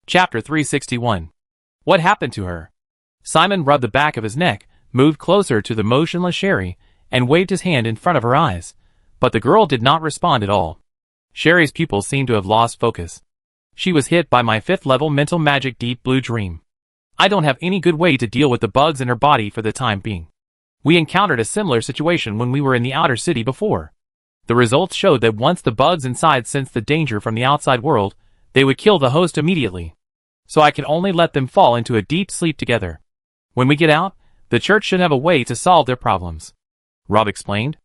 Chapter 361. What happened to her? Simon rubbed the back of his neck, moved closer to the motionless Sherry, and waved his hand in front of her eyes. But the girl did not respond at all. Sherry's pupils seemed to have lost focus. She was hit by my 5th level mental magic deep blue dream. I don't have any good way to deal with the bugs in her body for the time being. We encountered a similar situation when we were in the outer city before. The results showed that once the bugs inside sensed the danger from the outside world, they would kill the host immediately. So I can only let them fall into a deep sleep together. When we get out, the church should have a way to solve their problems. Rob explained.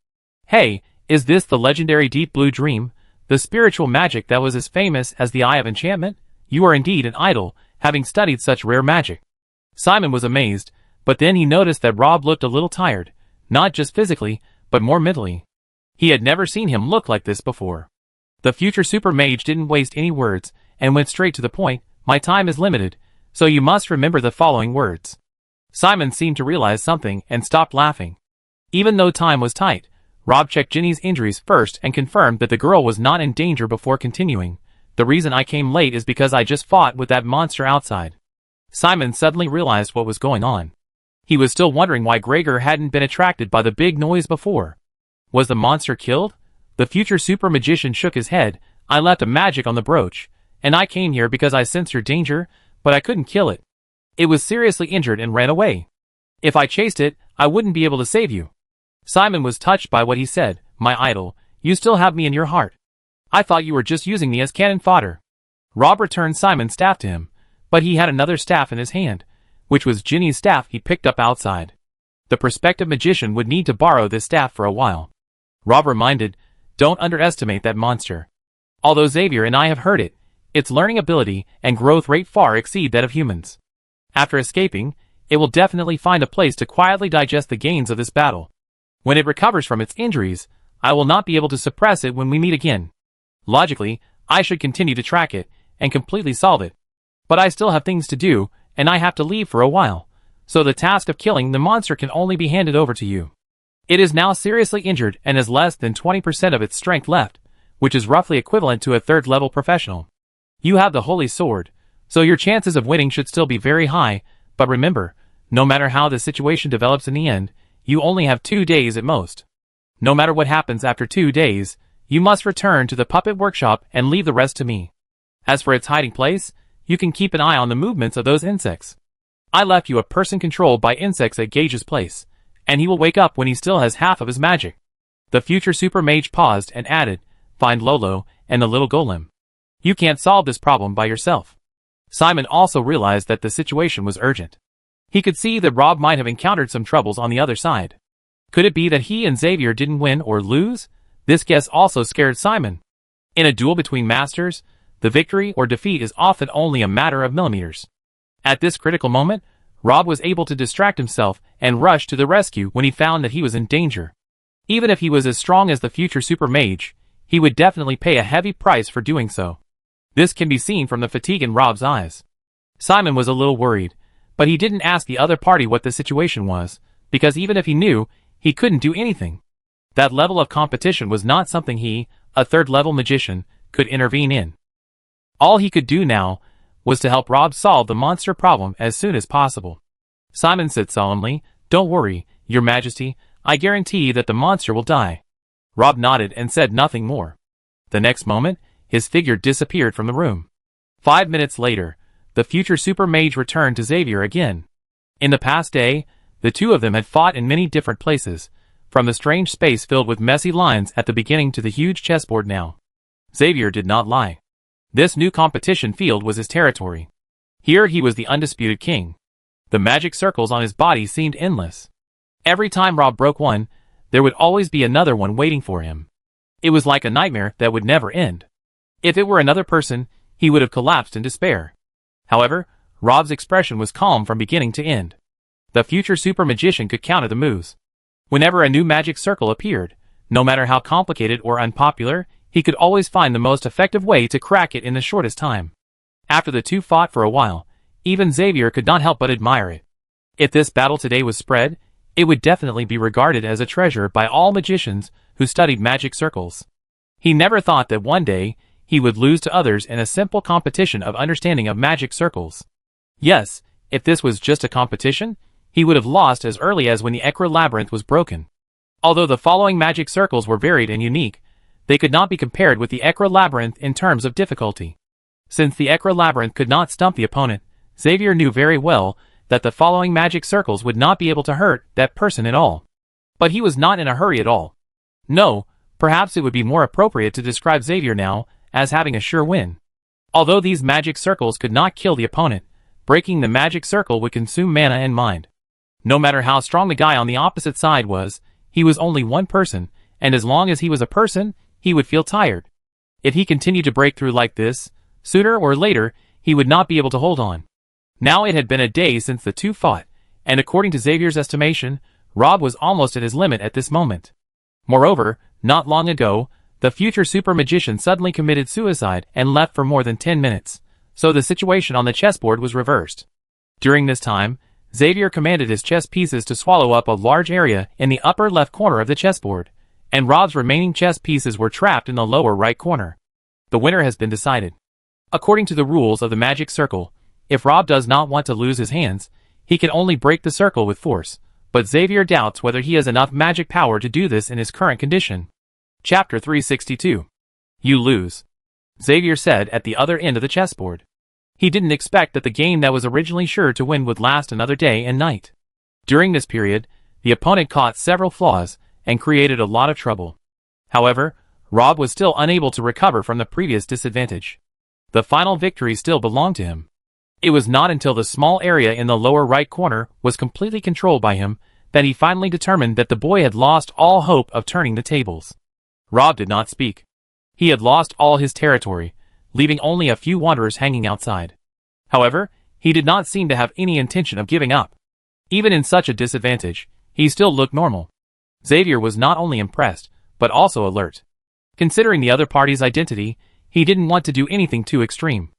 Hey, is this the legendary deep blue dream, the spiritual magic that was as famous as the Eye of Enchantment? You are indeed an idol, having studied such rare magic. Simon was amazed, but then he noticed that Rob looked a little tired, not just physically, but more mentally. He had never seen him look like this before. The future super mage didn't waste any words, and went straight to the point. My time is limited, so you must remember the following words. Simon seemed to realize something and stopped laughing. Even though time was tight, Rob checked Ginny's injuries first and confirmed that the girl was not in danger before continuing. The reason I came late is because I just fought with that monster outside. Simon suddenly realized what was going on. He was still wondering why Gregor hadn't been attracted by the big noise before. Was the monster killed? The future super magician shook his head. I left a magic on the brooch, and I came here because I sensed your danger, but I couldn't kill it. It was seriously injured and ran away. If I chased it, I wouldn't be able to save you. Simon was touched by what he said. My idol, you still have me in your heart. I thought you were just using me as cannon fodder. Rob returned Simon's staff to him, but he had another staff in his hand, which was Ginny's staff he picked up outside. The prospective magician would need to borrow this staff for a while. Rob reminded, don't underestimate that monster. Although Xavier and I have heard it, its learning ability and growth rate far exceed that of humans. After escaping, it will definitely find a place to quietly digest the gains of this battle. When it recovers from its injuries, I will not be able to suppress it when we meet again. Logically, I should continue to track it and completely solve it. But I still have things to do, and I have to leave for a while, so the task of killing the monster can only be handed over to you. It is now seriously injured and has less than 20% of its strength left, which is roughly equivalent to a 3rd-level professional. You have the Holy Sword, so your chances of winning should still be very high, but remember, no matter how the situation develops in the end, you only have 2 days at most. No matter what happens after 2 days, you must return to the puppet workshop and leave the rest to me. As for its hiding place, you can keep an eye on the movements of those insects. I left you a person controlled by insects at Gage's place, and he will wake up when he still has half of his magic. The future super mage paused and added, find Lolo and the little golem. You can't solve this problem by yourself. Simon also realized that the situation was urgent. He could see that Rob might have encountered some troubles on the other side. Could it be that he and Xavier didn't win or lose? This guess also scared Simon. In a duel between masters, the victory or defeat is often only a matter of millimeters. At this critical moment, Rob was able to distract himself and rush to the rescue when he found that he was in danger. Even if he was as strong as the future super mage, he would definitely pay a heavy price for doing so. This can be seen from the fatigue in Rob's eyes. Simon was a little worried, but he didn't ask the other party what the situation was, because even if he knew, he couldn't do anything. That level of competition was not something he, a 3rd-level magician, could intervene in. All he could do now was to help Rob solve the monster problem as soon as possible. Simon said solemnly, don't worry, Your Majesty, I guarantee that the monster will die. Rob nodded and said nothing more. The next moment, his figure disappeared from the room. 5 minutes later, the future super mage returned to Xavier again. In the past day, the two of them had fought in many different places, from the strange space filled with messy lines at the beginning to the huge chessboard now. Xavier did not lie. This new competition field was his territory. Here he was the undisputed king. The magic circles on his body seemed endless. Every time Rob broke one, there would always be another one waiting for him. It was like a nightmare that would never end. If it were another person, he would have collapsed in despair. However, Rob's expression was calm from beginning to end. The future super magician could counter the moves. Whenever a new magic circle appeared, no matter how complicated or unpopular, he could always find the most effective way to crack it in the shortest time. After the two fought for a while, even Xavier could not help but admire it. If this battle today was spread, it would definitely be regarded as a treasure by all magicians who studied magic circles. He never thought that one day, he would lose to others in a simple competition of understanding of magic circles. Yes, if this was just a competition, he would have lost as early as when the Ekra labyrinth was broken. Although the following magic circles were varied and unique, they could not be compared with the Ekra labyrinth in terms of difficulty. Since the Ekra labyrinth could not stump the opponent, Xavier knew very well that the following magic circles would not be able to hurt that person at all. But he was not in a hurry at all. No, perhaps it would be more appropriate to describe Xavier now as having a sure win. Although these magic circles could not kill the opponent, breaking the magic circle would consume mana and mind. No matter how strong the guy on the opposite side was, he was only one person, and as long as he was a person, he would feel tired. If he continued to break through like this, sooner or later, he would not be able to hold on. Now it had been a day since the two fought, and according to Xavier's estimation, Rob was almost at his limit at this moment. Moreover, not long ago, the future super magician suddenly committed suicide and left for more than 10 minutes, so the situation on the chessboard was reversed. During this time, Xavier commanded his chess pieces to swallow up a large area in the upper left corner of the chessboard, and Rob's remaining chess pieces were trapped in the lower right corner. The winner has been decided. According to the rules of the magic circle, if Rob does not want to lose his hands, he can only break the circle with force, but Xavier doubts whether he has enough magic power to do this in his current condition. Chapter 362. You lose, Xavier said at the other end of the chessboard. He didn't expect that the game that was originally sure to win would last another day and night. During this period, the opponent caught several flaws and created a lot of trouble. However, Rob was still unable to recover from the previous disadvantage. The final victory still belonged to him. It was not until the small area in the lower right corner was completely controlled by him that he finally determined that the boy had lost all hope of turning the tables. Rob did not speak. He had lost all his territory, leaving only a few wanderers hanging outside. However, he did not seem to have any intention of giving up. Even in such a disadvantage, he still looked normal. Xavier was not only impressed, but also alert. Considering the other party's identity, he didn't want to do anything too extreme.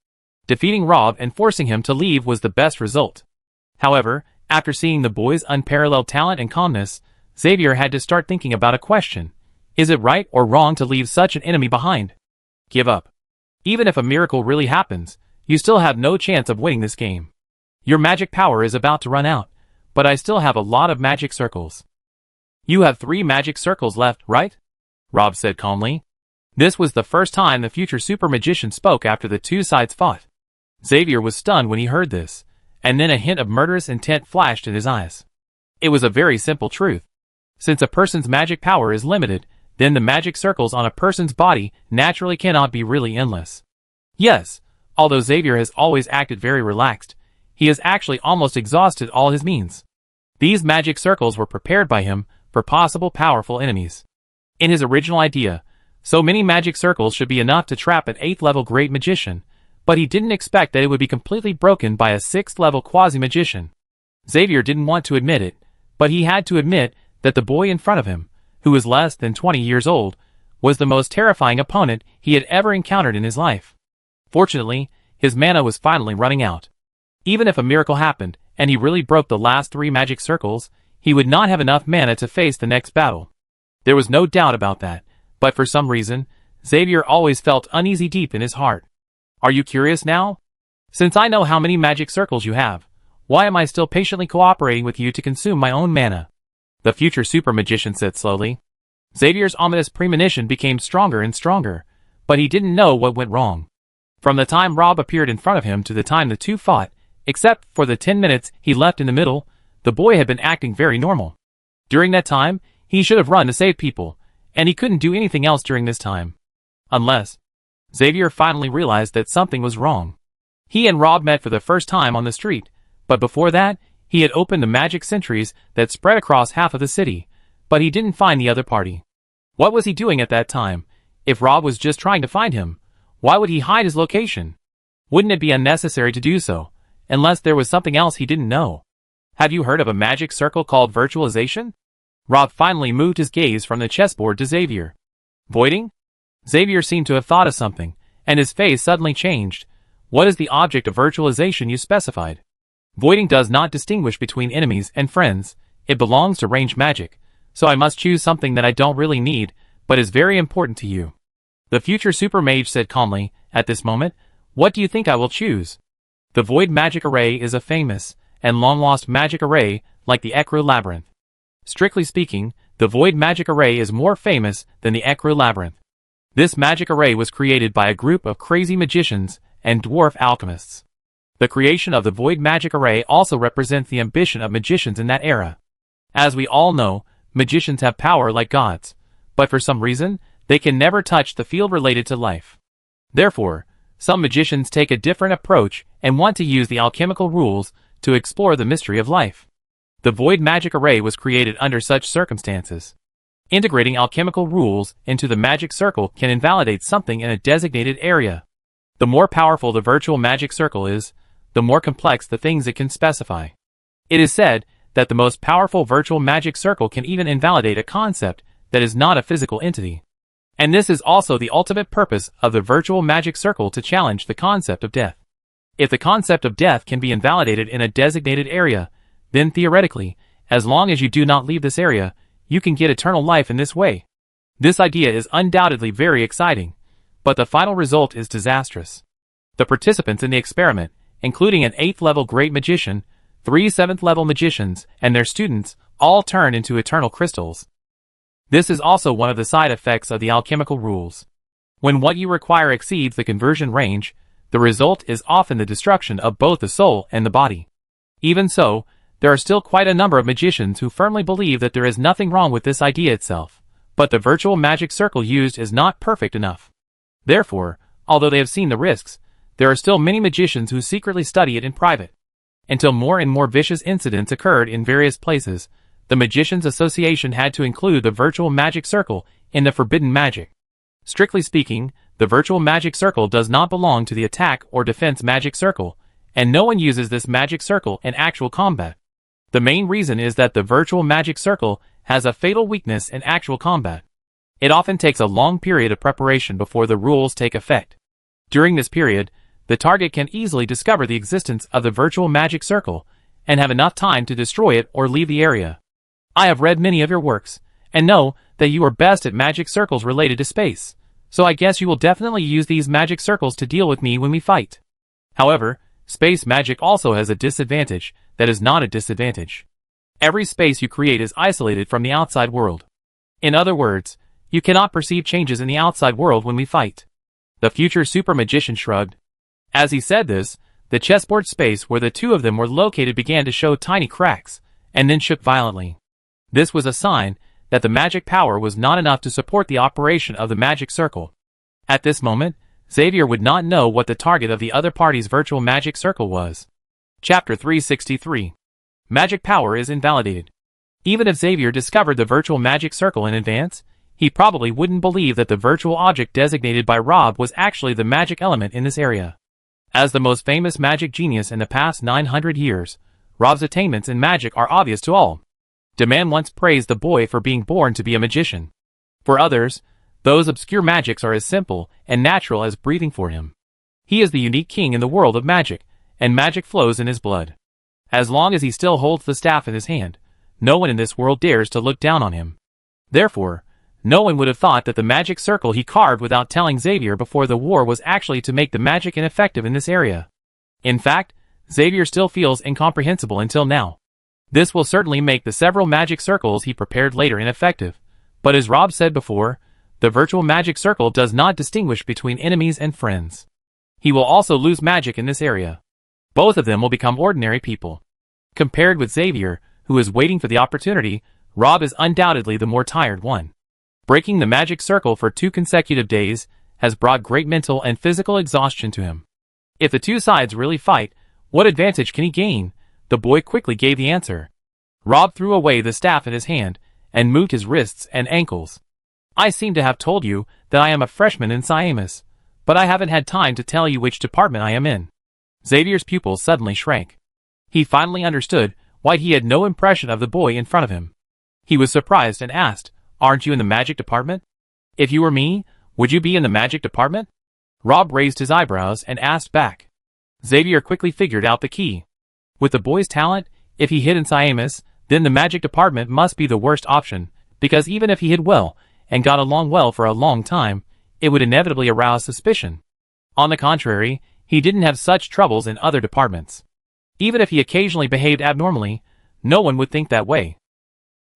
Defeating Rob and forcing him to leave was the best result. However, after seeing the boy's unparalleled talent and calmness, Xavier had to start thinking about a question. Is it right or wrong to leave such an enemy behind? Give up. Even if a miracle really happens, you still have no chance of winning this game. Your magic power is about to run out, but I still have a lot of magic circles. You have 3 magic circles left, right? Rob said calmly. This was the first time the future super magician spoke after the two sides fought. Xavier was stunned when he heard this, and then a hint of murderous intent flashed in his eyes. It was a very simple truth. Since a person's magic power is limited, then the magic circles on a person's body naturally cannot be really endless. Yes, although Xavier has always acted very relaxed, he has actually almost exhausted all his means. These magic circles were prepared by him for possible powerful enemies. In his original idea, so many magic circles should be enough to trap an 8th level great magician, but he didn't expect that it would be completely broken by a 6th level quasi-magician. Xavier didn't want to admit it, but he had to admit that the boy in front of him, who was less than 20 years old, was the most terrifying opponent he had ever encountered in his life. Fortunately, his mana was finally running out. Even if a miracle happened, and he really broke the last 3 magic circles, he would not have enough mana to face the next battle. There was no doubt about that, but for some reason, Xavier always felt uneasy deep in his heart. Are you curious now? Since I know how many magic circles you have, why am I still patiently cooperating with you to consume my own mana? The future super magician said slowly. Xavier's ominous premonition became stronger and stronger, but he didn't know what went wrong. From the time Rob appeared in front of him to the time the two fought, except for the 10 minutes he left in the middle, the boy had been acting very normal. During that time, he should have run to save people, and he couldn't do anything else during this time. Unless Xavier finally realized that something was wrong. He and Rob met for the first time on the street, but before that, he had opened the magic sentries that spread across half of the city, but he didn't find the other party. What was he doing at that time? If Rob was just trying to find him, why would he hide his location? Wouldn't it be unnecessary to do so, unless there was something else he didn't know? Have you heard of a magic circle called virtualization? Rob finally moved his gaze from the chessboard to Xavier. Voiding? Xavier seemed to have thought of something, and his face suddenly changed. What is the object of virtualization you specified? Voiding does not distinguish between enemies and friends. It belongs to ranged magic, so I must choose something that I don't really need, but is very important to you. The future super mage said calmly, at this moment, what do you think I will choose? The Void Magic Array is a famous and long-lost magic array like the Ekru Labyrinth. Strictly speaking, the Void Magic Array is more famous than the Ekru Labyrinth. This magic array was created by a group of crazy magicians and dwarf alchemists. The creation of the Void Magic Array also represents the ambition of magicians in that era. As we all know, magicians have power like gods, but for some reason, they can never touch the field related to life. Therefore, some magicians take a different approach and want to use the alchemical rules to explore the mystery of life. The Void Magic Array was created under such circumstances. Integrating alchemical rules into the magic circle can invalidate something in a designated area. The more powerful the virtual magic circle is, the more complex the things it can specify. It is said that the most powerful virtual magic circle can even invalidate a concept that is not a physical entity. And this is also the ultimate purpose of the virtual magic circle, to challenge the concept of death. If the concept of death can be invalidated in a designated area, then theoretically, as long as you do not leave this area, you can get eternal life in this way. This idea is undoubtedly very exciting, but the final result is disastrous. The participants in the experiment, including an 8th level great magician, 3 7th level magicians, and their students, all turn into eternal crystals. This is also one of the side effects of the alchemical rules. When what you require exceeds the conversion range, the result is often the destruction of both the soul and the body. Even so, there are still quite a number of magicians who firmly believe that there is nothing wrong with this idea itself, but the virtual magic circle used is not perfect enough. Therefore, although they have seen the risks, there are still many magicians who secretly study it in private. Until more and more vicious incidents occurred in various places, the Magicians Association had to include the virtual magic circle in the forbidden magic. Strictly speaking, the virtual magic circle does not belong to the attack or defense magic circle, and no one uses this magic circle in actual combat. The main reason is that the virtual magic circle has a fatal weakness in actual combat. It often takes a long period of preparation before the rules take effect. During this period, the target can easily discover the existence of the virtual magic circle and have enough time to destroy it or leave the area. I have read many of your works, and know that you are best at magic circles related to space, so I guess you will definitely use these magic circles to deal with me when we fight. However, space magic also has a disadvantage that is not a disadvantage. Every space you create is isolated from the outside world. In other words, you cannot perceive changes in the outside world when we fight. The future super magician shrugged. As he said this, the chessboard space where the two of them were located began to show tiny cracks, and then shook violently. This was a sign that the magic power was not enough to support the operation of the magic circle. At this moment, Xavier would not know what the target of the other party's virtual magic circle was. Chapter 363. Magic power is invalidated. Even if Xavier discovered the virtual magic circle in advance, he probably wouldn't believe that the virtual object designated by Rob was actually the magic element in this area. As the most famous magic genius in the past 900 years, Rob's attainments in magic are obvious to all. The man once praised the boy for being born to be a magician. For others, those obscure magics are as simple and natural as breathing for him. He is the unique king in the world of magic, and magic flows in his blood. As long as he still holds the staff in his hand, no one in this world dares to look down on him. Therefore, no one would have thought that the magic circle he carved without telling Xavier before the war was actually to make the magic ineffective in this area. In fact, Xavier still feels incomprehensible until now. This will certainly make the several magic circles he prepared later ineffective, but as Rob said before, the virtual magic circle does not distinguish between enemies and friends. He will also lose magic in this area. Both of them will become ordinary people. Compared with Xavier, who is waiting for the opportunity, Rob is undoubtedly the more tired one. Breaking the magic circle for 2 consecutive days has brought great mental and physical exhaustion to him. If the two sides really fight, what advantage can he gain? The boy quickly gave the answer. Rob threw away the staff in his hand and moved his wrists and ankles. I seem to have told you that I am a freshman in Siamus, but I haven't had time to tell you which department I am in. Xavier's pupils suddenly shrank. He finally understood why he had no impression of the boy in front of him. He was surprised and asked, "Aren't you in the magic department? If you were me, would you be in the magic department?" Rob raised his eyebrows and asked back. Xavier quickly figured out the key. With the boy's talent, if he hid in Siamus, then the magic department must be the worst option, because even if he hid well, and got along well for a long time, it would inevitably arouse suspicion. On the contrary, he didn't have such troubles in other departments. Even if he occasionally behaved abnormally, no one would think that way.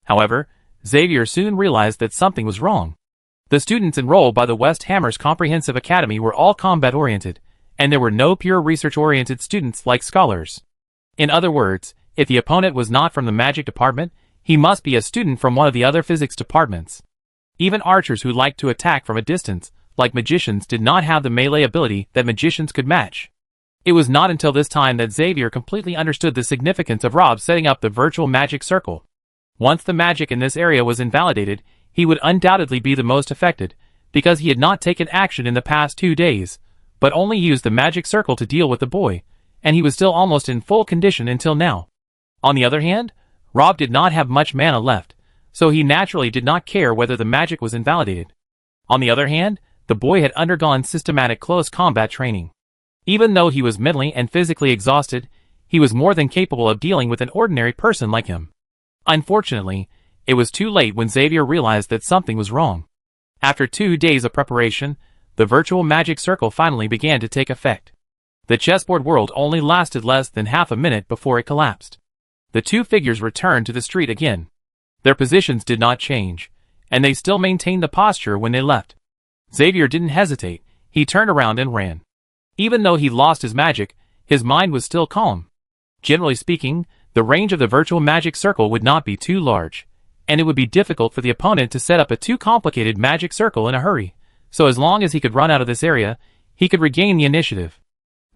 However, Xavier soon realized that something was wrong. The students enrolled by the West Hammers Comprehensive Academy were all combat-oriented, and there were no pure research-oriented students like scholars. In other words, if the opponent was not from the magic department, he must be a student from one of the other physics departments. Even archers who liked to attack from a distance, like magicians, did not have the melee ability that magicians could match. It was not until this time that Xavier completely understood the significance of Rob setting up the virtual magic circle. Once the magic in this area was invalidated, he would undoubtedly be the most affected, because he had not taken action in the past 2 days, but only used the magic circle to deal with the boy, and he was still almost in full condition until now. On the other hand, Rob did not have much mana left, so he naturally did not care whether the magic was invalidated. On the other hand, the boy had undergone systematic close combat training. Even though he was mentally and physically exhausted, he was more than capable of dealing with an ordinary person like him. Unfortunately, it was too late when Xavier realized that something was wrong. After 2 days of preparation, the virtual magic circle finally began to take effect. The chessboard world only lasted less than half a minute before it collapsed. The two figures returned to the street again. Their positions did not change, and they still maintained the posture when they left. Xavier didn't hesitate, he turned around and ran. Even though he lost his magic, his mind was still calm. Generally speaking, the range of the virtual magic circle would not be too large, and it would be difficult for the opponent to set up a too complicated magic circle in a hurry, so as long as he could run out of this area, he could regain the initiative.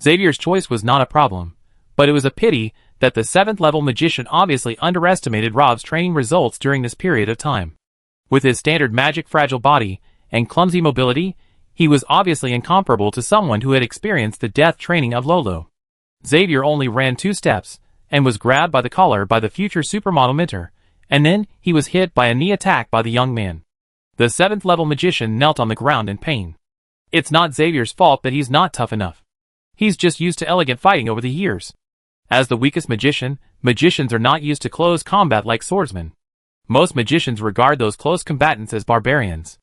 Xavier's choice was not a problem, but it was a pity that the 7th level magician obviously underestimated Rob's training results during this period of time. With his standard magic fragile body and clumsy mobility, he was obviously incomparable to someone who had experienced the death training of Lolo. Xavier only ran 2 steps, and was grabbed by the collar by the future supermodel Minter, and then he was hit by a knee attack by the young man. The 7th level magician knelt on the ground in pain. It's not Xavier's fault that he's not tough enough. He's just used to elegant fighting over the years. As the weakest magician, magicians are not used to close combat like swordsmen. Most magicians regard those close combatants as barbarians.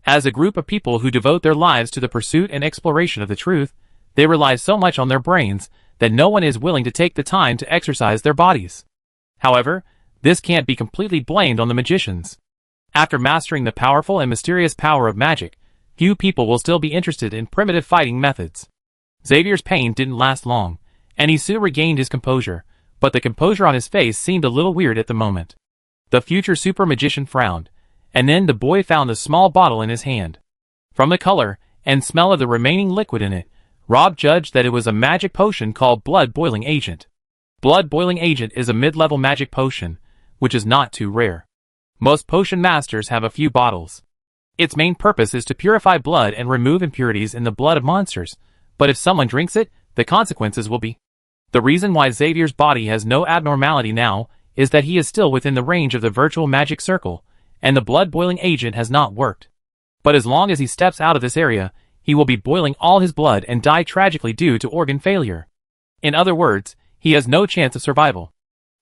As a group of people who devote their lives to the pursuit and exploration of the truth, they rely so much on their brains that no one is willing to take the time to exercise their bodies. However, this can't be completely blamed on the magicians. After mastering the powerful and mysterious power of magic, few people will still be interested in primitive fighting methods. Xavier's pain didn't last long, and he soon regained his composure, but the composure on his face seemed a little weird at the moment. The future super magician frowned, and then the boy found a small bottle in his hand. From the color and smell of the remaining liquid in it, Rob judged that it was a magic potion called Blood Boiling Agent. Blood Boiling Agent is a mid-level magic potion, which is not too rare. Most potion masters have a few bottles. Its main purpose is to purify blood and remove impurities in the blood of monsters, but if someone drinks it, the consequences will be. The reason why Xavier's body has no abnormality now is that he is still within the range of the virtual magic circle, and the blood boiling agent has not worked. But as long as he steps out of this area, he will be boiling all his blood and die tragically due to organ failure. In other words, he has no chance of survival.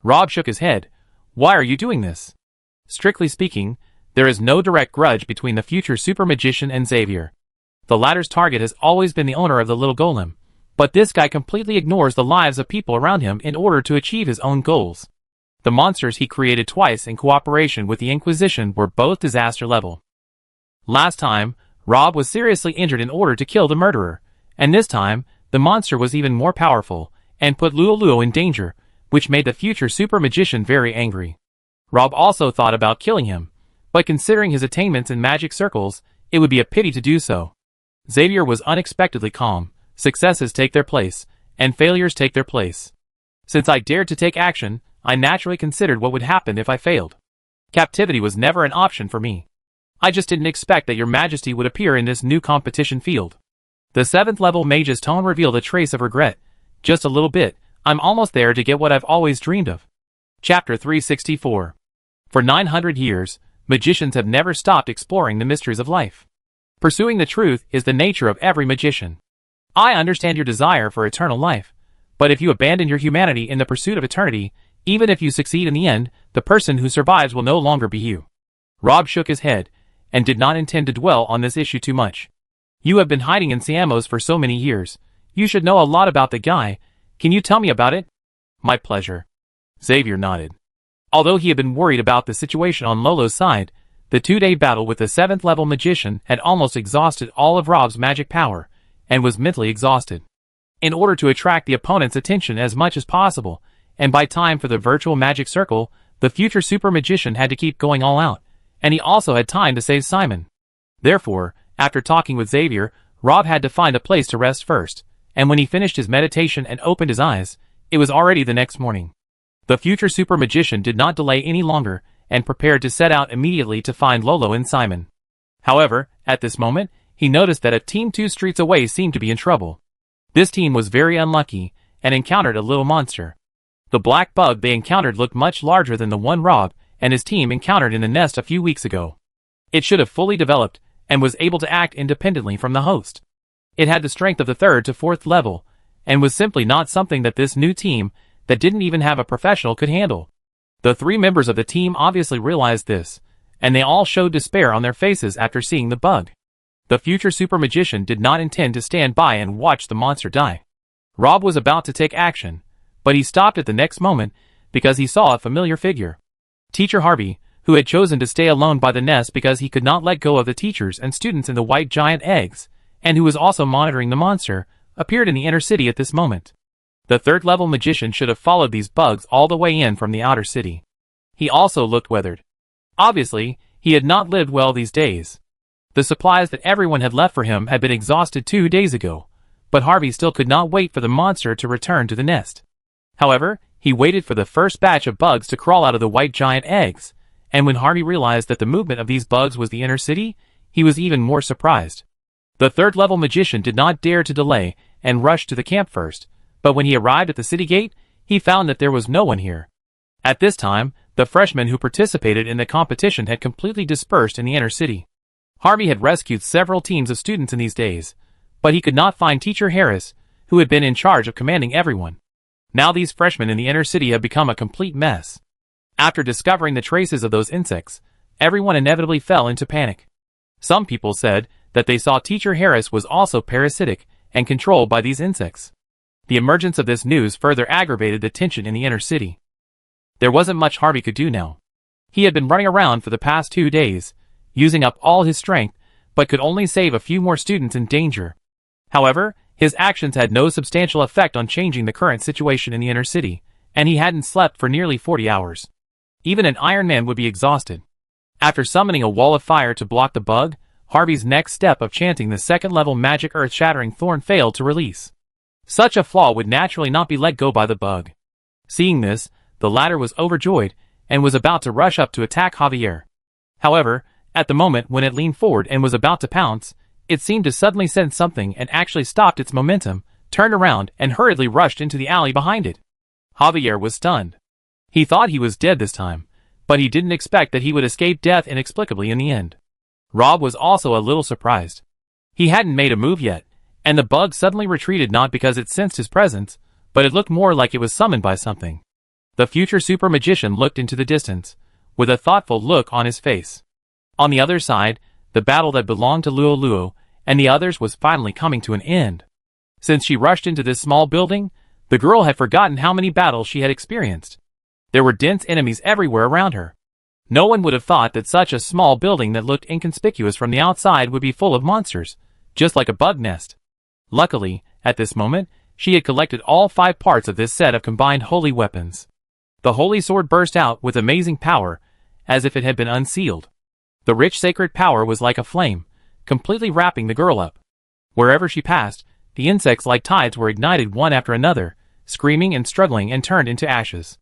Rob shook his head. Why are you doing this? Strictly speaking, there is no direct grudge between the future super magician and Xavier. The latter's target has always been the owner of the little golem, but this guy completely ignores the lives of people around him in order to achieve his own goals. The monsters he created twice in cooperation with the Inquisition were both disaster level. Last time, Rob was seriously injured in order to kill the murderer, and this time, the monster was even more powerful, and put Luo in danger, which made the future super magician very angry. Rob also thought about killing him, but considering his attainments in magic circles, it would be a pity to do so. Xavier was unexpectedly calm. Successes take their place, and failures take their place. Since I dared to take action, I naturally considered what would happen if I failed. Captivity was never an option for me. I just didn't expect that your majesty would appear in this new competition field. The 7th level mage's tone revealed a trace of regret. Just a little bit, I'm almost there to get what I've always dreamed of. Chapter 364. For 900 years, magicians have never stopped exploring the mysteries of life. Pursuing the truth is the nature of every magician. I understand your desire for eternal life, but if you abandon your humanity in the pursuit of eternity, even if you succeed in the end, the person who survives will no longer be you. Rob shook his head, and did not intend to dwell on this issue too much. You have been hiding in Siamos for so many years. You should know a lot about the guy. Can you tell me about it? My pleasure. Xavier nodded. Although he had been worried about the situation on Lolo's side, the 2-day battle with the 7th-level magician had almost exhausted all of Rob's magic power, and was mentally exhausted. In order to attract the opponent's attention as much as possible, and buy time for the virtual magic circle, the future super magician had to keep going all out, and he also had time to save Simon. Therefore, after talking with Xavier, Rob had to find a place to rest first, and when he finished his meditation and opened his eyes, it was already the next morning. The future super magician did not delay any longer, and prepared to set out immediately to find Lolo and Simon. However, at this moment, he noticed that a team 2 streets away seemed to be in trouble. This team was very unlucky, and encountered a little monster. The black bug they encountered looked much larger than the one Rob and his team encountered in the nest a few weeks ago. It should have fully developed, and was able to act independently from the host. It had the strength of the 3rd to 4th level, and was simply not something that this new team, that didn't even have a professional, could handle. The 3 members of the team obviously realized this, and they all showed despair on their faces after seeing the bug. The future super magician did not intend to stand by and watch the monster die. Rob was about to take action, but he stopped at the next moment because he saw a familiar figure. Teacher Harvey, who had chosen to stay alone by the nest because he could not let go of the teachers and students in the white giant eggs, and who was also monitoring the monster, appeared in the inner city at this moment. The 3rd-level magician should have followed these bugs all the way in from the outer city. He also looked weathered. Obviously, he had not lived well these days. The supplies that everyone had left for him had been exhausted 2 days ago, but Harvey still could not wait for the monster to return to the nest. However, he waited for the first batch of bugs to crawl out of the white giant eggs, and when Harvey realized that the movement of these bugs was the inner city, he was even more surprised. The 3rd-level magician did not dare to delay and rushed to the camp first, but when he arrived at the city gate, he found that there was no one here. At this time, the freshmen who participated in the competition had completely dispersed in the inner city. Harvey had rescued several teams of students in these days, but he could not find Teacher Harris, who had been in charge of commanding everyone. Now these freshmen in the inner city had become a complete mess. After discovering the traces of those insects, everyone inevitably fell into panic. Some people said that they saw Teacher Harris was also parasitic and controlled by these insects. The emergence of this news further aggravated the tension in the inner city. There wasn't much Harvey could do now. He had been running around for the past 2 days, using up all his strength, but could only save a few more students in danger. However, his actions had no substantial effect on changing the current situation in the inner city, and he hadn't slept for nearly 40 hours. Even an Iron Man would be exhausted. After summoning a wall of fire to block the bug, Harvey's next step of chanting the 2nd-level magic earth-shattering thorn failed to release. Such a flaw would naturally not be let go by the bug. Seeing this, the latter was overjoyed, and was about to rush up to attack Javier. However, at the moment when it leaned forward and was about to pounce, it seemed to suddenly sense something and actually stopped its momentum, turned around, and hurriedly rushed into the alley behind it. Javier was stunned. He thought he was dead this time, but he didn't expect that he would escape death inexplicably in the end. Rob was also a little surprised. He hadn't made a move yet, and the bug suddenly retreated not because it sensed his presence, but it looked more like it was summoned by something. The future super magician looked into the distance, with a thoughtful look on his face. On the other side, the battle that belonged to Luo Luo and the others was finally coming to an end. Since she rushed into this small building, the girl had forgotten how many battles she had experienced. There were dense enemies everywhere around her. No one would have thought that such a small building that looked inconspicuous from the outside would be full of monsters, just like a bug nest. Luckily, at this moment, she had collected all 5 parts of this set of combined holy weapons. The holy sword burst out with amazing power, as if it had been unsealed. The rich sacred power was like a flame, completely wrapping the girl up. Wherever she passed, the insects like tides were ignited one after another, screaming and struggling and turned into ashes.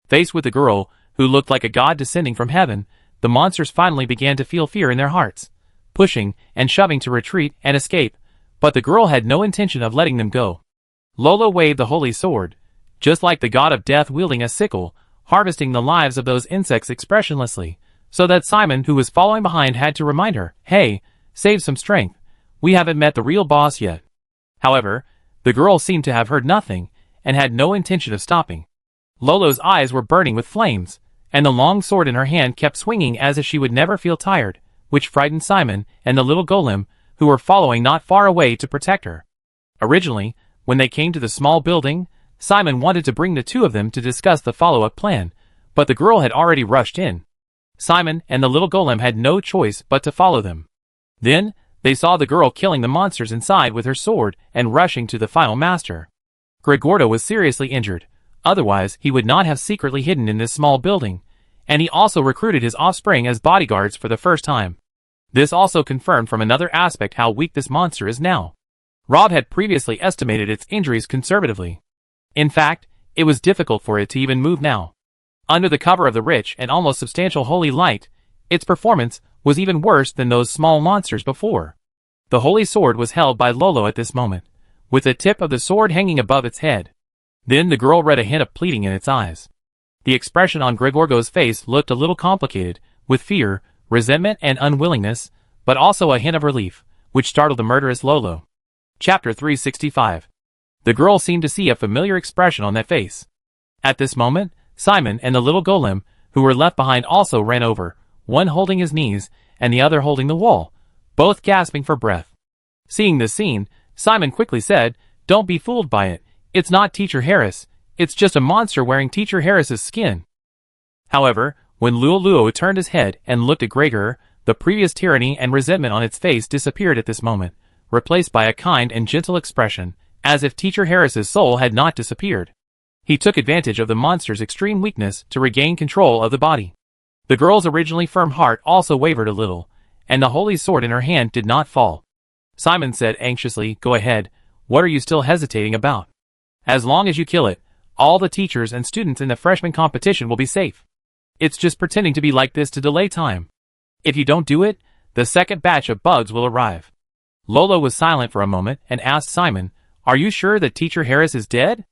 Faced with the girl, who looked like a god descending from heaven, the monsters finally began to feel fear in their hearts, pushing and shoving to retreat and escape, but the girl had no intention of letting them go. Lolo waved the holy sword, just like the god of death wielding a sickle, harvesting the lives of those insects expressionlessly, so that Simon, who was following behind, had to remind her, "Hey, save some strength. We haven't met the real boss yet." However, the girl seemed to have heard nothing, and had no intention of stopping. Lolo's eyes were burning with flames, and the long sword in her hand kept swinging as if she would never feel tired, which frightened Simon and the little golem, who were following not far away to protect her. Originally, when they came to the small building, Simon wanted to bring the two of them to discuss the follow-up plan, but the girl had already rushed in. Simon and the little golem had no choice but to follow them. Then, they saw the girl killing the monsters inside with her sword and rushing to the final master. Gregordo was seriously injured, otherwise he would not have secretly hidden in this small building, and he also recruited his offspring as bodyguards for the first time. This also confirmed from another aspect how weak this monster is now. Rob had previously estimated its injuries conservatively. In fact, it was difficult for it to even move now. Under the cover of the rich and almost substantial holy light, its performance was even worse than those small monsters before. The holy sword was held by Lolo at this moment, with the tip of the sword hanging above its head. Then the girl read a hint of pleading in its eyes. The expression on Gregorgo's face looked a little complicated, with fear, resentment and unwillingness, but also a hint of relief, which startled the murderous Lolo. Chapter 365. The girl seemed to see a familiar expression on that face. At this moment, Simon and the little golem, who were left behind, also ran over, one holding his knees and the other holding the wall, both gasping for breath. Seeing this scene, Simon quickly said, "Don't be fooled by it. It's not Teacher Harris. It's just a monster wearing Teacher Harris's skin." However, when Luo turned his head and looked at Gregor, the previous tyranny and resentment on its face disappeared at this moment, replaced by a kind and gentle expression, as if Teacher Harris's soul had not disappeared. He took advantage of the monster's extreme weakness to regain control of the body. The girl's originally firm heart also wavered a little, and the holy sword in her hand did not fall. Simon said anxiously, "Go ahead, what are you still hesitating about? As long as you kill it, all the teachers and students in the freshman competition will be safe. It's just pretending to be like this to delay time. If you don't do it, the second batch of bugs will arrive." Lolo was silent for a moment and asked Simon, "Are you sure that Teacher Harris is dead?"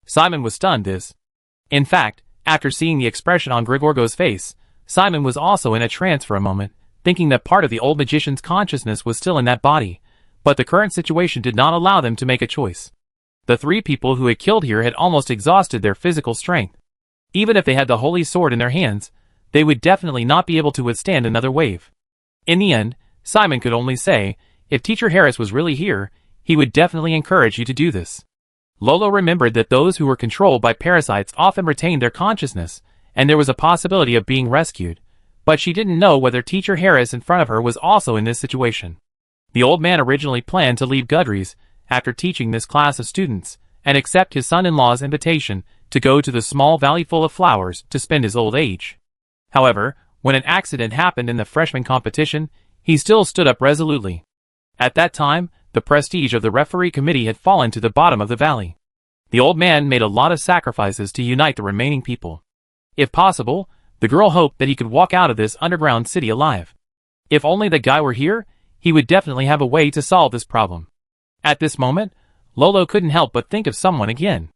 Simon was stunned. In fact, after seeing the expression on Gregorgo's face, Simon was also in a trance for a moment, thinking that part of the old magician's consciousness was still in that body, but the current situation did not allow them to make a choice. The three people who had killed here had almost exhausted their physical strength. Even if they had the holy sword in their hands, they would definitely not be able to withstand another wave. In the end, Simon could only say, if Teacher Harris was really here, he would definitely encourage you to do this. Lolo remembered that those who were controlled by parasites often retained their consciousness, and there was a possibility of being rescued, but she didn't know whether Teacher Harris in front of her was also in this situation. The old man originally planned to leave Gudry's, after teaching this class of students, and accept his son-in-law's invitation to go to the small valley full of flowers to spend his old age. However, when an accident happened in the freshman competition, he still stood up resolutely. At that time, the prestige of the referee committee had fallen to the bottom of the valley. The old man made a lot of sacrifices to unite the remaining people. If possible, the girl hoped that he could walk out of this underground city alive. If only the guy were here, he would definitely have a way to solve this problem. At this moment, Lolo couldn't help but think of someone again.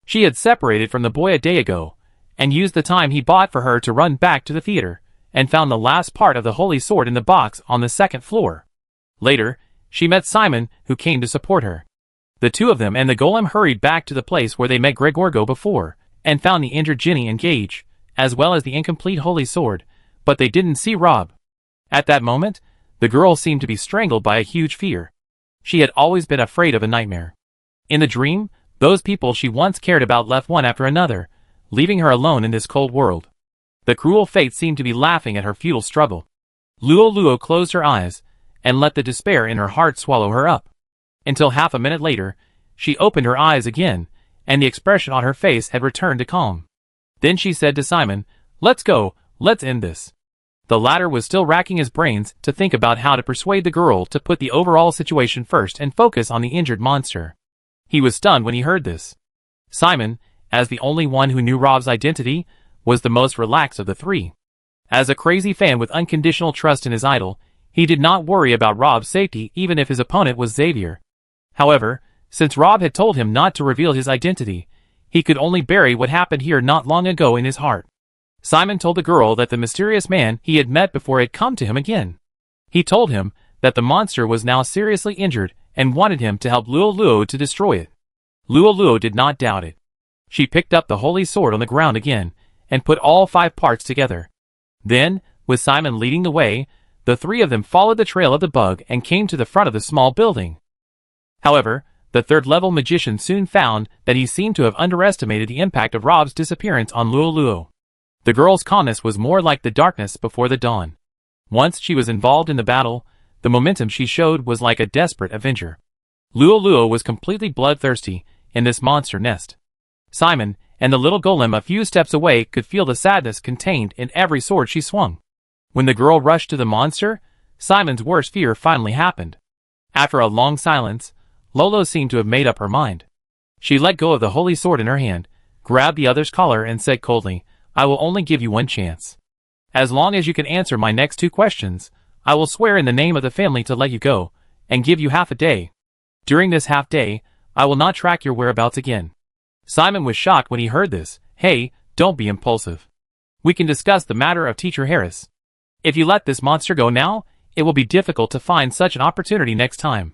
She had separated from the boy a day ago, and used the time he bought for her to run back to the theater, and found the last part of the holy sword in the box on the second floor. Later, she met Simon, who came to support her. The two of them and the golem hurried back to the place where they met Gregorgo before, and found the injured Ginny and Gage, as well as the incomplete holy sword, but they didn't see Rob. At that moment, the girl seemed to be strangled by a huge fear. She had always been afraid of a nightmare. In the dream, those people she once cared about left one after another, leaving her alone in this cold world. The cruel fate seemed to be laughing at her futile struggle. Luo closed her eyes, and let the despair in her heart swallow her up. Until half a minute later, she opened her eyes again, and the expression on her face had returned to calm. Then she said to Simon, "Let's go, let's end this." The latter was still racking his brains to think about how to persuade the girl to put the overall situation first and focus on the injured monster. He was stunned when he heard this. Simon, as the only one who knew Rob's identity, was the most relaxed of the three. As a crazy fan with unconditional trust in his idol, he did not worry about Rob's safety even if his opponent was Xavier. However, since Rob had told him not to reveal his identity, he could only bury what happened here not long ago in his heart. Simon told the girl that the mysterious man he had met before had come to him again. He told him that the monster was now seriously injured and wanted him to help Luo to destroy it. Luo did not doubt it. She picked up the holy sword on the ground again and put all 5 parts together. Then, with Simon leading the way, the three of them followed the trail of the bug and came to the front of the small building. However, the third-level magician soon found that he seemed to have underestimated the impact of Rob's disappearance on Luo. The girl's calmness was more like the darkness before the dawn. Once she was involved in the battle, the momentum she showed was like a desperate avenger. Luo was completely bloodthirsty in this monster nest. Simon and the little golem a few steps away could feel the sadness contained in every sword she swung. When the girl rushed to the monster, Simon's worst fear finally happened. After a long silence, Lolo seemed to have made up her mind. She let go of the holy sword in her hand, grabbed the other's collar and said coldly, "I will only give you one chance. As long as you can answer my next 2 questions, I will swear in the name of the family to let you go, and give you half a day. During this half day, I will not track your whereabouts again." Simon was shocked when he heard this. "Hey, don't be impulsive. We can discuss the matter of Teacher Harris. If you let this monster go now, it will be difficult to find such an opportunity next time.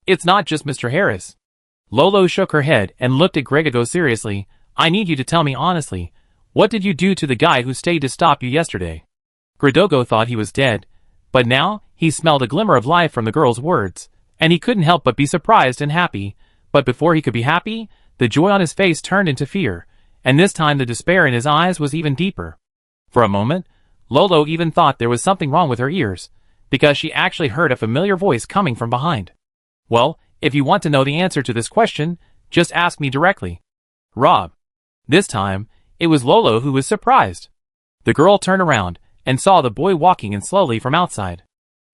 It's not just Mr. Harris." Lolo shook her head and looked at Gregogo seriously. "I need you to tell me honestly, what did you do to the guy who stayed to stop you yesterday?" Gregogo thought he was dead, but now he smelled a glimmer of life from the girl's words, and he couldn't help but be surprised and happy. But before he could be happy, the joy on his face turned into fear, and this time the despair in his eyes was even deeper. For a moment, Lolo even thought there was something wrong with her ears, because she actually heard a familiar voice coming from behind. "Well, if you want to know the answer to this question, just ask me directly, Rob." This time, it was Lolo who was surprised. The girl turned around and saw the boy walking in slowly from outside.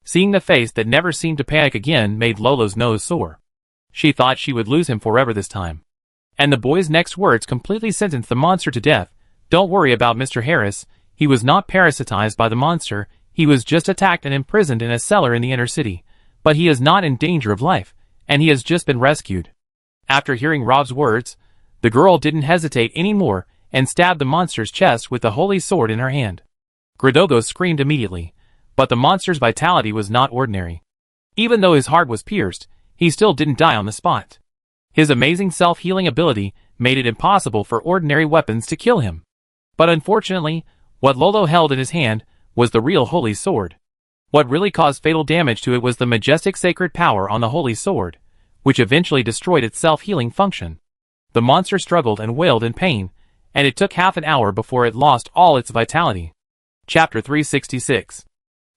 Seeing the face that never seemed to panic again made Lolo's nose sore. She thought she would lose him forever this time. And the boy's next words completely sentenced the monster to death. "Don't worry about Mr. Harris. He was not parasitized by the monster. He was just attacked and imprisoned in a cellar in the inner city. But he is not in danger of life, and he has just been rescued." After hearing Rob's words, the girl didn't hesitate anymore and stabbed the monster's chest with the holy sword in her hand. Gregogo screamed immediately, but the monster's vitality was not ordinary. Even though his heart was pierced, he still didn't die on the spot. His amazing self-healing ability made it impossible for ordinary weapons to kill him. But unfortunately, what Lolo held in his hand was the real holy sword. What really caused fatal damage to it was the majestic sacred power on the holy sword, which eventually destroyed its self-healing function. The monster struggled and wailed in pain, and it took half an hour before it lost all its vitality. Chapter 366.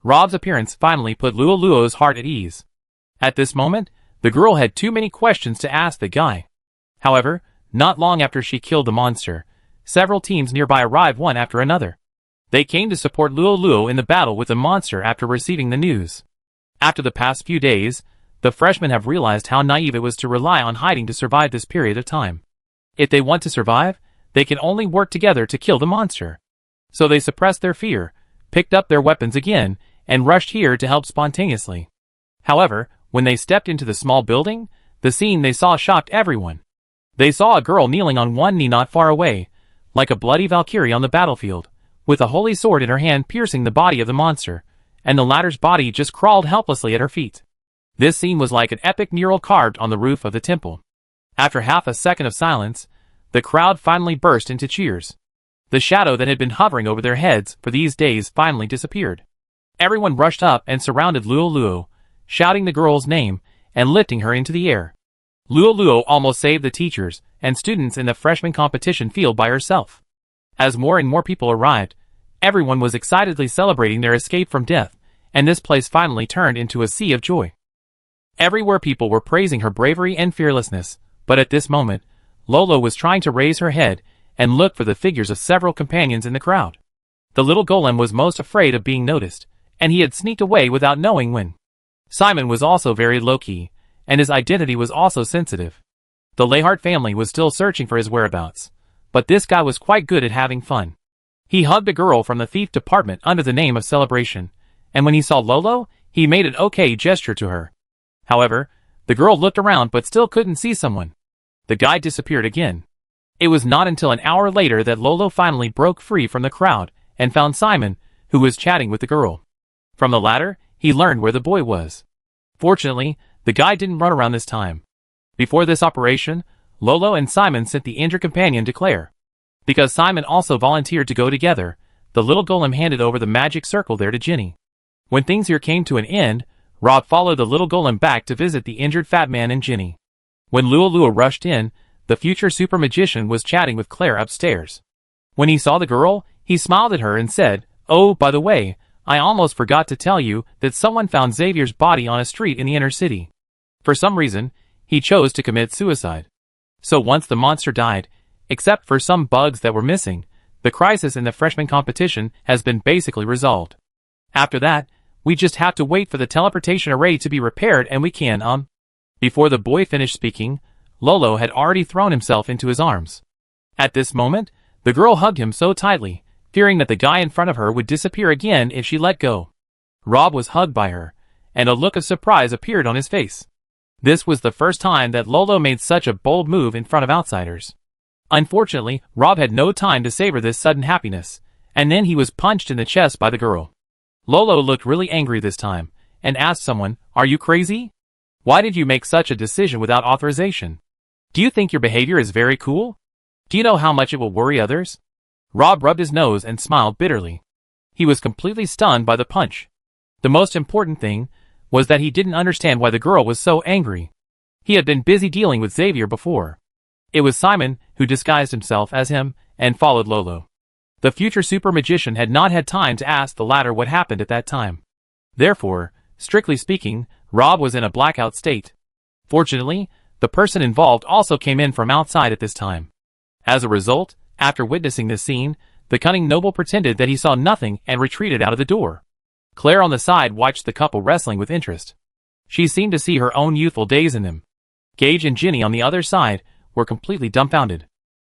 Rob's appearance finally put Luo's heart at ease. At this moment, the girl had too many questions to ask the guy. However, not long after she killed the monster, several teams nearby arrived one after another. They came to support Luo in the battle with the monster after receiving the news. After the past few days, the freshmen have realized how naive it was to rely on hiding to survive this period of time. If they want to survive, they can only work together to kill the monster. So they suppressed their fear, picked up their weapons again, and rushed here to help spontaneously. However, when they stepped into the small building, the scene they saw shocked everyone. They saw a girl kneeling on one knee not far away, like a bloody Valkyrie on the battlefield, with a holy sword in her hand piercing the body of the monster, and the latter's body just crawled helplessly at her feet. This scene was like an epic mural carved on the roof of the temple. After half a second of silence, the crowd finally burst into cheers. The shadow that had been hovering over their heads for these days finally disappeared. Everyone rushed up and surrounded Luo, shouting the girl's name and lifting her into the air. Luo almost saved the teachers and students in the freshman competition field by herself. As more and more people arrived, everyone was excitedly celebrating their escape from death, and this place finally turned into a sea of joy. Everywhere people were praising her bravery and fearlessness, but at this moment, Lolo was trying to raise her head and look for the figures of several companions in the crowd. The little golem was most afraid of being noticed, and he had sneaked away without knowing when. Simon was also very low-key, and his identity was also sensitive. The Lehart family was still searching for his whereabouts, but this guy was quite good at having fun. He hugged a girl from the thief department under the name of Celebration, and when he saw Lolo, he made an okay gesture to her. However, the girl looked around but still couldn't see someone. The guy disappeared again. It was not until an hour later that Lolo finally broke free from the crowd and found Simon, who was chatting with the girl. From the latter, he learned where the boy was. Fortunately, the guy didn't run around this time. Before this operation, Lolo and Simon sent the injured companion to Claire. Because Simon also volunteered to go together, the little golem handed over the magic circle there to Ginny. When things here came to an end, Rob followed the little golem back to visit the injured fat man and Ginny. When Luo rushed in, the future super magician was chatting with Claire upstairs. When he saw the girl, he smiled at her and said, "Oh, by the way, I almost forgot to tell you that someone found Xavier's body on a street in the inner city. For some reason, he chose to commit suicide. So once the monster died, except for some bugs that were missing, the crisis in the freshman competition has been basically resolved. After that, we just have to wait for the teleportation array to be repaired and we can, Before the boy finished speaking, Lolo had already thrown himself into his arms. At this moment, the girl hugged him so tightly, fearing that the guy in front of her would disappear again if she let go. Rob was hugged by her, and a look of surprise appeared on his face. This was the first time that Lolo made such a bold move in front of outsiders. Unfortunately, Rob had no time to savor this sudden happiness, and then he was punched in the chest by the girl. Lolo looked really angry this time, and asked someone, "Are you crazy? Why did you make such a decision without authorization? Do you think your behavior is very cool? Do you know how much it will worry others?" Rob rubbed his nose and smiled bitterly. He was completely stunned by the punch. The most important thing was that he didn't understand why the girl was so angry. He had been busy dealing with Xavier before. It was Simon who disguised himself as him and followed Lolo. The future super magician had not had time to ask the latter what happened at that time. Therefore, strictly speaking, Rob was in a blackout state. Fortunately, the person involved also came in from outside at this time. As a result, after witnessing this scene, the cunning noble pretended that he saw nothing and retreated out of the door. Claire on the side watched the couple wrestling with interest. She seemed to see her own youthful days in them. Gage and Ginny on the other side were completely dumbfounded.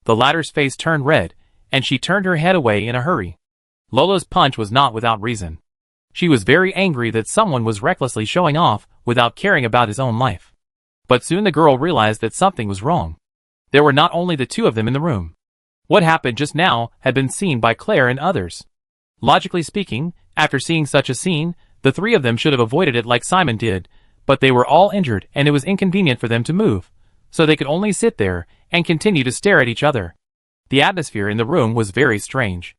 The latter's face turned red, and she turned her head away in a hurry. Lolo's punch was not without reason. She was very angry that someone was recklessly showing off without caring about his own life. But soon the girl realized that something was wrong. There were not only the two of them in the room. What happened just now had been seen by Claire and others. Logically speaking, after seeing such a scene, the three of them should have avoided it like Simon did, but they were all injured and it was inconvenient for them to move, so they could only sit there and continue to stare at each other. The atmosphere in the room was very strange.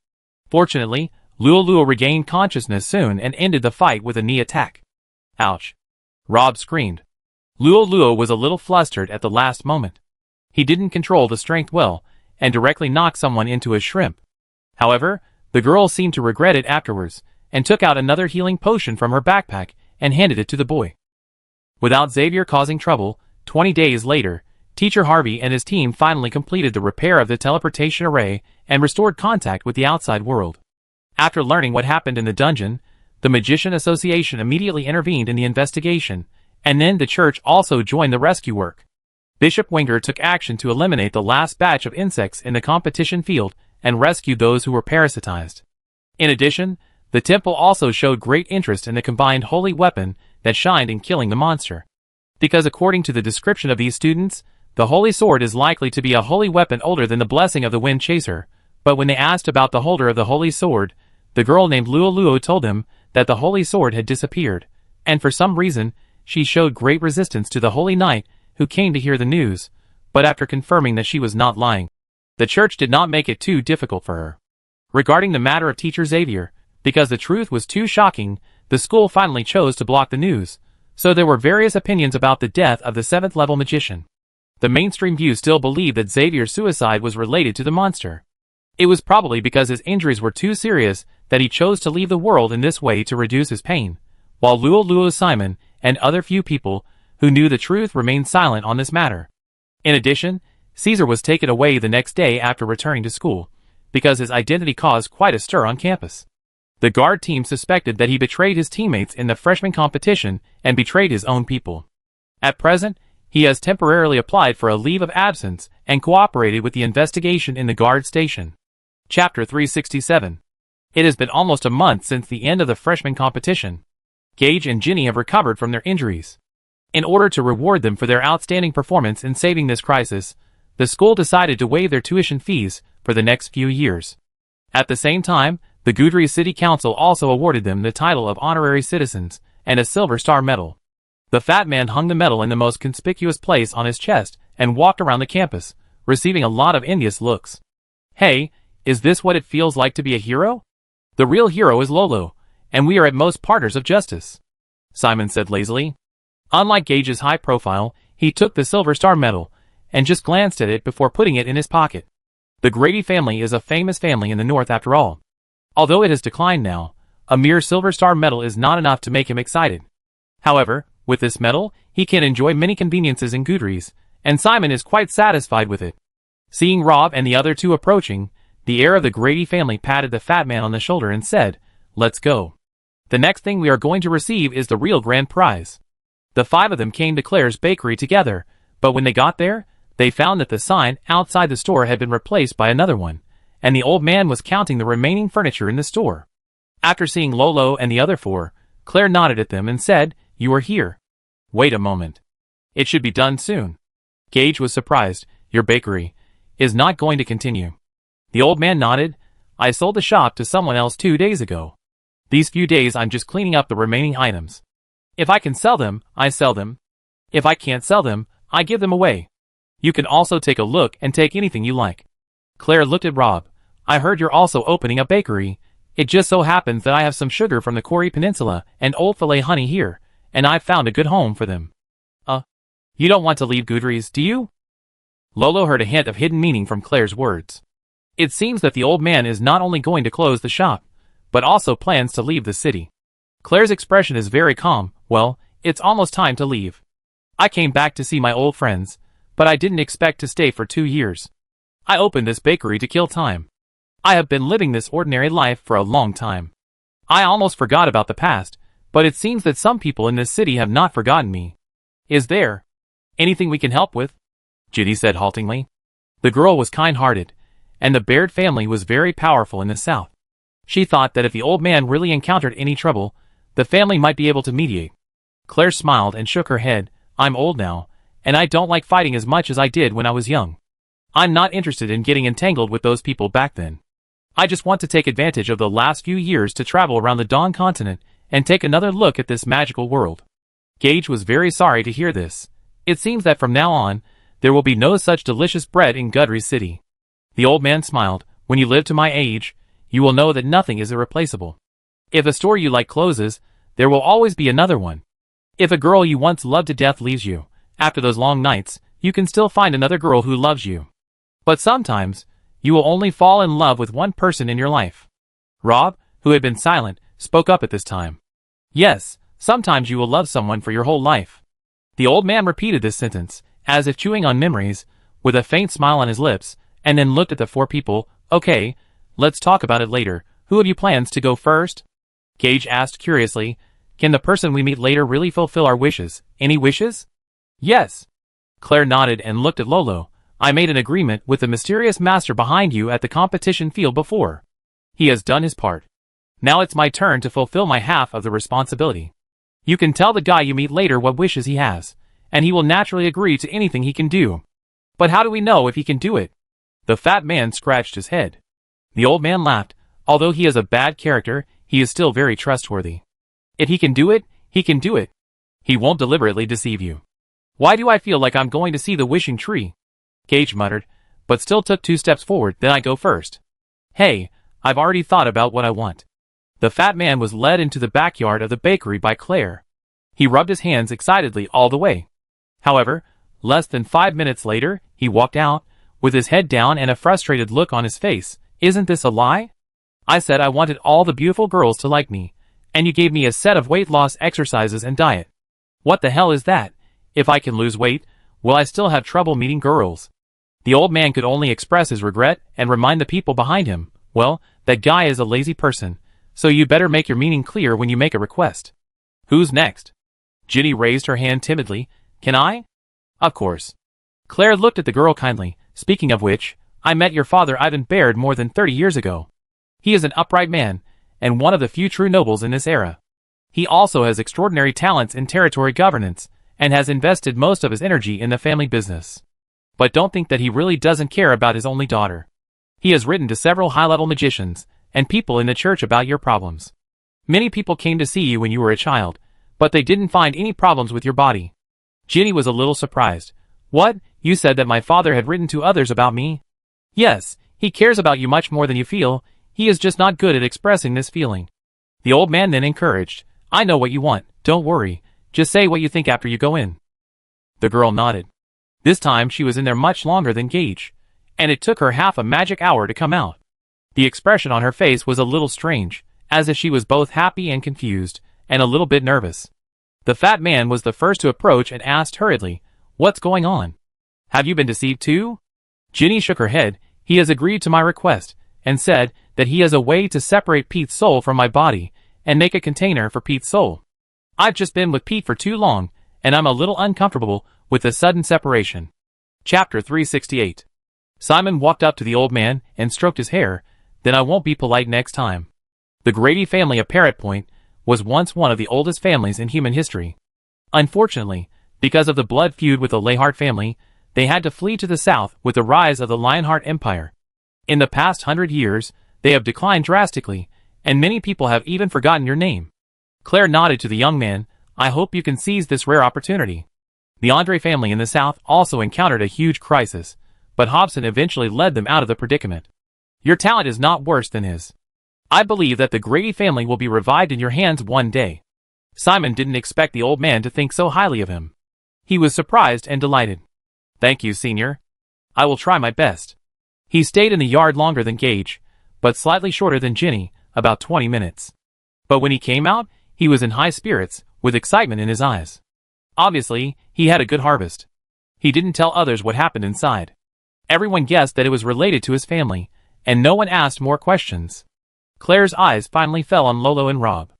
Fortunately, Luo regained consciousness soon and ended the fight with a knee attack. Ouch! Rob screamed. Luo was a little flustered at the last moment. He didn't control the strength well, and directly knocked someone into a shrimp. However, the girl seemed to regret it afterwards, and took out another healing potion from her backpack and handed it to the boy. Without Xavier causing trouble, 20 days later, Teacher Harvey and his team finally completed the repair of the teleportation array and restored contact with the outside world. After learning what happened in the dungeon, the Magician Association immediately intervened in the investigation, and then the church also joined the rescue work. Bishop Winger took action to eliminate the last batch of insects in the competition field and rescue those who were parasitized. In addition, the temple also showed great interest in the combined holy weapon that shined in killing the monster. Because according to the description of these students, the holy sword is likely to be a holy weapon older than the blessing of the wind chaser, but when they asked about the holder of the holy sword, the girl named Luo told them that the holy sword had disappeared, and for some reason, she showed great resistance to the holy knight who came to hear the news, but after confirming that she was not lying, the church did not make it too difficult for her. Regarding the matter of Teacher Xavier, because the truth was too shocking, the school finally chose to block the news, so there were various opinions about the death of the 7th level magician. The mainstream view still believed that Xavier's suicide was related to the monster. It was probably because his injuries were too serious that he chose to leave the world in this way to reduce his pain, while Luo Simon and other few people who knew the truth remained silent on this matter. In addition, Caesar was taken away the next day after returning to school, because his identity caused quite a stir on campus. The guard team suspected that he betrayed his teammates in the freshman competition and betrayed his own people. At present, he has temporarily applied for a leave of absence and cooperated with the investigation in the guard station. Chapter 367. It has been almost a month since the end of the freshman competition. Gage and Ginny have recovered from their injuries. In order to reward them for their outstanding performance in saving this crisis, the school decided to waive their tuition fees for the next few years. At the same time, the Goudry City Council also awarded them the title of honorary citizens and a Silver Star medal. The fat man hung the medal in the most conspicuous place on his chest and walked around the campus, receiving a lot of envious looks. Hey, is this what it feels like to be a hero? The real hero is Lolo, and we are at most partners of justice," Simon said lazily. Unlike Gage's high profile, he took the Silver Star medal and just glanced at it before putting it in his pocket. The Grady family is a famous family in the North after all. Although it has declined now, a mere Silver Star medal is not enough to make him excited. However, with this medal, he can enjoy many conveniences in Goodries, and Simon is quite satisfied with it. Seeing Rob and the other two approaching, the heir of the Grady family patted the fat man on the shoulder and said, "Let's go. The next thing we are going to receive is the real grand prize." The five of them came to Claire's bakery together, but when they got there, they found that the sign outside the store had been replaced by another one, and the old man was counting the remaining furniture in the store. After seeing Lolo and the other four, Claire nodded at them and said, "You are here. Wait a moment. It should be done soon." Gage was surprised. "Your bakery is not going to continue." The old man nodded. "I sold the shop to someone else 2 days ago. These few days I'm just cleaning up the remaining items. If I can sell them, I sell them. If I can't sell them, I give them away. You can also take a look and take anything you like." Claire looked at Rob. "I heard you're also opening a bakery. It just so happens that I have some sugar from the Quarry Peninsula and old filet honey here, and I've found a good home for them." You don't want to leave Goodries, do you?" Lolo heard a hint of hidden meaning from Claire's words. It seems that the old man is not only going to close the shop, but also plans to leave the city. Claire's expression is very calm. "Well, it's almost time to leave. I came back to see my old friends, but I didn't expect to stay for 2 years. I opened this bakery to kill time. I have been living this ordinary life for a long time. I almost forgot about the past, but it seems that some people in this city have not forgotten me. Is there anything we can help with?" Ginny said haltingly. The girl was kind-hearted, and the Baird family was very powerful in the South. She thought that if the old man really encountered any trouble, the family might be able to mediate. Claire smiled and shook her head. "I'm old now, and I don't like fighting as much as I did when I was young. I'm not interested in getting entangled with those people back then. I just want to take advantage of the last few years to travel around the Dawn continent and take another look at this magical world." Gage was very sorry to hear this. It seems that from now on, there will be no such delicious bread in Goodries City. The old man smiled. "When you live to my age, you will know that nothing is irreplaceable. If a store you like closes, there will always be another one. If a girl you once loved to death leaves you, after those long nights, you can still find another girl who loves you. But sometimes, you will only fall in love with one person in your life." Rob, who had been silent, spoke up at this time. "Yes, sometimes you will love someone for your whole life." The old man repeated this sentence, as if chewing on memories, with a faint smile on his lips, and then looked at the four people. "Okay, let's talk about it later. Who of you plans to go first?" Gage asked curiously. "Can the person we meet later really fulfill our wishes? Any wishes?" "Yes." Claire nodded and looked at Lolo. "I made an agreement with the mysterious master behind you at the competition field before. He has done his part. Now it's my turn to fulfill my half of the responsibility. You can tell the guy you meet later what wishes he has, and he will naturally agree to anything he can do. But how do we know if he can do it?" The fat man scratched his head. The old man laughed. "Although he is a bad character, he is still very trustworthy. If he can do it, he can do it. He won't deliberately deceive you." "Why do I feel like I'm going to see the wishing tree?" Gage muttered, but still took 2 steps forward. "Then I go first." "Hey, I've already thought about what I want." The fat man was led into the backyard of the bakery by Claire. He rubbed his hands excitedly all the way. However, less than 5 minutes later, he walked out, with his head down and a frustrated look on his face. "Isn't this a lie? I said I wanted all the beautiful girls to like me, and you gave me a set of weight loss exercises and diet. What the hell is that? If I can lose weight, will I still have trouble meeting girls?" The old man could only express his regret and remind the people behind him, "Well, that guy is a lazy person, so you better make your meaning clear when you make a request." "Who's next?" Ginny raised her hand timidly. "Can I?" "Of course." Claire looked at the girl kindly. "Speaking of which, I met your father Ivan Baird more than 30 years ago. He is an upright man, and one of the few true nobles in this era. He also has extraordinary talents in territory governance, and has invested most of his energy in the family business. But don't think that he really doesn't care about his only daughter. He has written to several high-level magicians and people in the church about your problems. Many people came to see you when you were a child, but they didn't find any problems with your body." Ginny was a little surprised. "What? You said that my father had written to others about me?" "Yes, he cares about you much more than you feel. He is just not good at expressing this feeling. The old man then encouraged, I know what you want, don't worry, just say what you think after you go in. The girl nodded. This time she was in there much longer than Gage, and it took her half a magic hour to come out. The expression on her face was a little strange, as if she was both happy and confused, and a little bit nervous. The fat man was the first to approach and asked hurriedly, What's going on? Have you been deceived too? Ginny shook her head. He has agreed to my request, and said that he has a way to separate Pete's soul from my body, and make a container for Pete's soul. I've just been with Pete for too long, and I'm a little uncomfortable with the sudden separation. Chapter 368. Simon walked up to the old man and stroked his hair. Then I won't be polite next time. The Grady family of Parrot Point was once one of the oldest families in human history. Unfortunately, because of the blood feud with the Leyhart family, they had to flee to the south with the rise of the Lionheart Empire. In the past 100 years, they have declined drastically, and many people have even forgotten your name. Claire nodded to the young man. I hope you can seize this rare opportunity. The Andre family in the south also encountered a huge crisis, but Hobson eventually led them out of the predicament. Your talent is not worse than his. I believe that the Grady family will be revived in your hands one day. Simon didn't expect the old man to think so highly of him. He was surprised and delighted. Thank you, senior. I will try my best. He stayed in the yard longer than Gage, but slightly shorter than Ginny, about 20 minutes. But when he came out, he was in high spirits, with excitement in his eyes. Obviously, he had a good harvest. He didn't tell others what happened inside. Everyone guessed that it was related to his family, and no one asked more questions. Claire's eyes finally fell on Lolo and Rob.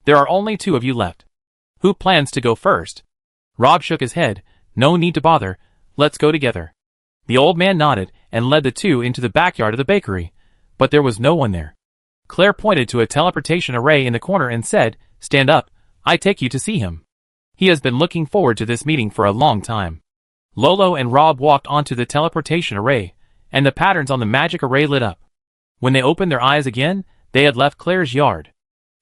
There are only 2 of you left. Who plans to go first? Rob shook his head. No need to bother, let's go together. The old man nodded and led the 2 into the backyard of the bakery, but there was no one there. Claire pointed to a teleportation array in the corner and said, Stand up, I take you to see him. He has been looking forward to this meeting for a long time. Lolo and Rob walked onto the teleportation array, and the patterns on the magic array lit up. When they opened their eyes again, they had left Claire's yard.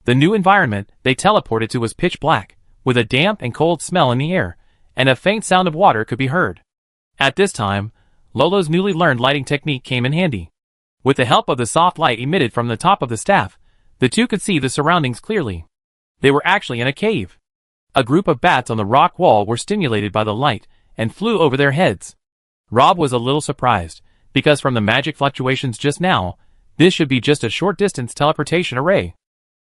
The new environment they teleported to was pitch black, with a damp and cold smell in the air, and a faint sound of water could be heard. At this time, Lolo's newly learned lighting technique came in handy. With the help of the soft light emitted from the top of the staff, the 2 could see the surroundings clearly. They were actually in a cave. A group of bats on the rock wall were stimulated by the light and flew over their heads. Rob was a little surprised, because from the magic fluctuations just now, this should be just a short distance teleportation array.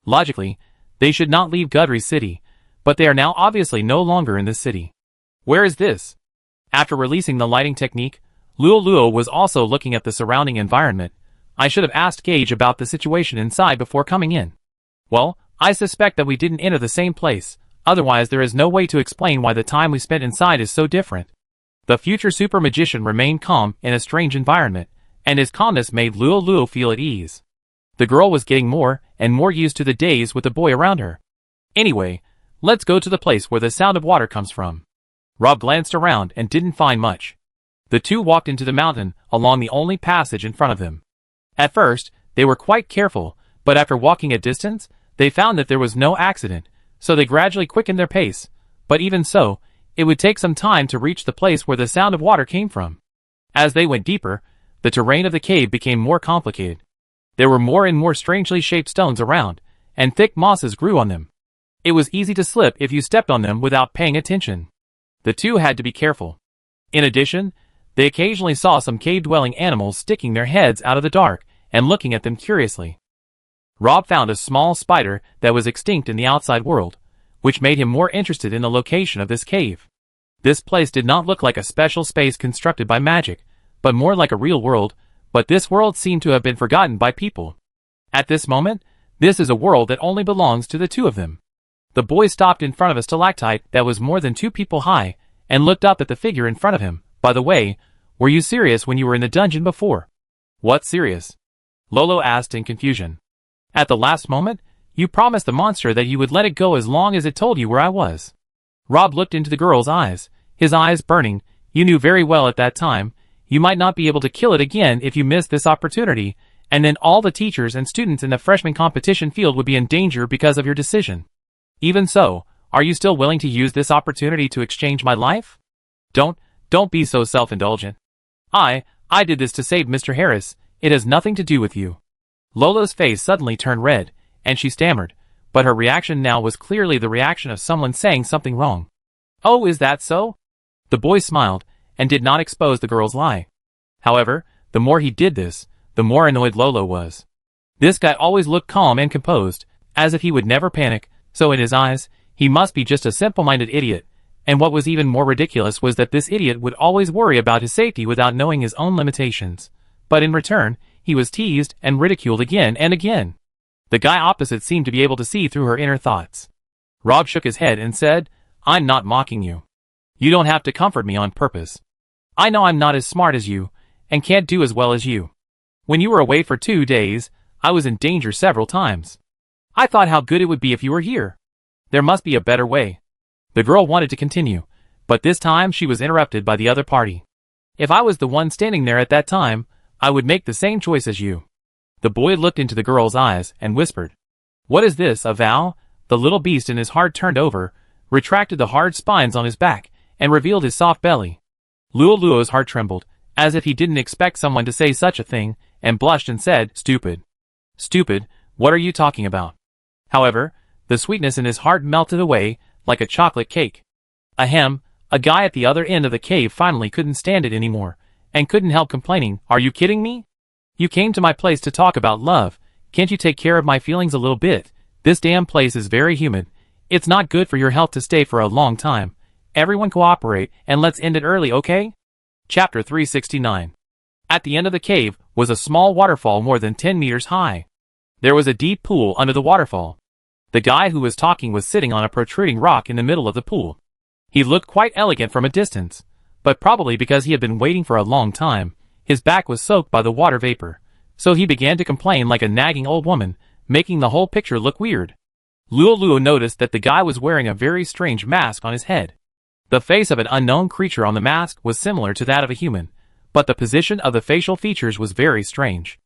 Logically, they should not leave Gudry City, but they are now obviously no longer in the city. Where is this? After releasing the lighting technique, Luo was also looking at the surrounding environment. I should have asked Gage about the situation inside before coming in. Well, I suspect that we didn't enter the same place, otherwise there is no way to explain why the time we spent inside is so different. The future super magician remained calm in a strange environment, and his calmness made Luo feel at ease. The girl was getting more and more used to the days with the boy around her. Anyway, let's go to the place where the sound of water comes from. Rob glanced around and didn't find much. The 2 walked into the mountain along the only passage in front of them. At first, they were quite careful, but after walking a distance, they found that there was no accident, so they gradually quickened their pace. But even so, it would take some time to reach the place where the sound of water came from. As they went deeper, the terrain of the cave became more complicated. There were more and more strangely shaped stones around, and thick mosses grew on them. It was easy to slip if you stepped on them without paying attention. The 2 had to be careful. In addition, they occasionally saw some cave-dwelling animals sticking their heads out of the dark and looking at them curiously. Rob found a small spider that was extinct in the outside world, which made him more interested in the location of this cave. This place did not look like a special space constructed by magic, but more like a real world, but this world seemed to have been forgotten by people. At this moment, this is a world that only belongs to the 2 of them. The boy stopped in front of a stalactite that was more than 2 people high, and looked up at the figure in front of him. By the way, were you serious when you were in the dungeon before? What serious? Lolo asked in confusion. At the last moment, you promised the monster that you would let it go as long as it told you where I was. Rob looked into the girl's eyes, his eyes burning. You knew very well at that time, you might not be able to kill it again if you missed this opportunity, and then all the teachers and students in the freshman competition field would be in danger because of your decision. Even so, are you still willing to use this opportunity to exchange my life? Don't be so self-indulgent. I did this to save Mr. Harris, it has nothing to do with you. Lola's face suddenly turned red, and she stammered, but her reaction now was clearly the reaction of someone saying something wrong. "Oh, is that so?" The boy smiled, and did not expose the girl's lie. However, the more he did this, the more annoyed Lolo was. This guy always looked calm and composed, as if he would never panic, so in his eyes, he must be just a simple-minded idiot, and what was even more ridiculous was that this idiot would always worry about his safety without knowing his own limitations. But in return, he was teased and ridiculed again and again. The guy opposite seemed to be able to see through her inner thoughts. Rob shook his head and said, "I'm not mocking you. You don't have to comfort me on purpose. I know I'm not as smart as you, and can't do as well as you. When you were away for 2 days, I was in danger several times. I thought how good it would be if you were here. There must be a better way." The girl wanted to continue, but this time she was interrupted by the other party. "If I was the one standing there at that time, I would make the same choice as you." The boy looked into the girl's eyes and whispered, "What is this, a vow?" The little beast in his heart turned over, retracted the hard spines on his back, and revealed his soft belly. Luo's heart trembled, as if he didn't expect someone to say such a thing, and blushed and said, "Stupid. Stupid, what are you talking about?" However, the sweetness in his heart melted away, like a chocolate cake. Ahem, a guy at the other end of the cave finally couldn't stand it anymore, and couldn't help complaining, "Are you kidding me? You came to my place to talk about love, can't you take care of my feelings a little bit? This damn place is very humid. It's not good for your health to stay for a long time. Everyone cooperate, and let's end it early, okay?" Chapter 369. At the end of the cave was a small waterfall more than 10 meters high. There was a deep pool under the waterfall. The guy who was talking was sitting on a protruding rock in the middle of the pool. He looked quite elegant from a distance, but probably because he had been waiting for a long time, his back was soaked by the water vapor, so he began to complain like a nagging old woman, making the whole picture look weird. Luo noticed that the guy was wearing a very strange mask on his head. The face of an unknown creature on the mask was similar to that of a human, but the position of the facial features was very strange.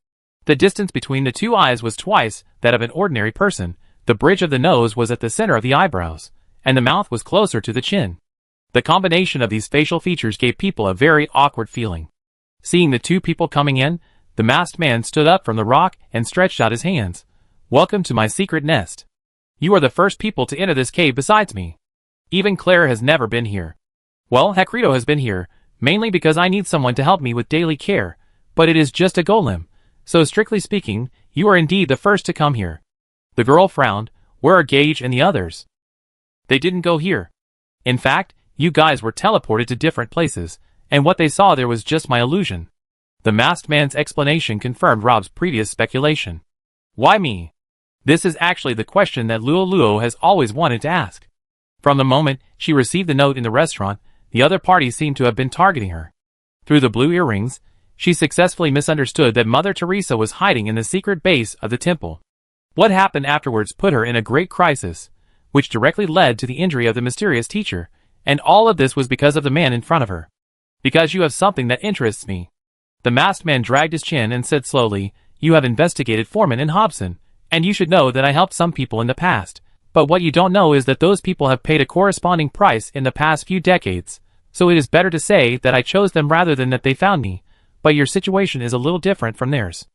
The distance between the two eyes was twice that of an ordinary person, the bridge of the nose was at the center of the eyebrows, and the mouth was closer to the chin. The combination of these facial features gave people a very awkward feeling. Seeing the two people coming in, the masked man stood up from the rock and stretched out his hands. "Welcome to my secret nest. You are the first people to enter this cave besides me. Even Claire has never been here. Well, Hakrito has been here, mainly because I need someone to help me with daily care, but it is just a golem, so strictly speaking, you are indeed the first to come here." The girl frowned. "Where are Gage and the others?" "They didn't go here. In fact, you guys were teleported to different places, and what they saw there was just my illusion." The masked man's explanation confirmed Rob's previous speculation. "Why me?" This is actually the question that Luo has always wanted to ask. From the moment she received the note in the restaurant, the other party seemed to have been targeting her. Through the blue earrings, she successfully misunderstood that Mother Teresa was hiding in the secret base of the temple. What happened afterwards put her in a great crisis, which directly led to the injury of the mysterious teacher, and all of this was because of the man in front of her. "Because you have something that interests me." The masked man dragged his chin and said slowly, "You have investigated Foreman and Hobson, and you should know that I helped some people in the past, but what you don't know is that those people have paid a corresponding price in the past few decades, so it is better to say that I chose them rather than that they found me, but your situation is a little different from theirs.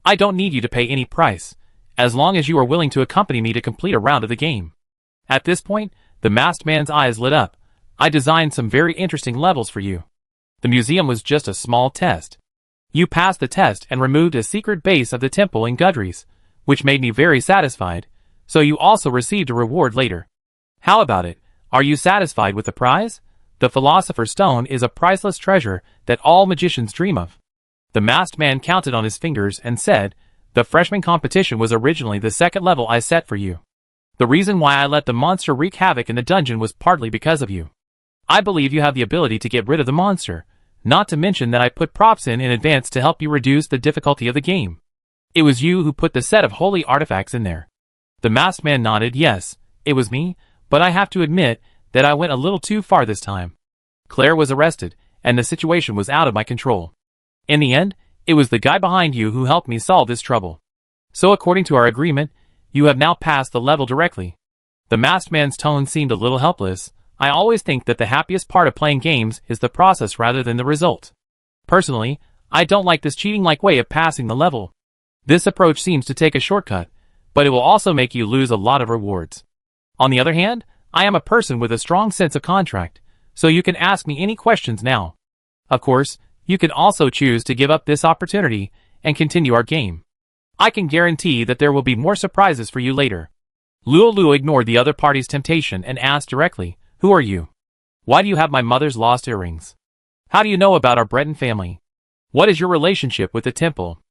I don't need you to pay any price, as long as you are willing to accompany me to complete a round of the game." At this point, the masked man's eyes lit up. "I designed some very interesting levels for you. The museum was just a small test. You passed the test and removed a secret base of the temple in Gudries, which made me very satisfied, so you also received a reward later. How about it? Are you satisfied with the prize? The Philosopher's Stone is a priceless treasure that all magicians dream of." The masked man counted on his fingers and said, "The freshman competition was originally the second level I set for you. The reason why I let the monster wreak havoc in the dungeon was partly because of you. I believe you have the ability to get rid of the monster, not to mention that I put props in advance to help you reduce the difficulty of the game. It was you who put the set of holy artifacts in there." The masked man nodded. "Yes, it was me, but I have to admit that I went a little too far this time. Claire was arrested, and the situation was out of my control. In the end, it was the guy behind you who helped me solve this trouble. So according to our agreement, you have now passed the level directly." The masked man's tone seemed a little helpless. "I always think that the happiest part of playing games is the process rather than the result. Personally, I don't like this cheating-like way of passing the level. This approach seems to take a shortcut, but it will also make you lose a lot of rewards. On the other hand, I am a person with a strong sense of contract, so you can ask me any questions now. Of course, you can also choose to give up this opportunity and continue our game. I can guarantee that there will be more surprises for you later. Luo ignored the other party's temptation and asked directly, "Who are you? Why do you have my mother's lost earrings? How do you know about our Breton family? What is your relationship with the temple?"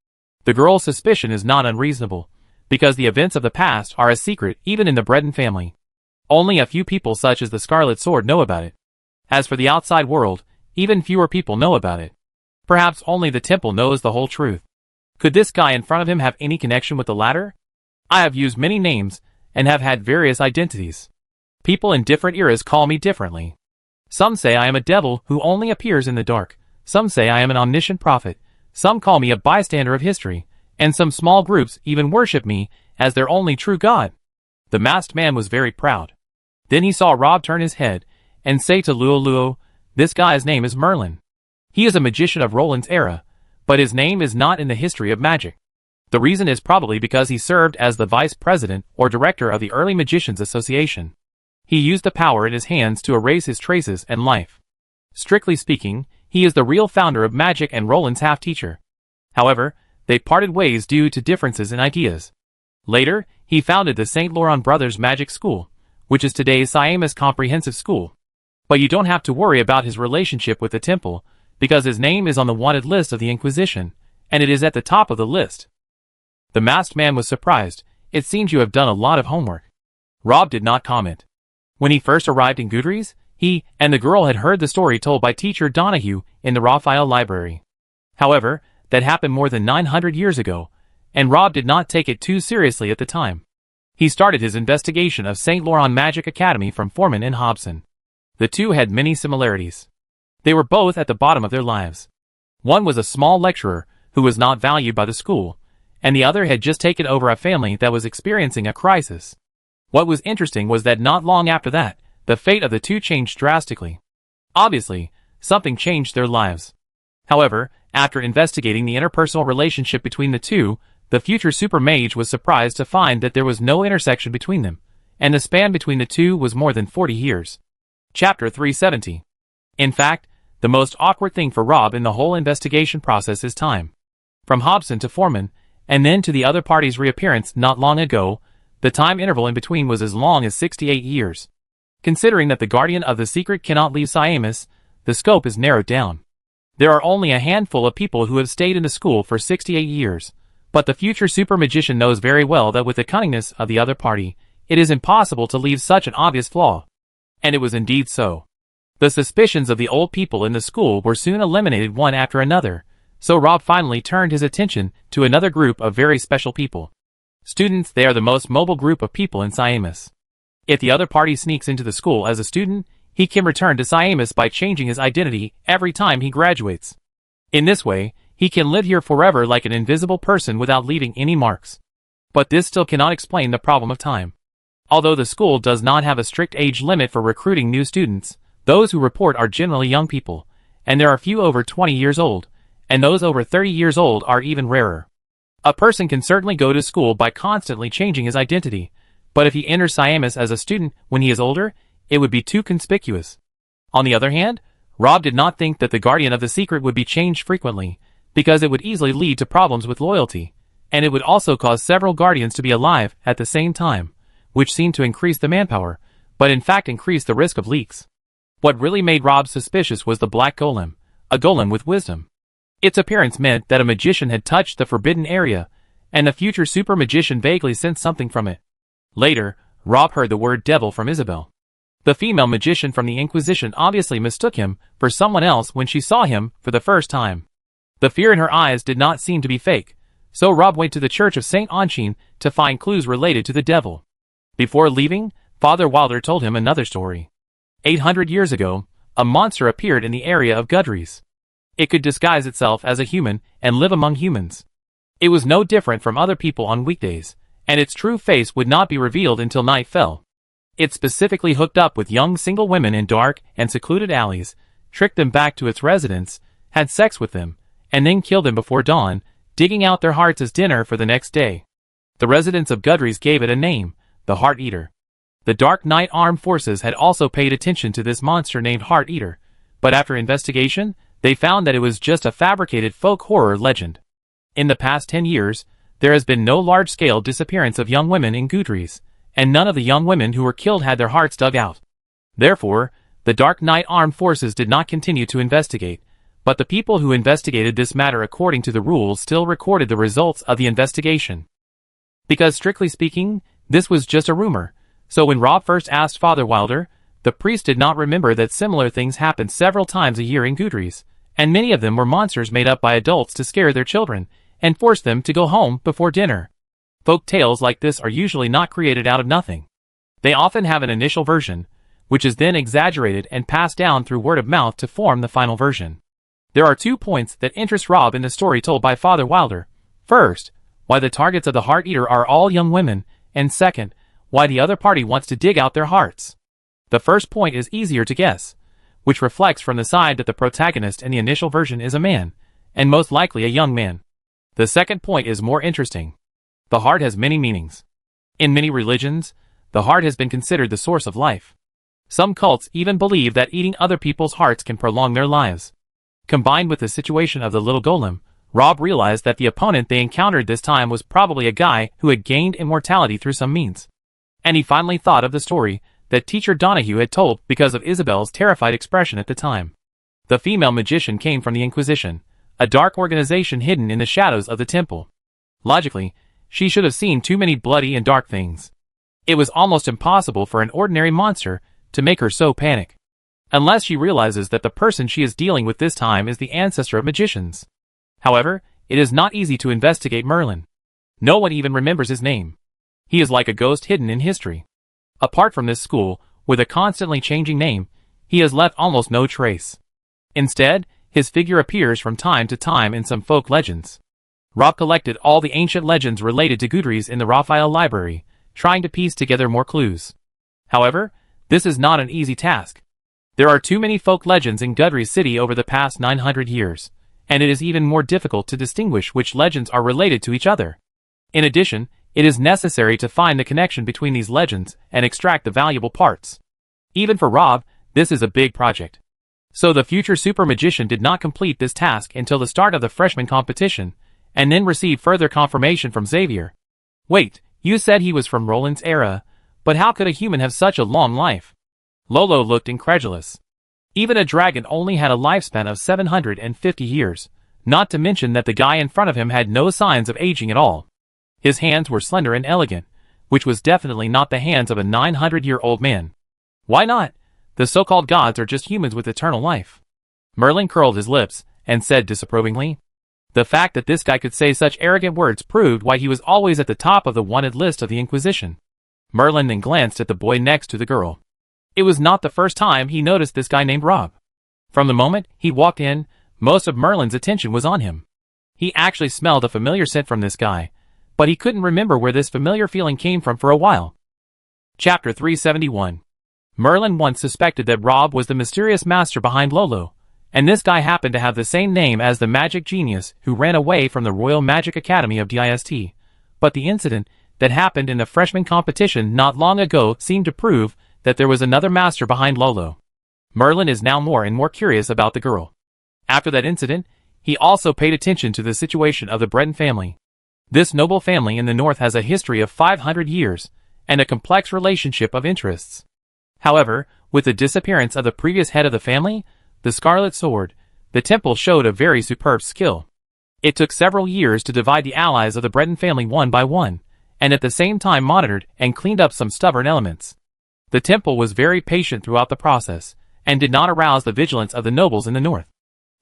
The girl's suspicion is not unreasonable, because the events of the past are a secret even in the Breton family. Only a few people such as the Scarlet Sword know about it. As for the outside world, even fewer people know about it. Perhaps only the temple knows the whole truth. Could this guy in front of him have any connection with the latter? I have used many names and have had various identities. People in different eras call me differently. Some say I am a devil who only appears in the dark. Some say I am an omniscient prophet. Some call me a bystander of history, and some small groups even worship me as their only true god. The masked man was very proud. Then he saw Rob turn his head and say to Luo, "This guy's name is Merlin. He is a magician of Roland's era, but his name is not in the history of magic. The reason is probably because he served as the vice president or director of the Early Magicians Association. He used the power in his hands to erase his traces and life. Strictly speaking, he is the real founder of magic and Roland's half-teacher. However, they parted ways due to differences in ideas. Later, he founded the St. Laurent Brothers Magic School, which is today's Siamis Comprehensive School. But you don't have to worry about his relationship with the temple, because his name is on the wanted list of the Inquisition, and it is at the top of the list." The masked man was surprised. "It seems you have done a lot of homework." Rob did not comment. When he first arrived in Goudry's, he and the girl had heard the story told by teacher Donahue in the Raphael Library. However, that happened more than 900 years ago, and Rob did not take it too seriously at the time. He started his investigation of St. Laurent Magic Academy from Foreman and Hobson. The two had many similarities. They were both at the bottom of their lives. One was a small lecturer who was not valued by the school, and the other had just taken over a family that was experiencing a crisis. What was interesting was that not long after that, the fate of the two changed drastically. Obviously, something changed their lives. However, after investigating the interpersonal relationship between the two, the future super mage was surprised to find that there was no intersection between them, and the span between the two was more than 40 years. Chapter 370. In fact, the most awkward thing for Rob in the whole investigation process is time. From Hobson to Foreman, and then to the other party's reappearance not long ago, the time interval in between was as long as 68 years. Considering that the guardian of the secret cannot leave Siamis, the scope is narrowed down. There are only a handful of people who have stayed in the school for 68 years, but the future super magician knows very well that with the cunningness of the other party, it is impossible to leave such an obvious flaw. And it was indeed so. The suspicions of the old people in the school were soon eliminated one after another, so Rob finally turned his attention to another group of very special people. Students. They are the most mobile group of people in Siamis. If the other party sneaks into the school as a student, he can return to Siamis by changing his identity every time he graduates. In this way, he can live here forever like an invisible person without leaving any marks. But this still cannot explain the problem of time. Although the school does not have a strict age limit for recruiting new students, those who report are generally young people, and there are few over 20 years old, and those over 30 years old are even rarer. A person can certainly go to school by constantly changing his identity, but if he enters Siamis as a student when he is older, it would be too conspicuous. On the other hand, Rob did not think that the guardian of the secret would be changed frequently, because it would easily lead to problems with loyalty, and it would also cause several guardians to be alive at the same time, which seemed to increase the manpower, but in fact increased the risk of leaks. What really made Rob suspicious was the black golem, a golem with wisdom. Its appearance meant that a magician had touched the forbidden area, and the future super magician vaguely sensed something from it. Later, Rob heard the word devil from Isabel. The female magician from the Inquisition obviously mistook him for someone else when she saw him for the first time. The fear in her eyes did not seem to be fake, so Rob went to the church of St. Anchine to find clues related to the devil. Before leaving, Father Wilder told him another story. 800 years ago, a monster appeared in the area of Goudry's. It could disguise itself as a human and live among humans. It was no different from other people on weekdays, and its true face would not be revealed until night fell. It specifically hooked up with young single women in dark and secluded alleys, tricked them back to its residence, had sex with them, and then killed them before dawn, digging out their hearts as dinner for the next day. The residents of Gudries gave it a name, the Heart Eater. The Dark Knight Armed Forces had also paid attention to this monster named Heart Eater, but after investigation, they found that it was just a fabricated folk horror legend. In the past 10 years, there has been no large-scale disappearance of young women in Gudries, and none of the young women who were killed had their hearts dug out. Therefore, the Dark Knight Armed Forces did not continue to investigate, but the people who investigated this matter according to the rules still recorded the results of the investigation. Because strictly speaking, this was just a rumor, so when Rob first asked Father Wilder, the priest did not remember that similar things happened several times a year in Gudries, and many of them were monsters made up by adults to scare their children and force them to go home before dinner. Folk tales like this are usually not created out of nothing. They often have an initial version, which is then exaggerated and passed down through word of mouth to form the final version. There are 2 points that interest Rob in the story told by Father Wilder. First, why the targets of the Heart Eater are all young women, and second, why the other party wants to dig out their hearts. The first point is easier to guess, which reflects from the side that the protagonist in the initial version is a man, and most likely a young man. The second point is more interesting. The heart has many meanings. In many religions, the heart has been considered the source of life. Some cults even believe that eating other people's hearts can prolong their lives. Combined with the situation of the little golem, Rob realized that the opponent they encountered this time was probably a guy who had gained immortality through some means. And he finally thought of the story that Teacher Donahue had told because of Isabel's terrified expression at the time. The female magician came from the Inquisition, a dark organization hidden in the shadows of the temple. Logically, she should have seen too many bloody and dark things. It was almost impossible for an ordinary monster to make her so panic. Unless she realizes that the person she is dealing with this time is the ancestor of magicians. However, it is not easy to investigate Merlin. No one even remembers his name. He is like a ghost hidden in history. Apart from this school, with a constantly changing name, he has left almost no trace. Instead, his figure appears from time to time in some folk legends. Rob collected all the ancient legends related to Gudries in the Raphael Library, trying to piece together more clues. However, this is not an easy task. There are too many folk legends in Gudries City over the past 900 years, and it is even more difficult to distinguish which legends are related to each other. In addition, it is necessary to find the connection between these legends and extract the valuable parts. Even for Rob, this is a big project. So the future super magician did not complete this task until the start of the freshman competition, and then received further confirmation from Xavier. Wait, you said he was from Roland's era, but how could a human have such a long life? Lolo looked incredulous. Even a dragon only had a lifespan of 750 years, not to mention that the guy in front of him had no signs of aging at all. His hands were slender and elegant, which was definitely not the hands of a 900-year-old man. Why not? The so-called gods are just humans with eternal life. Merlin curled his lips and said disapprovingly. The fact that this guy could say such arrogant words proved why he was always at the top of the wanted list of the Inquisition. Merlin then glanced at the boy next to the girl. It was not the first time he noticed this guy named Rob. From the moment he walked in, most of Merlin's attention was on him. He actually smelled a familiar scent from this guy, but he couldn't remember where this familiar feeling came from for a while. Chapter 371. Merlin once suspected that Rob was the mysterious master behind Lolo, and this guy happened to have the same name as the magic genius who ran away from the Royal Magic Academy of DIST. But the incident that happened in the freshman competition not long ago seemed to prove that there was another master behind Lolo. Merlin is now more and more curious about the girl. After that incident, he also paid attention to the situation of the Breton family. This noble family in the north has a history of 500 years, and a complex relationship of interests. However, with the disappearance of the previous head of the family, the Scarlet Sword, the temple showed a very superb skill. It took several years to divide the allies of the Breton family one by one, and at the same time monitored and cleaned up some stubborn elements. The temple was very patient throughout the process, and did not arouse the vigilance of the nobles in the north.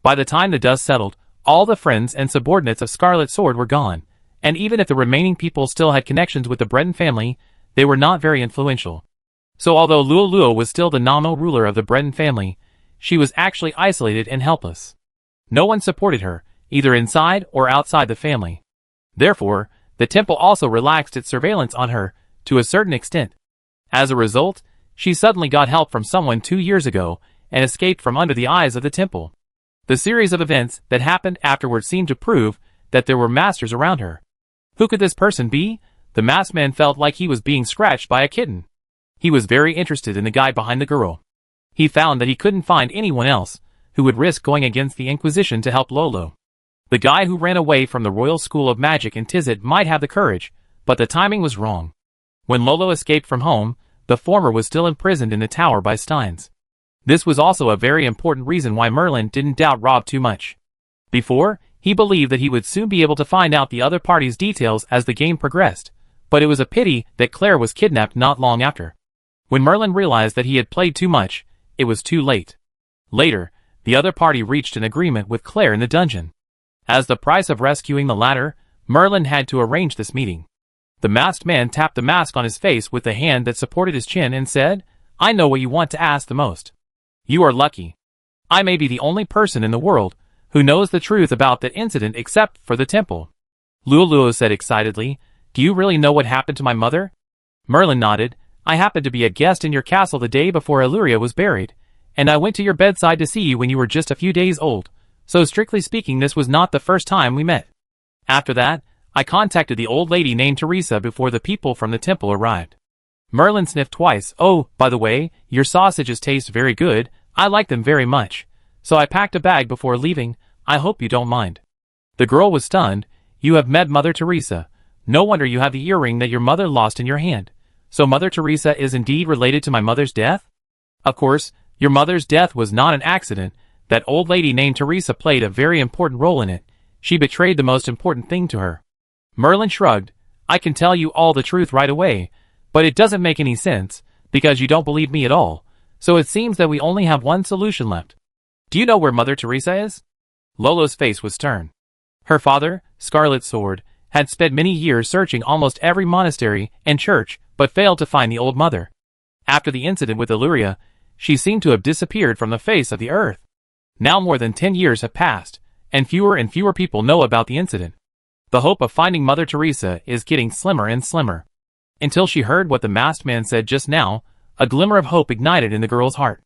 By the time the dust settled, all the friends and subordinates of Scarlet Sword were gone, and even if the remaining people still had connections with the Breton family, they were not very influential. So although Luo was still the nominal ruler of the Breton family, she was actually isolated and helpless. No one supported her, either inside or outside the family. Therefore, the temple also relaxed its surveillance on her, to a certain extent. As a result, she suddenly got help from someone 2 years ago, and escaped from under the eyes of the temple. The series of events that happened afterward seemed to prove that there were masters around her. Who could this person be? The masked man felt like he was being scratched by a kitten. He was very interested in the guy behind the girl. He found that he couldn't find anyone else who would risk going against the Inquisition to help Lolo. The guy who ran away from the Royal School of Magic in Tizit might have the courage, but the timing was wrong. When Lolo escaped from home, the former was still imprisoned in the tower by Steins. This was also a very important reason why Merlin didn't doubt Rob too much. Before, he believed that he would soon be able to find out the other party's details as the game progressed, but it was a pity that Claire was kidnapped not long after. When Merlin realized that he had played too much, it was too late. Later, the other party reached an agreement with Claire in the dungeon. As the price of rescuing the latter, Merlin had to arrange this meeting. The masked man tapped the mask on his face with the hand that supported his chin and said, "I know what you want to ask the most. You are lucky. I may be the only person in the world who knows the truth about that incident except for the temple." Luo said excitedly, "Do you really know what happened to my mother?" Merlin nodded. "I happened to be a guest in your castle the day before Illyria was buried, and I went to your bedside to see you when you were just a few days old, so strictly speaking this was not the first time we met. After that, I contacted the old lady named Teresa before the people from the temple arrived." Merlin sniffed twice. "Oh, by the way, your sausages taste very good, I like them very much, so I packed a bag before leaving, I hope you don't mind." The girl was stunned. "You have met Mother Teresa. No wonder you have the earring that your mother lost in your hand. So Mother Teresa is indeed related to my mother's death?" "Of course, your mother's death was not an accident. That old lady named Teresa played a very important role in it. She betrayed the most important thing to her." Merlin shrugged. "I can tell you all the truth right away, but it doesn't make any sense, because you don't believe me at all, so it seems that we only have one solution left. Do you know where Mother Teresa is?" Lolo's face was stern. Her father, Scarlet Sword, had spent many years searching almost every monastery and church, but failed to find the old mother. After the incident with Illyria, she seemed to have disappeared from the face of the earth. Now more than 10 years have passed, and fewer people know about the incident. The hope of finding Mother Teresa is getting slimmer and slimmer. Until she heard what the masked man said just now, a glimmer of hope ignited in the girl's heart.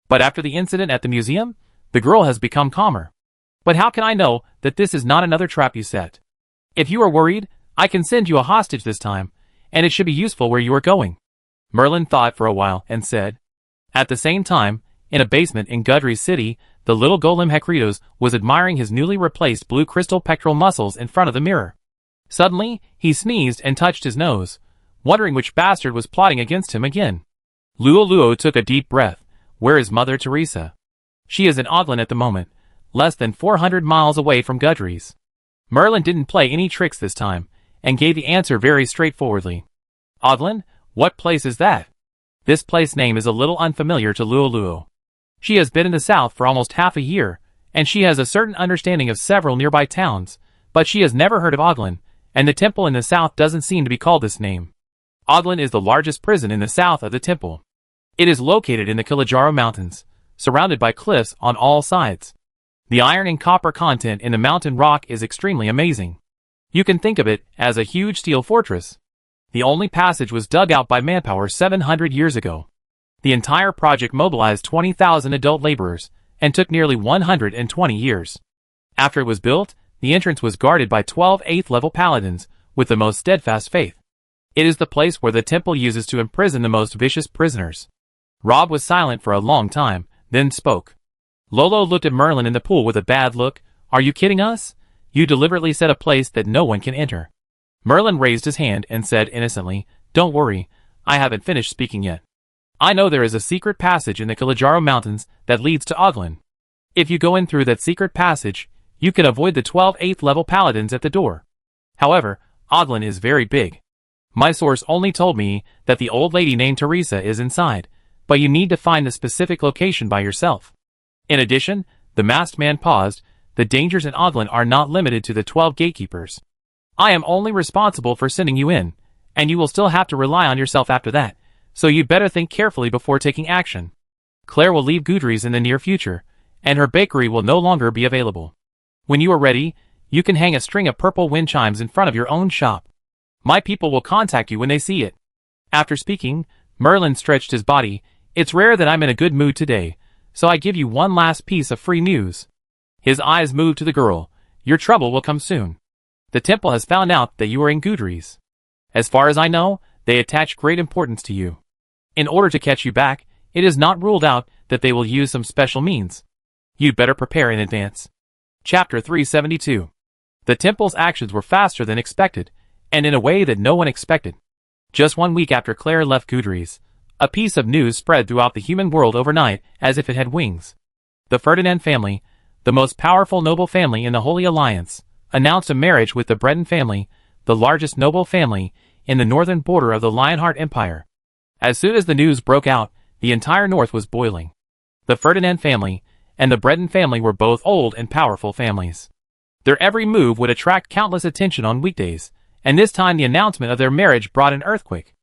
But after the incident at the museum, the girl has become calmer. "But how can I know that this is not another trap you set? If you are worried, I can send you a hostage this time, and it should be useful where you are going." Merlin thought for a while and said. At the same time, in a basement in Gudry's city, the little golem Hekritos was admiring his newly replaced blue crystal pectoral muscles in front of the mirror. Suddenly, he sneezed and touched his nose, wondering which bastard was plotting against him again. Luo took a deep breath. "Where is Mother Teresa?" "She is in Odlin at the moment, less than 400 miles away from Gudry's." Merlin didn't play any tricks this time, and gave the answer very straightforwardly. "Odlin? What place is that?" This place name is a little unfamiliar to Luo. She has been in the south for almost half a year, and she has a certain understanding of several nearby towns, but she has never heard of Odlin, and the temple in the south doesn't seem to be called this name. Odlin is the largest prison in the south of the temple. It is located in the Kilimanjaro Mountains, surrounded by cliffs on all sides. The iron and copper content in the mountain rock is extremely amazing. You can think of it as a huge steel fortress. The only passage was dug out by manpower 700 years ago. The entire project mobilized 20,000 adult laborers, and took nearly 120 years. After it was built, the entrance was guarded by 12 8th-level paladins, with the most steadfast faith. It is the place where the temple uses to imprison the most vicious prisoners. Rob was silent for a long time, then spoke. Lolo looked at Merlin in the pool with a bad look. "Are you kidding us? You deliberately set a place that no one can enter." Merlin raised his hand and said innocently, "Don't worry, I haven't finished speaking yet. I know there is a secret passage in the Kilimanjaro Mountains that leads to Odlin. If you go in through that secret passage, you can avoid the 12 8th-level paladins at the door. However, Odlin is very big. My source only told me that the old lady named Teresa is inside, but you need to find the specific location by yourself. In addition," the masked man paused, "the dangers in Odlin are not limited to the 12 gatekeepers. I am only responsible for sending you in, and you will still have to rely on yourself after that, so you'd better think carefully before taking action. Claire will leave Gudry's in the near future, and her bakery will no longer be available. When you are ready, you can hang a string of purple wind chimes in front of your own shop. My people will contact you when they see it." After speaking, Merlin stretched his body. "It's rare that I'm in a good mood today, so I give you one last piece of free news." His eyes moved to the girl. "Your trouble will come soon. The temple has found out that you are in Gudry's. As far as I know, they attach great importance to you. In order to catch you back, it is not ruled out that they will use some special means. You'd better prepare in advance. Chapter 372. The temple's actions were faster than expected, and in a way that no one expected. Just 1 week after Claire left Goudry's, a piece of news spread throughout the human world overnight as if it had wings. The Ferdinand family, the most powerful noble family in the Holy Alliance, announced a marriage with the Breton family, the largest noble family in the northern border of the Lionheart Empire. As soon as the news broke out, the entire north was boiling. The Ferdinand family and the Breton family were both old and powerful families. Their every move would attract countless attention on weekdays, and this time the announcement of their marriage brought an earthquake.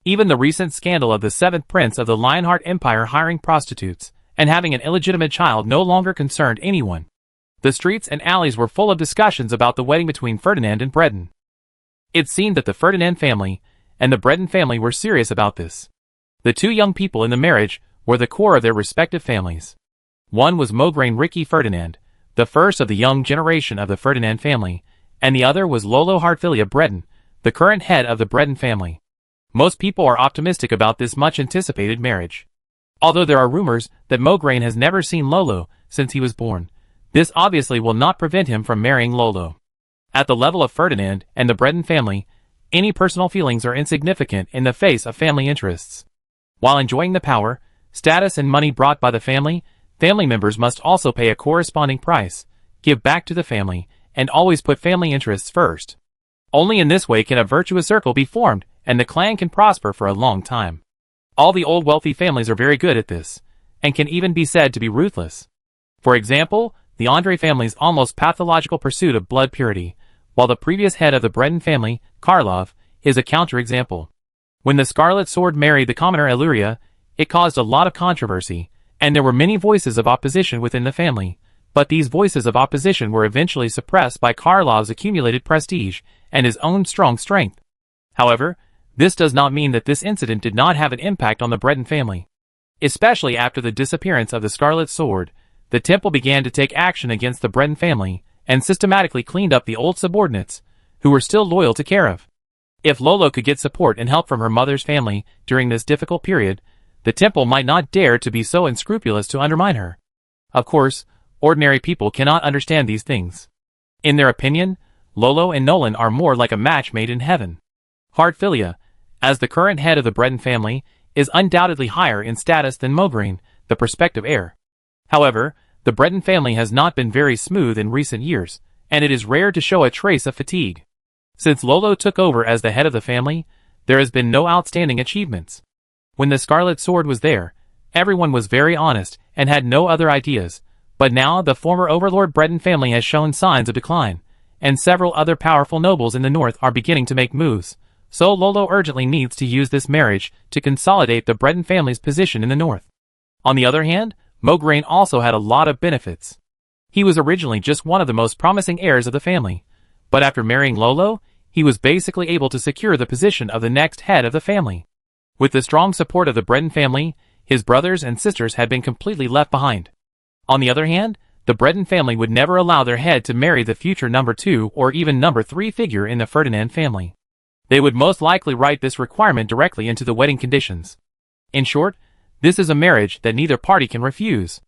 Even the recent scandal of the 7th prince of the Lionheart Empire hiring prostitutes and having an illegitimate child no longer concerned anyone. The streets and alleys were full of discussions about the wedding between Ferdinand and Breton. It seemed that the Ferdinand family and the Breton family were serious about this. The two young people in the marriage were the core of their respective families. One was Maugrain Ricky Ferdinand, the first of the young generation of the Ferdinand family, and the other was Lolo Hartfilia Breton, the current head of the Breton family. Most people are optimistic about this much-anticipated marriage. Although there are rumors that Maugrain has never seen Lolo since he was born, this obviously will not prevent him from marrying Lolo. At the level of Ferdinand and the Breton family, any personal feelings are insignificant in the face of family interests. While enjoying the power, status and money brought by the family members must also pay a corresponding price, give back to the family, and always put family interests first. Only in this way can a virtuous circle be formed, and the clan can prosper for a long time. All the old wealthy families are very good at this, and can even be said to be ruthless. For example, the Andre family's almost pathological pursuit of blood purity, while the previous head of the Breton family, Karlov, is a counterexample. When the Scarlet Sword married the commoner Illyria, it caused a lot of controversy, and there were many voices of opposition within the family, but these voices of opposition were eventually suppressed by Karlov's accumulated prestige and his own strong strength. However, this does not mean that this incident did not have an impact on the Breton family. Especially after the disappearance of the Scarlet Sword, the temple began to take action against the Breton family and systematically cleaned up the old subordinates, who were still loyal to Karev. If Lolo could get support and help from her mother's family during this difficult period, the temple might not dare to be so unscrupulous to undermine her. Of course, ordinary people cannot understand these things. In their opinion, Lolo and Nolan are more like a match made in heaven. Hartfilia, as the current head of the Breton family, is undoubtedly higher in status than Maugrain, the prospective heir. However, the Breton family has not been very smooth in recent years, and it is rare to show a trace of fatigue. Since Lolo took over as the head of the family, there has been no outstanding achievements. When the Scarlet Sword was there, everyone was very honest and had no other ideas, but now the former overlord Breton family has shown signs of decline, and several other powerful nobles in the north are beginning to make moves, so Lolo urgently needs to use this marriage to consolidate the Breton family's position in the north. On the other hand, Maugrain also had a lot of benefits. He was originally just one of the most promising heirs of the family, but after marrying Lolo, he was basically able to secure the position of the next head of the family. With the strong support of the Breton family, his brothers and sisters had been completely left behind. On the other hand, the Breton family would never allow their head to marry the future number 2 or even number 3 figure in the Ferdinand family. They would most likely write this requirement directly into the wedding conditions. In short, this is a marriage that neither party can refuse.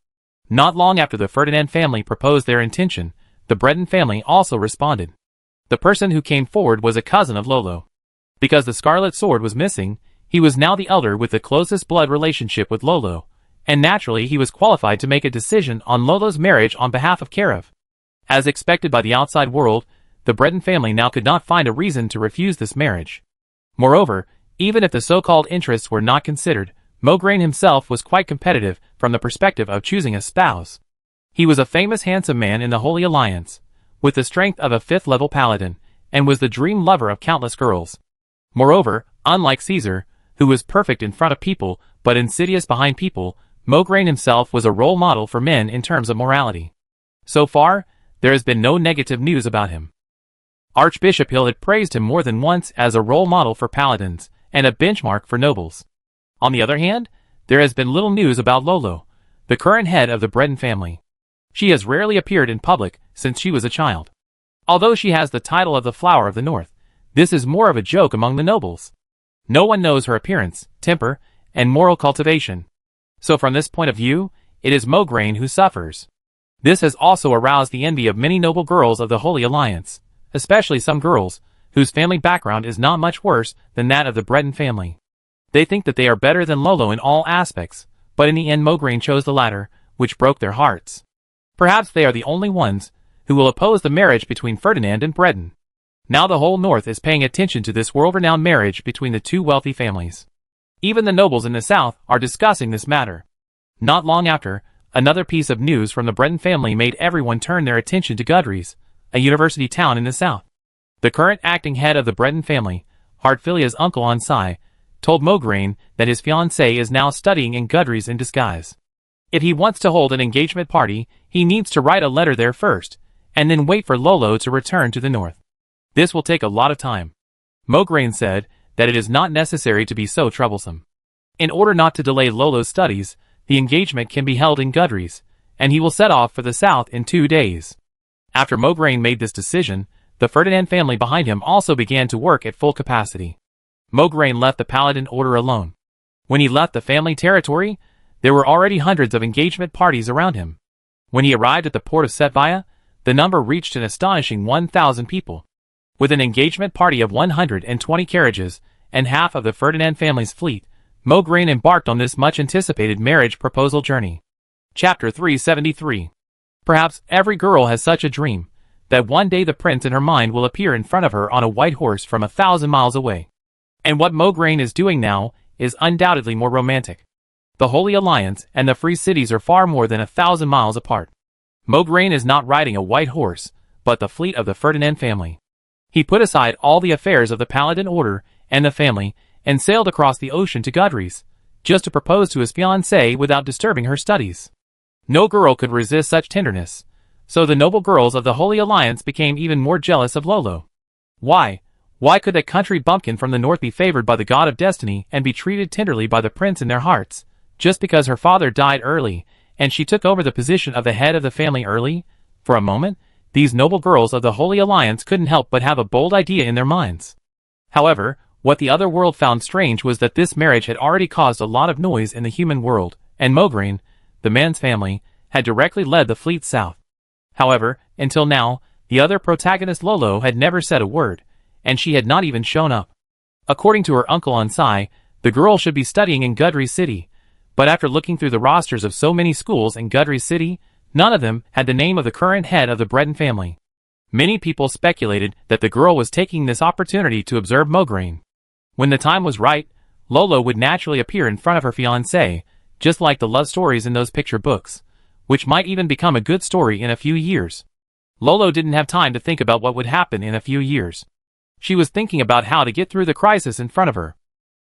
Not long after the Ferdinand family proposed their intention, the Breton family also responded. The person who came forward was a cousin of Lolo. Because the Scarlet Sword was missing, he was now the elder with the closest blood relationship with Lolo, and naturally he was qualified to make a decision on Lolo's marriage on behalf of Karev. As expected by the outside world, the Breton family now could not find a reason to refuse this marriage. Moreover, even if the so-called interests were not considered, Maugrain himself was quite competitive from the perspective of choosing a spouse. He was a famous handsome man in the Holy Alliance, with the strength of a 5th-level paladin, and was the dream lover of countless girls. Moreover, unlike Caesar, who was perfect in front of people but insidious behind people, Maugrain himself was a role model for men in terms of morality. So far, there has been no negative news about him. Archbishop Hill had praised him more than once as a role model for paladins and a benchmark for nobles. On the other hand, there has been little news about Lolo, the current head of the Breton family. She has rarely appeared in public since she was a child. Although she has the title of the Flower of the North, This is more of a joke among the nobles. No one knows her appearance, temper, and moral cultivation. So from this point of view, it is Mograine who suffers. This has also aroused the envy of many noble girls of the Holy Alliance, especially some girls, whose family background is not much worse than that of the Breton family. They think that they are better than Lolo in all aspects, but in the end Mograine chose the latter, which broke their hearts. Perhaps they are the only ones who will oppose the marriage between Ferdinand and Breton. Now the whole north is paying attention to this world-renowned marriage between the two wealthy families. Even the nobles in the south are discussing this matter. Not long after, another piece of news from the Breton family made everyone turn their attention to Gudries, a university town in the south. The current acting head of the Breton family, Hartfilia's uncle Ansai, told Mograine that his fiancée is now studying in Gudries in disguise. If he wants to hold an engagement party, he needs to write a letter there first, and then wait for Lolo to return to the north. This will take a lot of time. Mograine said that it is not necessary to be so troublesome. In order not to delay Lolo's studies, the engagement can be held in Gudries, and he will set off for the south in 2 days. After Mograine made this decision, the Ferdinand family behind him also began to work at full capacity. Mograine left the Paladin order alone. When he left the family territory, there were already hundreds of engagement parties around him. When he arrived at the port of Setvaya, the number reached an astonishing 1,000 people. With an engagement party of 120 carriages and half of the Ferdinand family's fleet, Mograine embarked on this much-anticipated marriage proposal journey. Chapter 373. Perhaps every girl has such a dream, that one day the prince in her mind will appear in front of her on a white horse from 1,000 miles away. And what Mograine is doing now is undoubtedly more romantic. The Holy Alliance and the Free Cities are far more than 1,000 miles apart. Mograine is not riding a white horse, but the fleet of the Ferdinand family. He put aside all the affairs of the Paladin order and the family, and sailed across the ocean to Gudries, just to propose to his fiancée without disturbing her studies. No girl could resist such tenderness, so the noble girls of the Holy Alliance became even more jealous of Lolo. Why could that country bumpkin from the north be favored by the god of destiny and be treated tenderly by the prince in their hearts, just because her father died early, and she took over the position of the head of the family early? For a moment, these noble girls of the Holy Alliance couldn't help but have a bold idea in their minds. However, what the other world found strange was that this marriage had already caused a lot of noise in the human world, and Mograine, the man's family, had directly led the fleet south. However, until now, the other protagonist Lolo had never said a word, and she had not even shown up. According to her uncle Ansai, the girl should be studying in Gudries City, but after looking through the rosters of so many schools in Gudries City, none of them had the name of the current head of the Breton family. Many people speculated that the girl was taking this opportunity to observe Mograine. When the time was right, Lolo would naturally appear in front of her fiancé, just like the love stories in those picture books, which might even become a good story in a few years. Lolo didn't have time to think about what would happen in a few years. She was thinking about how to get through the crisis in front of her.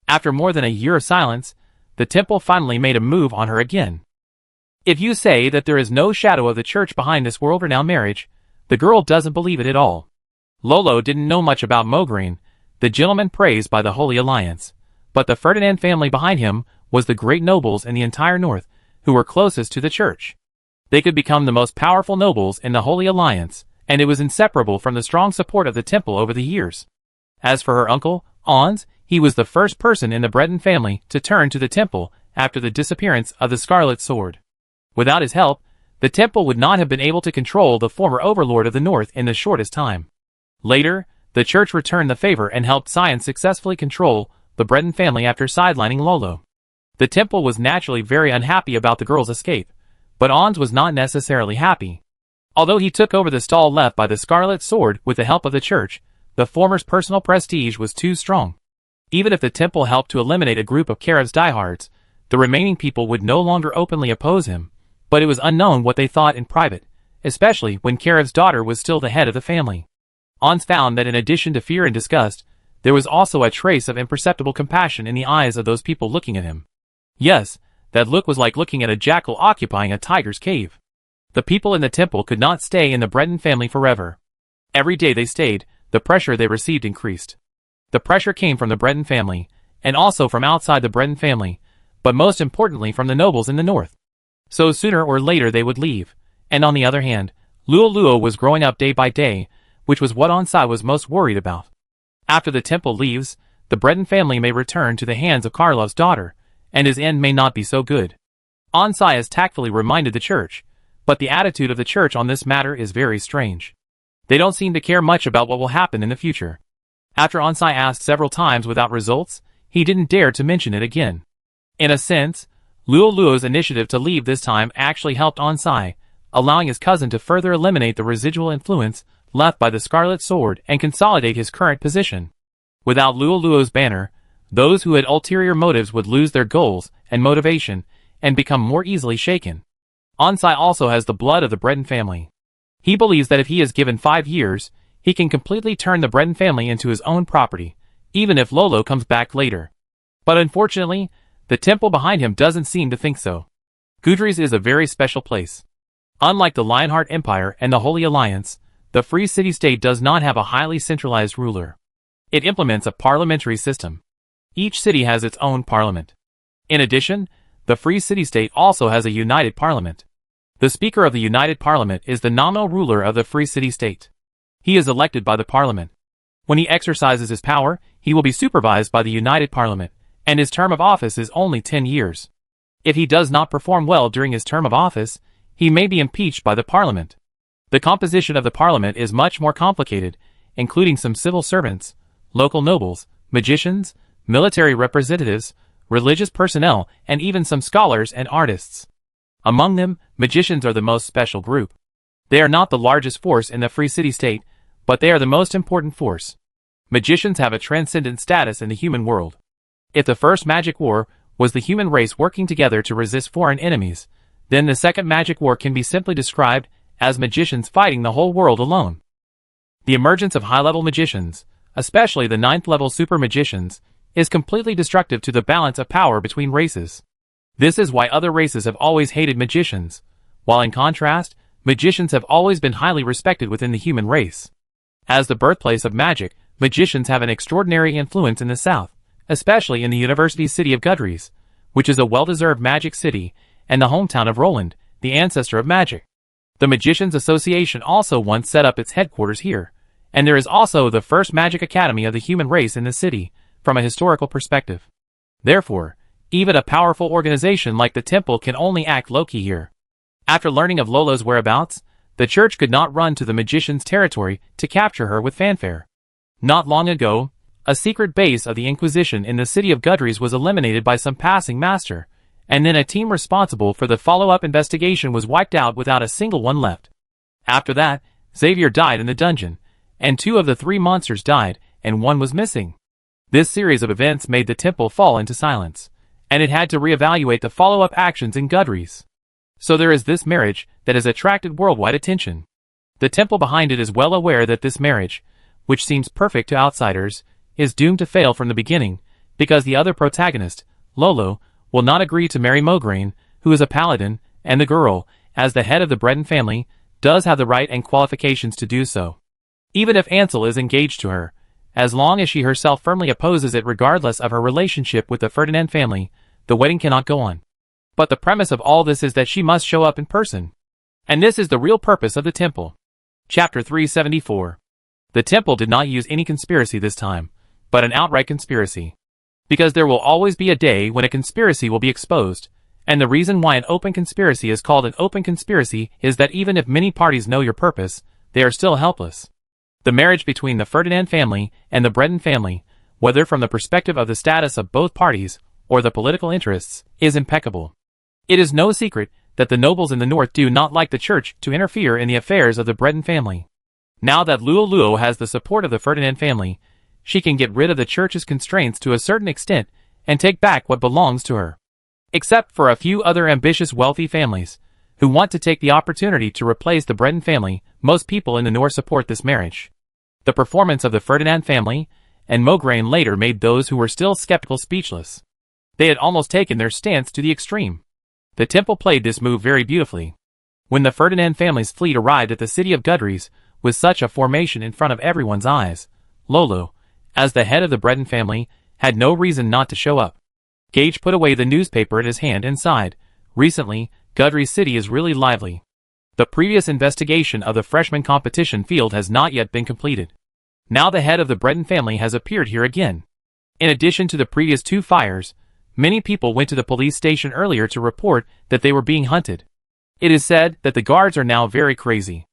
After more than a year of silence, the temple finally made a move on her again. If you say that there is no shadow of the church behind this world-renowned marriage, the girl doesn't believe it at all. Lolo didn't know much about Mograine, the gentleman praised by the Holy Alliance, but the Ferdinand family behind him was the great nobles in the entire north, who were closest to the church. They could become the most powerful nobles in the Holy Alliance, and it was inseparable from the strong support of the temple over the years. As for her uncle, Ans, he was the first person in the Breton family to turn to the temple after the disappearance of the Scarlet Sword. Without his help, the temple would not have been able to control the former overlord of the north in the shortest time. Later, the church returned the favor and helped Sion successfully control the Breton family after sidelining Lolo. The temple was naturally very unhappy about the girl's escape, but Ans was not necessarily happy. Although he took over the stall left by the Scarlet Sword with the help of the church, the former's personal prestige was too strong. Even if the temple helped to eliminate a group of Karev's diehards, the remaining people would no longer openly oppose him, but it was unknown what they thought in private, especially when Karev's daughter was still the head of the family. Ans found that in addition to fear and disgust, there was also a trace of imperceptible compassion in the eyes of those people looking at him. Yes, that look was like looking at a jackal occupying a tiger's cave. The people in the temple could not stay in the Breton family forever. Every day they stayed, the pressure they received increased. The pressure came from the Breton family, and also from outside the Breton family, but most importantly from the nobles in the north. So sooner or later they would leave, and on the other hand, Luo was growing up day by day, which was what Ansai was most worried about. After the temple leaves, the Breton family may return to the hands of Karlov's daughter, and his end may not be so good. Onsai has tactfully reminded the church, but the attitude of the church on this matter is very strange. They don't seem to care much about what will happen in the future. After Onsai asked several times without results, he didn't dare to mention it again. In a sense, Luoluo's initiative to leave this time actually helped Onsai, allowing his cousin to further eliminate the residual influence left by the Scarlet Sword and consolidate his current position. Without Luoluo's banner, those who had ulterior motives would lose their goals and motivation and become more easily shaken. Onsai also has the blood of the Breton family. He believes that if he is given 5 years, he can completely turn the Breton family into his own property, even if Lolo comes back later. But unfortunately, the temple behind him doesn't seem to think so. Gudrys is a very special place. Unlike the Lionheart Empire and the Holy Alliance, the Free City-State does not have a highly centralized ruler. It implements a parliamentary system. Each city has its own parliament. In addition, the Free City-State also has a united parliament. The Speaker of the United Parliament is the nominal ruler of the Free City-State. He is elected by the Parliament. When he exercises his power, he will be supervised by the United Parliament, and his term of office is only 10 years. If he does not perform well during his term of office, he may be impeached by the Parliament. The composition of the Parliament is much more complicated, including some civil servants, local nobles, magicians, military representatives, religious personnel, and even some scholars and artists. Among them, magicians are the most special group. They are not the largest force in the Free City-State, but they are the most important force. Magicians have a transcendent status in the human world. If the first magic war was the human race working together to resist foreign enemies, then the second magic war can be simply described as magicians fighting the whole world alone. The emergence of high-level magicians, especially the 9th-level super magicians, is completely destructive to the balance of power between races. This is why other races have always hated magicians, while in contrast, magicians have always been highly respected within the human race. As the birthplace of magic, magicians have an extraordinary influence in the south, especially in the university city of Gudrys, which is a well-deserved magic city, and the hometown of Roland, the ancestor of magic. The Magicians Association also once set up its headquarters here, and there is also the first magic academy of the human race in the city, from a historical perspective. Therefore, even a powerful organization like the temple can only act low-key here. After learning of Lolo's whereabouts, the church could not run to the magician's territory to capture her with fanfare. Not long ago, a secret base of the Inquisition in the city of Gudrys was eliminated by some passing master, and then a team responsible for the follow-up investigation was wiped out without a single one left. After that, Xavier died in the dungeon, and 2 of the 3 monsters died, and 1 was missing. This series of events made the temple fall into silence, and it had to reevaluate the follow-up actions in Gudrys. So there is this marriage that has attracted worldwide attention. The temple behind it is well aware that this marriage, which seems perfect to outsiders, is doomed to fail from the beginning, because the other protagonist, Lolo, will not agree to marry Mograine, who is a paladin, and the girl, as the head of the Breton family, does have the right and qualifications to do so. Even if Ansel is engaged to her, as long as she herself firmly opposes it regardless of her relationship with the Ferdinand family, the wedding cannot go on. But the premise of all this is that she must show up in person. And this is the real purpose of the temple. Chapter 374. The temple did not use any conspiracy this time, but an outright conspiracy. Because there will always be a day when a conspiracy will be exposed, and the reason why an open conspiracy is called an open conspiracy is that even if many parties know your purpose, they are still helpless. The marriage between the Ferdinand family and the Breton family, whether from the perspective of the status of both parties or the political interests, is impeccable. It is no secret that the nobles in the north do not like the church to interfere in the affairs of the Breton family. Now that Luoluo has the support of the Ferdinand family, she can get rid of the church's constraints to a certain extent and take back what belongs to her. Except for a few other ambitious wealthy families, who want to take the opportunity to replace the Breton family, most people in the north support this marriage. The performance of the Ferdinand family, and Mograine later made those who were still skeptical speechless. They had almost taken their stance to the extreme. The temple played this move very beautifully. When the Ferdinand family's fleet arrived at the city of Gudrys, with such a formation in front of everyone's eyes, Lolo, as the head of the Breton family, had no reason not to show up. Gage put away the newspaper in his hand and sighed. Recently, Gudrys city is really lively. The previous investigation of the freshman competition field has not yet been completed. Now the head of the Breton family has appeared here again. In addition to the previous 2 fires, many people went to the police station earlier to report that they were being hunted. It is said that the guards are now very crazy.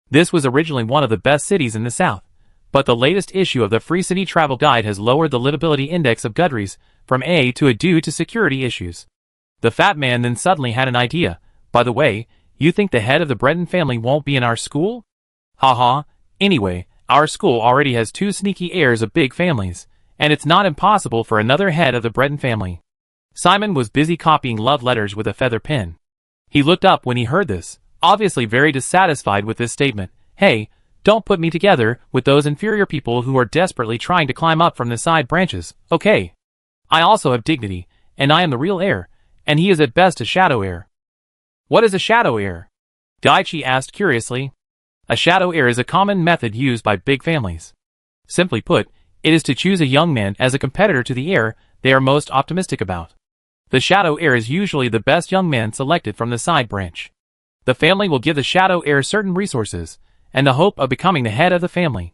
This was originally one of the best cities in the south, but the latest issue of the Free City Travel Guide has lowered the livability index of Gudries from A to A due to security issues. The fat man then suddenly had an idea. By the way, you think the head of the Breton family won't be in our school? Haha, anyway, our school already has 2 sneaky heirs of big families, and it's not impossible for another head of the Breton family. Simon was busy copying love letters with a feather pen. He looked up when he heard this, obviously very dissatisfied with this statement. Hey, don't put me together with those inferior people who are desperately trying to climb up from the side branches, okay? I also have dignity, and I am the real heir, and he is at best a shadow heir. What is a shadow heir? Daichi asked curiously. A shadow heir is a common method used by big families. Simply put, it is to choose a young man as a competitor to the heir they are most optimistic about. The shadow heir is usually the best young man selected from the side branch. The family will give the shadow heir certain resources, and the hope of becoming the head of the family.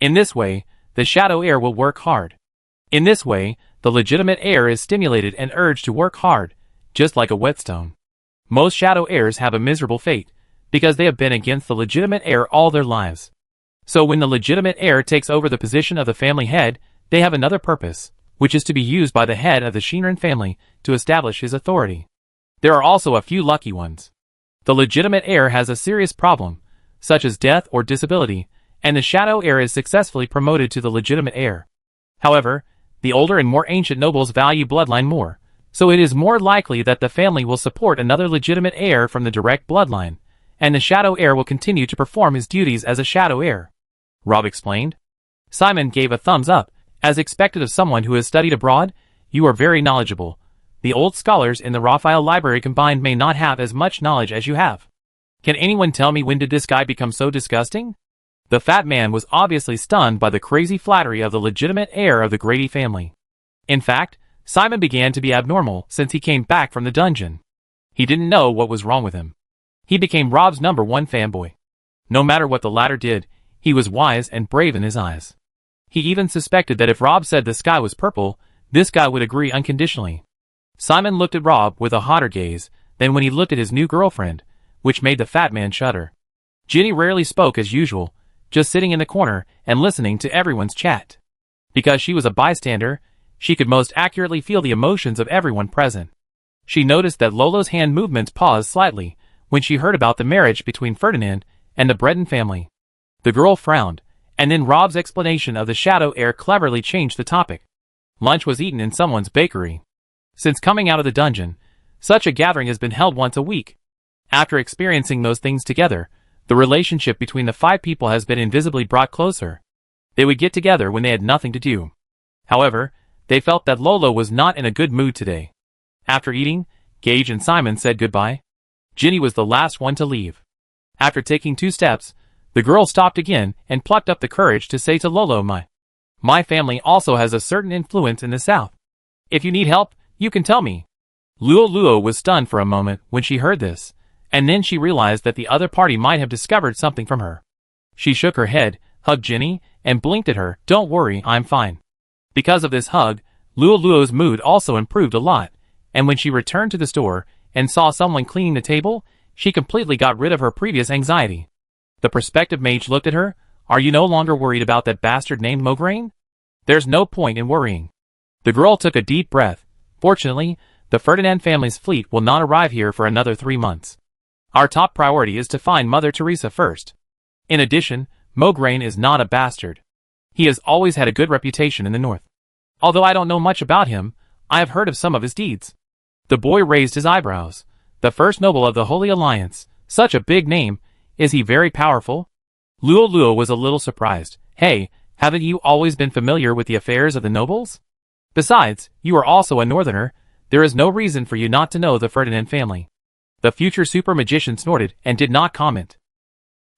In this way, the shadow heir will work hard. In this way, the legitimate heir is stimulated and urged to work hard, just like a whetstone. Most shadow heirs have a miserable fate, because they have been against the legitimate heir all their lives. So when the legitimate heir takes over the position of the family head, they have another purpose, which is to be used by the head of the Shinran family to establish his authority. There are also a few lucky ones. The legitimate heir has a serious problem, such as death or disability, and the shadow heir is successfully promoted to the legitimate heir. However, the older and more ancient nobles value bloodline more, so it is more likely that the family will support another legitimate heir from the direct bloodline, and the shadow heir will continue to perform his duties as a shadow heir. Rob explained. Simon gave a thumbs up. As expected of someone who has studied abroad, you are very knowledgeable. The old scholars in the Raphael Library combined may not have as much knowledge as you have. Can anyone tell me when did this guy become so disgusting? The fat man was obviously stunned by the crazy flattery of the legitimate heir of the Grady family. In fact, Simon began to be abnormal since he came back from the dungeon. He didn't know what was wrong with him. He became Rob's #1 fanboy. No matter what the latter did, he was wise and brave in his eyes. He even suspected that if Rob said the sky was purple, this guy would agree unconditionally. Simon looked at Rob with a hotter gaze than when he looked at his new girlfriend, which made the fat man shudder. Ginny rarely spoke as usual, just sitting in the corner and listening to everyone's chat. Because she was a bystander, she could most accurately feel the emotions of everyone present. She noticed that Lolo's hand movements paused slightly when she heard about the marriage between Ferdinand and the Breton family. The girl frowned, and then Rob's explanation of the shadow heir cleverly changed the topic. Lunch was eaten in someone's bakery. Since coming out of the dungeon, such a gathering has been held once a week. After experiencing those things together, the relationship between the 5 people has been invisibly brought closer. They would get together when they had nothing to do. However, they felt that Lolo was not in a good mood today. After eating, Gage and Simon said goodbye. Ginny was the last one to leave. After taking 2 steps, the girl stopped again and plucked up the courage to say to Lolo, My family also has a certain influence in the south. If you need help, you can tell me. Luo was stunned for a moment when she heard this, and then she realized that the other party might have discovered something from her. She shook her head, hugged Ginny, and blinked at her. Don't worry, I'm fine. Because of this hug, Luo's mood also improved a lot, and when she returned to the store and saw someone cleaning the table, she completely got rid of her previous anxiety. The prospective mage looked at her. Are you no longer worried about that bastard named Mograine? There's no point in worrying. The girl took a deep breath. Fortunately, the Ferdinand family's fleet will not arrive here for another 3 months. Our top priority is to find Mother Teresa first. In addition, Mograine is not a bastard. He has always had a good reputation in the north. Although I don't know much about him, I have heard of some of his deeds. The boy raised his eyebrows. The first noble of the Holy Alliance, such a big name. Is he very powerful? Luo was a little surprised. Hey, haven't you always been familiar with the affairs of the nobles? Besides, you are also a northerner. There is no reason for you not to know the Ferdinand family. The future super magician snorted and did not comment.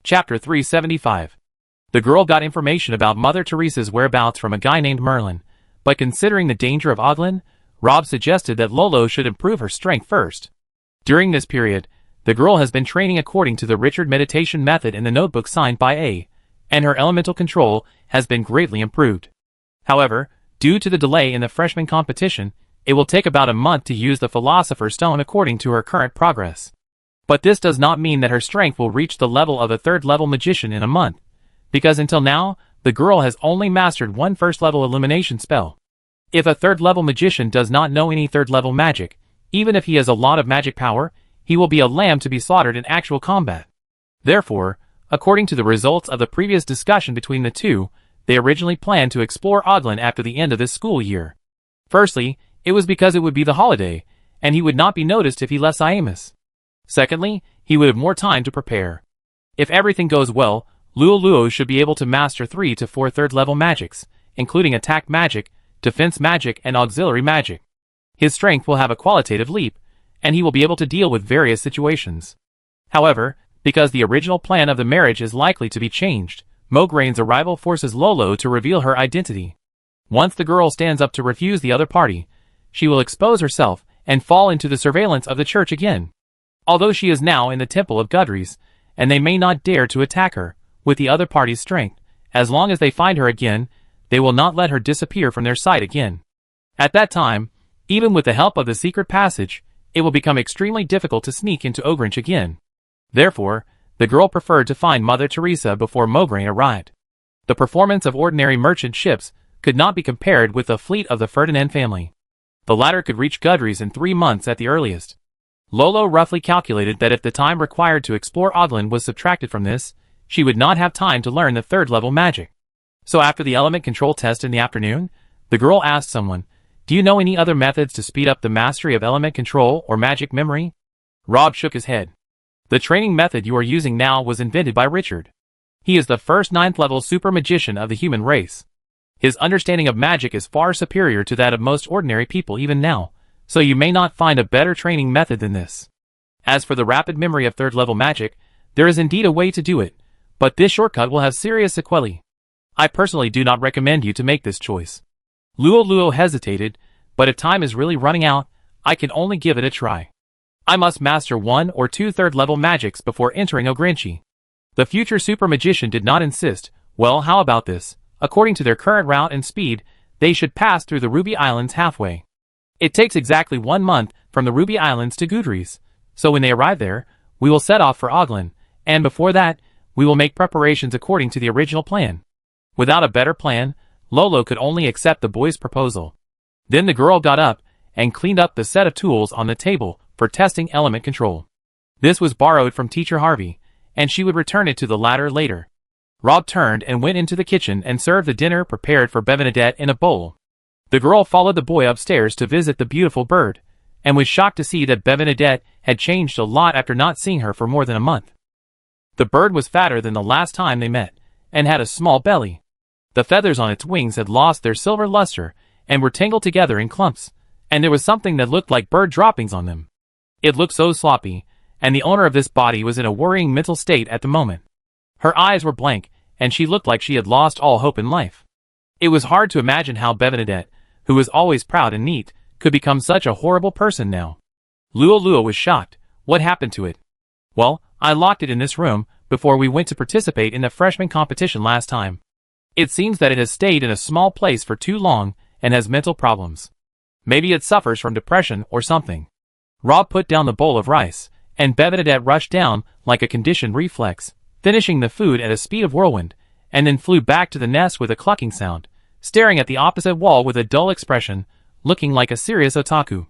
Chapter 375. The girl got information about Mother Teresa's whereabouts from a guy named Merlin, but considering the danger of Oglin, Rob suggested that Lolo should improve her strength first. During this period, the girl has been training according to the Richard meditation method in the notebook signed by A, and her elemental control has been greatly improved. However, due to the delay in the freshman competition, it will take about a month to use the Philosopher's Stone according to her current progress. But this does not mean that her strength will reach the level of a third-level magician in a month, because until now, the girl has only mastered one first-level elimination spell. If a third-level magician does not know any third-level magic, even if he has a lot of magic power, he will be a lamb to be slaughtered in actual combat. Therefore, according to the results of the previous discussion between the two, they originally planned to explore Oglin after the end of this school year. Firstly, it was because it would be the holiday, and he would not be noticed if he left Siamus. Secondly, he would have more time to prepare. If everything goes well, Luo should be able to master 3 to 4 third-level magics, including attack magic, defense magic, and auxiliary magic. His strength will have a qualitative leap, and he will be able to deal with various situations. However, because the original plan of the marriage is likely to be changed, Mograine's arrival forces Lolo to reveal her identity. Once the girl stands up to refuse the other party, she will expose herself and fall into the surveillance of the church again. Although she is now in the Temple of Gudries, and they may not dare to attack her, with the other party's strength, as long as they find her again, they will not let her disappear from their sight again. At that time, even with the help of the secret passage, it will become extremely difficult to sneak into Ogrinch again. Therefore, the girl preferred to find Mother Teresa before Mograine arrived. The performance of ordinary merchant ships could not be compared with the fleet of the Ferdinand family. The latter could reach Gudries in 3 months at the earliest. Lolo roughly calculated that if the time required to explore Oglin was subtracted from this, she would not have time to learn the third-level magic. So after the element control test in the afternoon, the girl asked someone, "Do you know any other methods to speed up the mastery of element control or magic memory?" Rob shook his head. "The training method you are using now was invented by Richard. He is the first 9th-level super magician of the human race. His understanding of magic is far superior to that of most ordinary people even now, so you may not find a better training method than this. As for the rapid memory of third-level magic, there is indeed a way to do it, but this shortcut will have serious sequelae. I personally do not recommend you to make this choice." Luo hesitated, "But if time is really running out, I can only give it a try. I must master 1 or 2 third-level magics before entering Ogrinchi." The future super magician did not insist. "Well, how about this? According to their current route and speed, they should pass through the Ruby Islands halfway. It takes exactly 1 month from the Ruby Islands to Gudries, so when they arrive there, we will set off for Oglin, and before that, we will make preparations according to the original plan." Without a better plan, Lolo could only accept the boy's proposal. Then the girl got up and cleaned up the set of tools on the table for testing element control. This was borrowed from Teacher Harvey, and she would return it to the latter later. Rob turned and went into the kitchen and served the dinner prepared for Bevenadette in a bowl. The girl followed the boy upstairs to visit the beautiful bird, and was shocked to see that Bevenadette had changed a lot after not seeing her for more than a month. The bird was fatter than the last time they met, and had a small belly. The feathers on its wings had lost their silver luster, and were tangled together in clumps, and there was something that looked like bird droppings on them. It looked so sloppy, and the owner of this body was in a worrying mental state at the moment. Her eyes were blank, and she looked like she had lost all hope in life. It was hard to imagine how Bevenadette, who was always proud and neat, could become such a horrible person now. Luo was shocked. "What happened to it?" "Well, I locked it in this room before we went to participate in the freshman competition last time. It seems that it has stayed in a small place for too long and has mental problems. Maybe it suffers from depression or something." Rob put down the bowl of rice, and Bevenadette rushed down like a conditioned reflex, finishing the food at a speed of whirlwind, and then flew back to the nest with a clucking sound, staring at the opposite wall with a dull expression, looking like a serious otaku.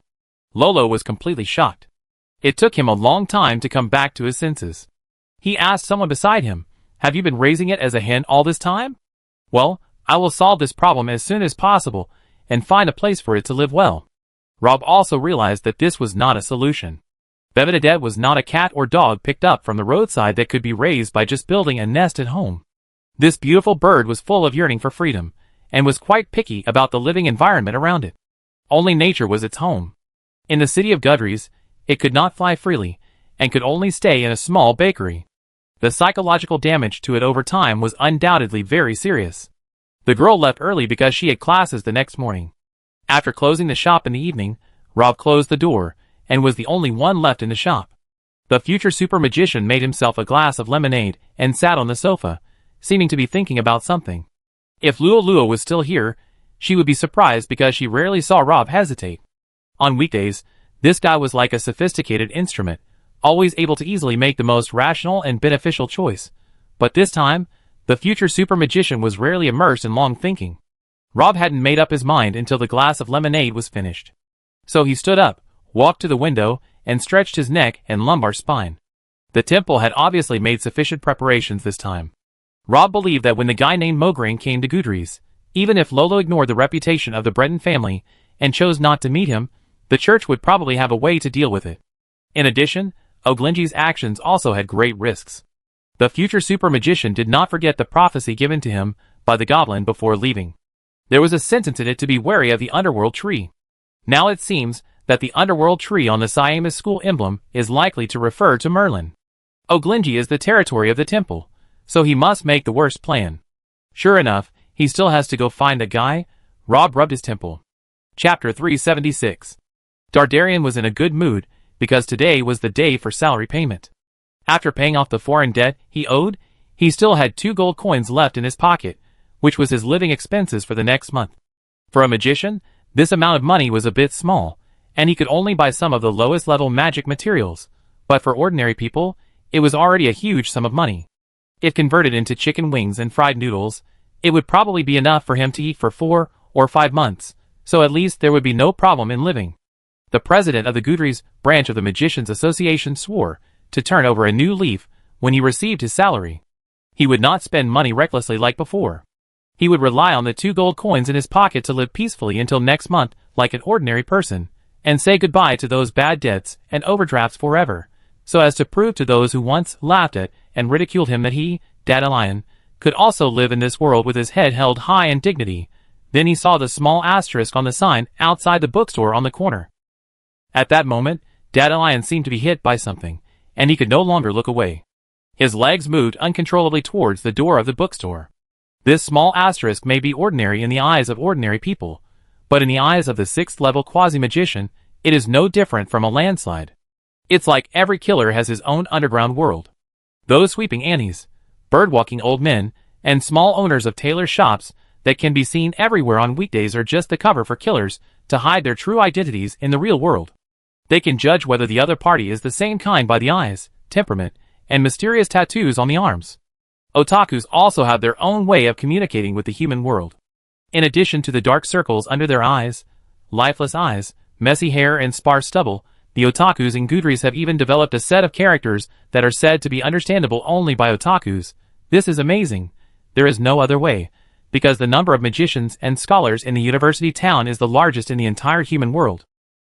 Lolo was completely shocked. It took him a long time to come back to his senses. He asked someone beside him, "Have you been raising it as a hen all this time?" "Well, I will solve this problem as soon as possible, and find a place for it to live well." Rob also realized that this was not a solution. Bevenadette was not a cat or dog picked up from the roadside that could be raised by just building a nest at home. This beautiful bird was full of yearning for freedom, and was quite picky about the living environment around it. Only nature was its home. In the city of Gudries, it could not fly freely, and could only stay in a small bakery. The psychological damage to it over time was undoubtedly very serious. The girl left early because she had classes the next morning. After closing the shop in the evening, Rob closed the door, and was the only one left in the shop. The future super magician made himself a glass of lemonade and sat on the sofa, seeming to be thinking about something. If Luo was still here, she would be surprised because she rarely saw Rob hesitate. On weekdays, this guy was like a sophisticated instrument, always able to easily make the most rational and beneficial choice. But this time, the future super magician was rarely immersed in long thinking. Rob hadn't made up his mind until the glass of lemonade was finished. So he stood up, walked to the window, and stretched his neck and lumbar spine. The temple had obviously made sufficient preparations this time. Rob believed that when the guy named Mograine came to Goudry's, even if Lolo ignored the reputation of the Breton family and chose not to meet him, the church would probably have a way to deal with it. In addition, Oglinji's actions also had great risks. The future super magician did not forget the prophecy given to him by the goblin before leaving. There was a sentence in it to be wary of the underworld tree. Now it seems that the underworld tree on the Siamese school emblem is likely to refer to Merlin. Oglinji is the territory of the temple, so he must make the worst plan. Sure enough, he still has to go find a guy. Rob rubbed his temple. Chapter 376. Dardarian was in a good mood because today was the day for salary payment. After paying off the foreign debt he owed, he still had 2 gold coins left in his pocket, which was his living expenses for the next month. For a magician, this amount of money was a bit small, and he could only buy some of the lowest level magic materials, but for ordinary people, it was already a huge sum of money. If converted into chicken wings and fried noodles, it would probably be enough for him to eat for 4 or 5 months, so at least there would be no problem in living. The president of the Goudry's branch of the Magicians Association swore to turn over a new leaf when he received his salary. He would not spend money recklessly like before. He would rely on the 2 gold coins in his pocket to live peacefully until next month like an ordinary person, and say goodbye to those bad debts and overdrafts forever, so as to prove to those who once laughed at and ridiculed him that he, Dandelion, could also live in this world with his head held high in dignity. Then he saw the small asterisk on the sign outside the bookstore on the corner. At that moment, Dandelion seemed to be hit by something, and he could no longer look away. His legs moved uncontrollably towards the door of the bookstore. This small asterisk may be ordinary in the eyes of ordinary people, but in the eyes of the 6th-level quasi-magician, it is no different from a landslide. It's like every killer has his own underground world. Those sweeping Annies, bird-walking old men, and small owners of tailor shops that can be seen everywhere on weekdays are just the cover for killers to hide their true identities in the real world. They can judge whether the other party is the same kind by the eyes, temperament, and mysterious tattoos on the arms. Otakus also have their own way of communicating with the human world. In addition to the dark circles under their eyes, lifeless eyes, messy hair and sparse stubble, the otakus in Goudry's have even developed a set of characters that are said to be understandable only by otakus. This is amazing. There is no other way, because the number of magicians and scholars in the university town is the largest in the entire human world.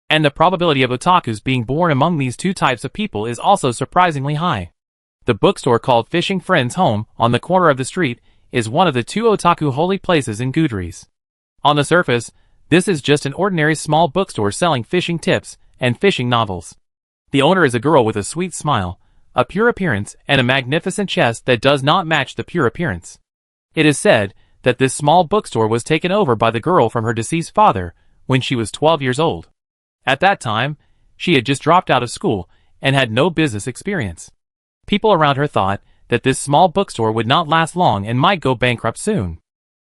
And the probability of otakus being born among these 2 types of people is also surprisingly high. The bookstore called Fishing Friends Home on the corner of the street is one of the 2 otaku holy places in Goudry's. On the surface, this is just an ordinary small bookstore selling fishing tips and fishing novels. The owner is a girl with a sweet smile, a pure appearance, and a magnificent chest that does not match the pure appearance. It is said that this small bookstore was taken over by the girl from her deceased father when she was 12 years old. At that time, she had just dropped out of school and had no business experience. People around her thought that this small bookstore would not last long and might go bankrupt soon.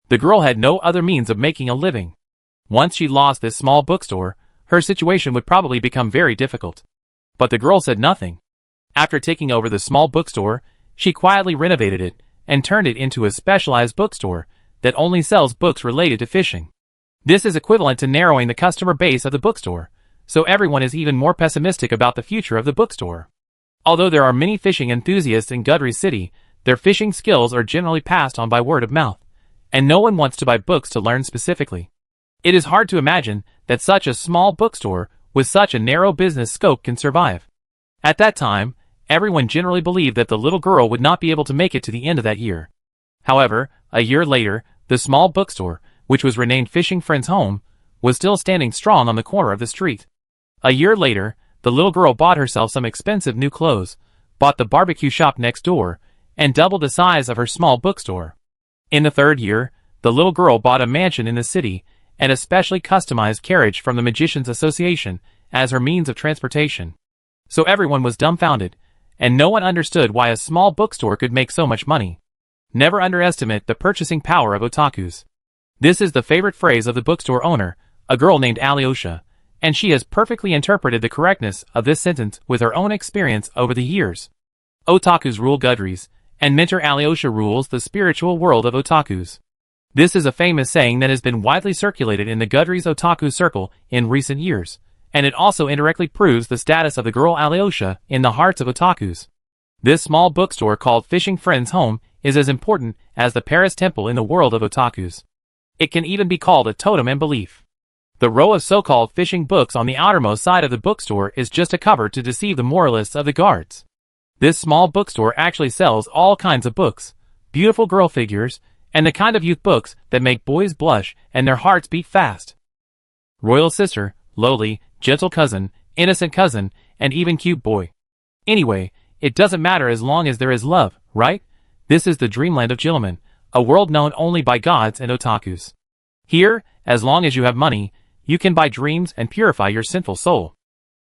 The girl had no other means of making a living. Once she lost this small bookstore, her situation would probably become very difficult. But the girl said nothing. After taking over the small bookstore, she quietly renovated it and turned it into a specialized bookstore that only sells books related to fishing. This is equivalent to narrowing the customer base of the bookstore, so everyone is even more pessimistic about the future of the bookstore. Although there are many fishing enthusiasts in Goudry City, their fishing skills are generally passed on by word of mouth, and no one wants to buy books to learn specifically. It is hard to imagine that such a small bookstore with such a narrow business scope can survive. At that time, everyone generally believed that the little girl would not be able to make it to the end of that year. However, a year later, the small bookstore, which was renamed Fishing Friends Home, was still standing strong on the corner of the street. A year later, the little girl bought herself some expensive new clothes, bought the barbecue shop next door, and doubled the size of her small bookstore. In the 3rd year, the little girl bought a mansion in the city and a specially customized carriage from the Magicians Association as her means of transportation. So everyone was dumbfounded, and no one understood why a small bookstore could make so much money. Never underestimate the purchasing power of otakus. This is the favorite phrase of the bookstore owner, a girl named Alyosha, and she has perfectly interpreted the correctness of this sentence with her own experience over the years. Otakus rule Gudries, and mentor Alyosha rules the spiritual world of otakus. This is a famous saying that has been widely circulated in the Gudries otaku circle in recent years, and it also indirectly proves the status of the girl Alyosha in the hearts of otakus. This small bookstore called Fishing Friends Home is as important as the Paris Temple in the world of otakus. It can even be called a totem and belief. The row of so-called fishing books on the outermost side of the bookstore is just a cover to deceive the moralists of the guards. This small bookstore actually sells all kinds of books, beautiful girl figures, and the kind of youth books that make boys blush and their hearts beat fast. Royal sister, lowly, gentle cousin, innocent cousin, and even cute boy. Anyway, it doesn't matter as long as there is love, right? This is the dreamland of Jilliman, a world known only by gods and otakus. Here, as long as you have money, you can buy dreams and purify your sinful soul.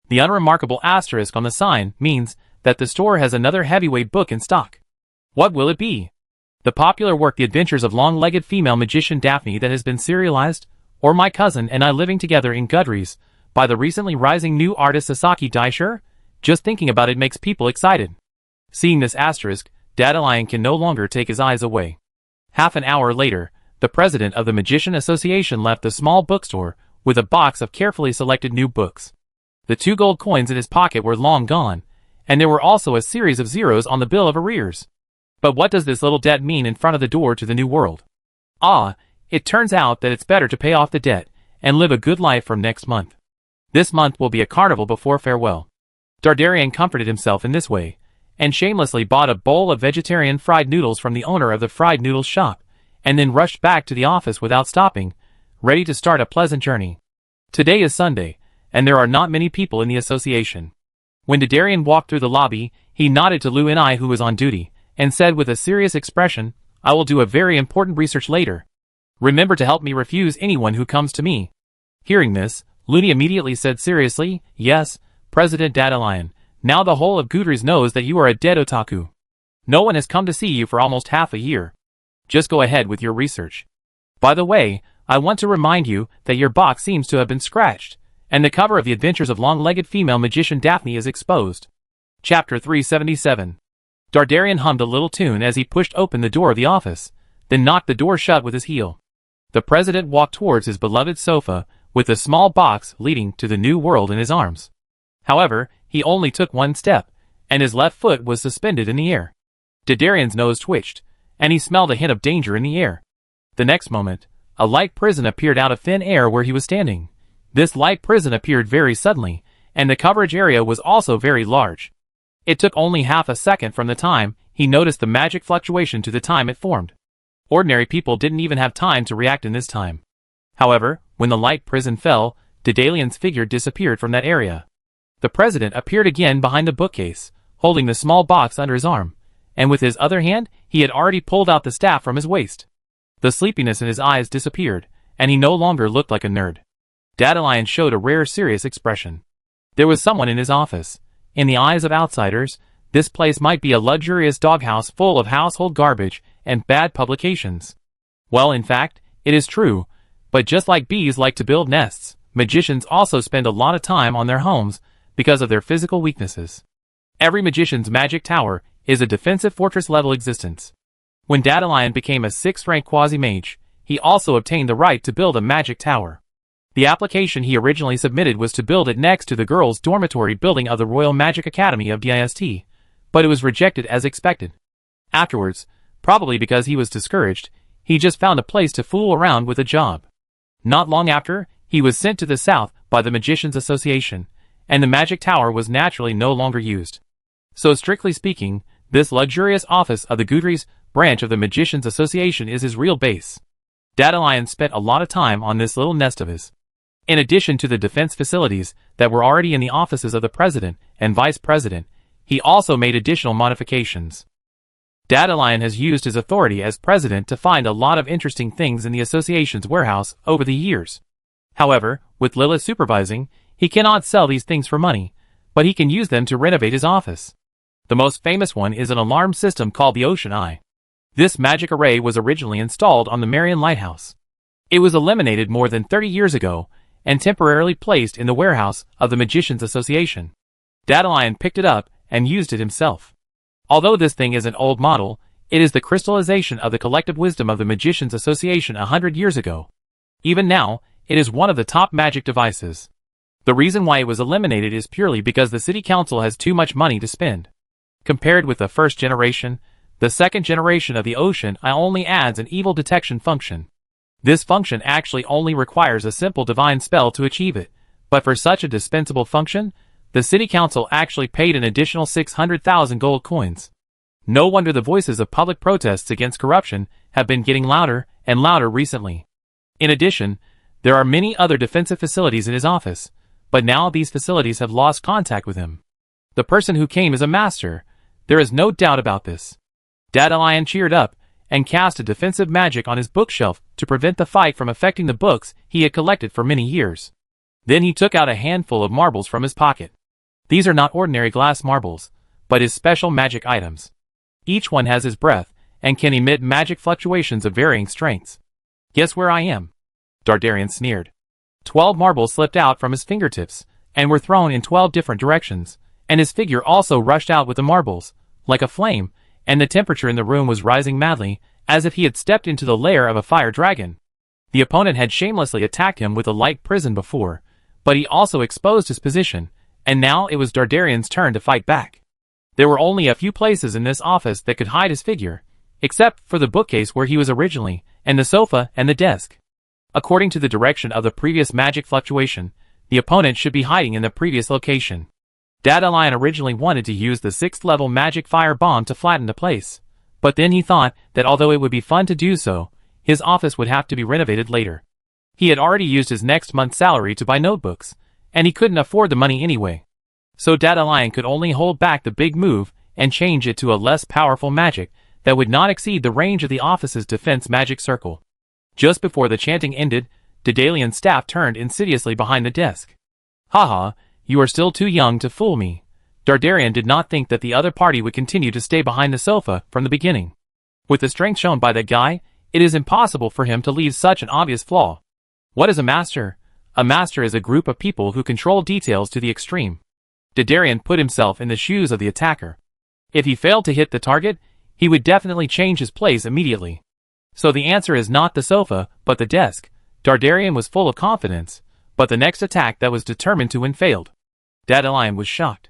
The unremarkable asterisk on the sign means that the store has another heavyweight book in stock. What will it be? The popular work The Adventures of Long-Legged Female Magician Daphne that has been serialized, or My Cousin and I Living Together in Gudries, by the recently rising new artist Sasaki Daisher? Just thinking about it makes people excited. Seeing this asterisk, Dandelion can no longer take his eyes away. Half an hour later, the president of the Magician Association left the small bookstore with a box of carefully selected new books. The 2 gold coins in his pocket were long gone, and there were also a series of zeros on the bill of arrears. But what does this little debt mean in front of the door to the new world? It turns out that it's better to pay off the debt and live a good life from next month. This month will be a carnival before farewell. Dardarian comforted himself in this way, and shamelessly bought a bowl of vegetarian fried noodles from the owner of the fried noodles shop, and then rushed back to the office without stopping, ready to start a pleasant journey. Today is Sunday, and there are not many people in the association. When Dardarian walked through the lobby, he nodded to Lu Ni, who was on duty, and said with a serious expression, "I will do a very important research later. Remember to help me refuse anyone who comes to me." Hearing this, Luni immediately said seriously, "Yes, President Dandelion, now the whole of Gudries knows that you are a dead otaku. No one has come to see you for almost half a year. Just go ahead with your research. By the way, I want to remind you that your box seems to have been scratched, and the cover of The Adventures of Long-Legged Female Magician Daphne is exposed." Chapter 377. Dardarian hummed a little tune as he pushed open the door of the office, then knocked the door shut with his heel. The president walked towards his beloved sofa, with the small box leading to the new world in his arms. However, he only took one step, and his left foot was suspended in the air. Dardarian's nose twitched, and he smelled a hint of danger in the air. The next moment, a light prison appeared out of thin air where he was standing. This light prison appeared very suddenly, and the coverage area was also very large. It took only half a second from the time he noticed the magic fluctuation to the time it formed. Ordinary people didn't even have time to react in this time. However, when the light prison fell, Dandelian's figure disappeared from that area. The president appeared again behind the bookcase, holding the small box under his arm, and with his other hand, he had already pulled out the staff from his waist. The sleepiness in his eyes disappeared, and he no longer looked like a nerd. Dandelion showed a rare serious expression. There was someone in his office. In the eyes of outsiders, this place might be a luxurious doghouse full of household garbage and bad publications. Well, in fact, it is true, but just like bees like to build nests, magicians also spend a lot of time on their homes because of their physical weaknesses. Every magician's magic tower is a defensive fortress-level existence. When Dandelion became a 6th-rank quasi-mage, he also obtained the right to build a magic tower. The application he originally submitted was to build it next to the girls' dormitory building of the Royal Magic Academy of DIST, but it was rejected as expected. Afterwards, probably because he was discouraged, he just found a place to fool around with a job. Not long after, he was sent to the south by the Magicians Association, and the magic tower was naturally no longer used. So strictly speaking, this luxurious office of the Gudries branch of the Magicians Association is his real base. Dandelion spent a lot of time on this little nest of his. In addition to the defense facilities that were already in the offices of the president and vice president, he also made additional modifications. Dandelion has used his authority as president to find a lot of interesting things in the association's warehouse over the years. However, with Lilith supervising, he cannot sell these things for money, but he can use them to renovate his office. The most famous one is an alarm system called the Ocean Eye. This magic array was originally installed on the Marion Lighthouse. It was eliminated more than 30 years ago and temporarily placed in the warehouse of the Magicians Association. Dandelion picked it up and used it himself. Although this thing is an old model, it is the crystallization of the collective wisdom of the Magicians Association 100 years ago. Even now, it is one of the top magic devices. The reason why it was eliminated is purely because the city council has too much money to spend. Compared with the first generation, the second generation of the ocean only adds an evil detection function. This function actually only requires a simple divine spell to achieve it, but for such a dispensable function, the city council actually paid an additional 600,000 gold coins. No wonder the voices of public protests against corruption have been getting louder and louder recently. In addition, there are many other defensive facilities in his office, but now these facilities have lost contact with him. The person who came is a master. There is no doubt about this. Dandelion cheered up and cast a defensive magic on his bookshelf to prevent the fight from affecting the books he had collected for many years. Then he took out a handful of marbles from his pocket. These are not ordinary glass marbles, but his special magic items. Each one has his breath and can emit magic fluctuations of varying strengths. Guess where I am? Dardarian sneered. 12 marbles slipped out from his fingertips and were thrown in 12 different directions, and his figure also rushed out with the marbles, like a flame, and the temperature in the room was rising madly, as if he had stepped into the lair of a fire dragon. The opponent had shamelessly attacked him with a light prison before, but he also exposed his position, and now it was Dardarian's turn to fight back. There were only a few places in this office that could hide his figure, except for the bookcase where he was originally, and the sofa and the desk. According to the direction of the previous magic fluctuation, the opponent should be hiding in the previous location. Dandelion originally wanted to use the 6th level magic fire bomb to flatten the place, but then he thought that although it would be fun to do so, his office would have to be renovated later. He had already used his next month's salary to buy notebooks, and he couldn't afford the money anyway. So Dandelion could only hold back the big move and change it to a less powerful magic that would not exceed the range of the office's defense magic circle. Just before the chanting ended, Dandelian's staff turned insidiously behind the desk. Haha, you are still too young to fool me. Dardarian did not think that the other party would continue to stay behind the sofa from the beginning. With the strength shown by that guy, it is impossible for him to leave such an obvious flaw. What is a master? A master is a group of people who control details to the extreme. Dardarian put himself in the shoes of the attacker. If he failed to hit the target, he would definitely change his place immediately. So the answer is not the sofa, but the desk. Dardarian was full of confidence, but the next attack that was determined to win failed. Dandelion was shocked.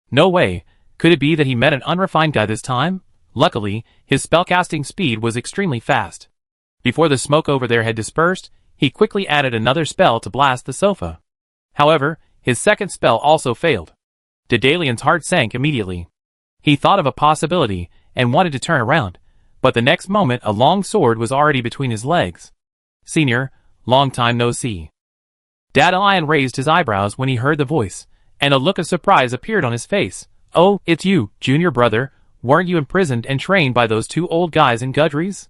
No way, could it be that he met an unrefined guy this time? Luckily, his spellcasting speed was extremely fast. Before the smoke over there had dispersed, he quickly added another spell to blast the sofa. However, his second spell also failed. Dandelian's heart sank immediately. He thought of a possibility and wanted to turn around, but the next moment a long sword was already between his legs. Senior, long time no see. Dandelion raised his eyebrows when he heard the voice, and a look of surprise appeared on his face. Oh, it's you, junior brother. Weren't you imprisoned and trained by those two old guys in Gudries?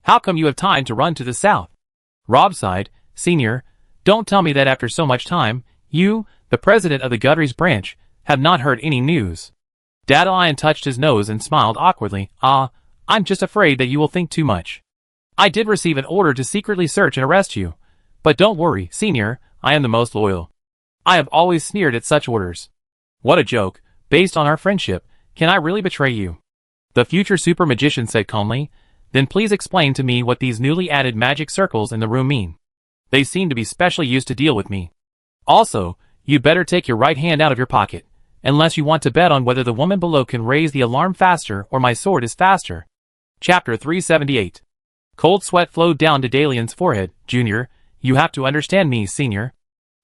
How come you have time to run to the south? Rob sighed. Senior, don't tell me that after so much time, you, the president of the Gudries branch, have not heard any news. Dandelion touched his nose and smiled awkwardly. I'm just afraid that you will think too much. I did receive an order to secretly search and arrest you. But don't worry, Senior, I am the most loyal. I have always sneered at such orders. What a joke. Based on our friendship, can I really betray you? The future super magician said calmly. Then please explain to me what these newly added magic circles in the room mean. They seem to be specially used to deal with me. Also, you'd better take your right hand out of your pocket, unless you want to bet on whether the woman below can raise the alarm faster or my sword is faster. Chapter 378. Cold sweat flowed down Dandelian's forehead. Junior, you have to understand me, Senior.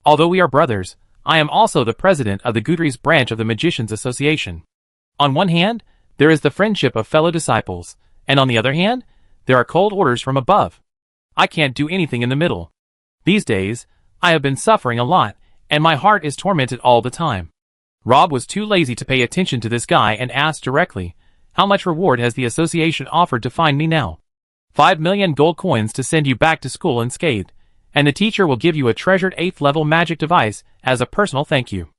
Although we are brothers, I am also the president of the Gudries branch of the Magicians Association. On one hand, there is the friendship of fellow disciples, and on the other hand, there are cold orders from above. I can't do anything in the middle. These days, I have been suffering a lot, and my heart is tormented all the time. Rob was too lazy to pay attention to this guy and asked directly, how much reward has the association offered to find me now? 5 million gold coins to send you back to school unscathed, and the teacher will give you a treasured 8th level magic device as a personal thank you.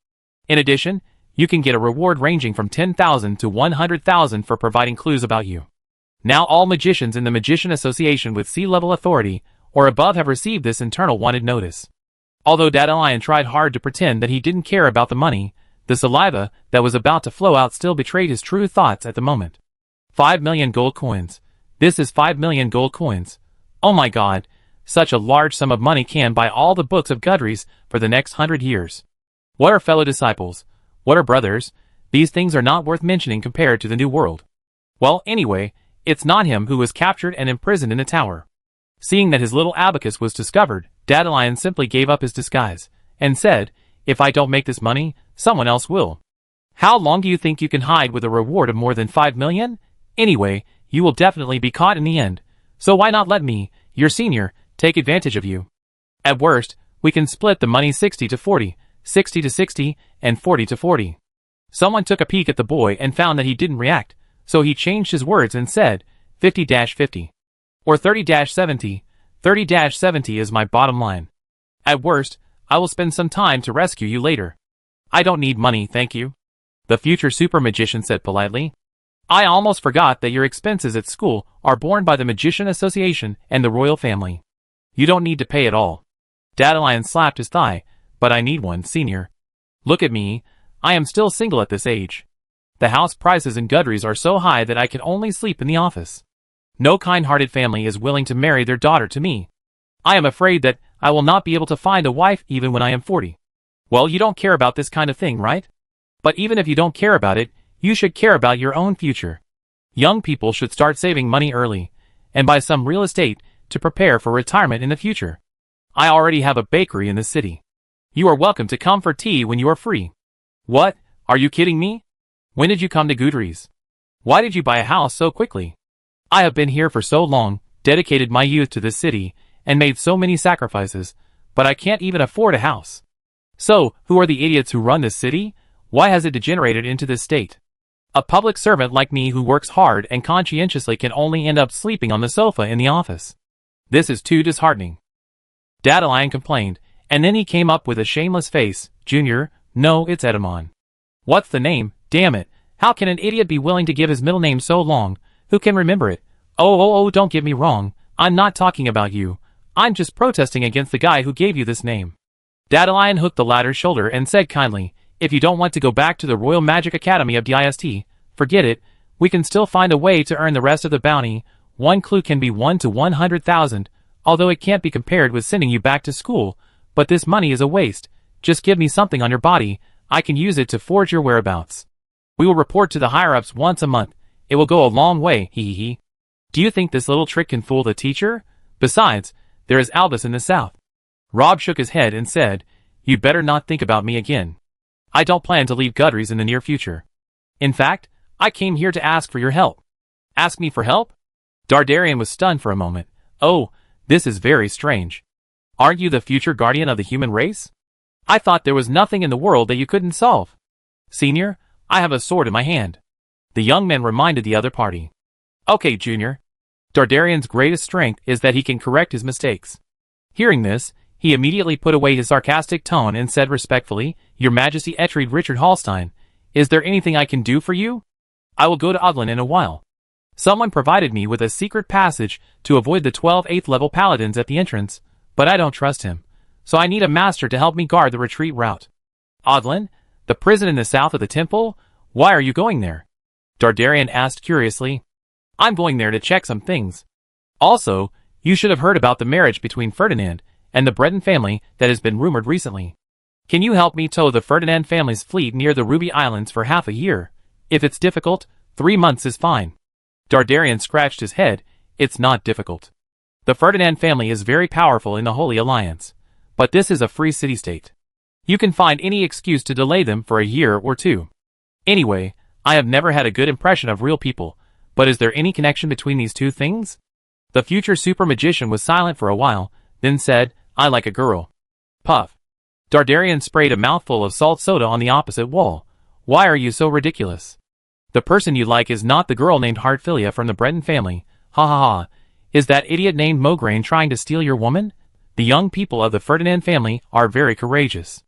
In addition, you can get a reward ranging from 10,000 to 100,000 for providing clues about you. Now all magicians in the Magician Association with sea-level authority or above have received this internal wanted notice. Although Dandelion tried hard to pretend that he didn't care about the money, the saliva that was about to flow out still betrayed his true thoughts at the moment. 5 million gold coins. This is 5 million gold coins. Oh my god, such a large sum of money can buy all the books of Gudries for the next 100 years. What are fellow disciples? What are brothers? These things are not worth mentioning compared to the new world. Well, anyway, it's not him who was captured and imprisoned in the tower. Seeing that his little abacus was discovered, Dandelion simply gave up his disguise, and said, "If I don't make this money, someone else will." How long do you think you can hide with a reward of more than 5 million? Anyway, you will definitely be caught in the end, so why not let me, your senior, take advantage of you? At worst, we can split the money 60 to 40, 60 to 60, and 40 to 40. Someone took a peek at the boy and found that he didn't react, so he changed his words and said, 50-50. Or 30-70, 30-70 is my bottom line. At worst, I will spend some time to rescue you later. I don't need money, thank you. The future super magician said politely. I almost forgot that your expenses at school are borne by the Magician Association and the royal family. You don't need to pay at all. Dandelion slapped his thigh, but I need one, senior. Look at me, I am still single at this age. The house prices in Gudries are so high that I can only sleep in the office. No kind-hearted family is willing to marry their daughter to me. I am afraid that I will not be able to find a wife even when I am 40. Well, you don't care about this kind of thing, right? But even if you don't care about it, you should care about your own future. Young people should start saving money early, and buy some real estate to prepare for retirement in the future. I already have a bakery in the city. You are welcome to come for tea when you are free. What? Are you kidding me? When did you come to Gudries? Why did you buy a house so quickly? I have been here for so long, dedicated my youth to this city, and made so many sacrifices, but I can't even afford a house. So, who are the idiots who run this city? Why has it degenerated into this state? A public servant like me who works hard and conscientiously can only end up sleeping on the sofa in the office. This is too disheartening. Dandelion complained, and then he came up with a shameless face. Junior, no, it's Edamon. What's the name? Damn it, how can an idiot be willing to give his middle name so long? Who can remember it? Oh, don't get me wrong, I'm not talking about you. I'm just protesting against the guy who gave you this name. Dandelion hooked the latter's shoulder and said kindly, if you don't want to go back to the Royal Magic Academy of DIST, forget it, we can still find a way to earn the rest of the bounty. One clue can be 1 to 100,000, although it can't be compared with sending you back to school, but this money is a waste. Just give me something on your body, I can use it to forge your whereabouts. We will report to the higher-ups once a month. It will go a long way, hee. Do you think this little trick can fool the teacher? Besides, there is Albus in the south. Rob shook his head and said, you'd better not think about me again. I don't plan to leave Gudries in the near future. In fact, I came here to ask for your help. Ask me for help? Dandelion was stunned for a moment. Oh, this is very strange. Aren't you the future guardian of the human race? I thought there was nothing in the world that you couldn't solve. Senior, I have a sword in my hand. The young man reminded the other party. Okay, Junior. Dandelion's greatest strength is that he can correct his mistakes. Hearing this, he immediately put away his sarcastic tone and said respectfully, Your Majesty Etreed Richard Hallstein, is there anything I can do for you? I will go to Odlin in a while. Someone provided me with a secret passage to avoid the 12 8th level paladins at the entrance, but I don't trust him, so I need a master to help me guard the retreat route. Odlin? The prison in the south of the temple? Why are you going there? Dandelion asked curiously. I'm going there to check some things. Also, you should have heard about the marriage between Ferdinand and the Breton family that has been rumored recently. Can you help me tow the Ferdinand family's fleet near the Ruby Islands for half a year? If it's difficult, 3 months is fine. Dandelion scratched his head. It's not difficult. The Ferdinand family is very powerful in the Holy Alliance, but this is a free city-state. You can find any excuse to delay them for a year or two. Anyway, I have never had a good impression of real people, but is there any connection between these two things? The future super magician was silent for a while, then said, I like a girl. Puff. Dandelion sprayed a mouthful of salt soda on the opposite wall. Why are you so ridiculous? The person you like is not the girl named Heartfilia from the Breton family. Ha ha ha. Is that idiot named Mograine trying to steal your woman? The young people of the Ferdinand family are very courageous.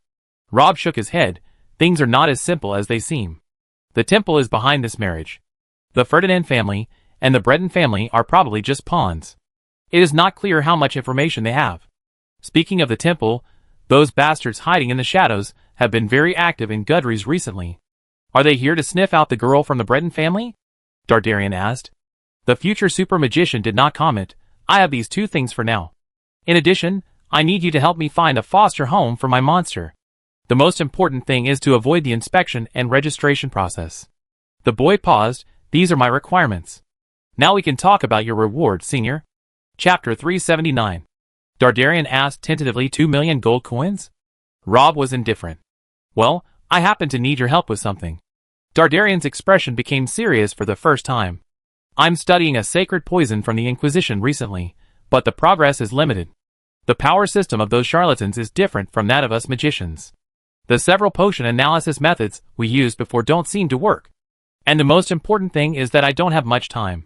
Rob shook his head. Things are not as simple as they seem. The temple is behind this marriage. The Ferdinand family, and the Breton family are probably just pawns. It is not clear how much information they have. Speaking of the temple, those bastards hiding in the shadows have been very active in Gudries recently. Are they here to sniff out the girl from the Breton family? Dardarian asked. The future super magician did not comment. I have these two things for now. In addition, I need you to help me find a foster home for my monster. The most important thing is to avoid the inspection and registration process. The boy paused. These are my requirements. Now we can talk about your reward, senior. Chapter 379. Dardarian asked tentatively. 2 million gold coins? Rob was indifferent. Well, I happen to need your help with something. Dardarian's expression became serious for the first time. I'm studying a sacred poison from the Inquisition recently, but the progress is limited. The power system of those charlatans is different from that of us magicians. The several potion analysis methods we used before don't seem to work. And the most important thing is that I don't have much time.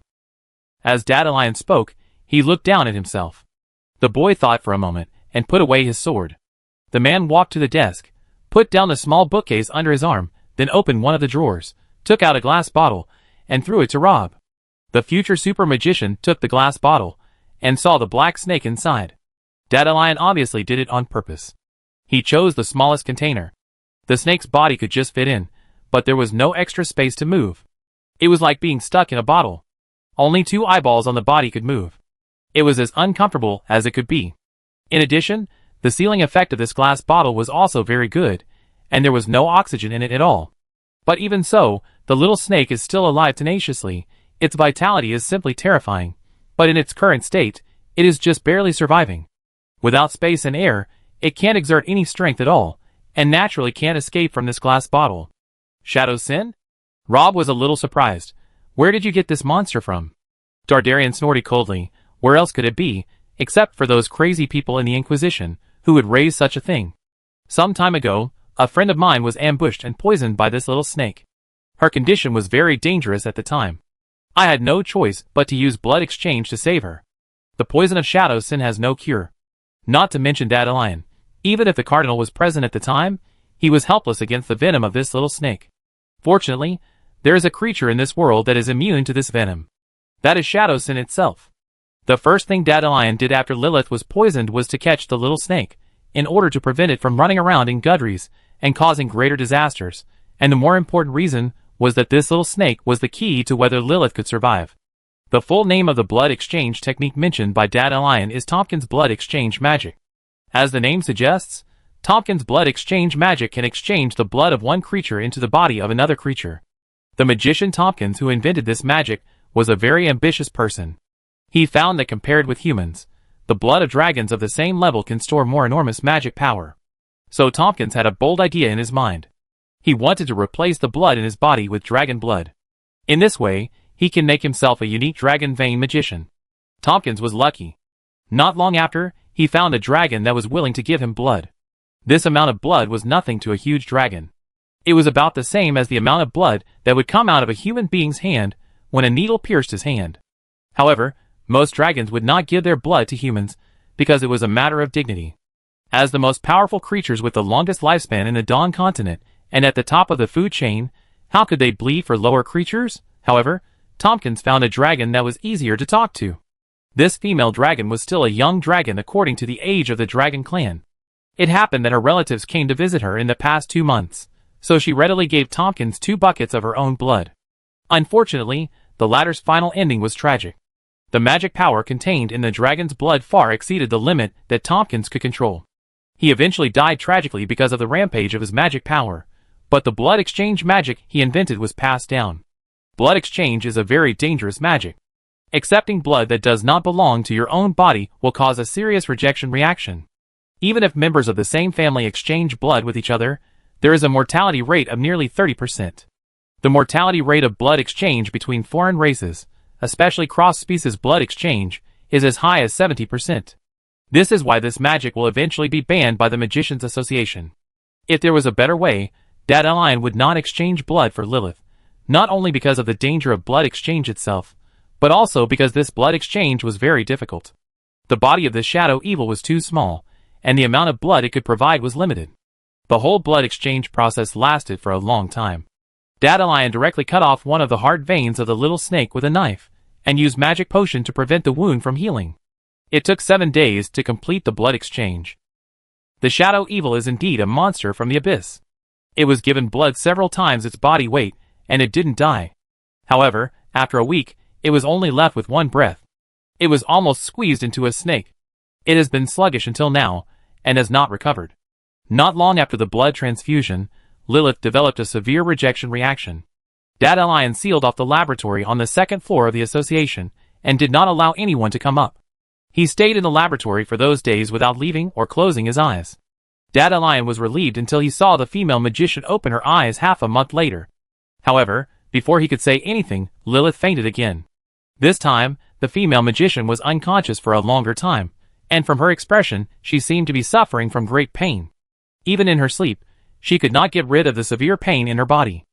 As Dadalion spoke, he looked down at himself. The boy thought for a moment, and put away his sword. The man walked to the desk, put down the small bookcase under his arm, then opened one of the drawers, took out a glass bottle, and threw it to Rob. The future super magician took the glass bottle, and saw the black snake inside. Dadalion obviously did it on purpose. He chose the smallest container. The snake's body could just fit in, but there was no extra space to move. It was like being stuck in a bottle. Only 2 eyeballs on the body could move. It was as uncomfortable as it could be. In addition, the sealing effect of this glass bottle was also very good, and there was no oxygen in it at all. But even so, the little snake is still alive tenaciously. Its vitality is simply terrifying, but in its current state, it is just barely surviving. Without space and air, it can't exert any strength at all, and naturally can't escape from this glass bottle. Shadow Sin? Rob was a little surprised. Where did you get this monster from? Dardarian snorted coldly. Where else could it be, except for those crazy people in the Inquisition, who would raise such a thing? Some time ago, a friend of mine was ambushed and poisoned by this little snake. Her condition was very dangerous at the time. I had no choice but to use blood exchange to save her. The poison of Shadow Sin has no cure. Not to mention Dadalion. Even if the Cardinal was present at the time, he was helpless against the venom of this little snake. Fortunately, there is a creature in this world that is immune to this venom. That is Shadow Sin itself. The first thing Dadalion did after Lilith was poisoned was to catch the little snake, in order to prevent it from running around in Gudries and causing greater disasters, and the more important reason was that this little snake was the key to whether Lilith could survive. The full name of the blood exchange technique mentioned by Dadalion is Tompkins blood exchange magic. As the name suggests, Tompkins blood exchange magic can exchange the blood of one creature into the body of another creature. The magician Tompkins who invented this magic was a very ambitious person. He found that compared with humans, the blood of dragons of the same level can store more enormous magic power. So Tompkins had a bold idea in his mind. He wanted to replace the blood in his body with dragon blood. In this way, he can make himself a unique dragon vein magician. Tompkins was lucky. Not long after, he found a dragon that was willing to give him blood. This amount of blood was nothing to a huge dragon. It was about the same as the amount of blood that would come out of a human being's hand when a needle pierced his hand. However, most dragons would not give their blood to humans because it was a matter of dignity. As the most powerful creatures with the longest lifespan in the Dawn continent and at the top of the food chain, how could they bleed for lower creatures? However, Tompkins found a dragon that was easier to talk to. This female dragon was still a young dragon according to the age of the dragon clan. It happened that her relatives came to visit her in the past 2 months, so she readily gave Tompkins 2 buckets of her own blood. Unfortunately, the latter's final ending was tragic. The magic power contained in the dragon's blood far exceeded the limit that Tompkins could control. He eventually died tragically because of the rampage of his magic power, but the blood exchange magic he invented was passed down. Blood exchange is a very dangerous magic. Accepting blood that does not belong to your own body will cause a serious rejection reaction. Even if members of the same family exchange blood with each other, there is a mortality rate of nearly 30%. The mortality rate of blood exchange between foreign races, especially cross-species blood exchange, is as high as 70%. This is why this magic will eventually be banned by the Magicians Association. If there was a better way, Dadalion would not exchange blood for Lilith, not only because of the danger of blood exchange itself, but also because this blood exchange was very difficult. The body of the Shadow Evil was too small, and the amount of blood it could provide was limited. The whole blood exchange process lasted for a long time. Dadalion directly cut off one of the hard veins of the little snake with a knife, and used magic potion to prevent the wound from healing. It took 7 days to complete the blood exchange. The shadow evil is indeed a monster from the abyss. It was given blood several times its body weight, and it didn't die. However, after a week, it was only left with one breath. It was almost squeezed into a snake. It has been sluggish until now, and has not recovered. Not long after the blood transfusion, Lilith developed a severe rejection reaction. Dada Lion sealed off the laboratory on the 2nd floor of the association, and did not allow anyone to come up. He stayed in the laboratory for those days without leaving or closing his eyes. Dada Lion was relieved until he saw the female magician open her eyes half a month later. However, before he could say anything, Lilith fainted again. This time, the female magician was unconscious for a longer time, and from her expression, she seemed to be suffering from great pain. Even in her sleep, she could not get rid of the severe pain in her body.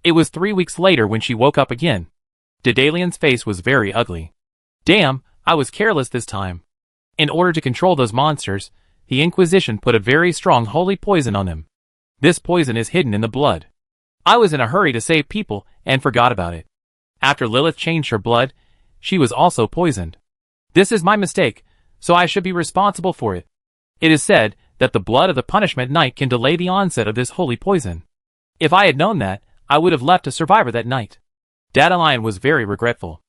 It was 3 weeks later when she woke up again. Dedalian's face was very ugly. Damn, I was careless this time. In order to control those monsters, the Inquisition put a very strong holy poison on them. This poison is hidden in the blood. I was in a hurry to save people and forgot about it. After Lilith changed her blood, she was also poisoned. This is my mistake, so I should be responsible for it. It is said that the blood of the punishment knight can delay the onset of this holy poison. If I had known that, I would have left a survivor that night. Dada Lion was very regretful.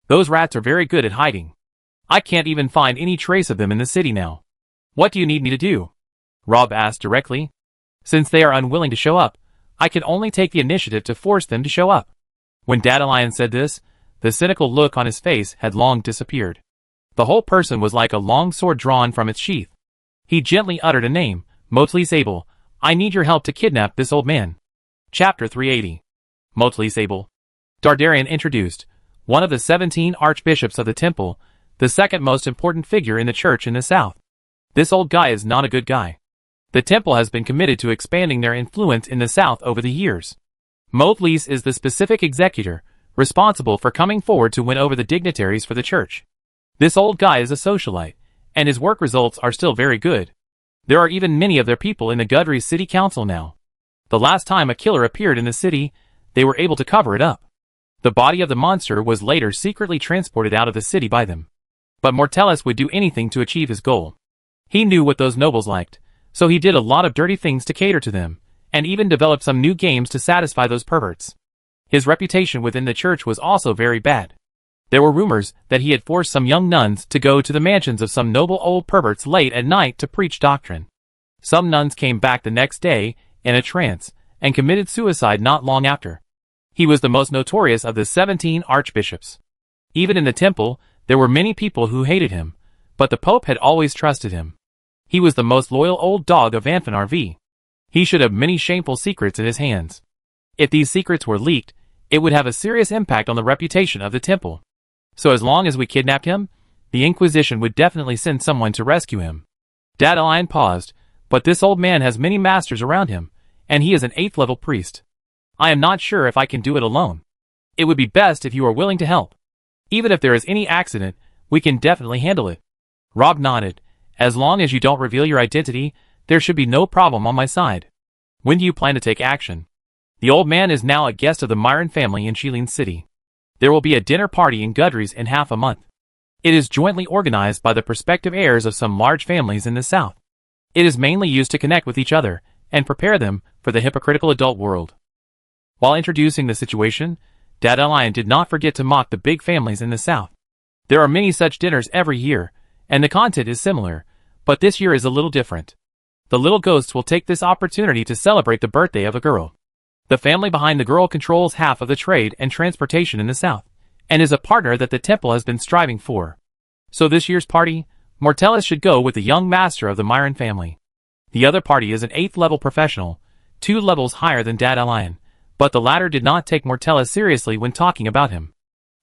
Those rats are very good at hiding. I can't even find any trace of them in the city now. What do you need me to do? Rob asked directly. Since they are unwilling to show up, I can only take the initiative to force them to show up. When Dada Lion said this, the cynical look on his face had long disappeared. The whole person was like a long sword drawn from its sheath. He gently uttered a name, Motli Sable. I need your help to kidnap this old man. Chapter 380. Motli Sable. Dardarian introduced, one of the 17 archbishops of the temple, the second most important figure in the church in the south. This old guy is not a good guy. The temple has been committed to expanding their influence in the south over the years. Motlis is the specific executor, responsible for coming forward to win over the dignitaries for the church. This old guy is a socialite, and his work results are still very good. There are even many of their people in the Gudry City Council now. The last time a killer appeared in the city, they were able to cover it up. The body of the monster was later secretly transported out of the city by them. But Mortellus would do anything to achieve his goal. He knew what those nobles liked, so he did a lot of dirty things to cater to them, and even developed some new games to satisfy those perverts. His reputation within the church was also very bad. There were rumors that he had forced some young nuns to go to the mansions of some noble old perverts late at night to preach doctrine. Some nuns came back the next day in a trance, and committed suicide not long after. He was the most notorious of the 17 archbishops. Even in the temple, there were many people who hated him, but the Pope had always trusted him. He was the most loyal old dog of Anfanarv. He should have many shameful secrets in his hands. If these secrets were leaked, it would have a serious impact on the reputation of the temple. So as long as we kidnapped him, the Inquisition would definitely send someone to rescue him. Dada Lion paused, but this old man has many masters around him, and he is an 8th level priest. I am not sure if I can do it alone. It would be best if you are willing to help. Even if there is any accident, we can definitely handle it. Rob nodded. As long as you don't reveal your identity, there should be no problem on my side. When do you plan to take action? The old man is now a guest of the Myron family in Shilin City. There will be a dinner party in Gudry's in half a month. It is jointly organized by the prospective heirs of some large families in the south. It is mainly used to connect with each other and prepare them for the hypocritical adult world. While introducing the situation, Dada Lion did not forget to mock the big families in the south. There are many such dinners every year, and the content is similar, but this year is a little different. The little ghosts will take this opportunity to celebrate the birthday of a girl. The family behind the girl controls half of the trade and transportation in the south, and is a partner that the temple has been striving for. So this year's party, Mortellus should go with the young master of the Myron family. The other party is an 8th level professional, 2 levels higher than Dada Lion, but the latter did not take Mortellus seriously when talking about him.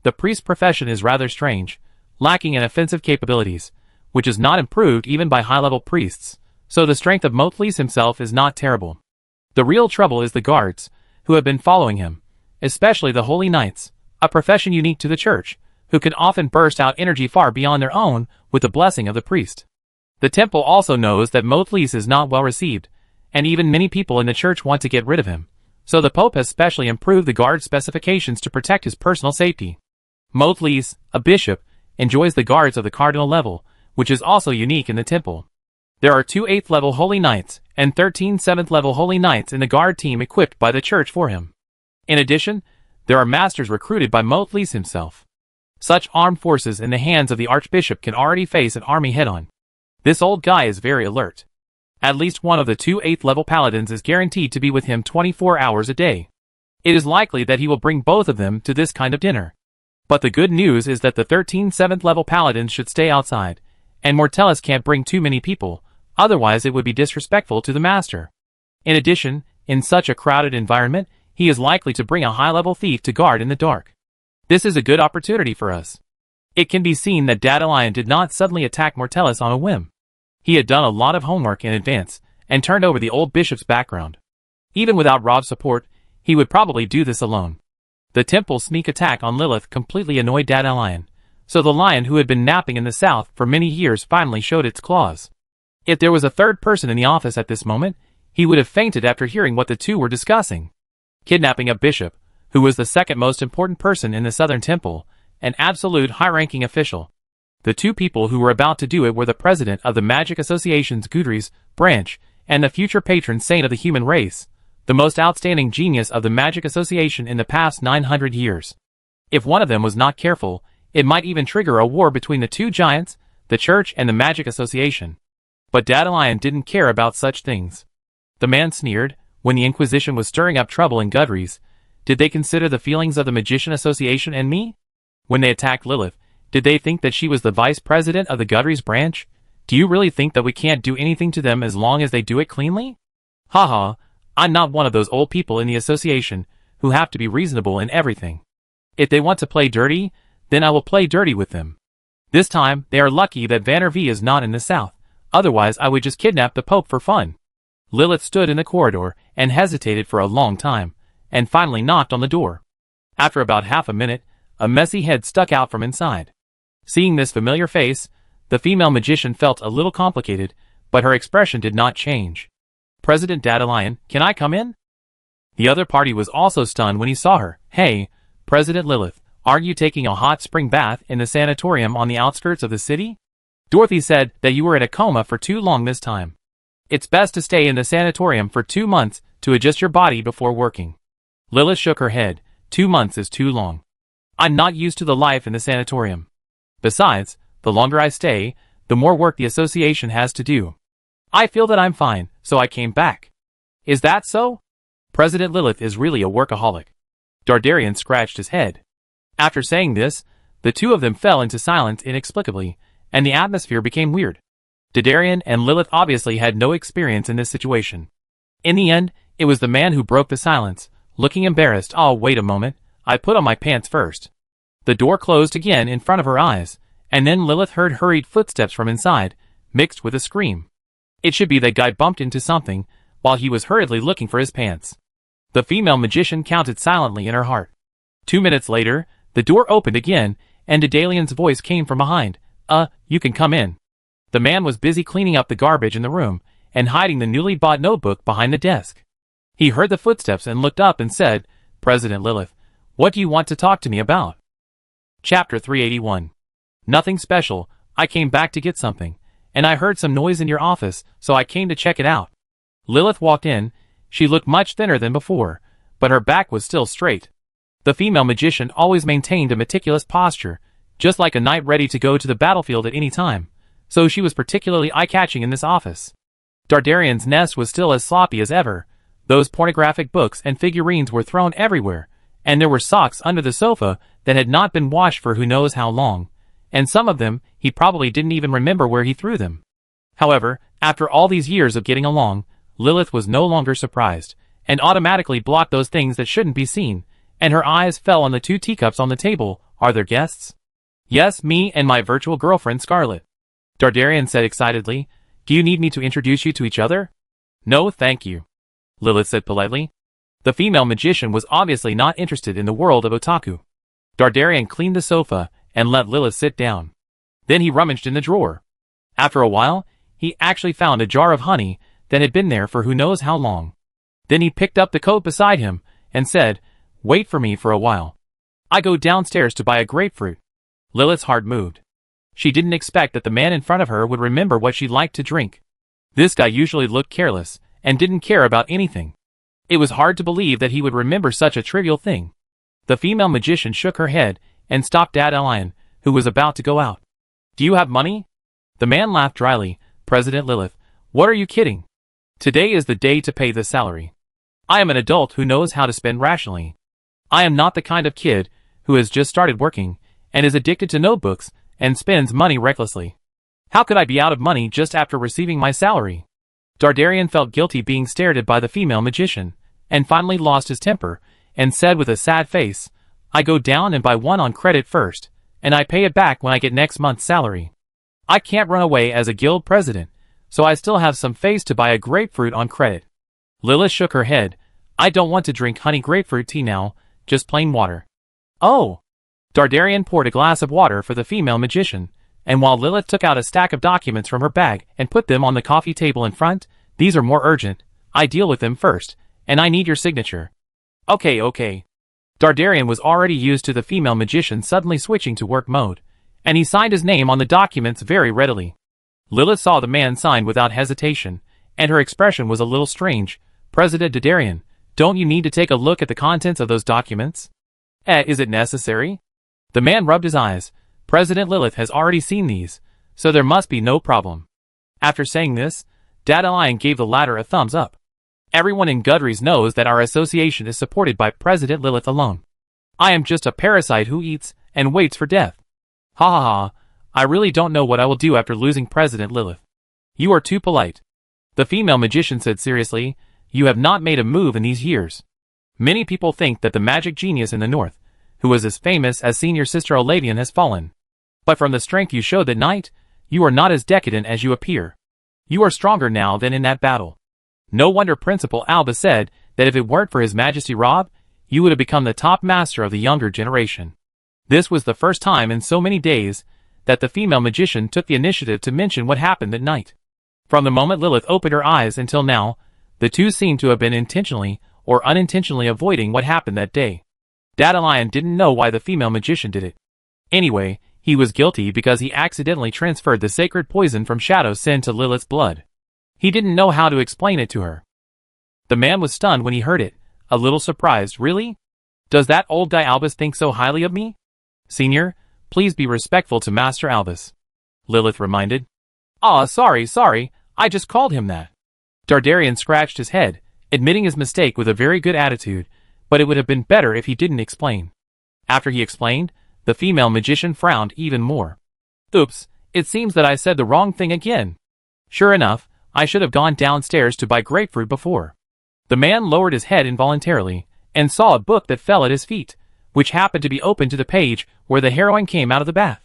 The priest profession is rather strange, lacking in offensive capabilities, which is not improved even by high-level priests, so the strength of Motlis himself is not terrible. The real trouble is the guards, who have been following him, especially the Holy Knights, a profession unique to the church, who can often burst out energy far beyond their own with the blessing of the priest. The temple also knows that Motlis is not well received, and even many people in the church want to get rid of him, so the Pope has specially improved the guard specifications to protect his personal safety. Mothlis, a bishop, enjoys the guards of the cardinal level, which is also unique in the temple. There are 2 8th level Holy Knights and 13 7th level Holy Knights in the guard team equipped by the church for him. In addition, there are masters recruited by Mothlis himself. Such armed forces in the hands of the archbishop can already face an army head-on. This old guy is very alert. At least one of the 2 8th level paladins is guaranteed to be with him 24 hours a day. It is likely that he will bring both of them to this kind of dinner. But the good news is that the 13 7th level paladins should stay outside, and Mortellus can't bring too many people, otherwise it would be disrespectful to the master. In addition, in such a crowded environment, he is likely to bring a high-level thief to guard in the dark. This is a good opportunity for us. It can be seen that Dandelion did not suddenly attack Mortellus on a whim. He had done a lot of homework in advance, and turned over the old bishop's background. Even without Rob's support, he would probably do this alone. The temple's sneak attack on Lilith completely annoyed Dandelion, so the lion who had been napping in the south for many years finally showed its claws. If there was a third person in the office at this moment, he would have fainted after hearing what the two were discussing. Kidnapping a bishop, who was the second most important person in the southern temple, an absolute high-ranking official. The two people who were about to do it were the president of the Magic Association's Gudrys branch and the future patron saint of the human race, the most outstanding genius of the Magic Association in the past 900 years. If one of them was not careful, it might even trigger a war between the two giants, the Church and the Magic Association. But Dandelion didn't care about such things. The man sneered, when the Inquisition was stirring up trouble in Gudrys, did they consider the feelings of the Magician Association and me? When they attacked Lilith, did they think that she was the vice president of the Gudrys branch? Do you really think that we can't do anything to them as long as they do it cleanly? Haha, I'm not one of those old people in the association who have to be reasonable in everything. If they want to play dirty, then I will play dirty with them. This time, they are lucky that Vannervee is not in the south, otherwise I would just kidnap the Pope for fun. Lilith stood in the corridor and hesitated for a long time, and finally knocked on the door. After about half a minute, a messy head stuck out from inside. Seeing this familiar face, the female magician felt a little complicated, but her expression did not change. President Dandelion, can I come in? The other party was also stunned when he saw her. Hey, President Lilith, aren't you taking a hot spring bath in the sanatorium on the outskirts of the city? Dorothy said that you were in a coma for too long this time. It's best to stay in the sanatorium for 2 months to adjust your body before working. Lilith shook her head. 2 months is too long. I'm not used to the life in the sanatorium. Besides, the longer I stay, the more work the association has to do. I feel that I'm fine, so I came back. Is that so? President Lilith is really a workaholic. Dardarian scratched his head. After saying this, the two of them fell into silence inexplicably, and the atmosphere became weird. Dardarian and Lilith obviously had no experience in this situation. In the end, it was the man who broke the silence, looking embarrassed. Oh, wait a moment, I put on my pants first. The door closed again in front of her eyes, and then Lilith heard hurried footsteps from inside, mixed with a scream. It should be that guy bumped into something, while he was hurriedly looking for his pants. The female magician counted silently in her heart. 2 minutes later, the door opened again, and Dandelian's voice came from behind. You can come in. The man was busy cleaning up the garbage in the room, and hiding the newly bought notebook behind the desk. He heard the footsteps and looked up and said, President Lilith, what do you want to talk to me about? Chapter 381. Nothing special, I came back to get something, and I heard some noise in your office, so I came to check it out. Lilith walked in. She looked much thinner than before, but her back was still straight. The female magician always maintained a meticulous posture, just like a knight ready to go to the battlefield at any time, so she was particularly eye-catching in this office. Dardarian's nest was still as sloppy as ever. Those pornographic books and figurines were thrown everywhere, and there were socks under the sofa that had not been washed for who knows how long, and some of them he probably didn't even remember where he threw them. However, after all these years of getting along, Lilith was no longer surprised, and automatically blocked those things that shouldn't be seen, and her eyes fell on the 2 teacups on the table. Are there guests? Yes, me and my virtual girlfriend Scarlet. Dardarian said excitedly. Do you need me to introduce you to each other? No, thank you. Lilith said politely. The female magician was obviously not interested in the world of otaku. Dardarian cleaned the sofa and let Lilith sit down. Then he rummaged in the drawer. After a while, he actually found a jar of honey that had been there for who knows how long. Then he picked up the coat beside him and said, Wait for me for a while. I go downstairs to buy a grapefruit. Lilith's heart moved. She didn't expect that the man in front of her would remember what she liked to drink. This guy usually looked careless and didn't care about anything. It was hard to believe that he would remember such a trivial thing. The female magician shook her head and stopped Dandelion, who was about to go out. Do you have money? The man laughed dryly. President Lilith, what are you kidding? Today is the day to pay the salary. I am an adult who knows how to spend rationally. I am not the kind of kid who has just started working and is addicted to notebooks and spends money recklessly. How could I be out of money just after receiving my salary? Dardarian felt guilty being stared at by the female magician, and finally lost his temper, and said with a sad face, I go down and buy one on credit first, and I pay it back when I get next month's salary. I can't run away as a guild president, so I still have some face to buy a grapefruit on credit. Lilith shook her head. I don't want to drink honey grapefruit tea now, just plain water. Oh! Dardarian poured a glass of water for the female magician, and while Lilith took out a stack of documents from her bag and put them on the coffee table in front, these are more urgent, I deal with them first, and I need your signature. Okay. Dardarian was already used to the female magician suddenly switching to work mode, and he signed his name on the documents very readily. Lilith saw the man sign without hesitation, and her expression was a little strange. President Dardarian, don't you need to take a look at the contents of those documents? Is it necessary? The man rubbed his eyes. President Lilith has already seen these, so there must be no problem. After saying this, Dandelion gave the latter a thumbs up. Everyone in Gudries knows that our association is supported by President Lilith alone. I am just a parasite who eats and waits for death. Ha ha ha, I really don't know what I will do after losing President Lilith. You are too polite. The female magician said seriously, you have not made a move in these years. Many people think that the magic genius in the north, who was as famous as Senior Sister Oladian, has fallen. But from the strength you showed that night, you are not as decadent as you appear. You are stronger now than in that battle. No wonder Principal Alba said that if it weren't for His Majesty Rob, you would have become the top master of the younger generation. This was the first time in so many days that the female magician took the initiative to mention what happened that night. From the moment Lilith opened her eyes until now, the two seemed to have been intentionally or unintentionally avoiding what happened that day. Dandelion didn't know why the female magician did it. Anyway, he was guilty because he accidentally transferred the sacred poison from Shadow Sin to Lilith's blood. He didn't know how to explain it to her. The man was stunned when he heard it, a little surprised. Really? Does that old guy Albus think so highly of me? Senior, please be respectful to Master Albus, Lilith reminded. Sorry, I just called him that. Dardarian scratched his head, admitting his mistake with a very good attitude, but it would have been better if he didn't explain. After he explained, the female magician frowned even more. Oops, it seems that I said the wrong thing again. Sure enough, I should have gone downstairs to buy grapefruit before. The man lowered his head involuntarily, and saw a book that fell at his feet, which happened to be open to the page where the heroine came out of the bath.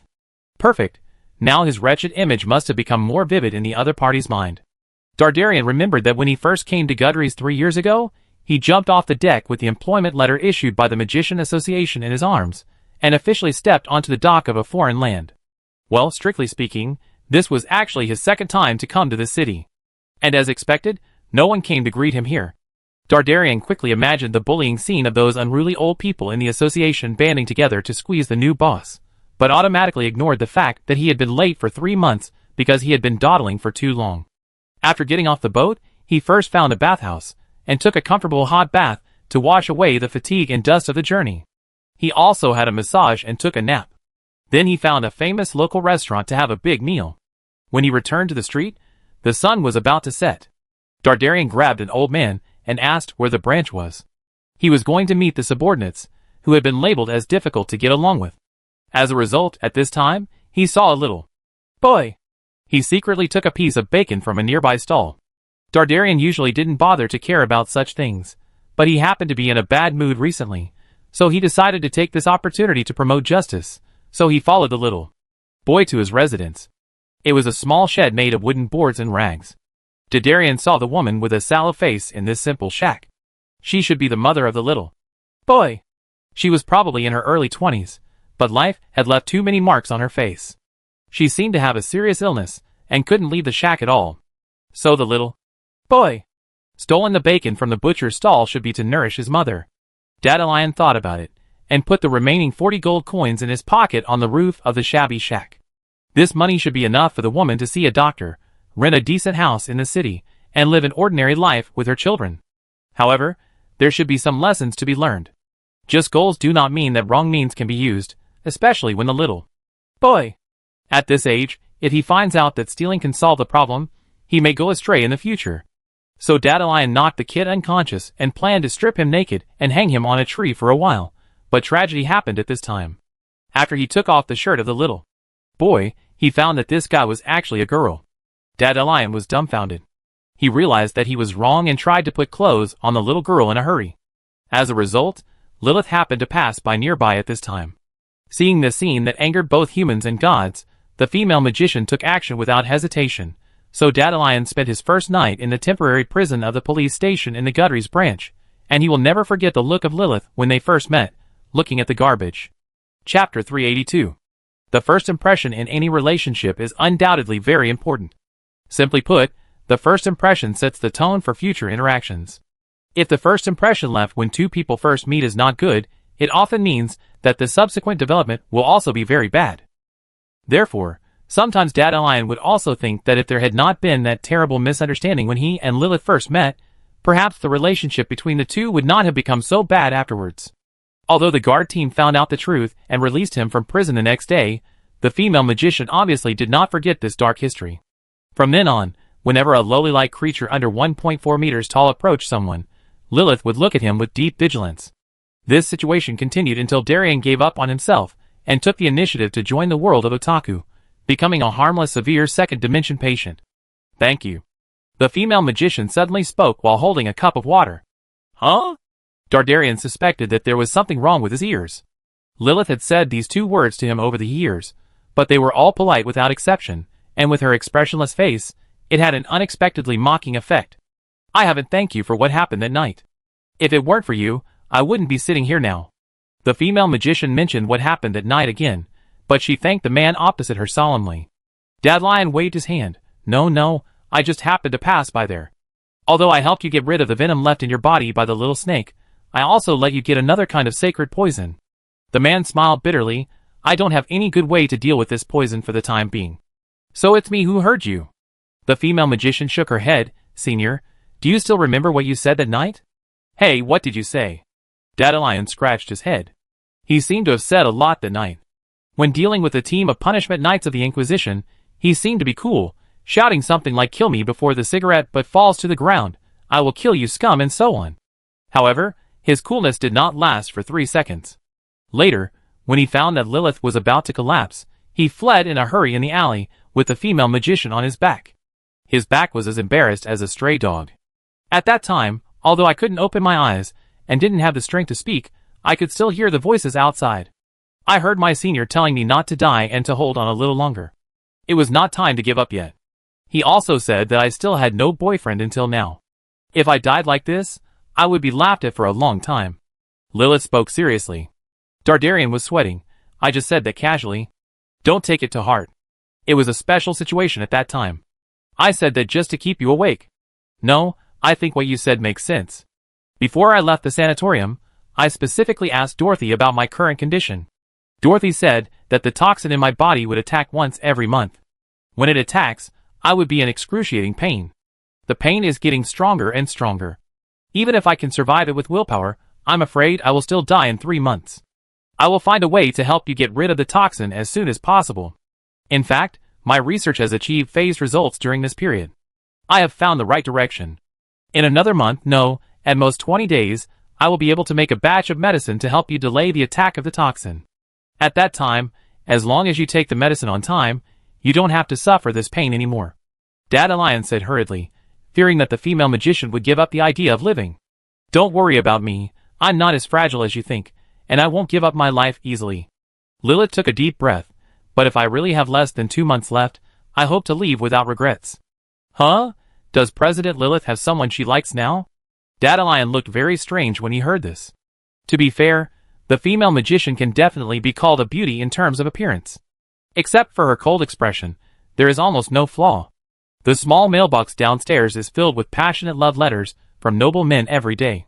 Perfect. Now his wretched image must have become more vivid in the other party's mind. Dardarian remembered that when he first came to Gudries 3 years ago, he jumped off the deck with the employment letter issued by the Magician Association in his arms, and officially stepped onto the dock of a foreign land. Well, strictly speaking, this was actually his second time to come to this city. And as expected, no one came to greet him here. Dardarian quickly imagined the bullying scene of those unruly old people in the association banding together to squeeze the new boss, but automatically ignored the fact that he had been late for 3 months because he had been dawdling for too long. After getting off the boat, he first found a bathhouse, and took a comfortable hot bath to wash away the fatigue and dust of the journey. He also had a massage and took a nap. Then he found a famous local restaurant to have a big meal. When he returned to the street, the sun was about to set. Dardarian grabbed an old man and asked where the branch was. He was going to meet the subordinates, who had been labeled as difficult to get along with. As a result, at this time, he saw a little boy. He secretly took a piece of bacon from a nearby stall. Dardarian usually didn't bother to care about such things, but he happened to be in a bad mood recently, so he decided to take this opportunity to promote justice, so he followed the little boy to his residence. It was a small shed made of wooden boards and rags. Dardarian saw the woman with a sallow face in this simple shack. She should be the mother of the little boy. She was probably in her early 20s, but life had left too many marks on her face. She seemed to have a serious illness, and couldn't leave the shack at all. So the little boy stolen the bacon from the butcher's stall should be to nourish his mother. Dandelion thought about it, and put the remaining 40 gold coins in his pocket on the roof of the shabby shack. This money should be enough for the woman to see a doctor, rent a decent house in the city, and live an ordinary life with her children. However, there should be some lessons to be learned. Just goals do not mean that wrong means can be used, especially when the little boy at this age, if he finds out that stealing can solve the problem, he may go astray in the future. So Dandelion knocked the kid unconscious and planned to strip him naked and hang him on a tree for a while, but tragedy happened at this time. After he took off the shirt of the little boy, he found that this guy was actually a girl. Dandelion was dumbfounded. He realized that he was wrong and tried to put clothes on the little girl in a hurry. As a result, Lilith happened to pass by nearby at this time. Seeing this scene that angered both humans and gods, the female magician took action without hesitation, so Dandelion spent his first night in the temporary prison of the police station in the Gutteries branch, and he will never forget the look of Lilith when they first met, looking at the garbage. Chapter 382. The first impression in any relationship is undoubtedly very important. Simply put, the first impression sets the tone for future interactions. If the first impression left when two people first meet is not good, it often means that the subsequent development will also be very bad. Therefore, sometimes Dandelion would also think that if there had not been that terrible misunderstanding when he and Lilith first met, perhaps the relationship between the two would not have become so bad afterwards. Although the guard team found out the truth and released him from prison the next day, the female magician obviously did not forget this dark history. From then on, whenever a lowly-like creature under 1.4 meters tall approached someone, Lilith would look at him with deep vigilance. This situation continued until Darien gave up on himself and took the initiative to join the world of otaku, becoming a harmless severe second-dimension patient. Thank you. The female magician suddenly spoke while holding a cup of water. Huh? Darien suspected that there was something wrong with his ears. Lilith had said these two words to him over the years, but they were all polite without exception, and with her expressionless face, it had an unexpectedly mocking effect. I haven't thanked you for what happened that night. If it weren't for you, I wouldn't be sitting here now. The female magician mentioned what happened that night again, but she thanked the man opposite her solemnly. Dandelion waved his hand. No, I just happened to pass by there. Although I helped you get rid of the venom left in your body by the little snake, I also let you get another kind of sacred poison. The man smiled bitterly. I don't have any good way to deal with this poison for the time being. So it's me who heard you. The female magician shook her head. Senior, do you still remember what you said that night? Hey, what did you say? Dandelion scratched his head. He seemed to have said a lot that night. When dealing with a team of punishment knights of the Inquisition, he seemed to be cool, shouting something like kill me before the cigarette butt falls to the ground, I will kill you scum, and so on. However, his coolness did not last for 3 seconds. Later, when he found that Lilith was about to collapse, he fled in a hurry in the alley with the female magician on his back. His back was as embarrassed as a stray dog. At that time, although I couldn't open my eyes and didn't have the strength to speak, I could still hear the voices outside. I heard my senior telling me not to die and to hold on a little longer. It was not time to give up yet. He also said that I still had no boyfriend until now. If I died like this, I would be laughed at for a long time. Lilith spoke seriously. Darien was sweating. I just said that casually. Don't take it to heart. It was a special situation at that time. I said that just to keep you awake. No, I think what you said makes sense. Before I left the sanatorium, I specifically asked Dorothy about my current condition. Dorothy said that the toxin in my body would attack once every month. When it attacks, I would be in excruciating pain. The pain is getting stronger and stronger. Even if I can survive it with willpower, I'm afraid I will still die in 3 months. I will find a way to help you get rid of the toxin as soon as possible. In fact, my research has achieved phased results during this period. I have found the right direction. In another month, no, at most 20 days, I will be able to make a batch of medicine to help you delay the attack of the toxin. At that time, as long as you take the medicine on time, you don't have to suffer this pain anymore. Dandelion said hurriedly, fearing that the female magician would give up the idea of living. Don't worry about me, I'm not as fragile as you think, and I won't give up my life easily. Lilith took a deep breath, but if I really have less than 2 months left, I hope to leave without regrets. Huh? Does President Lilith have someone she likes now? Dandelion looked very strange when he heard this. To be fair, the female magician can definitely be called a beauty in terms of appearance. Except for her cold expression, there is almost no flaw. The small mailbox downstairs is filled with passionate love letters from noble men every day.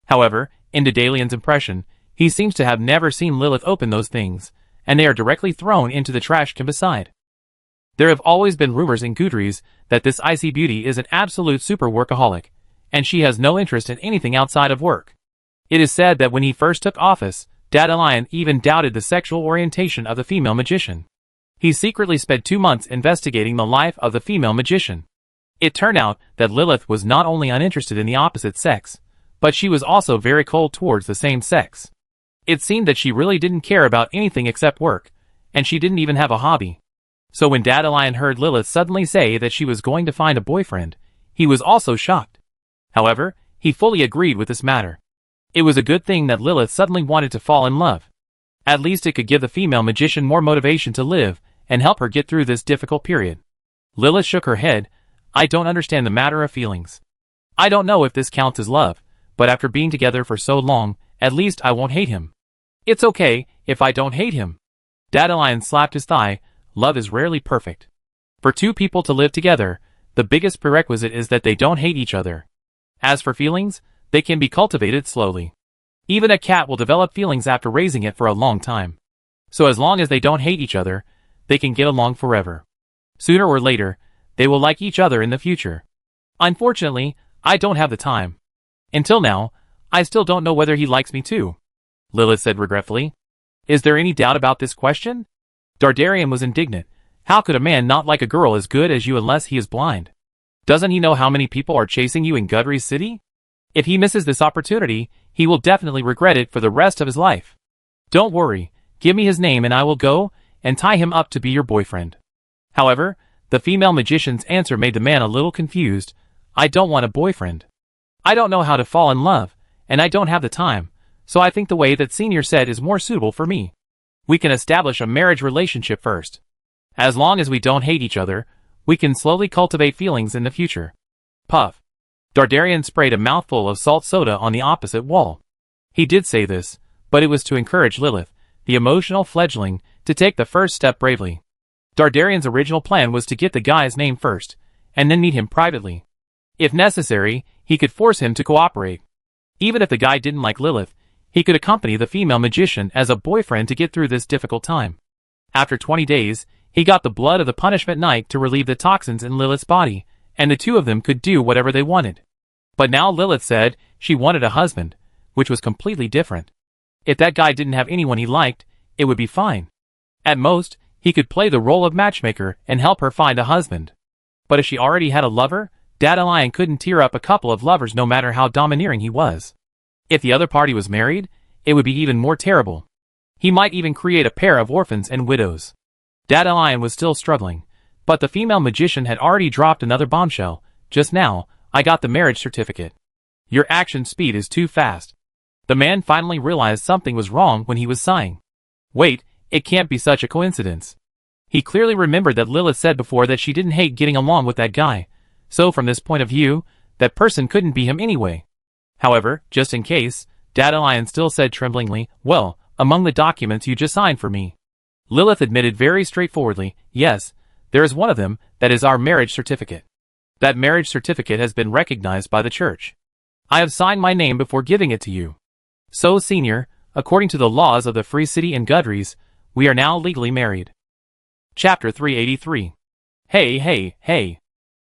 However, in Dandalion's impression, He seems to have never seen Lilith open those things, and they are directly thrown into the trash can beside. There have always been rumors in Goodreads that this icy beauty is an absolute super workaholic, and she has no interest in anything outside of work. It is said that when he first took office, Dandelion even doubted the sexual orientation of the female magician. He secretly spent 2 months investigating the life of the female magician. It turned out that Lilith was not only uninterested in the opposite sex, but she was also very cold towards the same sex. It seemed that she really didn't care about anything except work, and she didn't even have a hobby. So when Dandelion heard Lilith suddenly say that she was going to find a boyfriend, he was also shocked. However, he fully agreed with this matter. It was a good thing that Lilith suddenly wanted to fall in love. At least it could give the female magician more motivation to live and help her get through this difficult period. Lilith shook her head. I don't understand the matter of feelings. I don't know if this counts as love, but after being together for so long, at least I won't hate him. It's okay if I don't hate him. Dandelion slapped his thigh. Love is rarely perfect. For two people to live together, the biggest prerequisite is that they don't hate each other. As for feelings, they can be cultivated slowly. Even a cat will develop feelings after raising it for a long time. So as long as they don't hate each other, they can get along forever. Sooner or later, they will like each other in the future. Unfortunately, I don't have the time. Until now, I still don't know whether he likes me too, Lilith said regretfully. Is there any doubt about this question? Dardarian was indignant. How could a man not like a girl as good as you unless he is blind? Doesn't he know how many people are chasing you in Gudry's city? If he misses this opportunity, he will definitely regret it for the rest of his life. Don't worry, give me his name and I will go and tie him up to be your boyfriend. However, the female magician's answer made the man a little confused. I don't want a boyfriend. I don't know how to fall in love, and I don't have the time, so I think the way that Senior said is more suitable for me. We can establish a marriage relationship first. As long as we don't hate each other, we can slowly cultivate feelings in the future. Puff. Dardarian sprayed a mouthful of salt soda on the opposite wall. He did say this, but it was to encourage Lilith, the emotional fledgling, to take the first step bravely. Dardarian's original plan was to get the guy's name first, and then meet him privately. If necessary, he could force him to cooperate. Even if the guy didn't like Lilith, he could accompany the female magician as a boyfriend to get through this difficult time. After 20 days, he got the blood of the punishment knight to relieve the toxins in Lilith's body, and the two of them could do whatever they wanted. But now Lilith said she wanted a husband, which was completely different. If that guy didn't have anyone he liked, it would be fine. At most, he could play the role of matchmaker and help her find a husband. But if she already had a lover, Dandelion couldn't tear up a couple of lovers no matter how domineering he was. If the other party was married, it would be even more terrible. He might even create a pair of orphans and widows. Dandelion was still struggling, but the female magician had already dropped another bombshell. Just now, I got the marriage certificate. Your action speed is too fast. The man finally realized something was wrong when he was sighing. Wait, it can't be such a coincidence. He clearly remembered that Lilith said before that she didn't hate getting along with that guy, so from this point of view, that person couldn't be him anyway. However, just in case, Dandelion still said tremblingly, well, among the documents you just signed for me. Lilith admitted very straightforwardly, yes, there is one of them, that is our marriage certificate. That marriage certificate has been recognized by the church. I have signed my name before giving it to you. So, Senior, according to the laws of the Free City and Gudry's, we are now legally married. Chapter 383. Hey.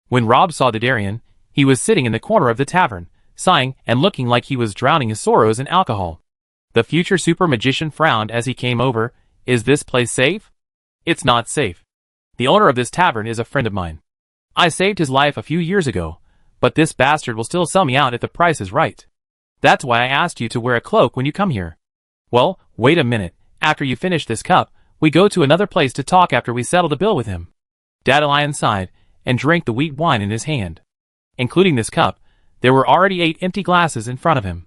When Rob saw Dardarian, he was sitting in the corner of the tavern, sighing and looking like he was drowning his sorrows in alcohol. The future super magician frowned as he came over. Is this place safe? It's not safe. The owner of this tavern is a friend of mine. I saved his life a few years ago, but this bastard will still sell me out if the price is right. That's why I asked you to wear a cloak when you come here. Well, wait a minute. After you finish this cup, we go to another place to talk after we settle the bill with him. Dandelion sighed and drank the wheat wine in his hand. Including this cup, there were already 8 empty glasses in front of him.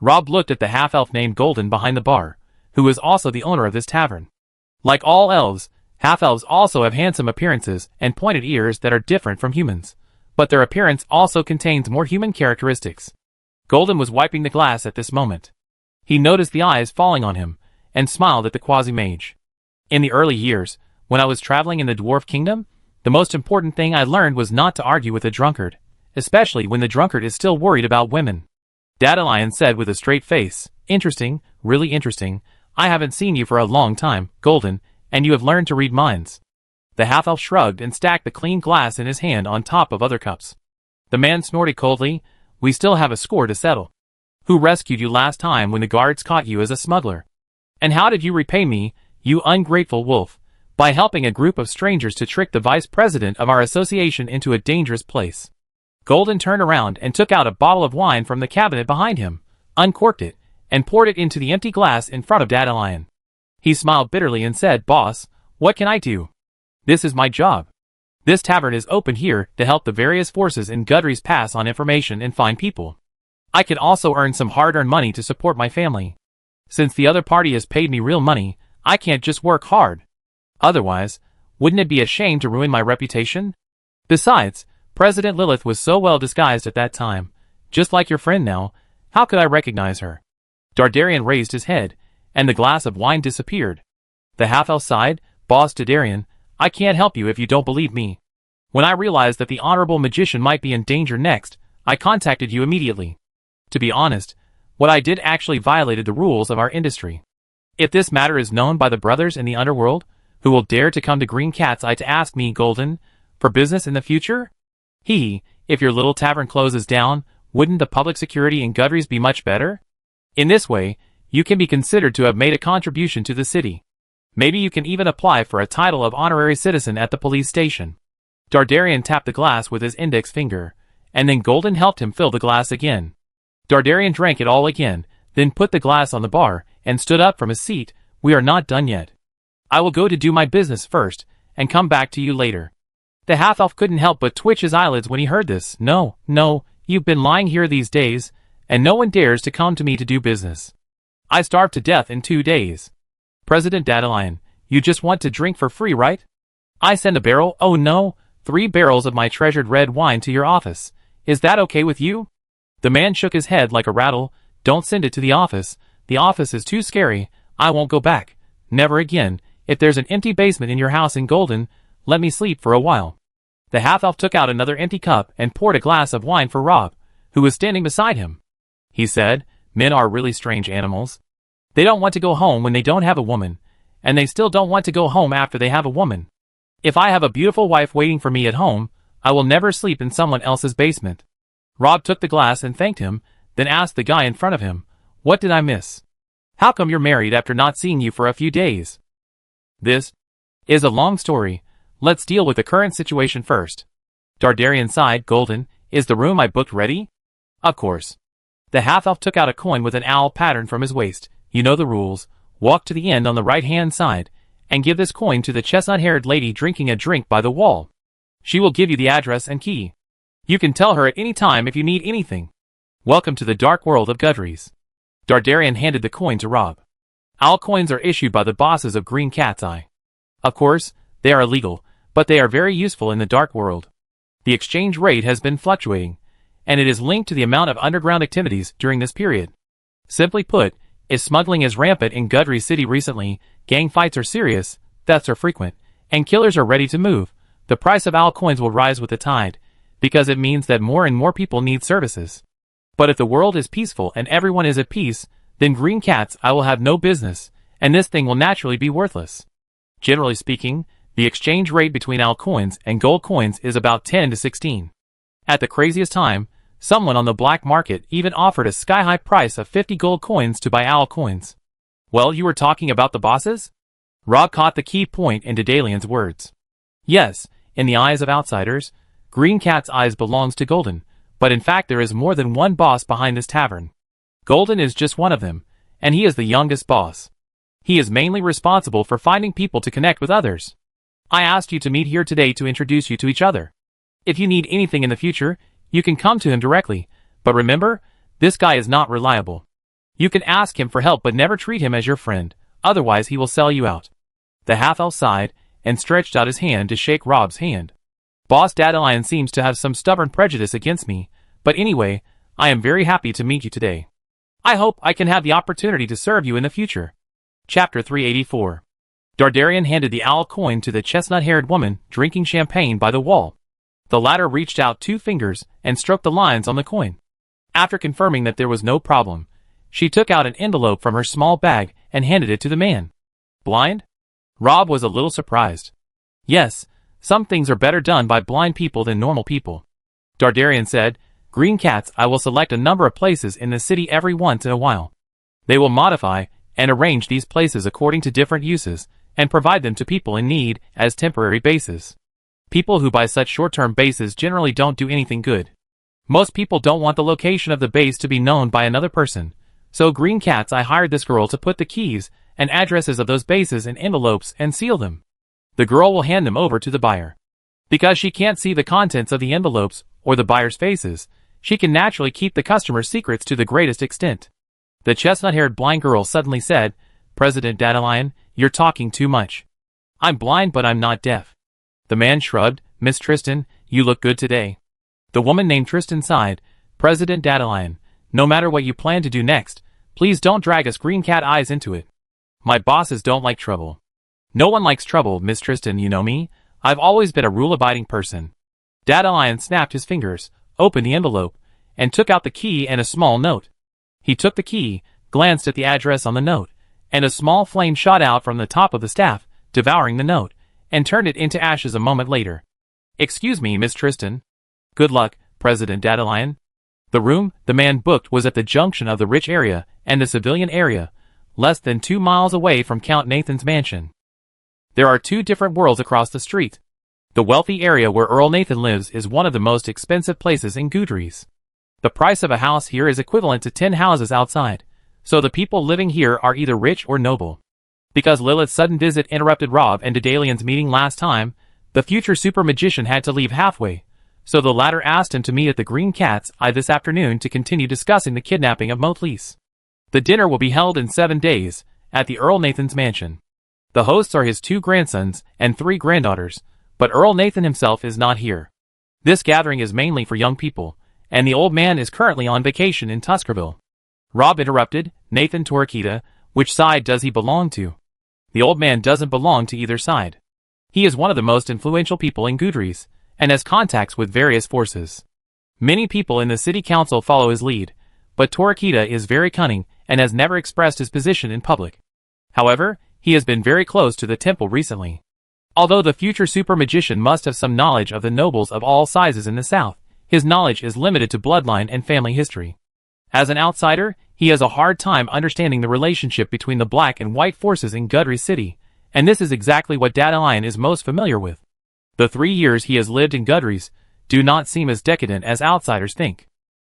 Rob looked at the half-elf named Golden behind the bar, who is also the owner of this tavern. Like all elves, half-elves also have handsome appearances and pointed ears that are different from humans, but their appearance also contains more human characteristics. Golden was wiping the glass at this moment. He noticed the eyes falling on him, and smiled at the quasi-mage. In the early years, when I was traveling in the Dwarf Kingdom, the most important thing I learned was not to argue with a drunkard, especially when the drunkard is still worried about women. Dandelion said with a straight face, Interesting, really interesting. I haven't seen you for a long time, Golden, and you have learned to read minds. The half-elf shrugged and stacked the clean glass in his hand on top of other cups. The man snorted coldly. We still have a score to settle. Who rescued you last time when the guards caught you as a smuggler? And how did you repay me, you ungrateful wolf? By helping a group of strangers to trick the vice president of our association into a dangerous place. Golden turned around and took out a bottle of wine from the cabinet behind him, uncorked it, and poured it into the empty glass in front of Dandelion. He smiled bitterly and said, Boss, what can I do? This is my job. This tavern is open here to help the various forces in Gudries pass on information and find people. I can also earn some hard-earned money to support my family. Since the other party has paid me real money, I can't just work hard. Otherwise, wouldn't it be a shame to ruin my reputation? Besides, President Lilith was so well disguised at that time. Just like your friend now, how could I recognize her? Dardarian raised his head, and the glass of wine disappeared. The half-elf sighed, Boss Dardarian, I can't help you if you don't believe me. When I realized that the honorable magician might be in danger next, I contacted you immediately. To be honest, what I did actually violated the rules of our industry. If this matter is known by the brothers in the underworld, who will dare to come to Green Cat's Eye to ask me, Golden, for business in the future? If your little tavern closes down, wouldn't the public security in Gudries be much better? In this way, you can be considered to have made a contribution to the city. Maybe you can even apply for a title of honorary citizen at the police station. Dardarian tapped the glass with his index finger, and then Golden helped him fill the glass again. Dardarian drank it all again, then put the glass on the bar, and stood up from his seat. We are not done yet. I will go to do my business first, and come back to you later. The half-elf couldn't help but twitch his eyelids when he heard this. No, you've been lying here these days, and no one dares to come to me to do business. I starved to death in 2 days. President Dandelion, you just want to drink for free, right? I send a barrel, oh no, 3 barrels of my treasured red wine to your office. Is that okay with you? The man shook his head like a rattle. Don't send it to the office. The office is too scary. I won't go back. Never again. If there's an empty basement in your house in Golden, let me sleep for a while. The half-elf took out another empty cup and poured a glass of wine for Rob, who was standing beside him. He said, Men are really strange animals. They don't want to go home when they don't have a woman, and they still don't want to go home after they have a woman. If I have a beautiful wife waiting for me at home, I will never sleep in someone else's basement. Rob took the glass and thanked him, then asked the guy in front of him, What did I miss? How come you're married after not seeing you for a few days? This is a long story. Let's deal with the current situation first. Dardarian sighed. Golden, is the room I booked ready? Of course. The half-elf took out a coin with an owl pattern from his waist. You know the rules. Walk to the end on the right-hand side, and give this coin to the chestnut-haired lady drinking a drink by the wall. She will give you the address and key. You can tell her at any time if you need anything. Welcome to the dark world of Gudries. Dardarian handed the coin to Rob. Owl coins are issued by the bosses of Green Cat's Eye. Of course, they are illegal, but they are very useful in the dark world. The exchange rate has been fluctuating, and it is linked to the amount of underground activities during this period. Simply put, if smuggling is rampant in Gudries City recently, gang fights are serious, thefts are frequent, and killers are ready to move, the price of owl coins will rise with the tide, because it means that more and more people need services. But if the world is peaceful and everyone is at peace, then Green Cat's Eye will have no business, and this thing will naturally be worthless. Generally speaking, the exchange rate between owl coins and gold coins is about 10 to 16. At the craziest time, someone on the black market even offered a sky-high price of 50 gold coins to buy owl coins. Well, you were talking about the bosses? Rob caught the key point in Dandelian's words. Yes, in the eyes of outsiders, Green Cat's Eyes belongs to Golden, but in fact there is more than one boss behind this tavern. Golden is just one of them, and he is the youngest boss. He is mainly responsible for finding people to connect with others. I asked you to meet here today to introduce you to each other. If you need anything in the future, you can come to him directly, but remember, this guy is not reliable. You can ask him for help but never treat him as your friend, otherwise he will sell you out. The half-elf sighed, and stretched out his hand to shake Rob's hand. Boss Dandelion seems to have some stubborn prejudice against me, but anyway, I am very happy to meet you today. I hope I can have the opportunity to serve you in the future. Chapter 384. Dardarian handed the owl coin to the chestnut-haired woman drinking champagne by the wall. The latter reached out 2 fingers and stroked the lines on the coin. After confirming that there was no problem, She took out an envelope from her small bag and handed it to the man. Blind? Rob was a little surprised. Yes, some things are better done by blind people than normal people. Dardarian said, Green Cats, I will select a number of places in the city every once in a while. They will modify and arrange these places according to different uses and provide them to people in need as temporary bases. People who buy such short-term bases generally don't do anything good. Most people don't want the location of the base to be known by another person. So Green Cats, I hired this girl to put the keys and addresses of those bases in envelopes and seal them. The girl will hand them over to the buyer. Because she can't see the contents of the envelopes or the buyer's faces, she can naturally keep the customer's secrets to the greatest extent. The chestnut-haired blind girl suddenly said, President Dandelion, you're talking too much. I'm blind but I'm not deaf. The man shrugged, Miss Tristan, you look good today. The woman named Tristan sighed, President Dandelion, no matter what you plan to do next, please don't drag us Green Cat eyes into it. My bosses don't like trouble. No one likes trouble, Miss Tristan, you know me. I've always been a rule-abiding person. Dandelion snapped his fingers, opened the envelope, and took out the key and a small note. He took the key, glanced at the address on the note, and a small flame shot out from the top of the staff, devouring the note, and turned it into ashes a moment later. Excuse me, Miss Tristan. Good luck, President Dandelion. The room the man booked was at the junction of the rich area and the civilian area, less than 2 miles away from Count Nathan's mansion. There are 2 different worlds across the street. The wealthy area where Earl Nathan lives is one of the most expensive places in Goodries. The price of a house here is equivalent to 10 houses outside, so the people living here are either rich or noble. Because Lilith's sudden visit interrupted Rob and Dedalian's meeting last time, the future super magician had to leave halfway, so the latter asked him to meet at the Green Cat's Eye this afternoon to continue discussing the kidnapping of Motlis. The dinner will be held in 7 days, at the Earl Nathan's mansion. The hosts are his 2 grandsons and 3 granddaughters, but Earl Nathan himself is not here. This gathering is mainly for young people, and the old man is currently on vacation in Tuskerville. Rob interrupted, Nathan Torquita, which side does he belong to? The old man doesn't belong to either side. He is one of the most influential people in Goodries, and has contacts with various forces. Many people in the city council follow his lead, but Torquita is very cunning and has never expressed his position in public. However, he has been very close to the temple recently. Although the future super magician must have some knowledge of the nobles of all sizes in the south, his knowledge is limited to bloodline and family history. As an outsider, he has a hard time understanding the relationship between the black and white forces in Goodries City, and this is exactly what Dandelion is most familiar with. The 3 years he has lived in Goodries do not seem as decadent as outsiders think.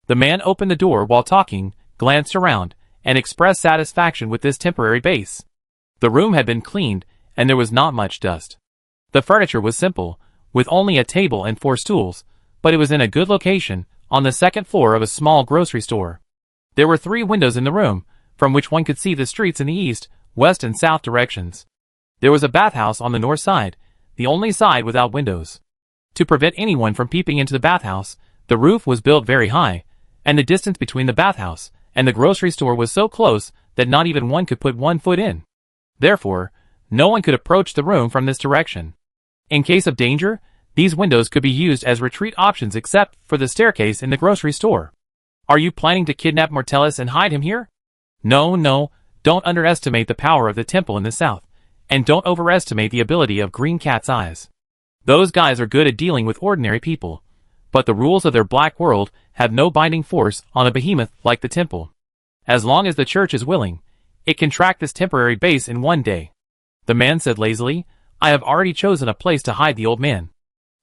The man opened the door while talking, glanced around, and expressed satisfaction with this temporary base. The room had been cleaned, and there was not much dust. The furniture was simple, with only a table and 4 stools, but it was in a good location, on the 2nd floor of a small grocery store. There were 3 windows in the room, from which one could see the streets in the east, west and south directions. There was a bathhouse on the north side, the only side without windows. To prevent anyone from peeping into the bathhouse, the roof was built very high, and the distance between the bathhouse and the grocery store was so close that not even one could put 1 foot in. Therefore, no one could approach the room from this direction. In case of danger, these windows could be used as retreat options except for the staircase in the grocery store. Are you planning to kidnap Mortellus and hide him here? No, don't underestimate the power of the temple in the south, and don't overestimate the ability of Green Cat's eyes. Those guys are good at dealing with ordinary people, but the rules of their black world have no binding force on a behemoth like the temple. As long as the church is willing, it can track this temporary base in 1 day. The man said lazily, I have already chosen a place to hide the old man.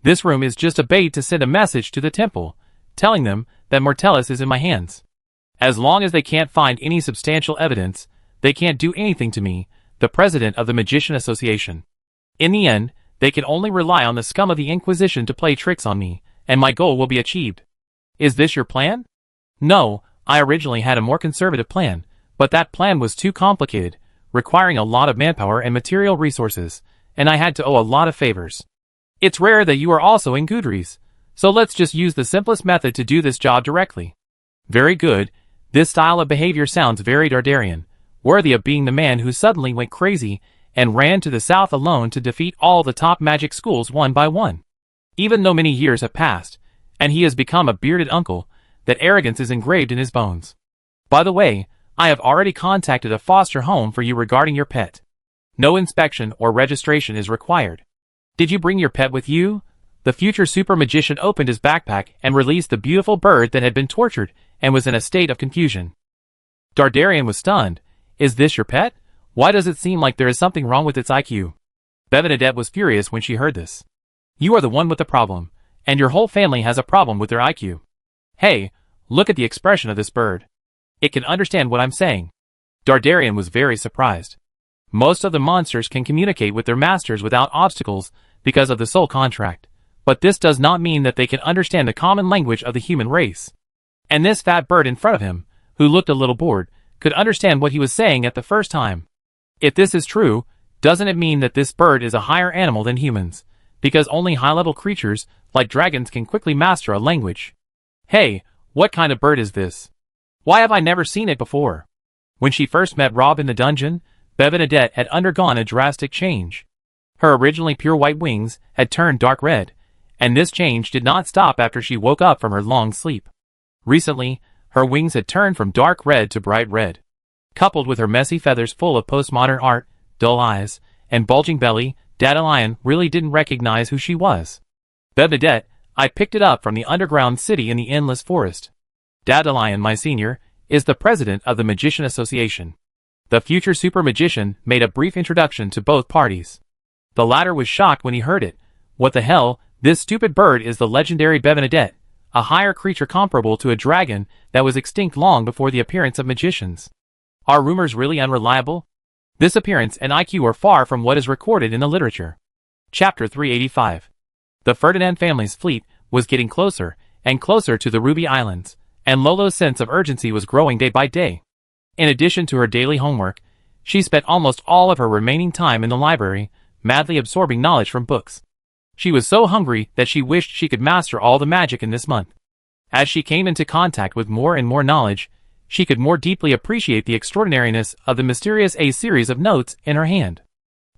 This room is just a bait to send a message to the temple, telling them that Mortellus is in my hands. As long as they can't find any substantial evidence, they can't do anything to me, the president of the Magician Association. In the end, they can only rely on the scum of the Inquisition to play tricks on me, and my goal will be achieved. Is this your plan? No, I originally had a more conservative plan, but that plan was too complicated, requiring a lot of manpower and material resources, and I had to owe a lot of favors. It's rare that you are also in Goodries, so let's just use the simplest method to do this job directly. Very good, this style of behavior sounds very Dardarian, worthy of being the man who suddenly went crazy and ran to the south alone to defeat all the top magic schools one by one. Even though many years have passed, and he has become a bearded uncle, that arrogance is engraved in his bones. By the way, I have already contacted a foster home for you regarding your pet. No inspection or registration is required. Did you bring your pet with you? The future super magician opened his backpack and released the beautiful bird that had been tortured and was in a state of confusion. Dardarian was stunned. Is this your pet? Why does it seem like there is something wrong with its IQ? Bernadette was furious when she heard this. You are the one with the problem, and your whole family has a problem with their IQ. Hey, look at the expression of this bird. It can understand what I'm saying. Dardarian was very surprised. Most of the monsters can communicate with their masters without obstacles because of the soul contract, but this does not mean that they can understand the common language of the human race. And this fat bird in front of him, who looked a little bored, could understand what he was saying at the first time. If this is true, doesn't it mean that this bird is a higher animal than humans, because only high-level creatures like dragons can quickly master a language? Hey, what kind of bird is this? Why have I never seen it before? When she first met Rob in the dungeon, Bernadette had undergone a drastic change. Her originally pure white wings had turned dark red, and this change did not stop after she woke up from her long sleep. Recently, her wings had turned from dark red to bright red. Coupled with her messy feathers full of postmodern art, dull eyes, and bulging belly, Dandelion really didn't recognize who she was. Bernadette, I picked it up from the underground city in the endless forest. Dandelion, my senior, is the president of the Magician Association. The future super magician made a brief introduction to both parties. The latter was shocked when he heard it. What the hell, this stupid bird is the legendary Bernadette, a higher creature comparable to a dragon that was extinct long before the appearance of magicians. Are rumors really unreliable? This appearance and IQ are far from what is recorded in the literature. Chapter 385. The Ferdinand family's fleet was getting closer and closer to the Ruby Islands, and Lolo's sense of urgency was growing day by day. In addition to her daily homework, she spent almost all of her remaining time in the library, madly absorbing knowledge from books. She was so hungry that she wished she could master all the magic in this month. As she came into contact with more and more knowledge, she could more deeply appreciate the extraordinariness of the mysterious A series of notes in her hand.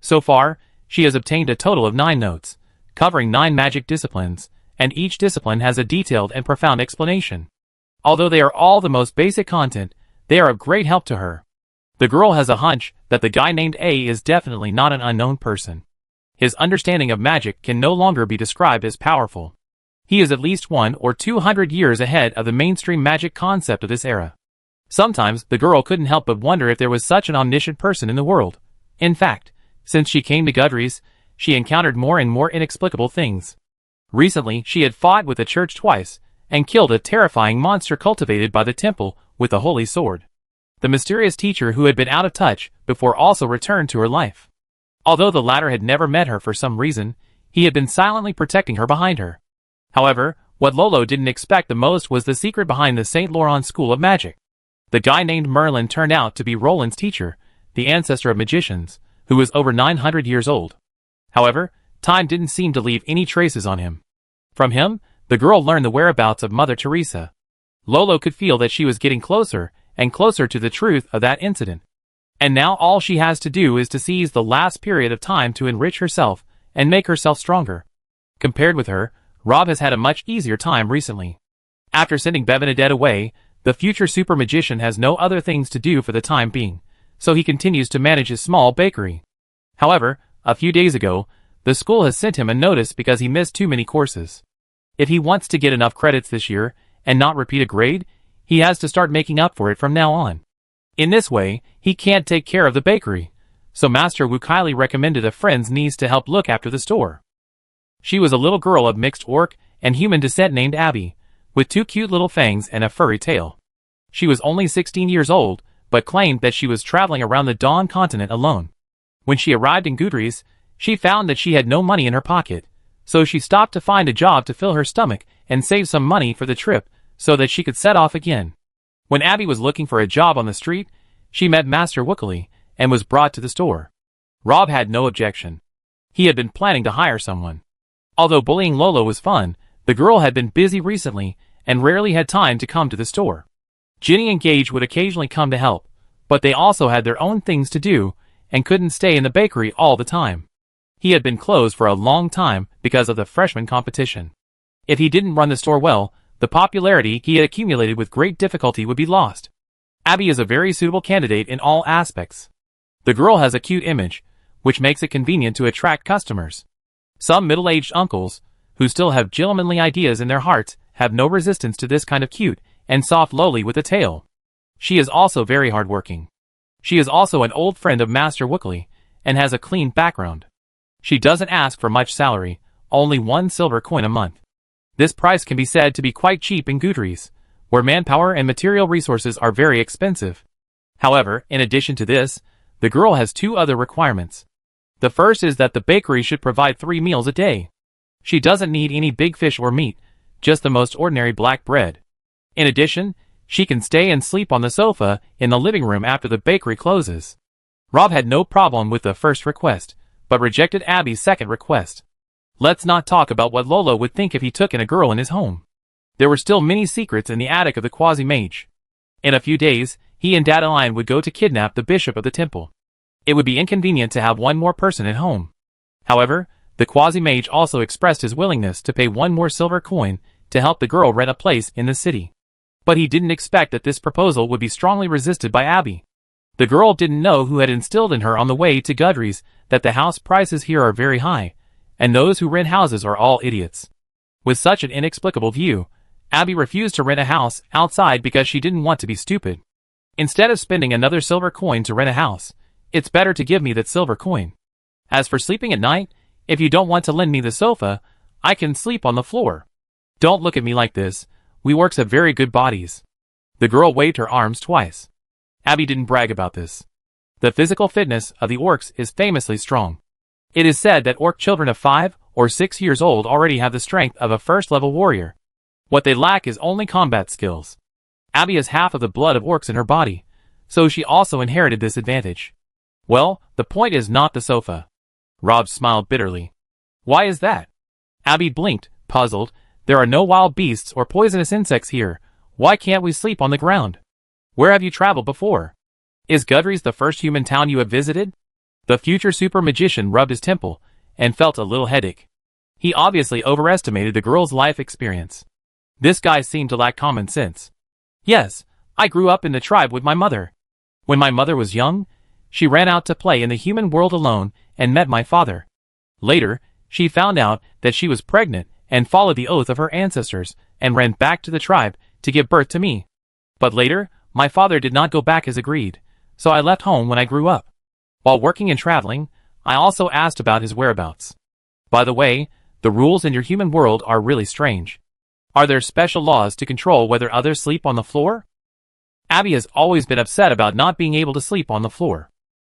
So far, she has obtained a total of 9 notes, covering 9 magic disciplines, and each discipline has a detailed and profound explanation. Although they are all the most basic content, they are of great help to her. The girl has a hunch that the guy named A is definitely not an unknown person. His understanding of magic can no longer be described as powerful. He is at least 100 or 200 years ahead of the mainstream magic concept of this era. Sometimes the girl couldn't help but wonder if there was such an omniscient person in the world. In fact, since she came to Gudry's, she encountered more and more inexplicable things. Recently, she had fought with the church twice, and killed a terrifying monster cultivated by the temple with a holy sword. The mysterious teacher who had been out of touch before also returned to her life. Although the latter had never met her for some reason, he had been silently protecting her behind her. However, what Lolo didn't expect the most was the secret behind the St. Laurent School of Magic. The guy named Merlin turned out to be Roland's teacher, the ancestor of magicians, who was over 900 years old. However, time didn't seem to leave any traces on him. From him, the girl learned the whereabouts of Mother Teresa. Lolo could feel that she was getting closer and closer to the truth of that incident. And now all she has to do is to seize the last period of time to enrich herself and make herself stronger. Compared with her, Rob has had a much easier time recently. After sending Bernadette away, the future super magician has no other things to do for the time being, so he continues to manage his small bakery. However, a few days ago, the school has sent him a notice because he missed too many courses. If he wants to get enough credits this year and not repeat a grade, he has to start making up for it from now on. In this way, he can't take care of the bakery, so Master Wu kindly recommended a friend's niece to help look after the store. She was a little girl of mixed orc and human descent named Abby, with 2 cute little fangs and a furry tail. She was only 16 years old, but claimed that she was traveling around the Dawn continent alone. When she arrived in Gudry's, she found that she had no money in her pocket, so she stopped to find a job to fill her stomach and save some money for the trip so that she could set off again. When Abby was looking for a job on the street, she met Master Wookily and was brought to the store. Rob had no objection. He had been planning to hire someone. Although bullying Lolo was fun, the girl had been busy recently and rarely had time to come to the store. Ginny and Gage would occasionally come to help, but they also had their own things to do and couldn't stay in the bakery all the time. He had been closed for a long time because of the freshman competition. If he didn't run the store well, the popularity he had accumulated with great difficulty would be lost. Abby is a very suitable candidate in all aspects. The girl has a cute image, which makes it convenient to attract customers. Some middle-aged uncles, who still have gentlemanly ideas in their hearts, have no resistance to this kind of cute and soft lowly with a tail. She is also very hardworking. She is also an old friend of Master Wookley, and has a clean background. She doesn't ask for much salary, only 1 silver coin a month. This price can be said to be quite cheap in Goodries, where manpower and material resources are very expensive. However, in addition to this, the girl has 2 other requirements. The first is that the bakery should provide 3 meals a day. She doesn't need any big fish or meat, just the most ordinary black bread. In addition, she can stay and sleep on the sofa in the living room after the bakery closes. Rob had no problem with the first request, but rejected Abby's second request. Let's not talk about what Lolo would think if he took in a girl in his home. There were still many secrets in the attic of the quasi-mage. In a few days, he and Dadeline would go to kidnap the bishop of the temple. It would be inconvenient to have one more person at home. However, the quasi-mage also expressed his willingness to pay 1 more silver coin to help the girl rent a place in the city. But he didn't expect that this proposal would be strongly resisted by Abby. The girl didn't know who had instilled in her on the way to Goodries that the house prices here are very high, and those who rent houses are all idiots. With such an inexplicable view, Abby refused to rent a house outside because she didn't want to be stupid. Instead of spending another silver coin to rent a house, it's better to give me that silver coin. As for sleeping at night, if you don't want to lend me the sofa, I can sleep on the floor. Don't look at me like this, we orcs have very good bodies. The girl waved her arms twice. Abby didn't brag about this. The physical fitness of the orcs is famously strong. It is said that orc children of 5 or 6 years old already have the strength of a first-level warrior. What they lack is only combat skills. Abby has half of the blood of orcs in her body, so she also inherited this advantage. Well, the point is not the sofa. Rob smiled bitterly. Why is that? Abby blinked, puzzled. There are no wild beasts or poisonous insects here. Why can't we sleep on the ground? Where have you traveled before? Is Goodries the first human town you have visited? The future super magician rubbed his temple and felt a little headache. He obviously overestimated the girl's life experience. This guy seemed to lack common sense. Yes, I grew up in the tribe with my mother. When my mother was young, she ran out to play in the human world alone and met my father. Later, she found out that she was pregnant and followed the oath of her ancestors and ran back to the tribe to give birth to me. But later, my father did not go back as agreed, so I left home when I grew up. While working and traveling, I also asked about his whereabouts. By the way, the rules in your human world are really strange. Are there special laws to control whether others sleep on the floor? Abby has always been upset about not being able to sleep on the floor.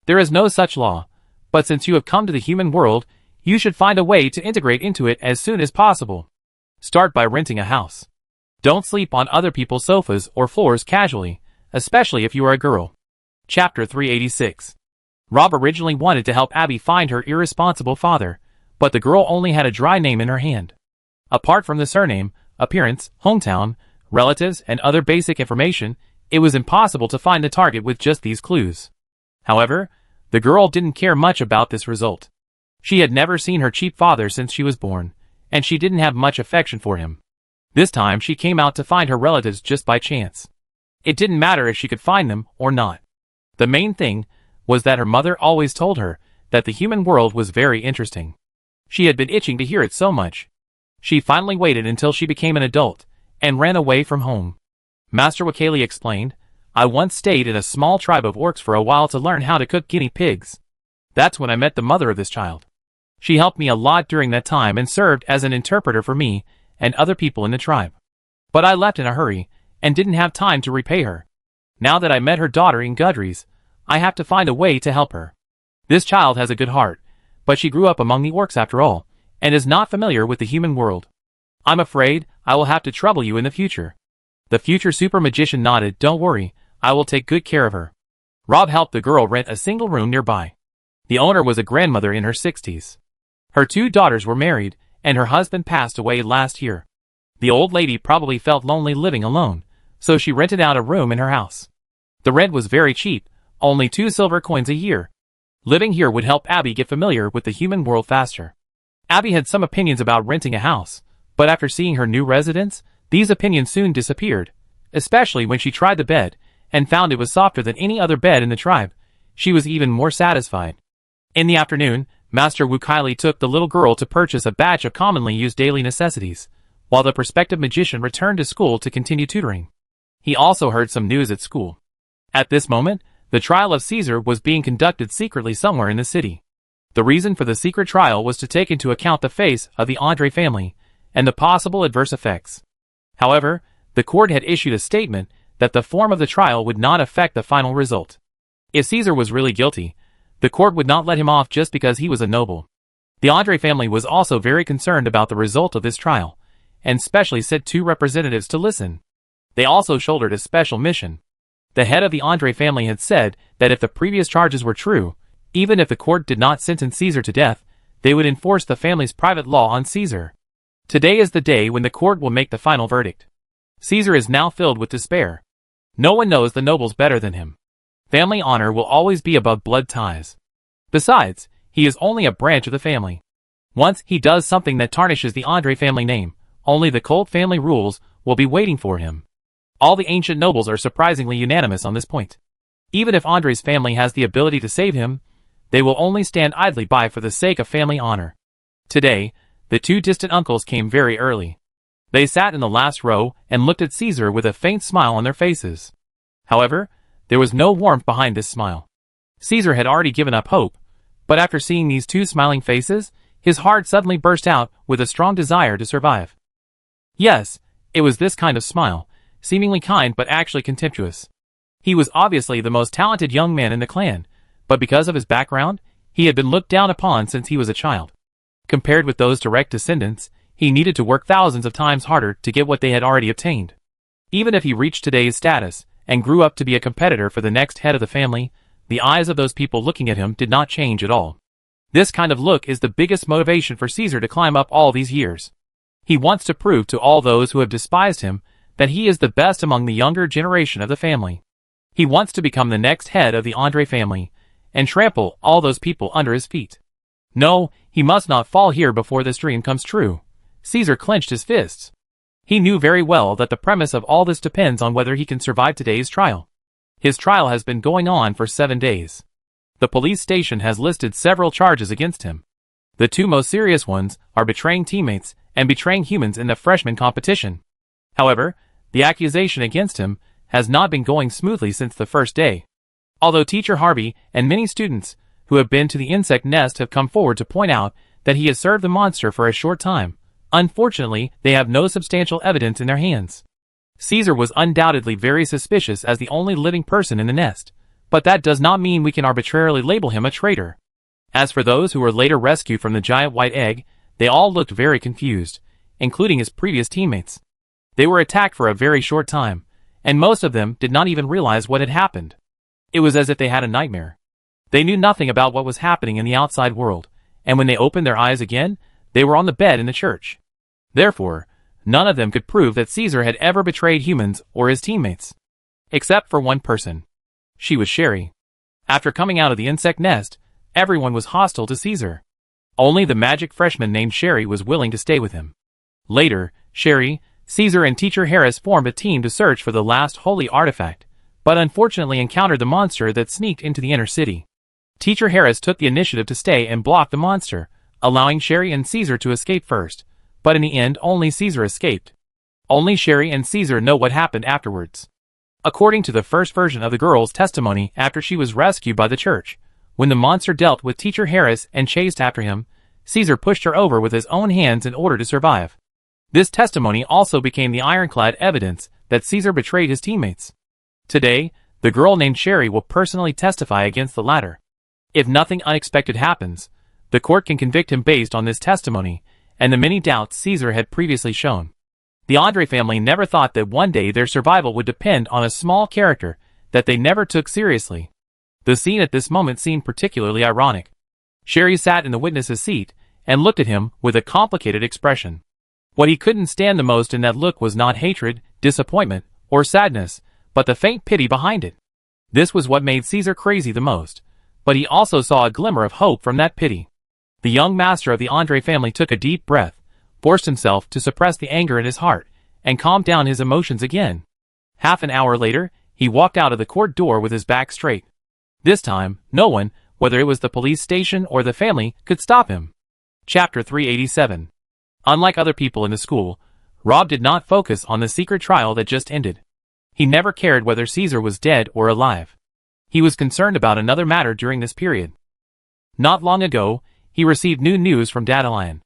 There is no such law, but since you have come to the human world, you should find a way to integrate into it as soon as possible. Start by renting a house. Don't sleep on other people's sofas or floors casually, especially if you are a girl. Chapter 386. Rob originally wanted to help Abby find her irresponsible father, but the girl only had a dry name in her hand. Apart from the surname, appearance, hometown, relatives, and other basic information, it was impossible to find the target with just these clues. However, the girl didn't care much about this result. She had never seen her cheap father since she was born, and she didn't have much affection for him. This time she came out to find her relatives just by chance. It didn't matter if she could find them or not. The main thing was that her mother always told her that the human world was very interesting. She had been itching to hear it so much. She finally waited until she became an adult, and ran away from home. Master Wookley explained, I once stayed in a small tribe of orcs for a while to learn how to cook guinea pigs. That's when I met the mother of this child. She helped me a lot during that time and served as an interpreter for me and other people in the tribe. But I left in a hurry, and didn't have time to repay her. Now that I met her daughter in Goodries, I have to find a way to help her. This child has a good heart, but she grew up among the orcs after all, and is not familiar with the human world. I'm afraid I will have to trouble you in the future. The future super magician nodded. Don't worry, I will take good care of her. Rob helped the girl rent a single room nearby. The owner was a grandmother in her 60s. Her 2 daughters were married, and her husband passed away last year. The old lady probably felt lonely living alone, so she rented out a room in her house. The rent was very cheap, only 2 silver coins a year. Living here would help Abby get familiar with the human world faster. Abby had some opinions about renting a house, but after seeing her new residence, these opinions soon disappeared, especially when she tried the bed, and found it was softer than any other bed in the tribe, she was even more satisfied. In the afternoon, Master Wu Kaili took the little girl to purchase a batch of commonly used daily necessities, while the prospective magician returned to school to continue tutoring. He also heard some news at school. At this moment, the trial of Caesar was being conducted secretly somewhere in the city. The reason for the secret trial was to take into account the face of the Andre family and the possible adverse effects. However, the court had issued a statement that the form of the trial would not affect the final result. If Caesar was really guilty, the court would not let him off just because he was a noble. The Andre family was also very concerned about the result of this trial, and specially sent 2 representatives to listen. They also shouldered a special mission. The head of the Andre family had said that if the previous charges were true, even if the court did not sentence Caesar to death, they would enforce the family's private law on Caesar. Today is the day when the court will make the final verdict. Caesar is now filled with despair. No one knows the nobles better than him. Family honor will always be above blood ties. Besides, he is only a branch of the family. Once he does something that tarnishes the Andre family name, only the cult family rules will be waiting for him. All the ancient nobles are surprisingly unanimous on this point. Even if Andre's family has the ability to save him, they will only stand idly by for the sake of family honor. Today, the 2 distant uncles came very early. They sat in the last row and looked at Caesar with a faint smile on their faces. However, there was no warmth behind this smile. Caesar had already given up hope, but after seeing these 2 smiling faces, his heart suddenly burst out with a strong desire to survive. Yes, it was this kind of smile, seemingly kind but actually contemptuous. He was obviously the most talented young man in the clan, but because of his background, he had been looked down upon since he was a child. Compared with those direct descendants, he needed to work thousands of times harder to get what they had already obtained. Even if he reached today's status and grew up to be a competitor for the next head of the family, the eyes of those people looking at him did not change at all. This kind of look is the biggest motivation for Caesar to climb up all these years. He wants to prove to all those who have despised him that he is the best among the younger generation of the family. He wants to become the next head of the Andre family and trample all those people under his feet. No, he must not fall here before this dream comes true. Caesar clenched his fists. He knew very well that the premise of all this depends on whether he can survive today's trial. His trial has been going on for 7 days. The police station has listed several charges against him. The 2 most serious ones are betraying teammates and betraying humans in the freshman competition. However, the accusation against him has not been going smoothly since the first day. Although Teacher Harvey and many students who have been to the insect nest have come forward to point out that he has served the monster for a short time, unfortunately, they have no substantial evidence in their hands. Caesar was undoubtedly very suspicious as the only living person in the nest, but that does not mean we can arbitrarily label him a traitor. As for those who were later rescued from the giant white egg, they all looked very confused, including his previous teammates. They were attacked for a very short time, and most of them did not even realize what had happened. It was as if they had a nightmare. They knew nothing about what was happening in the outside world, and when they opened their eyes again, they were on the bed in the church. Therefore, none of them could prove that Caesar had ever betrayed humans or his teammates. Except for one person. She was Sherry. After coming out of the insect nest, everyone was hostile to Caesar. Only the magic freshman named Sherry was willing to stay with him. Later, Sherry, Caesar and Teacher Harris formed a team to search for the last holy artifact, but unfortunately encountered the monster that sneaked into the inner city. Teacher Harris took the initiative to stay and block the monster, allowing Sherry and Caesar to escape first, but in the end only Caesar escaped. Only Sherry and Caesar know what happened afterwards. According to the first version of the girl's testimony after she was rescued by the church, when the monster dealt with Teacher Harris and chased after him, Caesar pushed her over with his own hands in order to survive. This testimony also became the ironclad evidence that Caesar betrayed his teammates. Today, the girl named Sherry will personally testify against the latter. If nothing unexpected happens, the court can convict him based on this testimony and the many doubts Caesar had previously shown. The Andre family never thought that one day their survival would depend on a small character that they never took seriously. The scene at this moment seemed particularly ironic. Sherry sat in the witness's seat and looked at him with a complicated expression. What he couldn't stand the most in that look was not hatred, disappointment, or sadness, but the faint pity behind it. This was what made Caesar crazy the most, but he also saw a glimmer of hope from that pity. The young master of the Andre family took a deep breath, forced himself to suppress the anger in his heart, and calmed down his emotions again. Half an hour later, He walked out of the court door with his back straight. This time, no one, whether it was the police station or the family, could stop him. Chapter 387. Unlike other people in the school, Rob did not focus on the secret trial that just ended. He never cared whether Caesar was dead or alive. He was concerned about another matter during this period. Not long ago, he received new news from Dandelion.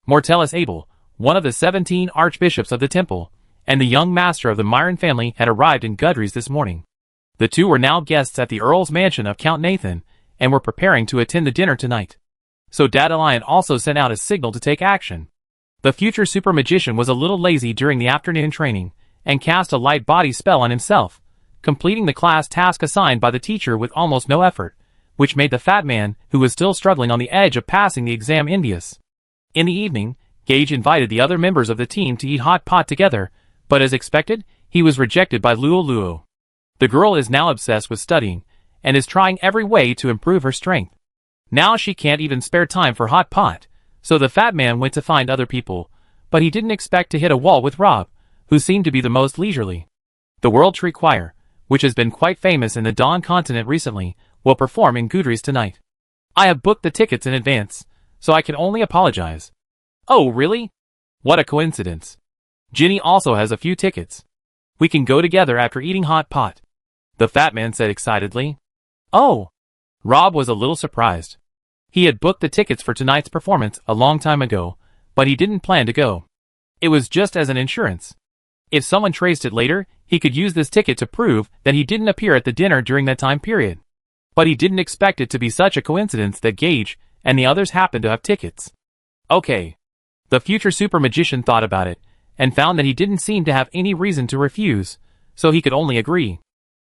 Mortellus Abel, one of the 17 archbishops of the temple, and the young master of the Myron family had arrived in Gudries this morning. The two were now guests at the Earl's mansion of Count Nathan, and were preparing to attend the dinner tonight. So Dandelion also sent out a signal to take action. The future super magician was a little lazy during the afternoon training, and cast a light body spell on himself, completing the class task assigned by the teacher with almost no effort, which made the fat man, who was still struggling on the edge of passing the exam, envious. In the evening, Gage invited the other members of the team to eat hot pot together, but as expected, he was rejected by Luo. The girl is now obsessed with studying, and is trying every way to improve her strength. Now she can't even spare time for hot pot, so the fat man went to find other people, but he didn't expect to hit a wall with Rob, who seemed to be the most leisurely. The World Tree Choir, which has been quite famous in the Dawn continent recently, will perform in Gudries tonight. I have booked the tickets in advance, so I can only apologize. Oh, really? What a coincidence. Ginny also has a few tickets. We can go together after eating hot pot, the fat man said excitedly. Oh! Rob was a little surprised. He had booked the tickets for tonight's performance a long time ago, but he didn't plan to go. It was just as an insurance. If someone traced it later, he could use this ticket to prove that he didn't appear at the dinner during that time period. But he didn't expect it to be such a coincidence that Gage and the others happened to have tickets. Okay. The future super magician thought about it, and found that he didn't seem to have any reason to refuse, so he could only agree.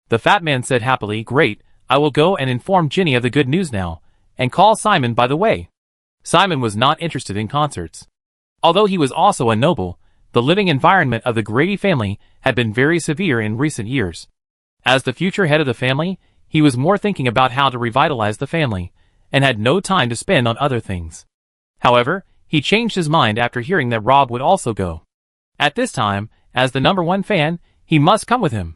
The fat man said happily, "Great, I will go and inform Ginny of the good news now, and call Simon by the way." Simon was not interested in concerts. Although he was also a noble, the living environment of the Grady family had been very severe in recent years. As the future head of the family, he was more thinking about how to revitalize the family, and had no time to spend on other things. However, he changed his mind after hearing that Rob would also go. At this time, as the #1 fan, he must come with him.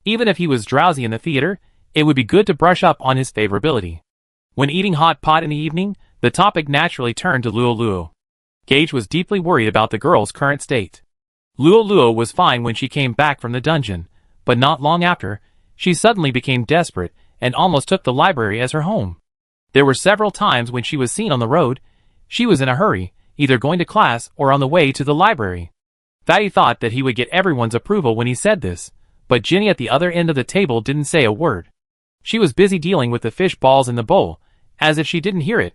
Even if he was drowsy in the theater, it would be good to brush up on his favorability. When eating hot pot in the evening, the topic naturally turned to Luo. Gage was deeply worried about the girl's current state. Luo was fine when she came back from the dungeon, but not long after, she suddenly became desperate and almost took the library as her home. There were several times when she was seen on the road. She was in a hurry, either going to class or on the way to the library. Fatty thought that he would get everyone's approval when he said this, but Ginny at the other end of the table didn't say a word. She was busy dealing with the fish balls in the bowl, as if she didn't hear it.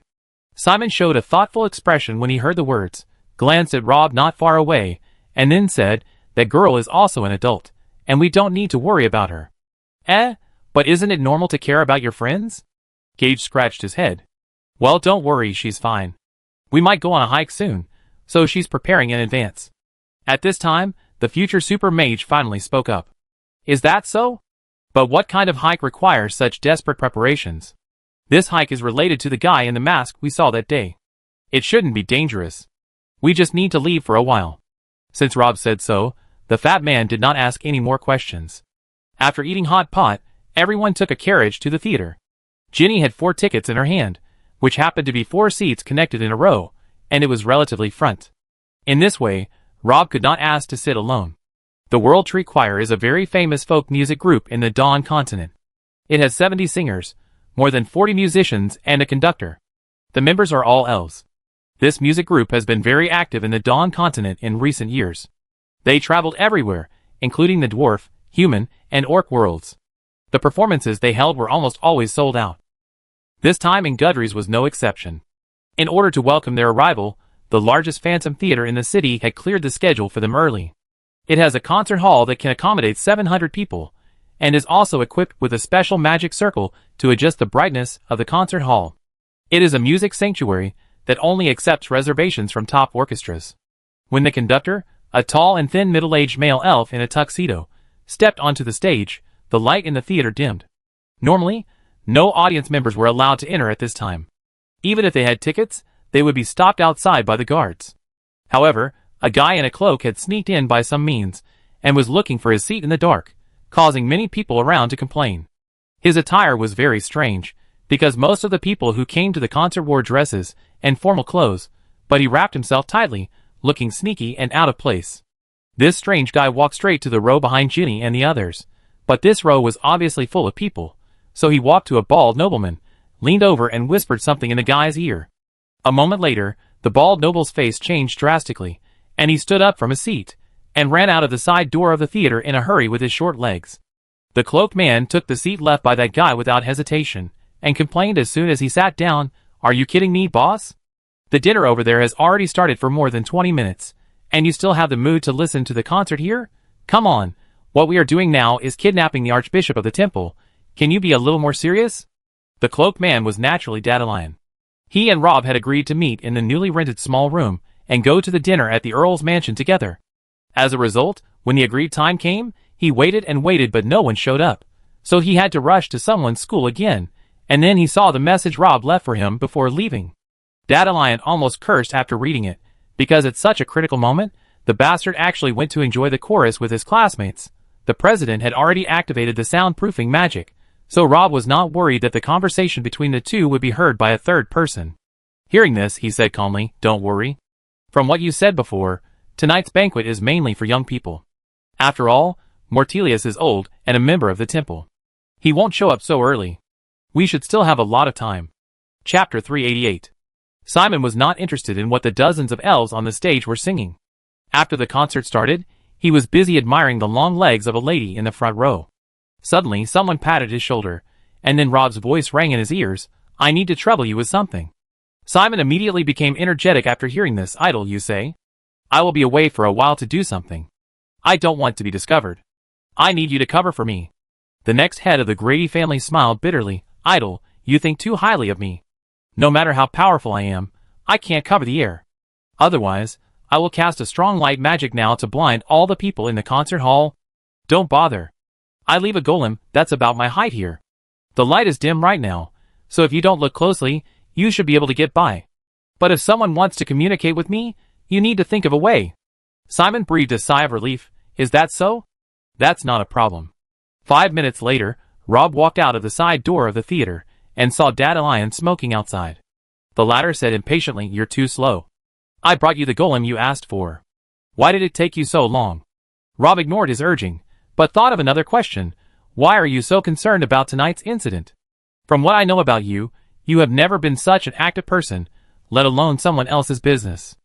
Simon showed a thoughtful expression when he heard the words, glanced at Rob not far away, and then said, "That girl is also an adult, and we don't need to worry about her." But isn't it normal to care about your friends? Gage scratched his head. Well, don't worry, she's fine. We might go on a hike soon, so she's preparing in advance. At this time, the future super mage finally spoke up. Is that so? But what kind of hike requires such desperate preparations? This hike is related to the guy in the mask we saw that day. It shouldn't be dangerous. We just need to leave for a while. Since Rob said so, the fat man did not ask any more questions. After eating hot pot, everyone took a carriage to the theater. Ginny had 4 tickets in her hand, which happened to be 4 seats connected in a row, and it was relatively front. In this way, Rob could not ask to sit alone. The World Tree Choir is a very famous folk music group in the Dawn continent. It has 70 singers, more than 40 musicians, and a conductor. The members are all elves. This music group has been very active in the Dawn continent in recent years. They traveled everywhere, including the dwarf, human, and orc worlds. The performances they held were almost always sold out. This time in Gudries was no exception. In order to welcome their arrival, the largest Phantom Theater in the city had cleared the schedule for them early. It has a concert hall that can accommodate 700 people, and is also equipped with a special magic circle to adjust the brightness of the concert hall. It is a music sanctuary that only accepts reservations from top orchestras. When the conductor, a tall and thin middle-aged male elf in a tuxedo, stepped onto the stage, the light in the theater dimmed. Normally, no audience members were allowed to enter at this time. Even if they had tickets, they would be stopped outside by the guards. However, a guy in a cloak had sneaked in by some means, and was looking for his seat in the dark, causing many people around to complain. His attire was very strange, because most of the people who came to the concert wore dresses and formal clothes, but he wrapped himself tightly, looking sneaky and out of place. This strange guy walked straight to the row behind Ginny and the others, but this row was obviously full of people, so he walked to a bald nobleman, leaned over and whispered something in the guy's ear. A moment later, the bald noble's face changed drastically, and he stood up from his seat, and ran out of the side door of the theater in a hurry with his short legs. The cloaked man took the seat left by that guy without hesitation, and complained as soon as he sat down, "Are you kidding me, boss? The dinner over there has already started for more than 20 minutes, and you still have the mood to listen to the concert here? Come on, what we are doing now is kidnapping the Archbishop of the Temple. Can you be a little more serious?" The cloaked man was naturally Dandelion. He and Rob had agreed to meet in the newly rented small room and go to the dinner at the Earl's mansion together. As a result, when the agreed time came, he waited and waited but no one showed up, so he had to rush to someone's school again, and then he saw the message Rob left for him before leaving. Dandelion almost cursed after reading it, because at such a critical moment, the bastard actually went to enjoy the chorus with his classmates. The president had already activated the soundproofing magic, so Rob was not worried that the conversation between the two would be heard by a third person. Hearing this, he said calmly, "Don't worry. From what you said before, tonight's banquet is mainly for young people. After all, Mortelius is old and a member of the temple. He won't show up so early. We should still have a lot of time." Chapter 388. Simon was not interested in what the dozens of elves on the stage were singing. After the concert started, he was busy admiring the long legs of a lady in the front row. Suddenly, someone patted his shoulder, and then Rob's voice rang in his ears, "I need to trouble you with something." Simon immediately became energetic after hearing this. "Idle, you say? I will be away for a while to do something. I don't want to be discovered. I need you to cover for me." The next head of the Grady family smiled bitterly. "Idle, you think too highly of me. No matter how powerful I am, I can't cover the air. Otherwise, I will cast a strong light magic now to blind all the people in the concert hall. Don't bother. I leave a golem that's about my height here. The light is dim right now, so if you don't look closely, you should be able to get by. But if someone wants to communicate with me, you need to think of a way." Simon breathed a sigh of relief. "Is that so? That's not a problem." 5 minutes later, Rob walked out of the side door of the theater and saw Dandelion smoking outside. The latter said impatiently, "You're too slow. I brought you the golem you asked for. Why did it take you so long?" Rob ignored his urging, but thought of another question. "Why are you so concerned about tonight's incident? From what I know about you, you have never been such an active person, let alone someone else's business.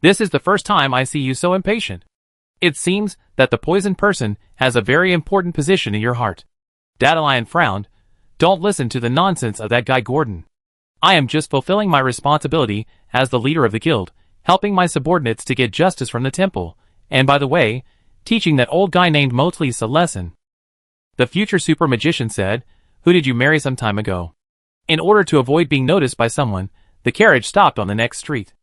This is the first time I see you so impatient. It seems that the poisoned person has a very important position in your heart." Dandelion frowned. "Don't listen to the nonsense of that guy Gordon. I am just fulfilling my responsibility as the leader of the guild, helping my subordinates to get justice from the temple, and by the way, teaching that old guy named Mortelius a lesson." The future super magician said, "Who did you marry some time ago?" In order to avoid being noticed by someone, the carriage stopped on the next street.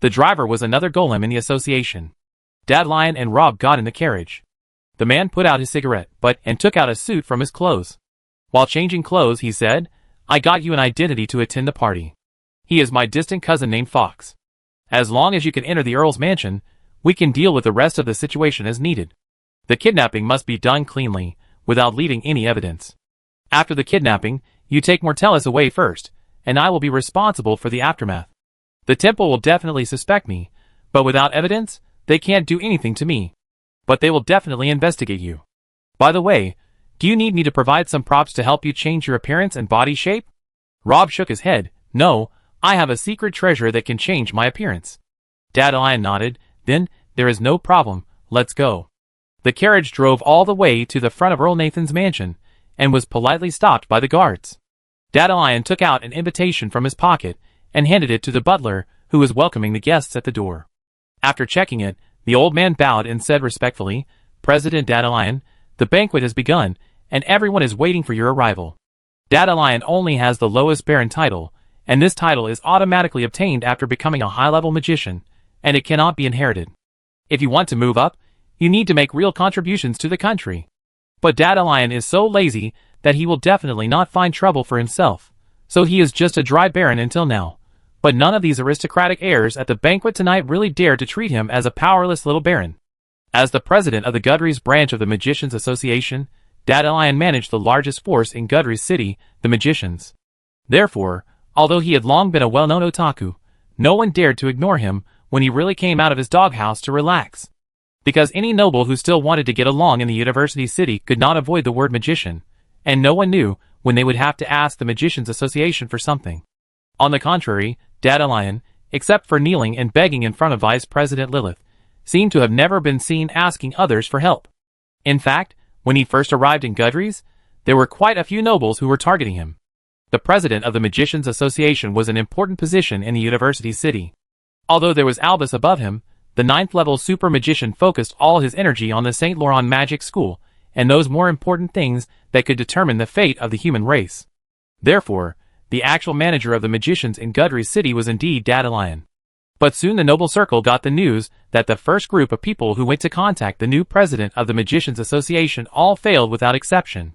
The driver was another golem in the association. Dandelion and Rob got in the carriage. The man put out his cigarette butt and took out a suit from his clothes. While changing clothes, he said, "I got you an identity to attend the party. He is my distant cousin named Fox. As long as you can enter the Earl's mansion, we can deal with the rest of the situation as needed. The kidnapping must be done cleanly, without leaving any evidence. After the kidnapping, you take Mortelius away first, and I will be responsible for the aftermath. The temple will definitely suspect me, but without evidence, they can't do anything to me. But they will definitely investigate you. By the way, do you need me to provide some props to help you change your appearance and body shape?" Rob shook his head. "No, I have a secret treasure that can change my appearance." Dandelion nodded. "Then, there is no problem, let's go." The carriage drove all the way to the front of Earl Nathan's mansion, and was politely stopped by the guards. Dandelion took out an invitation from his pocket, and handed it to the butler, who was welcoming the guests at the door. After checking it, the old man bowed and said respectfully, "President Dandelion, the banquet has begun, and everyone is waiting for your arrival. Dandelion only has the lowest Baron title, and this title is automatically obtained after becoming a high-level magician, and it cannot be inherited. If you want to move up, you need to make real contributions to the country. But Dandelion is so lazy that he will definitely not find trouble for himself, so he is just a dry baron until now. But none of these aristocratic heirs at the banquet tonight really dared to treat him as a powerless little baron. As the president of the Gudries branch of the Magicians Association, Dandelion managed the largest force in Gudry's city, the magicians. Therefore, although he had long been a well-known otaku, no one dared to ignore him when he really came out of his doghouse to relax. Because any noble who still wanted to get along in the university city could not avoid the word magician, and no one knew when they would have to ask the Magicians Association for something. On the contrary, Dandelion, except for kneeling and begging in front of Vice President Lilith, seemed to have never been seen asking others for help. In fact, when he first arrived in Gudry's, there were quite a few nobles who were targeting him. The president of the Magicians Association was an important position in the university city. Although there was Albus above him, the 9th-level super magician focused all his energy on the St. Laurent Magic School and those more important things that could determine the fate of the human race. Therefore, the actual manager of the magicians in Gudry's city was indeed Dandelion. But soon the noble circle got the news that the first group of people who went to contact the new president of the Magicians Association all failed without exception.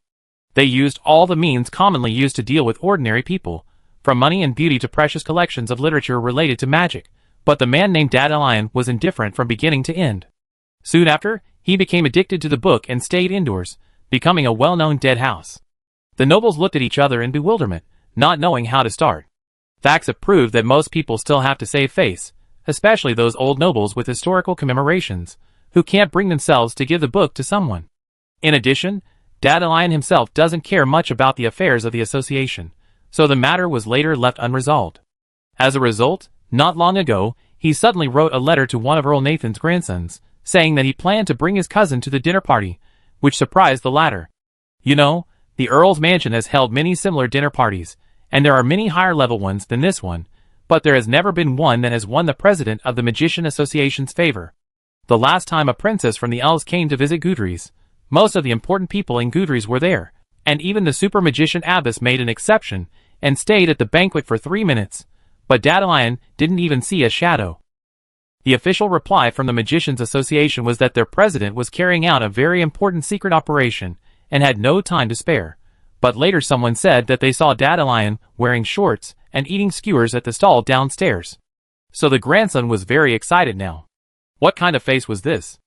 They used all the means commonly used to deal with ordinary people, from money and beauty to precious collections of literature related to magic, but the man named Dandelion was indifferent from beginning to end. Soon after, he became addicted to the book and stayed indoors, becoming a well-known dead house. The nobles looked at each other in bewilderment, not knowing how to start. Facts have proved that most people still have to save face, especially those old nobles with historical commemorations, who can't bring themselves to give the book to someone. In addition, Dandelion himself doesn't care much about the affairs of the association, so the matter was later left unresolved. As a result, not long ago, he suddenly wrote a letter to one of Earl Nathan's grandsons, saying that he planned to bring his cousin to the dinner party, which surprised the latter. You know, the Earl's mansion has held many similar dinner parties, and there are many higher-level ones than this one, but there has never been one that has won the president of the Magician Association's favor. The last time a princess from the Elves came to visit Gudry's, most of the important people in Gudry's were there, and even the super magician Abbas made an exception and stayed at the banquet for 3 minutes, but Dandelion didn't even see a shadow. The official reply from the Magicians Association was that their president was carrying out a very important secret operation and had no time to spare, but later someone said that they saw Dandelion wearing shorts and eating skewers at the stall downstairs. So the grandson was very excited now. What kind of face was this?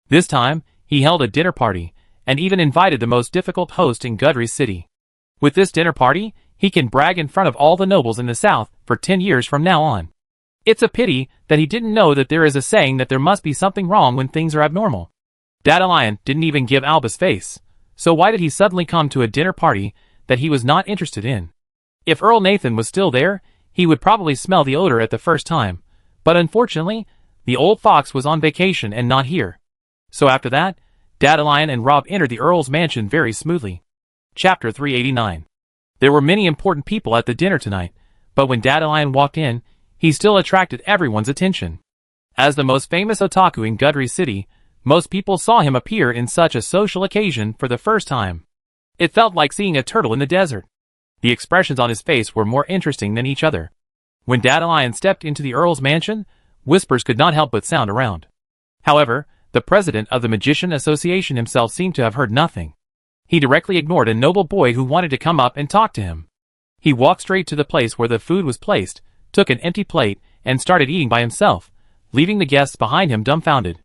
This time, he held a dinner party, and even invited the most difficult host in Gudry's city. With this dinner party, he can brag in front of all the nobles in the south for 10 years from now on. It's a pity that he didn't know that there is a saying that there must be something wrong when things are abnormal. Dandelion didn't even give Albus face, so why did he suddenly come to a dinner party that he was not interested in? If Earl Nathan was still there, he would probably smell the odor at the first time, but unfortunately, the old fox was on vacation and not here. So after that, Dandelion and Rob entered the Earl's mansion very smoothly. Chapter 389. There were many important people at the dinner tonight, but when Dandelion walked in, he still attracted everyone's attention. As the most famous otaku in Gudry's city, most people saw him appear in such a social occasion for the first time. It felt like seeing a turtle in the desert. The expressions on his face were more interesting than each other. When Dandelion stepped into the Earl's mansion, whispers could not help but sound around. However, the president of the Magician Association himself seemed to have heard nothing. He directly ignored a noble boy who wanted to come up and talk to him. He walked straight to the place where the food was placed, took an empty plate, and started eating by himself, leaving the guests behind him dumbfounded.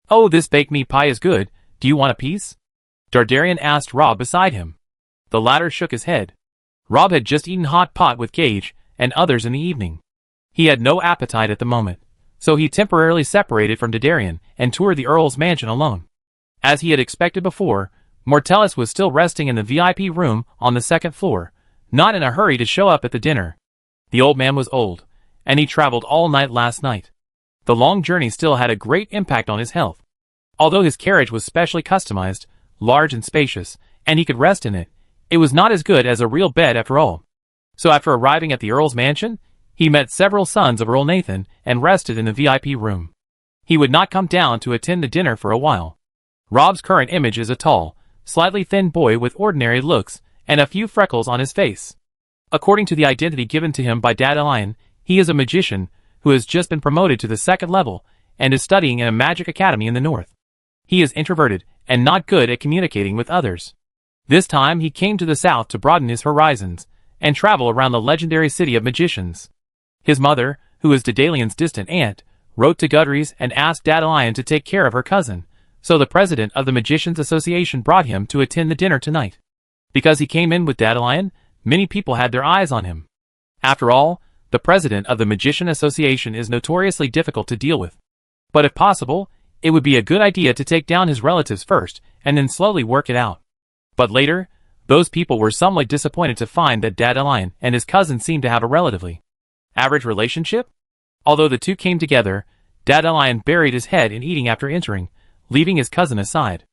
"Oh, this baked meat pie is good. Do you want a piece?" Dardarian asked Rob beside him. The latter shook his head. Rob had just eaten hot pot with Gage and others in the evening. He had no appetite at the moment, so he temporarily separated from Dardarian and toured the Earl's mansion alone. As he had expected before, Mortellus was still resting in the VIP room on the 2nd floor, not in a hurry to show up at the dinner. The old man was old, and he traveled all night last night. The long journey still had a great impact on his health. Although his carriage was specially customized, large and spacious, and he could rest in it, it was not as good as a real bed after all. So after arriving at the Earl's mansion, he met several sons of Earl Nathan and rested in the VIP room. He would not come down to attend the dinner for a while. Rob's current image is a tall, slightly thin boy with ordinary looks and a few freckles on his face. According to the identity given to him by Dandelion, he is a magician who has just been promoted to the 2nd level and is studying in a magic academy in the north. He is introverted and not good at communicating with others. This time he came to the south to broaden his horizons and travel around the legendary city of magicians. His mother, who is Dandelian's distant aunt, wrote to Gudry's and asked Dandelion to take care of her cousin, so the president of the Magicians Association brought him to attend the dinner tonight. Because he came in with Dandelion, many people had their eyes on him. After all, the president of the Magician Association is notoriously difficult to deal with. But if possible, it would be a good idea to take down his relatives first, and then slowly work it out. But later, those people were somewhat disappointed to find that Dandelion and his cousin seemed to have a relatively average relationship. Although the two came together, Dandelion buried his head in eating after entering, leaving his cousin aside.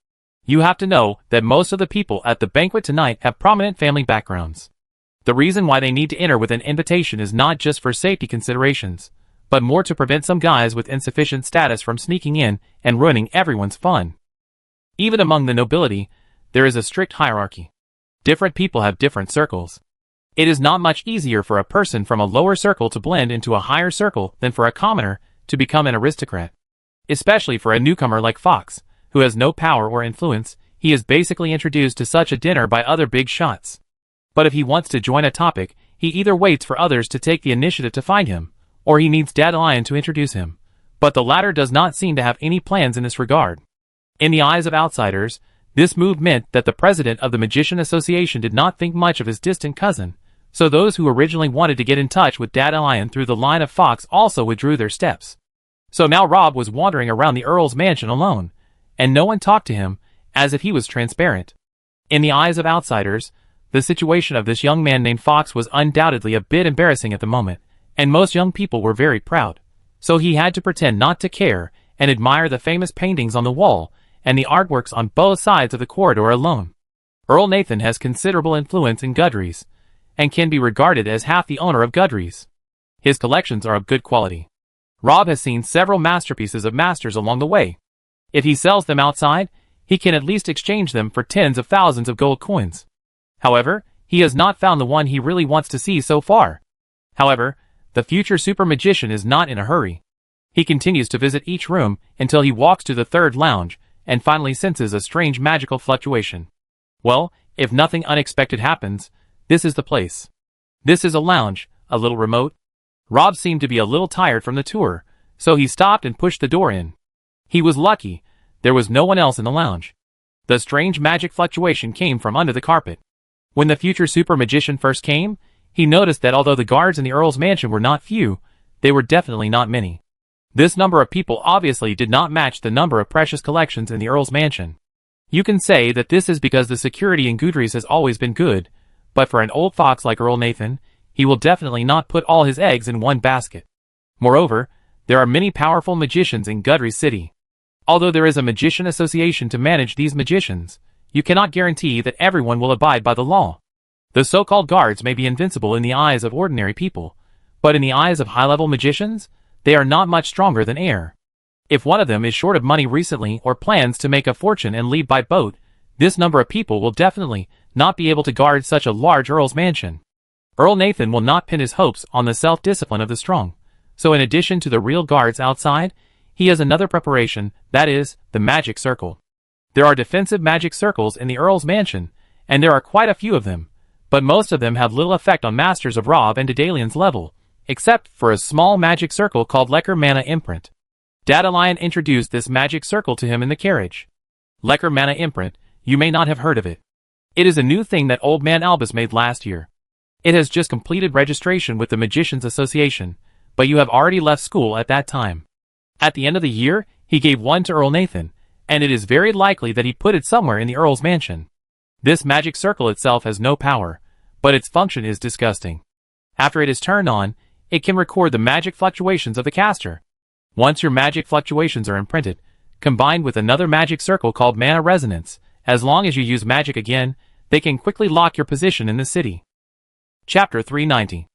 You have to know that most of the people at the banquet tonight have prominent family backgrounds. The reason why they need to enter with an invitation is not just for safety considerations, but more to prevent some guys with insufficient status from sneaking in and ruining everyone's fun. Even among the nobility, there is a strict hierarchy. Different people have different circles. It is not much easier for a person from a lower circle to blend into a higher circle than for a commoner to become an aristocrat. Especially for a newcomer like Fox, who has no power or influence. He is basically introduced to such a dinner by other big shots. But if he wants to join a topic, he either waits for others to take the initiative to find him, or he needs Dandelion to introduce him. But the latter does not seem to have any plans in this regard. In the eyes of outsiders, this move meant that the president of the Magician Association did not think much of his distant cousin, so those who originally wanted to get in touch with Dandelion through the line of Fox also withdrew their steps. So now Rob was wandering around the Earl's mansion alone, and no one talked to him, as if he was transparent. In the eyes of outsiders, the situation of this young man named Fox was undoubtedly a bit embarrassing at the moment, and most young people were very proud. So he had to pretend not to care and admire the famous paintings on the wall and the artworks on both sides of the corridor alone. Earl Nathan has considerable influence in Gudries, and can be regarded as half the owner of Gudries. His collections are of good quality. Rob has seen several masterpieces of masters along the way. If he sells them outside, he can at least exchange them for tens of thousands of gold coins. However, he has not found the one he really wants to see so far. However, the future super magician is not in a hurry. He continues to visit each room until he walks to the third lounge and finally senses a strange magical fluctuation. Well, if nothing unexpected happens, this is the place. This is a lounge, a little remote. Rob seemed to be a little tired from the tour, so he stopped and pushed the door in. He was lucky. There was no one else in the lounge. The strange magic fluctuation came from under the carpet. When the future super magician first came, he noticed that although the guards in the Earl's mansion were not few, they were definitely not many. This number of people obviously did not match the number of precious collections in the Earl's mansion. You can say that this is because the security in Gudries has always been good, but for an old fox like Earl Nathan, he will definitely not put all his eggs in one basket. Moreover, there are many powerful magicians in Gudries City. Although there is a magician association to manage these magicians, you cannot guarantee that everyone will abide by the law. The so-called guards may be invincible in the eyes of ordinary people, but in the eyes of high-level magicians, they are not much stronger than air. If one of them is short of money recently or plans to make a fortune and leave by boat, this number of people will definitely not be able to guard such a large Earl's mansion. Earl Nathan will not pin his hopes on the self-discipline of the strong, so in addition to the real guards outside, he has another preparation, that is, the magic circle. There are defensive magic circles in the Earl's mansion, and there are quite a few of them, but most of them have little effect on masters of Rob and Dandelian's level, except for a small magic circle called Lecker Mana Imprint. Dandelion introduced this magic circle to him in the carriage. Lecker Mana Imprint, you may not have heard of it. It is a new thing that Old Man Albus made last year. It has just completed registration with the Magicians Association, but you have already left school at that time. At the end of the year, he gave one to Earl Nathan, and it is very likely that he put it somewhere in the Earl's mansion. This magic circle itself has no power, but its function is disgusting. After it is turned on, it can record the magic fluctuations of the caster. Once your magic fluctuations are imprinted, combined with another magic circle called Mana Resonance, as long as you use magic again, they can quickly lock your position in the city. Chapter 390.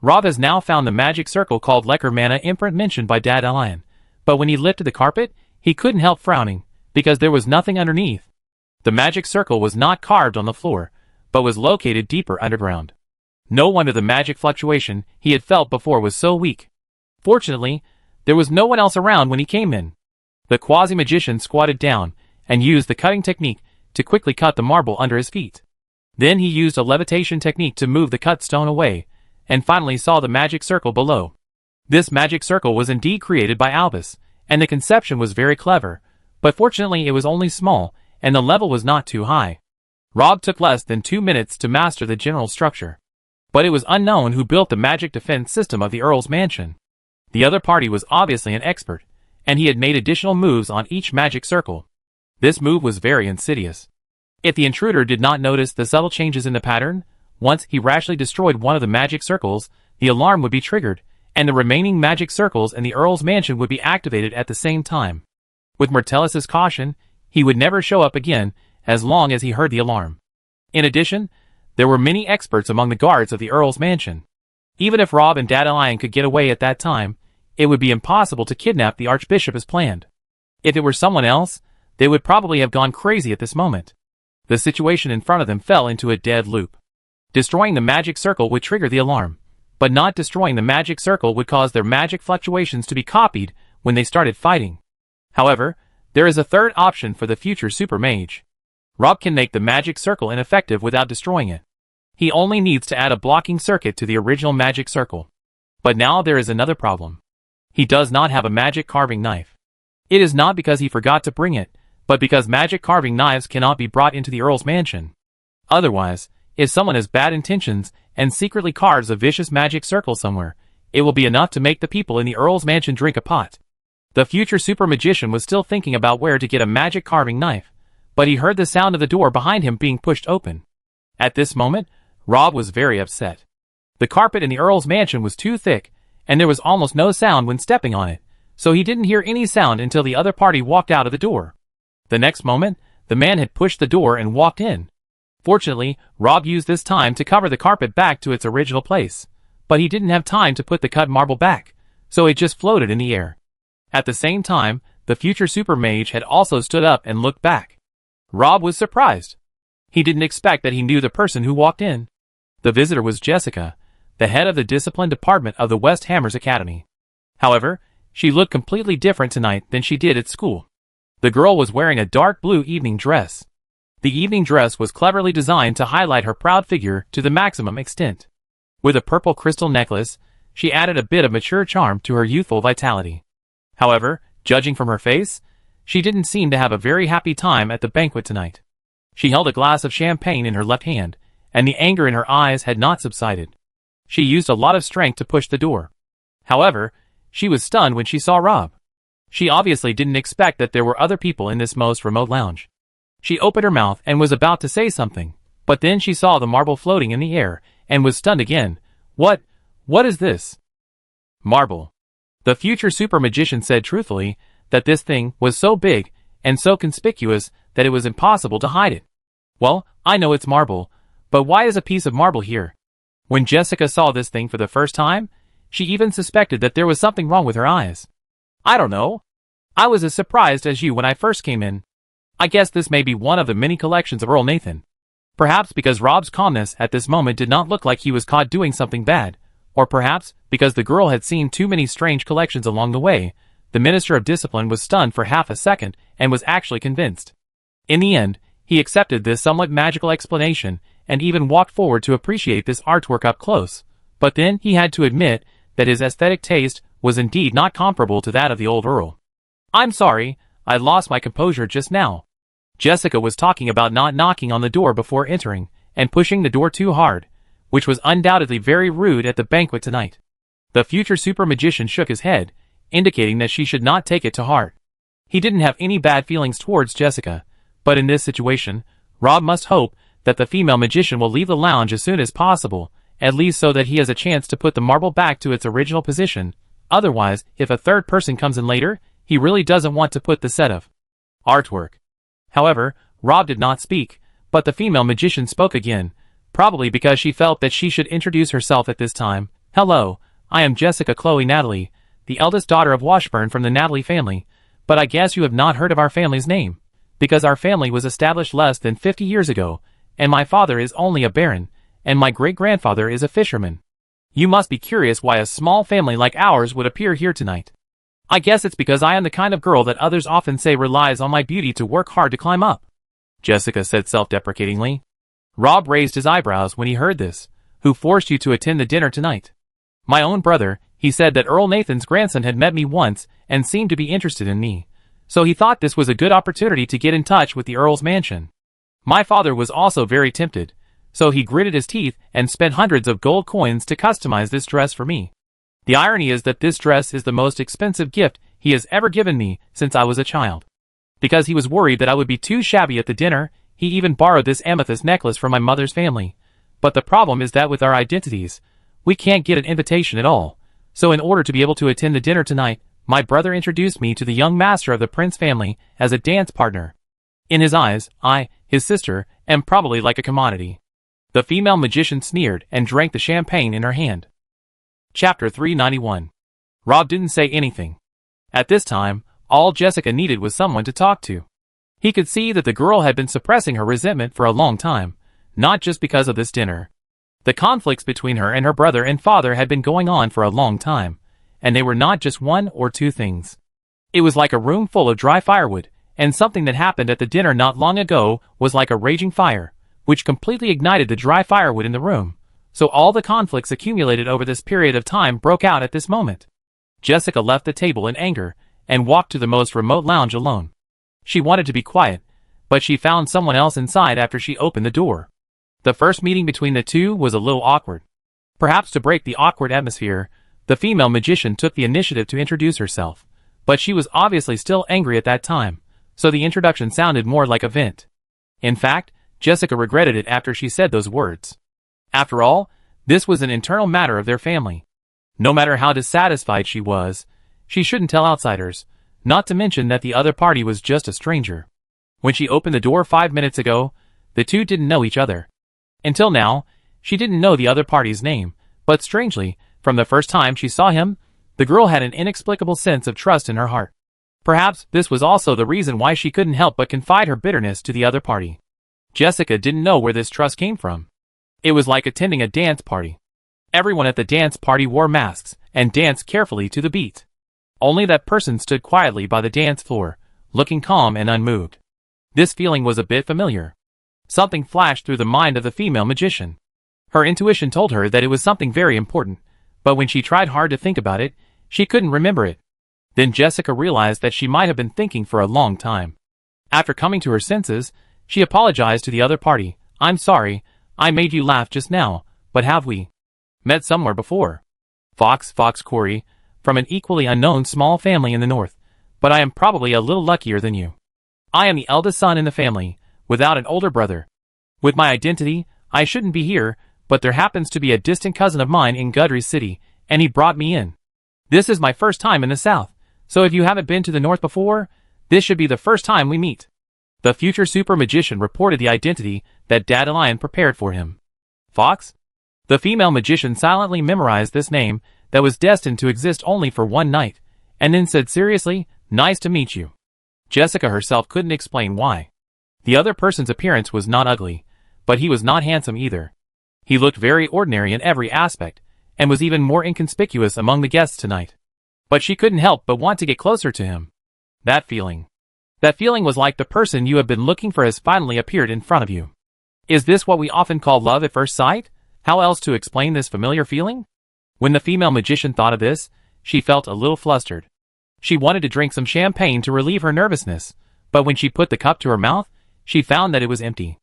Rob has now found the magic circle called Lecker Mana Imprint mentioned by Dandelion, but when he lifted the carpet, he couldn't help frowning, because there was nothing underneath. The magic circle was not carved on the floor, but was located deeper underground. No wonder the magic fluctuation he had felt before was so weak. Fortunately, there was no one else around when he came in. The quasi-magician squatted down and used the cutting technique to quickly cut the marble under his feet. Then he used a levitation technique to move the cut stone away, and finally saw the magic circle below. This magic circle was indeed created by Albus, and the conception was very clever, But fortunately it was only small, and the level was not too high. Rob took less than 2 minutes to master the general structure. But it was unknown who built the magic defense system of the Earl's mansion. The other party was obviously an expert, and he had made additional moves on each magic circle. This move was very insidious. If the intruder did not notice the subtle changes in the pattern, once he rashly destroyed one of the magic circles, the alarm would be triggered, and the remaining magic circles in the Earl's mansion would be activated at the same time. With Mertellus's caution, he would never show up again as long as he heard the alarm. In addition, there were many experts among the guards of the Earl's mansion. Even if Rob and Dandelion could get away at that time, it would be impossible to kidnap the Archbishop as planned. If it were someone else, they would probably have gone crazy at this moment. The situation in front of them fell into a dead loop. Destroying the magic circle would trigger the alarm, but not destroying the magic circle would cause their magic fluctuations to be copied when they started fighting. However, there is a third option for the future super mage. Rob can make the magic circle ineffective without destroying it. He only needs to add a blocking circuit to the original magic circle. But now there is another problem. He does not have a magic carving knife. It is not because he forgot to bring it, but because magic carving knives cannot be brought into the Earl's mansion. Otherwise, if someone has bad intentions and secretly carves a vicious magic circle somewhere, it will be enough to make the people in the Earl's mansion drink a pot. The future super magician was still thinking about where to get a magic carving knife, but he heard the sound of the door behind him being pushed open. At this moment, Rob was very upset. The carpet in the Earl's mansion was too thick, and there was almost no sound when stepping on it, so he didn't hear any sound until the other party walked out of the door. The next moment, the man had pushed the door and walked in. Fortunately, Rob used this time to cover the carpet back to its original place, but he didn't have time to put the cut marble back, so it just floated in the air. At the same time, the future super mage had also stood up and looked back. Rob was surprised. He didn't expect that he knew the person who walked in. The visitor was Jessica, the head of the discipline department of the West Hammers Academy. However, she looked completely different tonight than she did at school. The girl was wearing a dark blue evening dress. The evening dress was cleverly designed to highlight her proud figure to the maximum extent. With a purple crystal necklace, she added a bit of mature charm to her youthful vitality. However, judging from her face, she didn't seem to have a very happy time at the banquet tonight. She held a glass of champagne in her left hand, and the anger in her eyes had not subsided. She used a lot of strength to push the door. However, she was stunned when she saw Rob. She obviously didn't expect that there were other people in this most remote lounge. She opened her mouth and was about to say something, but then she saw the marble floating in the air, and was stunned again. What is this? Marble. The future super magician said truthfully that this thing was so big and so conspicuous that it was impossible to hide it. Well, I know it's marble, but why is a piece of marble here? When Jessica saw this thing for the first time, she even suspected that there was something wrong with her eyes. I don't know. I was as surprised as you when I first came in. I guess this may be one of the many collections of Earl Nathan. Perhaps because Rob's calmness at this moment did not look like he was caught doing something bad, or perhaps because the girl had seen too many strange collections along the way, the Minister of Discipline was stunned for half a second and was actually convinced. In the end, he accepted this somewhat magical explanation and even walked forward to appreciate this artwork up close, but then he had to admit that his aesthetic taste was indeed not comparable to that of the old Earl. I'm sorry, I lost my composure just now. Jessica was talking about not knocking on the door before entering, and pushing the door too hard, which was undoubtedly very rude at the banquet tonight. The future super magician shook his head, indicating that she should not take it to heart. He didn't have any bad feelings towards Jessica, but in this situation, Rob must hope that the female magician will leave the lounge as soon as possible, at least so that he has a chance to put the marble back to its original position. Otherwise, if a third person comes in later, he really doesn't want to put the set of artwork. However, Rob did not speak, but the female magician spoke again, probably because she felt that she should introduce herself at this time. Hello, I am Jessica Chloe Natalie, the eldest daughter of Washburn from the Natalie family, but I guess you have not heard of our family's name, because our family was established less than 50 years ago, and my father is only a baron, and my great-grandfather is a fisherman. You must be curious why a small family like ours would appear here tonight. I guess it's because I am the kind of girl that others often say relies on my beauty to work hard to climb up, Jessica said self-deprecatingly. Rob raised his eyebrows when he heard this. Who forced you to attend the dinner tonight? My own brother. He said that Earl Nathan's grandson had met me once and seemed to be interested in me, so he thought this was a good opportunity to get in touch with the Earl's mansion. My father was also very tempted, so he gritted his teeth and spent hundreds of gold coins to customize this dress for me. The irony is that this dress is the most expensive gift he has ever given me since I was a child. Because he was worried that I would be too shabby at the dinner, he even borrowed this amethyst necklace from my mother's family. But the problem is that with our identities, we can't get an invitation at all. So in order to be able to attend the dinner tonight, my brother introduced me to the young master of the prince family as a dance partner. In his eyes, I, his sister, am probably like a commodity. The female magician sneered and drank the champagne in her hand. Chapter 391. Rob didn't say anything. At this time, all Jessica needed was someone to talk to. He could see that the girl had been suppressing her resentment for a long time, not just because of this dinner. The conflicts between her and her brother and father had been going on for a long time, and they were not just one or two things. It was like a room full of dry firewood, and something that happened at the dinner not long ago was like a raging fire, which completely ignited the dry firewood in the room. So all the conflicts accumulated over this period of time broke out at this moment. Jessica left the table in anger and walked to the most remote lounge alone. She wanted to be quiet, but she found someone else inside after she opened the door. The first meeting between the two was a little awkward. Perhaps to break the awkward atmosphere, the female magician took the initiative to introduce herself, but she was obviously still angry at that time, so the introduction sounded more like a vent. In fact, Jessica regretted it after she said those words. After all, this was an internal matter of their family. No matter how dissatisfied she was, she shouldn't tell outsiders, not to mention that the other party was just a stranger. When she opened the door 5 minutes ago, the two didn't know each other. Until now, she didn't know the other party's name, but strangely, from the first time she saw him, the girl had an inexplicable sense of trust in her heart. Perhaps this was also the reason why she couldn't help but confide her bitterness to the other party. Jessica didn't know where this trust came from. It was like attending a dance party. Everyone at the dance party wore masks and danced carefully to the beat. Only that person stood quietly by the dance floor, looking calm and unmoved. This feeling was a bit familiar. Something flashed through the mind of the female magician. Her intuition told her that it was something very important, but when she tried hard to think about it, she couldn't remember it. Then Jessica realized that she might have been thinking for a long time. After coming to her senses, she apologized to the other party. "I'm sorry, I made you laugh just now, but have we met somewhere before?" Fox Corey, from an equally unknown small family in the north, but I am probably a little luckier than you. I am the eldest son in the family, without an older brother. With my identity, I shouldn't be here, but there happens to be a distant cousin of mine in Gudry City, and he brought me in. This is my first time in the south, so if you haven't been to the north before, this should be the first time we meet. The future super magician reported the identity that Dandelion prepared for him. Fox? The female magician silently memorized this name that was destined to exist only for one night, and then said seriously, "Nice to meet you." Jessica herself couldn't explain why. The other person's appearance was not ugly, but he was not handsome either. He looked very ordinary in every aspect, and was even more inconspicuous among the guests tonight. But she couldn't help but want to get closer to him. That feeling was like the person you have been looking for has finally appeared in front of you. Is this what we often call love at first sight? How else to explain this familiar feeling? When the female magician thought of this, she felt a little flustered. She wanted to drink some champagne to relieve her nervousness, but when she put the cup to her mouth, she found that it was empty.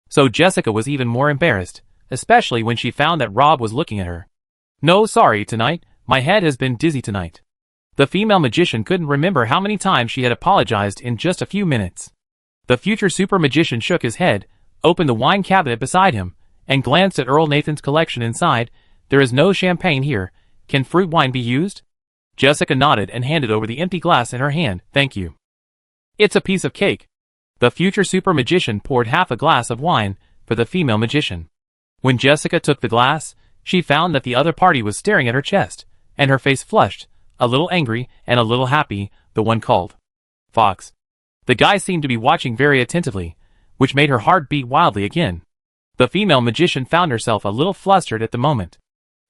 So Jessica was even more embarrassed, especially when she found that Rob was looking at her. "No, sorry tonight, my head has been dizzy tonight." The female magician couldn't remember how many times she had apologized in just a few minutes. The future super magician shook his head, opened the wine cabinet beside him, and glanced at Earl Nathan's collection inside. "There is no champagne here. Can fruit wine be used?" Jessica nodded and handed over the empty glass in her hand. "Thank you." "It's a piece of cake." The future super magician poured half a glass of wine for the female magician. When Jessica took the glass, she found that the other party was staring at her chest, and her face flushed, a little angry and a little happy. The one called Fox. The guy seemed to be watching very attentively, which made her heart beat wildly again. The female magician found herself a little flustered at the moment.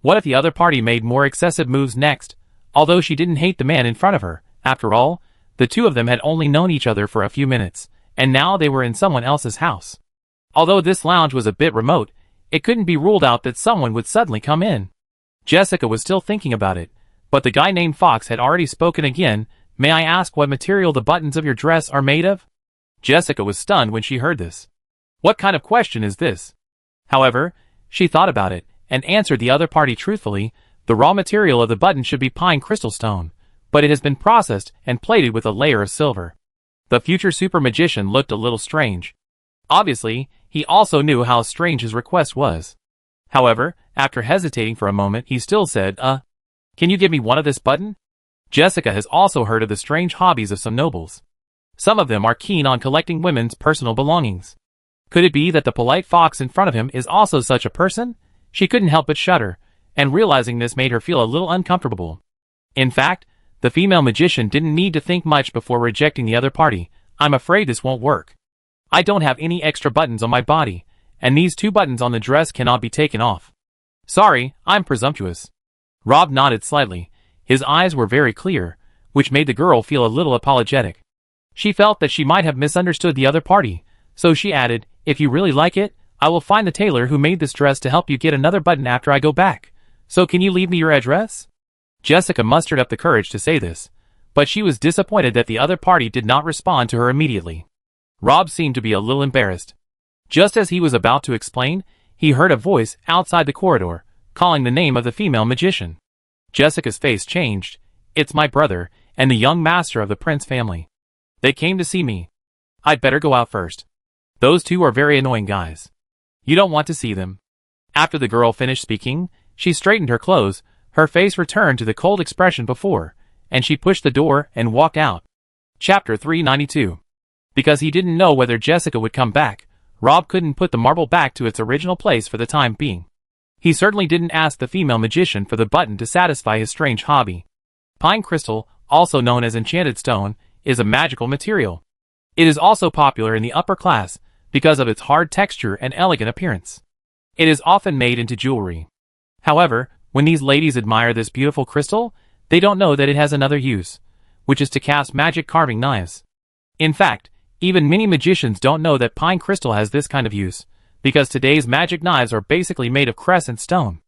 What if the other party made more excessive moves next? Although she didn't hate the man in front of her, after all, the two of them had only known each other for a few minutes, and now they were in someone else's house. Although this lounge was a bit remote, it couldn't be ruled out that someone would suddenly come in. Jessica was still thinking about it, but the guy named Fox had already spoken again. May I ask what material the buttons of your dress are made of? Jessica was stunned when she heard this. What kind of question is this? However, she thought about it, and answered the other party truthfully. The raw material of the button should be pine crystal stone, but it has been processed and plated with a layer of silver. The future super magician looked a little strange. Obviously, he also knew how strange his request was. However, after hesitating for a moment, he still said, can you give me one of this button? Jessica has also heard of the strange hobbies of some nobles. Some of them are keen on collecting women's personal belongings. Could it be that the polite fox in front of him is also such a person? She couldn't help but shudder, and realizing this made her feel a little uncomfortable. In fact, the female magician didn't need to think much before rejecting the other party. I'm afraid this won't work. I don't have any extra buttons on my body, and these 2 buttons on the dress cannot be taken off. Sorry, I'm presumptuous. Rob nodded slightly. His eyes were very clear, which made the girl feel a little apologetic. She felt that she might have misunderstood the other party, so she added, if you really like it, I will find the tailor who made this dress to help you get another button after I go back. So can you leave me your address? Jessica mustered up the courage to say this, but she was disappointed that the other party did not respond to her immediately. Rob seemed to be a little embarrassed. Just as he was about to explain, he heard a voice outside the corridor, calling the name of the female magician. Jessica's face changed. It's my brother, and the young master of the Prince family. They came to see me. I'd better go out first. Those 2 are very annoying guys. You don't want to see them. After the girl finished speaking, she straightened her clothes, her face returned to the cold expression before, and she pushed the door and walked out. Chapter 392. Because he didn't know whether Jessica would come back, Rob couldn't put the marble back to its original place for the time being. He certainly didn't ask the female magician for the button to satisfy his strange hobby. Pine crystal, also known as enchanted stone, is a magical material. It is also popular in the upper class because of its hard texture and elegant appearance. It is often made into jewelry. However, when these ladies admire this beautiful crystal, they don't know that it has another use, which is to cast magic carving knives. In fact, even many magicians don't know that pine crystal has this kind of use, because today's magic knives are basically made of crescent stone.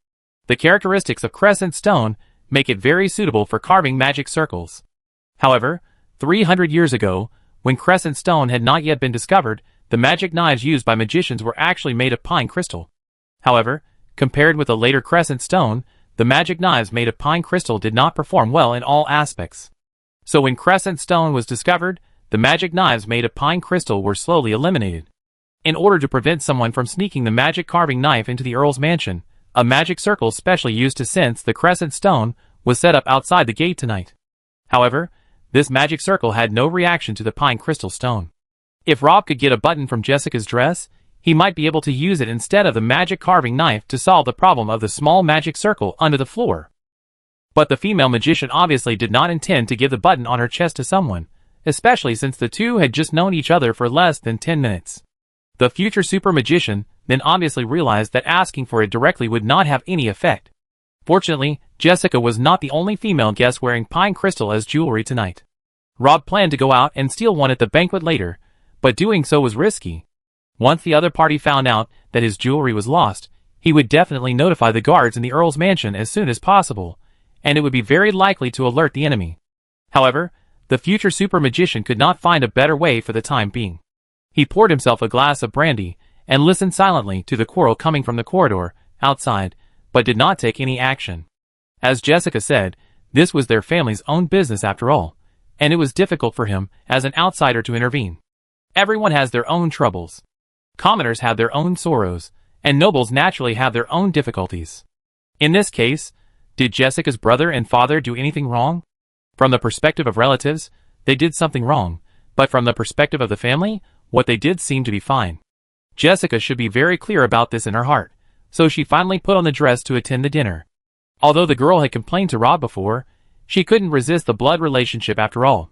The characteristics of crescent stone make it very suitable for carving magic circles. However, 300 years ago, when crescent stone had not yet been discovered, the magic knives used by magicians were actually made of pine crystal. However, compared with the later crescent stone, the magic knives made of pine crystal did not perform well in all aspects. So when crescent stone was discovered, the magic knives made of pine crystal were slowly eliminated. In order to prevent someone from sneaking the magic carving knife into the Earl's mansion, a magic circle specially used to sense the crescent stone was set up outside the gate tonight. However, this magic circle had no reaction to the pine crystal stone. If Rob could get a button from Jessica's dress, he might be able to use it instead of the magic carving knife to solve the problem of the small magic circle under the floor. But the female magician obviously did not intend to give the button on her chest to someone, especially since the 2 had just known each other for less than 10 minutes. The future super magician then obviously realized that asking for it directly would not have any effect. Fortunately, Jessica was not the only female guest wearing pine crystal as jewelry tonight. Rob planned to go out and steal one at the banquet later, but doing so was risky. Once the other party found out that his jewelry was lost, he would definitely notify the guards in the Earl's mansion as soon as possible, and it would be very likely to alert the enemy. However, the future super magician could not find a better way for the time being. He poured himself a glass of brandy, and listened silently to the quarrel coming from the corridor outside, but did not take any action. As Jessica said, this was their family's own business after all, and it was difficult for him as an outsider to intervene. Everyone has their own troubles. Commoners have their own sorrows, and nobles naturally have their own difficulties. In this case, did Jessica's brother and father do anything wrong? From the perspective of relatives, they did something wrong, but from the perspective of the family, what they did seemed to be fine. Jessica should be very clear about this in her heart, so she finally put on the dress to attend the dinner. Although the girl had complained to Rob before, she couldn't resist the blood relationship after all.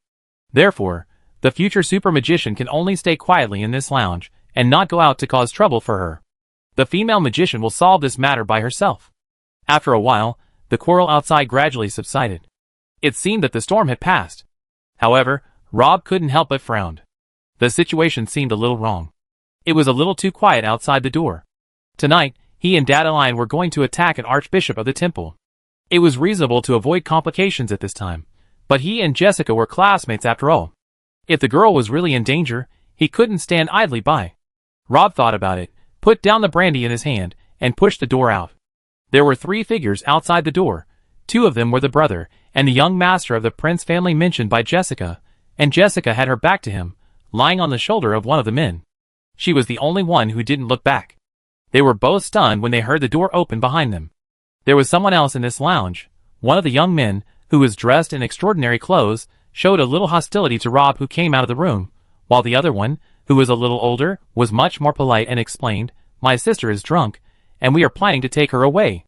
Therefore, the future super magician can only stay quietly in this lounge, and not go out to cause trouble for her. The female magician will solve this matter by herself. After a while, the quarrel outside gradually subsided. It seemed that the storm had passed. However, Rob couldn't help but frown. The situation seemed a little wrong. It was a little too quiet outside the door. Tonight, he and Dadeline were going to attack an archbishop of the temple. It was reasonable to avoid complications at this time, But he and Jessica were classmates after all. If the girl was really in danger, he couldn't stand idly by. Rob thought about it, put down the brandy in his hand, and pushed the door out. There were 3 figures outside the door. 2 of them were the brother and the young master of the Prince family mentioned by Jessica, and Jessica had her back to him, lying on the shoulder of one of the men. She was the only one who didn't look back. They were both stunned when they heard the door open behind them. There was someone else in this lounge. One of the young men, who was dressed in extraordinary clothes, showed a little hostility to Rob, who came out of the room, while the other one, who was a little older, was much more polite and explained, "My sister is drunk, and we are planning to take her away."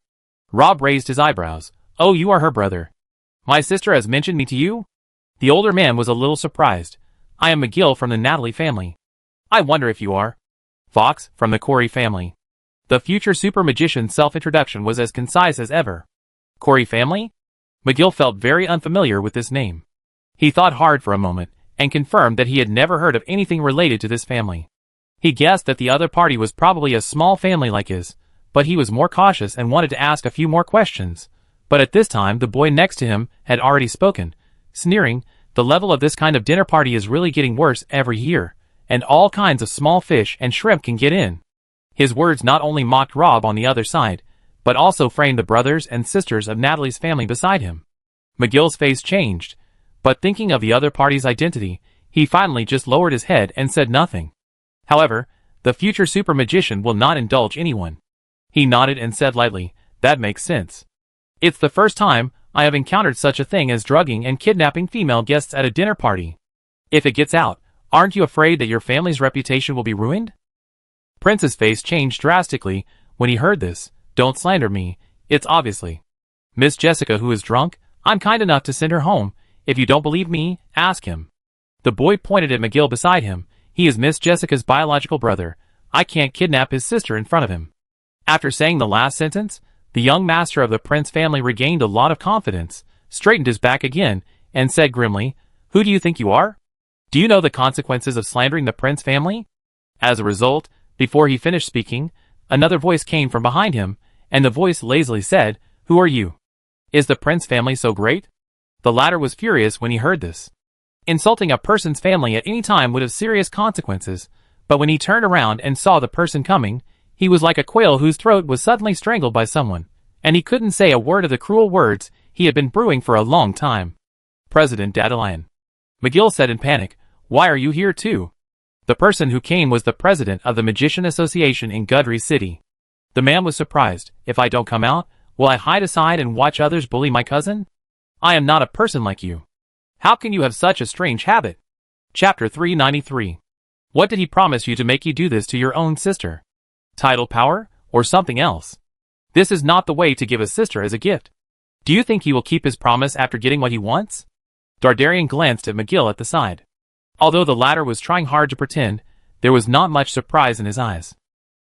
Rob raised his eyebrows. "Oh, you are her brother. My sister has mentioned me to you?" The older man was a little surprised. "I am McGill from the Natalie family." "I wonder if you are." "Fox, from the Corey family." The future super magician's self-introduction was as concise as ever. Corey family? McGill felt very unfamiliar with this name. He thought hard for a moment, and confirmed that he had never heard of anything related to this family. He guessed that the other party was probably a small family like his, but he was more cautious and wanted to ask a few more questions. But at this time the boy next to him had already spoken, sneering, "The level of this kind of dinner party is really getting worse every year, and all kinds of small fish and shrimp can get in." His words not only mocked Rob on the other side, but also framed the brothers and sisters of Natalie's family beside him. McGill's face changed, but thinking of the other party's identity, he finally just lowered his head and said nothing. However, the future super magician will not indulge anyone. He nodded and said lightly, "That makes sense. It's the first time I have encountered such a thing as drugging and kidnapping female guests at a dinner party. If it gets out, aren't you afraid that your family's reputation will be ruined?" Prince's face changed drastically when he heard this. "Don't slander me, it's obviously Miss Jessica who is drunk. I'm kind enough to send her home. If you don't believe me, ask him." The boy pointed at McGill beside him. "He is Miss Jessica's biological brother. I can't kidnap his sister in front of him." After saying the last sentence, the young master of the Prince family regained a lot of confidence, straightened his back again, and said grimly, "Who do you think you are? Do you know the consequences of slandering the Prince family?" As a result, before he finished speaking, another voice came from behind him, and the voice lazily said, "Who are you? Is the Prince family so great?" The latter was furious when he heard this. Insulting a person's family at any time would have serious consequences, but when he turned around and saw the person coming, he was like a quail whose throat was suddenly strangled by someone, and he couldn't say a word of the cruel words he had been brewing for a long time. "President Dandelion," McGill said in panic, "why are you here too?" The person who came was the president of the Magician Association in Gudry City. The man was surprised. "If I don't come out, will I hide aside and watch others bully my cousin? I am not a person like you. How can you have such a strange habit?" Chapter 393. What did he promise you to make you do this to your own sister? Title power, or something else? This is not the way to give a sister as a gift. Do you think he will keep his promise after getting what he wants? Dardarian glanced at McGill at the side. Although the latter was trying hard to pretend, there was not much surprise in his eyes.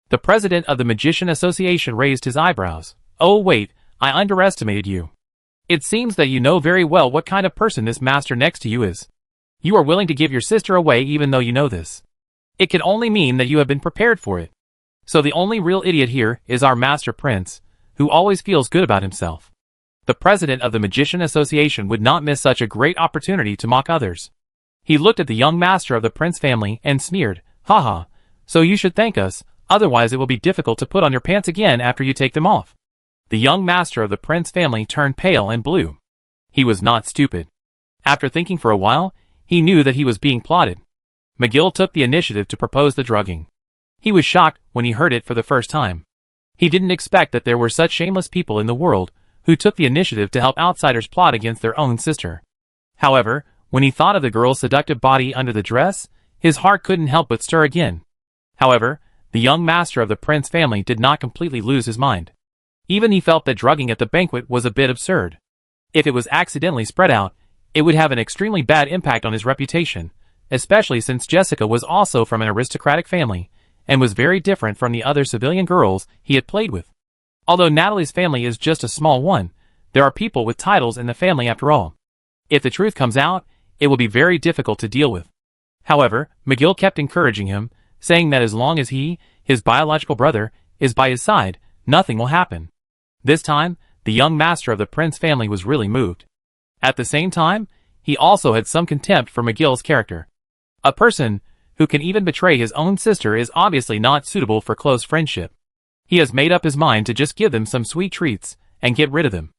The president of the Magician Association raised his eyebrows. "Oh wait, I underestimated you. It seems that you know very well what kind of person this master next to you is. You are willing to give your sister away even though you know this. It can only mean that you have been prepared for it. So the only real idiot here is our master prince, who always feels good about himself." The president of the Magician Association would not miss such a great opportunity to mock others. He looked at the young master of the Prince family and sneered, "Haha, so you should thank us, otherwise it will be difficult to put on your pants again after you take them off." The young master of the Prince family turned pale and blue. He was not stupid. After thinking for a while, he knew that he was being plotted. McGill took the initiative to propose the drugging. He was shocked when he heard it for the first time. He didn't expect that there were such shameless people in the world who took the initiative to help outsiders plot against their own sister. However, when he thought of the girl's seductive body under the dress, his heart couldn't help but stir again. However, the young master of the Prince family did not completely lose his mind. Even he felt that drugging at the banquet was a bit absurd. If it was accidentally spread out, it would have an extremely bad impact on his reputation, especially since Jessica was also from an aristocratic family, and was very different from the other civilian girls he had played with. Although Natalie's family is just a small one, there are people with titles in the family after all. If the truth comes out, it will be very difficult to deal with. However, McGill kept encouraging him, saying that as long as he, his biological brother, is by his side, nothing will happen. This time, the young master of the Prince family was really moved. At the same time, he also had some contempt for McGill's character. A person who can even betray his own sister is obviously not suitable for close friendship. He has made up his mind to just give them some sweet treats and get rid of them.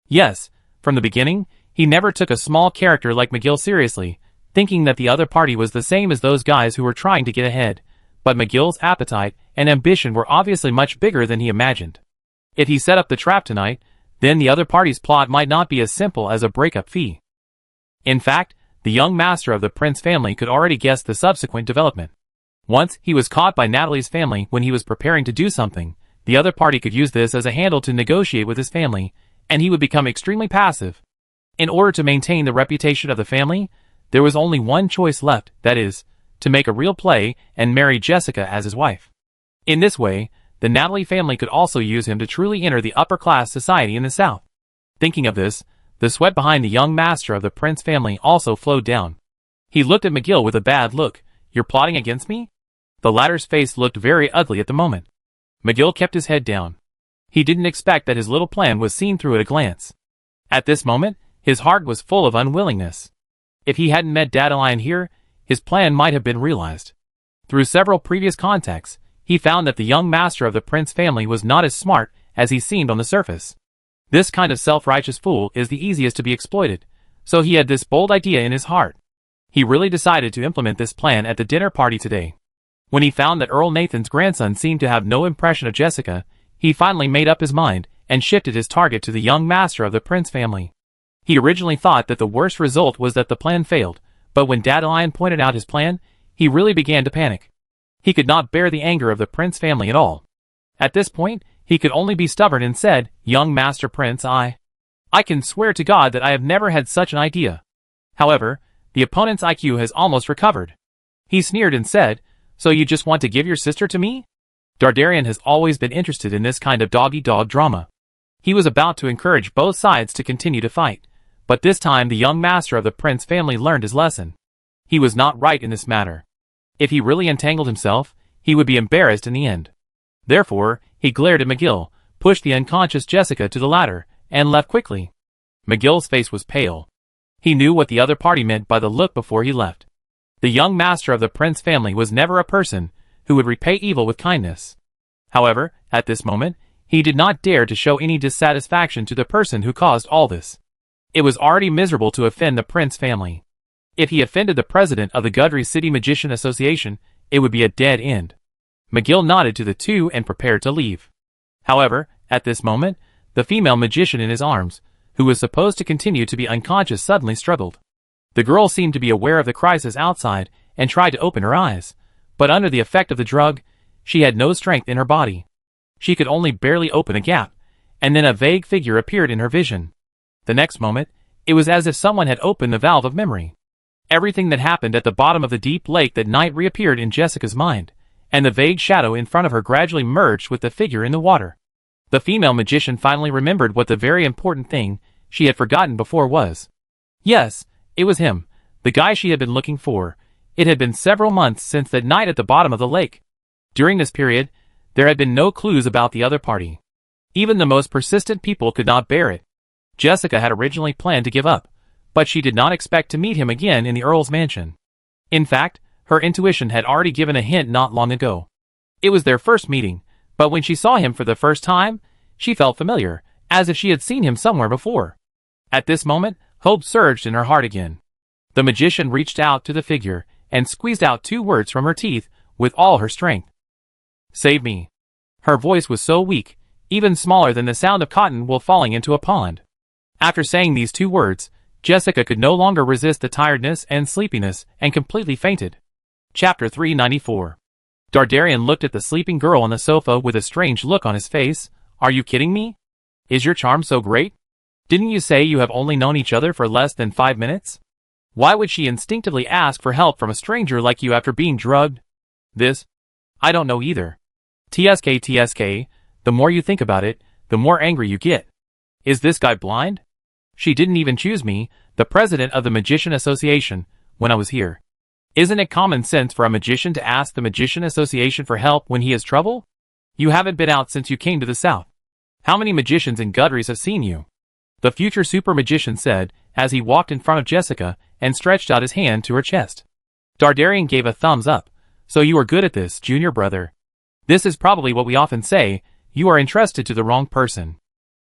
Yes, from the beginning, he never took a small character like McGill seriously, thinking that the other party was the same as those guys who were trying to get ahead, but McGill's appetite and ambition were obviously much bigger than he imagined. If he set up the trap tonight, then the other party's plot might not be as simple as a breakup fee. In fact, the young master of the Prince family could already guess the subsequent development. Once he was caught by Natalie's family when he was preparing to do something, the other party could use this as a handle to negotiate with his family, and he would become extremely passive. In order to maintain the reputation of the family, there was only one choice left, that is, to make a real play and marry Jessica as his wife. In this way, the Natalie family could also use him to truly enter the upper-class society in the South. Thinking of this, the sweat behind the young master of the Prince family also flowed down. He looked at McGill with a bad look. "You're plotting against me?" The latter's face looked very ugly at the moment. McGill kept his head down. He didn't expect that his little plan was seen through at a glance. At this moment, his heart was full of unwillingness. If he hadn't met Dandelion here, his plan might have been realized. Through several previous contacts, he found that the young master of the Prince family was not as smart as he seemed on the surface. This kind of self-righteous fool is the easiest to be exploited, so he had this bold idea in his heart. He really decided to implement this plan at the dinner party today. When he found that Earl Nathan's grandson seemed to have no impression of Jessica, he finally made up his mind and shifted his target to the young master of the Prince family. He originally thought that the worst result was that the plan failed, but when Dandelion pointed out his plan, he really began to panic. He could not bear the anger of the Prince family at all. At this point, he could only be stubborn and said, "Young Master Prince, I can swear to God that I have never had such an idea." However, the opponent's IQ has almost recovered. He sneered and said, "So you just want to give your sister to me?" Dandelion has always been interested in this kind of dog-eat-dog drama. He was about to encourage both sides to continue to fight, but this time the young master of the Prince family learned his lesson. He was not right in this matter. If he really entangled himself, he would be embarrassed in the end. Therefore, he glared at McGill, pushed the unconscious Jessica to the ladder, and left quickly. McGill's face was pale. He knew what the other party meant by the look before he left. The young master of the Prince family was never a person who would repay evil with kindness. However, at this moment, he did not dare to show any dissatisfaction to the person who caused all this. It was already miserable to offend the Prince family. If he offended the president of the Gudry City Magician Association, it would be a dead end. McGill nodded to the two and prepared to leave. However, at this moment, the female magician in his arms, who was supposed to continue to be unconscious, suddenly struggled. The girl seemed to be aware of the crisis outside and tried to open her eyes, but under the effect of the drug, she had no strength in her body. She could only barely open a gap, and then a vague figure appeared in her vision. The next moment, it was as if someone had opened the valve of memory. Everything that happened at the bottom of the deep lake that night reappeared in Jessica's mind, and the vague shadow in front of her gradually merged with the figure in the water. The female magician finally remembered what the very important thing she had forgotten before was. Yes, it was him, the guy she had been looking for. It had been several months since that night at the bottom of the lake. During this period, there had been no clues about the other party. Even the most persistent people could not bear it. Jessica had originally planned to give up, but she did not expect to meet him again in the Earl's mansion. In fact, her intuition had already given a hint not long ago. It was their first meeting, but when she saw him for the first time, she felt familiar, as if she had seen him somewhere before. At this moment, hope surged in her heart again. The magician reached out to the figure and squeezed out 2 words from her teeth with all her strength. "Save me." Her voice was so weak, even smaller than the sound of cotton wool falling into a pond. After saying these 2 words, Jessica could no longer resist the tiredness and sleepiness and completely fainted. Chapter 394. Dandelion looked at the sleeping girl on the sofa with a strange look on his face. "Are you kidding me? Is your charm so great? Didn't you say you have only known each other for less than 5 minutes? Why would she instinctively ask for help from a stranger like you after being drugged? I don't know either. TSK, the more you think about it, the more angry you get. Is this guy blind? She didn't even choose me, the president of the Magician Association, when I was here. Isn't it common sense for a magician to ask the Magician Association for help when he has trouble? You haven't been out since you came to the South. How many magicians in Gudrys have seen you? the future super magician said as he walked in front of Jessica and stretched out his hand to her chest. Dardarian gave a thumbs up. So you are good at this, junior brother. This is probably what we often say, you are entrusted to the wrong person.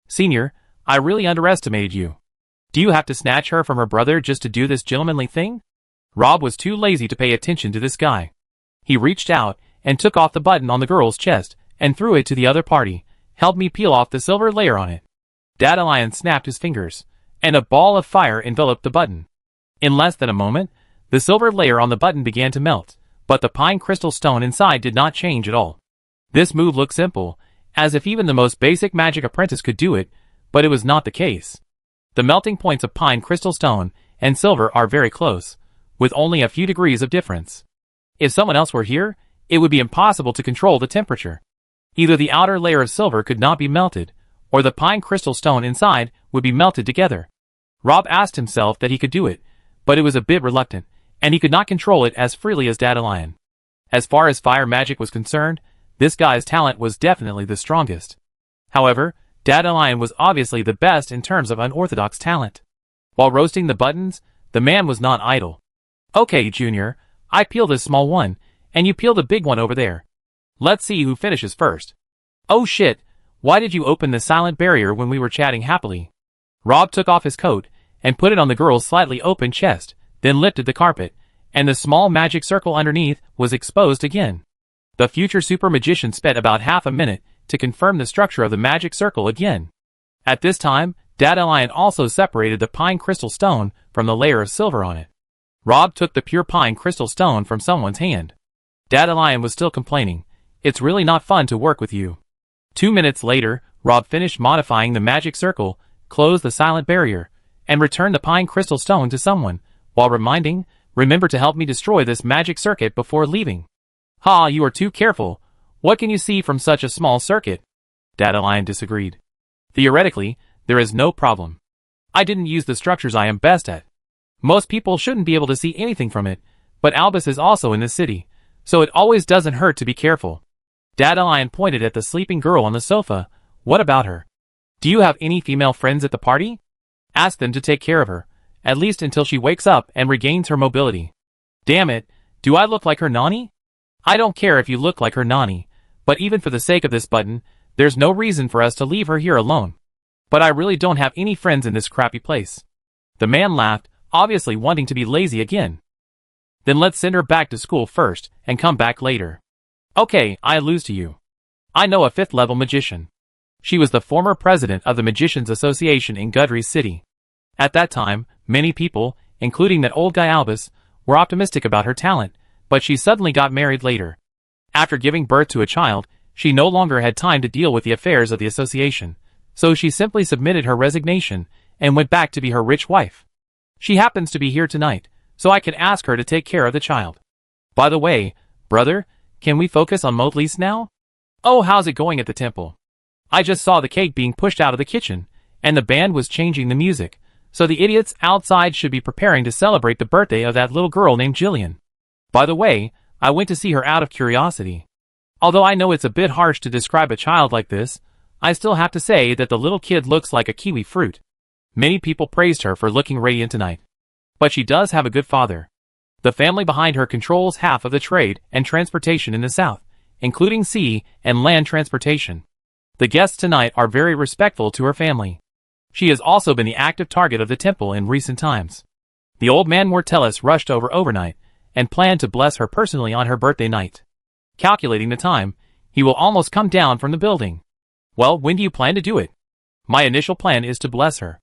Senior, I really underestimated you. Do you have to snatch her from her brother just to do this gentlemanly thing? Rob was too lazy to pay attention to this guy. He reached out and took off the button on the girl's chest and threw it to the other party. Help me peel off the silver layer on it. Dandelion snapped his fingers, and a ball of fire enveloped the button. In less than a moment, the silver layer on the button began to melt, but the pine crystal stone inside did not change at all. This move looked simple, as if even the most basic magic apprentice could do it, but it was not the case. The melting points of pine crystal stone and silver are very close, with only a few degrees of difference. If someone else were here, it would be impossible to control the temperature. Either the outer layer of silver could not be melted, or the pine crystal stone inside would be melted together. Rob asked himself that he could do it, but it was a bit reluctant, and he could not control it as freely as Dandelion. As far as fire magic was concerned, this guy's talent was definitely the strongest. However, Dandelion was obviously the best in terms of unorthodox talent. While roasting the buttons, the man was not idle. Okay, Junior, I peel this small one, and you peel the big one over there. Let's see who finishes first. Oh shit, why did you open the silent barrier when we were chatting happily? Rob took off his coat and put it on the girl's slightly open chest, then lifted the carpet, and the small magic circle underneath was exposed again. The future super magician spent about half a minute to confirm the structure of the magic circle again. At this time, Dandelion also separated the pine crystal stone from the layer of silver on it. Rob took the pure pine crystal stone from someone's hand. Dandelion was still complaining. It's really not fun to work with you. 2 minutes later, Rob finished modifying the magic circle, closed the silent barrier, and returned the pine crystal stone to someone, while reminding, remember to help me destroy this magic circuit before leaving. Ha, you are too careful. What can you see from such a small circuit? Dandelion disagreed. Theoretically, there is no problem. I didn't use the structures I am best at. Most people shouldn't be able to see anything from it, but Albus is also in the city, so it always doesn't hurt to be careful. Dandelion pointed at the sleeping girl on the sofa. What about her? Do you have any female friends at the party? Ask them to take care of her, at least until she wakes up and regains her mobility. Damn it, do I look like her nanny? I don't care if you look like her nanny, but even for the sake of this button, there's no reason for us to leave her here alone. But I really don't have any friends in this crappy place. The man laughed, obviously wanting to be lazy again. Then let's send her back to school first, and come back later. Okay, I lose to you. I know a 5th-level magician. She was the former president of the Magicians Association in Gudry's City. At that time, many people, including that old guy Albus, were optimistic about her talent, but she suddenly got married later. After giving birth to a child, she no longer had time to deal with the affairs of the association, so she simply submitted her resignation and went back to be her rich wife. She happens to be here tonight, so I can ask her to take care of the child. By the way, brother, can we focus on Motley's now? Oh, how's it going at the temple? I just saw the cake being pushed out of the kitchen, and the band was changing the music, so the idiots outside should be preparing to celebrate the birthday of that little girl named Jillian. By the way, I went to see her out of curiosity. Although I know it's a bit harsh to describe a child like this, I still have to say that the little kid looks like a kiwi fruit. Many people praised her for looking radiant tonight. But she does have a good father. The family behind her controls half of the trade and transportation in the south, including sea and land transportation. The guests tonight are very respectful to her family. She has also been the active target of the temple in recent times. The old man Mortellus rushed over overnight and planned to bless her personally on her birthday night. Calculating the time, he will almost come down from the building. Well, when do you plan to do it? My initial plan is to bless her.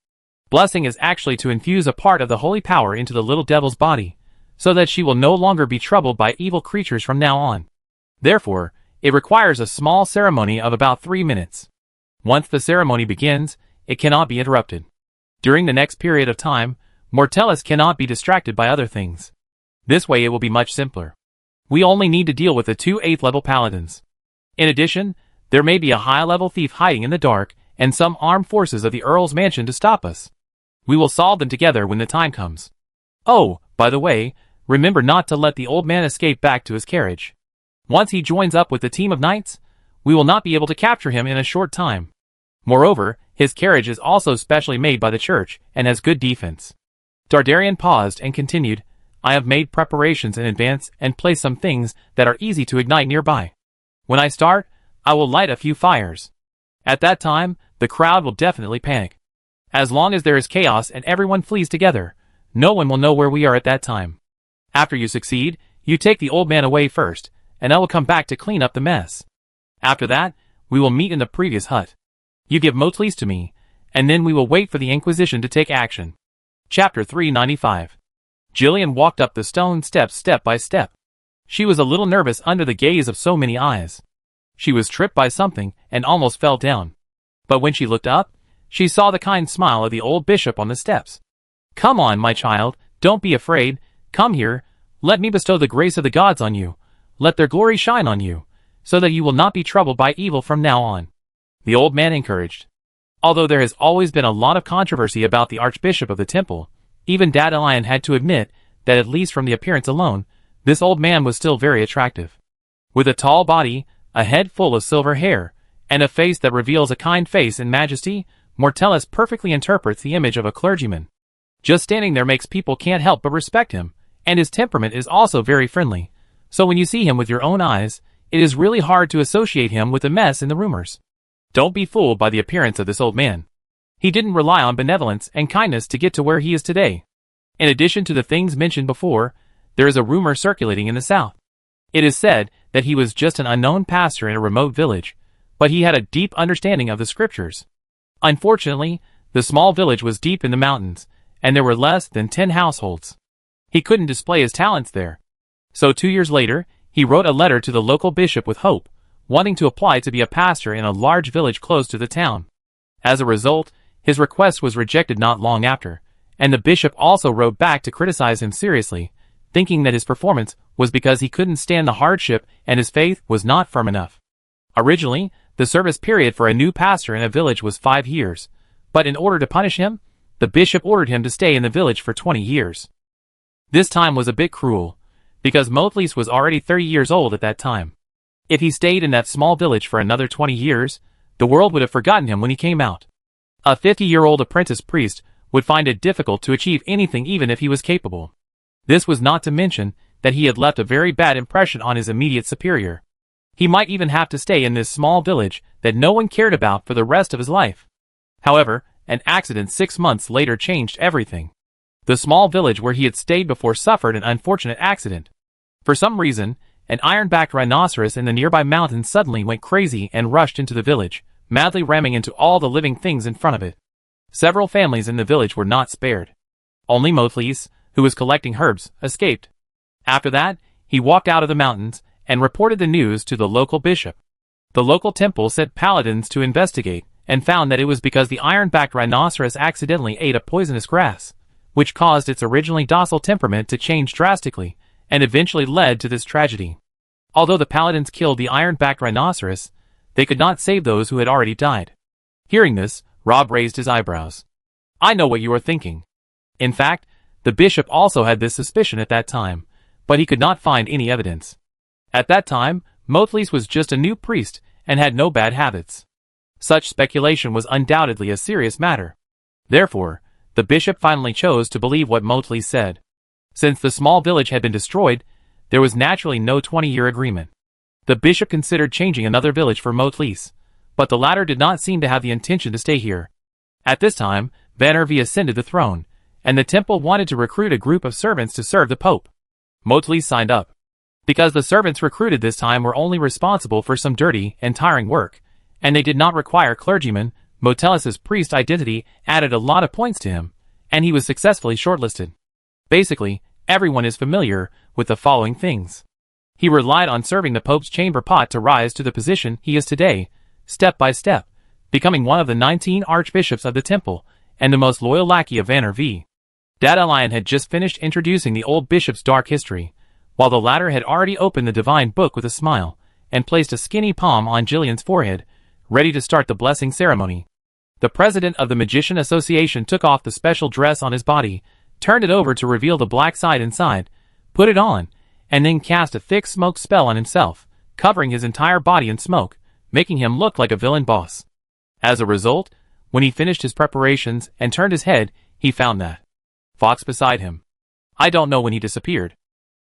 Blessing is actually to infuse a part of the holy power into the little devil's body, so that she will no longer be troubled by evil creatures from now on. Therefore, it requires a small ceremony of about 3 minutes. Once the ceremony begins, it cannot be interrupted. During the next period of time, Mortellus cannot be distracted by other things. This way it will be much simpler. We only need to deal with the 2 8th-level paladins. In addition, there may be a high-level thief hiding in the dark and some armed forces of the Earl's mansion to stop us. We will solve them together when the time comes. Oh, by the way, remember not to let the old man escape back to his carriage. Once he joins up with the team of knights, we will not be able to capture him in a short time. Moreover, his carriage is also specially made by the church and has good defense. Dardarian paused and continued, I have made preparations in advance and placed some things that are easy to ignite nearby. When I start, I will light a few fires. At that time, the crowd will definitely panic. As long as there is chaos and everyone flees together, no one will know where we are at that time. After you succeed, you take the old man away first, and I will come back to clean up the mess. After that, we will meet in the previous hut. You give Motlis to me, and then we will wait for the Inquisition to take action. Chapter 395. Jillian walked up the stone steps step by step. She was a little nervous under the gaze of so many eyes. She was tripped by something and almost fell down. But when she looked up, she saw the kind smile of the old bishop on the steps. Come on, my child, don't be afraid. Come here, let me bestow the grace of the gods on you. Let their glory shine on you, so that you will not be troubled by evil from now on. The old man encouraged. Although there has always been a lot of controversy about the Archbishop of the Temple, even Dadalion had to admit that at least from the appearance alone, this old man was still very attractive. With a tall body, a head full of silver hair, and a face that reveals a kind face and majesty, Mortellus perfectly interprets the image of a clergyman. Just standing there makes people can't help but respect him, and his temperament is also very friendly, so when you see him with your own eyes, it is really hard to associate him with the mess in the rumors. Don't be fooled by the appearance of this old man. He didn't rely on benevolence and kindness to get to where he is today. In addition to the things mentioned before, there is a rumor circulating in the south. It is said that he was just an unknown pastor in a remote village, but he had a deep understanding of the scriptures. Unfortunately, the small village was deep in the mountains, and there were less than 10 households. He couldn't display his talents there. So 2 years later, he wrote a letter to the local bishop with hope, wanting to apply to be a pastor in a large village close to the town. As a result, his request was rejected not long after, and the bishop also wrote back to criticize him seriously, thinking that his performance was because he couldn't stand the hardship and his faith was not firm enough. Originally, the service period for a new pastor in a village was 5 years, but in order to punish him, the bishop ordered him to stay in the village for 20 years. This time was a bit cruel, because Motlis was already 30 years old at that time. If he stayed in that small village for another 20 years, the world would have forgotten him when he came out. A 50-year-old apprentice priest would find it difficult to achieve anything even if he was capable. This was not to mention that he had left a very bad impression on his immediate superior. He might even have to stay in this small village that no one cared about for the rest of his life. However, an accident 6 months later changed everything. The small village where he had stayed before suffered an unfortunate accident. For some reason, an iron-backed rhinoceros in the nearby mountains suddenly went crazy and rushed into the village, madly ramming into all the living things in front of it. Several families in the village were not spared. Only Motlis, who was collecting herbs, escaped. After that, he walked out of the mountains and reported the news to the local bishop. The local temple sent paladins to investigate and found that it was because the iron-backed rhinoceros accidentally ate a poisonous grass, which caused its originally docile temperament to change drastically and eventually led to this tragedy. Although the paladins killed the iron-backed rhinoceros, they could not save those who had already died. Hearing this, Rob raised his eyebrows. I know what you are thinking. In fact, the bishop also had this suspicion at that time, but he could not find any evidence. At that time, Motlis was just a new priest and had no bad habits. Such speculation was undoubtedly a serious matter. Therefore, the bishop finally chose to believe what Motlis said. Since the small village had been destroyed, there was naturally no 20-year agreement. The bishop considered changing another village for Motlis, but the latter did not seem to have the intention to stay here. At this time, Van Hervey ascended the throne, and the temple wanted to recruit a group of servants to serve the pope. Motlis signed up. Because the servants recruited this time were only responsible for some dirty and tiring work, and they did not require clergymen, Mortellus's priest identity added a lot of points to him, and he was successfully shortlisted. Basically, everyone is familiar with the following things. He relied on serving the Pope's chamber pot to rise to the position he is today, step by step, becoming one of the 19 archbishops of the temple and the most loyal lackey of Van Hervey. Dadalion had just finished introducing the old bishop's dark history, while the latter had already opened the divine book with a smile and placed a skinny palm on Jillian's forehead, ready to start the blessing ceremony. The president of the Magician Association took off the special dress on his body, turned it over to reveal the black side inside, put it on, and then cast a thick smoke spell on himself, covering his entire body in smoke, making him look like a villain boss. As a result, when he finished his preparations and turned his head, he found that Fox beside him. I don't know when he disappeared.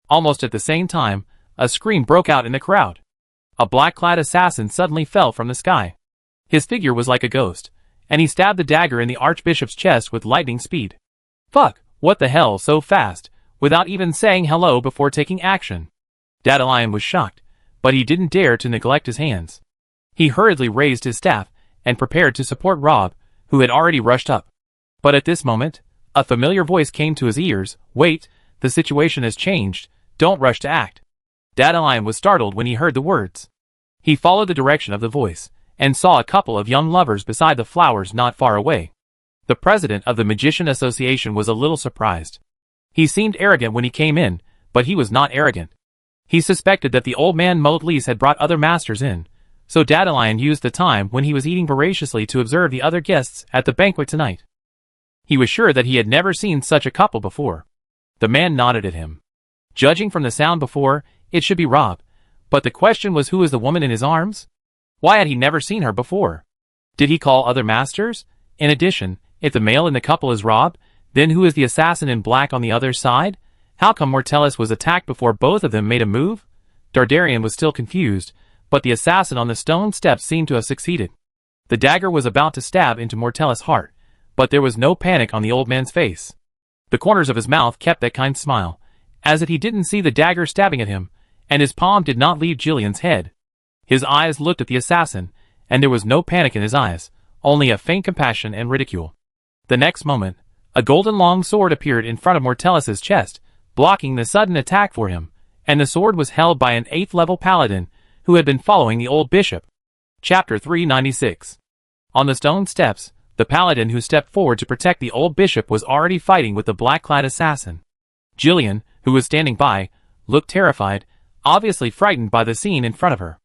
Almost at the same time, a scream broke out in the crowd. A black-clad assassin suddenly fell from the sky. His figure was like a ghost, and he stabbed the dagger in the Archbishop's chest with lightning speed. Fuck, what the hell, so fast, without even saying hello before taking action. Dandelion was shocked, but he didn't dare to neglect his hands. He hurriedly raised his staff and prepared to support Rob, who had already rushed up. But at this moment, a familiar voice came to his ears. Wait, the situation has changed, don't rush to act. Dandelion was startled when he heard the words. He followed the direction of the voice, and saw a couple of young lovers beside the flowers not far away. The president of the Magician Association was a little surprised. He seemed arrogant when he came in, but he was not arrogant. He suspected that the old man Motley's had brought other masters in, so Dandelion used the time when he was eating voraciously to observe the other guests at the banquet tonight. He was sure that he had never seen such a couple before. The man nodded at him. Judging from the sound before, it should be Rob, but the question was, who was the woman in his arms? Why had he never seen her before? Did he call other masters? In addition, if the male in the couple is Rob, then who is the assassin in black on the other side? How come Mortellus was attacked before both of them made a move? Dardarian was still confused, but the assassin on the stone steps seemed to have succeeded. The dagger was about to stab into Mortellus' heart, but there was no panic on the old man's face. The corners of his mouth kept that kind smile, as if he didn't see the dagger stabbing at him, and his palm did not leave Jillian's head. His eyes looked at the assassin, and there was no panic in his eyes, only a faint compassion and ridicule. The next moment, a golden long sword appeared in front of Mortellus's chest, blocking the sudden attack for him, and the sword was held by an 8th-level paladin who had been following the old bishop. Chapter 396. On the stone steps, the paladin who stepped forward to protect the old bishop was already fighting with the black-clad assassin. Jillian, who was standing by, looked terrified, obviously frightened by the scene in front of her.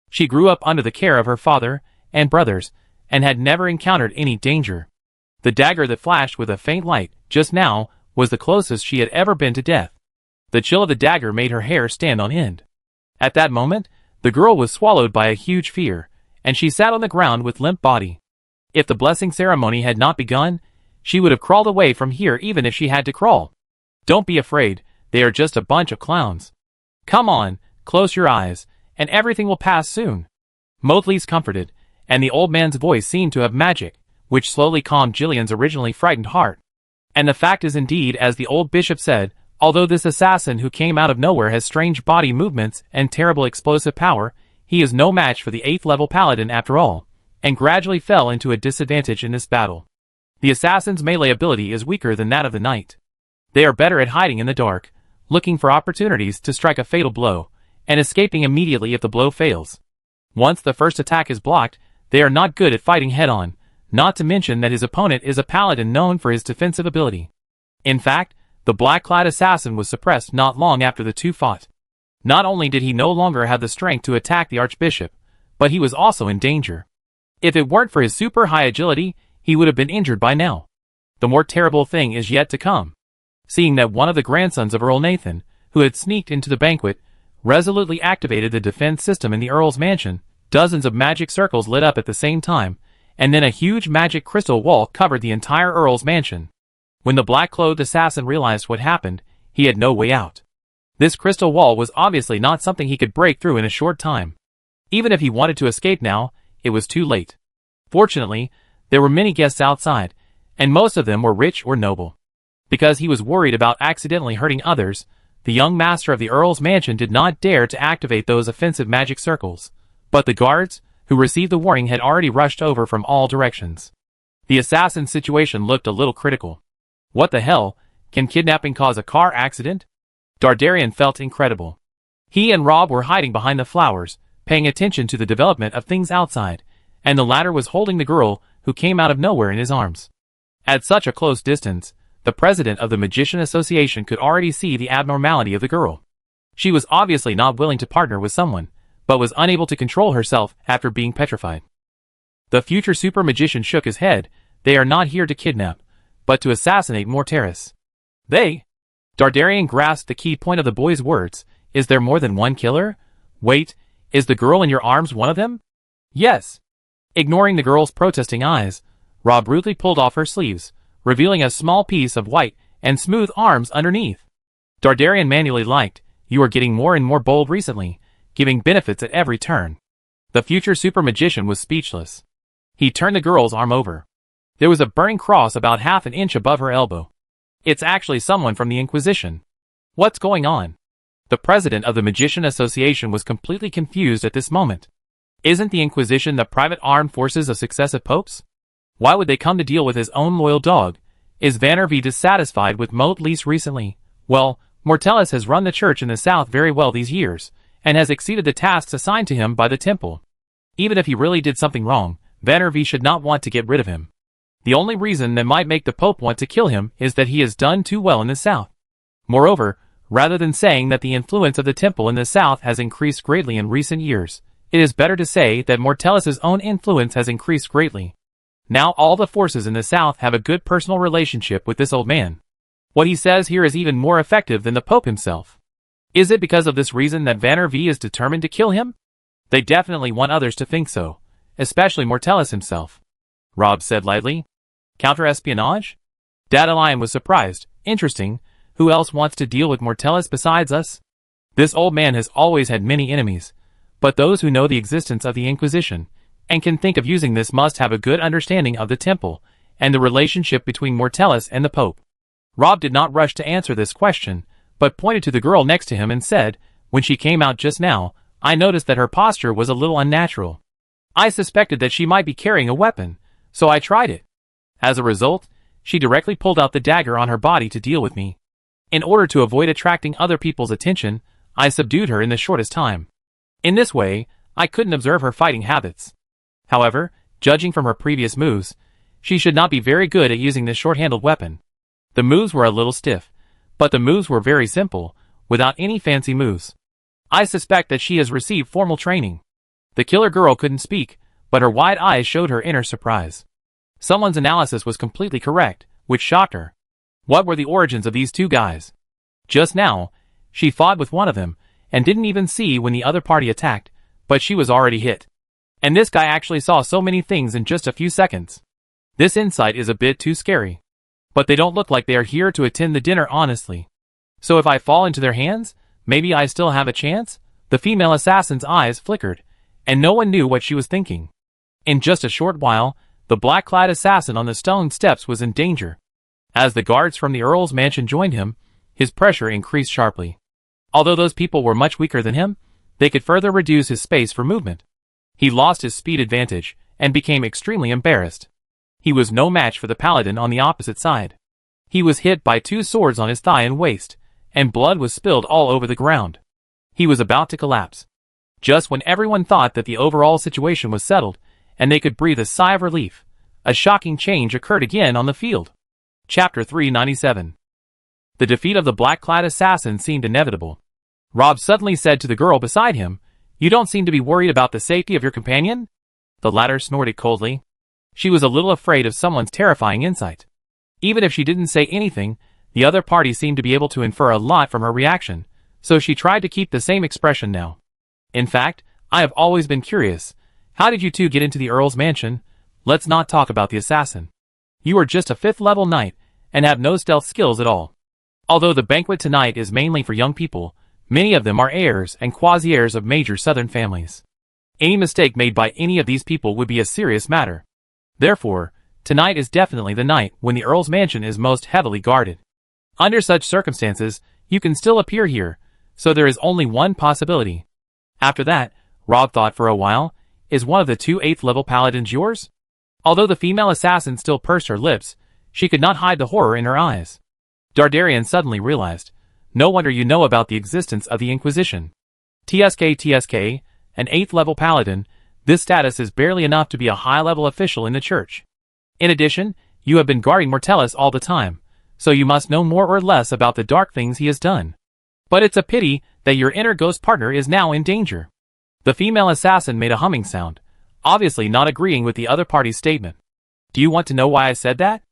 She grew up under the care of her father and brothers, and had never encountered any danger. The dagger that flashed with a faint light, just now, was the closest she had ever been to death. The chill of the dagger made her hair stand on end. At that moment, the girl was swallowed by a huge fear, and she sat on the ground with limp body. If the blessing ceremony had not begun, she would have crawled away from here even if she had to crawl. Don't be afraid, they are just a bunch of clowns. Come on, close your eyes, and everything will pass soon. Motley's comforted, and the old man's voice seemed to have magic, which slowly calmed Jillian's originally frightened heart. And the fact is indeed as the old bishop said, although this assassin who came out of nowhere has strange body movements and terrible explosive power, he is no match for the 8th-level paladin after all, and gradually fell into a disadvantage in this battle. The assassin's melee ability is weaker than that of the knight. They are better at hiding in the dark, looking for opportunities to strike a fatal blow, and escaping immediately if the blow fails. Once the first attack is blocked, they are not good at fighting head-on, not to mention that his opponent is a paladin known for his defensive ability. In fact, the black-clad assassin was suppressed not long after the two fought. Not only did he no longer have the strength to attack the archbishop, but he was also in danger. If it weren't for his super high agility, he would have been injured by now. The more terrible thing is yet to come. Seeing that one of the grandsons of Earl Nathan, who had sneaked into the banquet, resolutely activated the defense system in the Earl's mansion, dozens of magic circles lit up at the same time, and then a huge magic crystal wall covered the entire Earl's mansion. When the black-clothed assassin realized what happened, he had no way out. This crystal wall was obviously not something he could break through in a short time. Even if he wanted to escape now, it was too late. Fortunately, there were many guests outside, and most of them were rich or noble. Because he was worried about accidentally hurting others, the young master of the Earl's mansion did not dare to activate those offensive magic circles, but the guards, who received the warning, had already rushed over from all directions. The assassin's situation looked a little critical. What the hell, can kidnapping cause a car accident? Dardarian felt incredible. He and Rob were hiding behind the flowers, paying attention to the development of things outside, and the latter was holding the girl who came out of nowhere in his arms. At such a close distance, the president of the Magician Association could already see the abnormality of the girl. She was obviously not willing to partner with someone, but was unable to control herself after being petrified. The future super magician shook his head. They are not here to kidnap, but to assassinate Mortellus. They? Dardarian grasped the key point of the boy's words. Is there more than one killer? Wait, is the girl in your arms one of them? Yes. Ignoring the girl's protesting eyes, Rob rudely pulled off her sleeves, revealing a small piece of white and smooth arms underneath. Dardarian manually liked, "You are getting more and more bold recently, giving benefits at every turn." The future super magician was speechless. He turned the girl's arm over. There was a burning cross about half an inch above her elbow. "It's actually someone from the Inquisition. What's going on?" The president of the Magician Association was completely confused at this moment. Isn't the Inquisition the private armed forces of successive popes? Why would they come to deal with his own loyal dog? Is Vannervee dissatisfied with Moat least recently? Well, Mortellus has run the church in the south very well these years, and has exceeded the tasks assigned to him by the temple. Even if he really did something wrong, Vannervee should not want to get rid of him. The only reason that might make the Pope want to kill him is that he has done too well in the south. Moreover, rather than saying that the influence of the temple in the south has increased greatly in recent years, it is better to say that Mortellus's own influence has increased greatly. Now all the forces in the south have a good personal relationship with this old man. What he says here is even more effective than the Pope himself. Is it because of this reason that Vannervee is determined to kill him? They definitely want others to think so, especially Mortellus himself. Rob said lightly. Counter-espionage? Dadalion was surprised. Interesting. Who else wants to deal with Mortellus besides us? This old man has always had many enemies, but those who know the existence of the Inquisition and can think of using this must have a good understanding of the temple and the relationship between Mortellus and the Pope. Rob did not rush to answer this question, but pointed to the girl next to him and said, "When she came out just now, I noticed that her posture was a little unnatural. I suspected that she might be carrying a weapon, so I tried it. As a result, she directly pulled out the dagger on her body to deal with me. In order to avoid attracting other people's attention, I subdued her in the shortest time. In this way, I couldn't observe her fighting habits. However, judging from her previous moves, she should not be very good at using this short-handled weapon. The moves were a little stiff, but the moves were very simple, without any fancy moves. I suspect that she has received formal training." The killer girl couldn't speak, but her wide eyes showed her inner surprise. Someone's analysis was completely correct, which shocked her. What were the origins of these two guys? Just now, she fought with one of them, and didn't even see when the other party attacked, but she was already hit. And this guy actually saw so many things in just a few seconds. This insight is a bit too scary. But they don't look like they are here to attend the dinner honestly. So if I fall into their hands, maybe I still have a chance? The female assassin's eyes flickered, and no one knew what she was thinking. In just a short while, the black-clad assassin on the stone steps was in danger. As the guards from the Earl's mansion joined him, his pressure increased sharply. Although those people were much weaker than him, they could further reduce his space for movement. He lost his speed advantage, and became extremely embarrassed. He was no match for the paladin on the opposite side. He was hit by 2 swords on his thigh and waist, and blood was spilled all over the ground. He was about to collapse. Just when everyone thought that the overall situation was settled, and they could breathe a sigh of relief, a shocking change occurred again on the field. Chapter 397. The defeat of the black-clad assassin seemed inevitable. Rob suddenly said to the girl beside him, "You don't seem to be worried about the safety of your companion?" The latter snorted coldly. She was a little afraid of someone's terrifying insight. Even if she didn't say anything, the other party seemed to be able to infer a lot from her reaction, so she tried to keep the same expression now. "In fact, I have always been curious. How did you two get into the Earl's mansion? Let's not talk about the assassin. You are just a 5th-level knight, and have no stealth skills at all. Although the banquet tonight is mainly for young people, many of them are heirs and quasi-heirs of major southern families. Any mistake made by any of these people would be a serious matter. Therefore, tonight is definitely the night when the Earl's mansion is most heavily guarded. Under such circumstances, you can still appear here, so there is only one possibility." After that, Rob thought for a while, "Is one of the 2 8th-level paladins yours?" Although the female assassin still pursed her lips, she could not hide the horror in her eyes. Dardarian suddenly realized, "No wonder you know about the existence of the Inquisition. TSK, an 8th-level paladin, this status is barely enough to be a high-level official in the church. In addition, you have been guarding Mortellus all the time, so you must know more or less about the dark things he has done. But it's a pity that your inner ghost partner is now in danger." The female assassin made a humming sound, obviously not agreeing with the other party's statement. "Do you want to know why I said that?"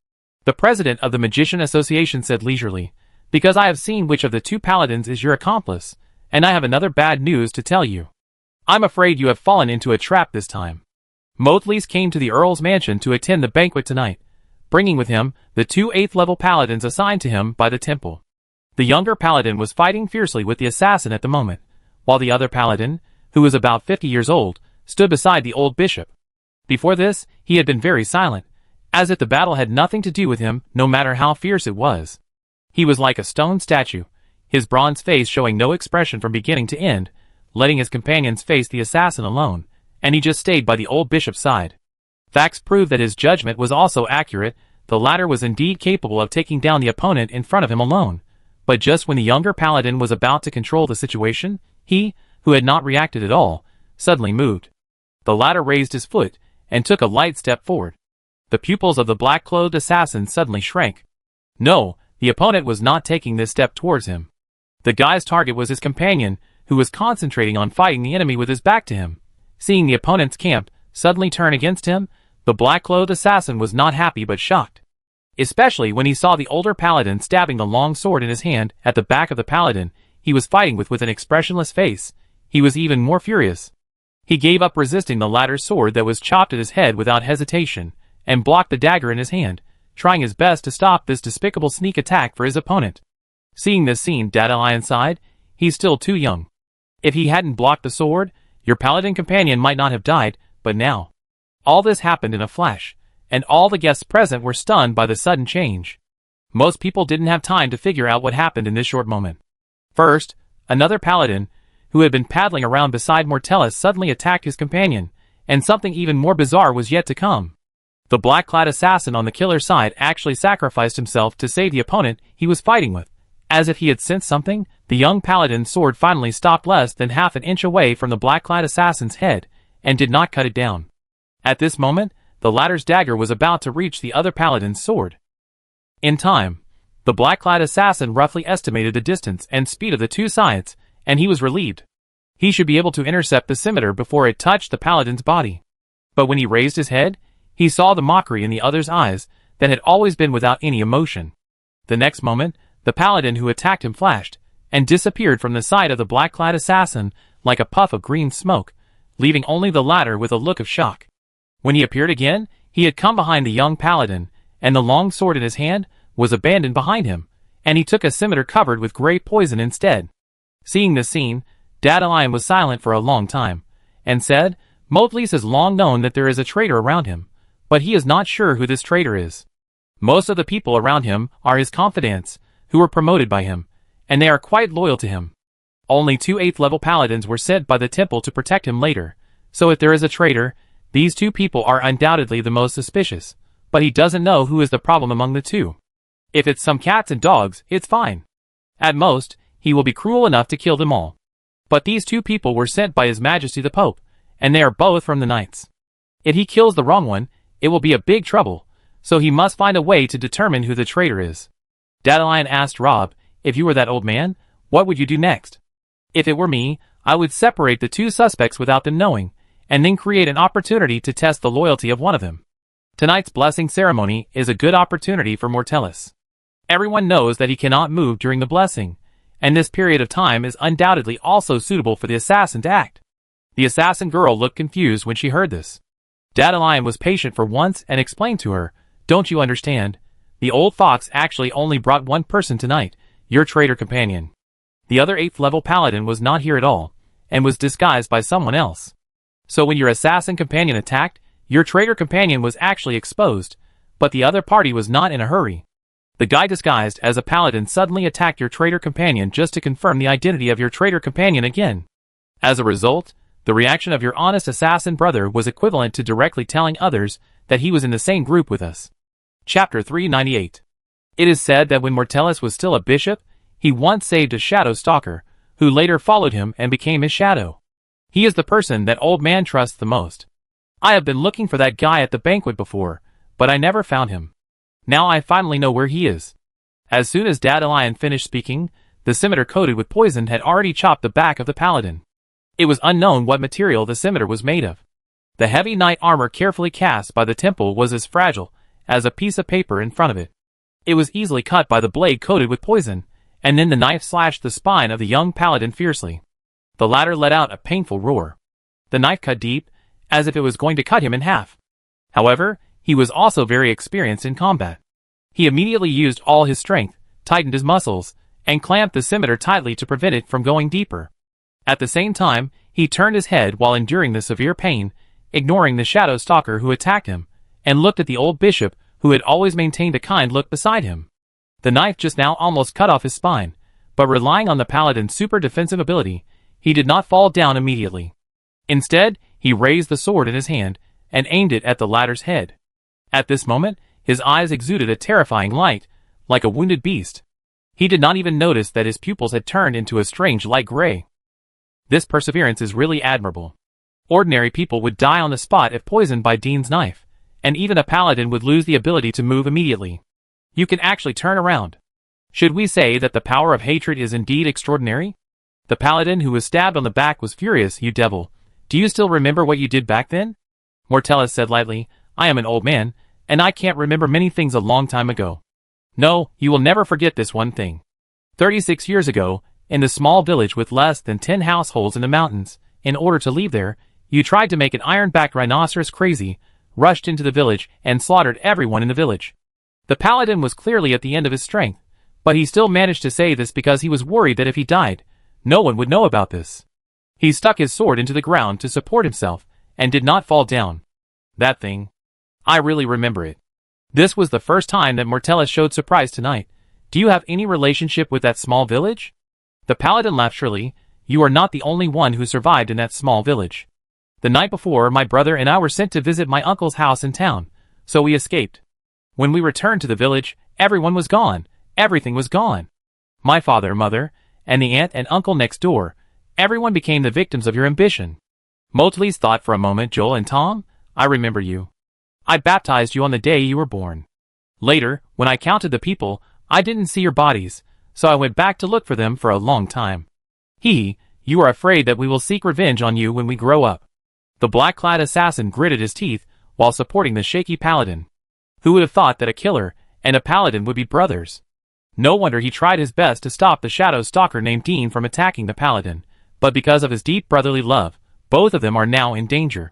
The president of the Magician Association said leisurely, "Because I have seen which of the 2 paladins is your accomplice, and I have another bad news to tell you. I'm afraid you have fallen into a trap this time. Mothles came to the Earl's mansion to attend the banquet tonight, bringing with him the two 8th level paladins assigned to him by the temple. The younger paladin was fighting fiercely with the assassin at the moment, while the other paladin, who was about 50 years old, stood beside the old bishop. Before this, he had been very silent, as if the battle had nothing to do with him, no matter how fierce it was. He was like a stone statue, his bronze face showing no expression from beginning to end, letting his companions face the assassin alone, and he just stayed by the old bishop's side. Facts proved that his judgment was also accurate. The latter was indeed capable of taking down the opponent in front of him alone, but just when the younger paladin was about to control the situation, he, who had not reacted at all, suddenly moved. The latter raised his foot and took a light step forward. The pupils of the black-clothed assassin suddenly shrank. No, the opponent was not taking this step towards him. The guy's target was his companion, who was concentrating on fighting the enemy with his back to him. Seeing the opponent's camp suddenly turn against him, the black-clothed assassin was not happy but shocked. Especially when he saw the older paladin stabbing the long sword in his hand at the back of the paladin he was fighting with an expressionless face. He was even more furious. He gave up resisting the latter's sword that was chopped at his head without hesitation, and blocked the dagger in his hand, trying his best to stop this despicable sneak attack for his opponent. Seeing this scene, Dadalion sighed. He's still too young. If he hadn't blocked the sword, your paladin companion might not have died, but now. All this happened in a flash, and all the guests present were stunned by the sudden change. Most people didn't have time to figure out what happened in this short moment. First, another paladin, who had been paddling around beside Mortellus, suddenly attacked his companion, and something even more bizarre was yet to come. The black-clad assassin on the killer's side actually sacrificed himself to save the opponent he was fighting with. As if he had sensed something, the young paladin's sword finally stopped less than half an inch away from the black-clad assassin's head, and did not cut it down. At this moment, the latter's dagger was about to reach the other paladin's sword. In time, the black-clad assassin roughly estimated the distance and speed of the two sides, and he was relieved. He should be able to intercept the scimitar before it touched the paladin's body. But when he raised his head, he saw the mockery in the other's eyes that had always been without any emotion. The next moment, the paladin who attacked him flashed, and disappeared from the side of the black-clad assassin like a puff of green smoke, leaving only the latter with a look of shock. When he appeared again, he had come behind the young paladin, and the long sword in his hand was abandoned behind him, and he took a scimitar covered with grey poison instead. Seeing this scene, Dadalion was silent for a long time, and said, Mothles has long known that there is a traitor around him, but he is not sure who this traitor is. Most of the people around him are his confidants, who were promoted by him, and they are quite loyal to him. Only 2 8th level paladins were sent by the temple to protect him later, so if there is a traitor, these two people are undoubtedly the most suspicious, but he doesn't know who is the problem among the two. If it's some cats and dogs, it's fine. At most, he will be cruel enough to kill them all. But these two people were sent by His Majesty the Pope, and they are both from the Knights. If he kills the wrong one, it will be a big trouble, so he must find a way to determine who the traitor is. Dadalion asked Rob, if you were that old man, what would you do next? If it were me, I would separate the two suspects without them knowing, and then create an opportunity to test the loyalty of one of them. Tonight's blessing ceremony is a good opportunity for Mortellus. Everyone knows that he cannot move during the blessing, and this period of time is undoubtedly also suitable for the assassin to act. The assassin girl looked confused when she heard this. Dadalion was patient for once and explained to her, don't you understand? The old fox actually only brought one person tonight, your traitor companion. The other 8th level paladin was not here at all, and was disguised by someone else. So when your assassin companion attacked, your traitor companion was actually exposed, but the other party was not in a hurry. The guy disguised as a paladin suddenly attacked your traitor companion just to confirm the identity of your traitor companion again. As a result, the reaction of your honest assassin brother was equivalent to directly telling others that he was in the same group with us. Chapter 398. It is said that when Mortellus was still a bishop, he once saved a shadow stalker, who later followed him and became his shadow. He is the person that old man trusts the most. I have been looking for that guy at the banquet before, but I never found him. Now I finally know where he is. As soon as Dadalion finished speaking, the scimitar coated with poison had already chopped the back of the paladin. It was unknown what material the scimitar was made of. The heavy knight armor carefully cast by the temple was as fragile as a piece of paper in front of it. It was easily cut by the blade coated with poison, and then the knife slashed the spine of the young paladin fiercely. The latter let out a painful roar. The knife cut deep, as if it was going to cut him in half. However, he was also very experienced in combat. He immediately used all his strength, tightened his muscles, and clamped the scimitar tightly to prevent it from going deeper. At the same time, he turned his head while enduring the severe pain, ignoring the shadow stalker who attacked him, and looked at the old bishop who had always maintained a kind look beside him. The knife just now almost cut off his spine, but relying on the paladin's super defensive ability, he did not fall down immediately. Instead, he raised the sword in his hand and aimed it at the latter's head. At this moment, his eyes exuded a terrifying light, like a wounded beast. He did not even notice that his pupils had turned into a strange light gray. This perseverance is really admirable. Ordinary people would die on the spot if poisoned by Dean's knife, and even a paladin would lose the ability to move immediately. You can actually turn around. Should we say that the power of hatred is indeed extraordinary? The paladin who was stabbed on the back was furious. You devil, do you still remember what you did back then? Mortellus said lightly, I am an old man, and I can't remember many things a long time ago. No, you will never forget this one thing. 36 years ago, in the small village with less than 10 households in the mountains, in order to leave there, you tried to make an iron-backed rhinoceros crazy, rushed into the village, and slaughtered everyone in the village. The paladin was clearly at the end of his strength, but he still managed to say this because he was worried that if he died, no one would know about this. He stuck his sword into the ground to support himself, and did not fall down. That thing. I really remember it. This was the first time that Mortellus showed surprise tonight. Do you have any relationship with that small village? The paladin laughed shrilly. You are not the only one who survived in that small village. The night before, my brother and I were sent to visit my uncle's house in town, so we escaped. When we returned to the village, everyone was gone. Everything was gone. My father, mother, and the aunt and uncle next door, everyone became the victims of your ambition. Mortellus thought for a moment. Joel and Tom, I remember you. I baptized you on the day you were born. Later, when I counted the people, I didn't see your bodies, so I went back to look for them for a long time. You are afraid that we will seek revenge on you when we grow up. The black-clad assassin gritted his teeth while supporting the shaky paladin. Who would have thought that a killer and a paladin would be brothers? No wonder he tried his best to stop the shadow stalker named Dean from attacking the paladin, but because of his deep brotherly love, both of them are now in danger.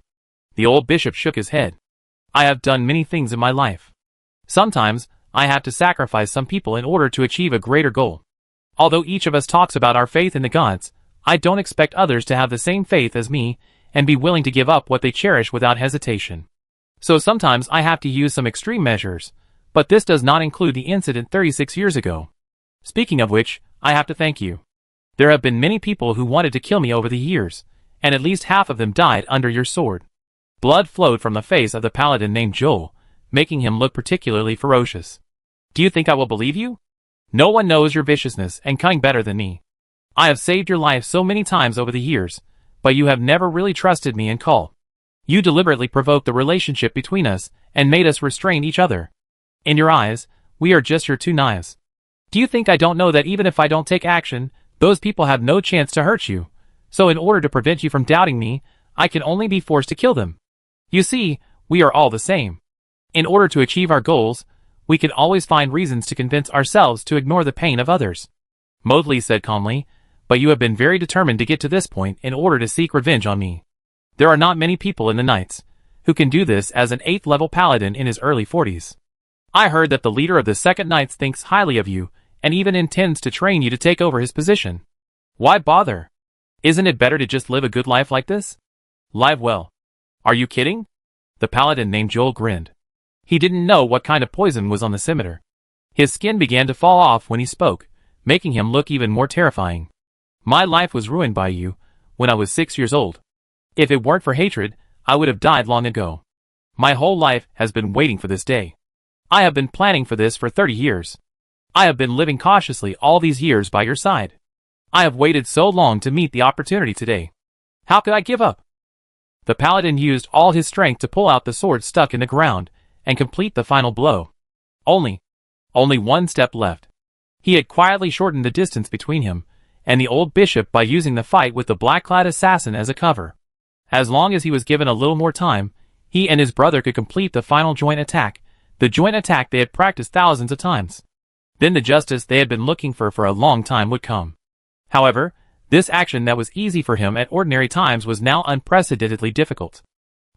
The old bishop shook his head. I have done many things in my life. Sometimes, I have to sacrifice some people in order to achieve a greater goal. Although each of us talks about our faith in the gods, I don't expect others to have the same faith as me and be willing to give up what they cherish without hesitation. So sometimes I have to use some extreme measures, but this does not include the incident 36 years ago. Speaking of which, I have to thank you. There have been many people who wanted to kill me over the years, and at least half of them died under your sword. Blood flowed from the face of the paladin named Joel, making him look particularly ferocious. Do you think I will believe you? No one knows your viciousness and cunning better than me. I have saved your life so many times over the years, but you have never really trusted me and call. You deliberately provoked the relationship between us and made us restrain each other. In your eyes, we are just your two knives. Do you think I don't know that even if I don't take action, those people have no chance to hurt you? So in order to prevent you from doubting me, I can only be forced to kill them. You see, we are all the same. In order to achieve our goals, we can always find reasons to convince ourselves to ignore the pain of others. Mortellus said calmly, but you have been very determined to get to this point in order to seek revenge on me. There are not many people in the Knights who can do this as an 8th level paladin in his early 40s. I heard that the leader of the 2nd Knights thinks highly of you and even intends to train you to take over his position. Why bother? Isn't it better to just live a good life like this? Live well. Are you kidding? The paladin named Joel grinned. He didn't know what kind of poison was on the scimitar. His skin began to fall off when he spoke, making him look even more terrifying. My life was ruined by you when I was 6 years old. If it weren't for hatred, I would have died long ago. My whole life has been waiting for this day. I have been planning for this for 30 years. I have been living cautiously all these years by your side. I have waited so long to meet the opportunity today. How could I give up? The paladin used all his strength to pull out the sword stuck in the ground and complete the final blow. Only one step left. He had quietly shortened the distance between him and the old bishop by using the fight with the black-clad assassin as a cover. As long as he was given a little more time, he and his brother could complete the final joint attack, the joint attack they had practiced thousands of times. Then the justice they had been looking for a long time would come. However, this action that was easy for him at ordinary times was now unprecedentedly difficult.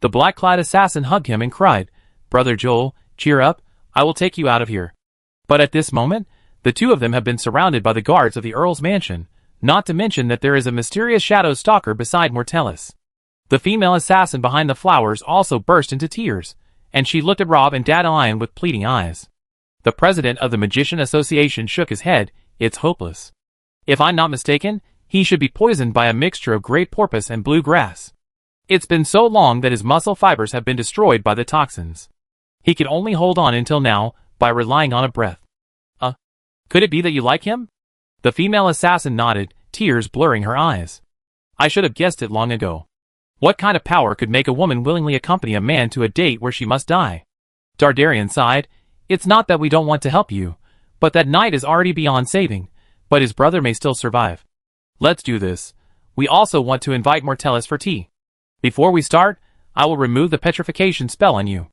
The black-clad assassin hugged him and cried, "Brother Joel, cheer up, I will take you out of here." But at this moment, the two of them have been surrounded by the guards of the Earl's mansion, not to mention that there is a mysterious shadow stalker beside Mortellus. The female assassin behind the flowers also burst into tears, and she looked at Rob and Dandelion with pleading eyes. The president of the Magician Association shook his head. "It's hopeless. If I'm not mistaken, he should be poisoned by a mixture of great porpoise and blue grass. It's been so long that his muscle fibers have been destroyed by the toxins. He can only hold on until now by relying on a breath." Could it be that you like him?" The female assassin nodded, tears blurring her eyes. "I should have guessed it long ago. What kind of power could make a woman willingly accompany a man to a date where she must die?" Dardarian sighed. "It's not that we don't want to help you, but that knight is already beyond saving, but his brother may still survive. Let's do this. We also want to invite Mortellus for tea. Before we start, I will remove the petrification spell on you.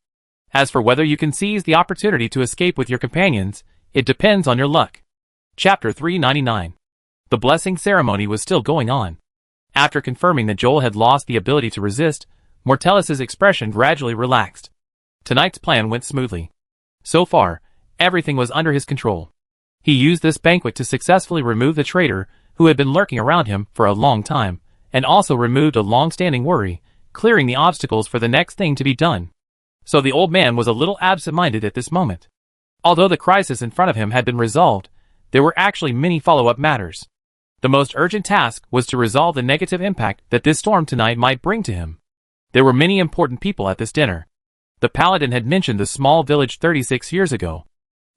As for whether you can seize the opportunity to escape with your companions, it depends on your luck." Chapter 399. The blessing ceremony was still going on. After confirming that Joel had lost the ability to resist, Mortellus's expression gradually relaxed. Tonight's plan went smoothly. So far, everything was under his control. He used this banquet to successfully remove the traitor who had been lurking around him for a long time, and also removed a long-standing worry, clearing the obstacles for the next thing to be done. So the old man was a little absent-minded at this moment. Although the crisis in front of him had been resolved, there were actually many follow-up matters. The most urgent task was to resolve the negative impact that this storm tonight might bring to him. There were many important people at this dinner. The paladin had mentioned the small village 36 years ago.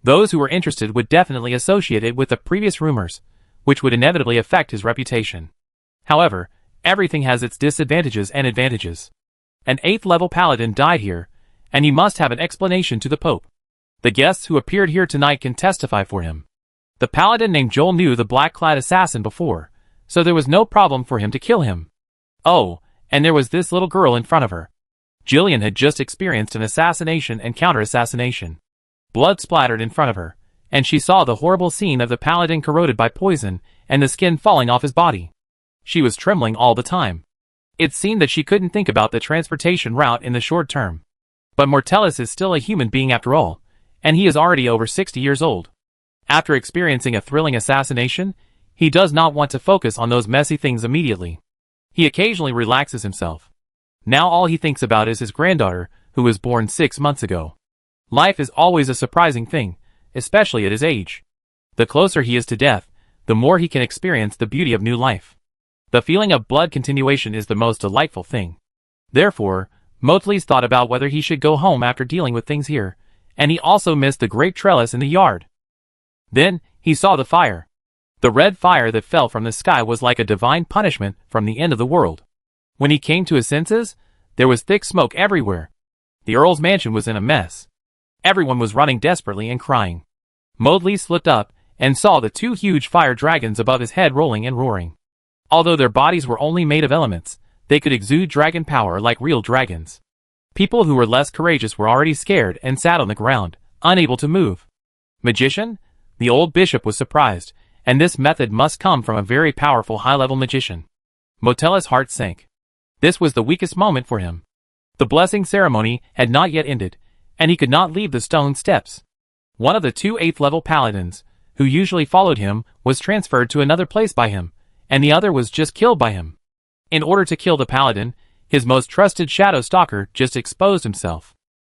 Those who were interested would definitely associate it with the previous rumors, which would inevitably affect his reputation. However, everything has its disadvantages and advantages. An 8th-level paladin died here, and he must have an explanation to the Pope. The guests who appeared here tonight can testify for him. The paladin named Joel knew the black-clad assassin before, so there was no problem for him to kill him. Oh, and there was this little girl in front of her. Jillian had just experienced an assassination and counter-assassination. Blood splattered in front of her, and she saw the horrible scene of the paladin corroded by poison and the skin falling off his body. She was trembling all the time. It seemed that she couldn't think about the transportation route in the short term. But Mortellus is still a human being after all, and he is already over 60 years old. After experiencing a thrilling assassination, he does not want to focus on those messy things immediately. He occasionally relaxes himself. Now all he thinks about is his granddaughter, who was born 6 months ago. Life is always a surprising thing, especially at his age. The closer he is to death, the more he can experience the beauty of new life. The feeling of blood continuation is the most delightful thing. Therefore, Motles thought about whether he should go home after dealing with things here, and he also missed the great trellis in the yard. Then, he saw the fire. The red fire that fell from the sky was like a divine punishment from the end of the world. When he came to his senses, there was thick smoke everywhere. The Earl's mansion was in a mess. Everyone was running desperately and crying. Motles looked up and saw the 2 huge fire dragons above his head rolling and roaring. Although their bodies were only made of elements, they could exude dragon power like real dragons. People who were less courageous were already scared and sat on the ground, unable to move. Magician? The old bishop was surprised, and this method must come from a very powerful high-level magician. Mortellus' heart sank. This was the weakest moment for him. The blessing ceremony had not yet ended, and he could not leave the stone steps. One of the 2 8th-level paladins, who usually followed him, was transferred to another place by him, and the other was just killed by him. In order to kill the paladin, his most trusted shadow stalker just exposed himself.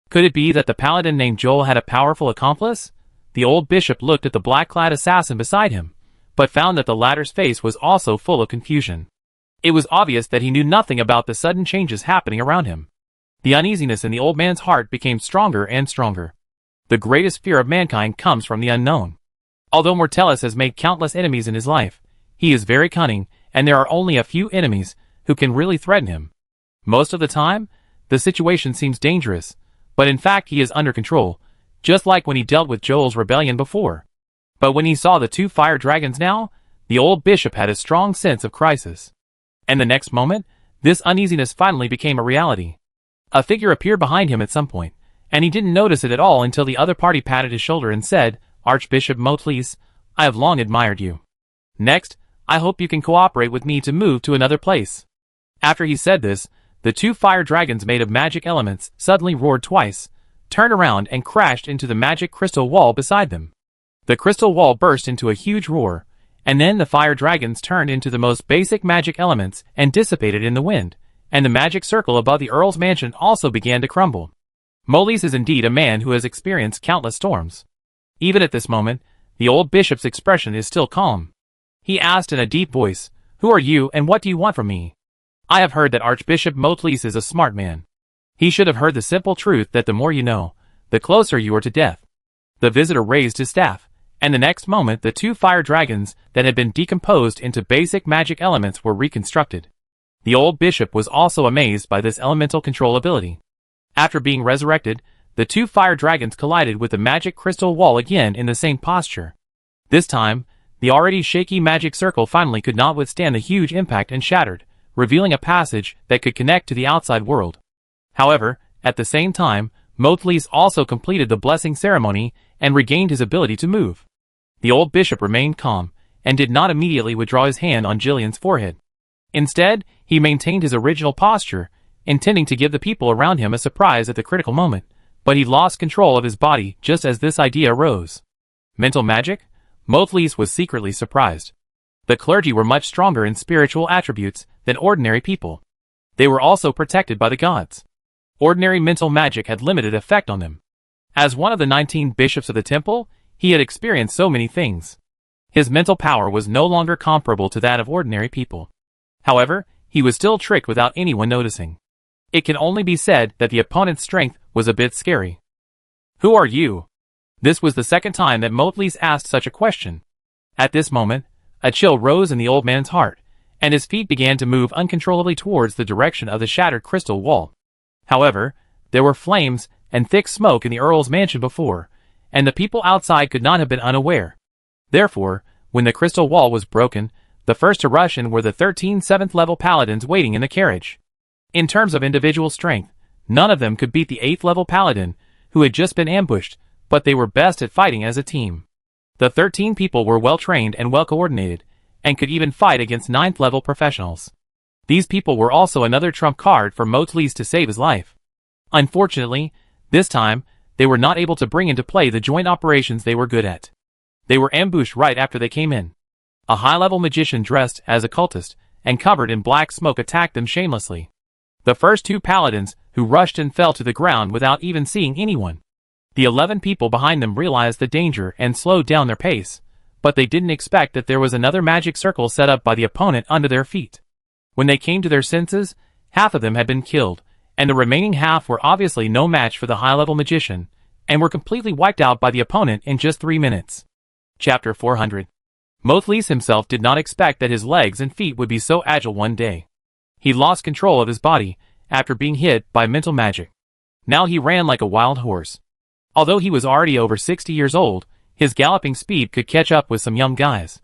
Could it be that the paladin named Joel had a powerful accomplice? The old bishop looked at the black-clad assassin beside him, but found that the latter's face was also full of confusion. It was obvious that he knew nothing about the sudden changes happening around him. The uneasiness in the old man's heart became stronger and stronger. The greatest fear of mankind comes from the unknown. Although Mortellus has made countless enemies in his life, he is very cunning, and there are only a few enemies who can really threaten him. Most of the time, the situation seems dangerous, but in fact he is under control, just like when he dealt with Joel's rebellion before. But when he saw the 2 fire dragons now, the old bishop had a strong sense of crisis. And the next moment, this uneasiness finally became a reality. A figure appeared behind him at some point, and he didn't notice it at all until the other party patted his shoulder and said, "Archbishop Motles, I have long admired you. Next, I hope you can cooperate with me to move to another place." After he said this, the two fire dragons made of magic elements suddenly roared twice, turned around and crashed into the magic crystal wall beside them. The crystal wall burst into a huge roar, and then the fire dragons turned into the most basic magic elements and dissipated in the wind, and the magic circle above the Earl's mansion also began to crumble. Moles is indeed a man who has experienced countless storms. Even at this moment, the old bishop's expression is still calm. He asked in a deep voice, "Who are you and what do you want from me?" I have heard that Archbishop Moles is a smart man. He should have heard the simple truth that the more you know, the closer you are to death. The visitor raised his staff, and the next moment the two fire dragons that had been decomposed into basic magic elements were reconstructed. The old bishop was also amazed by this elemental control ability. After being resurrected, the two fire dragons collided with the magic crystal wall again in the same posture. This time, the already shaky magic circle finally could not withstand the huge impact and shattered, revealing a passage that could connect to the outside world. However, at the same time, Moles also completed the blessing ceremony and regained his ability to move. The old bishop remained calm, and did not immediately withdraw his hand on Jillian's forehead. Instead, he maintained his original posture, intending to give the people around him a surprise at the critical moment, but he lost control of his body just as this idea arose. Mental magic? Moles was secretly surprised. The clergy were much stronger in spiritual attributes than ordinary people. They were also protected by the gods. Ordinary mental magic had limited effect on them. As one of the 19 bishops of the temple, he had experienced so many things. His mental power was no longer comparable to that of ordinary people. However, he was still tricked without anyone noticing. It can only be said that the opponent's strength was a bit scary. "Who are you?" This was the second time that Moles asked such a question. At this moment, a chill rose in the old man's heart, and his feet began to move uncontrollably towards the direction of the shattered crystal wall. However, there were flames and thick smoke in the Earl's mansion before, and the people outside could not have been unaware. Therefore, when the crystal wall was broken, the first to rush in were the 13 7th-level paladins waiting in the carriage. In terms of individual strength, none of them could beat the 8th-level paladin, who had just been ambushed, but they were best at fighting as a team. The 13 people were well-trained and well-coordinated, and could even fight against 9th-level professionals. These people were also another trump card for Moles to save his life. Unfortunately, this time, they were not able to bring into play the joint operations they were good at. They were ambushed right after they came in. A high-level magician dressed as a cultist and covered in black smoke attacked them shamelessly. The first two paladins, who rushed and fell to the ground without even seeing anyone. The 11 people behind them realized the danger and slowed down their pace, but they didn't expect that there was another magic circle set up by the opponent under their feet. When they came to their senses, half of them had been killed, and the remaining half were obviously no match for the high-level magician, and were completely wiped out by the opponent in just 3 minutes. Chapter 400. Moles himself did not expect that his legs and feet would be so agile one day. He lost control of his body after being hit by mental magic. Now he ran like a wild horse. Although he was already over 60 years old, his galloping speed could catch up with some young guys.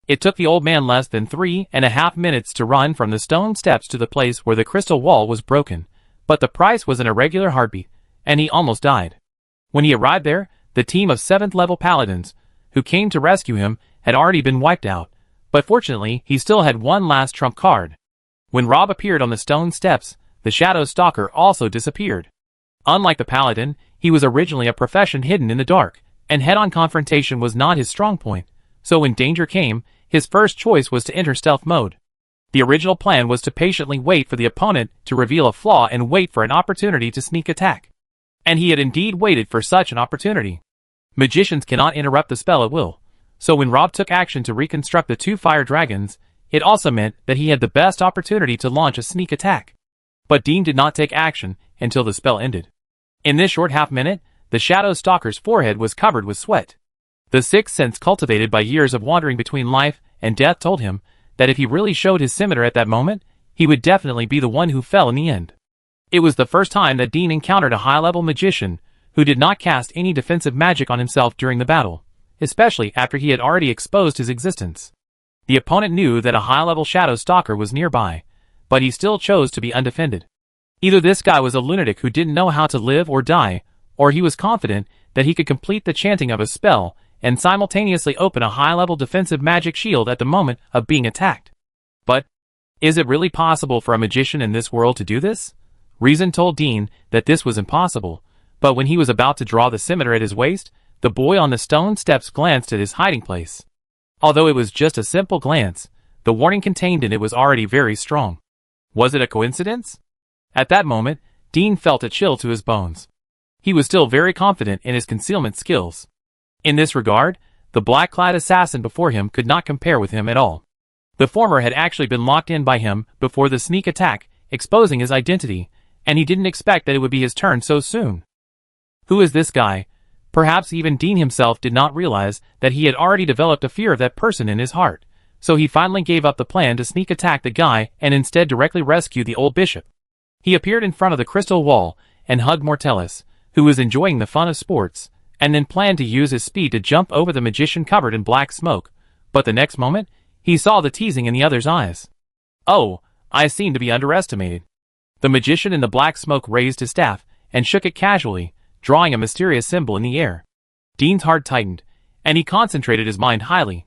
It took the old man less than 3.5 minutes to run from the stone steps to the place where the crystal wall was broken, but the price was an irregular heartbeat, and he almost died. When he arrived there, the team of 7th-level paladins, who came to rescue him, had already been wiped out, but fortunately he still had one last trump card. When Rob appeared on the stone steps, the Shadow Stalker also disappeared. Unlike the paladin, he was originally a profession hidden in the dark, and head-on confrontation was not his strong point, so when danger came, his first choice was to enter stealth mode. The original plan was to patiently wait for the opponent to reveal a flaw and wait for an opportunity to sneak attack. And he had indeed waited for such an opportunity. Magicians cannot interrupt the spell at will, so when Rob took action to reconstruct the two fire dragons, it also meant that he had the best opportunity to launch a sneak attack. But Dean did not take action until the spell ended. In this short half-minute, the Shadow Stalker's forehead was covered with sweat. The sixth sense cultivated by years of wandering between life and death told him that if he really showed his scimitar at that moment, he would definitely be the one who fell in the end. It was the first time that Dean encountered a high-level magician who did not cast any defensive magic on himself during the battle, especially after he had already exposed his existence. The opponent knew that a high-level Shadow Stalker was nearby, but he still chose to be undefended. Either this guy was a lunatic who didn't know how to live or die, or he was confident that he could complete the chanting of a spell and simultaneously open a high-level defensive magic shield at the moment of being attacked. But Is it really possible for a magician in this world to do this? Reason told Dean that this was impossible, but when he was about to draw the scimitar at his waist, the boy on the stone steps glanced at his hiding place. Although it was just a simple glance, the warning contained in it was already very strong. Was it a coincidence? At that moment, Dean felt a chill to his bones. He was still very confident in his concealment skills. In this regard, the black-clad assassin before him could not compare with him at all. The former had actually been locked in by him before the sneak attack, exposing his identity, and he didn't expect that it would be his turn so soon. Who is this guy? Perhaps even Dean himself did not realize that he had already developed a fear of that person in his heart, so he finally gave up the plan to sneak attack the guy and instead directly rescue the old bishop. He appeared in front of the crystal wall and hugged Mortellus, who was enjoying the fun of sports, and then planned to use his speed to jump over the magician covered in black smoke, but the next moment, he saw the teasing in the other's eyes. Oh, I seem to be underestimated. The magician in the black smoke raised his staff and shook it casually, drawing a mysterious symbol in the air. Dean's heart tightened, and he concentrated his mind highly.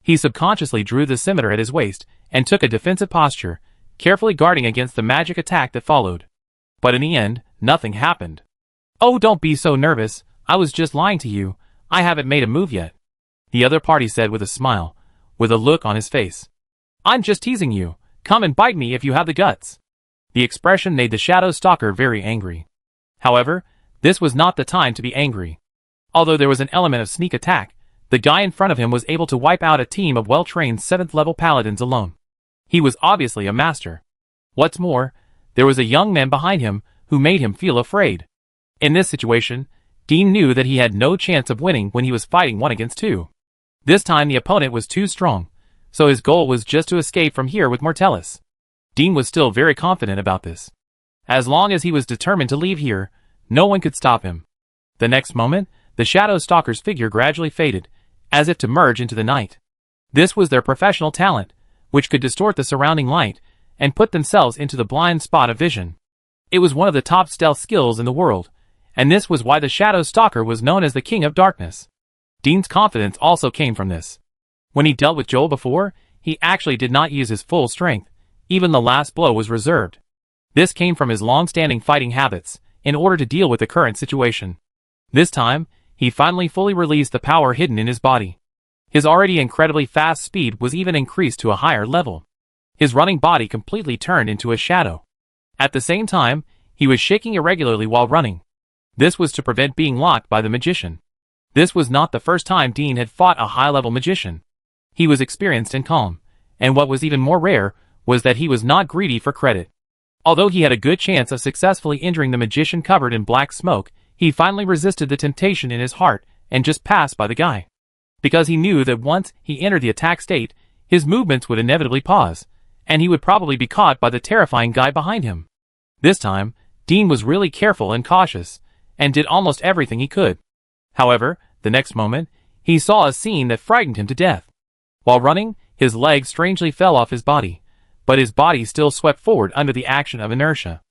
He subconsciously drew the scimitar at his waist and took a defensive posture, carefully guarding against the magic attack that followed. But in the end, nothing happened. Oh, don't be so nervous. I was just lying to you. I haven't made a move yet. The other party said with a smile, with a look on his face. I'm just teasing you. Come and bite me if you have the guts. The expression made the shadow stalker very angry. However, this was not the time to be angry. Although there was an element of sneak attack, the guy in front of him was able to wipe out a team of well-trained 7th-level paladins alone. He was obviously a master. What's more, there was a young man behind him who made him feel afraid. In this situation, Dean knew that he had no chance of winning when he was fighting 1 against 2. This time the opponent was too strong, so his goal was just to escape from here with Mortellus. Dean was still very confident about this. As long as he was determined to leave here, no one could stop him. The next moment, the shadow stalker's figure gradually faded, as if to merge into the night. This was their professional talent, which could distort the surrounding light and put themselves into the blind spot of vision. It was one of the top stealth skills in the world, and this was why the shadow stalker was known as the King of Darkness. Dean's confidence also came from this. When he dealt with Joel before, he actually did not use his full strength. Even the last blow was reserved. This came from his long-standing fighting habits, in order to deal with the current situation. This time, he finally fully released the power hidden in his body. His already incredibly fast speed was even increased to a higher level. His running body completely turned into a shadow. At the same time, he was shaking irregularly while running. This was to prevent being locked by the magician. This was not the first time Dean had fought a high-level magician. He was experienced and calm, and what was even more rare was that he was not greedy for credit. Although he had a good chance of successfully injuring the magician covered in black smoke, he finally resisted the temptation in his heart and just passed by the guy. Because he knew that once he entered the attack state, his movements would inevitably pause, and he would probably be caught by the terrifying guy behind him. This time, Dean was really careful and cautious, and did almost everything he could. However, the next moment, he saw a scene that frightened him to death. While running, his legs strangely fell off his body, but his body still swept forward under the action of inertia.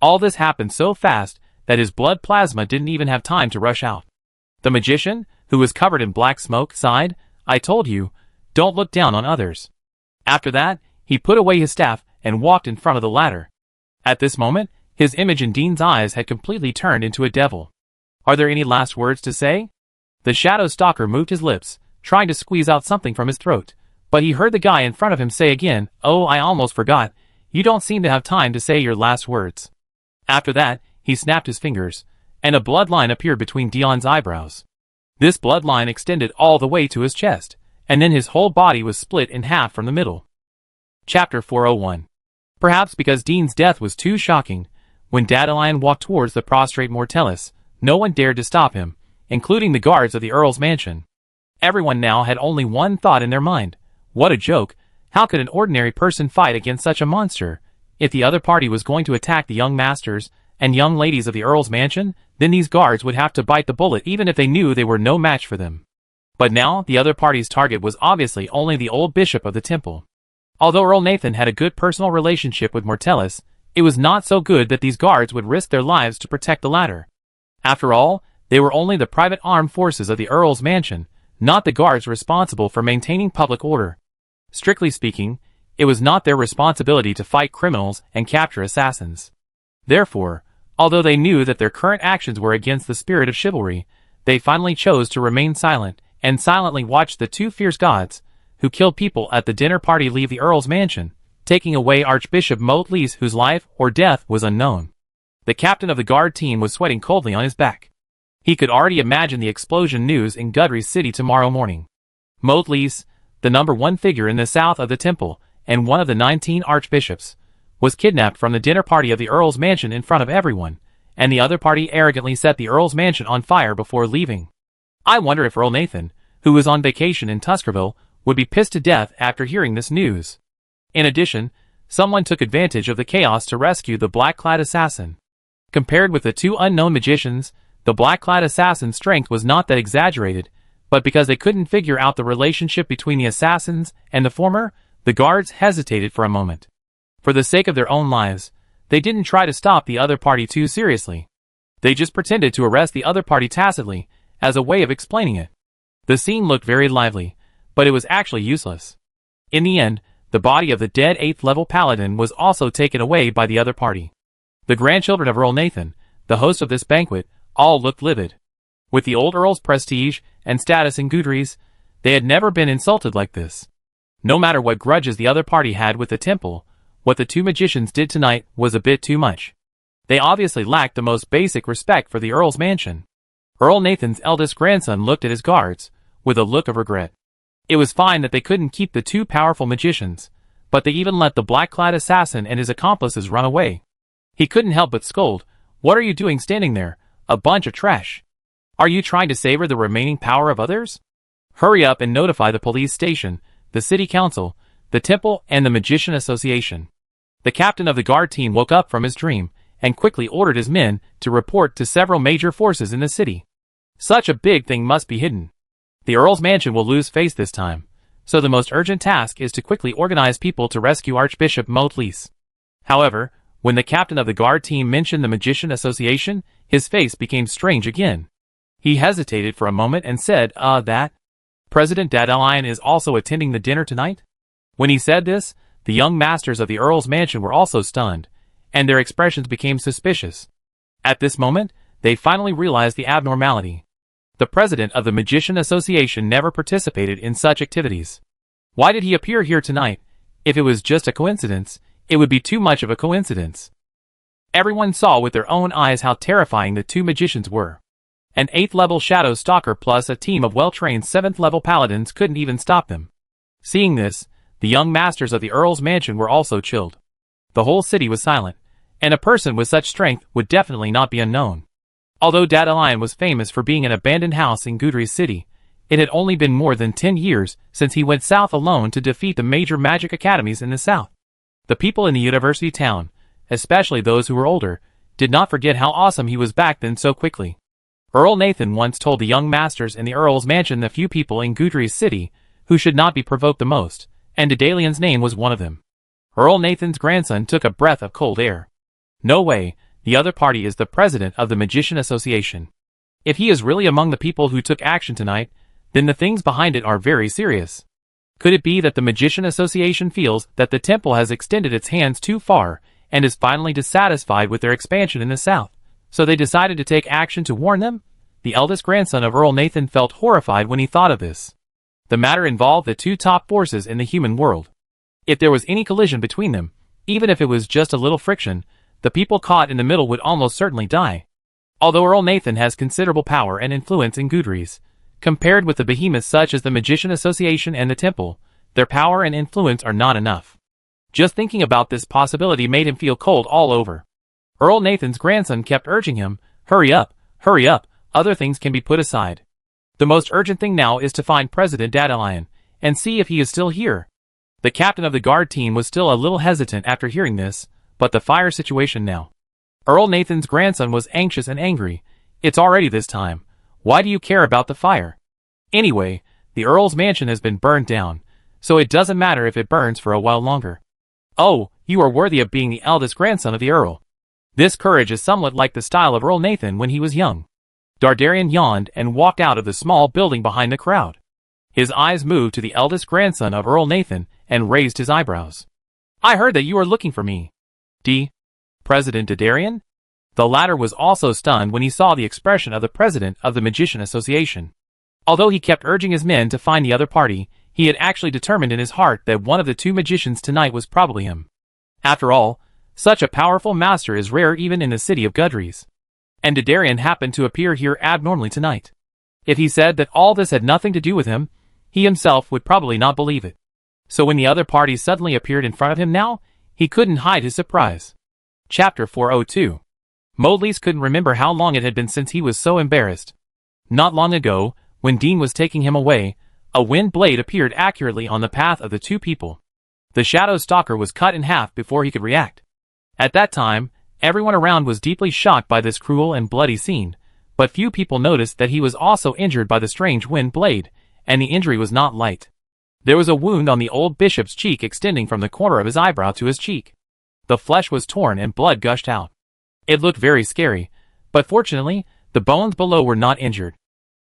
All this happened so fast that his blood plasma didn't even have time to rush out. The magician, who was covered in black smoke, sighed, "I told you, don't look down on others." After that, he put away his staff and walked in front of the ladder. At this moment, his image in Dean's eyes had completely turned into a devil. Are there any last words to say? The shadow stalker moved his lips, trying to squeeze out something from his throat, but he heard the guy in front of him say again, "Oh, I almost forgot. You don't seem to have time to say your last words." After that, he snapped his fingers, and a bloodline appeared between Dion's eyebrows. This bloodline extended all the way to his chest, and then his whole body was split in half from the middle. Chapter 401. Perhaps because Dean's death was too shocking, when Dandelion walked towards the prostrate Mortellus, no one dared to stop him, including the guards of the Earl's mansion. Everyone now had only one thought in their mind. What a joke! How could an ordinary person fight against such a monster? If the other party was going to attack the young masters and young ladies of the Earl's mansion, then these guards would have to bite the bullet even if they knew they were no match for them. But now, the other party's target was obviously only the old bishop of the temple. Although Earl Nathan had a good personal relationship with Mortellus, it was not so good that these guards would risk their lives to protect the latter. After all, they were only the private armed forces of the Earl's mansion, not the guards responsible for maintaining public order. Strictly speaking, It was not their responsibility to fight criminals and capture assassins. Therefore, although they knew that their current actions were against the spirit of chivalry, they finally chose to remain silent and silently watch the two fierce gods, who killed people at the dinner party, leave the Earl's mansion, taking away Archbishop Motley's, whose life or death was unknown. The captain of the guard team was sweating coldly on his back. He could already imagine the explosion news in Gudrie's city tomorrow morning. Motley's, the #1 figure in the south of the temple, and one of the 19 archbishops, was kidnapped from the dinner party of the Earl's mansion in front of everyone, and the other party arrogantly set the Earl's mansion on fire before leaving. I wonder if Earl Nathan, who was on vacation in Tuskerville, would be pissed to death after hearing this news. In addition, someone took advantage of the chaos to rescue the black-clad assassin. Compared with the two unknown magicians, the black-clad assassin's strength was not that exaggerated, but because they couldn't figure out the relationship between the assassins and the former, the guards hesitated for a moment. For the sake of their own lives, they didn't try to stop the other party too seriously. They just pretended to arrest the other party tacitly, as a way of explaining it. The scene looked very lively, but it was actually useless. In the end, the body of the dead 8th level paladin was also taken away by the other party. The grandchildren of Earl Nathan, the host of this banquet, all looked livid. With the old Earl's prestige and status in Gudrie's, they had never been insulted like this. No matter what grudges the other party had with the temple, what the two magicians did tonight was a bit too much. They obviously lacked the most basic respect for the Earl's mansion. Earl Nathan's eldest grandson looked at his guards, with a look of regret. It was fine that they couldn't keep the two powerful magicians, but they even let the black-clad assassin and his accomplices run away. He couldn't help but scold, "What are you doing standing there, a bunch of trash? Are you trying to savor the remaining power of others? Hurry up and notify the police station, the city council, the temple, and the Magician Association." The captain of the guard team woke up from his dream, and quickly ordered his men to report to several major forces in the city. Such a big thing must be hidden. The Earl's mansion will lose face this time, so the most urgent task is to quickly organize people to rescue Archbishop Motley's. However, when the captain of the guard team mentioned the Magician Association, his face became strange again. He hesitated for a moment and said, that President Dadalion is also attending the dinner tonight?" When he said this, the young masters of the Earl's mansion were also stunned, and their expressions became suspicious. At this moment, they finally realized the abnormality. The president of the Magician Association never participated in such activities. Why did he appear here tonight? If it was just a coincidence, it would be too much of a coincidence. Everyone saw with their own eyes how terrifying the two magicians were. An 8th level shadow stalker plus a team of well-trained 7th level paladins couldn't even stop them. Seeing this, the young masters of the Earl's mansion were also chilled. The whole city was silent, and a person with such strength would definitely not be unknown. Although Dadalion was famous for being an abandoned house in Gudrie's city, it had only been more than 10 years since he went south alone to defeat the major magic academies in the south. The people in the university town, especially those who were older, did not forget how awesome he was back then so quickly. Earl Nathan once told the young masters in the Earl's mansion the few people in Gudrie's city who should not be provoked the most, and Dadalion's name was one of them. Earl Nathan's grandson took a breath of cold air. No way, the other party is the president of the Magician Association. If he is really among the people who took action tonight, then the things behind it are very serious. Could it be that the Magician Association feels that the temple has extended its hands too far and is finally dissatisfied with their expansion in the south, so they decided to take action to warn them? The eldest grandson of Earl Nathan felt horrified when he thought of this. The matter involved the two top forces in the human world. If there was any collision between them, even if it was just a little friction, the people caught in the middle would almost certainly die. Although Earl Nathan has considerable power and influence in Gudrie's, compared with the behemoths such as the Magician Association and the Temple, their power and influence are not enough. Just thinking about this possibility made him feel cold all over. Earl Nathan's grandson kept urging him, hurry up, other things can be put aside. The most urgent thing now is to find President Dadalion, and see if he is still here." The captain of the guard team was still a little hesitant after hearing this, but the fire situation now. Earl Nathan's grandson was anxious and angry. "It's already this time. Why do you care about the fire? Anyway, the Earl's mansion has been burned down, so it doesn't matter if it burns for a while longer." "Oh, you are worthy of being the eldest grandson of the Earl." This courage is somewhat like the style of Earl Nathan when he was young. Dardarian yawned and walked out of the small building behind the crowd. His eyes moved to the eldest grandson of Earl Nathan and raised his eyebrows. I heard that you are looking for me. President Dadarian? The latter was also stunned when he saw the expression of the president of the Magician Association. Although he kept urging his men to find the other party, he had actually determined in his heart that one of the two magicians tonight was probably him. After all, such a powerful master is rare even in the city of Gudries. And Dadarian happened to appear here abnormally tonight. If he said that all this had nothing to do with him, he himself would probably not believe it. So when the other party suddenly appeared in front of him now, he couldn't hide his surprise. Chapter 402. Mowgli couldn't remember how long it had been since he was so embarrassed. Not long ago, when Dean was taking him away, a wind blade appeared accurately on the path of the two people. The shadow stalker was cut in half before he could react. At that time, everyone around was deeply shocked by this cruel and bloody scene, but few people noticed that he was also injured by the strange wind blade, and the injury was not light. There was a wound on the old bishop's cheek extending from the corner of his eyebrow to his cheek. The flesh was torn and blood gushed out. It looked very scary, but fortunately, the bones below were not injured.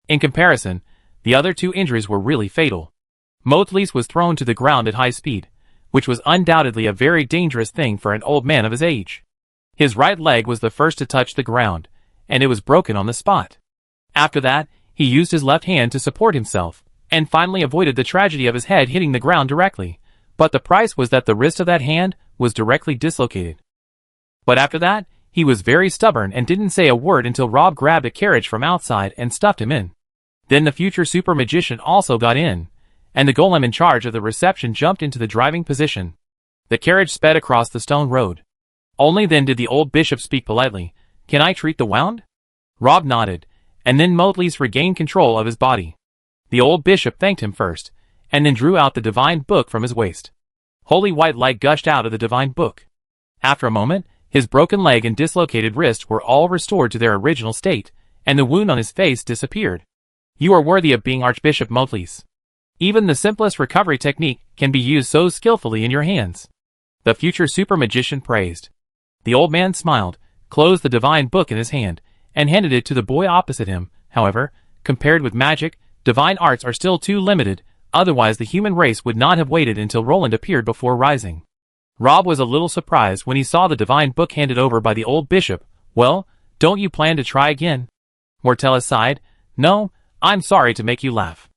In comparison, the other two injuries were really fatal. Mowgli was thrown to the ground at high speed, which was undoubtedly a very dangerous thing for an old man of his age. His right leg was the first to touch the ground, and it was broken on the spot. After that, he used his left hand to support himself, and finally avoided the tragedy of his head hitting the ground directly, but the price was that the wrist of that hand was directly dislocated. But after that, he was very stubborn and didn't say a word until Rob grabbed a carriage from outside and stuffed him in. Then the future super magician also got in, and the golem in charge of the reception jumped into the driving position. The carriage sped across the stone road. Only then did the old bishop speak politely. "Can I treat the wound?" Rob nodded, and then Mowgli regained control of his body. The old bishop thanked him first, and then drew out the divine book from his waist. Holy white light gushed out of the divine book. After a moment, his broken leg and dislocated wrist were all restored to their original state, and the wound on his face disappeared. "You are worthy of being Archbishop Mowgli. Even the simplest recovery technique can be used so skillfully in your hands," the future super magician praised. The old man smiled, closed the divine book in his hand, and handed it to the boy opposite him. However, compared with magic, divine arts are still too limited, otherwise the human race would not have waited until Roland appeared before rising. Rob was a little surprised when he saw the divine book handed over by the old bishop. "Well, don't you plan to try again?" Mortella sighed. "No, I'm sorry to make you laugh.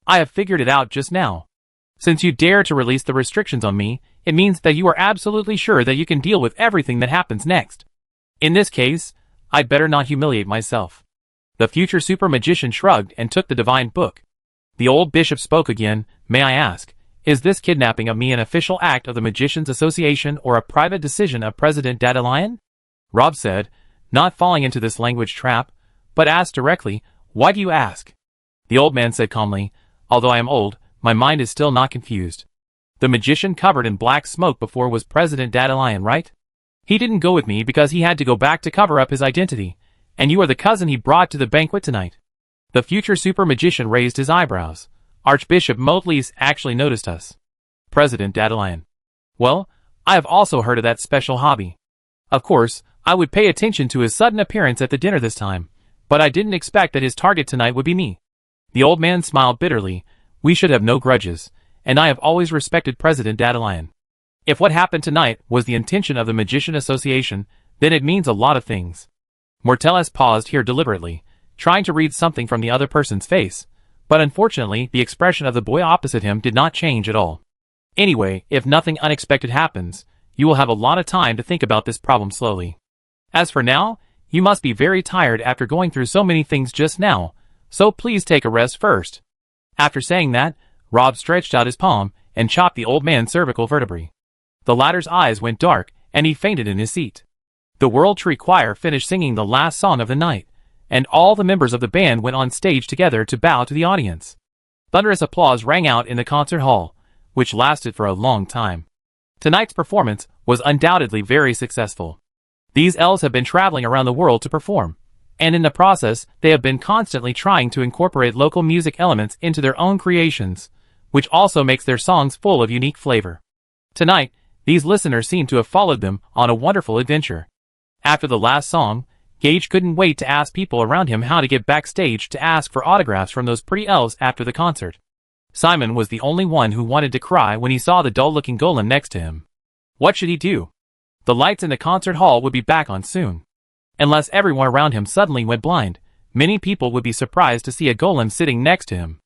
I have figured it out just now. Since you dare to release the restrictions on me, it means that you are absolutely sure that you can deal with everything that happens next. In this case, I'd better not humiliate myself." The future super magician shrugged and took the divine book. The old bishop spoke again. "May I ask, is this kidnapping of me an official act of the Magicians Association or a private decision of President Dadalion?" Rob said, not falling into this language trap, but asked directly, "Why do you ask?" The old man said calmly, "Although I am old, my mind is still not confused. The magician covered in black smoke before was President Dadalion, right? He didn't go with me because he had to go back to cover up his identity, and you are the cousin he brought to the banquet tonight." The future super magician raised his eyebrows. "Archbishop Mowgli actually noticed us." President Dadalion: "Well, I have also heard of that special hobby. Of course, I would pay attention to his sudden appearance at the dinner this time, but I didn't expect that his target tonight would be me." The old man smiled bitterly. "We should have no grudges, and I have always respected President Dadalion. If what happened tonight was the intention of the Magician Association, then it means a lot of things." Mortellus paused here deliberately, trying to read something from the other person's face, but unfortunately the expression of the boy opposite him did not change at all. "Anyway, if nothing unexpected happens, you will have a lot of time to think about this problem slowly. As for now, you must be very tired after going through so many things just now, so please take a rest first." After saying that, Rob stretched out his palm and chopped the old man's cervical vertebrae. The latter's eyes went dark, and he fainted in his seat. The World Tree Choir finished singing the last song of the night, and all the members of the band went on stage together to bow to the audience. Thunderous applause rang out in the concert hall, which lasted for a long time. Tonight's performance was undoubtedly very successful. These elves have been traveling around the world to perform, and in the process they have been constantly trying to incorporate local music elements into their own creations, which also makes their songs full of unique flavor. Tonight, these listeners seem to have followed them on a wonderful adventure. After the last song, Gage couldn't wait to ask people around him how to get backstage to ask for autographs from those pretty elves after the concert. Simon was the only one who wanted to cry when he saw the dull-looking golem next to him. What should he do? The lights in the concert hall would be back on soon. Unless everyone around him suddenly went blind, many people would be surprised to see a golem sitting next to him.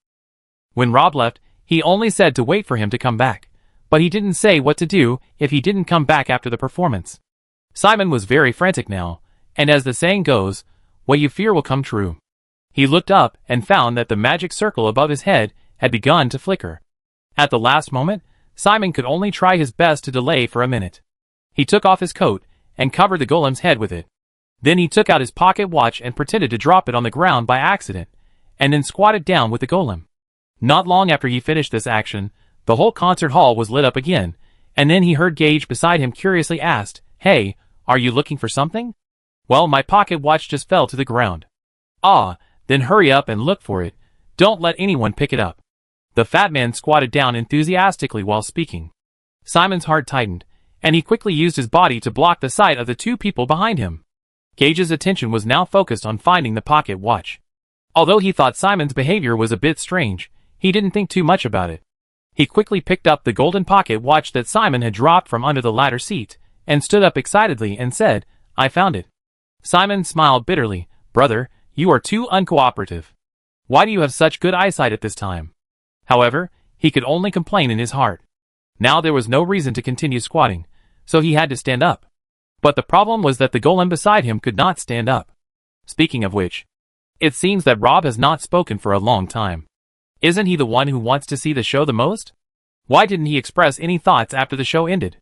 When Rob left, he only said to wait for him to come back, but he didn't say what to do if he didn't come back after the performance. Simon was very frantic now, and as the saying goes, what you fear will come true. He looked up and found that the magic circle above his head had begun to flicker. At the last moment, Simon could only try his best to delay for a minute. He took off his coat and covered the golem's head with it. Then he took out his pocket watch and pretended to drop it on the ground by accident, and then squatted down with the golem. Not long after he finished this action, the whole concert hall was lit up again, and then he heard Gage beside him curiously asked, "Hey, are you looking for something?" "Well, my pocket watch just fell to the ground." "Ah, then hurry up and look for it. Don't let anyone pick it up." The fat man squatted down enthusiastically while speaking. Simon's heart tightened, and he quickly used his body to block the sight of the two people behind him. Gage's attention was now focused on finding the pocket watch. Although he thought Simon's behavior was a bit strange, he didn't think too much about it. He quickly picked up the golden pocket watch that Simon had dropped from under the ladder seat, and stood up excitedly and said, "I found it." Simon smiled bitterly. "Brother, you are too uncooperative. Why do you have such good eyesight at this time?" However, he could only complain in his heart. Now there was no reason to continue squatting, so he had to stand up. But the problem was that the golem beside him could not stand up. Speaking of which, it seems that Rob has not spoken for a long time. Isn't he the one who wants to see the show the most? Why didn't he express any thoughts after the show ended?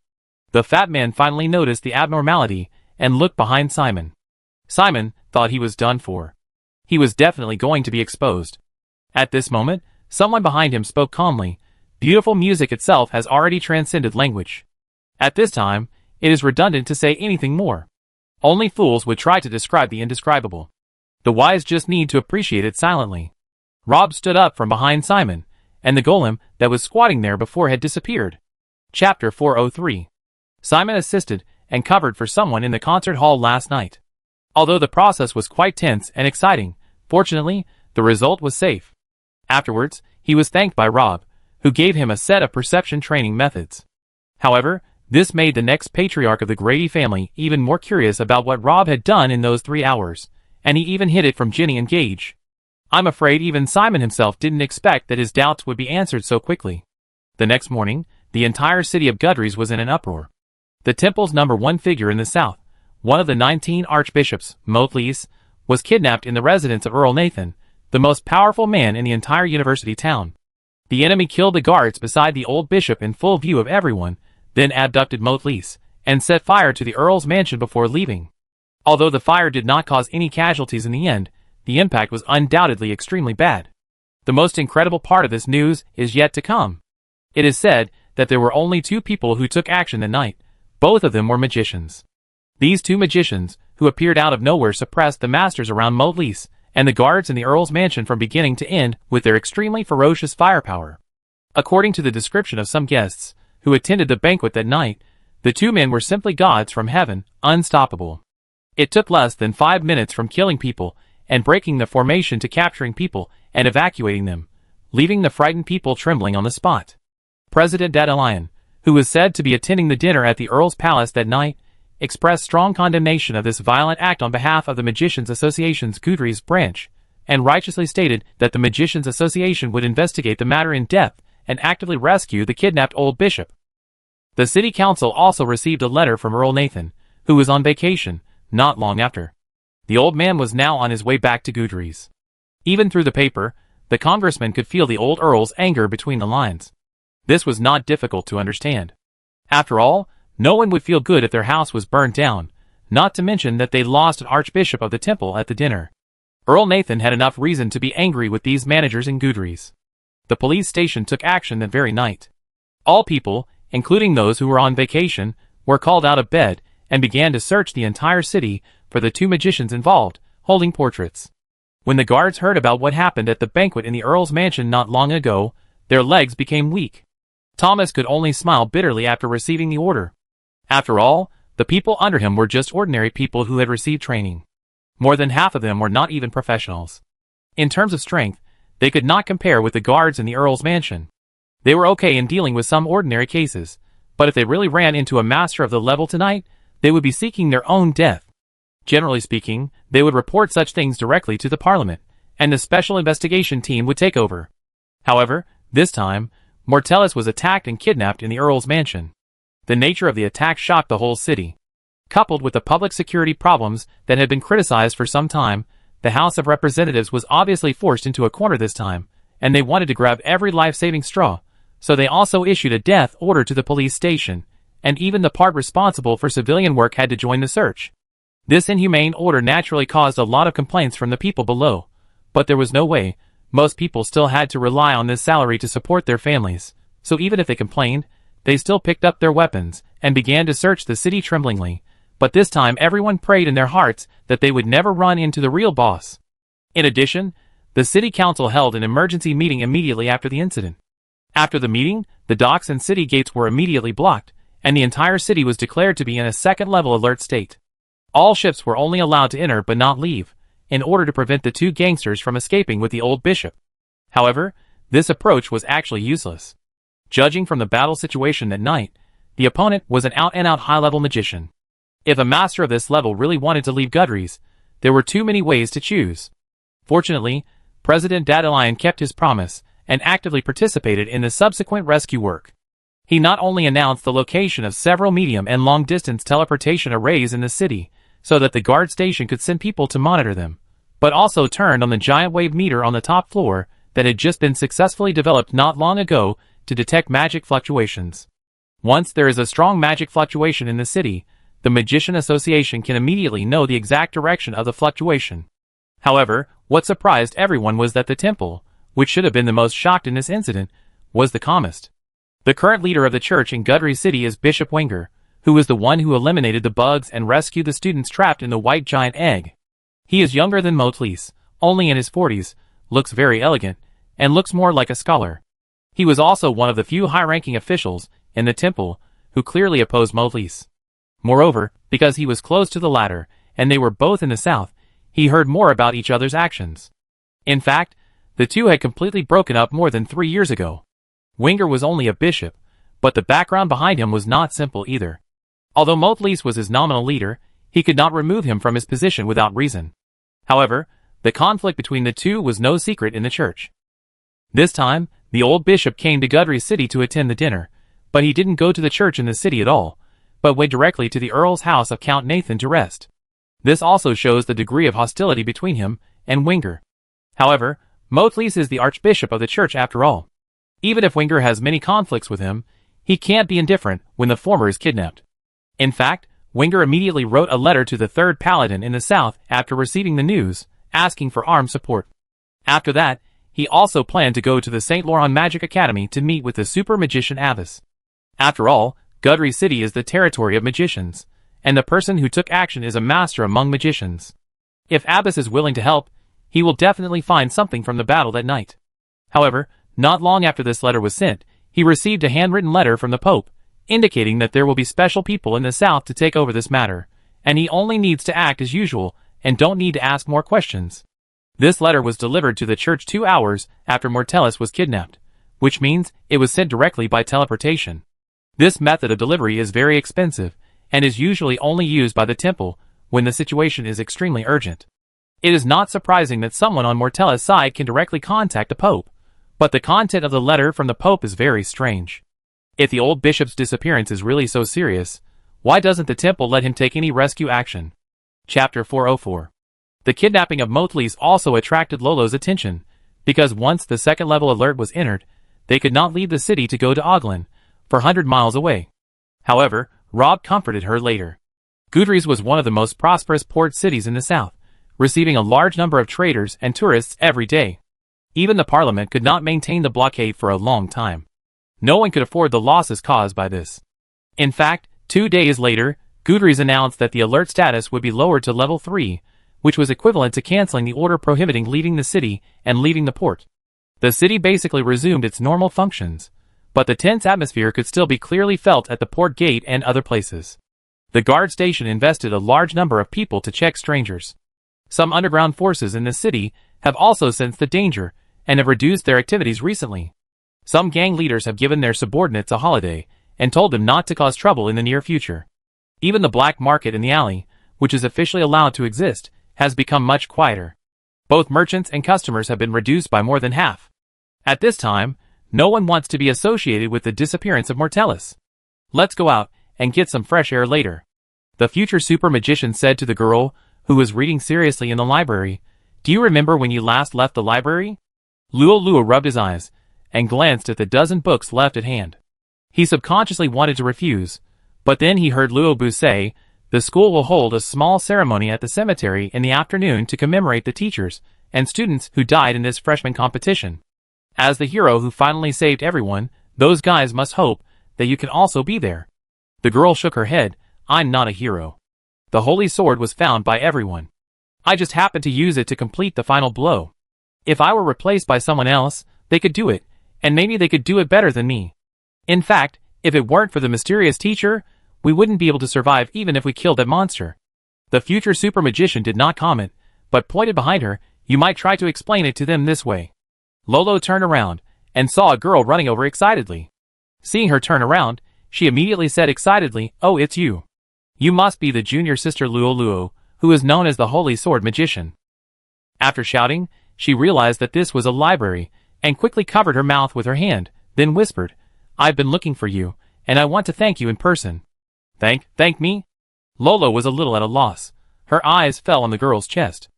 The fat man finally noticed the abnormality and looked behind Simon. Simon thought he was done for. He was definitely going to be exposed. At this moment, someone behind him spoke calmly. Beautiful music itself has already transcended language. At this time, it is redundant to say anything more. Only fools would try to describe the indescribable. The wise just need to appreciate it silently. Rob stood up from behind Simon, and the golem that was squatting there before had disappeared. Chapter 403. Simon assisted and covered for someone in the concert hall last night. Although the process was quite tense and exciting, fortunately, the result was safe. Afterwards, he was thanked by Rob, who gave him a set of perception training methods. However, this made the next patriarch of the Grady family even more curious about what Rob had done in those 3 hours, and he even hid it from Ginny and Gage. I'm afraid even Simon himself didn't expect that his doubts would be answered so quickly. The next morning, the entire city of Gudries was in an uproar. The temple's #1 figure in the south, one of the 19 archbishops, Motlees, was kidnapped in the residence of Earl Nathan, the most powerful man in the entire university town. The enemy killed the guards beside the old bishop in full view of everyone, then abducted Motlees, and set fire to the Earl's mansion before leaving. Although the fire did not cause any casualties in the end, the impact was undoubtedly extremely bad. The most incredible part of this news is yet to come. It is said that there were only 2 people who took action that night. Both of them were magicians. These 2 magicians, who appeared out of nowhere, suppressed the masters around Motlees and the guards in the Earl's mansion from beginning to end with their extremely ferocious firepower. According to the description of some guests who attended the banquet that night, the 2 men were simply gods from heaven, unstoppable. It took less than 5 minutes from killing people and breaking the formation to capturing people and evacuating them, leaving the frightened people trembling on the spot. President Dadalion, who was said to be attending the dinner at the Earl's palace that night, expressed strong condemnation of this violent act on behalf of the Magicians Association's Gudries branch, and righteously stated that the Magicians Association would investigate the matter in depth and actively rescue the kidnapped old bishop. The city council also received a letter from Earl Nathan, who was on vacation, not long after. The old man was now on his way back to Gudries. Even through the paper, the congressman could feel the old earl's anger between the lines. This was not difficult to understand. After all, no one would feel good if their house was burned down, not to mention that they lost an archbishop of the temple at the dinner. Earl Nathan had enough reason to be angry with these managers in Gudries. The police station took action that very night. All people, including those who were on vacation, were called out of bed and began to search the entire city for the 2 magicians involved, holding portraits. When the guards heard about what happened at the banquet in the Earl's mansion not long ago, their legs became weak. Thomas could only smile bitterly after receiving the order. After all, the people under him were just ordinary people who had received training. More than half of them were not even professionals. In terms of strength, They could not compare with the guards in the Earl's mansion. They were okay in dealing with some ordinary cases, but if they really ran into a master of the level tonight, they would be seeking their own death. Generally speaking, they would report such things directly to the Parliament, and the special investigation team would take over. However, this time, Mortellus was attacked and kidnapped in the Earl's mansion. The nature of the attack shocked the whole city. Coupled with the public security problems that had been criticized for some time, the House of Representatives was obviously forced into a corner this time, and they wanted to grab every life-saving straw, so they also issued a death order to the police station, and even the part responsible for civilian work had to join the search. This inhumane order naturally caused a lot of complaints from the people below, but there was no way. Most people still had to rely on this salary to support their families, so even if they complained, they still picked up their weapons and began to search the city tremblingly, but this time everyone prayed in their hearts that they would never run into the real boss. In addition, the city council held an emergency meeting immediately after the incident. After the meeting, the docks and city gates were immediately blocked, and the entire city was declared to be in a second-level alert state. All ships were only allowed to enter but not leave, in order to prevent the two gangsters from escaping with the old bishop. However, this approach was actually useless. Judging from the battle situation that night, the opponent was an out-and-out high-level magician. If a master of this level really wanted to leave Gudrys, there were too many ways to choose. Fortunately, President Dandelion kept his promise and actively participated in the subsequent rescue work. He not only announced the location of several medium and long-distance teleportation arrays in the city, so that the guard station could send people to monitor them, but also turned on the giant wave meter on the top floor that had just been successfully developed not long ago to detect magic fluctuations. Once there is a strong magic fluctuation in the city, the Magician Association can immediately know the exact direction of the fluctuation. However, what surprised everyone was that the temple, which should have been the most shocked in this incident, was the calmest. The current leader of the church in Gudry City is Bishop Winger, who was the one who eliminated the bugs and rescued the students trapped in the white giant egg. He is younger than Motlis, only in his 40s, looks very elegant, and looks more like a scholar. He was also one of the few high-ranking officials in the temple who clearly opposed Motlis. Moreover, because he was close to the latter, and they were both in the south, he heard more about each other's actions. In fact, the two had completely broken up more than 3 years ago. Winger was only a bishop, but the background behind him was not simple either. Although Motlis was his nominal leader, he could not remove him from his position without reason. However, the conflict between the two was no secret in the church. This time, the old bishop came to Gudry City to attend the dinner, but he didn't go to the church in the city at all, but went directly to the Earl's house of Count Nathan to rest. This also shows the degree of hostility between him and Winger. However, Motlis is the archbishop of the church after all. Even if Winger has many conflicts with him, he can't be indifferent when the former is kidnapped. In fact, Winger immediately wrote a letter to the third paladin in the south after receiving the news, asking for armed support. After that, he also planned to go to the St. Laurent Magic Academy to meet with the super magician Abbas. After all, Gudry City is the territory of magicians, and the person who took action is a master among magicians. If Abbas is willing to help, he will definitely find something from the battle that night. However, not long after this letter was sent, he received a handwritten letter from the Pope, indicating that there will be special people in the south to take over this matter, and he only needs to act as usual and don't need to ask more questions. This letter was delivered to the church 2 hours after Mortellus was kidnapped, which means it was sent directly by teleportation. This method of delivery is very expensive, and is usually only used by the temple when the situation is extremely urgent. It is not surprising that someone on Mortellus' side can directly contact the Pope, but the content of the letter from the Pope is very strange. If the old bishop's disappearance is really so serious, why doesn't the temple let him take any rescue action? Chapter 404. The kidnapping of Motlis also attracted Lolo's attention, because once the second-level alert was entered, they could not leave the city to go to Oglin, 400 miles away. However, Rob comforted her later. Gudrys was one of the most prosperous port cities in the south, receiving a large number of traders and tourists every day. Even the Parliament could not maintain the blockade for a long time. No one could afford the losses caused by this. In fact, 2 days later, Gudrys announced that the alert status would be lowered to level 3, which was equivalent to canceling the order prohibiting leaving the city and leaving the port. The city basically resumed its normal functions, but the tense atmosphere could still be clearly felt at the port gate and other places. The guard station invested a large number of people to check strangers. Some underground forces in the city have also sensed the danger and have reduced their activities recently. Some gang leaders have given their subordinates a holiday and told them not to cause trouble in the near future. Even the black market in the alley, which is officially allowed to exist, has become much quieter. Both merchants and customers have been reduced by more than half. At this time, no one wants to be associated with the disappearance of Mortellus. Let's go out and get some fresh air later. The future super magician said to the girl, who was reading seriously in the library. Do you remember when you last left the library? Luo rubbed his eyes and glanced at the dozen books left at hand. He subconsciously wanted to refuse, but then he heard Luobu say, the school will hold a small ceremony at the cemetery in the afternoon to commemorate the teachers and students who died in this freshman competition. As the hero who finally saved everyone, those guys must hope that you can also be there. The girl shook her head. I'm not a hero. The holy sword was found by everyone. I just happened to use it to complete the final blow. If I were replaced by someone else, they could do it, and maybe they could do it better than me. In fact, if it weren't for the mysterious teacher, we wouldn't be able to survive even if we killed that monster. The future super magician did not comment, but pointed behind her. You might try to explain it to them this way. Lolo turned around and saw a girl running over excitedly. Seeing her turn around, she immediately said excitedly, oh, it's you. You must be the junior sister Luo, who is known as the Holy Sword Magician. After shouting, she realized that this was a library, and quickly covered her mouth with her hand, then whispered, I've been looking for you, and I want to thank you in person. Thank me? Lolo was a little at a loss. Her eyes fell on the girl's chest.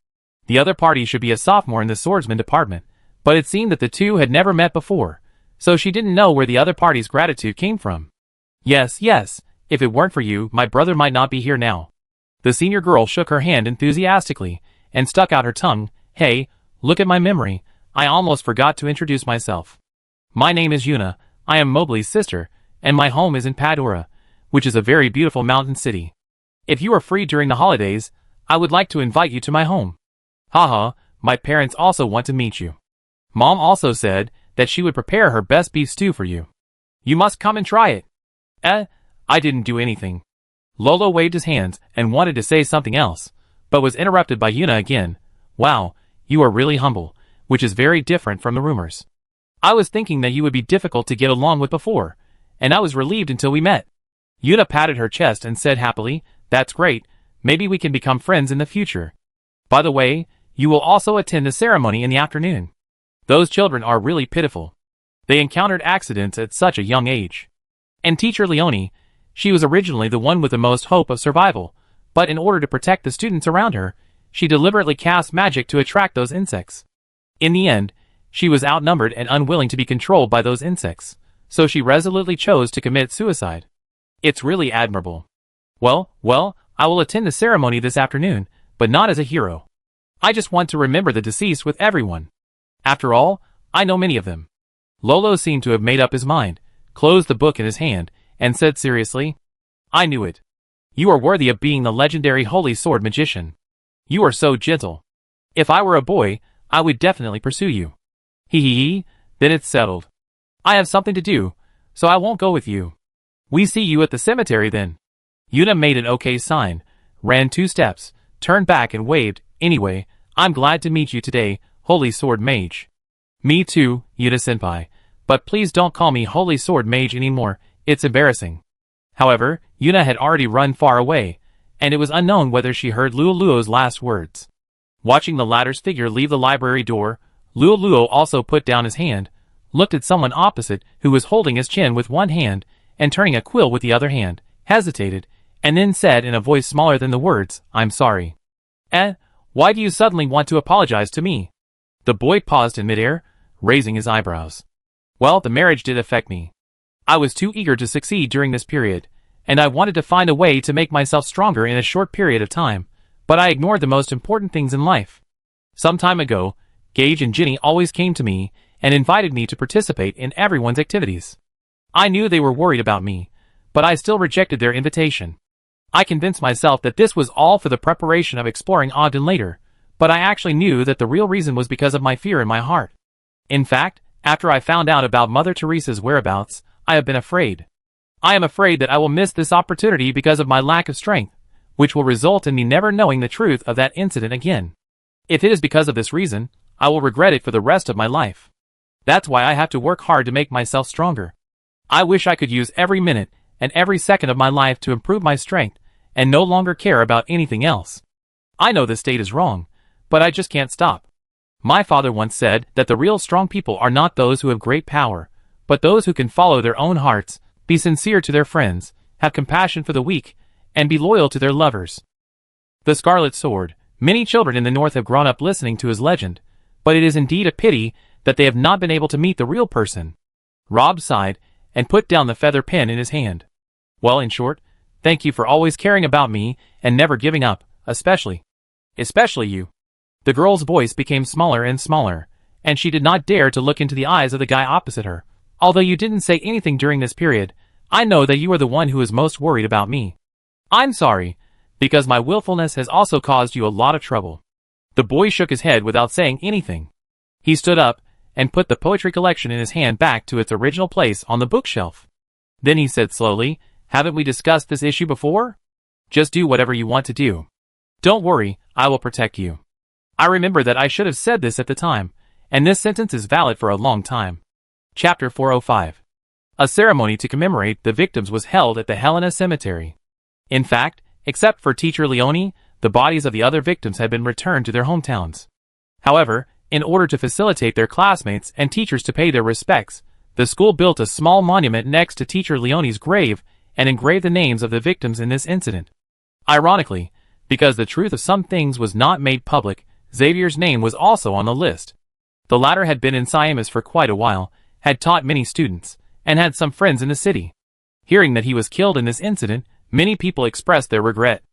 The other party should be a sophomore in the swordsman department, but it seemed that the two had never met before, so she didn't know where the other party's gratitude came from. Yes, if it weren't for you, my brother might not be here now. The senior girl shook her hand enthusiastically, and stuck out her tongue. Hey, look at my memory, I almost forgot to introduce myself. My name is Yuna, I am Mowgli's sister, and my home is in Padura, which is a very beautiful mountain city. If you are free during the holidays, I would like to invite you to my home. Haha, my parents also want to meet you. Mom also said that she would prepare her best beef stew for you. You must come and try it. I didn't do anything. Lolo waved his hands and wanted to say something else, but was interrupted by Yuna again. Wow, you are really humble, which is very different from the rumors. I was thinking that you would be difficult to get along with before, and I was relieved until we met. Yuna patted her chest and said happily, that's great, maybe we can become friends in the future. By the way, you will also attend the ceremony in the afternoon. Those children are really pitiful. They encountered accidents at such a young age. And teacher Leonie, she was originally the one with the most hope of survival, but in order to protect the students around her, she deliberately cast magic to attract those insects. In the end, she was outnumbered and unwilling to be controlled by those insects, so she resolutely chose to commit suicide. It's really admirable. Well, I will attend the ceremony this afternoon, but not as a hero. I just want to remember the deceased with everyone. After all, I know many of them. Lolo seemed to have made up his mind, closed the book in his hand, and said seriously, I knew it. You are worthy of being the legendary Holy Sword Magician. You are so gentle. If I were a boy, I would definitely pursue you. Hee, then it's settled. I have something to do, so I won't go with you. We see you at the cemetery then. Yuna made an okay sign, ran 2 steps, turned back and waved. Anyway, I'm glad to meet you today, Holy Sword Mage. Me too, Yuna-senpai, but please don't call me Holy Sword Mage anymore, it's embarrassing. However, Yuna had already run far away, and it was unknown whether she heard Luo's last words. Watching the latter's figure leave the library door, Luo also put down his hand, looked at someone opposite who was holding his chin with one hand and turning a quill with the other hand, hesitated, and then said in a voice smaller than the words, I'm sorry. Why do you suddenly want to apologize to me? The boy paused in midair, raising his eyebrows. Well, the marriage did affect me. I was too eager to succeed during this period, and I wanted to find a way to make myself stronger in a short period of time, but I ignored the most important things in life. Some time ago, Gage and Ginny always came to me and invited me to participate in everyone's activities. I knew they were worried about me, but I still rejected their invitation. I convinced myself that this was all for the preparation of exploring Ogden later, but I actually knew that the real reason was because of my fear in my heart. In fact, after I found out about Mother Teresa's whereabouts, I have been afraid. I am afraid that I will miss this opportunity because of my lack of strength, which will result in me never knowing the truth of that incident again. If it is because of this reason, I will regret it for the rest of my life. That's why I have to work hard to make myself stronger. I wish I could use every minute and every second of my life to improve my strength and no longer care about anything else. I know this state is wrong, but I just can't stop. My father once said that the real strong people are not those who have great power, but those who can follow their own hearts, be sincere to their friends, have compassion for the weak, and be loyal to their lovers. The Scarlet Sword. Many children in the North have grown up listening to his legend, but it is indeed a pity that they have not been able to meet the real person. Rob sighed and put down the feather pen in his hand. Well, in short, thank you for always caring about me and never giving up, especially you. The girl's voice became smaller and smaller, and she did not dare to look into the eyes of the guy opposite her. Although you didn't say anything during this period, I know that you are the one who is most worried about me. I'm sorry, because my willfulness has also caused you a lot of trouble. The boy shook his head without saying anything. He stood up and put the poetry collection in his hand back to its original place on the bookshelf. Then he said slowly, haven't we discussed this issue before? Just do whatever you want to do. Don't worry, I will protect you. I remember that I should have said this at the time, and this sentence is valid for a long time. Chapter 405. A ceremony to commemorate the victims was held at the Helena Cemetery. In fact, except for teacher Leonie, the bodies of the other victims had been returned to their hometowns. However, in order to facilitate their classmates and teachers to pay their respects, the school built a small monument next to teacher Leonie's grave and engraved the names of the victims in this incident. Ironically, because the truth of some things was not made public, Xavier's name was also on the list. The latter had been in Siamis for quite a while, had taught many students, and had some friends in the city. Hearing that he was killed in this incident, many people expressed their regret.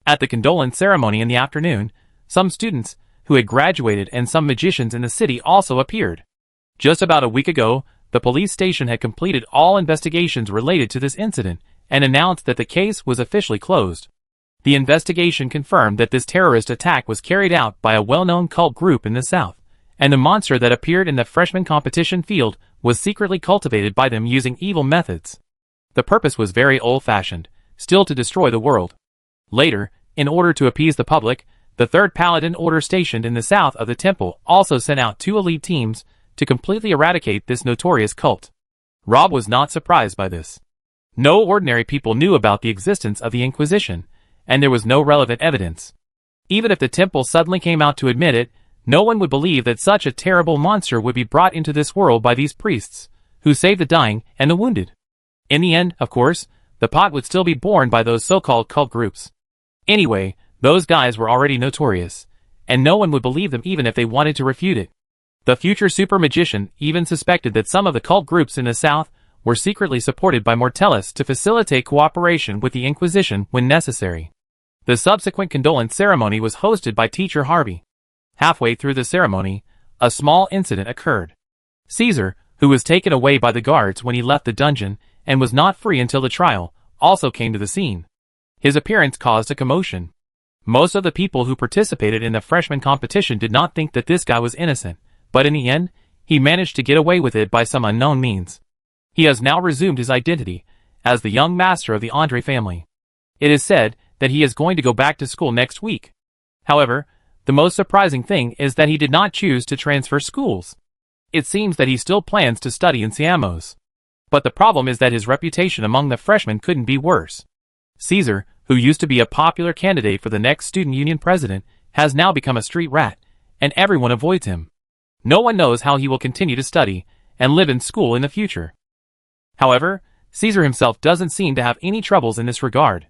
At the condolence ceremony in the afternoon, some students who had graduated and some magicians in the city also appeared. Just about a week ago, the police station had completed all investigations related to this incident and announced that the case was officially closed. The investigation confirmed that this terrorist attack was carried out by a well-known cult group in the South, and the monster that appeared in the freshman competition field was secretly cultivated by them using evil methods. The purpose was very old-fashioned, still to destroy the world. Later, in order to appease the public, the 3rd Paladin Order stationed in the south of the temple also sent out 2 elite teams to completely eradicate this notorious cult. Rob was not surprised by this. No ordinary people knew about the existence of the Inquisition, and there was no relevant evidence. Even if the temple suddenly came out to admit it, no one would believe that such a terrible monster would be brought into this world by these priests, who saved the dying and the wounded. In the end, of course, the pot would still be borne by those so-called cult groups. Anyway, those guys were already notorious, and no one would believe them even if they wanted to refute it. The future super magician even suspected that some of the cult groups in the South were secretly supported by Mortellus to facilitate cooperation with the Inquisition when necessary. The subsequent condolence ceremony was hosted by teacher Harvey. Halfway through the ceremony, a small incident occurred. Caesar, who was taken away by the guards when he left the dungeon and was not free until the trial, also came to the scene. His appearance caused a commotion. Most of the people who participated in the freshman competition did not think that this guy was innocent, but in the end, he managed to get away with it by some unknown means. He has now resumed his identity as the young master of the Andre family. It is said that he is going to go back to school next week. However, the most surprising thing is that he did not choose to transfer schools. It seems that he still plans to study in Siamos. But the problem is that his reputation among the freshmen couldn't be worse. Caesar, who used to be a popular candidate for the next student union president, has now become a street rat, and everyone avoids him. No one knows how he will continue to study and live in school in the future. However, Caesar himself doesn't seem to have any troubles in this regard.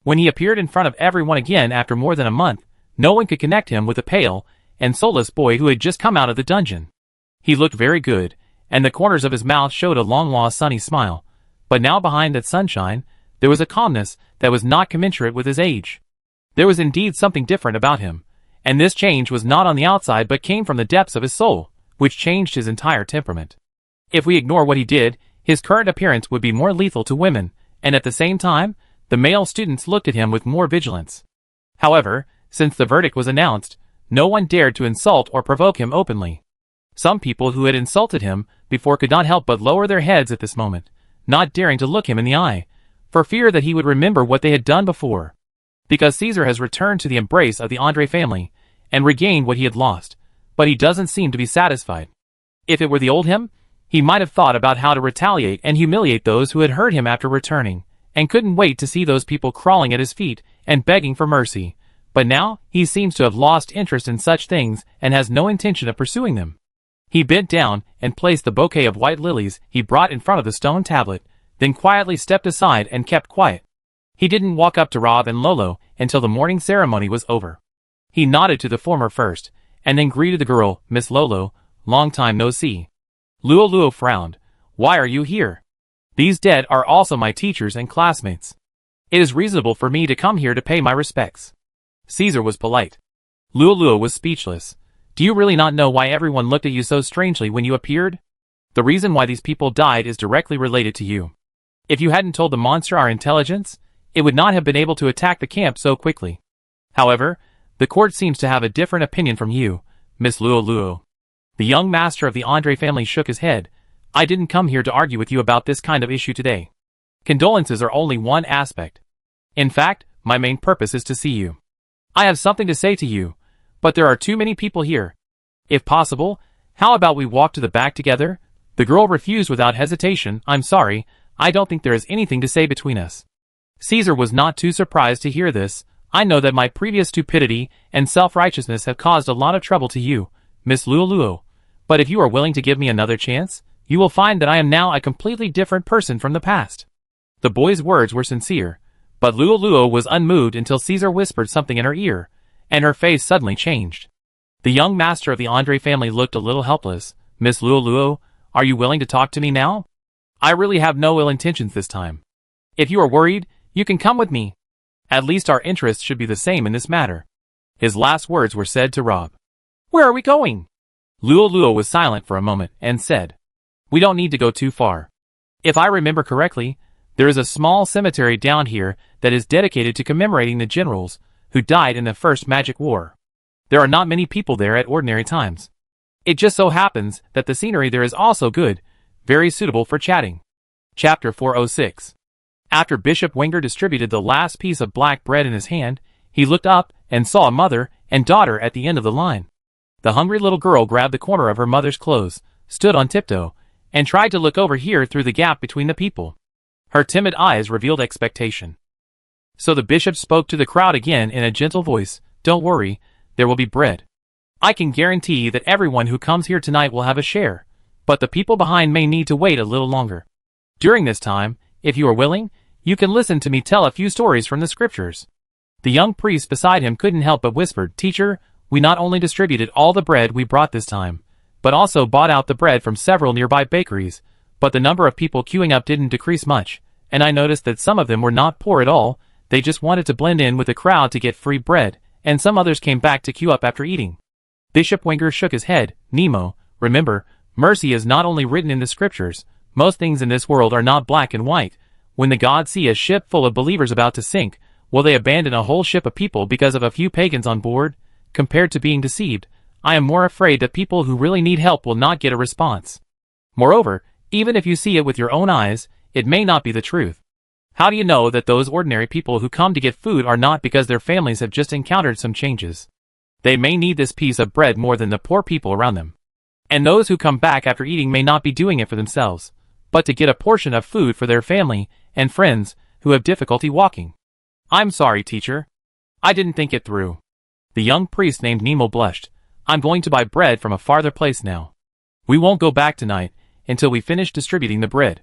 When he appeared in front of everyone again after more than a month, no one could connect him with the pale and soulless boy who had just come out of the dungeon. He looked very good, and the corners of his mouth showed a long-lost sunny smile, but now behind that sunshine, there was a calmness that was not commensurate with his age. There was indeed something different about him, and this change was not on the outside but came from the depths of his soul, which changed his entire temperament. If we ignore what he did, his current appearance would be more lethal to women, and at the same time, the male students looked at him with more vigilance. However, since the verdict was announced, no one dared to insult or provoke him openly. Some people who had insulted him before could not help but lower their heads at this moment, not daring to look him in the eye, for fear that he would remember what they had done before. Because Caesar has returned to the embrace of the Andre family, and regained what he had lost, but he doesn't seem to be satisfied. If it were the old him, he might have thought about how to retaliate and humiliate those who had hurt him after returning, and couldn't wait to see those people crawling at his feet and begging for mercy. But now, he seems to have lost interest in such things and has no intention of pursuing them. He bent down and placed the bouquet of white lilies he brought in front of the stone tablet, then quietly stepped aside and kept quiet. He didn't walk up to Rob and Lolo until the morning ceremony was over. He nodded to the former first, and then greeted the girl, Miss Lolo, long time no see. Luo frowned. Why are you here? These dead are also my teachers and classmates. It is reasonable for me to come here to pay my respects. Caesar was polite. Luo was speechless. Do you really not know why everyone looked at you so strangely when you appeared? The reason why these people died is directly related to you. If you hadn't told the monster our intelligence, it would not have been able to attack the camp so quickly. However, the court seems to have a different opinion from you, Miss Luo. The young master of the Andre family shook his head. I didn't come here to argue with you about this kind of issue today. Condolences are only one aspect. In fact, my main purpose is to see you. I have something to say to you, but there are too many people here. If possible, how about we walk to the back together? The girl refused without hesitation. I'm sorry, I don't think there is anything to say between us. Caesar was not too surprised to hear this. I know that my previous stupidity and self-righteousness have caused a lot of trouble to you, Miss Luo. But if you are willing to give me another chance, you will find that I am now a completely different person from the past. The boy's words were sincere, but Luo was unmoved until Caesar whispered something in her ear, and her face suddenly changed. The young master of the Andre family looked a little helpless. Miss Luo, are you willing to talk to me now? I really have no ill intentions this time. If you are worried, you can come with me. At least our interests should be the same in this matter. His last words were said to Rob. Where are we going? Luo was silent for a moment and said, We don't need to go too far. If I remember correctly, there is a small cemetery down here that is dedicated to commemorating the generals who died in the First Magic War. There are not many people there at ordinary times. It just so happens that the scenery there is also good, very suitable for chatting. Chapter 406. After Bishop Wenger distributed the last piece of black bread in his hand, he looked up and saw a mother and daughter at the end of the line. The hungry little girl grabbed the corner of her mother's clothes, stood on tiptoe, and tried to look over here through the gap between the people. Her timid eyes revealed expectation. So the bishop spoke to the crowd again in a gentle voice. Don't worry, there will be bread. I can guarantee that everyone who comes here tonight will have a share, but the people behind may need to wait a little longer. During this time, if you are willing, you can listen to me tell a few stories from the scriptures. The young priest beside him couldn't help but whispered, Teacher, we not only distributed all the bread we brought this time, but also bought out the bread from several nearby bakeries, but the number of people queuing up didn't decrease much, and I noticed that some of them were not poor at all, they just wanted to blend in with the crowd to get free bread, and some others came back to queue up after eating. Bishop Wenger shook his head. Nemo, remember, mercy is not only written in the scriptures, most things in this world are not black and white. When the gods see a ship full of believers about to sink, will they abandon a whole ship of people because of a few pagans on board? Compared to being deceived, I am more afraid that people who really need help will not get a response. Moreover, even if you see it with your own eyes, it may not be the truth. How do you know that those ordinary people who come to get food are not because their families have just encountered some changes? They may need this piece of bread more than the poor people around them. And those who come back after eating may not be doing it for themselves, but to get a portion of food for their family and friends who have difficulty walking. I'm sorry, teacher. I didn't think it through. The young priest named Nemo blushed. I'm going to buy bread from a farther place now. We won't go back tonight until we finish distributing the bread.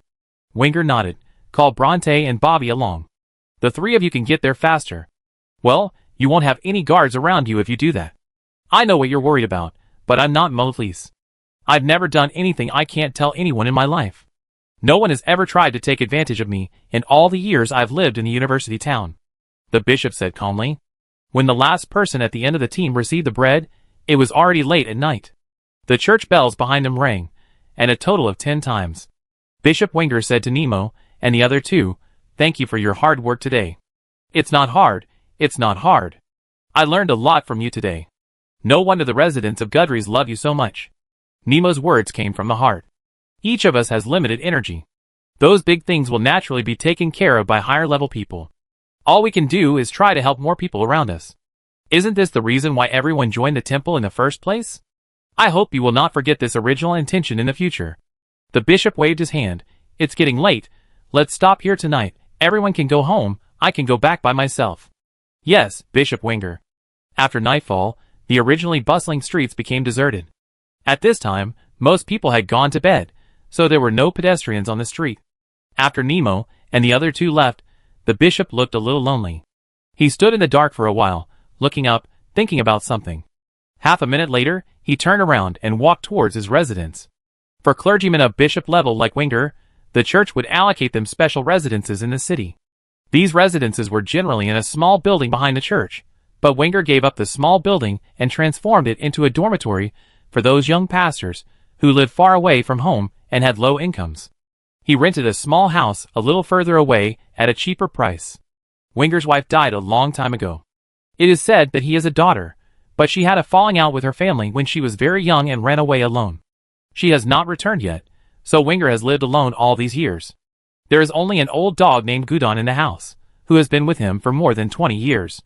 Wenger nodded. Call Bronte and Bobby along. The three of you can get there faster. Well, you won't have any guards around you if you do that. I know what you're worried about, but I'm not Moflis. I've never done anything I can't tell anyone in my life. No one has ever tried to take advantage of me in all the years I've lived in the university town. The bishop said calmly. When the last person at the end of the team received the bread, it was already late at night. The church bells behind him rang, and a total of 10 times. Bishop Wenger said to Nemo, and the other two, thank you for your hard work today. It's not hard, it's not hard. I learned a lot from you today. No wonder the residents of Gudries love you so much. Nemo's words came from the heart. Each of us has limited energy. Those big things will naturally be taken care of by higher level people. All we can do is try to help more people around us. Isn't this the reason why everyone joined the temple in the first place? I hope you will not forget this original intention in the future. The bishop waved his hand. It's getting late. Let's stop here tonight. Everyone can go home. I can go back by myself. Yes, Bishop Winger. After nightfall, the originally bustling streets became deserted. At this time, most people had gone to bed, so there were no pedestrians on the street. After Nemo and the other two left, the bishop looked a little lonely. He stood in the dark for a while, looking up, thinking about something. Half a minute later, he turned around and walked towards his residence. For clergymen of bishop level like Winger, the church would allocate them special residences in the city. These residences were generally in a small building behind the church, but Winger gave up the small building and transformed it into a dormitory for those young pastors who lived far away from home and had low incomes. He rented a small house a little further away at a cheaper price. Winger's wife died a long time ago. It is said that he has a daughter, but she had a falling out with her family when she was very young and ran away alone. She has not returned yet, so Winger has lived alone all these years. There is only an old dog named Gudon in the house, who has been with him for more than 20 years.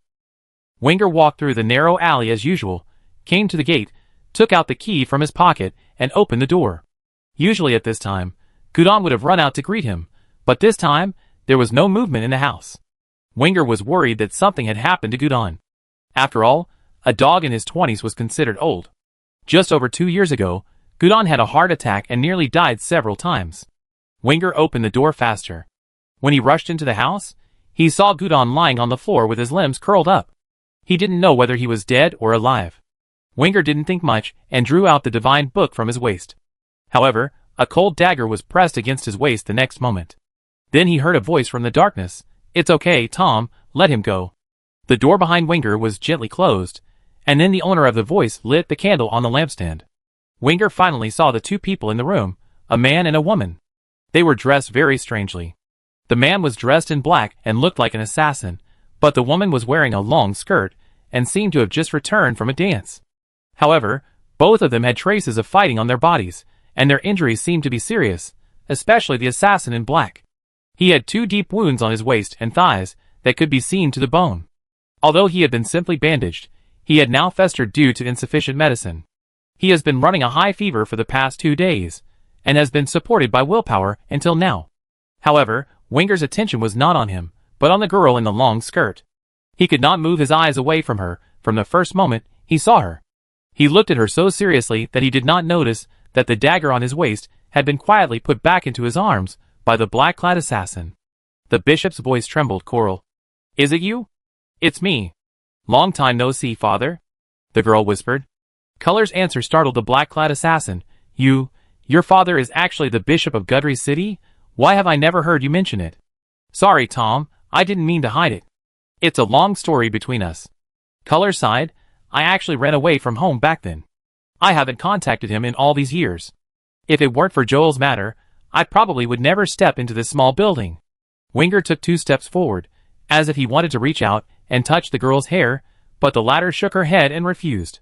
Winger walked through the narrow alley as usual, came to the gate, took out the key from his pocket, and opened the door. Usually at this time, Gudon would have run out to greet him, but this time, there was no movement in the house. Winger was worried that something had happened to Gudon. After all, a dog in his 20s was considered old. Just over 2 years ago, Gudon had a heart attack and nearly died several times. Winger opened the door faster. When he rushed into the house, he saw Gudon lying on the floor with his limbs curled up. He didn't know whether he was dead or alive. Winger didn't think much and drew out the divine book from his waist. However, a cold dagger was pressed against his waist the next moment. Then he heard a voice from the darkness. "It's okay, Tom, let him go." The door behind Winger was gently closed, and then the owner of the voice lit the candle on the lampstand. Winger finally saw the two people in the room, a man and a woman. They were dressed very strangely. The man was dressed in black and looked like an assassin, but the woman was wearing a long skirt and seemed to have just returned from a dance. However, both of them had traces of fighting on their bodies, and their injuries seemed to be serious, especially the assassin in black. He had 2 deep wounds on his waist and thighs that could be seen to the bone. Although he had been simply bandaged, he had now festered due to insufficient medicine. He has been running a high fever for the past 2 days, and has been supported by willpower until now. However, Winger's attention was not on him, but on the girl in the long skirt. He could not move his eyes away from her from the first moment he saw her. He looked at her so seriously that he did not notice that the dagger on his waist had been quietly put back into his arms by the black-clad assassin. The bishop's voice trembled. "Coral. Is it you?" "It's me. Long time no see, father," the girl whispered. Color's answer startled the black-clad assassin. Your father is actually the bishop of Gudry City? Why have I never heard you mention it?" "Sorry, Tom, I didn't mean to hide it. It's a long story between us." Color sighed. "I actually ran away from home back then. I haven't contacted him in all these years. If it weren't for Joel's matter, I probably would never step into this small building." Winger took 2 steps forward, as if he wanted to reach out and touch the girl's hair, but the latter shook her head and refused.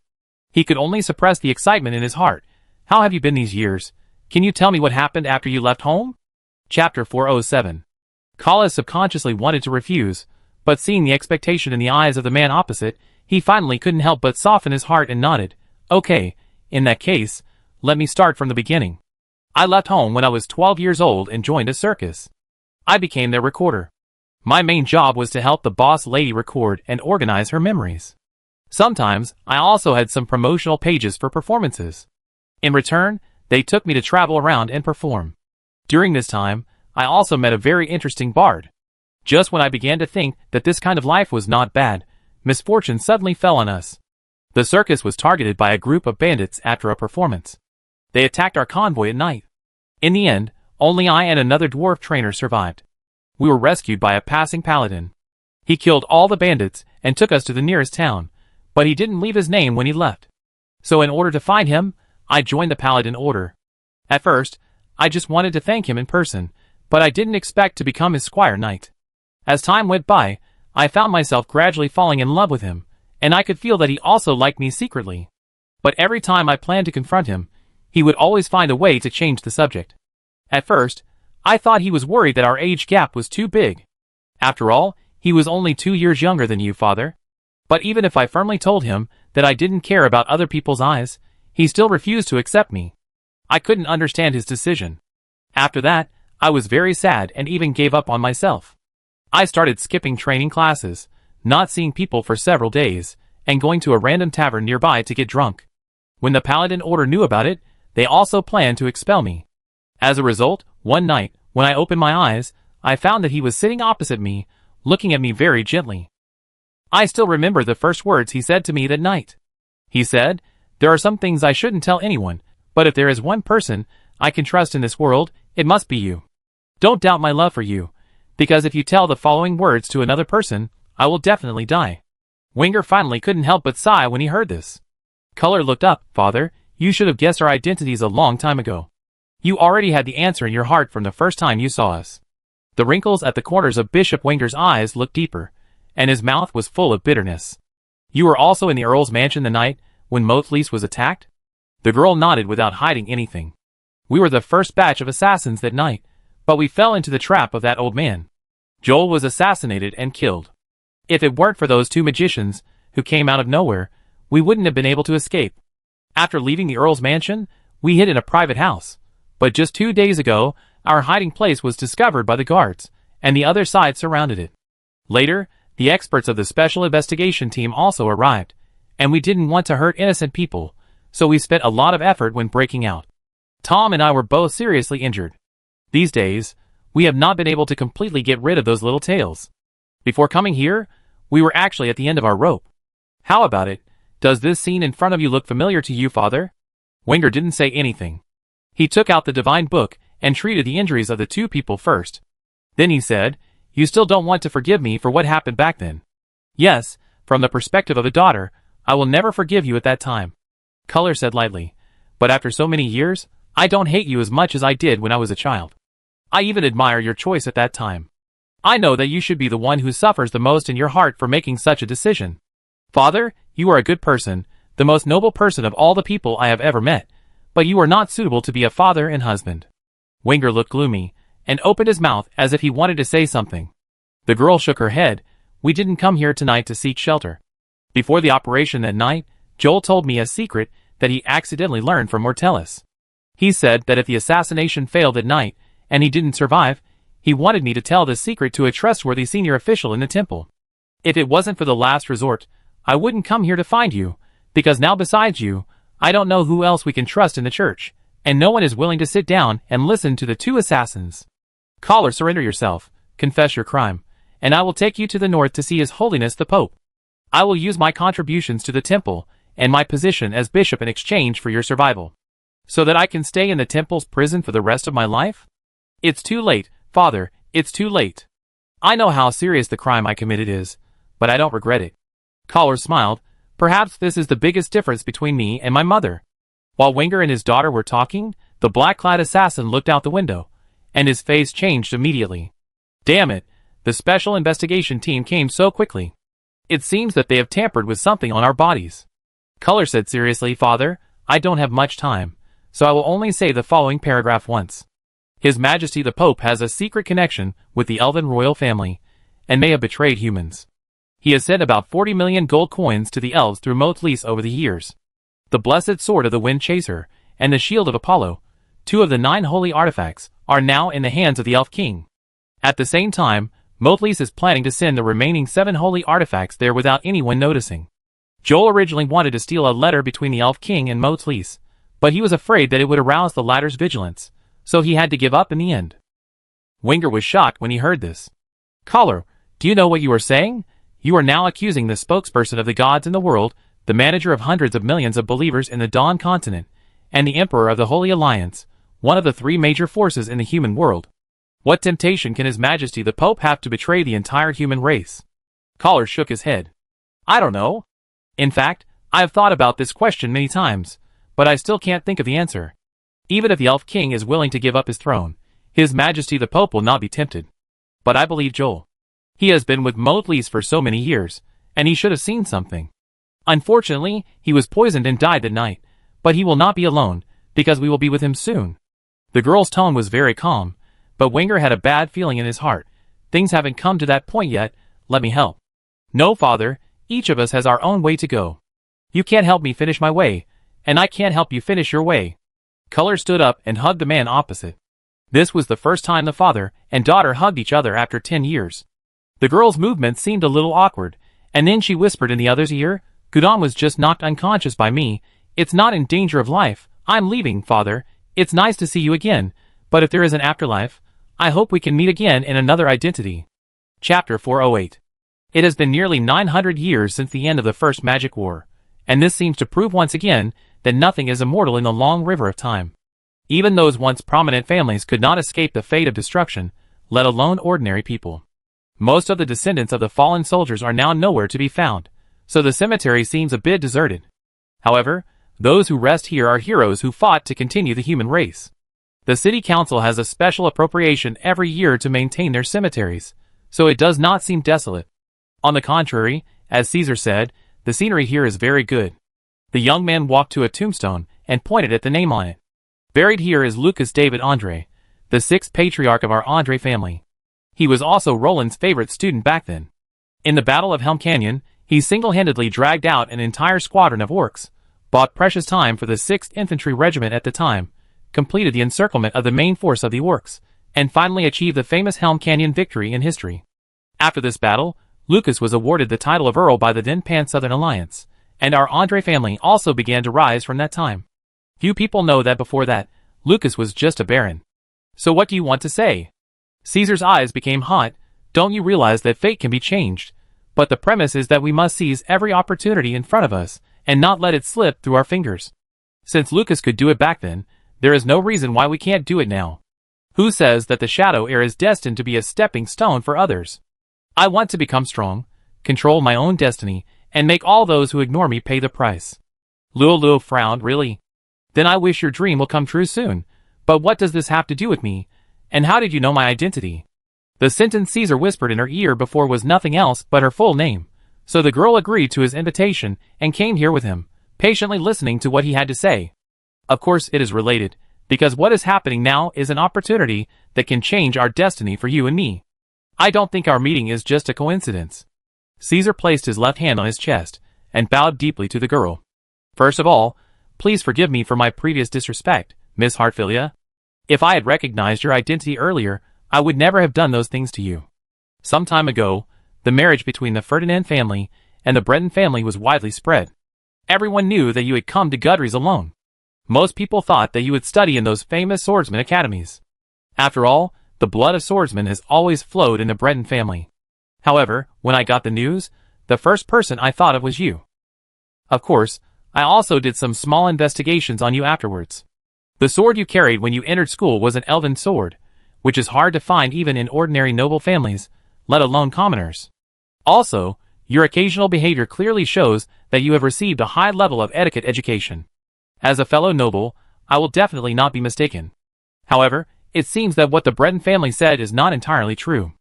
He could only suppress the excitement in his heart. "How have you been these years? Can you tell me what happened after you left home?" Chapter 407. Kala subconsciously wanted to refuse, but seeing the expectation in the eyes of the man opposite, he finally couldn't help but soften his heart and nodded. "Okay, in that case, let me start from the beginning. I left home when I was 12 years old and joined a circus. I became their recorder. My main job was to help the boss lady record and organize her memories. Sometimes, I also had some promotional pages for performances. In return, they took me to travel around and perform. During this time, I also met a very interesting bard. Just when I began to think that this kind of life was not bad, misfortune suddenly fell on us. The circus was targeted by a group of bandits after a performance. They attacked our convoy at night. In the end, only I and another dwarf trainer survived. We were rescued by a passing paladin. He killed all the bandits and took us to the nearest town, but he didn't leave his name when he left. So in order to find him, I joined the paladin order. At first, I just wanted to thank him in person, but I didn't expect to become his squire knight. As time went by, I found myself gradually falling in love with him, and I could feel that he also liked me secretly. But every time I planned to confront him, he would always find a way to change the subject. At first, I thought he was worried that our age gap was too big. After all, he was only 2 years younger than you, father. But even if I firmly told him that I didn't care about other people's eyes, He still refused to accept me. I couldn't understand his decision. After that, I was very sad and even gave up on myself. I started skipping training classes, not seeing people for several days, and going to a random tavern nearby to get drunk. When the Paladin Order knew about it, they also planned to expel me. As a result, one night, when I opened my eyes, I found that he was sitting opposite me, looking at me very gently. I still remember the first words he said to me that night. He said, "There are some things I shouldn't tell anyone, but if there is one person I can trust in this world, it must be you. Don't doubt my love for you, because if you tell the following words to another person, I will definitely die." Winger finally couldn't help but sigh when he heard this. Color looked up. "Father, you should have guessed our identities a long time ago. You already had the answer in your heart from the first time you saw us." The wrinkles at the corners of Bishop Winger's eyes looked deeper, and his mouth was full of bitterness. "You were also in the Earl's mansion the night when Motlease was attacked?" The girl nodded without hiding anything. "We were the first batch of assassins that night, but we fell into the trap of that old man. Joel was assassinated and killed. If it weren't for those two magicians who came out of nowhere, we wouldn't have been able to escape. After leaving the Earl's mansion, we hid in a private house, but just 2 days ago, our hiding place was discovered by the guards, and the other side surrounded it. Later, the experts of the Special Investigation Team also arrived, and we didn't want to hurt innocent people, so we spent a lot of effort when breaking out. Tom and I were both seriously injured. These days, we have not been able to completely get rid of those little tails. Before coming here, we were actually at the end of our rope. How about it? Does this scene in front of you look familiar to you, Father?" Winger didn't say anything. He took out the divine book and treated the injuries of the two people first. Then he said, "You still don't want to forgive me for what happened back then?" "Yes, from the perspective of a daughter, I will never forgive you at that time," Color said lightly. "But after so many years, I don't hate you as much as I did when I was a child. I even admire your choice at that time. I know that you should be the one who suffers the most in your heart for making such a decision. Father, you are a good person, the most noble person of all the people I have ever met, but you are not suitable to be a father and husband." Winger looked gloomy, and opened his mouth as if he wanted to say something. The girl shook her head. "We didn't come here tonight to seek shelter. Before the operation that night, Joel told me a secret that he accidentally learned from Mortellus. He said that if the assassination failed at night, and he didn't survive, he wanted me to tell this secret to a trustworthy senior official in the temple. If it wasn't for the last resort, I wouldn't come here to find you, because now besides you, I don't know who else we can trust in the church, and no one is willing to sit down and listen to the two assassins. Collar, surrender yourself, confess your crime, and I will take you to the north to see His Holiness the Pope. I will use my contributions to the temple and my position as bishop in exchange for your survival, so that I can stay in the temple's prison for the rest of my life? It's too late, Father, it's too late. I know how serious the crime I committed is, but I don't regret it." Collar smiled. "Perhaps this is the biggest difference between me and my mother." While Winger and his daughter were talking, the black-clad assassin looked out the window, and his face changed immediately. "Damn it, the Special Investigation Team came so quickly. It seems that they have tampered with something on our bodies." Color said seriously, "Father, I don't have much time, so I will only say the following paragraph once. His Majesty the Pope has a secret connection with the Elven royal family, and may have betrayed humans. He has sent about 40 million gold coins to the elves through Motlease over the years. The blessed sword of the Wind Chaser, and the shield of Apollo, 2 of the 9 holy artifacts, are now in the hands of the Elf King. At the same time, Motlease is planning to send the remaining 7 holy artifacts there without anyone noticing. Joel originally wanted to steal a letter between the Elf King and Motlease, but he was afraid that it would arouse the latter's vigilance, so he had to give up in the end." Winger was shocked when he heard this. "Collar, do you know what you are saying? You are now accusing the spokesperson of the gods in the world, the manager of hundreds of millions of believers in the Dawn continent, and the emperor of the Holy Alliance, one of the 3 major forces in the human world. What temptation can His Majesty the Pope have to betray the entire human race?" Collar shook his head. "I don't know. In fact, I have thought about this question many times, but I still can't think of the answer. Even if the Elf King is willing to give up his throne, His Majesty the Pope will not be tempted. But I believe Joel. He has been with Motlease for so many years, and he should have seen something. Unfortunately, he was poisoned and died that night, but he will not be alone, because we will be with him soon." The girl's tone was very calm, but Winger had a bad feeling in his heart. "Things haven't come to that point yet, let me help." "No, Father, each of us has our own way to go. You can't help me finish my way, and I can't help you finish your way." Color stood up and hugged the man opposite. This was the first time the father and daughter hugged each other after 10 years. The girl's movement seemed a little awkward, and then she whispered in the other's ear, "Gudon was just knocked unconscious by me. It's not in danger of life. I'm leaving, father. It's nice to see you again, but if there is an afterlife, I hope we can meet again in another identity." Chapter 408. It has been nearly 900 years since the end of the First Magic War, and this seems to prove once again that nothing is immortal in the long river of time. Even those once prominent families could not escape the fate of destruction, let alone ordinary people. Most of the descendants of the fallen soldiers are now nowhere to be found, so the cemetery seems a bit deserted. However, those who rest here are heroes who fought to continue the human race. The city council has a special appropriation every year to maintain their cemeteries, so it does not seem desolate. On the contrary, as Caesar said, the scenery here is very good. The young man walked to a tombstone and pointed at the name on it. Buried here is Lucas David Andre, the sixth patriarch of our Andre family. He was also Roland's favorite student back then. In the Battle of Helm Canyon, he single-handedly dragged out an entire squadron of orcs, bought precious time for the 6th Infantry Regiment at the time, completed the encirclement of the main force of the orcs, and finally achieved the famous Helm Canyon victory in history. After this battle, Lucas was awarded the title of Earl by the then Pan-Southern Alliance, and our Andre family also began to rise from that time. Few people know that before that, Lucas was just a baron. So what do you want to say? Caesar's eyes became hot. Don't you realize that fate can be changed? But the premise is that we must seize every opportunity in front of us, and not let it slip through our fingers. Since Lucas could do it back then, there is no reason why we can't do it now. Who says that the shadow heir is destined to be a stepping stone for others? I want to become strong, control my own destiny, and make all those who ignore me pay the price. Luo frowned. Really? Then I wish your dream will come true soon. But what does this have to do with me? And how did you know my identity? The sentence Caesar whispered in her ear before was nothing else but her full name. So the girl agreed to his invitation and came here with him, patiently listening to what he had to say. Of course it is related, because what is happening now is an opportunity that can change our destiny for you and me. I don't think our meeting is just a coincidence. Caesar placed his left hand on his chest and bowed deeply to the girl. First of all, please forgive me for my previous disrespect, Miss Hartfilia. If I had recognized your identity earlier, I would never have done those things to you. Some time ago, the marriage between the Ferdinand family and the Breton family was widely spread. Everyone knew that you had come to Gudries alone. Most people thought that you would study in those famous swordsman academies. After all, the blood of swordsmen has always flowed in the Breton family. However, when I got the news, the first person I thought of was you. Of course, I also did some small investigations on you afterwards. The sword you carried when you entered school was an elven sword, which is hard to find even in ordinary noble families, let alone commoners. Also, your occasional behavior clearly shows that you have received a high level of etiquette education. As a fellow noble, I will definitely not be mistaken. However, it seems that what the Breton family said is not entirely true.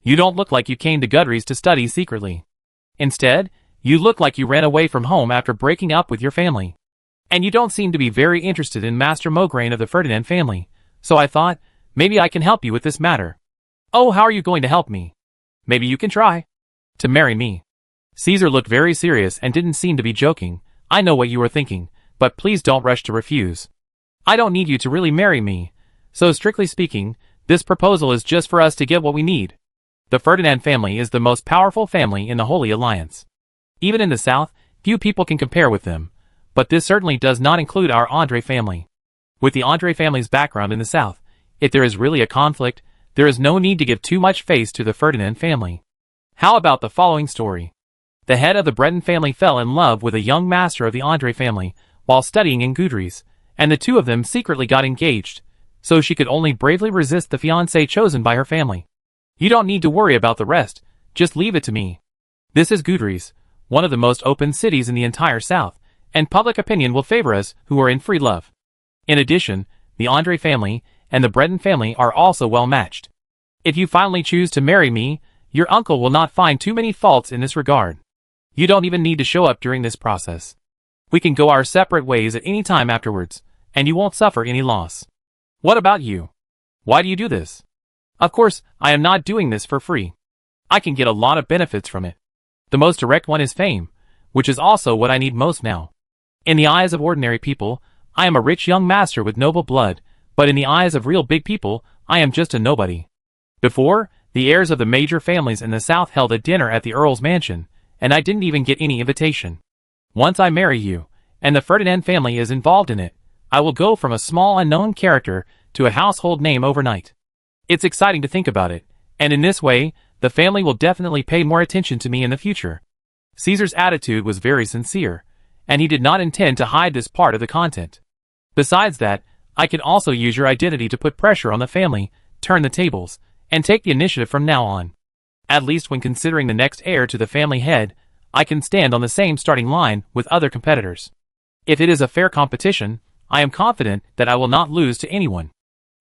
You don't look like you came to Gudries to study secretly. Instead, you look like you ran away from home after breaking up with your family. And you don't seem to be very interested in Master Mograine of the Ferdinand family, so I thought, maybe I can help you with this matter. Oh, how are you going to help me? Maybe you can try to marry me. Caesar looked very serious and didn't seem to be joking. I know what you are thinking, but please don't rush to refuse. I don't need you to really marry me, so strictly speaking, this proposal is just for us to get what we need. The Ferdinand family is the most powerful family in the Holy Alliance. Even in the south, few people can compare with them, but this certainly does not include our Andre family. With the Andre family's background in the south, if there is really a conflict, there is no need to give too much face to the Ferdinand family. How about the following story? The head of the Breton family fell in love with a young master of the Andre family while studying in Gudries, and the two of them secretly got engaged, so she could only bravely resist the fiancé chosen by her family. You don't need to worry about the rest, just leave it to me. This is Gudries, one of the most open cities in the entire south, and public opinion will favor us who are in free love. In addition, the Andre family and the Breton family are also well matched. If you finally choose to marry me, your uncle will not find too many faults in this regard. You don't even need to show up during this process. We can go our separate ways at any time afterwards, and you won't suffer any loss. What about you? Why do you do this? Of course, I am not doing this for free. I can get a lot of benefits from it. The most direct one is fame, which is also what I need most now. In the eyes of ordinary people, I am a rich young master with noble blood, but in the eyes of real big people, I am just a nobody. Before, the heirs of the major families in the South held a dinner at the Earl's mansion, and I didn't even get any invitation. Once I marry you, and the Ferdinand family is involved in it, I will go from a small unknown character to a household name overnight. It's exciting to think about it, and in this way, the family will definitely pay more attention to me in the future. Caesar's attitude was very sincere, and he did not intend to hide this part of the content. Besides that, I can also use your identity to put pressure on the family, turn the tables, and take the initiative from now on. At least when considering the next heir to the family head, I can stand on the same starting line with other competitors. If it is a fair competition, I am confident that I will not lose to anyone.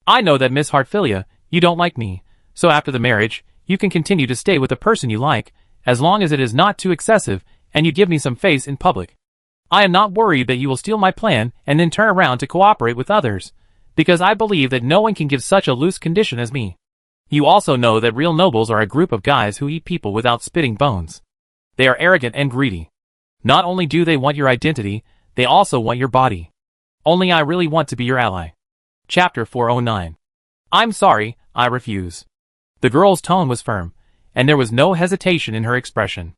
I know that Miss Hartfilia, you don't like me, so after the marriage, you can continue to stay with the person you like, as long as it is not too excessive and you give me some face in public. I am not worried that you will steal my plan and then turn around to cooperate with others, because I believe that no one can give such a loose condition as me. You also know that real nobles are a group of guys who eat people without spitting bones. They are arrogant and greedy. Not only do they want your identity, they also want your body. Only I really want to be your ally. Chapter 409. I'm sorry, I refuse. The girl's tone was firm, and there was no hesitation in her expression.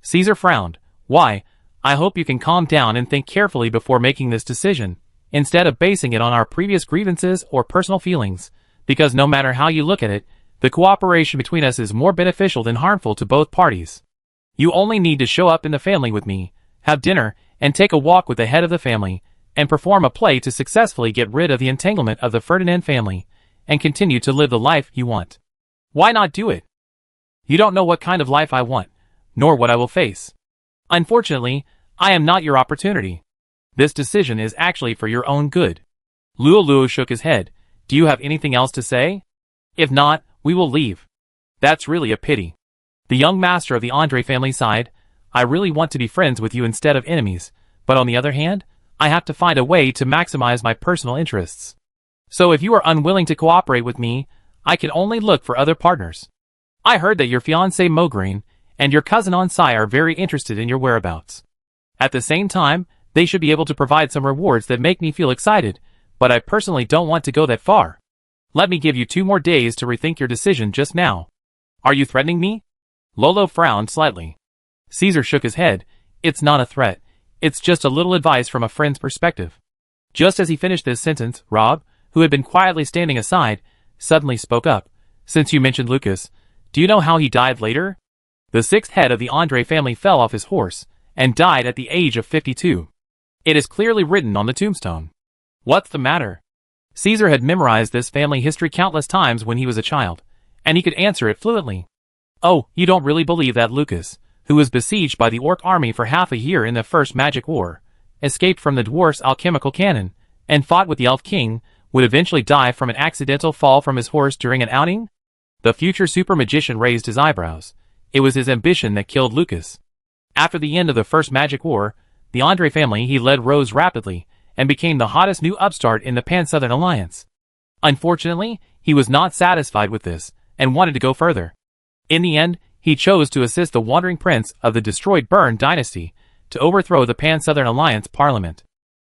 Caesar frowned. Why, I hope you can calm down and think carefully before making this decision, instead of basing it on our previous grievances or personal feelings, because no matter how you look at it, the cooperation between us is more beneficial than harmful to both parties. You only need to show up in the family with me, have dinner, and take a walk with the head of the family, and perform a play to successfully get rid of the entanglement of the Ferdinand family, and continue to live the life you want. Why not do it? You don't know what kind of life I want, nor what I will face. Unfortunately, I am not your opportunity. This decision is actually for your own good. Luo shook his head. Do you have anything else to say? If not, we will leave. That's really a pity. The young master of the Andre family sighed. I really want to be friends with you instead of enemies, but on the other hand, I have to find a way to maximize my personal interests. So if you are unwilling to cooperate with me, I can only look for other partners. I heard that your fiancé Maugrain and your cousin Ansai are very interested in your whereabouts. At the same time, they should be able to provide some rewards that make me feel excited, but I personally don't want to go that far. Let me give you 2 more days to rethink your decision just now. Are you threatening me? Lolo frowned slightly. Caesar shook his head. It's not a threat. It's just a little advice from a friend's perspective. Just as he finished this sentence, Rob, who had been quietly standing aside, suddenly spoke up. Since you mentioned Lucas, do you know how he died later? The 6th head of the Andre family fell off his horse, and died at the age of 52. It is clearly written on the tombstone. What's the matter? Caesar had memorized this family history countless times when he was a child, and he could answer it fluently. Oh, you don't really believe that Lucas, who was besieged by the orc army for half a year in the First Magic War, escaped from the dwarf's alchemical cannon, and fought with the elf king, would eventually die from an accidental fall from his horse during an outing? The future super magician raised his eyebrows. It was his ambition that killed Lucas. After the end of the First Magic War, the Andre family he led rose rapidly, and became the hottest new upstart in the Pan-Southern Alliance. Unfortunately, he was not satisfied with this, and wanted to go further. In the end, he chose to assist the wandering prince of the destroyed Bern dynasty to overthrow the Pan-Southern Alliance parliament.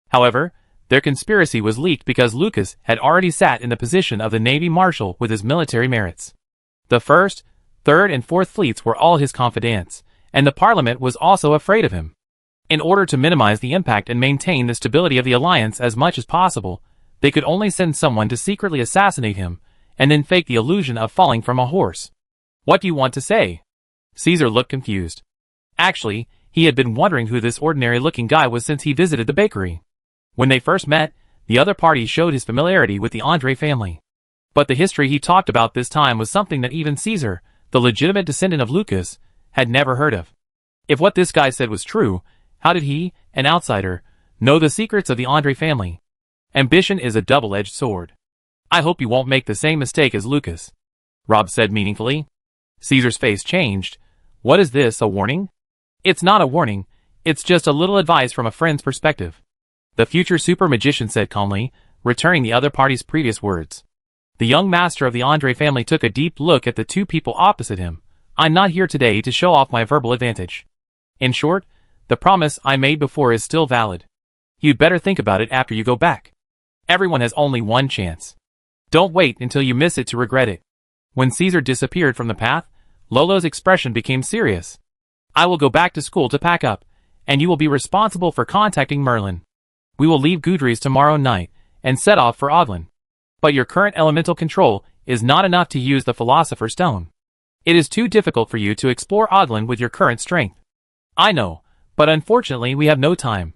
However, their conspiracy was leaked because Lucas had already sat in the position of the Navy Marshal with his military merits. The 1st, 3rd, and 4th fleets were all his confidants, and the parliament was also afraid of him. In order to minimize the impact and maintain the stability of the alliance as much as possible, they could only send someone to secretly assassinate him, and then fake the illusion of falling from a horse. What do you want to say? Caesar looked confused. Actually, he had been wondering who this ordinary-looking guy was since he visited the bakery. When they first met, the other party showed his familiarity with the Andre family. But the history he talked about this time was something that even Caesar, the legitimate descendant of Lucas, had never heard of. If what this guy said was true, how did he, an outsider, know the secrets of the Andre family? Ambition is a double-edged sword. I hope you won't make the same mistake as Lucas, Rob said meaningfully. Caesar's face changed. What is this, a warning? It's not a warning, it's just a little advice from a friend's perspective. The future super magician said calmly, returning the other party's previous words. The young master of the Andre family took a deep look at the 2 people opposite him. I'm not here today to show off my verbal advantage. In short, the promise I made before is still valid. You'd better think about it after you go back. Everyone has only one chance. Don't wait until you miss it to regret it. When Caesar disappeared from the path, Lolo's expression became serious. I will go back to school to pack up, and you will be responsible for contacting Merlin. We will leave Gudrie's tomorrow night and set off for Odlin. But your current elemental control is not enough to use the Philosopher's Stone. It is too difficult for you to explore Odlin with your current strength. I know, but unfortunately we have no time.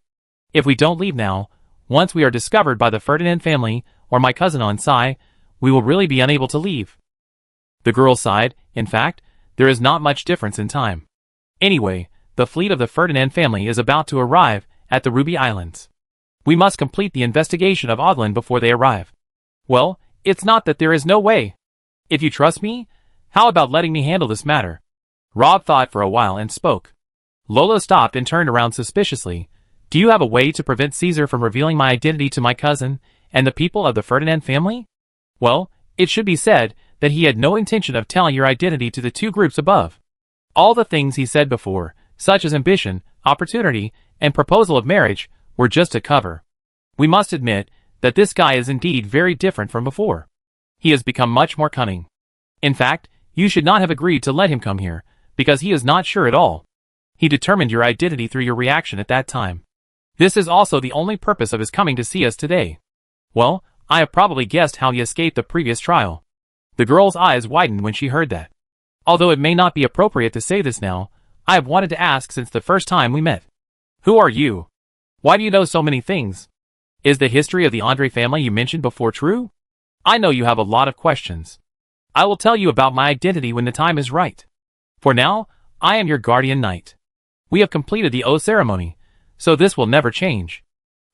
If we don't leave now, once we are discovered by the Ferdinand family or my cousin Onsai, we will really be unable to leave. The girl sighed. In fact, there is not much difference in time. Anyway, the fleet of the Ferdinand family is about to arrive at the Ruby Islands. We must complete the investigation of Odlin before they arrive. Well, it's not that there is no way. If you trust me, how about letting me handle this matter? Rob thought for a while and spoke. Lolo stopped and turned around suspiciously. Do you have a way to prevent Caesar from revealing my identity to my cousin and the people of the Ferdinand family? Well, it should be said that he had no intention of telling your identity to the two groups above. All the things he said before, such as ambition, opportunity, and proposal of marriage, were just a cover. We must admit that this guy is indeed very different from before. He has become much more cunning. In fact, you should not have agreed to let him come here, because he is not sure at all. He determined your identity through your reaction at that time. This is also the only purpose of his coming to see us today. Well, I have probably guessed how he escaped the previous trial. The girl's eyes widened when she heard that. Although it may not be appropriate to say this now, I have wanted to ask since the first time we met. Who are you? Why do you know so many things? Is the history of the Andre family you mentioned before true? I know you have a lot of questions. I will tell you about my identity when the time is right. For now, I am your guardian knight. We have completed the oath ceremony, so this will never change.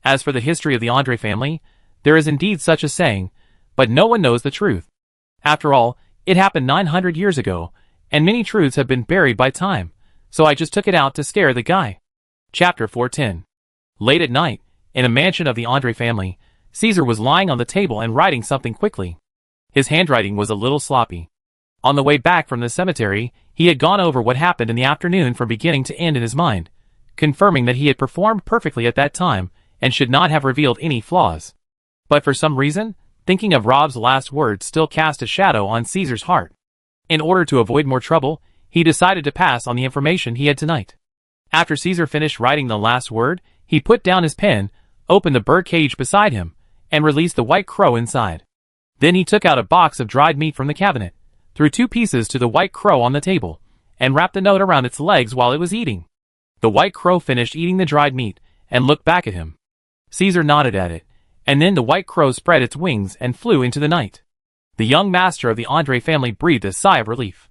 As for the history of the Andre family, there is indeed such a saying, but no one knows the truth. After all, it happened 900 years ago, and many truths have been buried by time, so I just took it out to scare the guy. Chapter 410. Late at night, in a mansion of the Andre family, Caesar was lying on the table and writing something quickly. His handwriting was a little sloppy. On the way back from the cemetery, he had gone over what happened in the afternoon from beginning to end in his mind, confirming that he had performed perfectly at that time and should not have revealed any flaws. But for some reason, thinking of Rob's last words still cast a shadow on Caesar's heart. In order to avoid more trouble, he decided to pass on the information he had tonight. After Caesar finished writing the last word, he put down his pen, opened the bird cage beside him, and released the white crow inside. Then he took out a box of dried meat from the cabinet, threw 2 pieces to the white crow on the table, and wrapped the note around its legs while it was eating. The white crow finished eating the dried meat and looked back at him. Caesar nodded at it, and then the white crow spread its wings and flew into the night. The young master of the Andre family breathed a sigh of relief.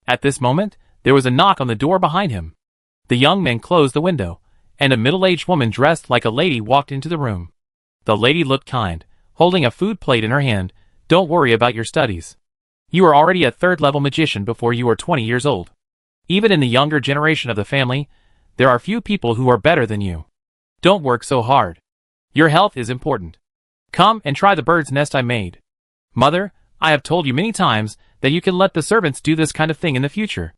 At this moment, there was a knock on the door behind him. The young man closed the window, and a middle-aged woman dressed like a lady walked into the room. The lady looked kind, holding a food plate in her hand. Don't worry about your studies. You are already a third-level magician before you are 20 years old. Even in the younger generation of the family, there are few people who are better than you. Don't work so hard. Your health is important. Come and try the bird's nest I made. Mother, I have told you many times that you can let the servants do this kind of thing in the future.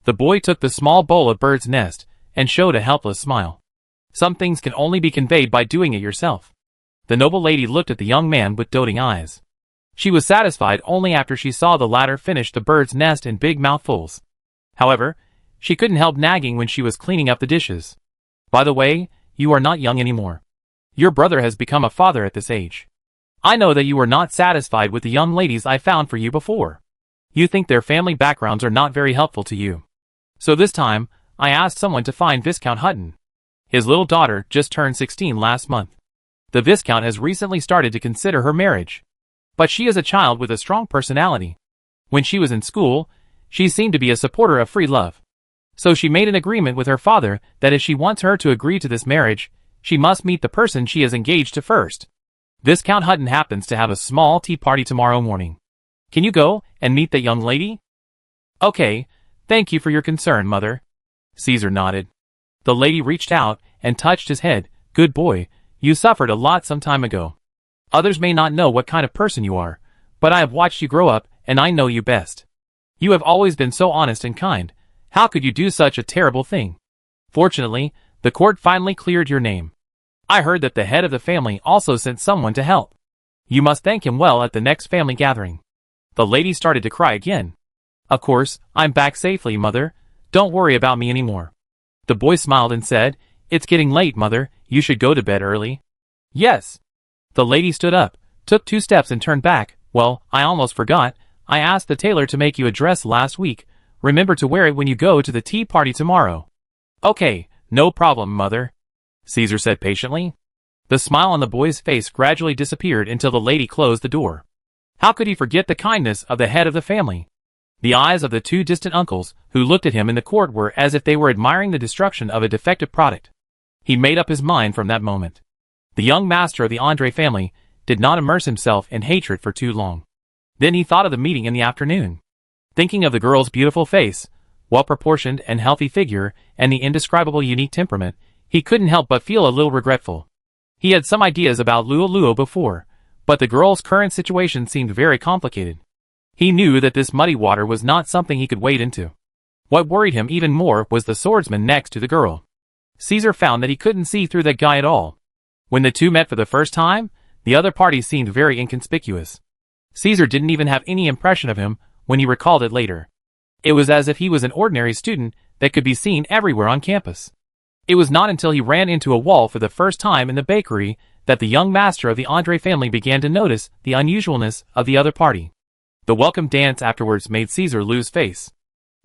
The boy took the small bowl of bird's nest and showed a helpless smile. Some things can only be conveyed by doing it yourself. The noble lady looked at the young man with doting eyes. She was satisfied only after she saw the latter finish the bird's nest in big mouthfuls. However, she couldn't help nagging when she was cleaning up the dishes. By the way, you are not young anymore. Your brother has become a father at this age. I know that you were not satisfied with the young ladies I found for you before. You think their family backgrounds are not very helpful to you. So this time, I asked someone to find Viscount Hutton. His little daughter just turned 16 last month. The Viscount has recently started to consider her marriage. But she is a child with a strong personality. When she was in school, she seemed to be a supporter of free love. So she made an agreement with her father that if she wants her to agree to this marriage, she must meet the person she is engaged to first. Viscount Hutton happens to have a small tea party tomorrow morning. Can you go and meet that young lady? Okay, thank you for your concern, Mother. Caesar nodded. The lady reached out and touched his head. Good boy, you suffered a lot some time ago. Others may not know what kind of person you are, but I have watched you grow up and I know you best. You have always been so honest and kind. How could you do such a terrible thing? Fortunately, the court finally cleared your name. I heard that the head of the family also sent someone to help. You must thank him well at the next family gathering." The lady started to cry again. "Of course, I'm back safely, Mother. Don't worry about me anymore." The boy smiled and said, "It's getting late, Mother. You should go to bed early." "Yes." The lady stood up, took 2 steps and turned back. "Well, I almost forgot. I asked the tailor to make you a dress last week. Remember to wear it when you go to the tea party tomorrow." "Okay, no problem, Mother," Caesar said patiently. The smile on the boy's face gradually disappeared until the lady closed the door. How could he forget the kindness of the head of the family? The eyes of the 2 distant uncles, who looked at him in the court, were as if they were admiring the destruction of a defective product. He made up his mind from that moment. The young master of the Andre family did not immerse himself in hatred for too long. Then he thought of the meeting in the afternoon. Thinking of the girl's beautiful face, well-proportioned and healthy figure, and the indescribable unique temperament, he couldn't help but feel a little regretful. He had some ideas about Luo before, but the girl's current situation seemed very complicated. He knew that this muddy water was not something he could wade into. What worried him even more was the swordsman next to the girl. Caesar found that he couldn't see through that guy at all. When the 2 met for the first time, the other party seemed very inconspicuous. Caesar didn't even have any impression of him when he recalled it later. It was as if he was an ordinary student that could be seen everywhere on campus. It was not until he ran into a wall for the first time in the bakery that the young master of the Andre family began to notice the unusualness of the other party. The welcome dance afterwards made Caesar lose face.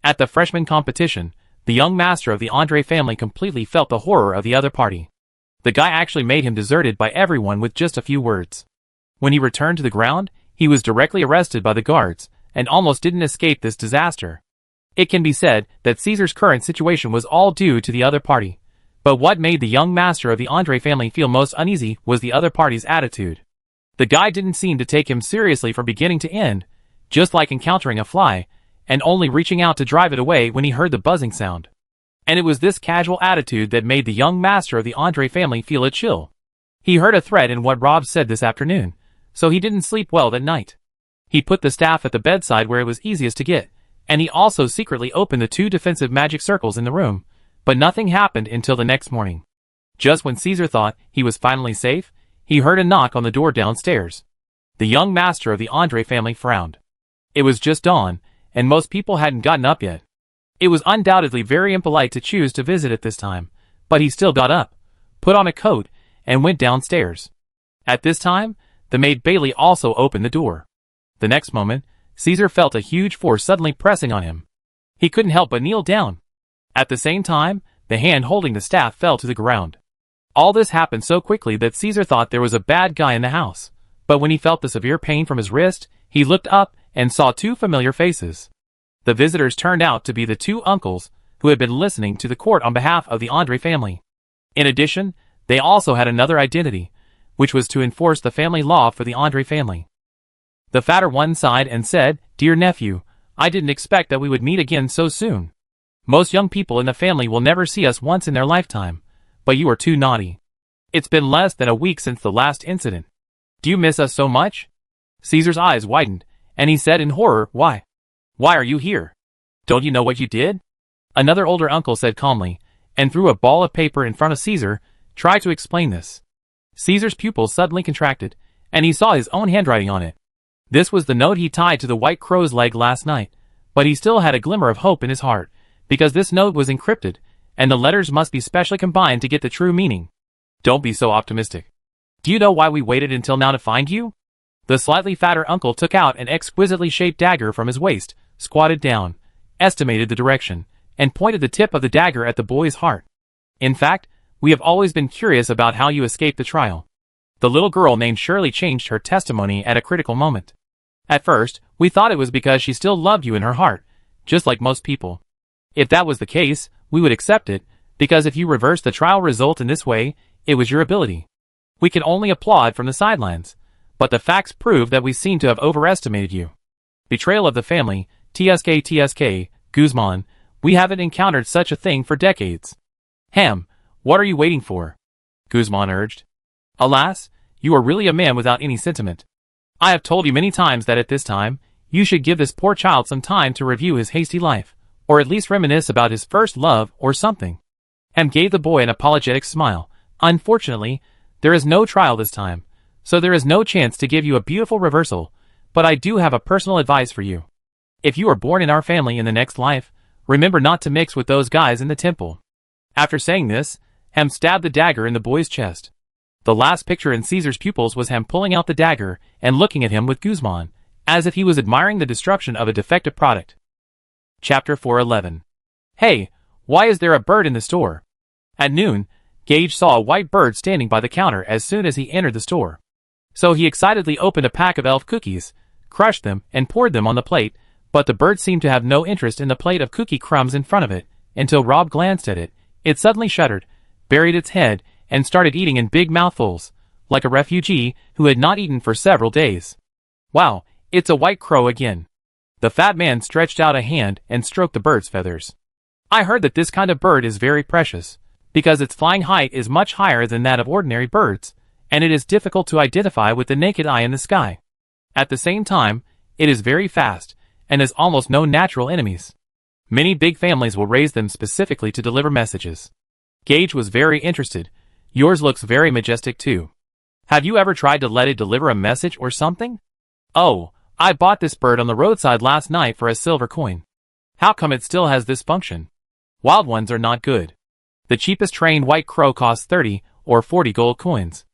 At the freshman competition, the young master of the Andre family completely felt the horror of the other party. The guy actually made him deserted by everyone with just a few words. When he returned to the ground, he was directly arrested by the guards, and almost didn't escape this disaster. It can be said that Caesar's current situation was all due to the other party. But what made the young master of the Andre family feel most uneasy was the other party's attitude. The guy didn't seem to take him seriously from beginning to end, just like encountering a fly, and only reaching out to drive it away when he heard the buzzing sound. And it was this casual attitude that made the young master of the Andre family feel a chill. He heard a thread in what Rob said this afternoon, so he didn't sleep well that night. He put the staff at the bedside where it was easiest to get, and he also secretly opened the 2 defensive magic circles in the room, but nothing happened until the next morning. Just when Caesar thought he was finally safe, he heard a knock on the door downstairs. The young master of the Andre family frowned. It was just dawn, and most people hadn't gotten up yet. It was undoubtedly very impolite to choose to visit at this time, but he still got up, put on a coat, and went downstairs. At this time, the maid Bailey also opened the door. The next moment, Caesar felt a huge force suddenly pressing on him. He couldn't help but kneel down. At the same time, the hand holding the staff fell to the ground. All this happened so quickly that Caesar thought there was a bad guy in the house, but when he felt the severe pain from his wrist, he looked up and saw 2 familiar faces. The visitors turned out to be the 2 uncles who had been listening to the court on behalf of the Andre family. In addition, they also had another identity, which was to enforce the family law for the Andre family. The fatter one sighed and said, "Dear nephew, I didn't expect that we would meet again so soon. Most young people in the family will never see us once in their lifetime, but you are too naughty. It's been less than a week since the last incident. Do you miss us so much?" Caesar's eyes widened, and he said in horror, "Why? Why are you here? Don't you know what you did?" Another older uncle said calmly, and threw a ball of paper in front of Caesar, tried to explain this. Caesar's pupils suddenly contracted, and he saw his own handwriting on it. This was the note he tied to the white crow's leg last night, but he still had a glimmer of hope in his heart, because this note was encrypted, and the letters must be specially combined to get the true meaning. "Don't be so optimistic. Do you know why we waited until now to find you?" The slightly fatter uncle took out an exquisitely shaped dagger from his waist, squatted down, estimated the direction, and pointed the tip of the dagger at the boy's heart. "In fact, we have always been curious about how you escaped the trial." The little girl named Shirley changed her testimony at a critical moment. "At first, we thought it was because she still loved you in her heart, just like most people. If that was the case, we would accept it, because if you reversed the trial result in this way, it was your ability. We can only applaud from the sidelines, but the facts prove that we seem to have overestimated you. Betrayal of the family, TSK, Guzman, we haven't encountered such a thing for decades." "Ham, what are you waiting for?" Guzman urged. "Alas, you are really a man without any sentiment. I have told you many times that at this time, you should give this poor child some time to review his hasty life, or at least reminisce about his first love or something." Ham gave the boy an apologetic smile. "Unfortunately, There is no trial this time, so there is no chance to give you a beautiful reversal, but I do have a personal advice for you. If you are born in our family in the next life, remember not to mix with those guys in the temple." After saying this, Ham stabbed the dagger in the boy's chest. The last picture in Caesar's pupils was Ham pulling out the dagger and looking at him with Guzman, as if he was admiring the destruction of a defective product. Chapter 411. "Hey, why is there a bird in the store?" At noon, Gage saw a white bird standing by the counter as soon as he entered the store. So he excitedly opened a pack of elf cookies, crushed them, and poured them on the plate, but the bird seemed to have no interest in the plate of cookie crumbs in front of it, until Rob glanced at it. It suddenly shuddered, buried its head, and started eating in big mouthfuls, like a refugee who had not eaten for several days. "Wow, it's a white crow again." The fat man stretched out a hand and stroked the bird's feathers. "I heard that this kind of bird is very precious, because its flying height is much higher than that of ordinary birds, and it is difficult to identify with the naked eye in the sky. At the same time, it is very fast, and has almost no natural enemies. Many big families will raise them specifically to deliver messages." Gage was very interested. "Yours looks very majestic too. Have you ever tried to let it deliver a message or something?" "Oh, I bought this bird on the roadside last night for a silver coin. How come it still has this function? Wild ones are not good. The cheapest trained white crow costs 30 or 40 gold coins.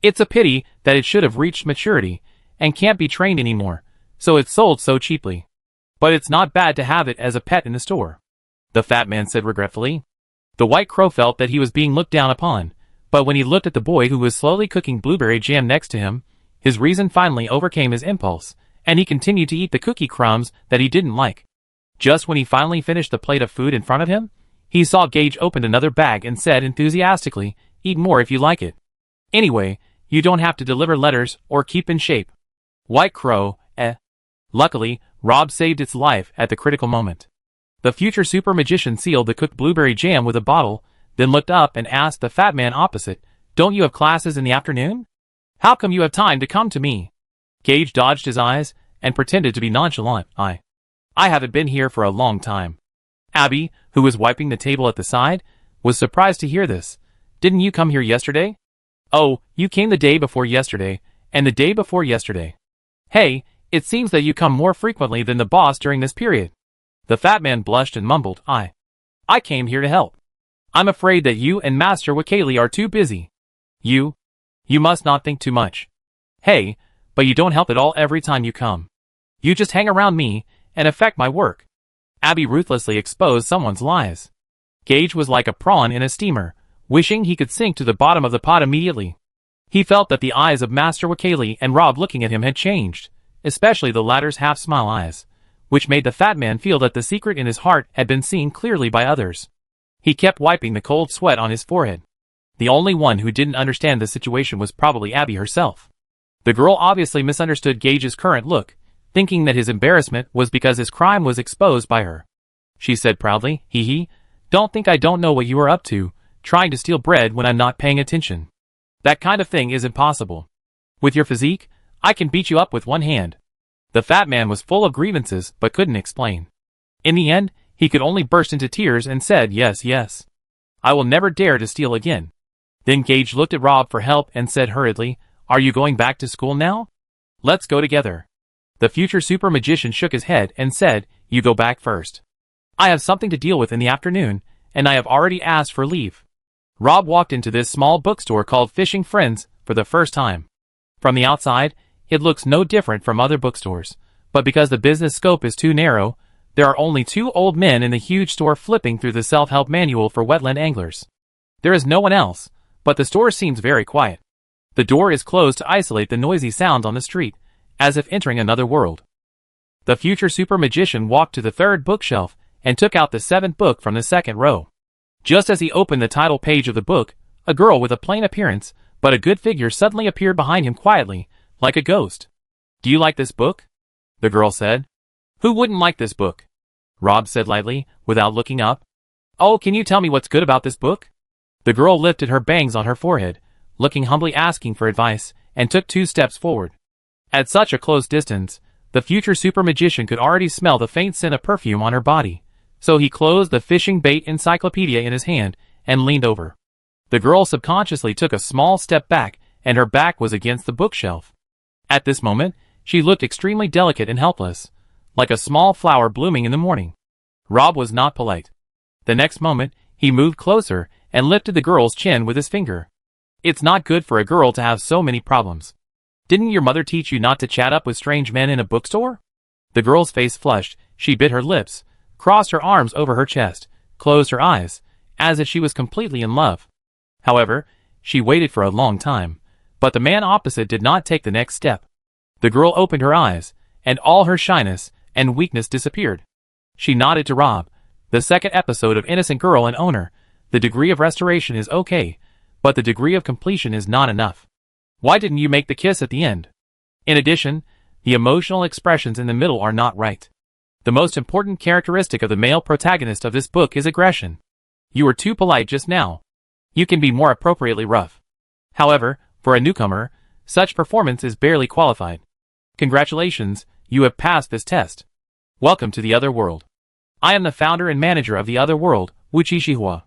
It's a pity that it should have reached maturity and can't be trained anymore, so it's sold so cheaply. But it's not bad to have it as a pet in the store," the fat man said regretfully. The white crow felt that he was being looked down upon, but when he looked at the boy who was slowly cooking blueberry jam next to him, his reason finally overcame his impulse, and he continued to eat the cookie crumbs that he didn't like. Just when he finally finished the plate of food in front of him, he saw Gage open another bag and said enthusiastically, "Eat more if you like it. Anyway, you don't have to deliver letters or keep in shape." White crow, eh. Luckily, Rob saved its life at the critical moment. The future super magician sealed the cooked blueberry jam with a bottle, then looked up and asked the fat man opposite, "Don't you have classes in the afternoon? How come you have time to come to me?" Gage dodged his eyes and pretended to be nonchalant. I haven't been here for a long time." Abby, who was wiping the table at the side, was surprised to hear this. "Didn't you come here yesterday?" "Oh, you came the day before yesterday, and the day before yesterday. Hey, it seems that you come more frequently than the boss during this period." The fat man blushed and mumbled, I came here to help. I'm afraid that you and Master Wakeli are too busy. You must not think too much. Hey, but you don't help at all every time you come. You just hang around me and affect my work." Abby ruthlessly exposed someone's lies. Gage was like a prawn in a steamer, wishing he could sink to the bottom of the pot immediately. He felt that the eyes of Master Wakeli and Rob looking at him had changed, especially the latter's half-smile eyes, which made the fat man feel that the secret in his heart had been seen clearly by others. He kept wiping the cold sweat on his forehead. The only one who didn't understand the situation was probably Abby herself. The girl obviously misunderstood Gage's current look, thinking that his embarrassment was because his crime was exposed by her. She said proudly, "Hee, don't think I don't know what you are up to, trying to steal bread when I'm not paying attention. That kind of thing is impossible. With your physique, I can beat you up with one hand." The fat man was full of grievances but couldn't explain. In the end, he could only burst into tears and said, Yes. I will never dare to steal again." Then Gage looked at Rob for help and said hurriedly, "Are you going back to school now? Let's go together." The future super magician shook his head and said, "You go back first. I have something to deal with in the afternoon, and I have already asked for leave." Rob walked into this small bookstore called Fishing Friends for the first time. From the outside, it looks no different from other bookstores, but because the business scope is too narrow, there are only two old men in the huge store flipping through the self-help manual for wetland anglers. There is no one else, but the store seems very quiet. The door is closed to isolate the noisy sounds on the street, as if entering another world. The future super magician walked to the third bookshelf and took out the seventh book from the second row. Just as he opened the title page of the book, a girl with a plain appearance but a good figure suddenly appeared behind him quietly, like a ghost. "Do you like this book?" the girl said. "Who wouldn't like this book?" Rob said lightly, without looking up. "Oh, can you tell me what's good about this book?" The girl lifted her bangs on her forehead, looking humbly asking for advice, and took 2 steps forward. At such a close distance, the future super magician could already smell the faint scent of perfume on her body, so he closed the fishing bait encyclopedia in his hand and leaned over. The girl subconsciously took a small step back, and her back was against the bookshelf. At this moment, she looked extremely delicate and helpless, like a small flower blooming in the morning. Rob was not polite. The next moment, he moved closer and lifted the girl's chin with his finger. It's not good for a girl to have so many problems. Didn't your mother teach you not to chat up with strange men in a bookstore? The girl's face flushed, she bit her lips, crossed her arms over her chest, closed her eyes, as if she was completely in love. However, she waited for a long time, but the man opposite did not take the next step. The girl opened her eyes, and all her shyness and weakness disappeared. She nodded to Rob. The second episode of Innocent Girl and Owner. The degree of restoration is okay, but the degree of completion is not enough. Why didn't you make the kiss at the end? In addition, the emotional expressions in the middle are not right. The most important characteristic of the male protagonist of this book is aggression. You were too polite just now. You can be more appropriately rough. However, for a newcomer, such performance is barely qualified. Congratulations, you have passed this test. Welcome to the other world. I am the founder and manager of the other world, Wuchishihua.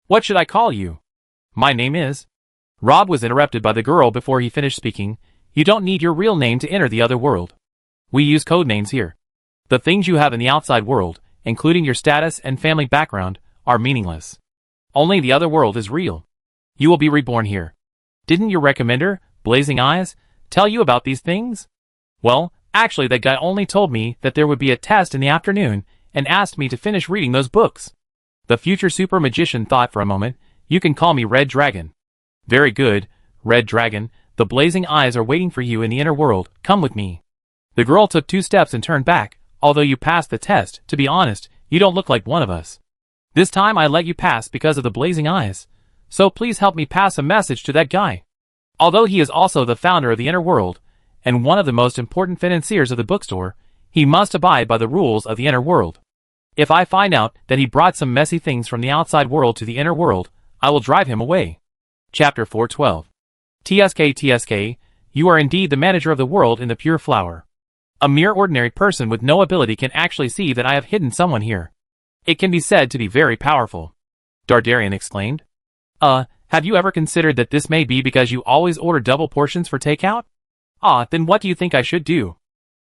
What should I call you? My name is... Rob was interrupted by the girl before he finished speaking. You don't need your real name to enter the other world. We use code names here. The things you have in the outside world, including your status and family background, are meaningless. Only the other world is real. You will be reborn here. Didn't your recommender, Blazing Eyes, tell you about these things? Well, actually that guy only told me that there would be a test in the afternoon and asked me to finish reading those books. The future super magician thought for a moment. You can call me Red Dragon. Very good, Red Dragon. The blazing eyes are waiting for you in the inner world. Come with me. The girl took 2 steps and turned back. Although you passed the test, to be honest, you don't look like one of us. This time I let you pass because of the blazing eyes. So please help me pass a message to that guy. Although he is also the founder of the inner world, and one of the most important financiers of the bookstore, he must abide by the rules of the inner world. If I find out that he brought some messy things from the outside world to the inner world, I will drive him away. Chapter 412. TSK, you are indeed the manager of the world in the pure flower. A mere ordinary person with no ability can actually see that I have hidden someone here. It can be said to be very powerful. Dardarian exclaimed. Have you ever considered that this may be because you always order double portions for takeout? Then what do you think I should do?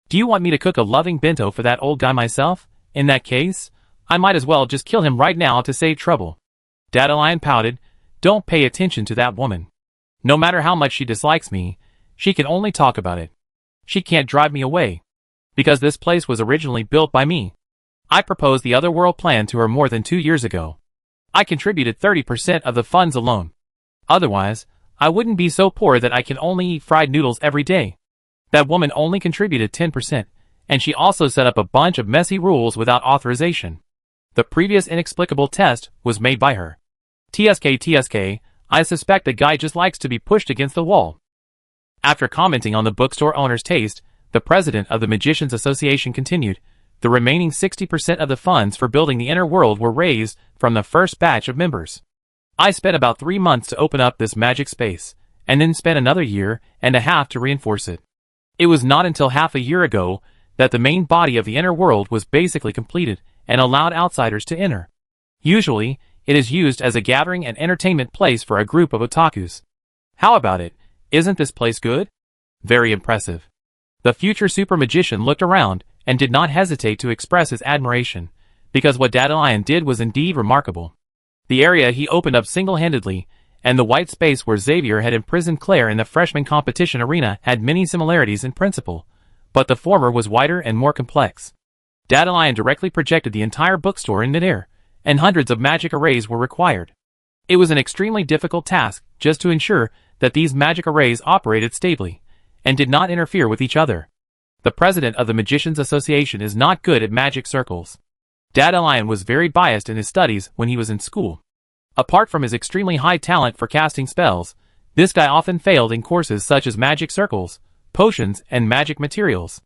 Do you want me to cook a loving bento for that old guy myself? In that case, I might as well just kill him right now to save trouble. Dandelion pouted. Don't pay attention to that woman. No matter how much she dislikes me, she can only talk about it. She can't drive me away. Because this place was originally built by me. I proposed the otherworld plan to her more than 2 years ago. I contributed 30% of the funds alone. Otherwise, I wouldn't be so poor that I can only eat fried noodles every day. That woman only contributed 10%, and she also set up a bunch of messy rules without authorization. The previous inexplicable test was made by her. TSK, I suspect the guy just likes to be pushed against the wall. After commenting on the bookstore owner's taste, the president of the Magicians Association continued. The remaining 60% of the funds for building the inner world were raised from the first batch of members. I spent about 3 months to open up this magic space, and then spent another 1.5 years to reinforce it. It was not until half a year ago that the main body of the inner world was basically completed and allowed outsiders to enter. Usually, it is used as a gathering and entertainment place for a group of otakus. How about it? Isn't this place good? Very impressive. The future super magician looked around and did not hesitate to express his admiration, because what Dandelion did was indeed remarkable. The area he opened up single-handedly, and the white space where Xavier had imprisoned Claire in the freshman competition arena had many similarities in principle, but the former was wider and more complex. Dandelion directly projected the entire bookstore in midair, and hundreds of magic arrays were required. It was an extremely difficult task just to ensure that these magic arrays operated stably, and did not interfere with each other. The president of the Magicians Association is not good at magic circles. Dandelion was very biased in his studies when he was in school. Apart from his extremely high talent for casting spells, this guy often failed in courses such as magic circles, potions, and magic materials.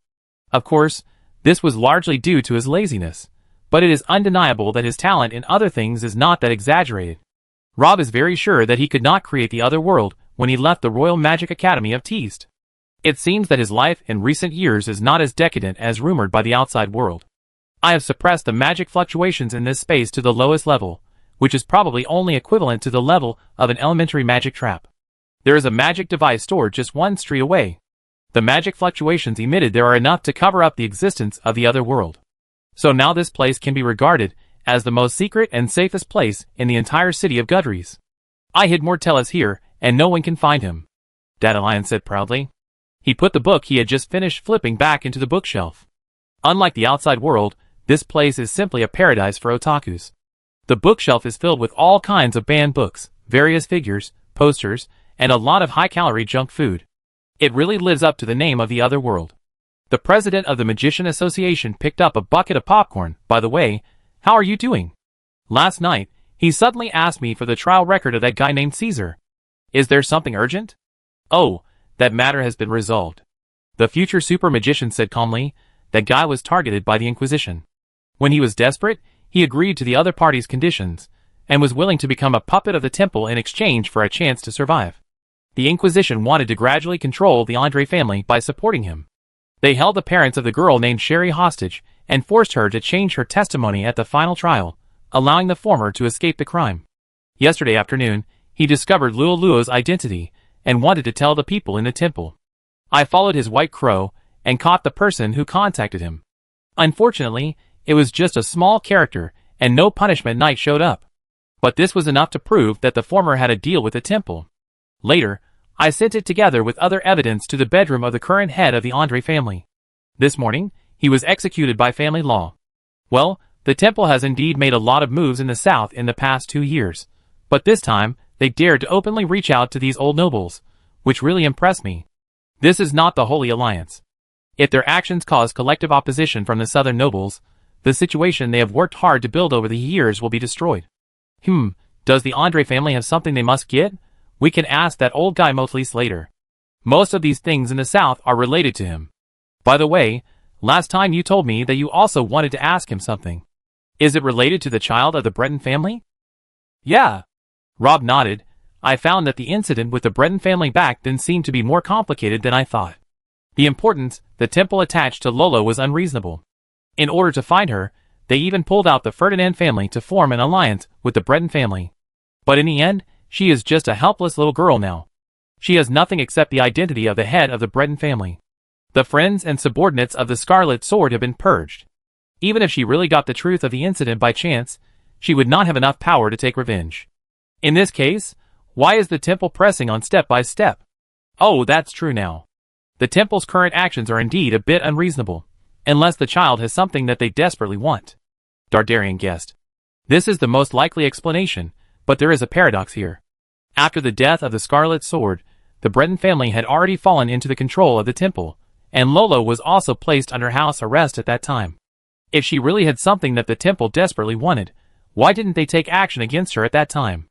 Of course, this was largely due to his laziness, but it is undeniable that his talent in other things is not that exaggerated. Rob is very sure that he could not create the other world when he left the Royal Magic Academy of Teast. It seems that his life in recent years is not as decadent as rumored by the outside world. I have suppressed the magic fluctuations in this space to the lowest level, which is probably only equivalent to the level of an elementary magic trap. There is a magic device stored just one street away. The magic fluctuations emitted there are enough to cover up the existence of the other world. So now this place can be regarded as the most secret and safest place in the entire city of Gudries. I hid Mortellus here, and no one can find him, Dandelion said proudly. He put the book he had just finished flipping back into the bookshelf. Unlike the outside world, this place is simply a paradise for otakus. The bookshelf is filled with all kinds of banned books, various figures, posters, and a lot of high-calorie junk food. It really lives up to the name of the other world. The president of the Magician Association picked up a bucket of popcorn. By the way, how are you doing? Last night, he suddenly asked me for the trial record of that guy named Caesar. Is there something urgent? Oh, that matter has been resolved. The future super magician said calmly. That guy was targeted by the Inquisition. When he was desperate, he agreed to the other party's conditions, and was willing to become a puppet of the temple in exchange for a chance to survive. The Inquisition wanted to gradually control the Andre family by supporting him. They held the parents of the girl named Sherry hostage, and forced her to change her testimony at the final trial, allowing the former to escape the crime. Yesterday afternoon, he discovered Luo's identity, and wanted to tell the people in the temple. I followed his white crow, and caught the person who contacted him. Unfortunately, it was just a small character, and no punishment knight showed up. But this was enough to prove that the former had a deal with the temple. Later, I sent it together with other evidence to the bedroom of the current head of the Andre family. This morning, he was executed by family law. Well, the temple has indeed made a lot of moves in the south in the past 2 years, but this time, they dared to openly reach out to these old nobles, which really impressed me. This is not the Holy Alliance. If their actions cause collective opposition from the southern nobles, the situation they have worked hard to build over the years will be destroyed. Does the Andre family have something they must get? We can ask that old guy Motlis later. Most of these things in the south are related to him. By the way, last time you told me that you also wanted to ask him something. Is it related to the child of the Breton family? Yeah. Rob nodded. I found that the incident with the Breton family back then seemed to be more complicated than I thought. The importance the temple attached to Lolo was unreasonable. In order to find her, they even pulled out the Ferdinand family to form an alliance with the Breton family. But in the end, she is just a helpless little girl now. She has nothing except the identity of the head of the Breton family. The friends and subordinates of the Scarlet Sword have been purged. Even if she really got the truth of the incident by chance, she would not have enough power to take revenge. In this case, why is the temple pressing on step by step? Oh, that's true now. The temple's current actions are indeed a bit unreasonable, unless the child has something that they desperately want. Dardarian guessed. This is the most likely explanation, but there is a paradox here. After the death of the Scarlet Sword, the Breton family had already fallen into the control of the temple, and Lolo was also placed under house arrest at that time. If she really had something that the temple desperately wanted, why didn't they take action against her at that time?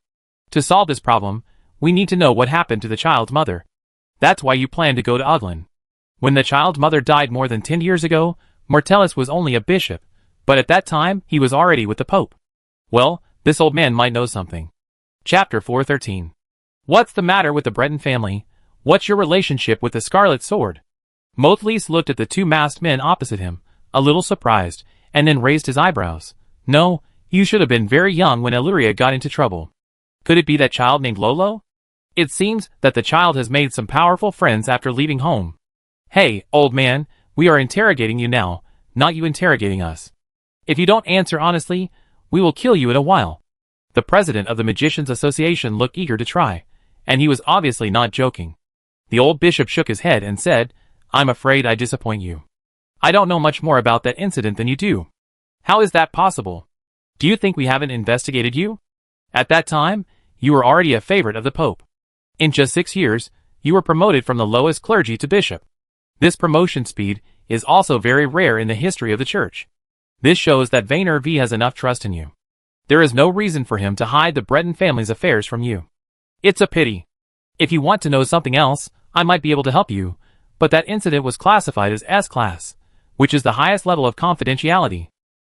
To solve this problem, we need to know what happened to the child's mother. That's why you plan to go to Uglin. When the child's mother died more than 10 years ago, Mortellus was only a bishop, but at that time he was already with the Pope. Well, this old man might know something. Chapter 413. What's the matter with the Breton family? What's your relationship with the Scarlet Sword? Motlis looked at the two masked men opposite him, a little surprised, and then raised his eyebrows. No, you should have been very young when Illyria got into trouble. Could it be that child named Lolo? It seems that the child has made some powerful friends after leaving home. Hey, old man, we are interrogating you now, not you interrogating us. If you don't answer honestly, we will kill you in a while. The president of the Magicians Association looked eager to try, and he was obviously not joking. The old bishop shook his head and said, I'm afraid I disappoint you. I don't know much more about that incident than you do. How is that possible? Do you think we haven't investigated you? At that time, you were already a favorite of the Pope. In just 6 years, you were promoted from the lowest clergy to bishop. This promotion speed is also very rare in the history of the church. This shows that Vainer V has enough trust in you. There is no reason for him to hide the Breton family's affairs from you. It's a pity. If you want to know something else, I might be able to help you, but that incident was classified as S-class, which is the highest level of confidentiality.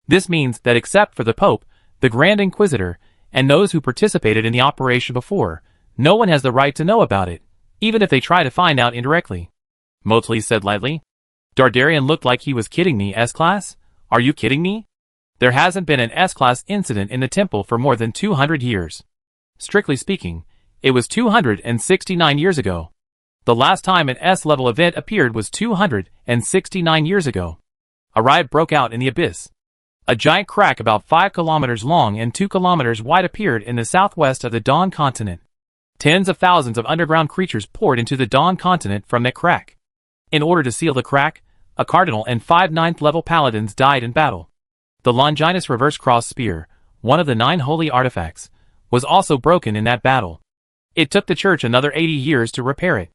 This means that except for the Pope, the Grand Inquisitor, and those who participated in the operation before, no one has the right to know about it, even if they try to find out indirectly. Motlis said lightly. Dardarian looked like he was kidding me. S-class? Are you kidding me? There hasn't been an S-class incident in the temple for more than 200 years. Strictly speaking, it was 269 years ago. The last time an S-level event appeared was 269 years ago. A riot broke out in the abyss. A giant crack about 5 kilometers long and 2 kilometers wide appeared in the southwest of the Dawn continent. Tens of thousands of underground creatures poured into the Dawn continent from that crack. In order to seal the crack, a cardinal and 5 ninth-level paladins died in battle. The Longinus reverse cross spear, one of the 9 holy artifacts, was also broken in that battle. It took the church another 80 years to repair it.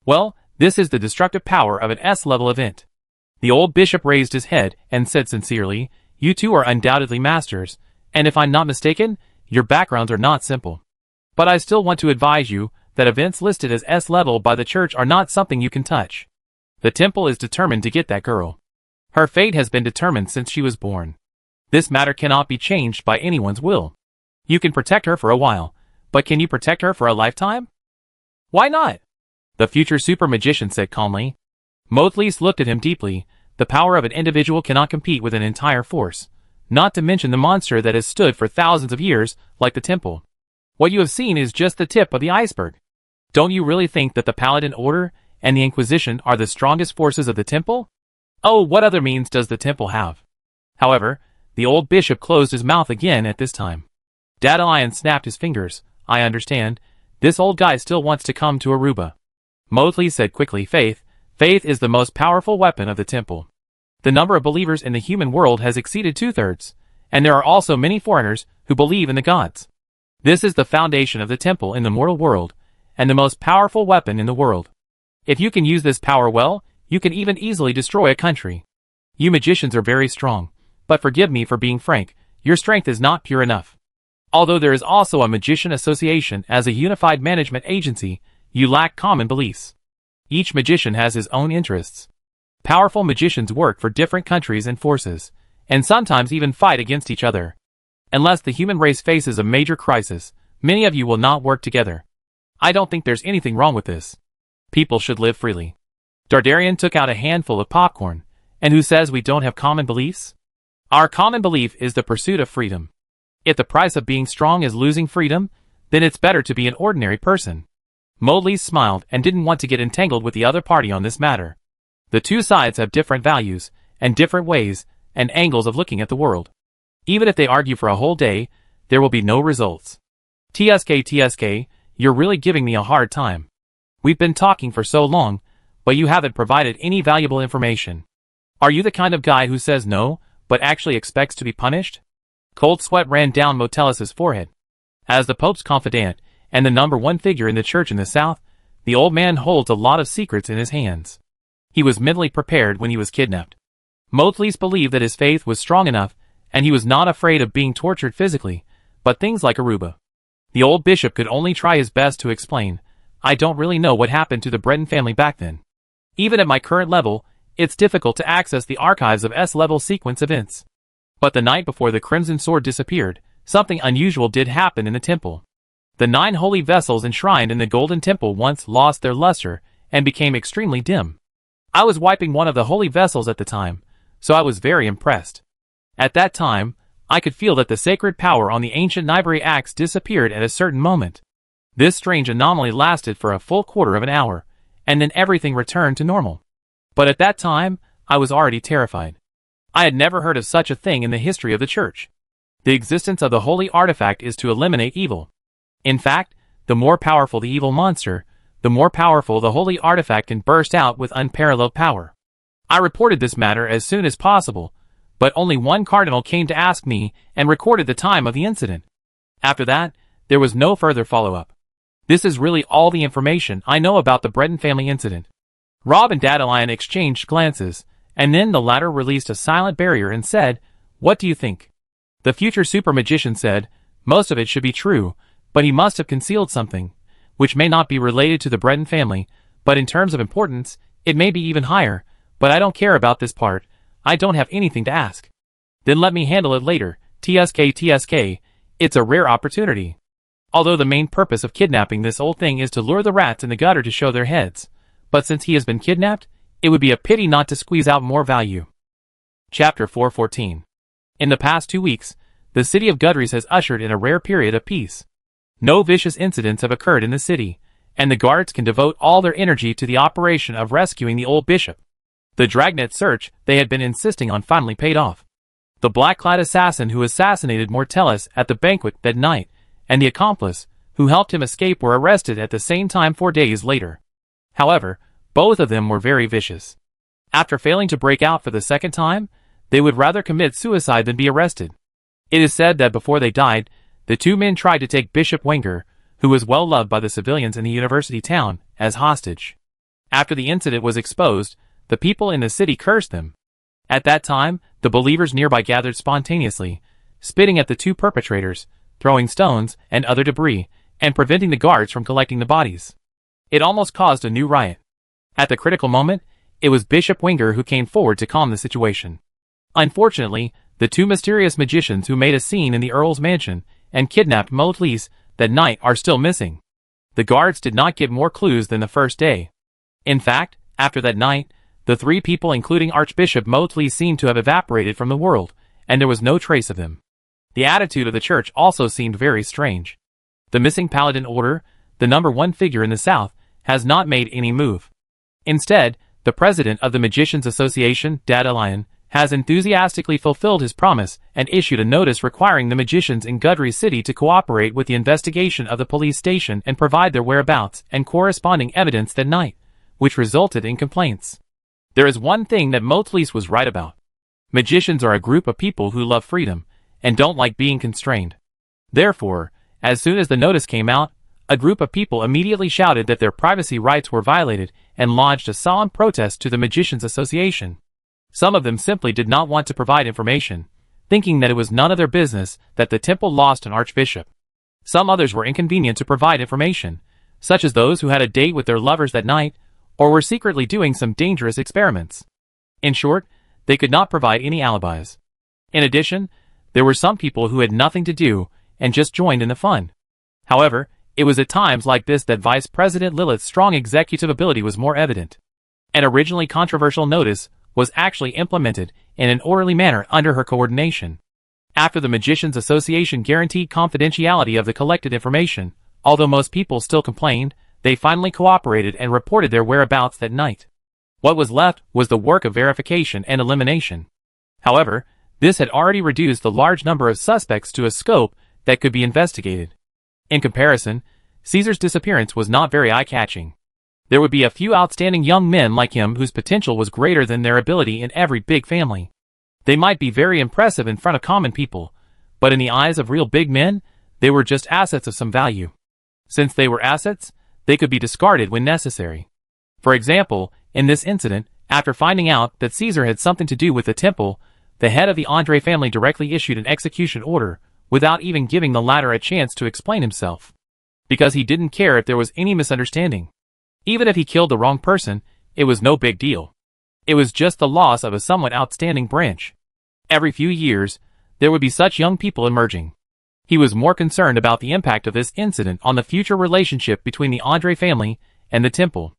Well, this is the destructive power of an S-level event. The old bishop raised his head and said sincerely, "You two are undoubtedly masters, and if I'm not mistaken, your backgrounds are not simple. But I still want to advise you that events listed as S-level by the church are not something you can touch. The temple is determined to get that girl. Her fate has been determined since she was born. This matter cannot be changed by anyone's will. You can protect her for a while, but can you protect her for a lifetime? Why not?" The future super magician said calmly. Mothlis looked at him deeply. The power of an individual cannot compete with an entire force, not to mention the monster that has stood for thousands of years, like the temple. What you have seen is just the tip of the iceberg. Don't you really think that the Paladin Order and the Inquisition are the strongest forces of the temple? Oh, what other means does the temple have? However, the old bishop closed his mouth again at this time. Dandelion snapped his fingers. "I understand. This old guy still wants to come to Aruba." Mothlis said quickly, Faith is the most powerful weapon of the temple. The number of believers in the human world has exceeded 2/3, and there are also many foreigners who believe in the gods. This is the foundation of the temple in the mortal world, and the most powerful weapon in the world. If you can use this power well, you can even easily destroy a country. You magicians are very strong, but forgive me for being frank, your strength is not pure enough. Although there is also a magician association as a unified management agency, you lack common beliefs. Each magician has his own interests. Powerful magicians work for different countries and forces, and sometimes even fight against each other. Unless the human race faces a major crisis, many of you will not work together. I don't think there's anything wrong with this. People should live freely. Dardarian took out a handful of popcorn. And who says we don't have common beliefs? Our common belief is the pursuit of freedom. If the price of being strong is losing freedom, then it's better to be an ordinary person. Mothlis smiled and didn't want to get entangled with the other party on this matter. The two sides have different values, and different ways, and angles of looking at the world. Even if they argue for a whole day, there will be no results. TSK, you're really giving me a hard time. We've been talking for so long, but you haven't provided any valuable information. Are you the kind of guy who says no, but actually expects to be punished? Cold sweat ran down Motellis's forehead. As the Pope's confidant, and the #1 figure in the church in the south, the old man holds a lot of secrets in his hands. He was mentally prepared when he was kidnapped. Mothlis believed that his faith was strong enough, and he was not afraid of being tortured physically, but things like Aruba. The old bishop could only try his best to explain, I don't really know what happened to the Breton family back then. Even at my current level, it's difficult to access the archives of S-level sequence events. But the night before the Crimson Sword disappeared, something unusual did happen in the temple. The 9 holy vessels enshrined in the Golden Temple once lost their luster and became extremely dim. I was wiping one of the holy vessels at the time, so I was very impressed. At that time, I could feel that the sacred power on the ancient Nibiri axe disappeared at a certain moment. This strange anomaly lasted for a full quarter of an hour, and then everything returned to normal. But at that time, I was already terrified. I had never heard of such a thing in the history of the church. The existence of the holy artifact is to eliminate evil. In fact, the more powerful the evil monster, the more powerful the holy artifact can burst out with unparalleled power. I reported this matter as soon as possible, but only one cardinal came to ask me and recorded the time of the incident. After that, there was no further follow-up. This is really all the information I know about the Breton family incident. Rob and Dandelion exchanged glances, and then the latter released a silent barrier and said, What do you think? The future super magician said, Most of it should be true, but he must have concealed something, which may not be related to the Breton family, but in terms of importance, it may be even higher, but I don't care about this part, I don't have anything to ask. Then let me handle it later, TSK, it's a rare opportunity. Although the main purpose of kidnapping this old thing is to lure the rats in the gutter to show their heads, but since he has been kidnapped, it would be a pity not to squeeze out more value. Chapter 414. In the past 2 weeks, the city of Gudries has ushered in a rare period of peace. No vicious incidents have occurred in the city, and the guards can devote all their energy to the operation of rescuing the old bishop. The dragnet search they had been insisting on finally paid off. The black-clad assassin who assassinated Mortellus at the banquet that night, and the accomplice who helped him escape were arrested at the same time 4 days later. However, both of them were very vicious. After failing to break out for the second time, they would rather commit suicide than be arrested. It is said that before they died, the two men tried to take Bishop Wenger, who was well loved by the civilians in the university town, as hostage. After the incident was exposed, the people in the city cursed them. At that time, the believers nearby gathered spontaneously, spitting at the two perpetrators, throwing stones and other debris, and preventing the guards from collecting the bodies. It almost caused a new riot. At the critical moment, it was Bishop Wenger who came forward to calm the situation. Unfortunately, the two mysterious magicians who made a scene in the Earl's mansion and kidnapped Mortellus that night are still missing. The guards did not give more clues than the first day. In fact, after that night, the three people including Archbishop Mortellus seemed to have evaporated from the world, and there was no trace of them. The attitude of the church also seemed very strange. The missing Paladin Order, the number one figure in the South, has not made any move. Instead, the president of the Magicians Association, Dadalion, has enthusiastically fulfilled his promise and issued a notice requiring the magicians in Gudries City to cooperate with the investigation of the police station and provide their whereabouts and corresponding evidence that night, which resulted in complaints. There is one thing that Mortellus was right about. Magicians are a group of people who love freedom and don't like being constrained. Therefore, as soon as the notice came out, a group of people immediately shouted that their privacy rights were violated and lodged a solemn protest to the Magicians Association. Some of them simply did not want to provide information, thinking that it was none of their business that the temple lost an archbishop. Some others were inconvenient to provide information, such as those who had a date with their lovers that night, or were secretly doing some dangerous experiments. In short, they could not provide any alibis. In addition, there were some people who had nothing to do and just joined in the fun. However, it was at times like this that Vice President Lilith's strong executive ability was more evident. An originally controversial notice was actually implemented in an orderly manner under her coordination. After the Magicians Association guaranteed confidentiality of the collected information, although most people still complained, they finally cooperated and reported their whereabouts that night. What was left was the work of verification and elimination. However, this had already reduced the large number of suspects to a scope that could be investigated. In comparison, Caesar's disappearance was not very eye-catching. There would be a few outstanding young men like him whose potential was greater than their ability in every big family. They might be very impressive in front of common people, but in the eyes of real big men, they were just assets of some value. Since they were assets, they could be discarded when necessary. For example, in this incident, after finding out that Caesar had something to do with the temple, the head of the Andre family directly issued an execution order, without even giving the latter a chance to explain himself. Because he didn't care if there was any misunderstanding. Even if he killed the wrong person, it was no big deal. It was just the loss of a somewhat outstanding branch. Every few years, there would be such young people emerging. He was more concerned about the impact of this incident on the future relationship between the Andre family and the temple.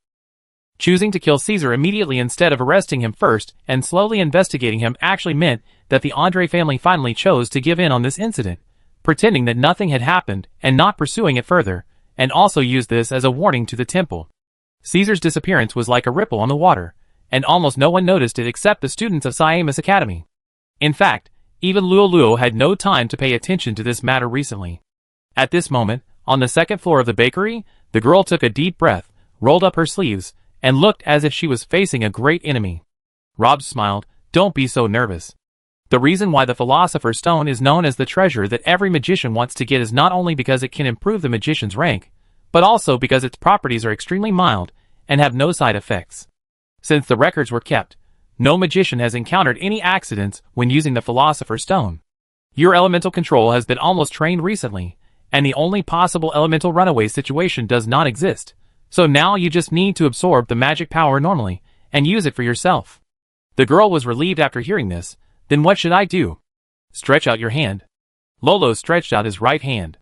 Choosing to kill Caesar immediately instead of arresting him first and slowly investigating him actually meant that the Andre family finally chose to give in on this incident, pretending that nothing had happened and not pursuing it further, and also used this as a warning to the temple. Caesar's disappearance was like a ripple on the water, and almost no one noticed it except the students of Siamus Academy. In fact, even Luo had no time to pay attention to this matter recently. At this moment, on the second floor of the bakery, the girl took a deep breath, rolled up her sleeves, and looked as if she was facing a great enemy. Rob smiled. Don't be so nervous. The reason why the Philosopher's Stone is known as the treasure that every magician wants to get is not only because it can improve the magician's rank, but also because its properties are extremely mild and have no side effects. Since the records were kept, no magician has encountered any accidents when using the Philosopher's Stone. Your elemental control has been almost trained recently, and the only possible elemental runaway situation does not exist. So now you just need to absorb the magic power normally, and use it for yourself. The girl was relieved after hearing this. Then what should I do? Stretch out your hand. Lolo stretched out his right hand.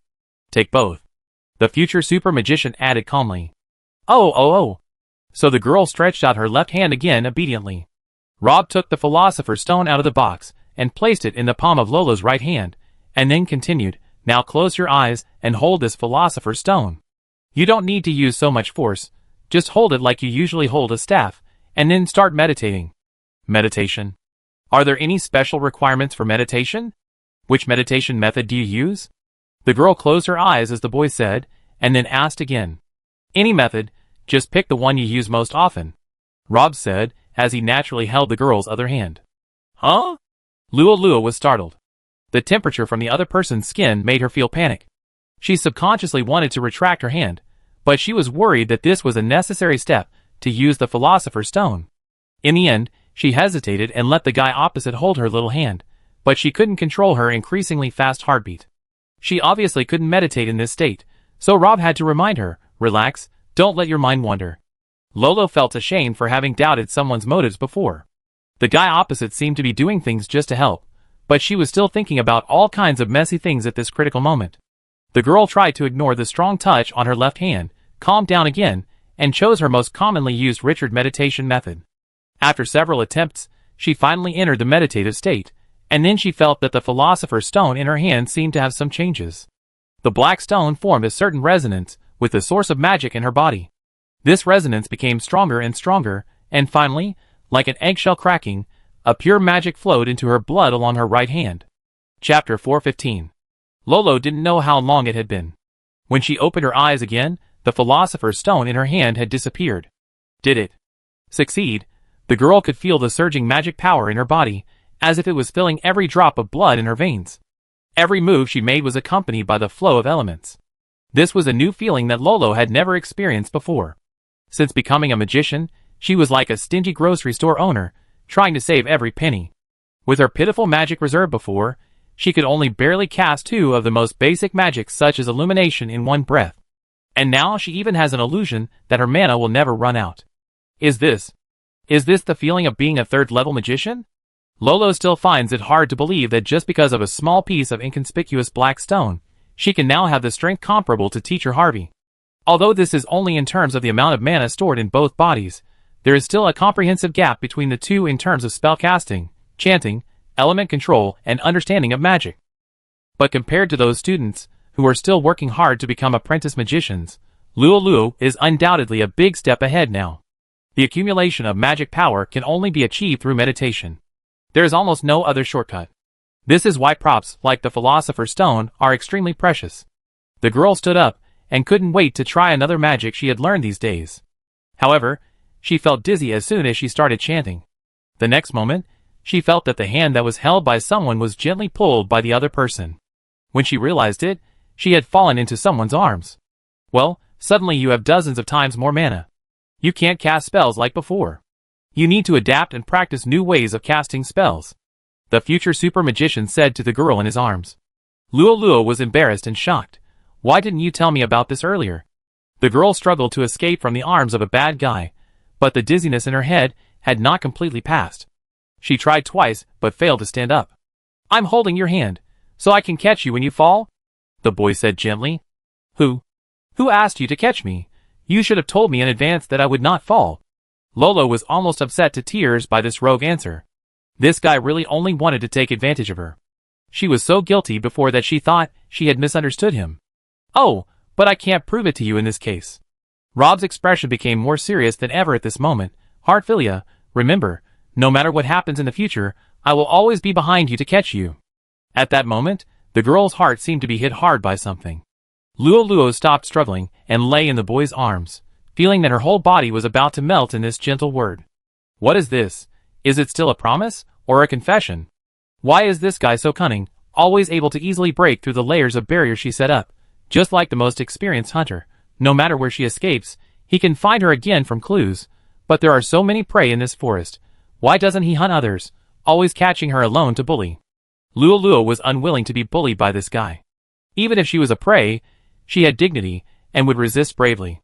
Take both. The future super magician added calmly. Oh. So the girl stretched out her left hand again obediently. Rob took the Philosopher's Stone out of the box, and placed it in the palm of Lolo's right hand, and then continued, "Now close your eyes and hold this philosopher's stone. You don't need to use so much force, just hold it like you usually hold a staff, and then start meditating." Meditation. Are there any special requirements for meditation? Which meditation method do you use? The girl closed her eyes as the boy said, and then asked again. Any method, just pick the one you use most often, Rob said, as he naturally held the girl's other hand. Huh? Lua was startled. The temperature from the other person's skin made her feel panic. She subconsciously wanted to retract her hand, but she was worried that this was a necessary step to use the philosopher's stone. In the end, she hesitated and let the guy opposite hold her little hand, but she couldn't control her increasingly fast heartbeat. She obviously couldn't meditate in this state, so Rob had to remind her, "Relax, don't let your mind wander." Lolo felt ashamed for having doubted someone's motives before. The guy opposite seemed to be doing things just to help, but she was still thinking about all kinds of messy things at this critical moment. The girl tried to ignore the strong touch on her left hand, calmed down again, and chose her most commonly used Richard meditation method. After several attempts, she finally entered the meditative state, and then she felt that the philosopher's stone in her hand seemed to have some changes. The black stone formed a certain resonance with the source of magic in her body. This resonance became stronger and stronger, and finally, like an eggshell cracking, a pure magic flowed into her blood along her right hand. Chapter 415. Lolo didn't know how long it had been. When she opened her eyes again, the philosopher's stone in her hand had disappeared. Did it succeed? The girl could feel the surging magic power in her body, as if it was filling every drop of blood in her veins. Every move she made was accompanied by the flow of elements. This was a new feeling that Lolo had never experienced before. Since becoming a magician, she was like a stingy grocery store owner, trying to save every penny. With her pitiful magic reserve before, she could only barely cast two of the most basic magics such as illumination in one breath. And now she even has an illusion that her mana will never run out. Is this the feeling of being a third-level magician? Lolo still finds it hard to believe that just because of a small piece of inconspicuous black stone, she can now have the strength comparable to Teacher Harvey. Although this is only in terms of the amount of mana stored in both bodies, there is still a comprehensive gap between the two in terms of spellcasting, chanting, element control, and understanding of magic. But compared to those students, who are still working hard to become apprentice magicians, Lulu is undoubtedly a big step ahead now. The accumulation of magic power can only be achieved through meditation. There is almost no other shortcut. This is why props like the Philosopher's Stone are extremely precious. The girl stood up and couldn't wait to try another magic she had learned these days. However, she felt dizzy as soon as she started chanting. The next moment, she felt that the hand that was held by someone was gently pulled by the other person. When she realized it, she had fallen into someone's arms. Well, suddenly you have dozens of times more mana. You can't cast spells like before. You need to adapt and practice new ways of casting spells, the future super magician said to the girl in his arms. Lulu was embarrassed and shocked. Why didn't you tell me about this earlier? The girl struggled to escape from the arms of a bad guy, but the dizziness in her head had not completely passed. She tried twice, but failed to stand up. I'm holding your hand, so I can catch you when you fall, the boy said gently. Who asked you to catch me? You should have told me in advance that I would not fall. Lolo was almost upset to tears by this rogue answer. This guy really only wanted to take advantage of her. She was so guilty before that she thought she had misunderstood him. Oh, but I can't prove it to you in this case. Rob's expression became more serious than ever at this moment. Heartfilia, remember, no matter what happens in the future, I will always be behind you to catch you. At that moment, the girl's heart seemed to be hit hard by something. Lulu stopped struggling and lay in the boy's arms, feeling that her whole body was about to melt in this gentle word. What is this? Is it still a promise, or a confession? Why is this guy so cunning, always able to easily break through the layers of barriers she set up? Just like the most experienced hunter, no matter where she escapes, he can find her again from clues. But there are so many prey in this forest. Why doesn't he hunt others, always catching her alone to bully? Lulu was unwilling to be bullied by this guy. Even if she was a prey, she had dignity, and would resist bravely.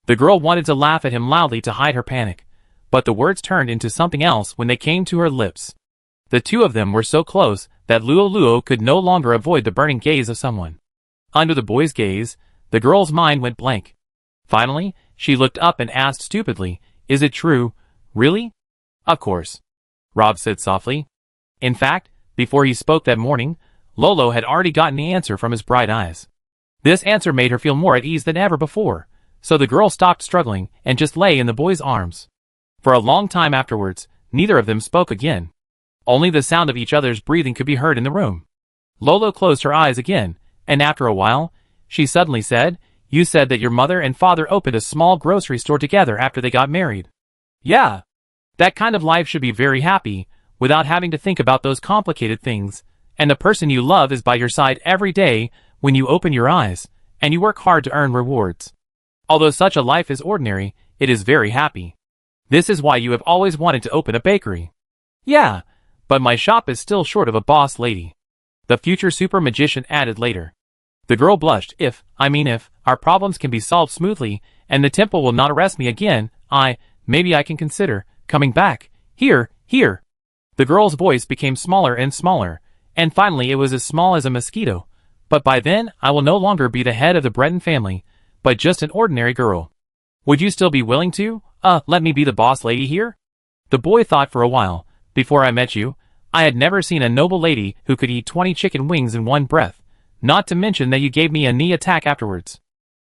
The girl wanted to laugh at him loudly to hide her panic, but the words turned into something else when they came to her lips. The two of them were so close that Lulu could no longer avoid the burning gaze of someone. Under the boy's gaze, the girl's mind went blank. Finally, she looked up and asked stupidly, "Is it true? Really?" "Of course," Rob said softly. "In fact, Before he spoke that morning, Lolo had already gotten the answer from his bright eyes. This answer made her feel more at ease than ever before, so the girl stopped struggling and just lay in the boy's arms. For a long time afterwards, neither of them spoke again. Only the sound of each other's breathing could be heard in the room. Lolo closed her eyes again, and after a while, she suddenly said, "You said that your mother and father opened a small grocery store together after they got married." "Yeah. That kind of life should be very happy, without having to think about those complicated things, and the person you love is by your side every day when you open your eyes, and you work hard to earn rewards. Although such a life is ordinary, it is very happy. This is why you have always wanted to open a bakery." "Yeah, but my shop is still short of a boss lady," the future super magician added later. The girl blushed. If our problems can be solved smoothly, and the temple will not arrest me again, maybe I can consider coming back. Here. The girl's voice became smaller and smaller, and finally it was as small as a mosquito. "But by then, I will no longer be the head of the Breton family, but just an ordinary girl. Would you still be willing to, let me be the boss lady here?" The boy thought for a while. "Before I met you, I had never seen a noble lady who could eat 20 chicken wings in one breath, not to mention that you gave me a knee attack afterwards.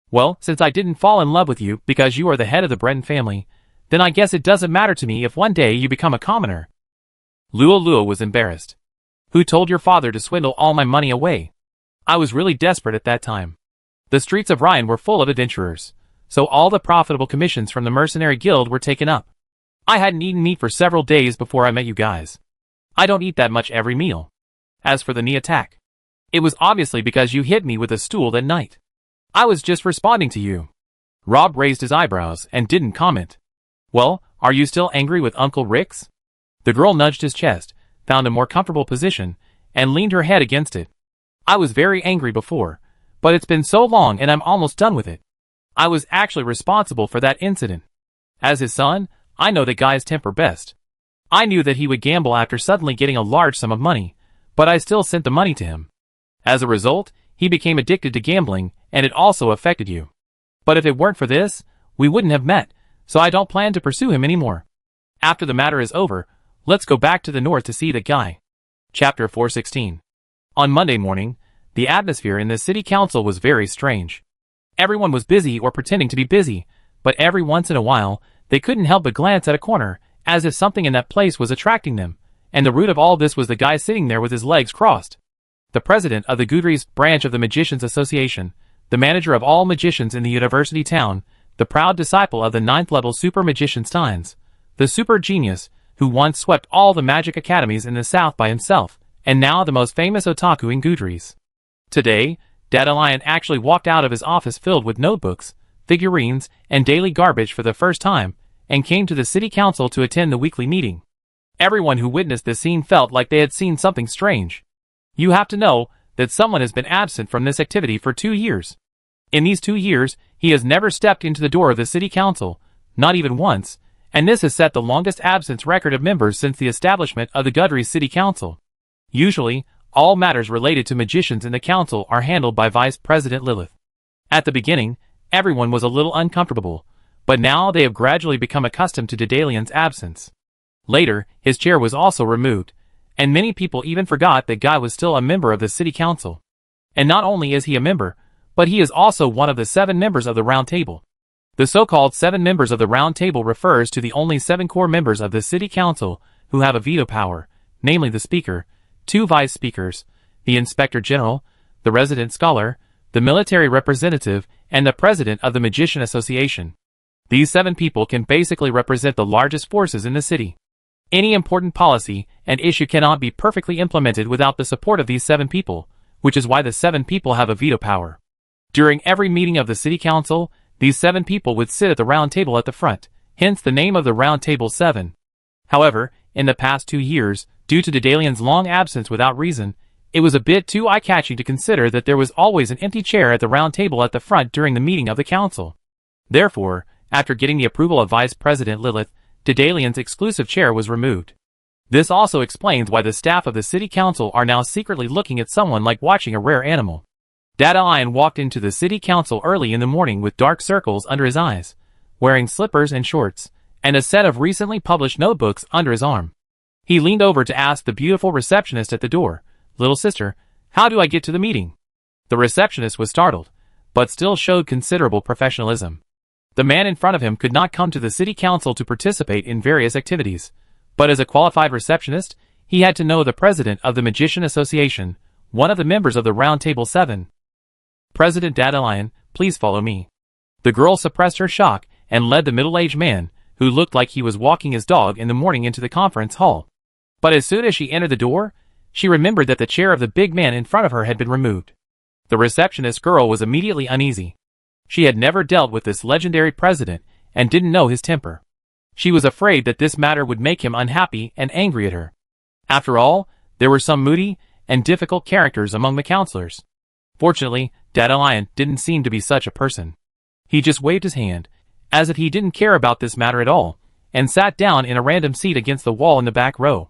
Well, since I didn't fall in love with you because you are the head of the Breton family, then I guess it doesn't matter to me if one day you become a commoner." Lua was embarrassed. "Who told your father to swindle all my money away? I was really desperate at that time. The streets of Ryan were full of adventurers, so all the profitable commissions from the mercenary guild were taken up. I hadn't eaten meat for several days before I met you guys. I don't eat that much every meal. As for the knee attack, it was obviously because you hit me with a stool that night. I was just responding to you." Rob raised his eyebrows and didn't comment. "Well, are you still angry with Uncle Rix?" The girl nudged his chest, found a more comfortable position, and leaned her head against it. "I was very angry before, but it's been so long and I'm almost done with it. I was actually responsible for that incident. As his son, I know that guys temper best. I knew that he would gamble after suddenly getting a large sum of money, but I still sent the money to him. As a result, he became addicted to gambling, and it also affected you. But if it weren't for this, we wouldn't have met, so I don't plan to pursue him anymore. After the matter is over, let's go back to the north to see the guy." Chapter 416. On Monday morning, the atmosphere in the city council was very strange. Everyone was busy or pretending to be busy, but every once in a while, they couldn't help but glance at a corner, as if something in that place was attracting them, and the root of all this was the guy sitting there with his legs crossed. The president of the Goudry's branch of the Magicians Association, the manager of all magicians in the university town, the proud disciple of the 9th-level super magician Steins, the super genius, who once swept all the magic academies in the south by himself, and now the most famous otaku in Goudry's. Today, Dandelion actually walked out of his office filled with notebooks, figurines, and daily garbage for the first time, and came to the city council to attend the weekly meeting. Everyone who witnessed this scene felt like they had seen something strange. You have to know that someone has been absent from this activity for 2 years. In these 2 years, he has never stepped into the door of the city council, not even once, and this has set the longest absence record of members since the establishment of the Goudry City Council. Usually, all matters related to magicians in the council are handled by Vice President Lilith. At the beginning, everyone was a little uncomfortable, but now they have gradually become accustomed to Dandelian's absence. Later, his chair was also removed, and many people even forgot that Guy was still a member of the city council. And not only is he a member, but he is also one of the 7 members of the Round Table. The so-called 7 members of the Round Table refers to the only 7 core members of the city council who have a veto power, namely the speaker, 2 vice speakers, the inspector general, the resident scholar, the military representative, and the president of the Magician Association. These 7 people can basically represent the largest forces in the city. Any important policy and issue cannot be perfectly implemented without the support of these 7 people, which is why the 7 people have a veto power. During every meeting of the city council, these 7 people would sit at the round table at the front, hence the name of the Round Table 7. However, in the past 2 years, due to Dandelian's long absence without reason, it was a bit too eye-catching to consider that there was always an empty chair at the round table at the front during the meeting of the council. Therefore, after getting the approval of Vice President Lilith, Dandelian's exclusive chair was removed. This also explains why the staff of the city council are now secretly looking at someone like watching a rare animal. Dandelion walked into the city council early in the morning with dark circles under his eyes, wearing slippers and shorts, and a set of recently published notebooks under his arm. He leaned over to ask the beautiful receptionist at the door, "Little sister, how do I get to the meeting?" The receptionist was startled, but still showed considerable professionalism. The man in front of him could not come to the city council to participate in various activities, but as a qualified receptionist, he had to know the president of the Magician Association, one of the members of the Round Table 7. "President Dandelion, please follow me." The girl suppressed her shock and led the middle-aged man, who looked like he was walking his dog in the morning, into the conference hall. But as soon as she entered the door, she remembered that the chair of the big man in front of her had been removed. The receptionist girl was immediately uneasy. She had never dealt with this legendary president and didn't know his temper. She was afraid that this matter would make him unhappy and angry at her. After all, there were some moody and difficult characters among the counselors. Fortunately, Dandelion didn't seem to be such a person. He just waved his hand, as if he didn't care about this matter at all, and sat down in a random seat against the wall in the back row.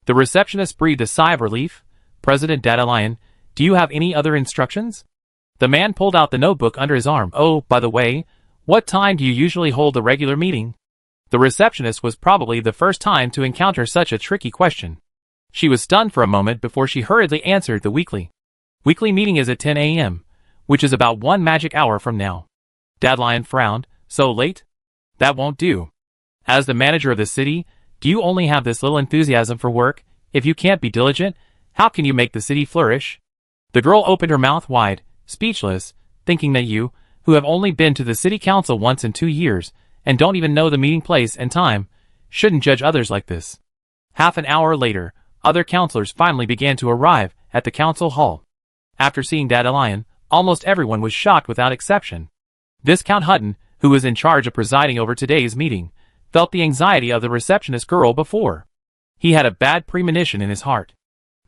The receptionist breathed a sigh of relief. "President Dandelion, do you have any other instructions?" The man pulled out the notebook under his arm. "Oh, by the way, what time do you usually hold the regular meeting?" The receptionist was probably the first time to encounter such a tricky question. She was stunned for a moment before she hurriedly answered. "The weekly meeting is at 10 a.m., which is about 1 magic hour from now." Dandelion frowned. "So late? That won't do. As the manager of the city, do you only have this little enthusiasm for work? If you can't be diligent, how can you make the city flourish?" The girl opened her mouth wide, speechless, thinking that you, who have only been to the city council once in 2 years, and don't even know the meeting place and time, shouldn't judge others like this. Half an hour later, other councilors finally began to arrive at the council hall. After seeing Dandelion, almost everyone was shocked without exception. Viscount Hutton, who was in charge of presiding over today's meeting, felt the anxiety of the receptionist girl before. He had a bad premonition in his heart.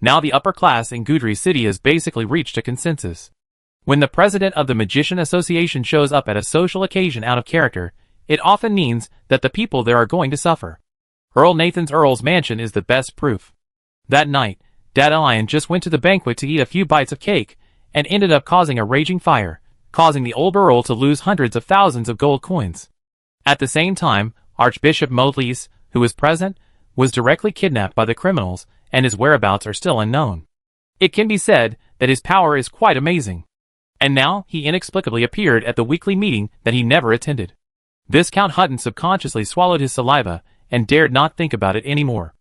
Now the upper class in Goudry City has basically reached a consensus. When the president of the Magician Association shows up at a social occasion out of character, it often means that the people there are going to suffer. Earl Nathan's Earl's mansion is the best proof. That night, Dandelion just went to the banquet to eat a few bites of cake, and ended up causing a raging fire, causing the old Earl to lose hundreds of thousands of gold coins. At the same time, Archbishop Modlees, who was present, was directly kidnapped by the criminals, and his whereabouts are still unknown. It can be said that his power is quite amazing. And now he inexplicably appeared at the weekly meeting that he never attended. Viscount Hutton subconsciously swallowed his saliva and dared not think about it anymore.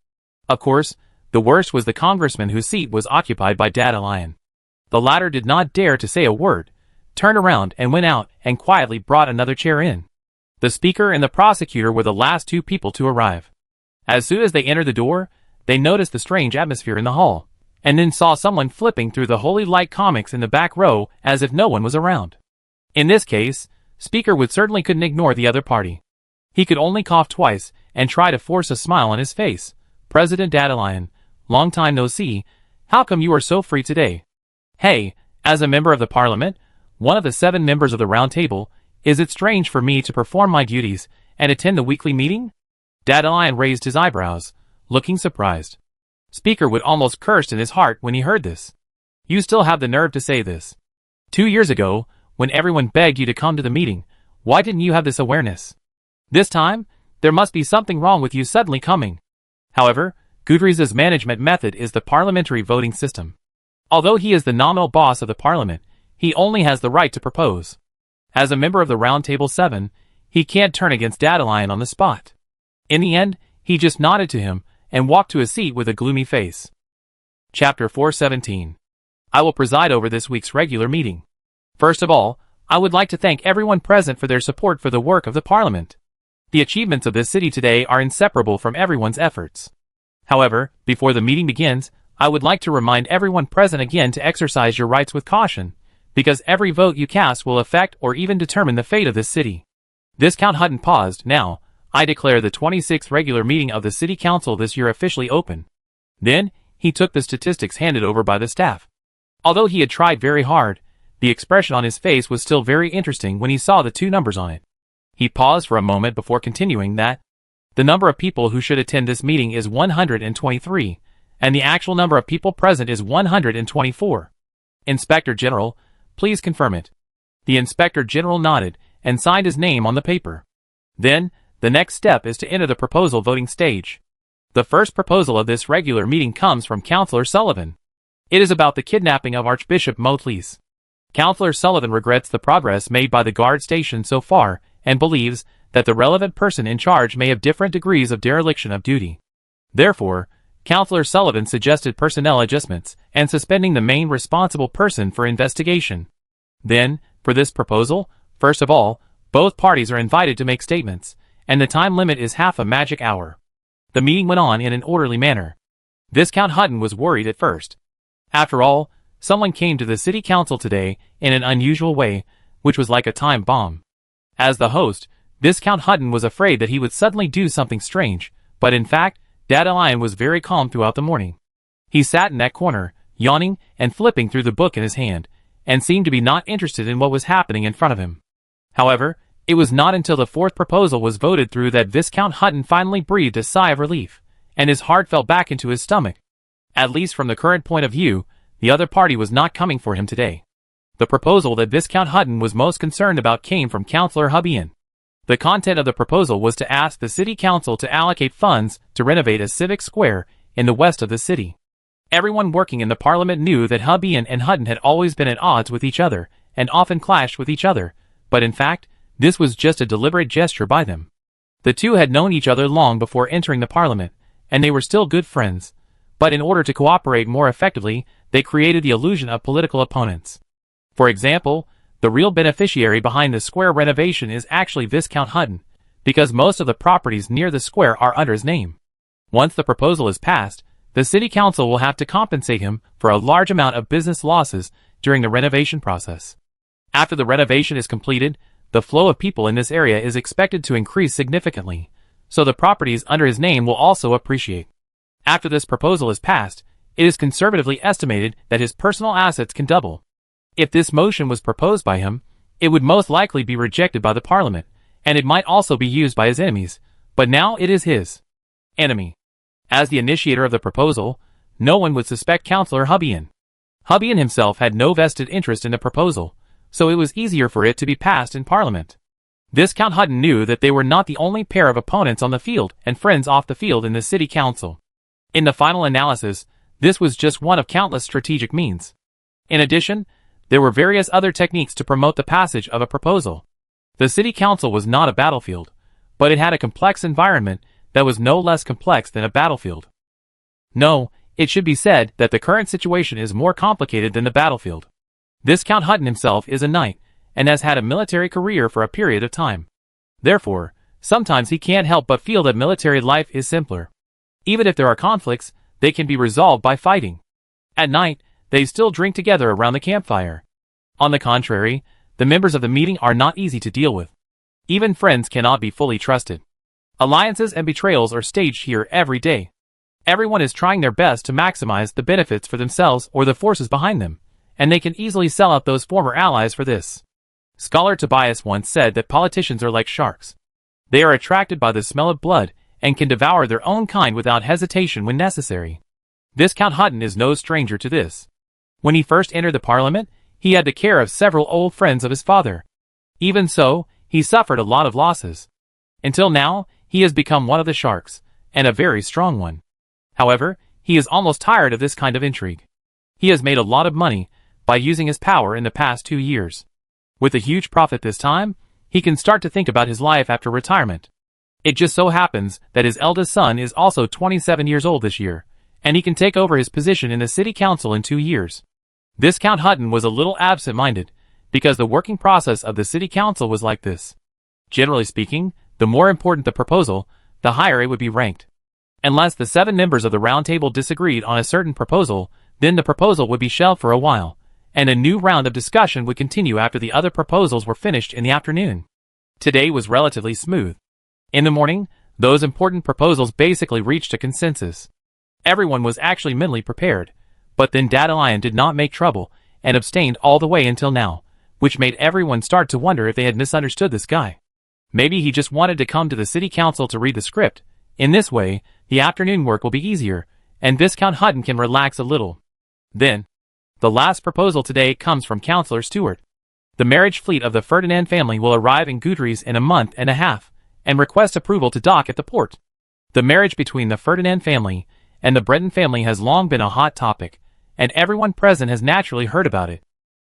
Of course, the worst was the congressman whose seat was occupied by Dandelion. The latter did not dare to say a word, turned around and went out and quietly brought another chair in. The speaker and the prosecutor were the last two people to arrive. As soon as they entered the door, they noticed the strange atmosphere in the hall, and then saw someone flipping through the Holy Light comics in the back row as if no one was around. In this case, speaker would certainly couldn't ignore the other party. He could only cough twice and try to force a smile on his face. "President Dandelion, long time no see, how come you are so free today?" "Hey, as a member of the parliament, one of the 7 members of the Round Table, is it strange for me to perform my duties and attend the weekly meeting?" Dandelion raised his eyebrows, looking surprised. Speaker would almost cursed in his heart when he heard this. "You still have the nerve to say this. 2 years ago, when everyone begged you to come to the meeting, why didn't you have this awareness? This time, there must be something wrong with you suddenly coming." However, Goudry's management method is the parliamentary voting system. Although he is the nominal boss of the parliament, he only has the right to propose. As a member of the Round Table 7, he can't turn against Dandelion on the spot. In the end, he just nodded to him and walked to his seat with a gloomy face. Chapter 417. I will preside over this week's regular meeting. First of all, I would like to thank everyone present for their support for the work of the Parliament. The achievements of this city today are inseparable from everyone's efforts. However, before the meeting begins, I would like to remind everyone present again to exercise your rights with caution, because every vote you cast will affect or even determine the fate of this city. Viscount Hutton paused. "Now, I declare the 26th regular meeting of the City Council this year officially open." Then, he took the statistics handed over by the staff. Although he had tried very hard, the expression on his face was still very interesting when he saw the 2 numbers on it. He paused for a moment before continuing that the number of people who should attend this meeting is 123, and the actual number of people present is 124. "Inspector General, please confirm it." The Inspector General nodded and signed his name on the paper. Then, the next step is to enter the proposal voting stage. The first proposal of this regular meeting comes from Councillor Sullivan. It is about the kidnapping of Archbishop Motlees. Councillor Sullivan regrets the progress made by the guard station so far and believes that the relevant person in charge may have different degrees of dereliction of duty. Therefore, Councillor Sullivan suggested personnel adjustments and suspending the main responsible person for investigation. Then, for this proposal, first of all, both parties are invited to make statements, and the time limit is half a magic hour. The meeting went on in an orderly manner. Viscount Hutton was worried at first. After all, someone came to the city council today in an unusual way, which was like a time bomb. As the host, Viscount Hutton was afraid that he would suddenly do something strange, but in fact, Dandelion was very calm throughout the morning. He sat in that corner, yawning and flipping through the book in his hand, and seemed to be not interested in what was happening in front of him. However, it was not until the fourth proposal was voted through that Viscount Hutton finally breathed a sigh of relief, and his heart fell back into his stomach. At least from the current point of view, the other party was not coming for him today. The proposal that Viscount Hutton was most concerned about came from Councillor Hubbian. The content of the proposal was to ask the city council to allocate funds to renovate a civic square in the west of the city. Everyone working in the parliament knew that Hubbian and Hutton had always been at odds with each other and often clashed with each other, but in fact, this was just a deliberate gesture by them. The two had known each other long before entering the parliament, and they were still good friends, but in order to cooperate more effectively, they created the illusion of political opponents. For example, the real beneficiary behind the square renovation is actually Viscount Hutton, because most of the properties near the square are under his name. Once the proposal is passed, the city council will have to compensate him for a large amount of business losses during the renovation process. After the renovation is completed, the flow of people in this area is expected to increase significantly, so the properties under his name will also appreciate. After this proposal is passed, it is conservatively estimated that his personal assets can double. If this motion was proposed by him, it would most likely be rejected by the parliament, and it might also be used by his enemies, but now it is his enemy. As the initiator of the proposal, no one would suspect Councillor Hubbian. Hubbian himself had no vested interest in the proposal, so it was easier for it to be passed in parliament. Viscount Hutton knew that they were not the only pair of opponents on the field and friends off the field in the city council. In the final analysis, this was just one of countless strategic means. In addition, there were various other techniques to promote the passage of a proposal. The city council was not a battlefield, but it had a complex environment that was no less complex than a battlefield. No, it should be said that the current situation is more complicated than the battlefield. Viscount Hutton himself is a knight, and has had a military career for a period of time. Therefore, sometimes he can't help but feel that military life is simpler. Even if there are conflicts, they can be resolved by fighting. At night, they still drink together around the campfire. On the contrary, the members of the meeting are not easy to deal with. Even friends cannot be fully trusted. Alliances and betrayals are staged here every day. Everyone is trying their best to maximize the benefits for themselves or the forces behind them, and they can easily sell out those former allies for this. Scholar Tobias once said that politicians are like sharks. They are attracted by the smell of blood and can devour their own kind without hesitation when necessary. Viscount Hutton is no stranger to this. When he first entered the parliament, he had the care of several old friends of his father. Even so, he suffered a lot of losses. Until now, he has become one of the sharks, and a very strong one. However, he is almost tired of this kind of intrigue. He has made a lot of money by using his power in the past 2 years. With a huge profit this time, he can start to think about his life after retirement. It just so happens that his eldest son is also 27 years old this year, and he can take over his position in the city council in 2 years. Viscount Hutton was a little absent-minded, because the working process of the city council was like this. Generally speaking, the more important the proposal, the higher it would be ranked. Unless the 7 members of the round table disagreed on a certain proposal, then the proposal would be shelved for a while, and a new round of discussion would continue after the other proposals were finished in the afternoon. Today was relatively smooth. In the morning, those important proposals basically reached a consensus. Everyone was actually mentally prepared, but then Dandelion did not make trouble, and abstained all the way until now, which made everyone start to wonder if they had misunderstood this guy. Maybe he just wanted to come to the city council to read the script. In this way, the afternoon work will be easier, and Viscount Hutton can relax a little. Then, the last proposal today comes from Councillor Stewart. The marriage fleet of the Ferdinand family will arrive in Goudries in a month and a half, and request approval to dock at the port. The marriage between the Ferdinand family and the Breton family has long been a hot topic, and everyone present has naturally heard about it.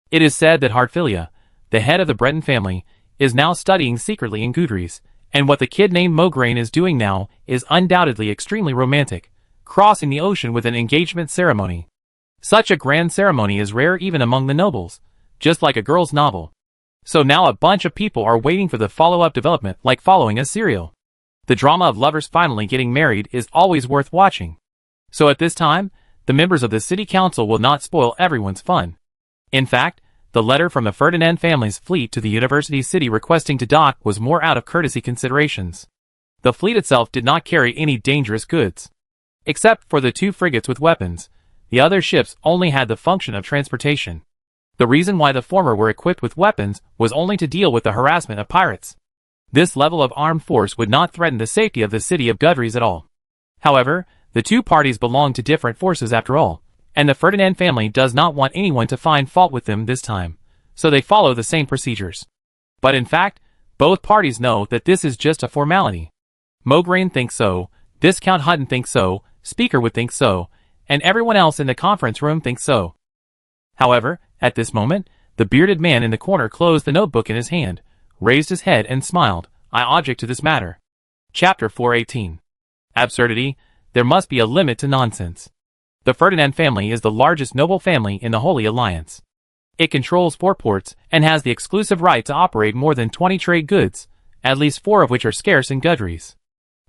It is said that Hartfilia, the head of the Breton family, is now studying secretly in Goudries, and what the kid named Maugrain is doing now is undoubtedly extremely romantic, crossing the ocean with an engagement ceremony. Such a grand ceremony is rare even among the nobles, just like a girl's novel. So now a bunch of people are waiting for the follow-up development like following a serial. The drama of lovers finally getting married is always worth watching. So at this time, the members of the city council will not spoil everyone's fun. In fact, the letter from the Ferdinand family's fleet to the university city requesting to dock was more out of courtesy considerations. The fleet itself did not carry any dangerous goods. Except for the 2 frigates with weapons, the other ships only had the function of transportation. The reason why the former were equipped with weapons was only to deal with the harassment of pirates. This level of armed force would not threaten the safety of the city of Goudries at all. However, the 2 parties belong to different forces after all, and the Ferdinand family does not want anyone to find fault with them this time, so they follow the same procedures. But in fact, both parties know that this is just a formality. Maugrain thinks so, Viscount Hutton thinks so, Speaker would think so, and everyone else in the conference room thinks so. However, at this moment, the bearded man in the corner closed the notebook in his hand, raised his head and smiled. I object to this matter. Chapter 418. Absurdity. There must be a limit to nonsense. The Ferdinand family is the largest noble family in the Holy Alliance. It controls 4 ports and has the exclusive right to operate more than 20 trade goods, at least 4 of which are scarce in Goudries.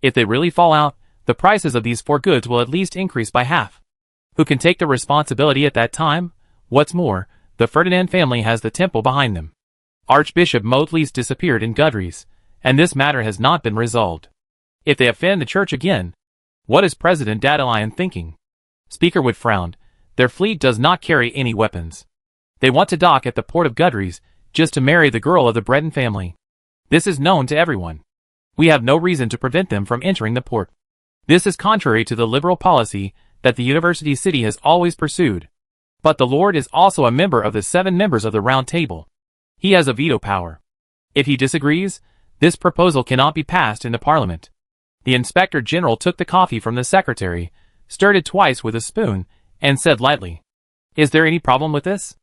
If they really fall out, the prices of these 4 goods will at least increase by half. Who can take the responsibility at that time? What's more, the Ferdinand family has the temple behind them. Archbishop Motley's disappeared in Goudries, and this matter has not been resolved. If they offend the church again, what is President Dadelion thinking? Speaker would frown. Their fleet does not carry any weapons. They want to dock at the port of Goudries, just to marry the girl of the Breton family. This is known to everyone. We have no reason to prevent them from entering the port. This is contrary to the liberal policy that the university city has always pursued. But the Lord is also a member of the 7 members of the Round Table. He has a veto power. If he disagrees, this proposal cannot be passed in the Parliament. The Inspector General took the coffee from the secretary, stirred it twice with a spoon, and said lightly, "Is there any problem with this?"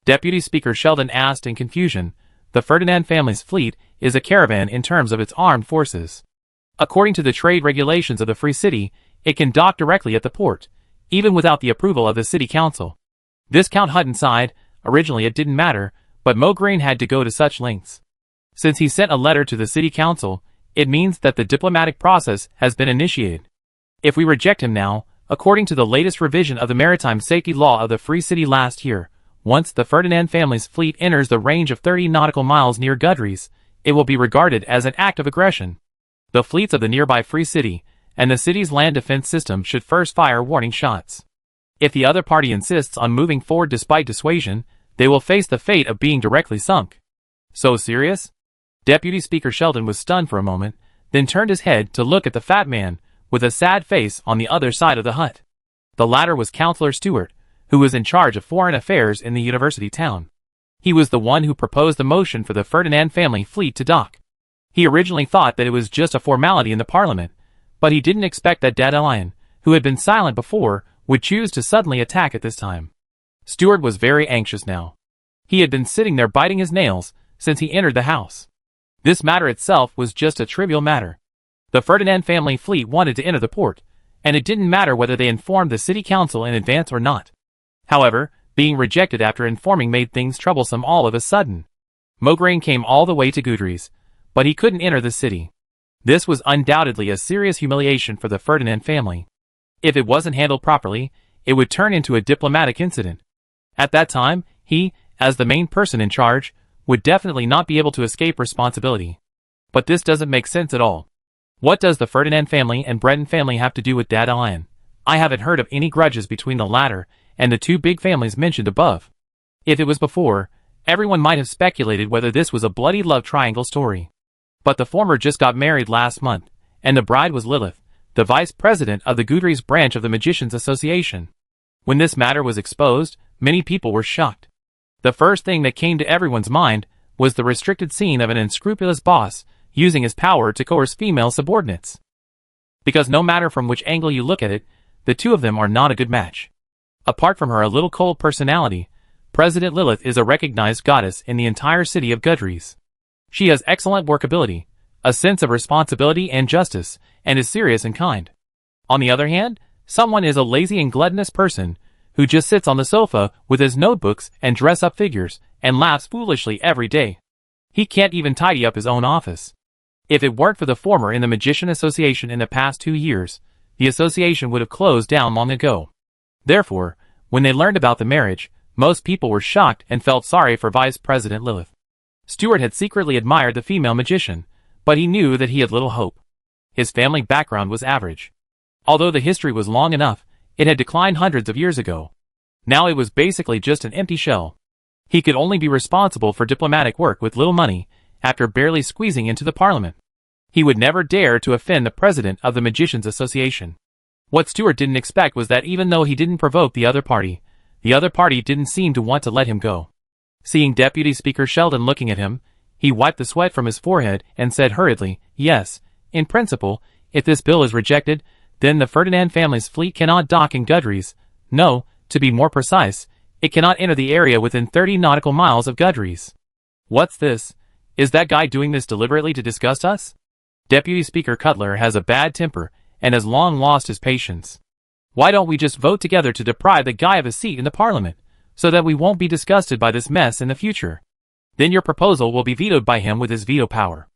Deputy Speaker Sheldon asked in confusion. The Ferdinand family's fleet is a caravan in terms of its armed forces. According to the trade regulations of the Free City, it can dock directly at the port, even without the approval of the city council. Viscount Hutton sighed. Originally it didn't matter, but Maugrain had to go to such lengths. Since he sent a letter to the city council, it means that the diplomatic process has been initiated. If we reject him now, according to the latest revision of the maritime safety law of the Free City last year, once the Ferdinand family's fleet enters the range of 30 nautical miles near Goudries, it will be regarded as an act of aggression. The fleets of the nearby Free City and the city's land defense system should first fire warning shots. If the other party insists on moving forward despite dissuasion, they will face the fate of being directly sunk. So serious? Deputy Speaker Sheldon was stunned for a moment, then turned his head to look at the fat man, with a sad face on the other side of the hut. The latter was Councillor Stewart, who was in charge of foreign affairs in the university town. He was the one who proposed the motion for the Ferdinand family fleet to dock. He originally thought that it was just a formality in the Parliament, but he didn't expect that Dadelion, who had been silent before, would choose to suddenly attack at this time. Stewart was very anxious now. He had been sitting there biting his nails since he entered the house. This matter itself was just a trivial matter. The Ferdinand family fleet wanted to enter the port, and it didn't matter whether they informed the city council in advance or not. However, being rejected after informing made things troublesome all of a sudden. Maugrain came all the way to Goudries, but he couldn't enter the city. This was undoubtedly a serious humiliation for the Ferdinand family. If it wasn't handled properly, it would turn into a diplomatic incident. At that time, he, as the main person in charge, would definitely not be able to escape responsibility. But this doesn't make sense at all. What does the Ferdinand family and Breton family have to do with Dadelion? I haven't heard of any grudges between the latter and the 2 big families mentioned above. If it was before, everyone might have speculated whether this was a bloody love triangle story. But the former just got married last month, and the bride was Lilith, the vice president of the Goudries branch of the Magicians Association. When this matter was exposed, many people were shocked. The first thing that came to everyone's mind was the restricted scene of an unscrupulous boss using his power to coerce female subordinates. Because no matter from which angle you look at it, the two of them are not a good match. Apart from her a little cold personality, President Lilith is a recognized goddess in the entire city of Gudries. She has excellent workability, a sense of responsibility and justice, and is serious and kind. On the other hand, someone is a lazy and gluttonous person who just sits on the sofa with his notebooks and dress-up figures and laughs foolishly every day. He can't even tidy up his own office. If it weren't for the former in the Magician Association in the past 2 years, the association would have closed down long ago. Therefore, when they learned about the marriage, most people were shocked and felt sorry for Vice President Lilith. Stuart had secretly admired the female magician, but he knew that he had little hope. His family background was average. Although the history was long enough, it had declined hundreds of years ago. Now it was basically just an empty shell. He could only be responsible for diplomatic work with little money, after barely squeezing into the parliament. He would never dare to offend the president of the Magicians Association. What Stuart didn't expect was that even though he didn't provoke the other party didn't seem to want to let him go. Seeing Deputy Speaker Sheldon looking at him, he wiped the sweat from his forehead and said hurriedly, "Yes, in principle, if this bill is rejected, then the Ferdinand family's fleet cannot dock in Gudries. No, to be more precise, it cannot enter the area within 30 nautical miles of Gudries." "What's this? Is that guy doing this deliberately to disgust us?" Deputy Speaker Cutler has a bad temper and has long lost his patience. "Why don't we just vote together to deprive the guy of a seat in the parliament, so that we won't be disgusted by this mess in the future? Then your proposal will be vetoed by him with his veto power."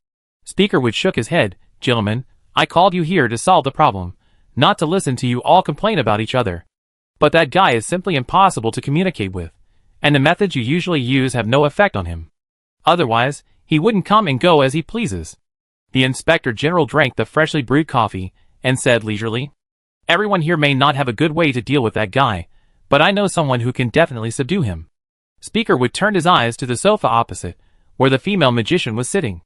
Speaker Wood shook his head. "Gentlemen, I called you here to solve the problem, not to listen to you all complain about each other. But that guy is simply impossible to communicate with, and the methods you usually use have no effect on him. Otherwise, he wouldn't come and go as he pleases." The Inspector General drank the freshly brewed coffee and said leisurely, "Everyone here may not have a good way to deal with that guy, but I know someone who can definitely subdue him." Speaker Wood turned his eyes to the sofa opposite, where the female magician was sitting.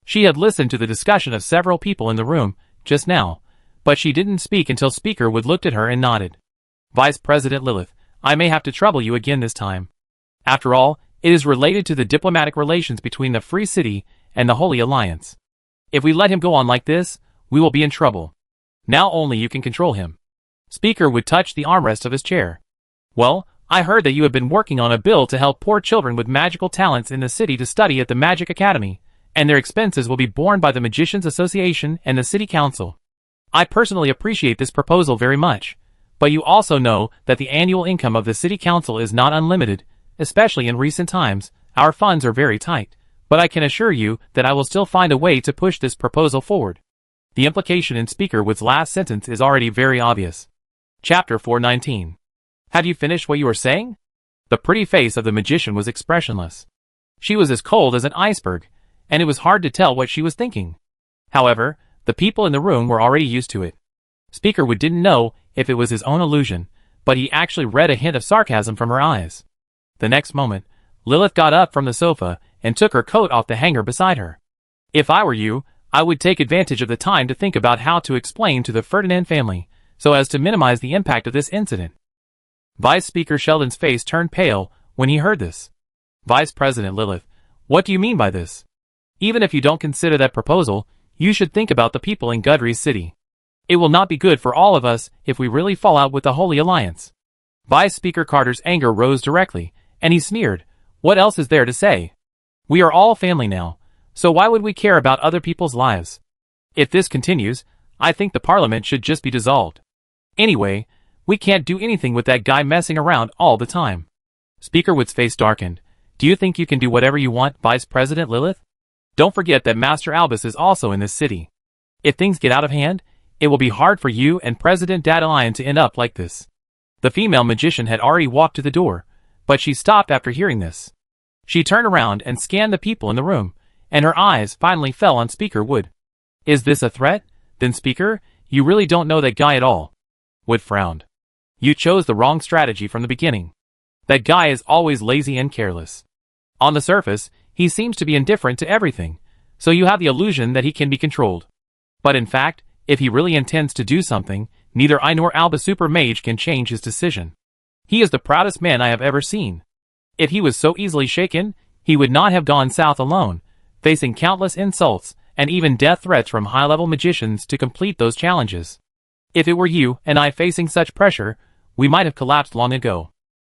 She had listened to the discussion of several people in the room just now, but she didn't speak until Speaker Wood looked at her and nodded. "Vice President Lilith, I may have to trouble you again this time. After all, it is related to the diplomatic relations between the Free City and the Holy Alliance. If we let him go on like this, we will be in trouble. Now only you can control him." Speaker Wood touched the armrest of his chair. "Well, I heard that you have been working on a bill to help poor children with magical talents in the city to study at the Magic Academy, and their expenses will be borne by the Magicians Association and the City Council. I personally appreciate this proposal very much, but you also know that the annual income of the City Council is not unlimited, especially in recent times. Our funds are very tight, but I can assure you that I will still find a way to push this proposal forward." The implication in Speaker Wood's last sentence is already very obvious. Chapter 419. "Have you finished what you were saying?" The pretty face of the magician was expressionless. She was as cold as an iceberg, and it was hard to tell what she was thinking. However, the people in the room were already used to it. Speaker Wood didn't know if it was his own illusion, but he actually read a hint of sarcasm from her eyes. The next moment, Lilith got up from the sofa and took her coat off the hanger beside her. "If I were you, I would take advantage of the time to think about how to explain to the Ferdinand family, so as to minimize the impact of this incident." Vice Speaker Sheldon's face turned pale when he heard this. "Vice President Lilith, what do you mean by this? Even if you don't consider that proposal, you should think about the people in Gudries City. It will not be good for all of us if we really fall out with the Holy Alliance." Vice Speaker Carter's anger rose directly, and he sneered, "What else is there to say? We are all family now, so why would we care about other people's lives? If this continues, I think the Parliament should just be dissolved. Anyway, we can't do anything with that guy messing around all the time." Speaker Wood's face darkened. "Do you think you can do whatever you want, Vice President Lilith? Don't forget that Master Albus is also in this city. If things get out of hand, it will be hard for you and President Dadalion to end up like this." The female magician had already walked to the door, but she stopped after hearing this. She turned around and scanned the people in the room, and her eyes finally fell on Speaker Wood. "Is this a threat? Then Speaker, you really don't know that guy at all." Wood frowned. "You chose the wrong strategy from the beginning. That guy is always lazy and careless. On the surface, he seems to be indifferent to everything, so you have the illusion that he can be controlled. But in fact, if he really intends to do something, neither I nor Alba Super Mage can change his decision. He is the proudest man I have ever seen. If he was so easily shaken, he would not have gone south alone, facing countless insults and even death threats from high-level magicians to complete those challenges. If it were you and I facing such pressure, we might have collapsed long ago.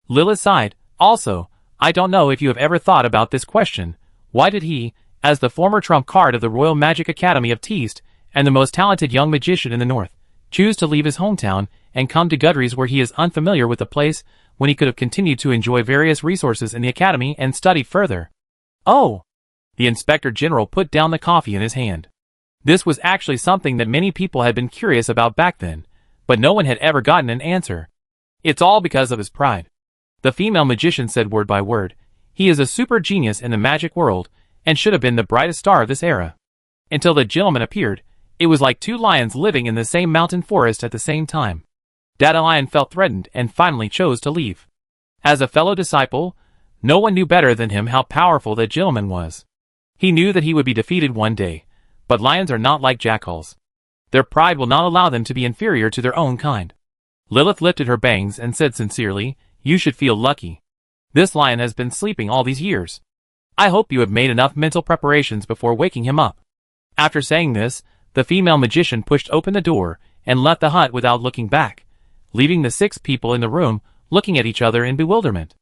Lilith sighed. Also, I don't know if you have ever thought about this question. Why did he, as the former trump card of the Royal Magic Academy of Teast and the most talented young magician in the North, choose to leave his hometown and come to Gudrie's where he is unfamiliar with the place when he could have continued to enjoy various resources in the academy and study further? Oh! The Inspector General put down the coffee in his hand. This was actually something that many people had been curious about back then, but no one had ever gotten an answer. It's all because of his pride. The female magician said word by word, he is a super genius in the magic world, and should have been the brightest star of this era. Until the gentleman appeared, it was like two lions living in the same mountain forest at the same time. Dandelion felt threatened and finally chose to leave. As a fellow disciple, no one knew better than him how powerful that gentleman was. He knew that he would be defeated one day, but lions are not like jackals. Their pride will not allow them to be inferior to their own kind. Lilith lifted her bangs and said sincerely, you should feel lucky. This lion has been sleeping all these years. I hope you have made enough mental preparations before waking him up. After saying this, the female magician pushed open the door and left the hut without looking back, leaving the 6 people in the room looking at each other in bewilderment.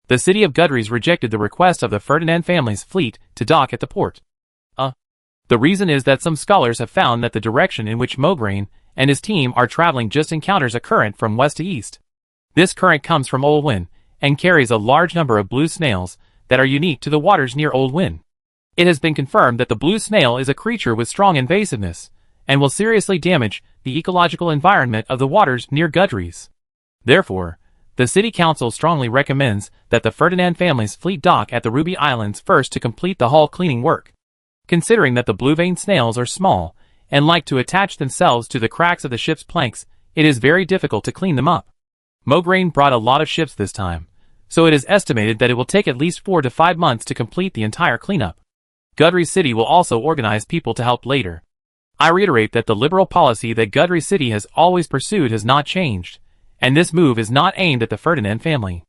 The city of Gudrie's rejected the request of the Ferdinand family's fleet to dock at the port. The reason is that some scholars have found that the direction in which Mograine and his team are traveling just encounters a current from west to east. This current comes from Old Win and carries a large number of blue snails that are unique to the waters near Old Win. It has been confirmed that the blue snail is a creature with strong invasiveness and will seriously damage the ecological environment of the waters near Gudrie's. Therefore, the City Council strongly recommends that the Ferdinand family's fleet dock at the Ruby Islands first to complete the hull cleaning work. Considering that the blue-veined snails are small and like to attach themselves to the cracks of the ship's planks, it is very difficult to clean them up. Mograine brought a lot of ships this time, so it is estimated that it will take at least 4 to 5 months to complete the entire cleanup. Gudrie City will also organize people to help later. I reiterate that the liberal policy that Gudrie City has always pursued has not changed, and this move is not aimed at the Ferdinand family.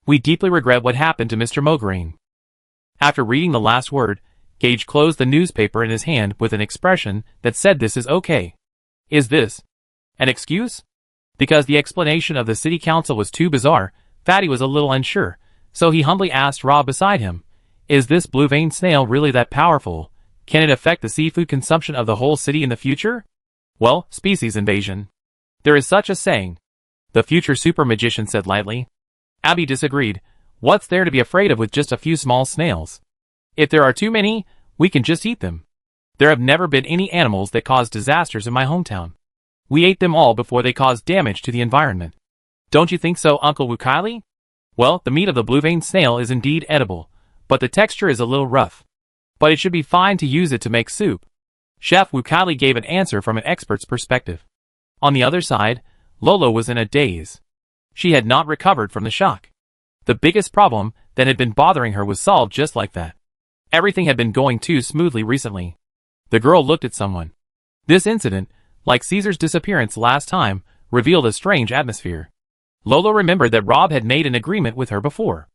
We deeply regret what happened to Mr. Mograine. After reading the last word, Gage closed the newspaper in his hand with an expression that said this is okay. Is this an excuse? Because the explanation of the city council was too bizarre, Fatty was a little unsure, so he humbly asked Rob beside him, is this blue-veined snail really that powerful? Can it affect the seafood consumption of the whole city in the future? Well, species invasion. There is such a saying. The future super magician said lightly. Abby disagreed. What's there to be afraid of with just a few small snails? If there are too many, we can just eat them. There have never been any animals that caused disasters in my hometown. We ate them all before they caused damage to the environment. Don't you think so, Uncle Wukali? Well, the meat of the blue-veined snail is indeed edible, but the texture is a little rough. But it should be fine to use it to make soup. Chef Wukali gave an answer from an expert's perspective. On the other side, Lolo was in a daze. She had not recovered from the shock. The biggest problem that had been bothering her was solved just like that. Everything had been going too smoothly recently. The girl looked at someone. This incident, like Caesar's disappearance last time, revealed a strange atmosphere. Lolo remembered that Rob had made an agreement with her before.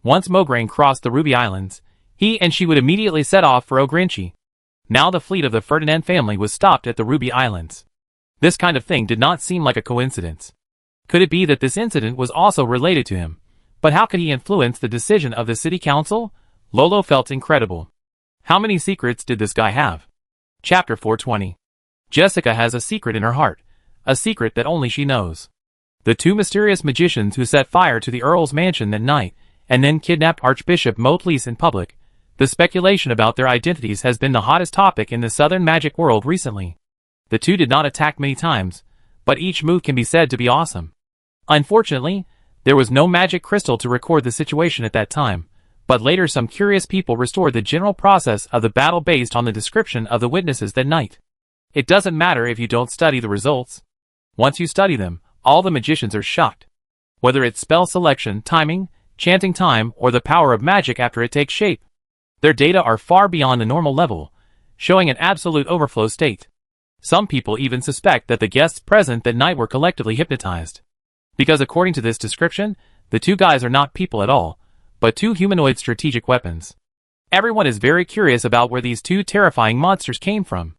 Once Mograine crossed the Ruby Islands, he and she would immediately set off for Ogrinchi. Now the fleet of the Ferdinand family was stopped at the Ruby Islands. This kind of thing did not seem like a coincidence. Could it be that this incident was also related to him? But how could he influence the decision of the city council? Lolo felt incredible. How many secrets did this guy have? Chapter 420. Jessica has a secret in her heart, a secret that only she knows. The 2 mysterious magicians who set fire to the Earl's mansion that night, and then kidnapped Archbishop Motlis in public, the speculation about their identities has been the hottest topic in the southern magic world recently. The 2 did not attack many times, but each move can be said to be awesome. Unfortunately, there was no magic crystal to record the situation at that time, but later some curious people restored the general process of the battle based on the description of the witnesses that night. It doesn't matter if you don't study the results. Once you study them, all the magicians are shocked. Whether it's spell selection, timing, chanting time, or the power of magic after it takes shape. Their data are far beyond the normal level, showing an absolute overflow state. Some people even suspect that the guests present that night were collectively hypnotized. Because according to this description, the 2 guys are not people at all, but 2 humanoid strategic weapons. Everyone is very curious about where these two terrifying monsters came from.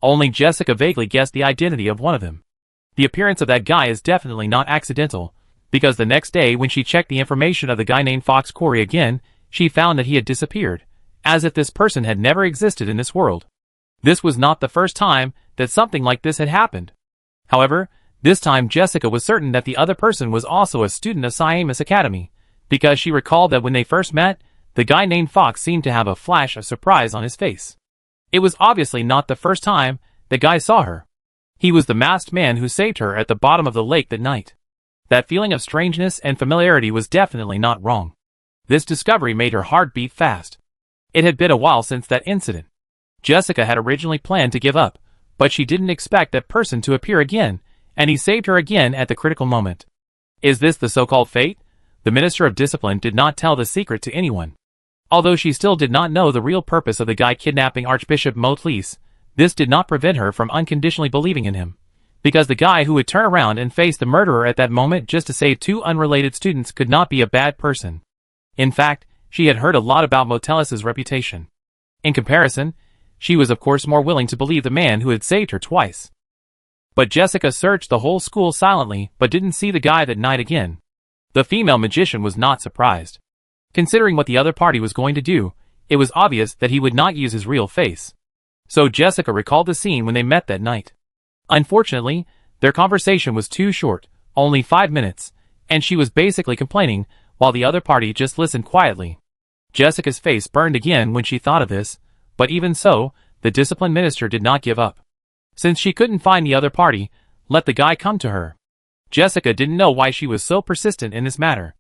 Only Jessica vaguely guessed the identity of one of them. The appearance of that guy is definitely not accidental, because the next day when she checked the information of the guy named Fox Corey again, she found that he had disappeared, as if this person had never existed in this world. This was not the first time that something like this had happened. However, this time Jessica was certain that the other person was also a student of Siamus Academy, because she recalled that when they first met, the guy named Fox seemed to have a flash of surprise on his face. It was obviously not the first time the guy saw her. He was the masked man who saved her at the bottom of the lake that night. That feeling of strangeness and familiarity was definitely not wrong. This discovery made her heart beat fast. It had been a while since that incident. Jessica had originally planned to give up, but she didn't expect that person to appear again, and he saved her again at the critical moment. Is this the so-called fate? The Minister of Discipline did not tell the secret to anyone. Although she still did not know the real purpose of the guy kidnapping Archbishop Motlis, this did not prevent her from unconditionally believing in him. Because the guy who would turn around and face the murderer at that moment just to save two unrelated students could not be a bad person. In fact, she had heard a lot about Motelis's reputation. In comparison, she was of course more willing to believe the man who had saved her twice. But Jessica searched the whole school silently but didn't see the guy that night again. The female magician was not surprised. Considering what the other party was going to do, it was obvious that he would not use his real face. So Jessica recalled the scene when they met that night. Unfortunately, their conversation was too short, only 5 minutes, and she was basically complaining, while the other party just listened quietly. Jessica's face burned again when she thought of this, but even so, the discipline minister did not give up. Since she couldn't find the other party, let the guy come to her. Jessica didn't know why she was so persistent in this matter.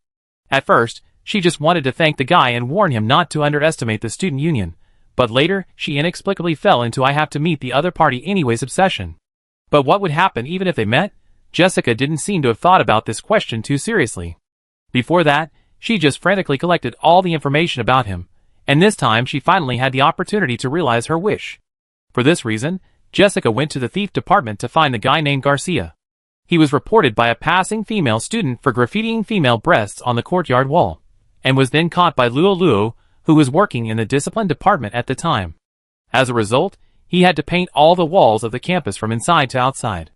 At first, she just wanted to thank the guy and warn him not to underestimate the student union, but later, she inexplicably fell into I have to meet the other party anyways obsession. But what would happen even if they met? Jessica didn't seem to have thought about this question too seriously. Before that, she just frantically collected all the information about him, and this time she finally had the opportunity to realize her wish. For this reason, Jessica went to the thief department to find the guy named Garcia. He was reported by a passing female student for graffitiing female breasts on the courtyard wall, and was then caught by Luo, who was working in the discipline department at the time. As a result, he had to paint all the walls of the campus from inside to outside.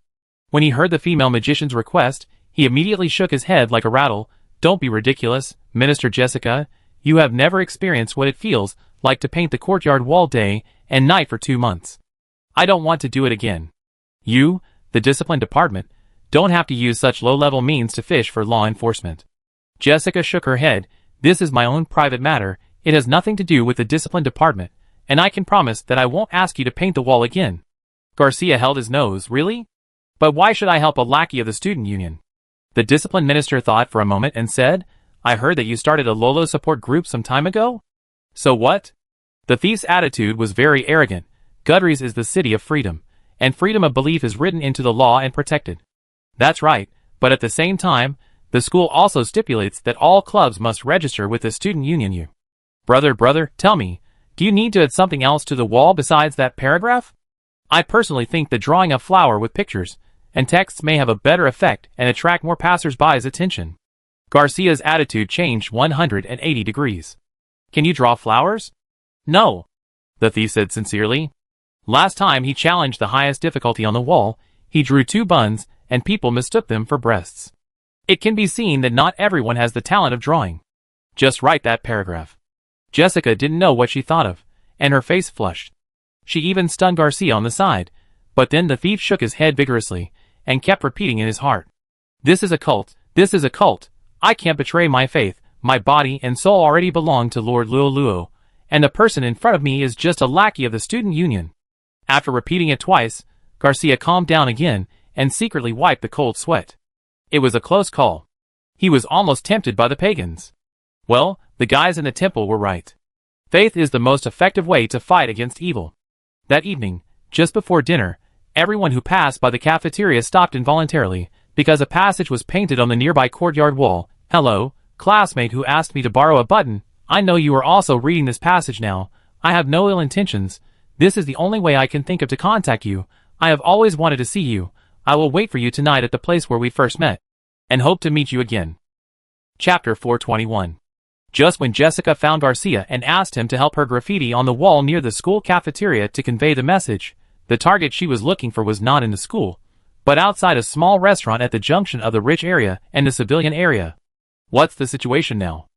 When he heard the female magician's request, he immediately shook his head like a rattle. Don't be ridiculous, Minister Jessica. You have never experienced what it feels like to paint the courtyard wall day and night for 2 months. I don't want to do it again. You, the discipline department, don't have to use such low-level means to fish for law enforcement. Jessica shook her head. This is my own private matter. It has nothing to do with the discipline department, and I can promise that I won't ask you to paint the wall again. Garcia held his nose. Really? But why should I help a lackey of the student union? The discipline minister thought for a moment and said, I heard that you started a Lolo support group some time ago? So what? The thief's attitude was very arrogant. Gudries is the city of freedom, and freedom of belief is written into the law and protected. That's right, but at the same time, the school also stipulates that all clubs must register with the student union. Brother, tell me, do you need to add something else to the wall besides that paragraph? I personally think that drawing a flower with pictures and texts may have a better effect and attract more passers-by's attention. Garcia's attitude changed 180 degrees. Can you draw flowers? No, the thief said sincerely. Last time he challenged the highest difficulty on the wall, he drew 2 buns, and people mistook them for breasts. It can be seen that not everyone has the talent of drawing. Just write that paragraph. Jessica didn't know what she thought of, and her face flushed. She even stunned Garcia on the side, but then the thief shook his head vigorously, and kept repeating in his heart. This is a cult, this is a cult. I can't betray my faith, my body and soul already belong to Lord Luo, and the person in front of me is just a lackey of the student union. After repeating it twice, Garcia calmed down again, and secretly wiped the cold sweat. It was a close call. He was almost tempted by the pagans. Well, the guys in the temple were right. Faith is the most effective way to fight against evil. That evening, just before dinner, everyone who passed by the cafeteria stopped involuntarily, because a passage was painted on the nearby courtyard wall. Hello, classmate who asked me to borrow a button. I know you are also reading this passage now. I have no ill intentions. This is the only way I can think of to contact you. I have always wanted to see you. I will wait for you tonight at the place where we first met, and hope to meet you again. Chapter 421. Just when Jessica found Garcia and asked him to help her graffiti on the wall near the school cafeteria to convey the message, the target she was looking for was not in the school, but outside a small restaurant at the junction of the rich area and the civilian area. What's the situation now?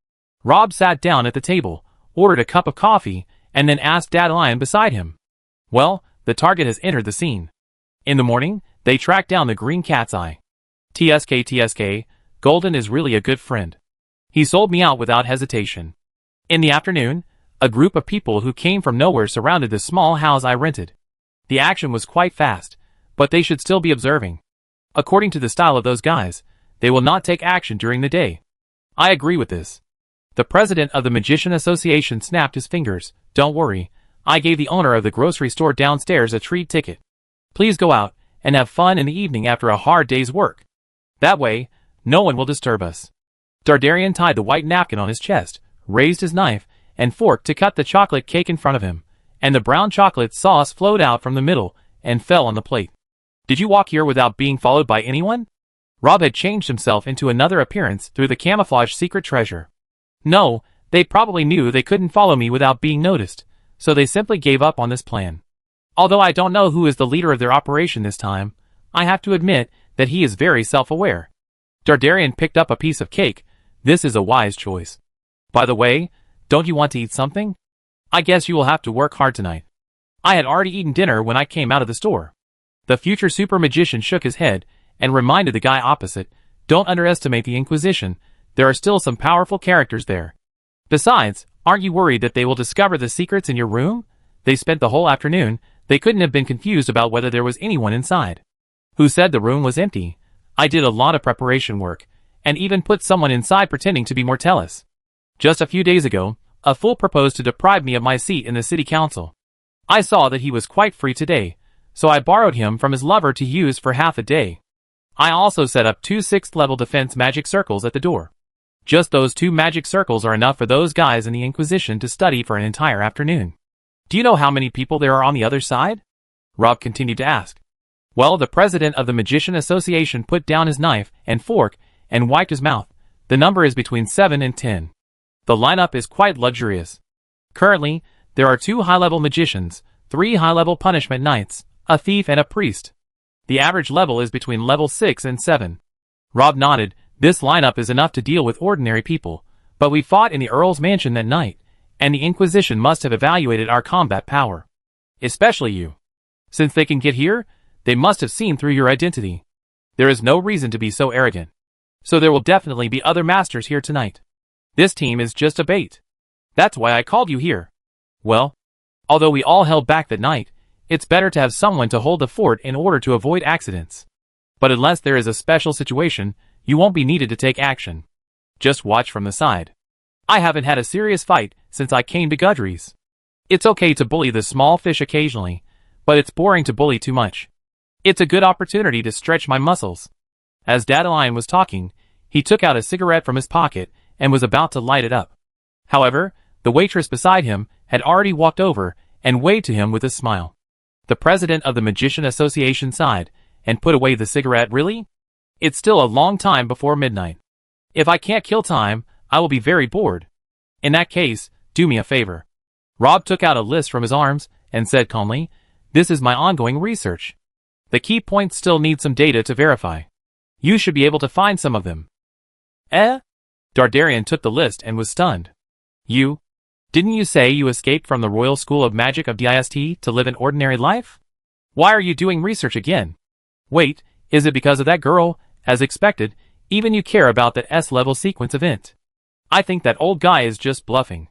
Rob sat down at the table, ordered a cup of coffee, and then asked Dandelion beside him. Well, the target has entered the scene. In the morning, they tracked down the green cat's eye. TSK, Golden is really a good friend. He sold me out without hesitation. In the afternoon, a group of people who came from nowhere surrounded the small house I rented. The action was quite fast, but they should still be observing. According to the style of those guys, they will not take action during the day. I agree with this. The president of the Magician Association snapped his fingers. Don't worry, I gave the owner of the grocery store downstairs a treat ticket. Please go out and have fun in the evening after a hard day's work. That way, no one will disturb us. Dardarian tied the white napkin on his chest, raised his knife and fork to cut the chocolate cake in front of him, and the brown chocolate sauce flowed out from the middle and fell on the plate. Did you walk here without being followed by anyone? Rob had changed himself into another appearance through the camouflage secret treasure. No, they probably knew they couldn't follow me without being noticed, so they simply gave up on this plan. Although I don't know who is the leader of their operation this time, I have to admit that he is very self-aware. Dardarian picked up a piece of cake. This is a wise choice. By the way, don't you want to eat something? I guess you will have to work hard tonight. I had already eaten dinner when I came out of the store. The future super magician shook his head and reminded the guy opposite, don't underestimate the Inquisition, there are still some powerful characters there. Besides, aren't you worried that they will discover the secrets in your room? They spent the whole afternoon, they couldn't have been confused about whether there was anyone inside. Who said the room was empty? I did a lot of preparation work, and even put someone inside pretending to be Mortellus. Just a few days ago, a fool proposed to deprive me of my seat in the city council. I saw that he was quite free today, so I borrowed him from his lover to use for half a day. I also set up 2 6th-level defense magic circles at the door. Just those 2 magic circles are enough for those guys in the Inquisition to study for an entire afternoon. Do you know how many people there are on the other side? Rob continued to ask. Well, the president of the Magician Association put down his knife and fork and wiped his mouth. The number is between 7 and 10. The lineup is quite luxurious. Currently, there are 2 high-level magicians, 3 high-level punishment knights, a thief and a priest. The average level is between level 6 and 7. Rob nodded. This lineup is enough to deal with ordinary people, but we fought in the Earl's mansion that night, and the Inquisition must have evaluated our combat power. Especially you. Since they can get here, they must have seen through your identity. There is no reason to be so arrogant. So there will definitely be other masters here tonight. This team is just a bait. That's why I called you here. Well, although we all held back that night, it's better to have someone to hold the fort in order to avoid accidents. But unless there is a special situation, you won't be needed to take action. Just watch from the side. I haven't had a serious fight since I came to Gudry's. It's okay to bully the small fish occasionally, but it's boring to bully too much. It's a good opportunity to stretch my muscles. As Dandelion was talking, he took out a cigarette from his pocket and was about to light it up. However, the waitress beside him had already walked over and waved to him with a smile. The president of the Magician Association sighed and put away the cigarette. Really? It's still a long time before midnight. If I can't kill time, I will be very bored. In that case, do me a favor. Rob took out a list from his arms and said calmly, this is my ongoing research. The key points still need some data to verify. You should be able to find some of them. Dardarian took the list and was stunned. Didn't you say you escaped from the Royal School of Magic of Dist to live an ordinary life? Why are you doing research again? Wait, is it because of that girl? As expected, even you care about that S-level sequence event. I think that old guy is just bluffing.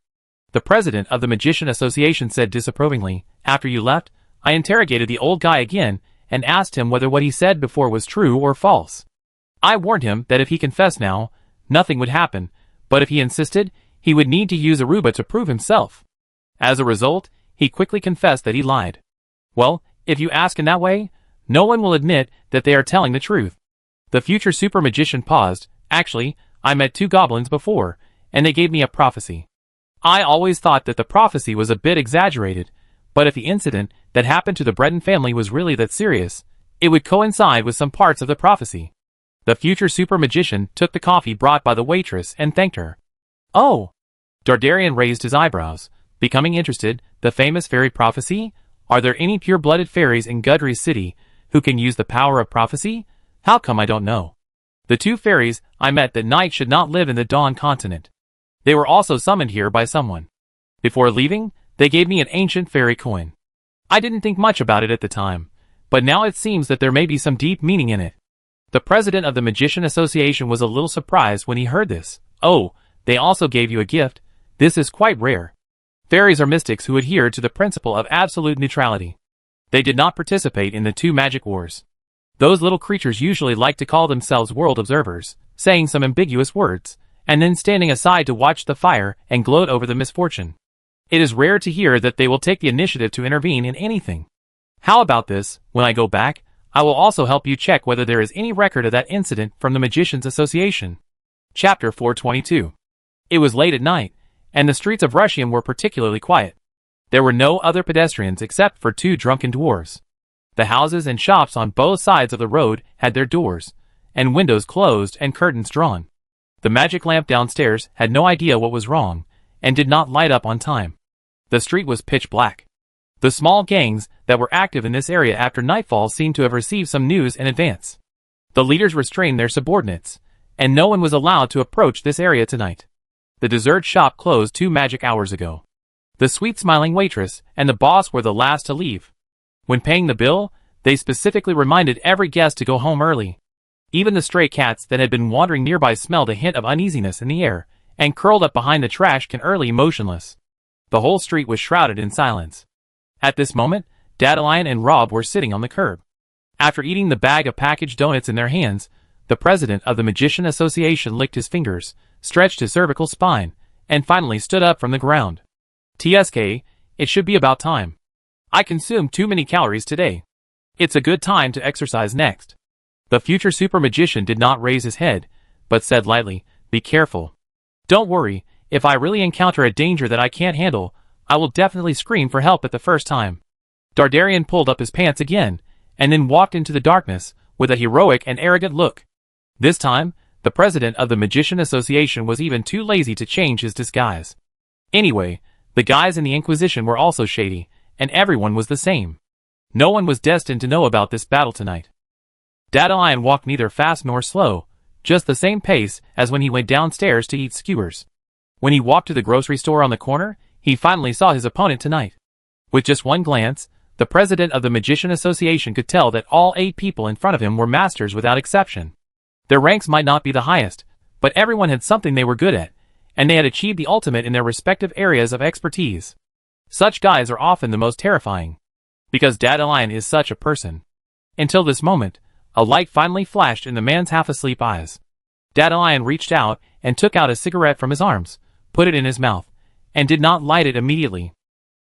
The president of the Magician Association said disapprovingly, after you left, I interrogated the old guy again and asked him whether what he said before was true or false. I warned him that if he confessed now, nothing would happen, but if he insisted, he would need to use Aruba to prove himself. As a result, he quickly confessed that he lied. Well, if you ask in that way, no one will admit that they are telling the truth. The future super magician paused. Actually, I met 2 goblins before, and they gave me a prophecy. I always thought that the prophecy was a bit exaggerated, but if the incident that happened to the Breton family was really that serious, it would coincide with some parts of the prophecy. The future super magician took the coffee brought by the waitress and thanked her. Oh, Dardarian raised his eyebrows, becoming interested. The famous fairy prophecy? Are there any pure-blooded fairies in Gudry's city who can use the power of prophecy? How come I don't know? The two fairies I met that night should not live in the Dawn continent. They were also summoned here by someone. Before leaving, they gave me an ancient fairy coin. I didn't think much about it at the time, but now it seems that there may be some deep meaning in it. The president of the Magician Association was a little surprised when he heard this. Oh, they also gave you a gift? This is quite rare. Fairies are mystics who adhere to the principle of absolute neutrality. They did not participate in the two magic wars. Those little creatures usually like to call themselves world observers, saying some ambiguous words, and then standing aside to watch the fire and gloat over the misfortune. It is rare to hear that they will take the initiative to intervene in anything. How about this? When I go back, I will also help you check whether there is any record of that incident from the Magicians Association. Chapter 422. It was late at night, and the streets of Rushium were particularly quiet. There were no other pedestrians except for two drunken dwarves. The houses and shops on both sides of the road had their doors and windows closed and curtains drawn. The magic lamp downstairs had no idea what was wrong and did not light up on time. The street was pitch black. The small gangs that were active in this area after nightfall seemed to have received some news in advance. The leaders restrained their subordinates, and no one was allowed to approach this area tonight. The dessert shop closed 2 magic hours ago. The sweet-smiling waitress and the boss were the last to leave. When paying the bill, they specifically reminded every guest to go home early. Even the stray cats that had been wandering nearby smelled a hint of uneasiness in the air, and curled up behind the trash can early motionless. The whole street was shrouded in silence. At this moment, Dandelion and Rob were sitting on the curb. After eating the bag of packaged donuts in their hands, the president of the Magician Association licked his fingers, stretched his cervical spine, and finally stood up from the ground. TSK, it should be about time. I consumed too many calories today. It's a good time to exercise next. The future super magician did not raise his head, but said lightly, be careful. Don't worry, if I really encounter a danger that I can't handle, I will definitely scream for help at the first time. Dardarian pulled up his pants again, and then walked into the darkness with a heroic and arrogant look. This time, the president of the Magician Association was even too lazy to change his disguise. Anyway, the guys in the Inquisition were also shady, and everyone was the same. No one was destined to know about this battle tonight. Dandelion walked neither fast nor slow, just the same pace as when he went downstairs to eat skewers. When he walked to the grocery store on the corner, he finally saw his opponent tonight. With just one glance, the president of the Magician Association could tell that all 8 people in front of him were masters without exception. Their ranks might not be the highest, but everyone had something they were good at, and they had achieved the ultimate in their respective areas of expertise. Such guys are often the most terrifying. Because Dandelion is such a person. Until this moment, a light finally flashed in the man's half-asleep eyes. Dandelion reached out and took out a cigarette from his arms, put it in his mouth, and did not light it immediately.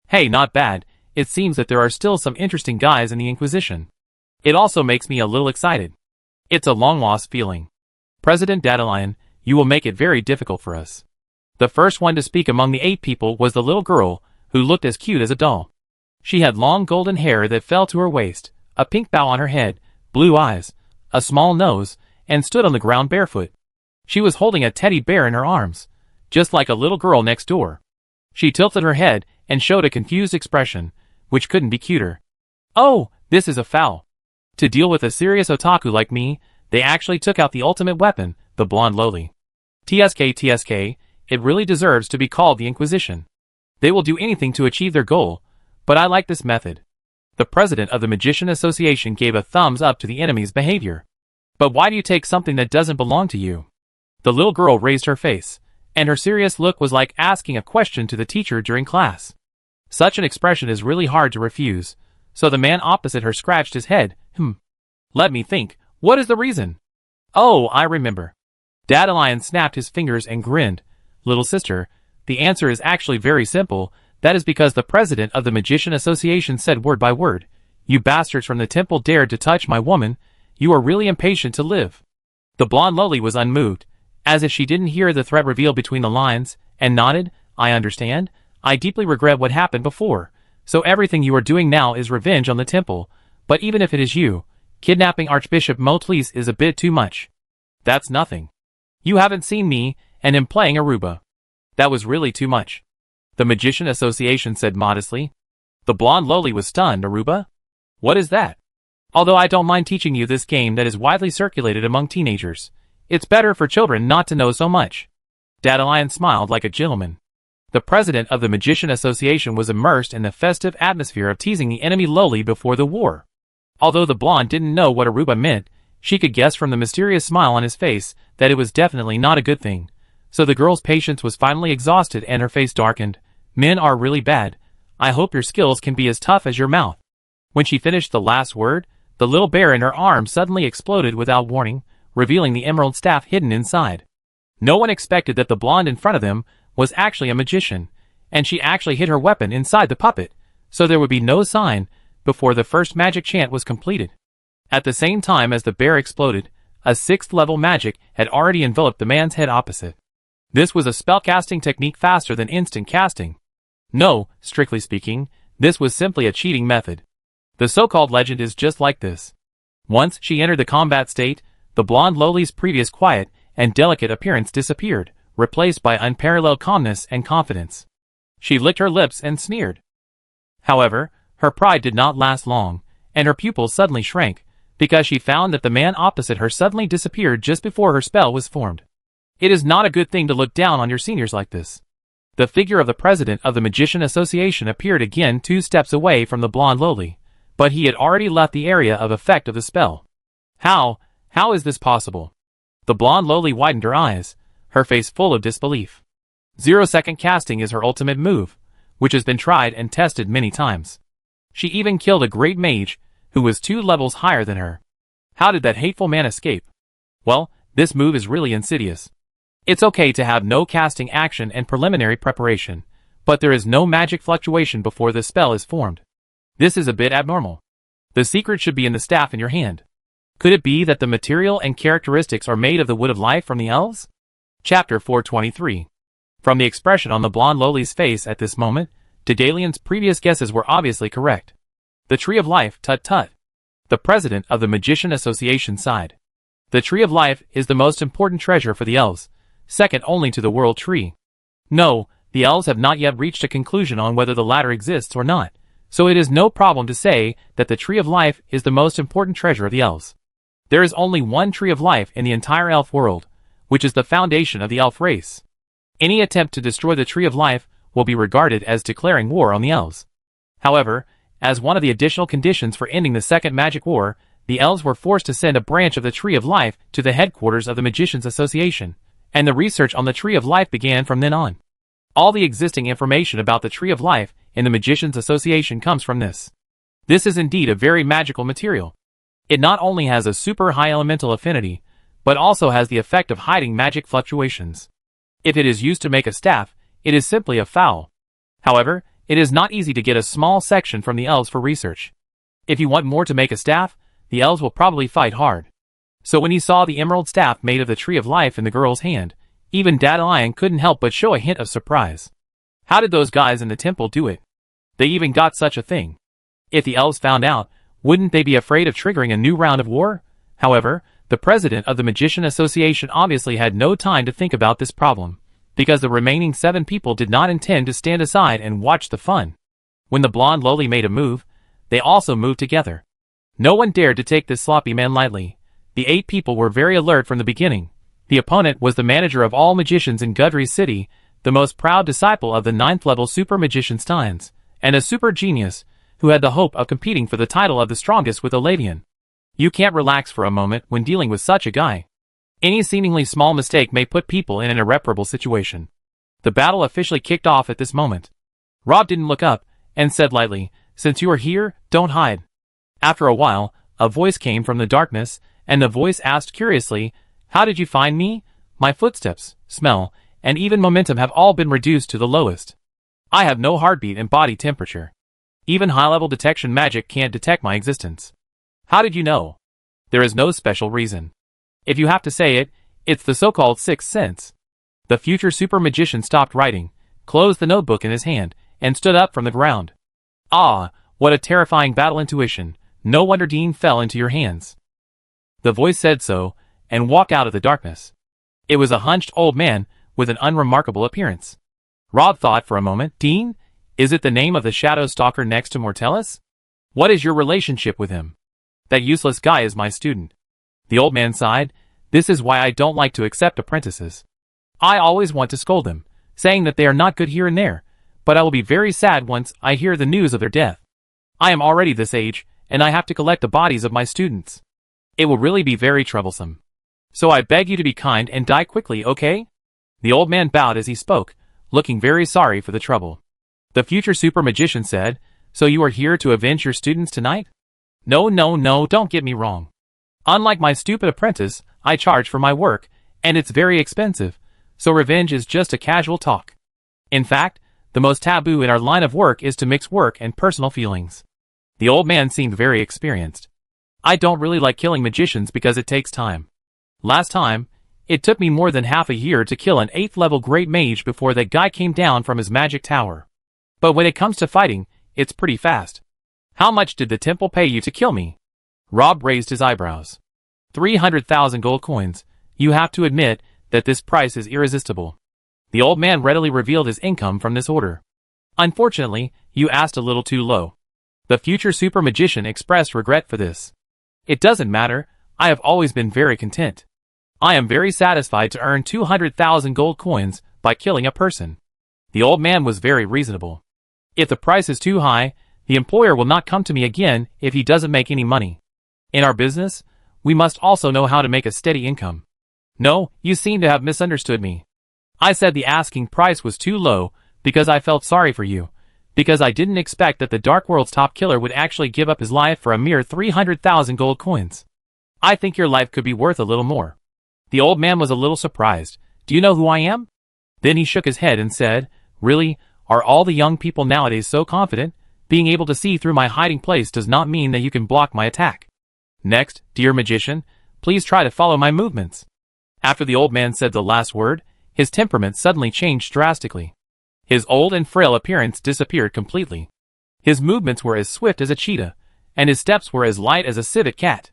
Hey, not bad. It seems that there are still some interesting guys in the Inquisition. It also makes me a little excited. It's a long-lost feeling. President Dandelion, you will make it very difficult for us. The first one to speak among the 8 people was the little girl, who looked as cute as a doll. She had long golden hair that fell to her waist, a pink bow on her head, blue eyes, a small nose, and stood on the ground barefoot. She was holding a teddy bear in her arms, just like a little girl next door. She tilted her head and showed a confused expression, which couldn't be cuter. Oh, this is a foul. To deal with a serious otaku like me, they actually took out the ultimate weapon, the blonde loli. TSK, it really deserves to be called the Inquisition. They will do anything to achieve their goal, but I like this method. The president of the Magician Association gave a thumbs up to the enemy's behavior. But why do you take something that doesn't belong to you? The little girl raised her face, and her serious look was like asking a question to the teacher during class. Such an expression is really hard to refuse, so the man opposite her scratched his head. Let me think, what is the reason? Oh, I remember. Dandelion snapped his fingers and grinned. Little sister, the answer is actually very simple. That is because the president of the Magician Association said word by word, you bastards from the temple dared to touch my woman, you are really impatient to live. The blonde loli was unmoved, as if she didn't hear the threat revealed between the lines, and nodded, I understand. I deeply regret what happened before, so everything you are doing now is revenge on the temple, but even if it is you, kidnapping Archbishop Motlis is a bit too much. That's nothing. You haven't seen me, and am playing Aruba. That was really too much. The Magician Association said modestly. The blonde loli was stunned. Aruba? What is that? Although I don't mind teaching you this game that is widely circulated among teenagers, it's better for children not to know so much. Dandelion smiled like a gentleman. The president of the Magician Association was immersed in the festive atmosphere of teasing the enemy loli before the war. Although the blonde didn't know what Aruba meant, she could guess from the mysterious smile on his face that it was definitely not a good thing. So the girl's patience was finally exhausted and her face darkened. Men are really bad. I hope your skills can be as tough as your mouth. When she finished the last word, the little bear in her arm suddenly exploded without warning, revealing the emerald staff hidden inside. No one expected that the blonde in front of them was actually a magician, and she actually hid her weapon inside the puppet, so there would be no sign before the first magic chant was completed. At the same time as the bear exploded, a 6th level magic had already enveloped the man's head opposite. This was a spellcasting technique faster than instant casting. No, strictly speaking, this was simply a cheating method. The so-called legend is just like this. Once she entered the combat state, the blonde loli's previous quiet and delicate appearance disappeared, replaced by unparalleled calmness and confidence. She licked her lips and sneered. However, her pride did not last long, and her pupils suddenly shrank, because she found that the man opposite her suddenly disappeared just before her spell was formed. It is not a good thing to look down on your seniors like this. The figure of the president of the Magician Association appeared again 2 steps away from the blonde loli, but he had already left the area of effect of the spell. How is this possible? The blonde loli widened her eyes, her face full of disbelief. 0-second casting is her ultimate move, which has been tried and tested many times. She even killed a great mage, who was 2 levels higher than her. How did that hateful man escape? Well, this move is really insidious. It's okay to have no casting action and preliminary preparation, but there is no magic fluctuation before the spell is formed. This is a bit abnormal. The secret should be in the staff in your hand. Could it be that the material and characteristics are made of the wood of life from the elves? Chapter 423. From the expression on the blonde loli's face at this moment, Dandelian's previous guesses were obviously correct. The Tree of Life, tut-tut. The president of the Magician Association sighed. The Tree of Life is the most important treasure for the elves, second only to the World Tree. No, the elves have not yet reached a conclusion on whether the latter exists or not, so it is no problem to say that the Tree of Life is the most important treasure of the elves. There is only one Tree of Life in the entire elf world, which is the foundation of the elf race. Any attempt to destroy the Tree of Life will be regarded as declaring war on the elves. However, as one of the additional conditions for ending the Second Magic War, the elves were forced to send a branch of the Tree of Life to the headquarters of the Magicians Association, and the research on the Tree of Life began from then on. All the existing information about the Tree of Life in the Magicians Association comes from this. This is indeed a very magical material. It not only has a super high elemental affinity, but also has the effect of hiding magic fluctuations. If it is used to make a staff, it is simply a foul. However, it is not easy to get a small section from the elves for research. If you want more to make a staff, the elves will probably fight hard. So when he saw the emerald staff made of the Tree of Life in the girl's hand, even Dandelion couldn't help but show a hint of surprise. How did those guys in the temple do it? They even got such a thing. If the elves found out, wouldn't they be afraid of triggering a new round of war? However, the president of the Magician Association obviously had no time to think about this problem, because the remaining 7 people did not intend to stand aside and watch the fun. When the blonde loli made a move, they also moved together. No one dared to take this sloppy man lightly. The 8 people were very alert from the beginning. The opponent was the manager of all magicians in Gudry City, the most proud disciple of the 9th level super magician Steins, and a super genius, who had the hope of competing for the title of the strongest with Oladian. You can't relax for a moment when dealing with such a guy. Any seemingly small mistake may put people in an irreparable situation. The battle officially kicked off at this moment. Rob didn't look up, and said lightly, "Since you are here, don't hide." After a while, a voice came from the darkness, and the voice asked curiously, "How did you find me? My footsteps, smell, and even momentum have all been reduced to the lowest. I have no heartbeat and body temperature. Even high-level detection magic can't detect my existence. How did you know? There is no special reason. If you have to say it, it's the so-called sixth sense." The future super magician stopped writing, closed the notebook in his hand, and stood up from the ground. "Ah, what a terrifying battle intuition. No wonder Dean fell into your hands." The voice said so, and walked out of the darkness. It was a hunched old man, with an unremarkable appearance. Rob thought for a moment. Dean? Is it the name of the shadow stalker next to Mortellus? What is your relationship with him? That useless guy is my student. The old man sighed. This is why I don't like to accept apprentices. I always want to scold them, saying that they are not good here and there, but I will be very sad once I hear the news of their death. I am already this age, and I have to collect the bodies of my students. It will really be very troublesome. So I beg you to be kind and die quickly, okay? The old man bowed as he spoke, looking very sorry for the trouble. The future super magician said, So you are here to avenge your students tonight? No, don't get me wrong. Unlike my stupid apprentice, I charge for my work, and it's very expensive, so revenge is just a casual talk. In fact, the most taboo in our line of work is to mix work and personal feelings. The old man seemed very experienced. I don't really like killing magicians because it takes time. Last time, it took me more than half a year to kill an 8th level great mage before that guy came down from his magic tower. But when it comes to fighting, it's pretty fast. How much did the temple pay you to kill me? Rob raised his eyebrows. 300,000 gold coins. You have to admit that this price is irresistible. The old man readily revealed his income from this order. Unfortunately, you asked a little too low. The future super magician expressed regret for this. It doesn't matter, I have always been very content. I am very satisfied to earn 200,000 gold coins by killing a person. The old man was very reasonable. If the price is too high, the employer will not come to me again if he doesn't make any money. In our business, we must also know how to make a steady income. No, you seem to have misunderstood me. I said the asking price was too low because I felt sorry for you, because I didn't expect that the Dark World's top killer would actually give up his life for a mere 300,000 gold coins. I think your life could be worth a little more. The old man was a little surprised. Do you know who I am? Then he shook his head and said, Really, are all the young people nowadays so confident? Being able to see through my hiding place does not mean that you can block my attack. Next, dear magician, please try to follow my movements. After the old man said the last word, his temperament suddenly changed drastically. His old and frail appearance disappeared completely. His movements were as swift as a cheetah, and his steps were as light as a civet cat.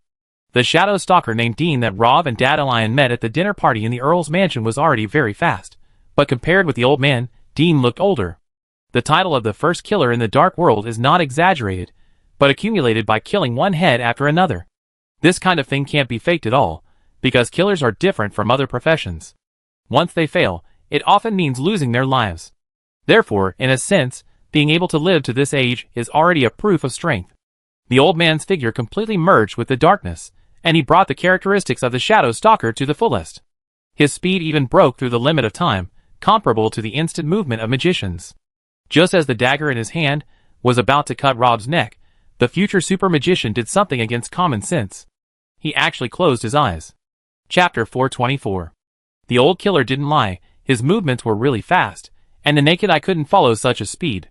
The shadow stalker named Dean that Rob and Dandelion met at the dinner party in the Earl's mansion was already very fast, but compared with the old man, Dean looked older. The title of the first killer in the Dark World is not exaggerated, but accumulated by killing one head after another. This kind of thing can't be faked at all, because killers are different from other professions. Once they fail, it often means losing their lives. Therefore, in a sense, being able to live to this age is already a proof of strength. The old man's figure completely merged with the darkness, and he brought the characteristics of the shadow stalker to the fullest. His speed even broke through the limit of time, comparable to the instant movement of magicians. Just as the dagger in his hand was about to cut Rob's neck, the future super magician did something against common sense. He actually closed his eyes. Chapter 424. The old killer didn't lie, his movements were really fast, and the naked eye couldn't follow such a speed.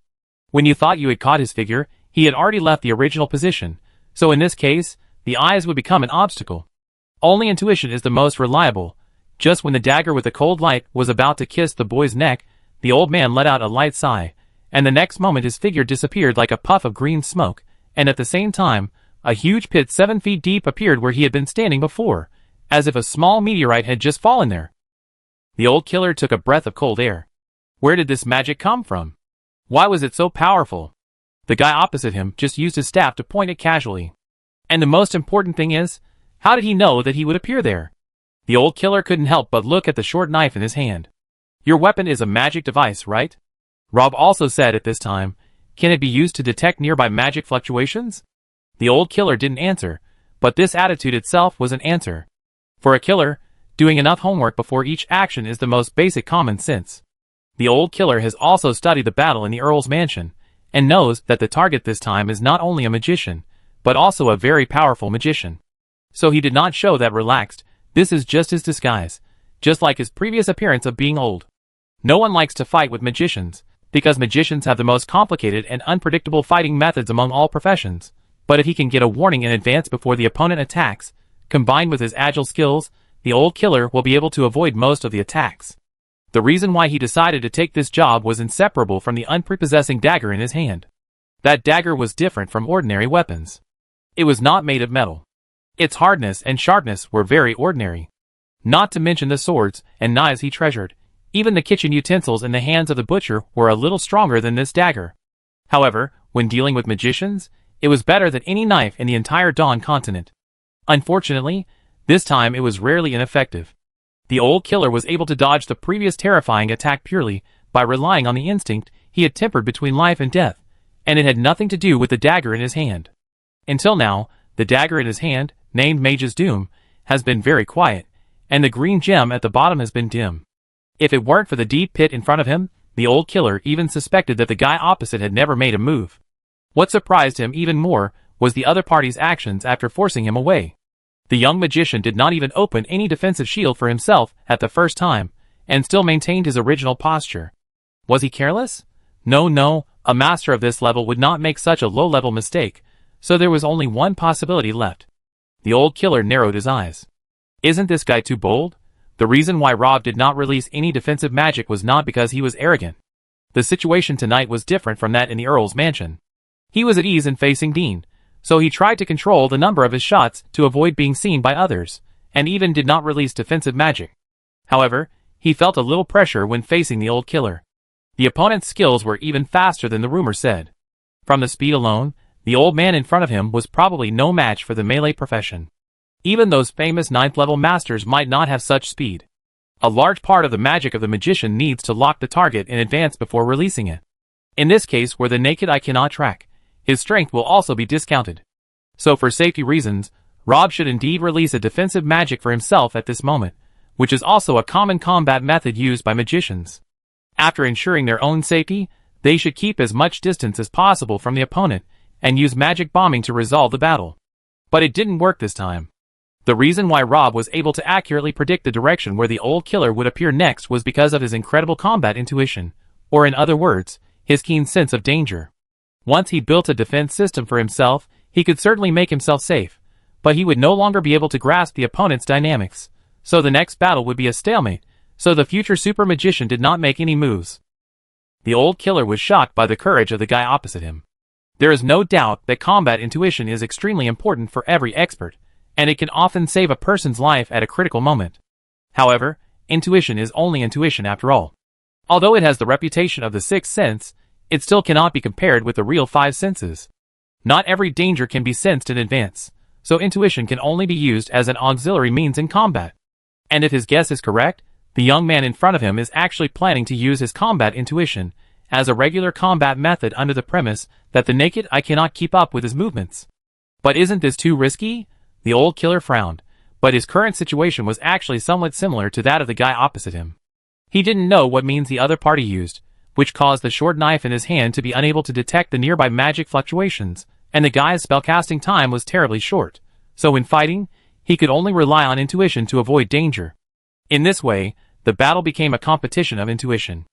When you thought you had caught his figure, he had already left the original position, so in this case, the eyes would become an obstacle. Only intuition is the most reliable. Just when the dagger with the cold light was about to kiss the boy's neck, the old man let out a light sigh, and the next moment his figure disappeared like a puff of green smoke, and at the same time, a huge pit 7 feet deep appeared where he had been standing before, as if a small meteorite had just fallen there. The old killer took a breath of cold air. Where did this magic come from? Why was it so powerful? The guy opposite him just used his staff to point it casually. And the most important thing is, how did he know that he would appear there? The old killer couldn't help but look at the short knife in his hand. Your weapon is a magic device, right? Rob also said at this time, can it be used to detect nearby magic fluctuations? The old killer didn't answer, but this attitude itself was an answer. For a killer, doing enough homework before each action is the most basic common sense. The old killer has also studied the battle in the Earl's mansion, and knows that the target this time is not only a magician, but also a very powerful magician. So he did not show that relaxed, this is just his disguise, just like his previous appearance of being old. No one likes to fight with magicians, because magicians have the most complicated and unpredictable fighting methods among all professions, but if he can get a warning in advance before the opponent attacks, combined with his agile skills, the old killer will be able to avoid most of the attacks. The reason why he decided to take this job was inseparable from the unprepossessing dagger in his hand. That dagger was different from ordinary weapons. It was not made of metal. Its hardness and sharpness were very ordinary. Not to mention the swords and knives he treasured. Even the kitchen utensils in the hands of the butcher were a little stronger than this dagger. However, when dealing with magicians, it was better than any knife in the entire Dawn continent. Unfortunately, this time it was rarely ineffective. The old killer was able to dodge the previous terrifying attack purely by relying on the instinct he had tempered between life and death, and it had nothing to do with the dagger in his hand. Until now, the dagger in his hand, named Mage's Doom, has been very quiet, and the green gem at the bottom has been dim. If it weren't for the deep pit in front of him, the old killer even suspected that the guy opposite had never made a move. What surprised him even more was the other party's actions after forcing him away. The young magician did not even open any defensive shield for himself at the first time, and still maintained his original posture. Was he careless? No, a master of this level would not make such a low-level mistake, so there was only one possibility left. The old killer narrowed his eyes. Isn't this guy too bold? The reason why Rob did not release any defensive magic was not because he was arrogant. The situation tonight was different from that in the Earl's mansion. He was at ease in facing Dean, so he tried to control the number of his shots to avoid being seen by others, and even did not release defensive magic. However, he felt a little pressure when facing the old killer. The opponent's skills were even faster than the rumor said. From the speed alone, the old man in front of him was probably no match for the melee profession. Even those famous 9th-level masters might not have such speed. A large part of the magic of the magician needs to lock the target in advance before releasing it. In this case, where the naked eye cannot track, his strength will also be discounted. So for safety reasons, Rob should indeed release a defensive magic for himself at this moment, which is also a common combat method used by magicians. After ensuring their own safety, they should keep as much distance as possible from the opponent and use magic bombing to resolve the battle. But it didn't work this time. The reason why Rob was able to accurately predict the direction where the old killer would appear next was because of his incredible combat intuition, or in other words, his keen sense of danger. Once he built a defense system for himself, he could certainly make himself safe, but he would no longer be able to grasp the opponent's dynamics, so the next battle would be a stalemate, so the future super magician did not make any moves. The old killer was shocked by the courage of the guy opposite him. There is no doubt that combat intuition is extremely important for every expert, and it can often save a person's life at a critical moment. However, intuition is only intuition after all. Although it has the reputation of the sixth sense, it still cannot be compared with the real five senses. Not every danger can be sensed in advance, so intuition can only be used as an auxiliary means in combat. And if his guess is correct, the young man in front of him is actually planning to use his combat intuition as a regular combat method under the premise that the naked eye cannot keep up with his movements. But isn't this too risky? The old killer frowned, but his current situation was actually somewhat similar to that of the guy opposite him. He didn't know what means the other party used, which caused the short knife in his hand to be unable to detect the nearby magic fluctuations, and the guy's spellcasting time was terribly short, so when fighting, he could only rely on intuition to avoid danger. In this way, the battle became a competition of intuition.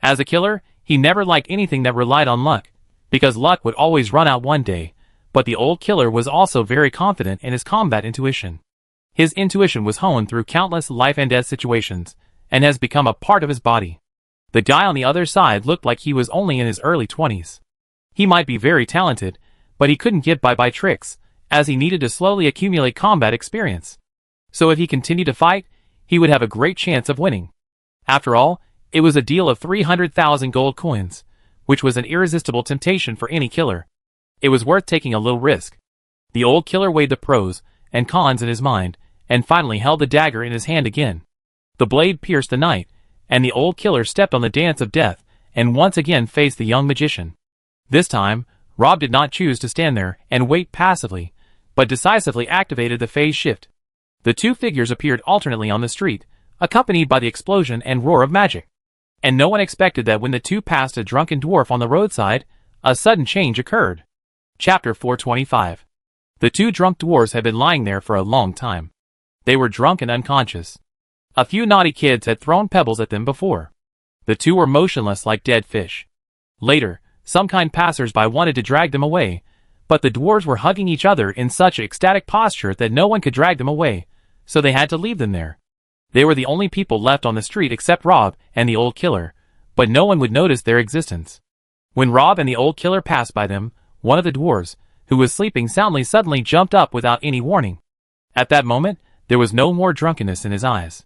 As a killer, he never liked anything that relied on luck, because luck would always run out one day, but the old killer was also very confident in his combat intuition. His intuition was honed through countless life and death situations, and has become a part of his body. The guy on the other side looked like he was only in his early 20s. He might be very talented, but he couldn't get by tricks, as he needed to slowly accumulate combat experience. So if he continued to fight, he would have a great chance of winning. After all, it was a deal of 300,000 gold coins, which was an irresistible temptation for any killer. It was worth taking a little risk. The old killer weighed the pros and cons in his mind, and finally held the dagger in his hand again. The blade pierced the night, and the old killer stepped on the dance of death, and once again faced the young magician. This time, Rob did not choose to stand there and wait passively, but decisively activated the phase shift. The two figures appeared alternately on the street, accompanied by the explosion and roar of magic. And no one expected that when the two passed a drunken dwarf on the roadside, a sudden change occurred. Chapter 425. The two drunk dwarves had been lying there for a long time. They were drunk and unconscious. A few naughty kids had thrown pebbles at them before. The two were motionless like dead fish. Later, some kind passers-by wanted to drag them away, but the dwarves were hugging each other in such ecstatic posture that no one could drag them away, so they had to leave them there. They were the only people left on the street except Rob and the old killer, but no one would notice their existence. When Rob and the old killer passed by them, one of the dwarves, who was sleeping soundly, suddenly jumped up without any warning. At that moment, there was no more drunkenness in his eyes.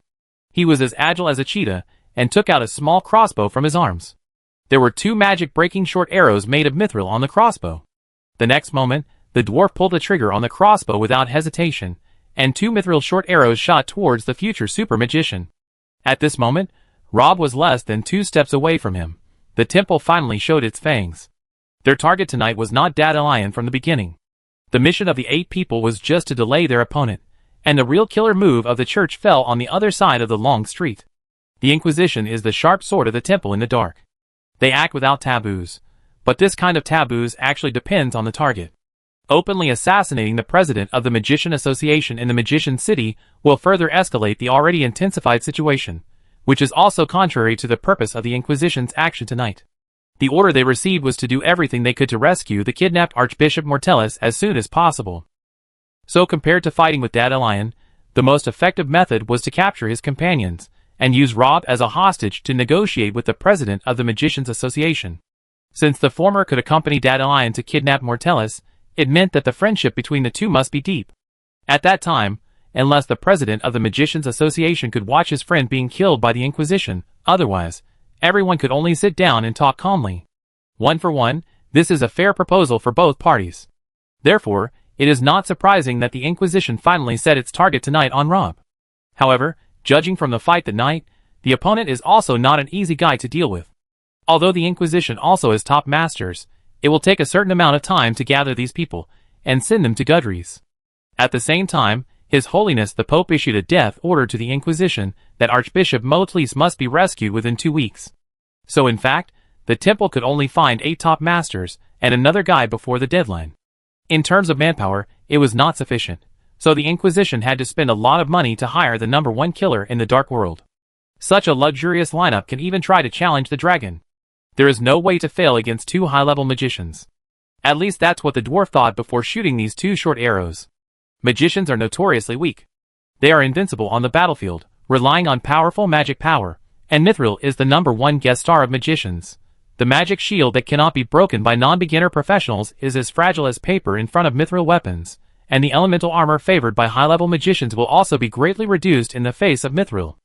He was as agile as a cheetah, and took out a small crossbow from his arms. There were 2 magic-breaking short arrows made of mithril on the crossbow. The next moment, the dwarf pulled the trigger on the crossbow without hesitation, and 2 mithril short arrows shot towards the future super magician. At this moment, Rob was less than 2 steps away from him. The temple finally showed its fangs. Their target tonight was not Dandelion from the beginning. The mission of the 8 people was just to delay their opponent, and the real killer move of the church fell on the other side of the long street. The Inquisition is the sharp sword of the temple in the dark. They act without taboos, but this kind of taboos actually depends on the target. Openly assassinating the president of the Magician Association in the Magician City will further escalate the already intensified situation, which is also contrary to the purpose of the Inquisition's action tonight. The order they received was to do everything they could to rescue the kidnapped Archbishop Mortellus as soon as possible. So compared to fighting with Dandelion, the most effective method was to capture his companions, and use Rob as a hostage to negotiate with the president of the Magicians Association. Since the former could accompany Dandelion to kidnap Mortellus, it meant that the friendship between the two must be deep. At that time, unless the president of the Magicians Association could watch his friend being killed by the Inquisition, otherwise, everyone could only sit down and talk calmly. 1 for 1, this is a fair proposal for both parties. Therefore, it is not surprising that the Inquisition finally set its target tonight on Rob. However, judging from the fight that night, the opponent is also not an easy guy to deal with. Although the Inquisition also has top masters, it will take a certain amount of time to gather these people and send them to Gudries. At the same time, His Holiness the Pope issued a death order to the Inquisition that Archbishop Mortellus must be rescued within 2 weeks. So in fact, the temple could only find 8 top masters and another guy before the deadline. In terms of manpower, it was not sufficient, so the Inquisition had to spend a lot of money to hire the number 1 killer in the Dark World. Such a luxurious lineup can even try to challenge the dragon. There is no way to fail against 2 high-level magicians. At least that's what the dwarf thought before shooting these 2 short arrows. Magicians are notoriously weak. They are invincible on the battlefield, relying on powerful magic power, and Mithril is the number 1 guest star of magicians. The magic shield that cannot be broken by non-beginner professionals is as fragile as paper in front of Mithril weapons, and the elemental armor favored by high-level magicians will also be greatly reduced in the face of Mithril.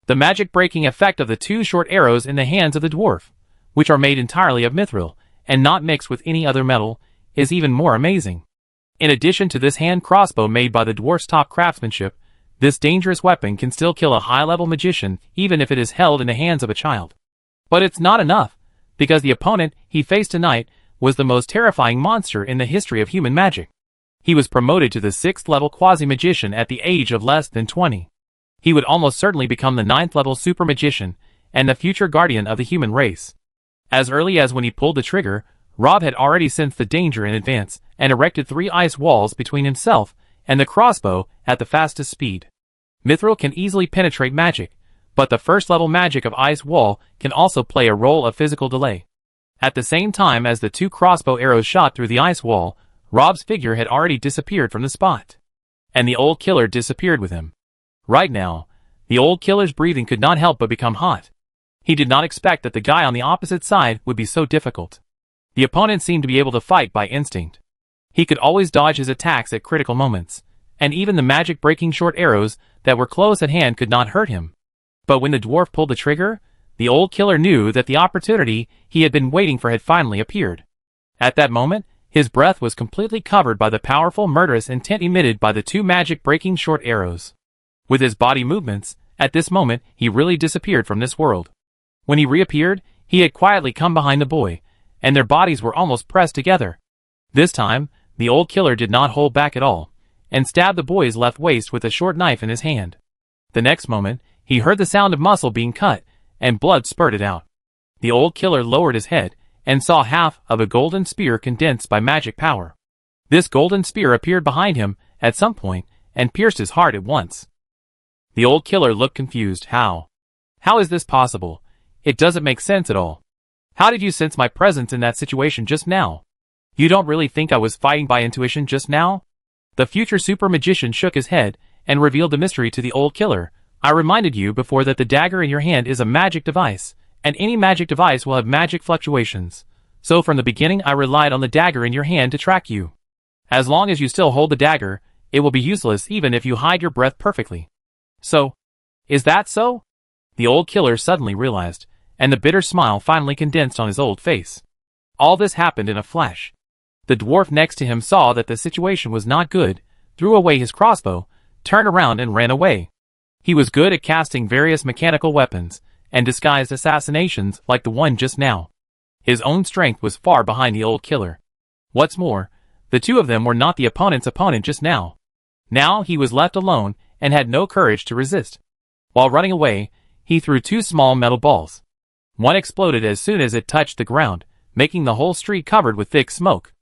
The magic-breaking effect of the 2 short arrows in the hands of the dwarf, which are made entirely of mithril, and not mixed with any other metal, is even more amazing. In addition to this hand crossbow made by the dwarf's top craftsmanship, this dangerous weapon can still kill a high-level magician even if it is held in the hands of a child. But it's not enough, because the opponent he faced tonight was the most terrifying monster in the history of human magic. He was promoted to the 6th-level quasi-magician at the age of less than 20. He would almost certainly become the 9th-level super-magician and the future guardian of the human race. As early as when he pulled the trigger, Rob had already sensed the danger in advance and erected 3 ice walls between himself and the crossbow at the fastest speed. Mithril can easily penetrate magic, but the first-level magic of ice wall can also play a role of physical delay. At the same time as the 2 crossbow arrows shot through the ice wall, Rob's figure had already disappeared from the spot. And the old killer disappeared with him. Right now, the old killer's breathing could not help but become hot. He did not expect that the guy on the opposite side would be so difficult. The opponent seemed to be able to fight by instinct. He could always dodge his attacks at critical moments, and even the magic-breaking short arrows that were close at hand could not hurt him. But when the dwarf pulled the trigger, the old killer knew that the opportunity he had been waiting for had finally appeared. At that moment, his breath was completely covered by the powerful murderous intent emitted by the 2 magic-breaking short arrows. With his body movements, at this moment he really disappeared from this world. When he reappeared, he had quietly come behind the boy, and their bodies were almost pressed together. This time, the old killer did not hold back at all, and stabbed the boy's left waist with a short knife in his hand. The next moment, he heard the sound of muscle being cut, and blood spurted out. The old killer lowered his head, and saw half of a golden spear condensed by magic power. This golden spear appeared behind him at some point, and pierced his heart at once. The old killer looked confused. How? How is this possible? It doesn't make sense at all. How did you sense my presence in that situation just now? You don't really think I was fighting by intuition just now? The future super magician shook his head and revealed the mystery to the old killer. I reminded you before that the dagger in your hand is a magic device, and any magic device will have magic fluctuations. So from the beginning I relied on the dagger in your hand to track you. As long as you still hold the dagger, it will be useless even if you hide your breath perfectly. So, is that so? the old killer suddenly realized, and the bitter smile finally condensed on his old face. All this happened in a flash. The dwarf next to him saw that the situation was not good, threw away his crossbow, turned around and ran away. He was good at casting various mechanical weapons, and disguised assassinations like the one just now. His own strength was far behind the old killer. What's more, the two of them were not the opponent's opponent just now. Now he was left alone and had no courage to resist. While running away, he threw two small metal balls. One exploded as soon as it touched the ground, making the whole street covered with thick smoke.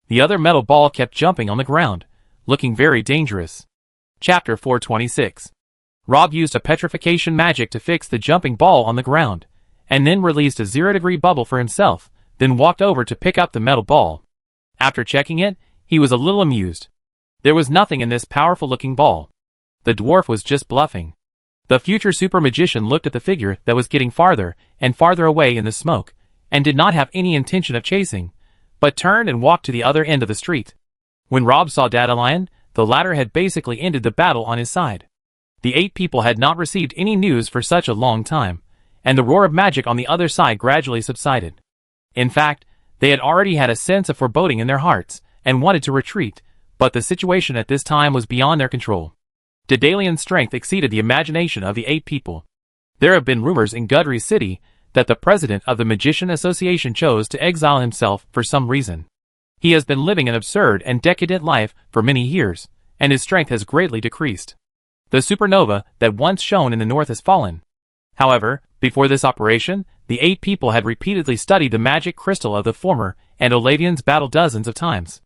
The other metal ball kept jumping on the ground, looking very dangerous. Chapter 426. Rob used a petrification magic to fix the jumping ball on the ground, and then released a 0-degree bubble for himself, then walked over to pick up the metal ball. After checking it, he was a little amused. There was nothing in this powerful-looking ball. The dwarf was just bluffing. The future super magician looked at the figure that was getting farther and farther away in the smoke, and did not have any intention of chasing, but turned and walked to the other end of the street. When Rob saw Dandelion, the latter had basically ended the battle on his side. The 8 people had not received any news for such a long time, and the roar of magic on the other side gradually subsided. In fact, they had already had a sense of foreboding in their hearts, and wanted to retreat, but the situation at this time was beyond their control. Dandelian's strength exceeded the imagination of the 8 people. There have been rumors in Gudry City that the president of the Magician Association chose to exile himself for some reason. He has been living an absurd and decadent life for many years, and his strength has greatly decreased. The supernova that once shone in the north has fallen. However, before this operation, the 8 people had repeatedly studied the magic crystal of the former, and Olavian's battle dozens of times.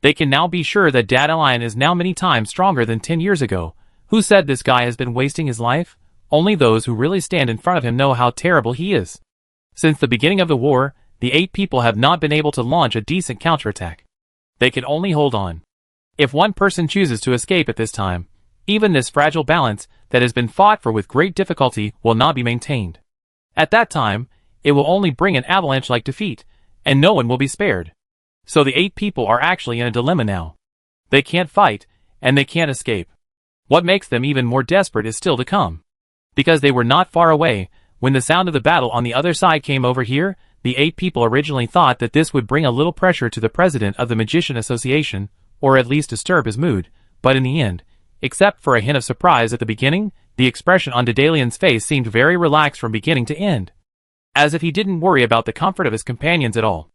They can now be sure that Dandelion is now many times stronger than 10 years ago. Who said this guy has been wasting his life? Only those who really stand in front of him know how terrible he is. Since the beginning of the war, the 8 people have not been able to launch a decent counterattack. They can only hold on. If one person chooses to escape at this time, even this fragile balance that has been fought for with great difficulty will not be maintained. At that time, it will only bring an avalanche-like defeat, and no one will be spared. So the 8 people are actually in a dilemma now. They can't fight, and they can't escape. What makes them even more desperate is still to come. Because they were not far away, when the sound of the battle on the other side came over here, the 8 people originally thought that this would bring a little pressure to the president of the Magician Association, or at least disturb his mood, but in the end, except for a hint of surprise at the beginning, the expression on Dandelian's face seemed very relaxed from beginning to end. As if he didn't worry about the comfort of his companions at all.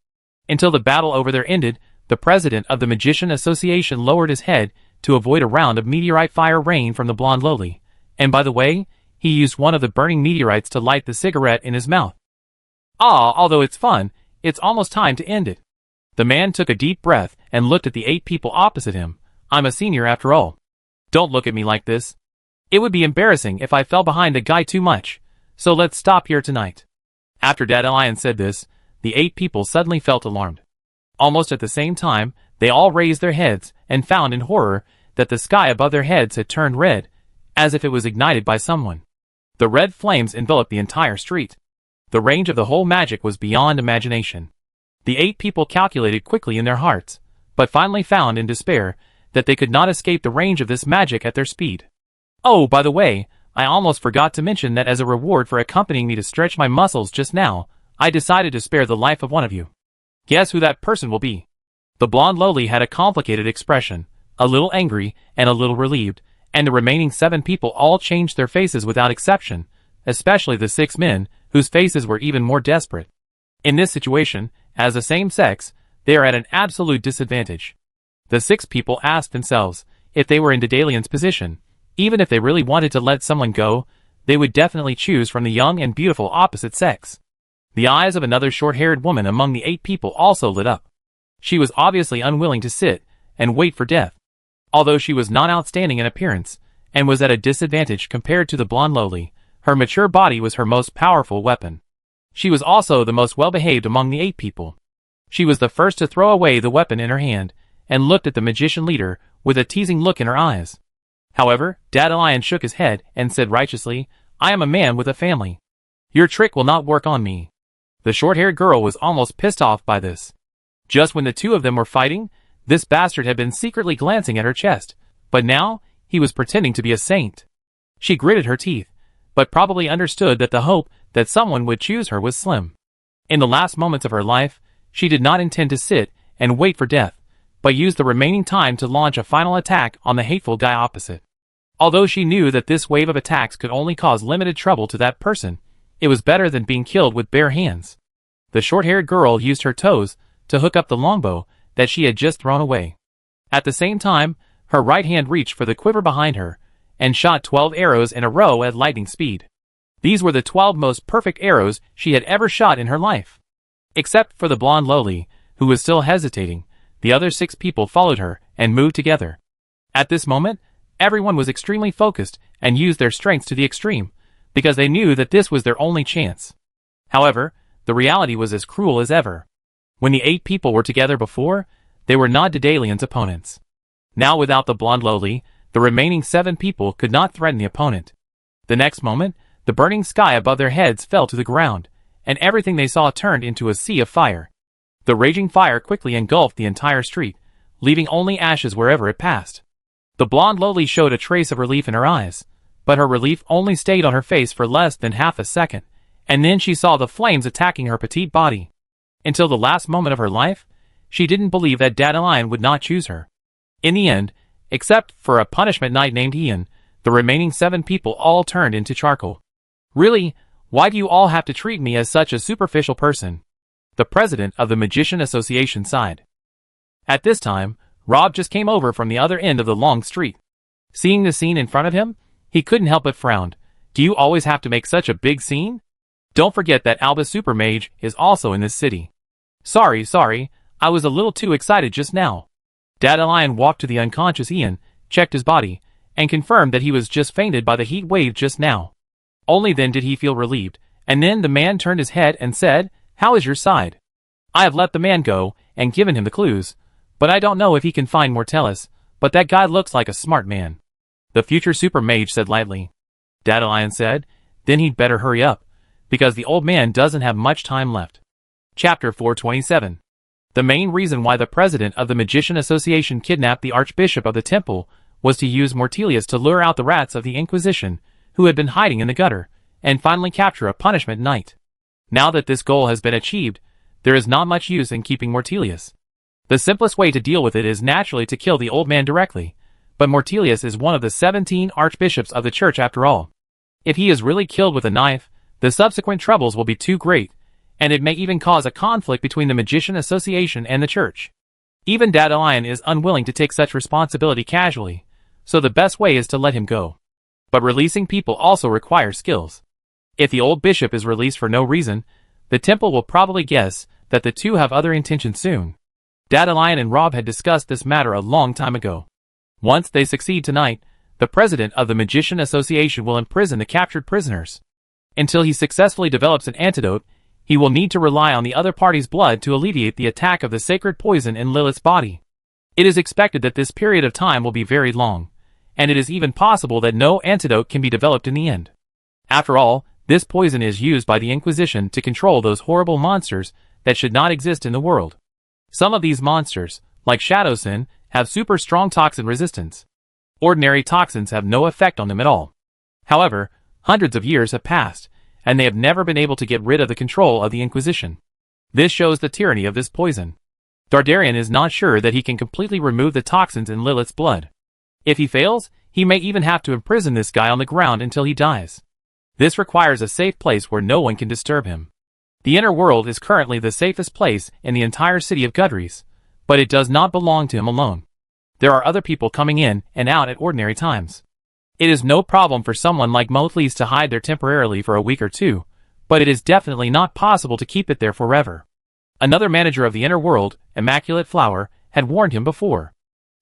Until the battle over there ended, the president of the Magician Association lowered his head to avoid a round of meteorite fire rain from the blonde lowly, and by the way, he used one of the burning meteorites to light the cigarette in his mouth. Although it's fun, it's almost time to end it. The man took a deep breath and looked at the 8 people opposite him. I'm a senior after all. Don't look at me like this. It would be embarrassing if I fell behind a guy too much, so let's stop here tonight. After Dandelion said this, the 8 people suddenly felt alarmed. Almost at the same time, they all raised their heads and found in horror that the sky above their heads had turned red, as if it was ignited by someone. The red flames enveloped the entire street. The range of the whole magic was beyond imagination. The 8 people calculated quickly in their hearts, but finally found in despair that they could not escape the range of this magic at their speed. Oh, by the way, I almost forgot to mention that as a reward for accompanying me to stretch my muscles just now, I decided to spare the life of one of you. Guess who that person will be? The blonde lowly had a complicated expression, a little angry and a little relieved, and the remaining 7 people all changed their faces without exception, especially the 6 men, whose faces were even more desperate. In this situation, as the same sex, they are at an absolute disadvantage. The 6 people asked themselves, if they were in Dandelian's position, even if they really wanted to let someone go, they would definitely choose from the young and beautiful opposite sex. The eyes of another short-haired woman among the 8 people also lit up. She was obviously unwilling to sit and wait for death. Although she was not outstanding in appearance, and was at a disadvantage compared to the blonde lowly, her mature body was her most powerful weapon. She was also the most well-behaved among the 8 people. She was the first to throw away the weapon in her hand, and looked at the magician leader with a teasing look in her eyes. However, Dandelion shook his head and said righteously, I am a man with a family. Your trick will not work on me. The short-haired girl was almost pissed off by this. Just when the 2 of them were fighting, this bastard had been secretly glancing at her chest, but now, he was pretending to be a saint. She gritted her teeth, but probably understood that the hope that someone would choose her was slim. In the last moments of her life, she did not intend to sit and wait for death, but used the remaining time to launch a final attack on the hateful guy opposite. Although she knew that this wave of attacks could only cause limited trouble to that person, it was better than being killed with bare hands. The short-haired girl used her toes to hook up the longbow that she had just thrown away. At the same time, her right hand reached for the quiver behind her and shot 12 arrows in a row at lightning speed. These were the 12 most perfect arrows she had ever shot in her life. Except for the blonde lowly, who was still hesitating, the other 6 people followed her and moved together. At this moment, everyone was extremely focused and used their strengths to the extreme, because they knew that this was their only chance. However, the reality was as cruel as ever. When the 8 people were together before, they were not Daedalian's opponents. Now without the blonde lowly, the remaining 7 people could not threaten the opponent. The next moment, the burning sky above their heads fell to the ground, and everything they saw turned into a sea of fire. The raging fire quickly engulfed the entire street, leaving only ashes wherever it passed. The blonde lowly showed a trace of relief in her eyes, but her relief only stayed on her face for less than half a second, and then she saw the flames attacking her petite body. Until the last moment of her life, she didn't believe that Daedalian would not choose her. In the end, except for a punishment knight named Ian, the remaining 7 people all turned into charcoal. Really, why do you all have to treat me as such a superficial person? The president of the Magician Association sighed. At this time, Rob just came over from the other end of the long street. Seeing the scene in front of him, he couldn't help but frown. Do you always have to make such a big scene? Don't forget that Albus Supermage is also in this city. Sorry, I was a little too excited just now. Daedalian walked to the unconscious Ian, checked his body, and confirmed that he was just fainted by the heat wave just now. Only then did he feel relieved, and then the man turned his head and said, "How is your side?" "I have let the man go and given him the clues, but I don't know if he can find Mortellus, but that guy looks like a smart man." The future super mage said lightly. Daedalian said, "Then he'd better hurry up, because the old man doesn't have much time left." Chapter 427. The main reason why the president of the Magician Association kidnapped the Archbishop of the Temple was to use Mortelius to lure out the rats of the Inquisition, who had been hiding in the gutter, and finally capture a punishment knight. Now that this goal has been achieved, there is not much use in keeping Mortelius. The simplest way to deal with it is naturally to kill the old man directly, but Mortelius is one of the 17 archbishops of the church after all. If he is really killed with a knife, the subsequent troubles will be too great, and it may even cause a conflict between the Magician Association and the church. Even Daedalian is unwilling to take such responsibility casually, so the best way is to let him go. But releasing people also requires skills. If the old bishop is released for no reason, the temple will probably guess that the two have other intentions soon. Daedalian and Rob had discussed this matter a long time ago. Once they succeed tonight, the president of the Magician Association will imprison the captured prisoners. Until he successfully develops an antidote, he will need to rely on the other party's blood to alleviate the attack of the sacred poison in Lilith's body. It is expected that this period of time will be very long, and it is even possible that no antidote can be developed in the end. After all, this poison is used by the Inquisition to control those horrible monsters that should not exist in the world. Some of these monsters, like Shadowsin, have super strong toxin resistance. Ordinary toxins have no effect on them at all. However, hundreds of years have passed, and they have never been able to get rid of the control of the Inquisition. This shows the tyranny of this poison. Dardarian is not sure that he can completely remove the toxins in Lilith's blood. If he fails, he may even have to imprison this guy on the ground until he dies. This requires a safe place where no one can disturb him. The inner world is currently the safest place in the entire city of Gudries, but it does not belong to him alone. There are other people coming in and out at ordinary times. It is no problem for someone like Motles to hide there temporarily for a week or two, but it is definitely not possible to keep it there forever. Another manager of the inner world, Immaculate Flower, had warned him before.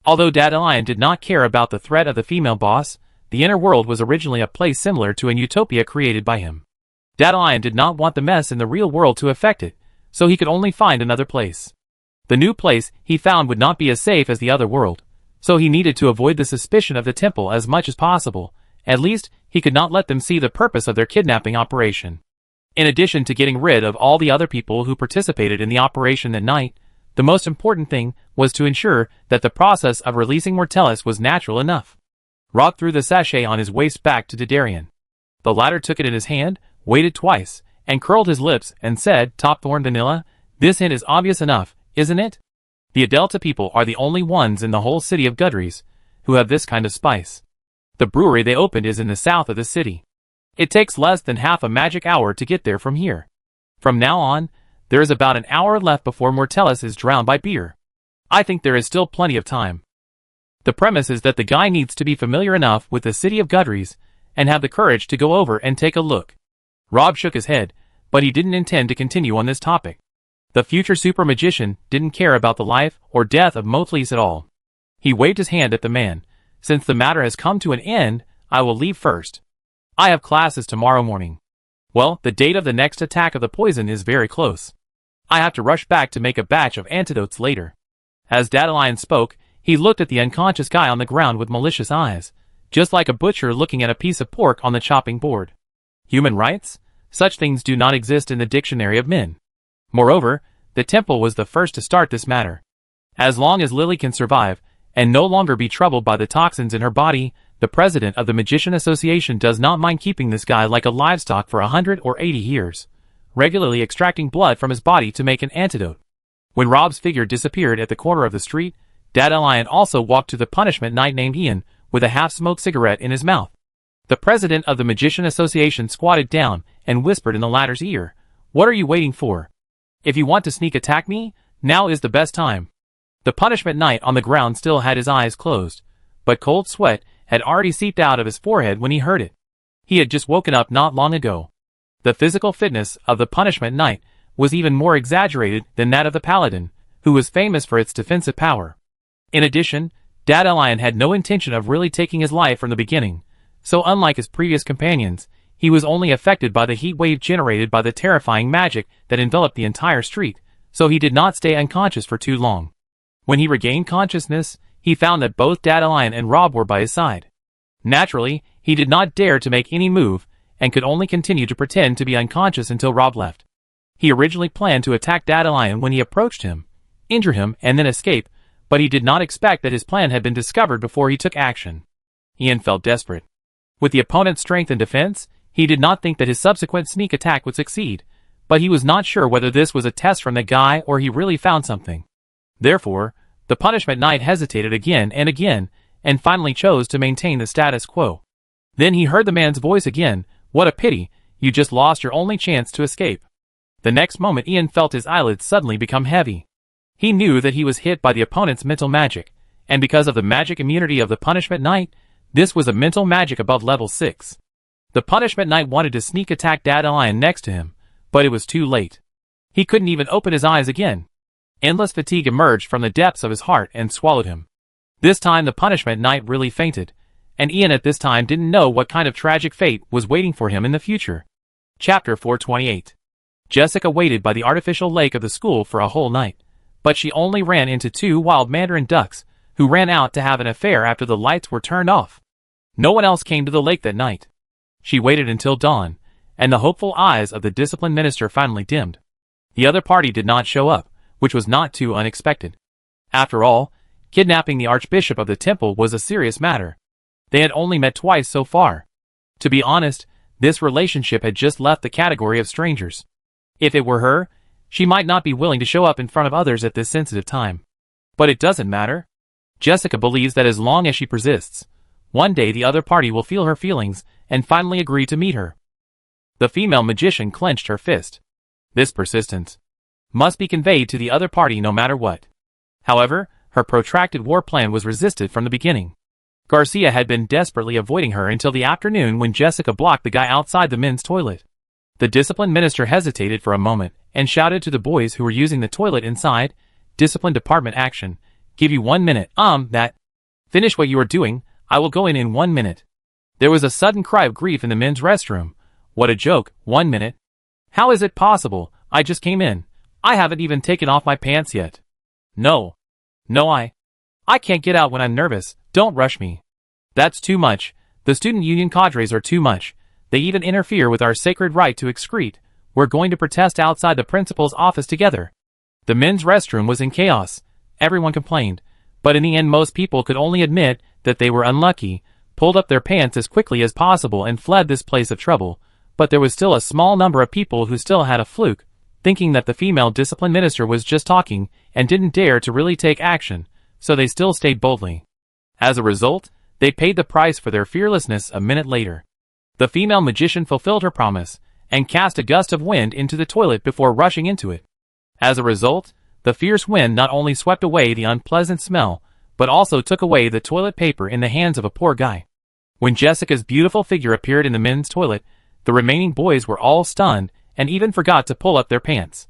Although Daedalian did not care about the threat of the female boss, the inner world was originally a place similar to an utopia created by him. Daedalian did not want the mess in the real world to affect it, so he could only find another place. The new place he found would not be as safe as the other world, so he needed to avoid the suspicion of the temple as much as possible. At least, he could not let them see the purpose of their kidnapping operation. In addition to getting rid of all the other people who participated in the operation that night, the most important thing was to ensure that the process of releasing Mortellus was natural enough. Rob threw the sachet on his waist back to Daedalian. The latter took it in his hand, waited twice, and curled his lips and said, "Top thorn vanilla? This hint is obvious enough, isn't it? The Adelta people are the only ones in the whole city of Gudries who have this kind of spice. The brewery they opened is in the south of the city. It takes less than half a magic hour to get there from here. From now on, there is about an hour left before Mortellus is drowned by beer. I think there is still plenty of time. The premise is that the guy needs to be familiar enough with the city of Gudries and have the courage to go over and take a look." Rob shook his head, but he didn't intend to continue on this topic. The future super magician didn't care about the life or death of Mortellus at all. He waved his hand at the man. "Since the matter has come to an end, I will leave first. I have classes tomorrow morning. Well, the date of the next attack of the poison is very close. I have to rush back to make a batch of antidotes later." As Dandelion spoke, he looked at the unconscious guy on the ground with malicious eyes, just like a butcher looking at a piece of pork on the chopping board. Human rights? Such things do not exist in the dictionary of men. Moreover, the temple was the first to start this matter. As long as Lily can survive, and no longer be troubled by the toxins in her body, the president of the Magician Association does not mind keeping this guy like a livestock for 100 or 80 years, regularly extracting blood from his body to make an antidote. When Rob's figure disappeared at the corner of the street, Dandelion also walked to the punishment knight named Ian, with a half-smoked cigarette in his mouth. The president of the Magician Association squatted down and whispered in the latter's ear, "What are you waiting for? If you want to sneak attack me, now is the best time." The punishment knight on the ground still had his eyes closed, but cold sweat had already seeped out of his forehead when he heard it. He had just woken up not long ago. The physical fitness of the punishment knight was even more exaggerated than that of the paladin, who was famous for its defensive power. In addition, Dandelion had no intention of really taking his life from the beginning, so unlike his previous companions, he was only affected by the heat wave generated by the terrifying magic that enveloped the entire street, so he did not stay unconscious for too long. When he regained consciousness, he found that both Dandelion and Rob were by his side. Naturally, he did not dare to make any move, and could only continue to pretend to be unconscious until Rob left. He originally planned to attack Dandelion when he approached him, injure him, and then escape, but he did not expect that his plan had been discovered before he took action. Ian felt desperate. With the opponent's strength and defense, he did not think that his subsequent sneak attack would succeed, but he was not sure whether this was a test from the guy or he really found something. Therefore, the punishment knight hesitated again, and finally chose to maintain the status quo. Then he heard the man's voice again, "What a pity, you just lost your only chance to escape." The next moment Ian felt his eyelids suddenly become heavy. He knew that he was hit by the opponent's mental magic, and because of the magic immunity of the punishment knight, this was a mental magic above level 6. The punishment knight wanted to sneak attack Dandelion next to him, but it was too late. He couldn't even open his eyes again. Endless fatigue emerged from the depths of his heart and swallowed him. This time the punishment knight really fainted, and Ian at this time didn't know what kind of tragic fate was waiting for him in the future. Chapter 428. Jessica waited by the artificial lake of the school for a whole night, but she only ran into 2 wild mandarin ducks, who ran out to have an affair after the lights were turned off. No one else came to the lake that night. She waited until dawn, and the hopeful eyes of the discipline minister finally dimmed. The other party did not show up, which was not too unexpected. After all, kidnapping the archbishop of the temple was a serious matter. They had only met twice so far. To be honest, this relationship had just left the category of strangers. If it were her, she might not be willing to show up in front of others at this sensitive time. But it doesn't matter. Jessica believes that as long as she persists, one day the other party will feel her feelings and finally agree to meet her. The female magician clenched her fist. This persistence must be conveyed to the other party no matter what. However, her protracted war plan was resisted from the beginning. Garcia had been desperately avoiding her until the afternoon when Jessica blocked the guy outside the men's toilet. The discipline minister hesitated for a moment and shouted to the boys who were using the toilet inside, "Discipline department action. Give you 1 minute. That. Finish what you are doing. I will go in 1 minute." There was a sudden cry of grief in the men's restroom. What a joke, 1 minute. How is it possible? I just came in. I haven't even taken off my pants yet. No, I can't get out when I'm nervous. Don't rush me. That's too much. The student union cadres are too much. They even interfere with our sacred right to excrete. We're going to protest outside the principal's office together. The men's restroom was in chaos. Everyone complained, but in the end most people could only admit that they were unlucky, pulled up their pants as quickly as possible and fled this place of trouble, but there was still a small number of people who still had a fluke, thinking that the female discipline minister was just talking and didn't dare to really take action, so they still stayed boldly. As a result, they paid the price for their fearlessness a minute later. The female magician fulfilled her promise and cast a gust of wind into the toilet before rushing into it. As a result, the fierce wind not only swept away the unpleasant smell, but also took away the toilet paper in the hands of a poor guy. When Jessica's beautiful figure appeared in the men's toilet, the remaining boys were all stunned and even forgot to pull up their pants.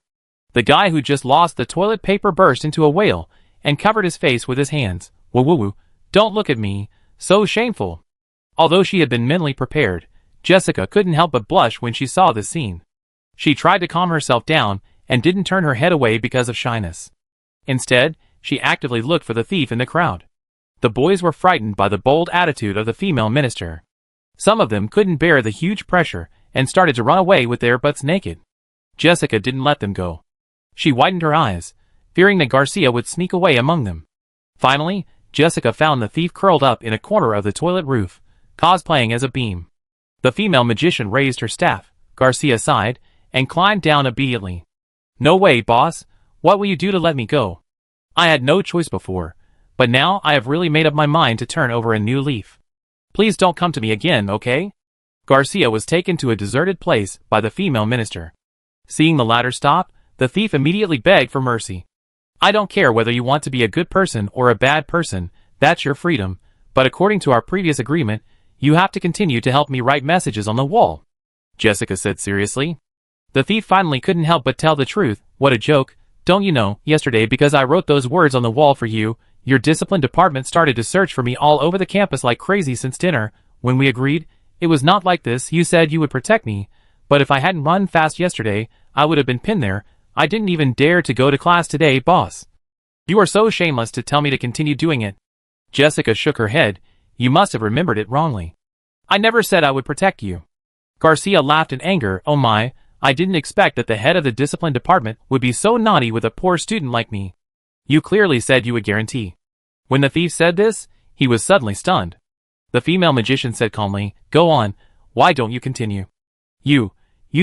The guy who just lost the toilet paper burst into a wail and covered his face with his hands. Woo woo woo, don't look at me, so shameful. Although she had been mentally prepared, Jessica couldn't help but blush when she saw this scene. She tried to calm herself down and didn't turn her head away because of shyness. Instead, she actively looked for the thief in the crowd. The boys were frightened by the bold attitude of the female minister. Some of them couldn't bear the huge pressure and started to run away with their butts naked. Jessica didn't let them go. She widened her eyes, fearing that Garcia would sneak away among them. Finally, Jessica found the thief curled up in a corner of the toilet roof, cosplaying as a beam. The female magician raised her staff, Garcia sighed, and climbed down obediently. No way, boss. What will you do to let me go? I had no choice before, but now I have really made up my mind to turn over a new leaf. Please don't come to me again, okay? Garcia was taken to a deserted place by the female minister. Seeing the latter stop, the thief immediately begged for mercy. I don't care whether you want to be a good person or a bad person, that's your freedom, but according to our previous agreement, you have to continue to help me write messages on the wall, Jessica said seriously. The thief finally couldn't help but tell the truth. What a joke. Don't you know, yesterday because I wrote those words on the wall for you, your discipline department started to search for me all over the campus like crazy since dinner. When we agreed, it was not like this. You said you would protect me, but if I hadn't run fast yesterday, I would have been pinned there. I didn't even dare to go to class today, boss. You are so shameless to tell me to continue doing it. Jessica shook her head. You must have remembered it wrongly. I never said I would protect you. Garcia laughed in anger. Oh my, I didn't expect that the head of the discipline department would be so naughty with a poor student like me. You clearly said you would guarantee. When the thief said this, he was suddenly stunned. The female magician said calmly, go on, why don't you continue? You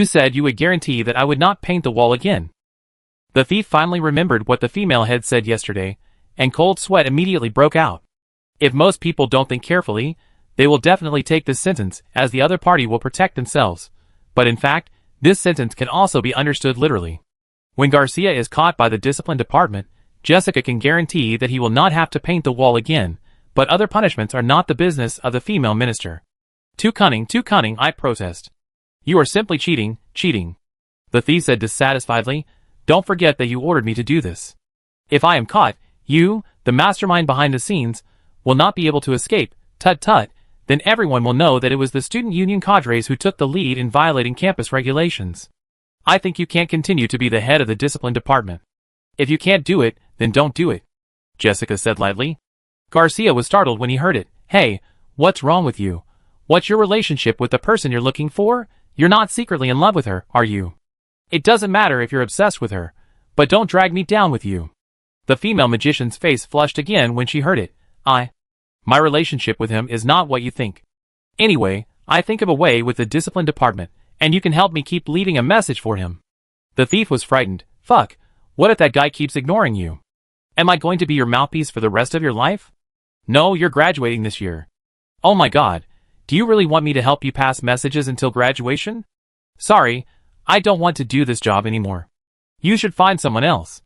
said you would guarantee that I would not paint the wall again. The thief finally remembered what the female had said yesterday, and cold sweat immediately broke out. If most people don't think carefully, they will definitely take this sentence as the other party will protect themselves. But in fact, this sentence can also be understood literally. When Garcia is caught by the discipline department, Jessica can guarantee that he will not have to paint the wall again, but other punishments are not the business of the female minister. Too cunning, I protest. You are simply cheating. The thief said dissatisfiedly, don't forget that you ordered me to do this. If I am caught, you, the mastermind behind the scenes, will not be able to escape. Tut, then everyone will know that it was the student union cadres who took the lead in violating campus regulations. I think you can't continue to be the head of the discipline department. If you can't do it, then don't do it, Jessica said lightly. Garcia was startled when he heard it. Hey, what's wrong with you? What's your relationship with the person you're looking for? You're not secretly in love with her, are you? It doesn't matter if you're obsessed with her, but don't drag me down with you. The female magician's face flushed again when she heard it. My relationship with him is not what you think. Anyway, I think of a way with the discipline department, and you can help me keep leaving a message for him. The thief was frightened. Fuck, what if that guy keeps ignoring you? Am I going to be your mouthpiece for the rest of your life? No, you're graduating this year. Oh my god, do you really want me to help you pass messages until graduation? Sorry, I don't want to do this job anymore. You should find someone else.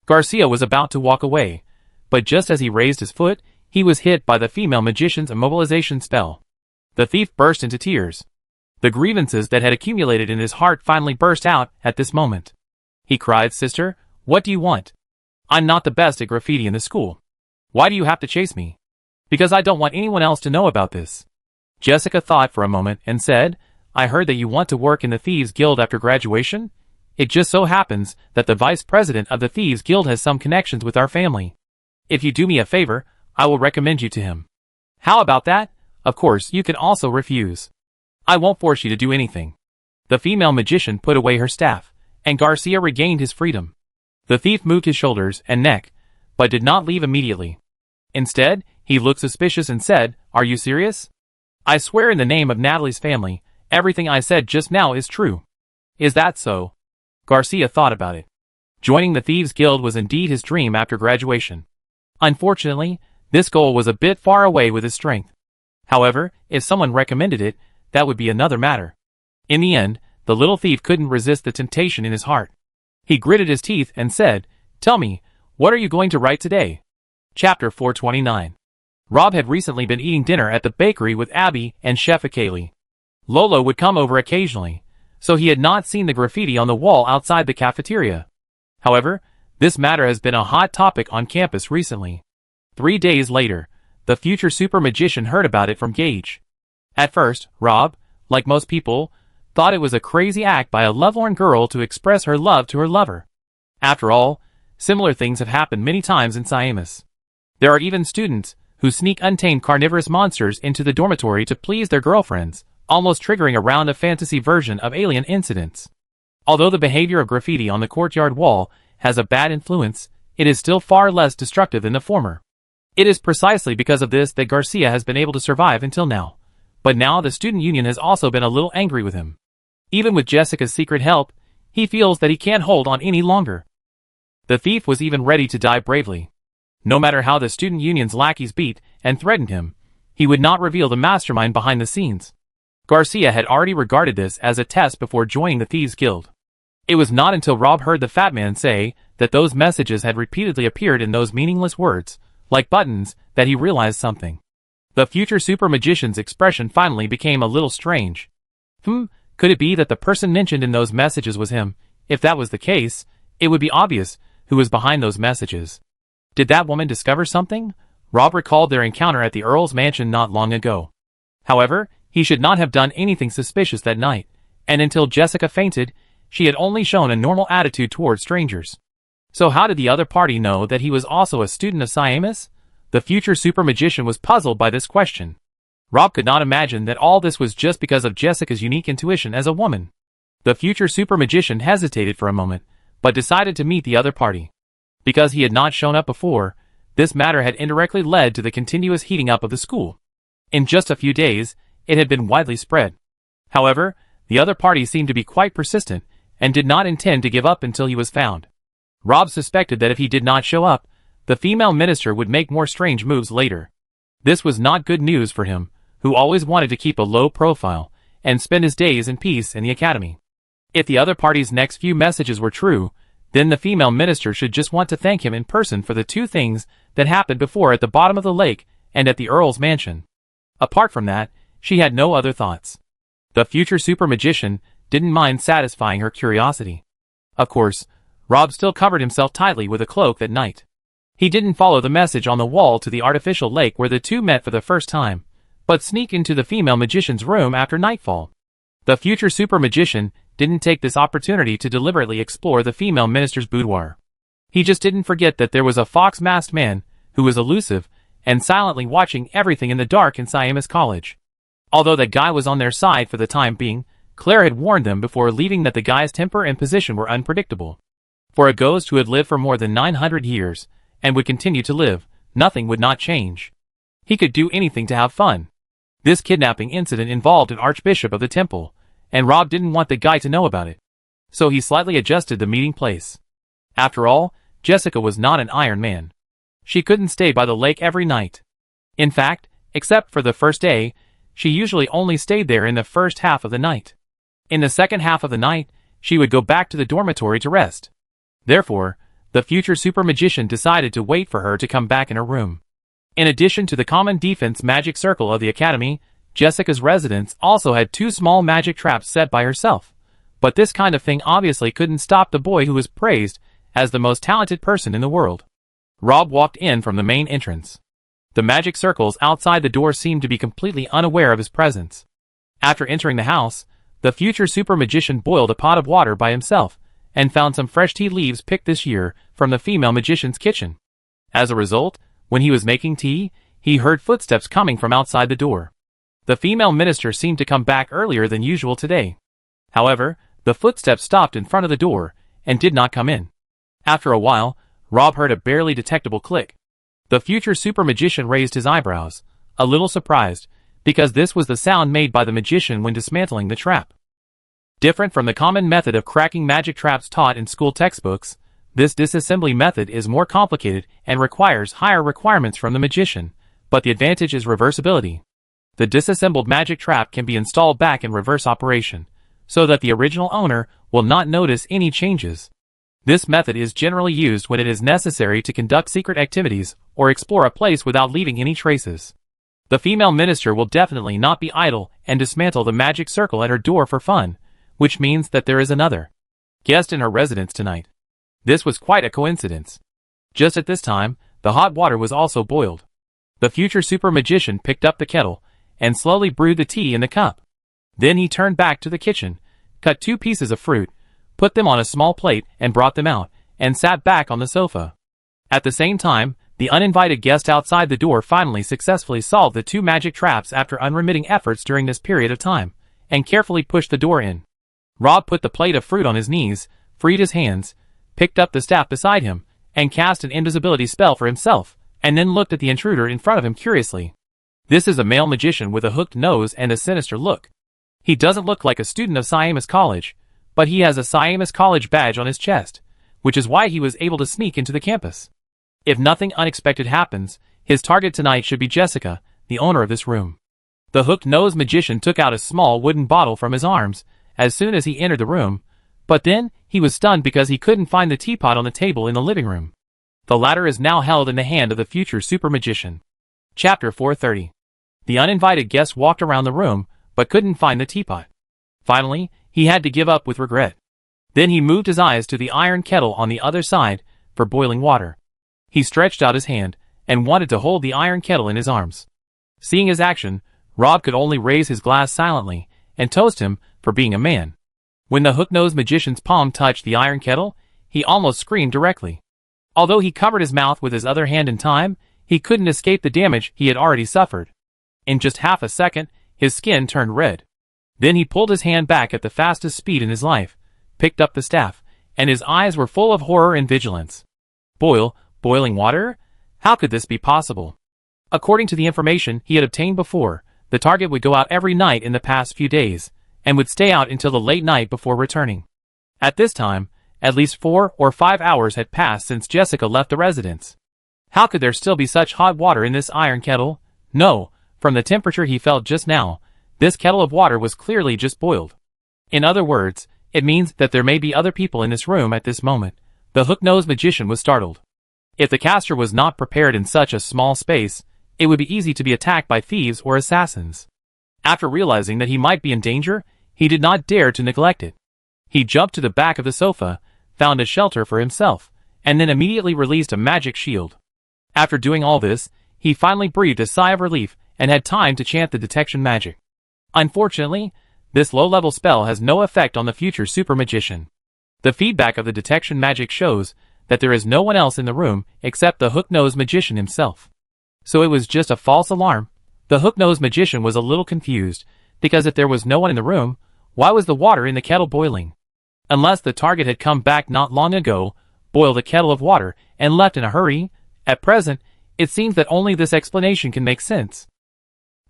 Garcia was about to walk away, but just as he raised his foot, he was hit by the female magician's immobilization spell. The thief burst into tears. The grievances that had accumulated in his heart finally burst out at this moment. He cried, Sister, what do you want? I'm not the best at graffiti in the school. Why do you have to chase me? Because I don't want anyone else to know about this. Jessica thought for a moment and said, I heard that you want to work in the Thieves Guild after graduation? It just so happens that the vice president of the Thieves Guild has some connections with our family. If you do me a favor, I will recommend you to him. How about that? Of course, you can also refuse. I won't force you to do anything. The female magician put away her staff, and Garcia regained his freedom. The thief moved his shoulders and neck, but did not leave immediately. Instead, he looked suspicious and said, Are you serious? I swear in the name of Natalie's family, everything I said just now is true. Is that so? Garcia thought about it. Joining the Thieves Guild was indeed his dream after graduation. Unfortunately, this goal was a bit far away with his strength. However, if someone recommended it, that would be another matter. In the end, the little thief couldn't resist the temptation in his heart. He gritted his teeth and said, "Tell me, what are you going to write today?" Chapter 429. Rob had recently been eating dinner at the bakery with Abby and Chef Akeli. Lolo would come over occasionally, so he had not seen the graffiti on the wall outside the cafeteria. However, this matter has been a hot topic on campus recently. 3 days later, the future super magician heard about it from Gage. At first, Rob, like most people, thought it was a crazy act by a lovelorn girl to express her love to her lover. After all, similar things have happened many times in Siamus. There are even students who sneak untamed carnivorous monsters into the dormitory to please their girlfriends, almost triggering a round of fantasy version of alien incidents. Although the behavior of graffiti on the courtyard wall has a bad influence, it is still far less destructive than the former. It is precisely because of this that Garcia has been able to survive until now. But now the student union has also been a little angry with him. Even with Jessica's secret help, he feels that he can't hold on any longer. The thief was even ready to die bravely. No matter how the student union's lackeys beat and threatened him, he would not reveal the mastermind behind the scenes. Garcia had already regarded this as a test before joining the Thieves Guild. It was not until Rob heard the fat man say that those messages had repeatedly appeared in those meaningless words, like buttons, that he realized something. The future super magician's expression finally became a little strange. Could it be that the person mentioned in those messages was him? If that was the case, it would be obvious who was behind those messages. Did that woman discover something? Rob recalled their encounter at the Earl's mansion not long ago. However, he should not have done anything suspicious that night, and until Jessica fainted, she had only shown a normal attitude toward strangers. So how did the other party know that he was also a student of Siamus? The future super magician was puzzled by this question. Rob could not imagine that all this was just because of Jessica's unique intuition as a woman. The future super magician hesitated for a moment, but decided to meet the other party. Because he had not shown up before, this matter had indirectly led to the continuous heating up of the school. In just a few days, it had been widely spread. However, the other party seemed to be quite persistent, and did not intend to give up until he was found. Rob suspected that if he did not show up, the female minister would make more strange moves later. This was not good news for him, who always wanted to keep a low profile, and spend his days in peace in the academy. If the other party's next few messages were true, then the female minister should just want to thank him in person for the 2 things that happened before at the bottom of the lake and at the Earl's mansion. Apart from that, she had no other thoughts. The future super magician didn't mind satisfying her curiosity. Of course, Rob still covered himself tightly with a cloak that night. He didn't follow the message on the wall to the artificial lake where the two met for the first time, but sneak into the female magician's room after nightfall. The future super magician didn't take this opportunity to deliberately explore the female minister's boudoir. He just didn't forget that there was a fox-masked man who was elusive and silently watching everything in the dark in Siamus College. Although that guy was on their side for the time being, Claire had warned them before leaving that the guy's temper and position were unpredictable. For a ghost who had lived for more than 900 years, and would continue to live, nothing would not change. He could do anything to have fun. This kidnapping incident involved an archbishop of the temple, and Rob didn't want the guy to know about it. So he slightly adjusted the meeting place. After all, Jessica was not an Iron Man. She couldn't stay by the lake every night. In fact, except for the first day, she usually only stayed there in the first half of the night. In the second half of the night, she would go back to the dormitory to rest. Therefore, the future super magician decided to wait for her to come back in her room. In addition to the common defense magic circle of the academy, Jessica's residence also had 2 small magic traps set by herself. But this kind of thing obviously couldn't stop the boy who was praised as the most talented person in the world. Rob walked in from the main entrance. The magic circles outside the door seemed to be completely unaware of his presence. After entering the house, the future super magician boiled a pot of water by himself, and found some fresh tea leaves picked this year from the female magician's kitchen. As a result, when he was making tea, he heard footsteps coming from outside the door. The female minister seemed to come back earlier than usual today. However, the footsteps stopped in front of the door, and did not come in. After a while, Rob heard a barely detectable click. The future super magician raised his eyebrows, a little surprised, because this was the sound made by the magician when dismantling the trap. Different from the common method of cracking magic traps taught in school textbooks, this disassembly method is more complicated and requires higher requirements from the magician, but the advantage is reversibility. The disassembled magic trap can be installed back in reverse operation, so that the original owner will not notice any changes. This method is generally used when it is necessary to conduct secret activities or explore a place without leaving any traces. The female minister will definitely not be idle and dismantle the magic circle at her door for fun, which means that there is another guest in her residence tonight. This was quite a coincidence. Just at this time, the hot water was also boiled. The future super magician picked up the kettle and slowly brewed the tea in the cup. Then he turned back to the kitchen, cut 2 pieces of fruit, put them on a small plate and brought them out, and sat back on the sofa. At the same time, the uninvited guest outside the door finally successfully solved the 2 magic traps after unremitting efforts during this period of time, and carefully pushed the door in. Rob put the plate of fruit on his knees, freed his hands, picked up the staff beside him, and cast an invisibility spell for himself, and then looked at the intruder in front of him curiously. This is a male magician with a hooked nose and a sinister look. He doesn't look like a student of Siamus College, but he has a Siamus College badge on his chest, which is why he was able to sneak into the campus. If nothing unexpected happens, his target tonight should be Jessica, the owner of this room. The hooked-nosed magician took out a small wooden bottle from his arms as soon as he entered the room, but then he was stunned because he couldn't find the teapot on the table in the living room. The latter is now held in the hand of the future super magician. Chapter 430. The uninvited guest walked around the room, but couldn't find the teapot. Finally, he had to give up with regret. Then he moved his eyes to the iron kettle on the other side for boiling water. He stretched out his hand and wanted to hold the iron kettle in his arms. Seeing his action, Rob could only raise his glass silently and toast him for being a man. When the hook-nosed magician's palm touched the iron kettle, he almost screamed directly. Although he covered his mouth with his other hand in time, he couldn't escape the damage he had already suffered. In just half a second, his skin turned red. Then he pulled his hand back at the fastest speed in his life, picked up the staff, and his eyes were full of horror and vigilance. Boiling water? How could this be possible? According to the information he had obtained before, the target would go out every night in the past few days, and would stay out until the late night before returning. At this time, at least 4 or 5 hours had passed since Jessica left the residence. How could there still be such hot water in this iron kettle? No, from the temperature he felt just now, this kettle of water was clearly just boiled. In other words, it means that there may be other people in this room at this moment. The hook-nosed magician was startled. If the caster was not prepared in such a small space, it would be easy to be attacked by thieves or assassins. After realizing that he might be in danger, he did not dare to neglect it. He jumped to the back of the sofa, found a shelter for himself, and then immediately released a magic shield. After doing all this, he finally breathed a sigh of relief and had time to chant the detection magic. Unfortunately, this low-level spell has no effect on the future super magician. The feedback of the detection magic shows that there is no one else in the room except the hook-nosed magician himself. So it was just a false alarm. The hook-nosed magician was a little confused, because if there was no one in the room, why was the water in the kettle boiling? Unless the target had come back not long ago, boiled a kettle of water, and left in a hurry, at present, it seems that only this explanation can make sense.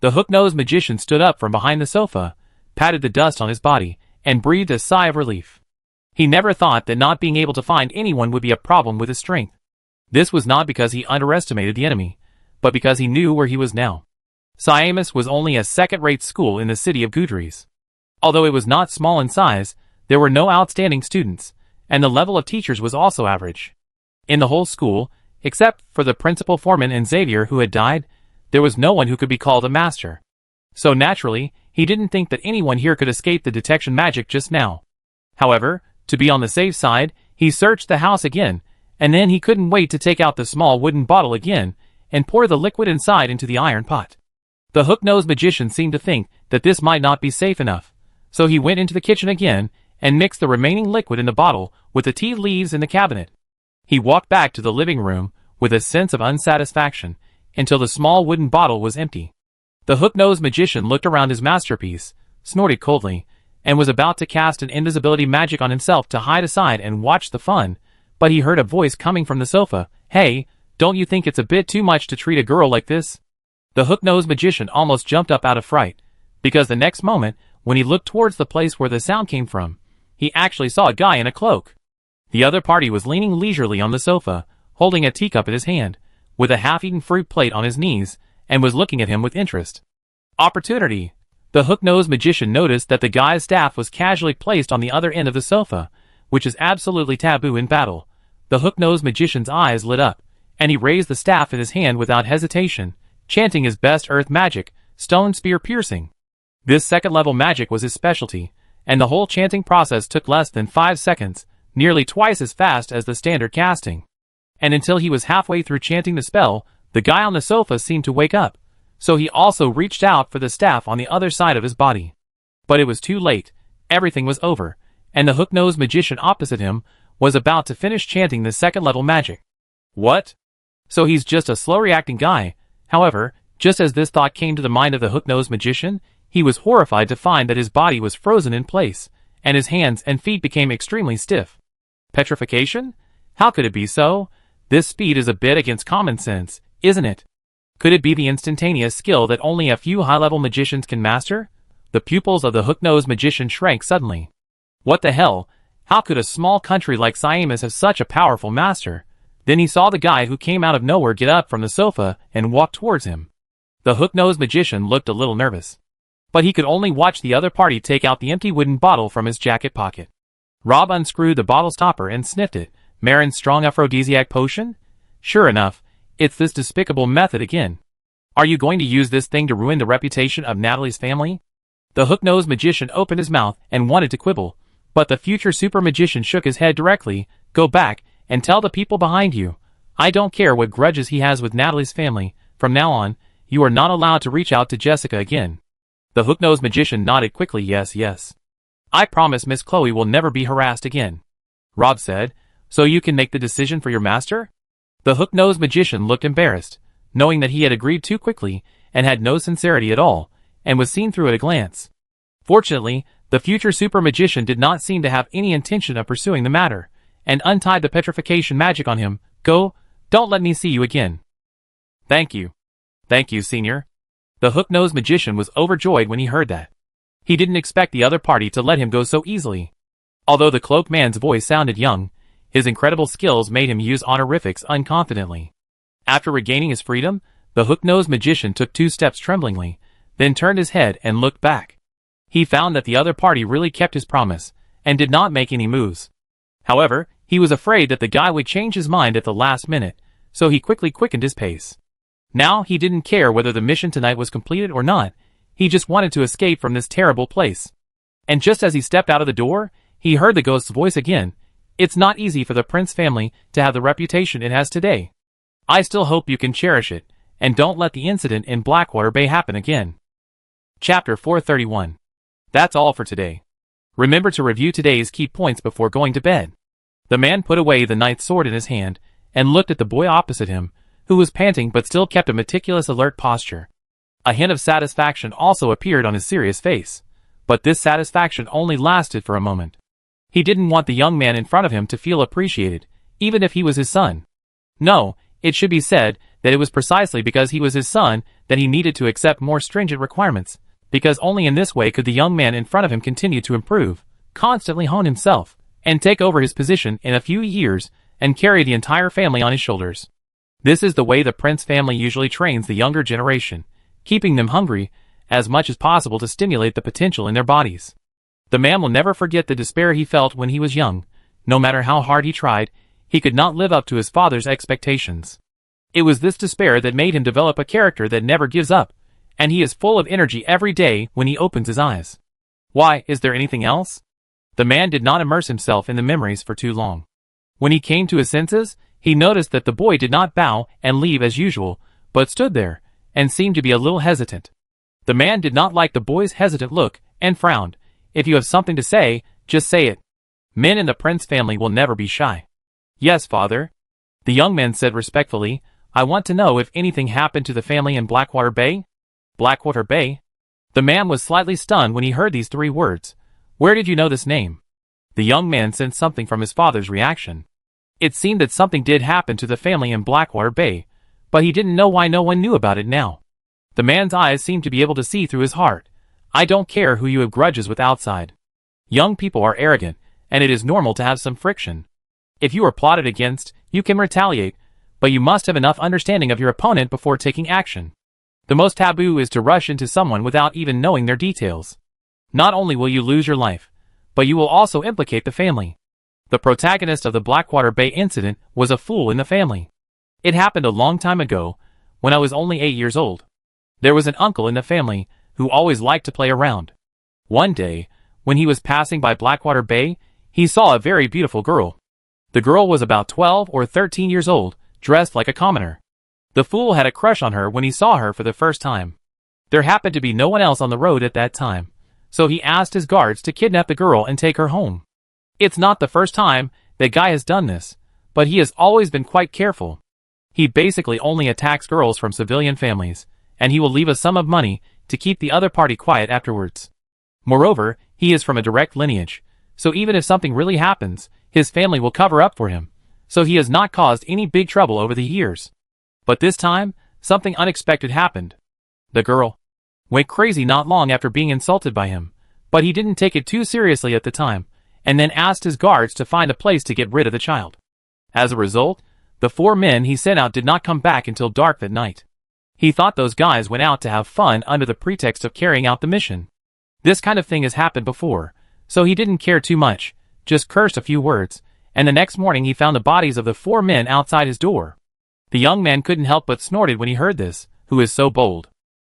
The hook-nosed magician stood up from behind the sofa, patted the dust on his body, and breathed a sigh of relief. He never thought that not being able to find anyone would be a problem with his strength. This was not because he underestimated the enemy, but because he knew where he was now. Siamus was only a second-rate school in the city of Gudries. Although it was not small in size, there were no outstanding students, and the level of teachers was also average. In the whole school, except for the principal foreman and Xavier who had died, there was no one who could be called a master. So naturally, he didn't think that anyone here could escape the detection magic just now. However, to be on the safe side, he searched the house again, and then he couldn't wait to take out the small wooden bottle again and pour the liquid inside into the iron pot. The hook-nosed magician seemed to think that this might not be safe enough, so he went into the kitchen again and mixed the remaining liquid in the bottle with the tea leaves in the cabinet. He walked back to the living room with a sense of unsatisfaction until the small wooden bottle was empty. The hook-nosed magician looked around his masterpiece, snorted coldly, and was about to cast an invisibility magic on himself to hide aside and watch the fun, but he heard a voice coming from the sofa. "Hey, don't you think it's a bit too much to treat a girl like this?" The hook-nosed magician almost jumped up out of fright, because the next moment, when he looked towards the place where the sound came from, he actually saw a guy in a cloak. The other party was leaning leisurely on the sofa, holding a teacup in his hand, with a half-eaten fruit plate on his knees, and was looking at him with interest. Opportunity! The hook-nosed magician noticed that the guy's staff was casually placed on the other end of the sofa, which is absolutely taboo in battle. The hook-nosed magician's eyes lit up, and he raised the staff in his hand without hesitation, chanting his best earth magic, stone spear piercing. This second-level magic was his specialty, and the whole chanting process took less than 5 seconds, nearly twice as fast as the standard casting. And until he was halfway through chanting the spell, the guy on the sofa seemed to wake up, so he also reached out for the staff on the other side of his body. But it was too late. Everything was over, and the hook-nosed magician opposite him was about to finish chanting the second-level magic. What? So he's just a slow-reacting guy. However, just as this thought came to the mind of the hook-nosed magician, he was horrified to find that his body was frozen in place, and his hands and feet became extremely stiff. Petrification? How could it be so? This speed is a bit against common sense, isn't it? Could it be the instantaneous skill that only a few high-level magicians can master? The pupils of the hook-nosed magician shrank suddenly. What the hell? How could a small country like Siamis have such a powerful master? Then he saw the guy who came out of nowhere get up from the sofa and walk towards him. The hook-nosed magician looked a little nervous, but he could only watch the other party take out the empty wooden bottle from his jacket pocket. Rob unscrewed the bottle's topper and sniffed it. Marin's strong aphrodisiac potion? Sure enough, it's this despicable method again. Are you going to use this thing to ruin the reputation of Natalie's family? The hook-nosed magician opened his mouth and wanted to quibble, but the future super magician shook his head directly. Go back and tell the people behind you. I don't care what grudges he has with Natalie's family. From now on, you are not allowed to reach out to Jessica again. The hook-nosed magician nodded quickly. Yes. I promise Miss Chloe will never be harassed again. Rob said, so you can make the decision for your master? The hook-nosed magician looked embarrassed, knowing that he had agreed too quickly and had no sincerity at all, and was seen through at a glance. Fortunately, the future super magician did not seem to have any intention of pursuing the matter, and untied the petrification magic on him. Go, don't let me see you again. Thank you. Thank you, senior. The hook-nosed magician was overjoyed when he heard that. He didn't expect the other party to let him go so easily. Although the cloaked man's voice sounded young, his incredible skills made him use honorifics unconfidently. After regaining his freedom, the hook-nosed magician took 2 steps tremblingly, then turned his head and looked back. He found that the other party really kept his promise, and did not make any moves. However, he was afraid that the guy would change his mind at the last minute, so he quickly quickened his pace. Now he didn't care whether the mission tonight was completed or not, he just wanted to escape from this terrible place. And just as he stepped out of the door, he heard the ghost's voice again. It's not easy for the Prince family to have the reputation it has today. I still hope you can cherish it, and don't let the incident in Blackwater Bay happen again. Chapter 431. That's all for today. Remember to review today's key points before going to bed. The man put away the knight's sword in his hand, and looked at the boy opposite him, who was panting but still kept a meticulous alert posture. A hint of satisfaction also appeared on his serious face, but this satisfaction only lasted for a moment. He didn't want the young man in front of him to feel appreciated, even if he was his son. No, it should be said that it was precisely because he was his son that he needed to accept more stringent requirements, because only in this way could the young man in front of him continue to improve, constantly hone himself, and take over his position in a few years, and carry the entire family on his shoulders. This is the way the Prince family usually trains the younger generation, keeping them hungry as much as possible to stimulate the potential in their bodies. The man will never forget the despair he felt when he was young. No matter how hard he tried, he could not live up to his father's expectations. It was this despair that made him develop a character that never gives up, and he is full of energy every day when he opens his eyes. Why, is there anything else? The man did not immerse himself in the memories for too long. When he came to his senses, he noticed that the boy did not bow and leave as usual, but stood there, and seemed to be a little hesitant. The man did not like the boy's hesitant look, and frowned. If you have something to say, just say it. Men in the Prince family will never be shy. Yes, father. The young man said respectfully, I want to know if anything happened to the family in Blackwater Bay? Blackwater Bay? The man was slightly stunned when he heard these 3 words. Where did you know this name? The young man sensed something from his father's reaction. It seemed that something did happen to the family in Blackwater Bay, but he didn't know why no one knew about it now. The man's eyes seemed to be able to see through his heart. I don't care who you have grudges with outside. Young people are arrogant, and it is normal to have some friction. If you are plotted against, you can retaliate, but you must have enough understanding of your opponent before taking action. The most taboo is to rush into someone without even knowing their details. Not only will you lose your life, but you will also implicate the family. The protagonist of the Blackwater Bay incident was a fool in the family. It happened a long time ago, when I was only 8 years old. There was an uncle in the family who always liked to play around. One day, when he was passing by Blackwater Bay, he saw a very beautiful girl. The girl was about 12 or 13 years old, dressed like a commoner. The fool had a crush on her when he saw her for the first time. There happened to be no one else on the road at that time, so he asked his guards to kidnap the girl and take her home. It's not the first time that guy has done this, but he has always been quite careful. He basically only attacks girls from civilian families, and he will leave a sum of money to keep the other party quiet afterwards. Moreover, he is from a direct lineage, so even if something really happens, his family will cover up for him, so he has not caused any big trouble over the years. But this time, something unexpected happened. The girl went crazy not long after being insulted by him, but he didn't take it too seriously at the time, and then asked his guards to find a place to get rid of the child. As a result, the 4 men he sent out did not come back until dark that night. He thought those guys went out to have fun under the pretext of carrying out the mission. This kind of thing has happened before, so he didn't care too much, just cursed a few words, and the next morning he found the bodies of the 4 men outside his door. The young man couldn't help but snorted when he heard this. Who is so bold?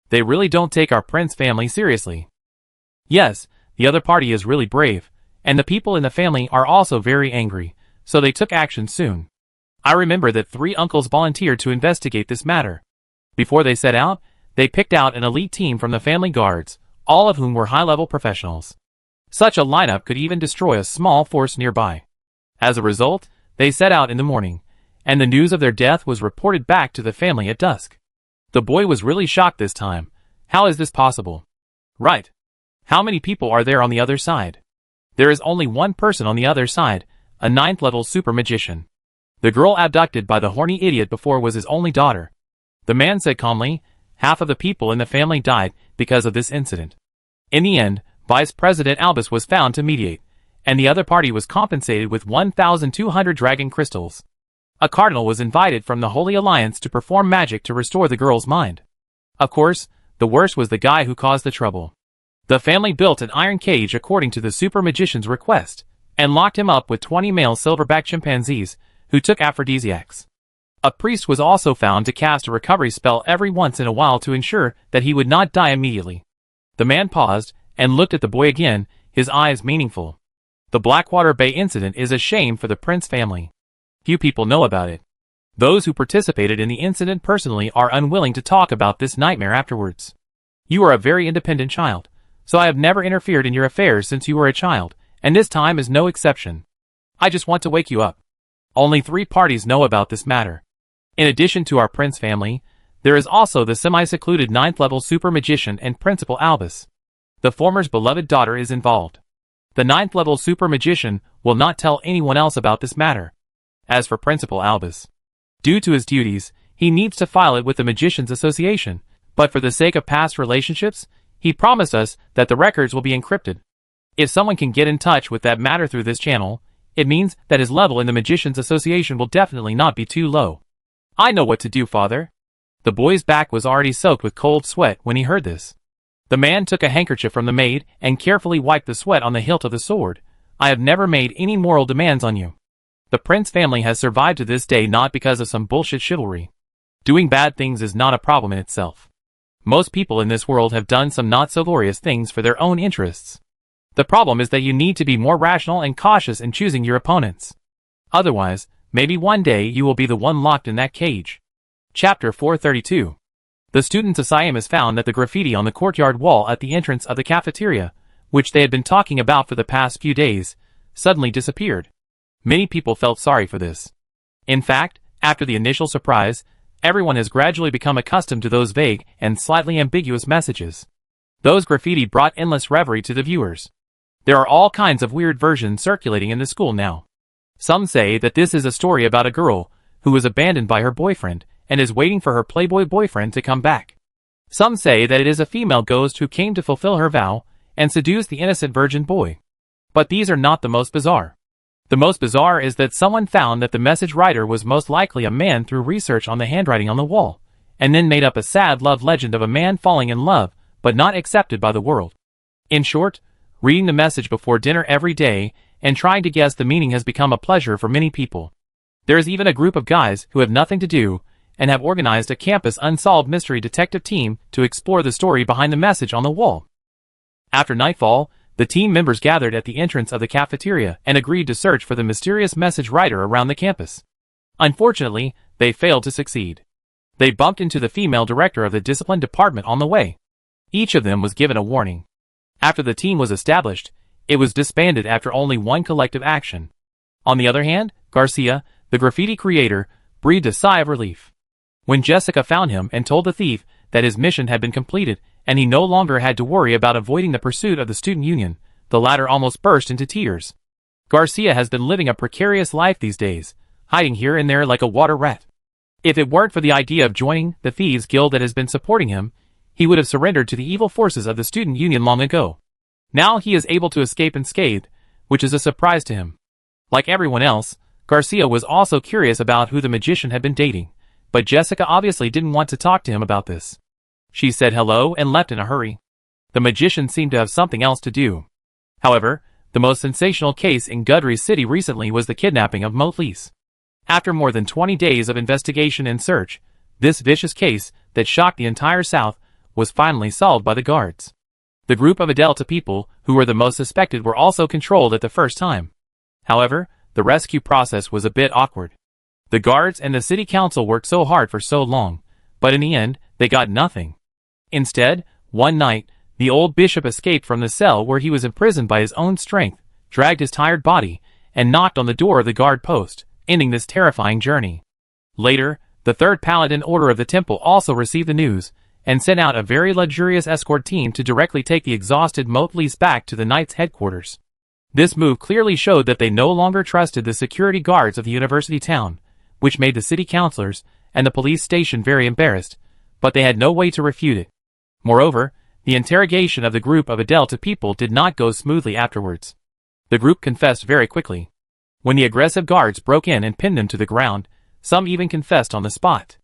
They really don't take our prince family seriously. Yes, the other party is really brave, and the people in the family are also very angry, so they took action soon. I remember that 3 uncles volunteered to investigate this matter. Before they set out, they picked out an elite team from the family guards, all of whom were high-level professionals. Such a lineup could even destroy a small force nearby. As a result, they set out in the morning, and the news of their death was reported back to the family at dusk. The boy was really shocked this time. How is this possible? Right. How many people are there on the other side? There is only one person on the other side, a 9th-level super magician. The girl abducted by the horny idiot before was his only daughter. The man said calmly, half of the people in the family died because of this incident. In the end, Vice President Albus was found to mediate, and the other party was compensated with 1,200 dragon crystals. A cardinal was invited from the Holy Alliance to perform magic to restore the girl's mind. Of course, the worst was the guy who caused the trouble. The family built an iron cage according to the super magician's request, and locked him up with 20 male silverback chimpanzees, who took aphrodisiacs. A priest was also found to cast a recovery spell every once in a while to ensure that he would not die immediately. The man paused, and looked at the boy again, his eyes meaningful. The Blackwater Bay incident is a shame for the Prince family. Few people know about it. Those who participated in the incident personally are unwilling to talk about this nightmare afterwards. You are a very independent child, so I have never interfered in your affairs since you were a child, and this time is no exception. I just want to wake you up. Only 3 parties know about this matter. In addition to our Prince family, there is also the semi-secluded 9th-level super magician and Principal Albus. The former's beloved daughter is involved. The 9th-level super magician will not tell anyone else about this matter. As for Principal Albus, due to his duties, he needs to file it with the Magicians Association, but for the sake of past relationships, he promised us that the records will be encrypted. If someone can get in touch with that matter through this channel, it means that his level in the Magicians Association will definitely not be too low. I know what to do, father. The boy's back was already soaked with cold sweat when he heard this. The man took a handkerchief from the maid and carefully wiped the sweat on the hilt of the sword. I have never made any moral demands on you. The Prince family has survived to this day not because of some bullshit chivalry. Doing bad things is not a problem in itself. Most people in this world have done some not-so-glorious things for their own interests. The problem is that you need to be more rational and cautious in choosing your opponents. Otherwise, maybe one day you will be the one locked in that cage. Chapter 432. The students' assignment has found that the graffiti on the courtyard wall at the entrance of the cafeteria, which they had been talking about for the past few days, suddenly disappeared. Many people felt sorry for this. In fact, after the initial surprise, everyone has gradually become accustomed to those vague and slightly ambiguous messages. Those graffiti brought endless reverie to the viewers. There are all kinds of weird versions circulating in the school now. Some say that this is a story about a girl who was abandoned by her boyfriend and is waiting for her playboy boyfriend to come back. Some say that it is a female ghost who came to fulfill her vow and seduce the innocent virgin boy. But these are not the most bizarre. The most bizarre is that someone found that the message writer was most likely a man through research on the handwriting on the wall, and then made up a sad love legend of a man falling in love but not accepted by the world. In short, reading the message before dinner every day and trying to guess the meaning has become a pleasure for many people. There is even a group of guys who have nothing to do and have organized a campus unsolved mystery detective team to explore the story behind the message on the wall. After nightfall, the team members gathered at the entrance of the cafeteria and agreed to search for the mysterious message writer around the campus. Unfortunately, they failed to succeed. They bumped into the female director of the discipline department on the way. Each of them was given a warning. After the team was established, it was disbanded after only one collective action. On the other hand, Garcia, the graffiti creator, breathed a sigh of relief. When Jessica found him and told the thief that his mission had been completed and he no longer had to worry about avoiding the pursuit of the student union, the latter almost burst into tears. Garcia has been living a precarious life these days, hiding here and there like a water rat. If it weren't for the idea of joining the thieves guild that has been supporting him, he would have surrendered to the evil forces of the student union long ago. Now he is able to escape unscathed, which is a surprise to him. Like everyone else, Garcia was also curious about who the magician had been dating, but Jessica obviously didn't want to talk to him about this. She said hello and left in a hurry. The magician seemed to have something else to do. However, the most sensational case in Gudry City recently was the kidnapping of Motlise. After more than 20 days of investigation and search, this vicious case that shocked the entire South was finally solved by the guards. The group of Adelta people who were the most suspected were also controlled at the first time. However, the rescue process was a bit awkward. The guards and the city council worked so hard for so long, but in the end, they got nothing. Instead, one night, the old bishop escaped from the cell where he was imprisoned by his own strength, dragged his tired body, and knocked on the door of the guard post, ending this terrifying journey. Later, the third paladin order of the temple also received the news, and sent out a very luxurious escort team to directly take the exhausted Motlise back to the Knights' headquarters. This move clearly showed that they no longer trusted the security guards of the university town, which made the city councilors and the police station very embarrassed, but they had no way to refute it. Moreover, the interrogation of the group of Adelta people did not go smoothly afterwards. The group confessed very quickly. When the aggressive guards broke in and pinned them to the ground, some even confessed on the spot.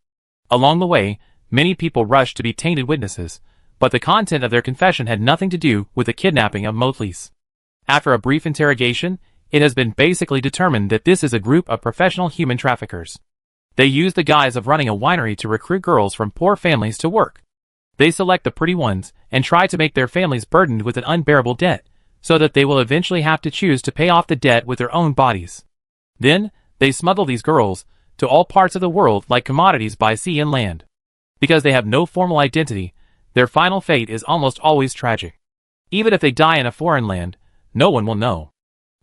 Along the way, many people rushed to be tainted witnesses, but the content of their confession had nothing to do with the kidnapping of Motlise. After a brief interrogation, it has been basically determined that this is a group of professional human traffickers. They use the guise of running a winery to recruit girls from poor families to work. They select the pretty ones and try to make their families burdened with an unbearable debt, so that they will eventually have to choose to pay off the debt with their own bodies. Then, they smuggle these girls to all parts of the world like commodities by sea and land. Because they have no formal identity, their final fate is almost always tragic. Even if they die in a foreign land, no one will know.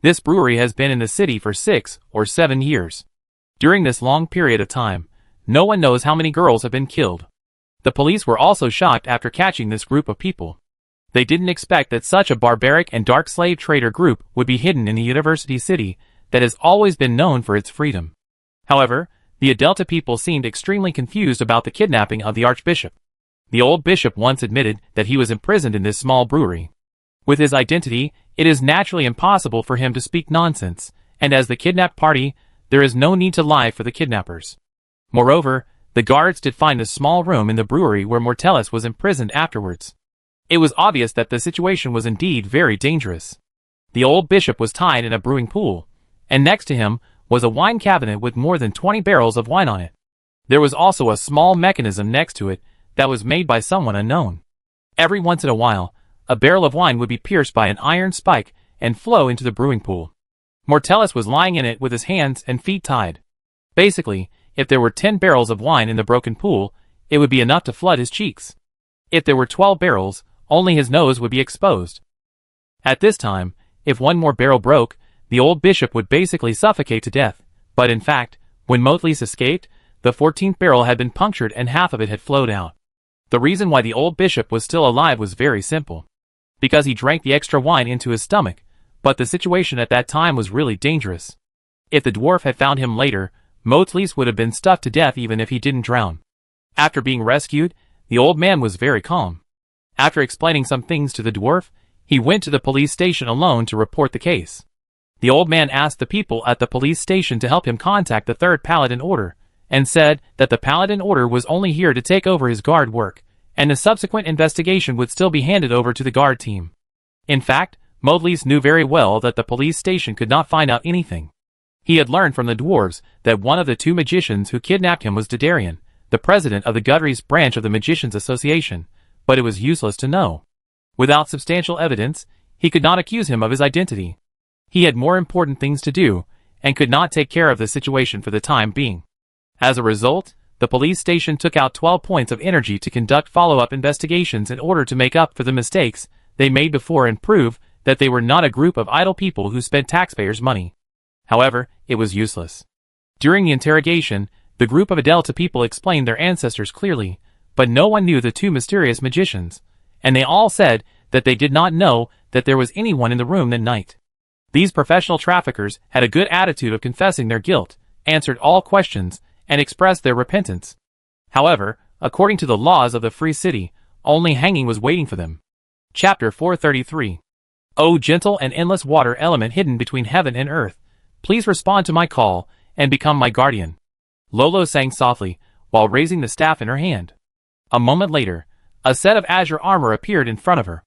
This brewery has been in the city for 6 or 7 years. During this long period of time, no one knows how many girls have been killed. The police were also shocked after catching this group of people. They didn't expect that such a barbaric and dark slave trader group would be hidden in the university city that has always been known for its freedom. However, the Adelta people seemed extremely confused about the kidnapping of the archbishop. The old bishop once admitted that he was imprisoned in this small brewery. With his identity, it is naturally impossible for him to speak nonsense, and as the kidnapped party, there is no need to lie for the kidnappers. Moreover, the guards did find a small room in the brewery where Mortellus was imprisoned afterwards. It was obvious that the situation was indeed very dangerous. The old bishop was tied in a brewing pool, and next to him was a wine cabinet with more than 20 barrels of wine on it. There was also a small mechanism next to it that was made by someone unknown. Every once in a while, a barrel of wine would be pierced by an iron spike and flow into the brewing pool. Mortellus was lying in it with his hands and feet tied. Basically, if there were 10 barrels of wine in the broken pool, it would be enough to flood his cheeks. If there were 12 barrels, only his nose would be exposed. At this time, if one more barrel broke, the old bishop would basically suffocate to death, but in fact, when Motlise escaped, the 14th barrel had been punctured and half of it had flowed out. The reason why the old bishop was still alive was very simple. Because he drank the extra wine into his stomach, but the situation at that time was really dangerous. If the dwarf had found him later, Motlise would have been stuffed to death even if he didn't drown. After being rescued, The old man was very calm. After explaining some things to the dwarf, he went to the police station alone to report the case. The old man asked the people at the police station to help him contact the third Paladin Order, and said that the Paladin Order was only here to take over his guard work, and the subsequent investigation would still be handed over to the guard team. In fact, Modlis knew very well that the police station could not find out anything. He had learned from the dwarves that one of the two magicians who kidnapped him was Didarian, the president of the Gudries branch of the Magicians Association, but it was useless to know. Without substantial evidence, he could not accuse him of his identity. He had more important things to do, and could not take care of the situation for the time being. As a result, the police station took out 12 points of energy to conduct follow-up investigations in order to make up for the mistakes they made before and prove that they were not a group of idle people who spent taxpayers' money. However, it was useless. During the interrogation, the group of Adelta people explained their ancestors clearly, but no one knew the two mysterious magicians, and they all said that they did not know that there was anyone in the room that night. These professional traffickers had a good attitude of confessing their guilt, answered all questions, and expressed their repentance. However, according to the laws of the free city, only hanging was waiting for them. Chapter 433. O gentle and endless water element hidden between heaven and earth, please respond to my call, and become my guardian. Lolo sang softly, while raising the staff in her hand. A moment later, a set of azure armor appeared in front of her.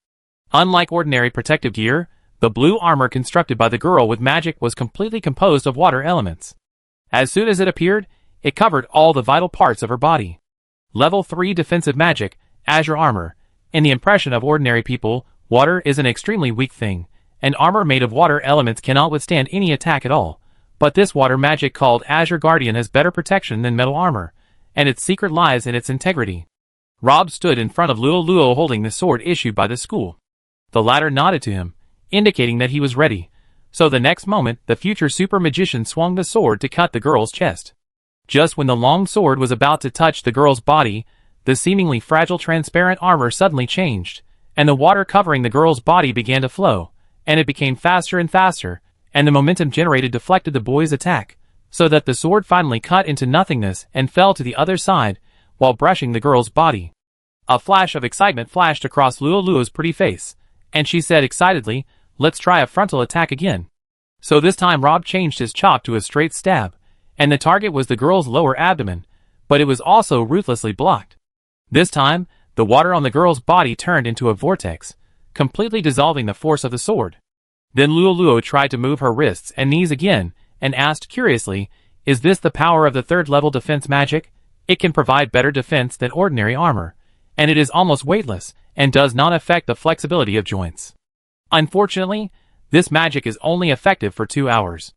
Unlike ordinary protective gear, the blue armor constructed by the girl with magic was completely composed of water elements. As soon as it appeared, it covered all the vital parts of her body. Level 3 defensive magic, azure armor. In the impression of ordinary people, water is an extremely weak thing, and armor made of water elements cannot withstand any attack at all. But this water magic called Azure Guardian has better protection than metal armor, and its secret lies in its integrity. Rob stood in front of Luo holding the sword issued by the school. The latter nodded to him, indicating that he was ready, so the next moment the future super magician swung the sword to cut the girl's chest. Just when the long sword was about to touch the girl's body, the seemingly fragile transparent armor suddenly changed, and the water covering the girl's body began to flow, and it became faster and faster, and the momentum generated deflected the boy's attack, so that the sword finally cut into nothingness and fell to the other side, while brushing the girl's body. A flash of excitement flashed across Luo's pretty face, and she said excitedly, "Let's try a frontal attack again." So this time Rob changed his chop to a straight stab, and the target was the girl's lower abdomen, but it was also ruthlessly blocked. This time, the water on the girl's body turned into a vortex, completely dissolving the force of the sword. Then Luo tried to move her wrists and knees again, and asked curiously, "Is this the power of the third-level defense magic? It can provide better defense than ordinary armor, and it is almost weightless, and does not affect the flexibility of joints. Unfortunately, this magic is only effective for 2 hours.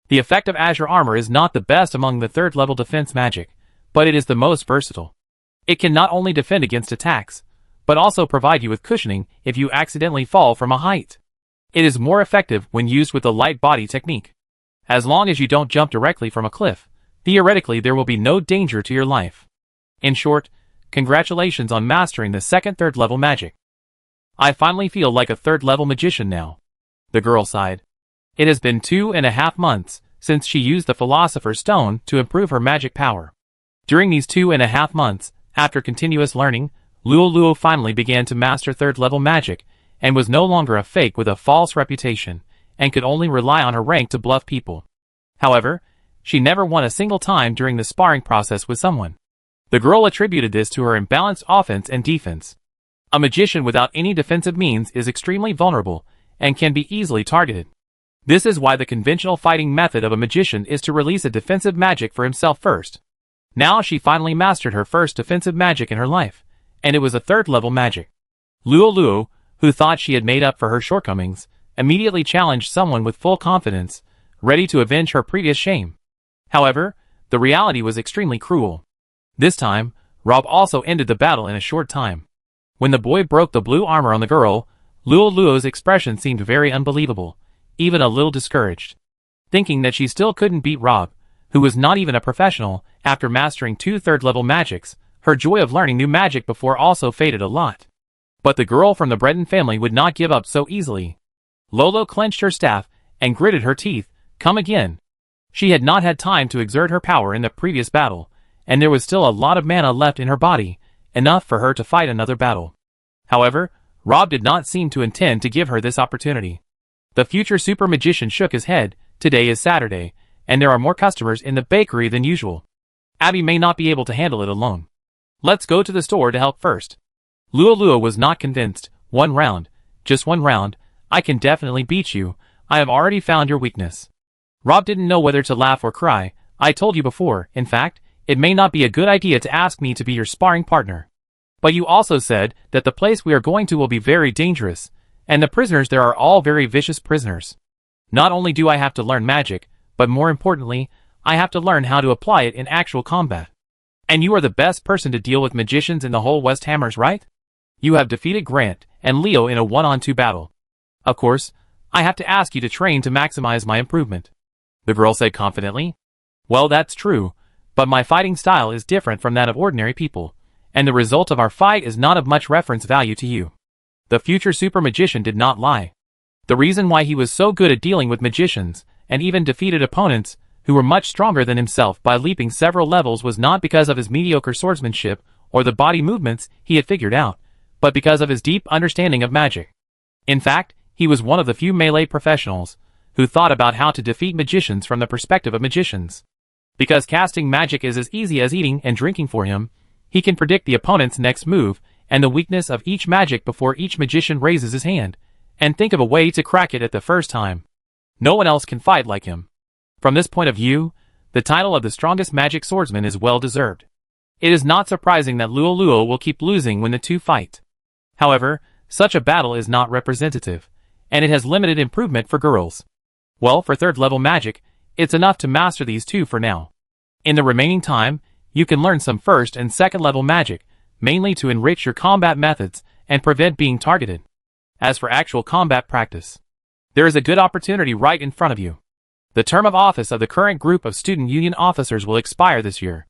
The effect of Azure Armor is not the best among the third-level defense magic, but it is the most versatile. It can not only defend against attacks, but also provide you with cushioning if you accidentally fall from a height. It is more effective when used with the light body technique. As long as you don't jump directly from a cliff, theoretically there will be no danger to your life. In short, congratulations on mastering the second third-level magic. I finally feel like a third-level magician now. The girl sighed. It has been 2.5 months since she used the Philosopher's Stone to improve her magic power. During these 2.5 months, after continuous learning, Luo finally began to master third-level magic, and was no longer a fake with a false reputation, and could only rely on her rank to bluff people. However, she never won a single time during the sparring process with someone. The girl attributed this to her imbalanced offense and defense. A magician without any defensive means is extremely vulnerable, and can be easily targeted. This is why the conventional fighting method of a magician is to release a defensive magic for himself first. Now she finally mastered her first defensive magic in her life, and it was a third-level magic. Luo, who thought she had made up for her shortcomings, immediately challenged someone with full confidence, ready to avenge her previous shame. However, the reality was extremely cruel. This time, Rob also ended the battle in a short time. When the boy broke the blue armor on the girl, Luo's expression seemed very unbelievable, even a little discouraged. Thinking that she still couldn't beat Rob, who was not even a professional, after mastering 2 third-level magics, her joy of learning new magic before also faded a lot. But the girl from the Breton family would not give up so easily. Lolo clenched her staff, and gritted her teeth, "Come again." She had not had time to exert her power in the previous battle, and there was still a lot of mana left in her body, enough for her to fight another battle. However, Rob did not seem to intend to give her this opportunity. The future super magician shook his head. Today is Saturday, and there are more customers in the bakery than usual. Abby may not be able to handle it alone. Let's go to the store to help first. Lua was not convinced. 1 round. Just 1 round. I can definitely beat you. I have already found your weakness. Rob didn't know whether to laugh or cry. I told you before, in fact, it may not be a good idea to ask me to be your sparring partner. But you also said that the place we are going to will be very dangerous, and the prisoners there are all very vicious prisoners. Not only do I have to learn magic, but more importantly, I have to learn how to apply it in actual combat. And you are the best person to deal with magicians in the whole West Hammers, right? You have defeated Grant and Leo in a 1-on-2 battle. Of course, I have to ask you to train to maximize my improvement. The girl said confidently. Well, that's true, but my fighting style is different from that of ordinary people, and the result of our fight is not of much reference value to you. The future super magician did not lie. The reason why he was so good at dealing with magicians, and even defeated opponents, who were much stronger than himself by leaping several levels was not because of his mediocre swordsmanship, or the body movements he had figured out, but because of his deep understanding of magic. In fact, he was one of the few melee professionals, who thought about how to defeat magicians from the perspective of magicians. Because casting magic is as easy as eating and drinking for him, he can predict the opponent's next move, and the weakness of each magic before each magician raises his hand, and think of a way to crack it at the first time. No one else can fight like him. From this point of view, the title of the strongest magic swordsman is well deserved. It is not surprising that Lua will keep losing when the two fight. However, such a battle is not representative, and it has limited improvement for girls. Well, for 3rd level magic, it's enough to master these two for now. In the remaining time, you can learn some 1st and 2nd level magic, mainly to enrich your combat methods and prevent being targeted. As for actual combat practice, there is a good opportunity right in front of you. The term of office of the current group of student union officers will expire this year.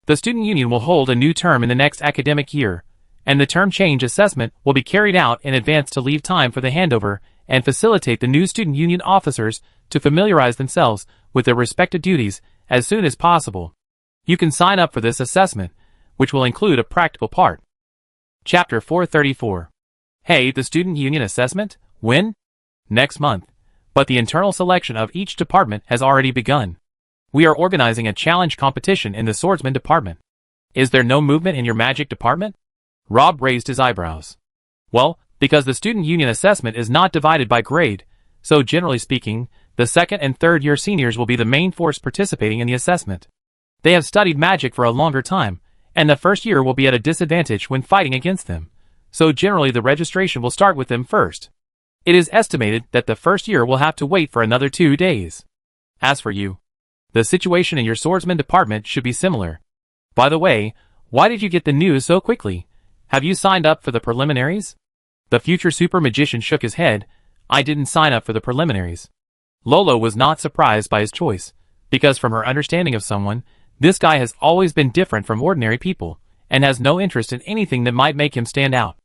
The student union will hold a new term in the next academic year, and the term change assessment will be carried out in advance to leave time for the handover and facilitate the new student union officers to familiarize themselves with their respective duties as soon as possible. You can sign up for this assessment, which will include a practical part. Chapter 434. Hey, the student union assessment? When? Next month. But the internal selection of each department has already begun. We are organizing a challenge competition in the swordsman department. Is there no movement in your magic department? Rob raised his eyebrows. Well, because the student union assessment is not divided by grade, so generally speaking, the 2nd and 3rd year seniors will be the main force participating in the assessment. They have studied magic for a longer time, and the 1st year will be at a disadvantage when fighting against them, so generally the registration will start with them first. It is estimated that the 1st year will have to wait for another 2 days. As for you, the situation in your swordsman department should be similar. By the way, why did you get the news so quickly? Have you signed up for the preliminaries? The future super magician shook his head. I didn't sign up for the preliminaries. Lolo was not surprised by his choice, because from her understanding of someone, this guy has always been different from ordinary people, and has no interest in anything that might make him stand out.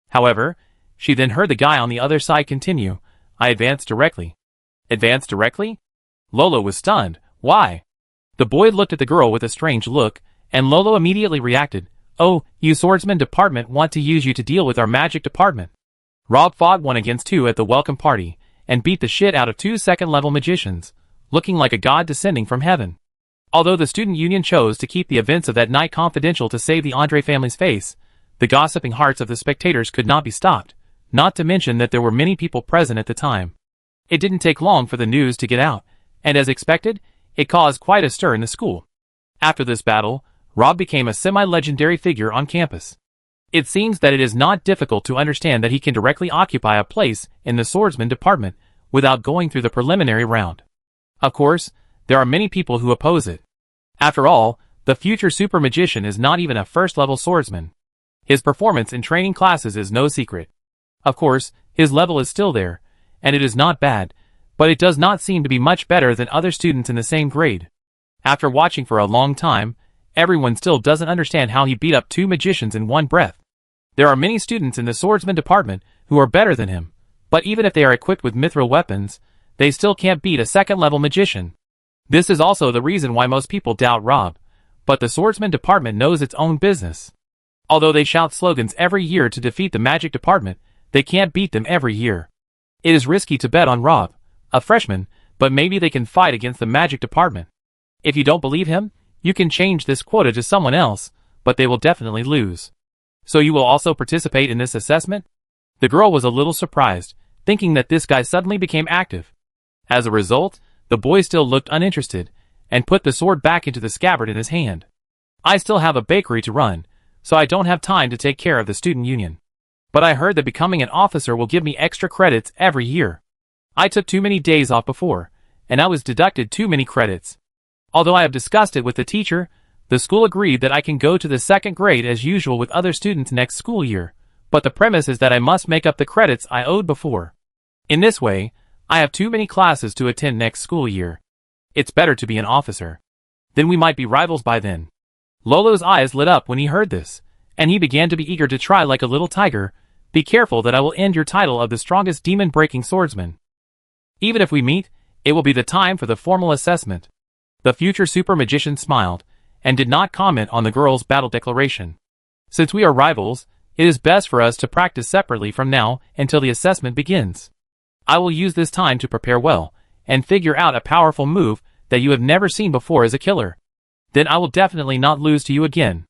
However, she then heard the guy on the other side continue, I advanced directly. Advanced directly? Lolo was stunned. Why? The boy looked at the girl with a strange look, and Lolo immediately reacted. Oh, you swordsman department want to use you to deal with our magic department. Rob fought 1 against 2 at the welcome party, and beat the shit out of 2 2nd-level magicians, looking like a god descending from heaven. Although the student union chose to keep the events of that night confidential to save the Andre family's face, the gossiping hearts of the spectators could not be stopped, not to mention that there were many people present at the time. It didn't take long for the news to get out, and as expected, it caused quite a stir in the school. After this battle, Rob became a semi-legendary figure on campus. It seems that it is not difficult to understand that he can directly occupy a place in the swordsman department without going through the preliminary round. Of course, there are many people who oppose it. After all, the future super magician is not even a 1st-level swordsman. His performance in training classes is no secret. Of course, his level is still there, and it is not bad, but it does not seem to be much better than other students in the same grade. After watching for a long time, everyone still doesn't understand how he beat up 2 magicians in one breath. There are many students in the swordsman department who are better than him, but even if they are equipped with mithril weapons, they still can't beat a 2nd-level magician. This is also the reason why most people doubt Rob, but the swordsman department knows its own business. Although they shout slogans every year to defeat the magic department, they can't beat them every year. It is risky to bet on Rob, a freshman, but maybe they can fight against the magic department. If you don't believe him, you can change this quota to someone else, but they will definitely lose. So you will also participate in this assessment? The girl was a little surprised, thinking that this guy suddenly became active. As a result, the boy still looked uninterested, and put the sword back into the scabbard in his hand. I still have a bakery to run, so I don't have time to take care of the student union. But I heard that becoming an officer will give me extra credits every year. I took too many days off before, and I was deducted too many credits. Although I have discussed it with the teacher, the school agreed that I can go to the second grade as usual with other students next school year, but the premise is that I must make up the credits I owed before. In this way, I have too many classes to attend next school year. It's better to be an officer. Then we might be rivals by then. Lolo's eyes lit up when he heard this, and he began to be eager to try like a little tiger. Be careful that I will end your title of the strongest demon-breaking swordsman. Even if we meet, it will be the time for the formal assessment. The future super magician smiled, and did not comment on the girl's battle declaration. Since we are rivals, it is best for us to practice separately from now until the assessment begins. I will use this time to prepare well, and figure out a powerful move that you have never seen before as a killer. Then I will definitely not lose to you again.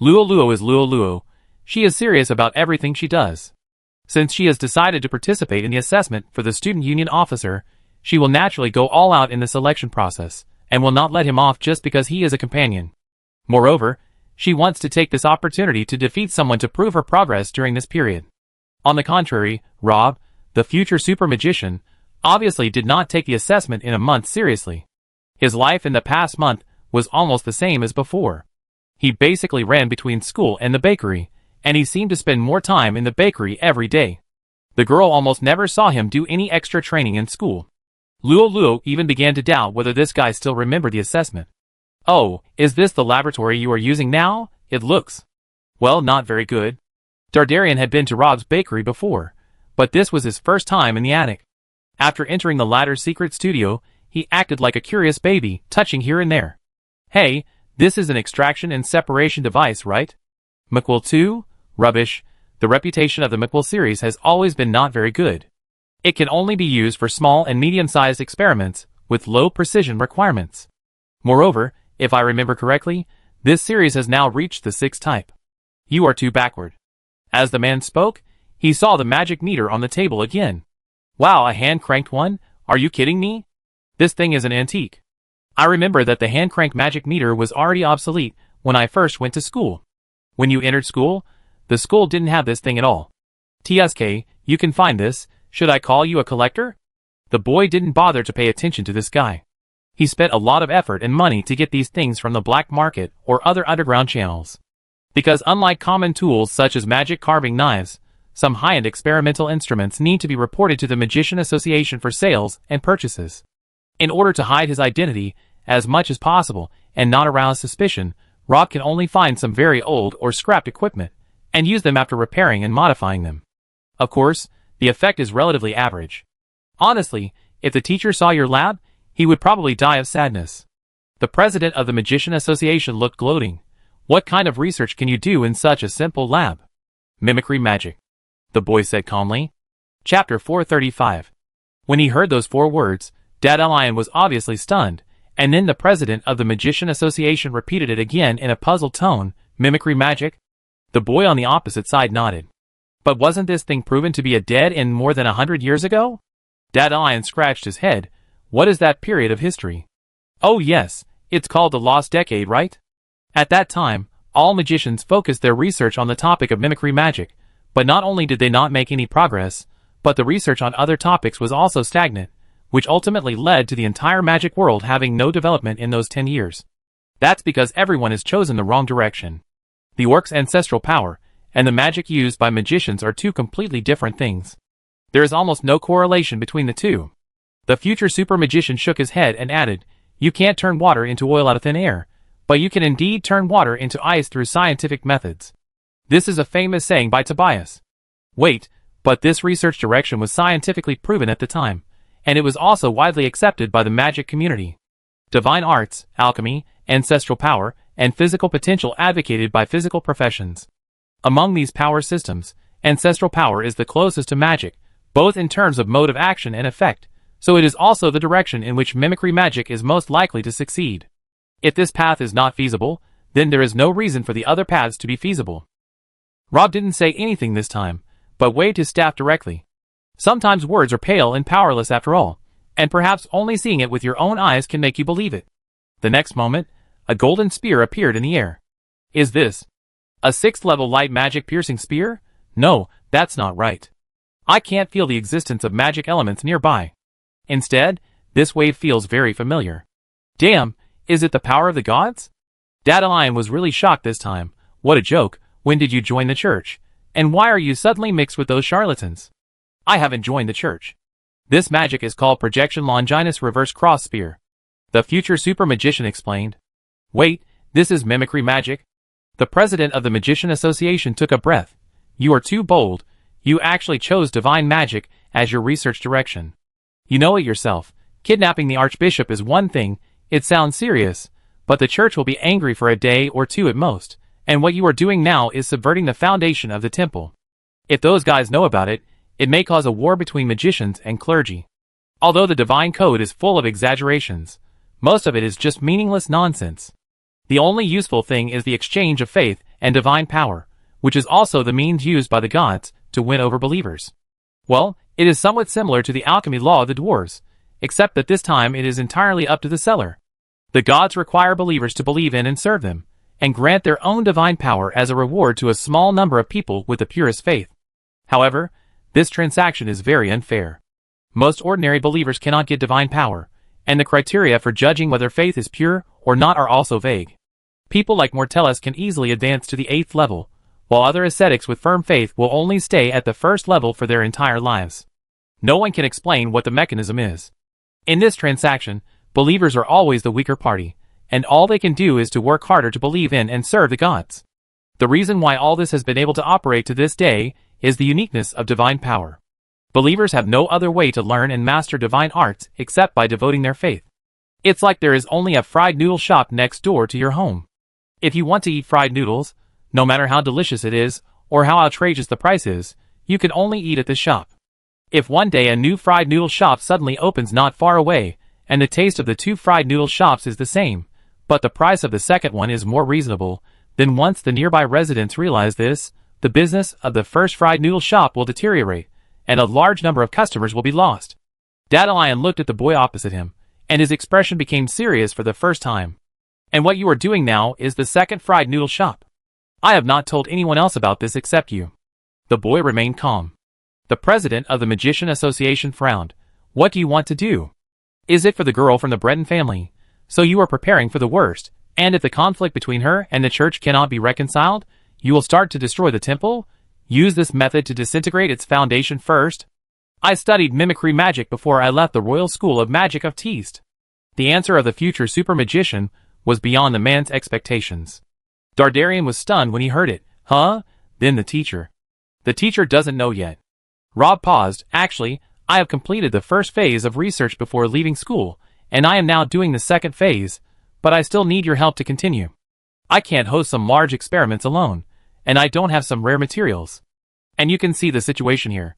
Luo Luo is Luo Luo. She is serious about everything she does. Since she has decided to participate in the assessment for the student union officer, she will naturally go all out in the selection process, and will not let him off just because he is a companion. Moreover, she wants to take this opportunity to defeat someone to prove her progress during this period. On the contrary, Rob, the future super magician, obviously did not take the assessment in a month seriously. His life in the past month was almost the same as before. He basically ran between school and the bakery, and he seemed to spend more time in the bakery every day. The girl almost never saw him do any extra training in school. Luo Luo even began to doubt whether this guy still remembered the assessment. Oh, is this the laboratory you are using now? It looks, well, not very good. Dardarian had been to Rob's bakery before, but this was his first time in the attic. After entering the latter's secret studio, he acted like a curious baby, touching here and there. Hey, this is an extraction and separation device, right? McQuill 2? Rubbish. The reputation of the McQuill series has always been not very good. It can only be used for small and medium-sized experiments with low precision requirements. Moreover, if I remember correctly, this series has now reached the 6th type. You are too backward. As the man spoke, he saw the magic meter on the table again. Wow, a hand-cranked one? Are you kidding me? This thing is an antique. I remember that the hand-crank magic meter was already obsolete when I first went to school. When you entered school, the school didn't have this thing at all. TSK, you can find this. Should I call you a collector? The boy didn't bother to pay attention to this guy. He spent a lot of effort and money to get these things from the black market or other underground channels. Because unlike common tools such as magic carving knives, some high-end experimental instruments need to be reported to the Magician Association for sales and purchases. In order to hide his identity as much as possible and not arouse suspicion, Rob can only find some very old or scrapped equipment and use them after repairing and modifying them. Of course, the effect is relatively average. Honestly, if the teacher saw your lab, he would probably die of sadness. The president of the Magician Association looked gloating. What kind of research can you do in such a simple lab? Mimicry magic, the boy said calmly. Chapter 435. When he heard those 4 words, Dad Lion was obviously stunned, and then the president of the Magician Association repeated it again in a puzzled tone. Mimicry magic? The boy on the opposite side nodded. But wasn't this thing proven to be a dead end more than 100 years ago? Dad Lion scratched his head. What is that period of history? Oh yes, it's called the Lost Decade, right? At that time, all magicians focused their research on the topic of mimicry magic, but not only did they not make any progress, but the research on other topics was also stagnant, which ultimately led to the entire magic world having no development in those 10 years. That's because everyone has chosen the wrong direction. The orc's ancestral power and the magic used by magicians are 2 completely different things. There is almost no correlation between the 2. The future super magician shook his head and added, you can't turn water into oil out of thin air, but you can indeed turn water into ice through scientific methods. This is a famous saying by Tobias. Wait, but this research direction was scientifically proven at the time, and it was also widely accepted by the magic community. Divine arts, alchemy, ancestral power, and physical potential advocated by physical professions. Among these power systems, ancestral power is the closest to magic, both in terms of mode of action and effect, so it is also the direction in which mimicry magic is most likely to succeed. If this path is not feasible, then there is no reason for the other paths to be feasible. Rob didn't say anything this time, but waved his staff directly. Sometimes words are pale and powerless after all, and perhaps only seeing it with your own eyes can make you believe it. The next moment, a golden spear appeared in the air. Is this a 6th level light magic piercing spear? No, that's not right. I can't feel the existence of magic elements nearby. Instead, this wave feels very familiar. Damn, is it the power of the gods? Dandelion was really shocked this time. What a joke, when did you join the church? And why are you suddenly mixed with those charlatans? I haven't joined the church. This magic is called Projection Longinus Reverse Cross Spear. The future super magician explained. Wait, this is mimicry magic? The president of the Magician Association took a breath. You are too bold. You actually chose divine magic as your research direction. You know it yourself. Kidnapping the archbishop is one thing, it sounds serious, but the church will be angry for a day or two at most, and what you are doing now is subverting the foundation of the temple. If those guys know about it, it may cause a war between magicians and clergy. Although the divine code is full of exaggerations, most of it is just meaningless nonsense. The only useful thing is the exchange of faith and divine power, which is also the means used by the gods to win over believers. Well, it is somewhat similar to the alchemy law of the dwarves, except that this time it is entirely up to the seller. The gods require believers to believe in and serve them, and grant their own divine power as a reward to a small number of people with the purest faith. However, this transaction is very unfair. Most ordinary believers cannot get divine power, and the criteria for judging whether faith is pure or not are also vague. People like Mortellus can easily advance to the 8th level, while other ascetics with firm faith will only stay at the 1st level for their entire lives. No one can explain what the mechanism is. In this transaction, believers are always the weaker party, and all they can do is to work harder to believe in and serve the gods. The reason why all this has been able to operate to this day is the uniqueness of divine power. Believers have no other way to learn and master divine arts except by devoting their faith. It's like there is only a fried noodle shop next door to your home. If you want to eat fried noodles, no matter how delicious it is, or how outrageous the price is, you can only eat at this shop. If one day a new fried noodle shop suddenly opens not far away, and the taste of the 2 fried noodle shops is the same, but the price of the second one is more reasonable, then once the nearby residents realize this, the business of the first fried noodle shop will deteriorate, and a large number of customers will be lost. Dandelion looked at the boy opposite him, and his expression became serious for the first time. And what you are doing now is the second fried noodle shop. I have not told anyone else about this except you. The boy remained calm. The president of the Magician Association frowned. What do you want to do? Is it for the girl from the Breton family? So you are preparing for the worst, and if the conflict between her and the church cannot be reconciled, you will start to destroy the temple? Use this method to disintegrate its foundation first? I studied mimicry magic before I left the Royal School of Magic of Teast. The answer of the future super magician was beyond the man's expectations. Dardarian was stunned when he heard it. Huh? Then the teacher. The teacher doesn't know yet. Rob paused. Actually, I have completed the first phase of research before leaving school, and I am now doing the second phase, but I still need your help to continue. I can't host some large experiments alone, and I don't have some rare materials. And you can see the situation here.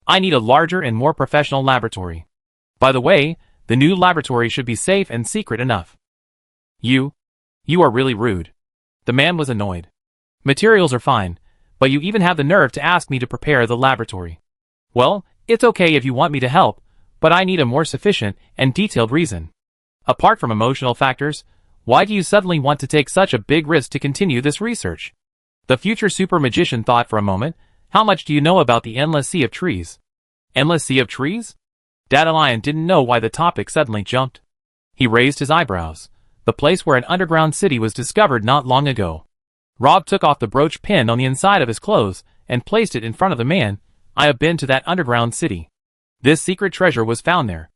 I need a larger and more professional laboratory. By the way, the new laboratory should be safe and secret enough. You are really rude. The man was annoyed. Materials are fine, but you even have the nerve to ask me to prepare the laboratory. Well, it's okay if you want me to help, but I need a more sufficient and detailed reason. Apart from emotional factors, why do you suddenly want to take such a big risk to continue this research? The future super magician thought for a moment. How much do you know about the endless sea of trees? Endless sea of trees? Dandelion didn't know why the topic suddenly jumped. He raised his eyebrows. The place where an underground city was discovered not long ago. Rob took off the brooch pin on the inside of his clothes and placed it in front of the man. I have been to that underground city. This secret treasure was found there.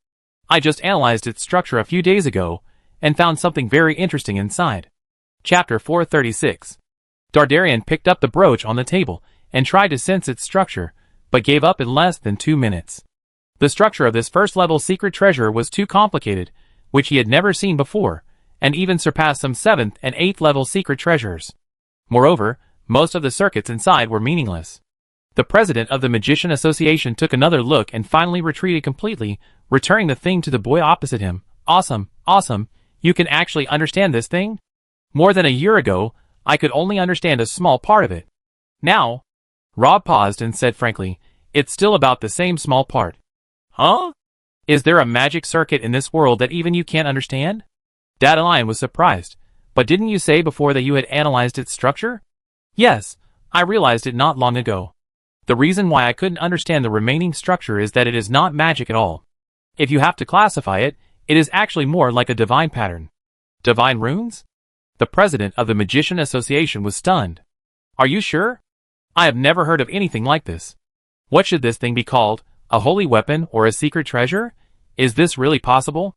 I just analyzed its structure a few days ago and found something very interesting inside. Chapter 436. Dardarian picked up the brooch on the table and tried to sense its structure, but gave up in less than 2 minutes. The structure of this first-level secret treasure was too complicated, which he had never seen before, and even surpassed some 7th and 8th level secret treasures. Moreover, Most of the circuits inside were meaningless. The president of the Magician Association took another look and finally retreated completely, returning the thing to the boy opposite him. Awesome, awesome, you can actually understand this thing? More than a year ago, I could only understand a small part of it. Now, Rob paused and said frankly, it's still about the same small part. Huh? Is there a magic circuit in this world that even you can't understand? Dandelion was surprised. But didn't you say before that you had analyzed its structure? Yes, I realized it not long ago. The reason why I couldn't understand the remaining structure is that it is not magic at all. If you have to classify it, it is actually more like a divine pattern. Divine runes? The president of the Magician Association was stunned. Are you sure? I have never heard of anything like this. What should this thing be called? A holy weapon or a secret treasure? Is this really possible?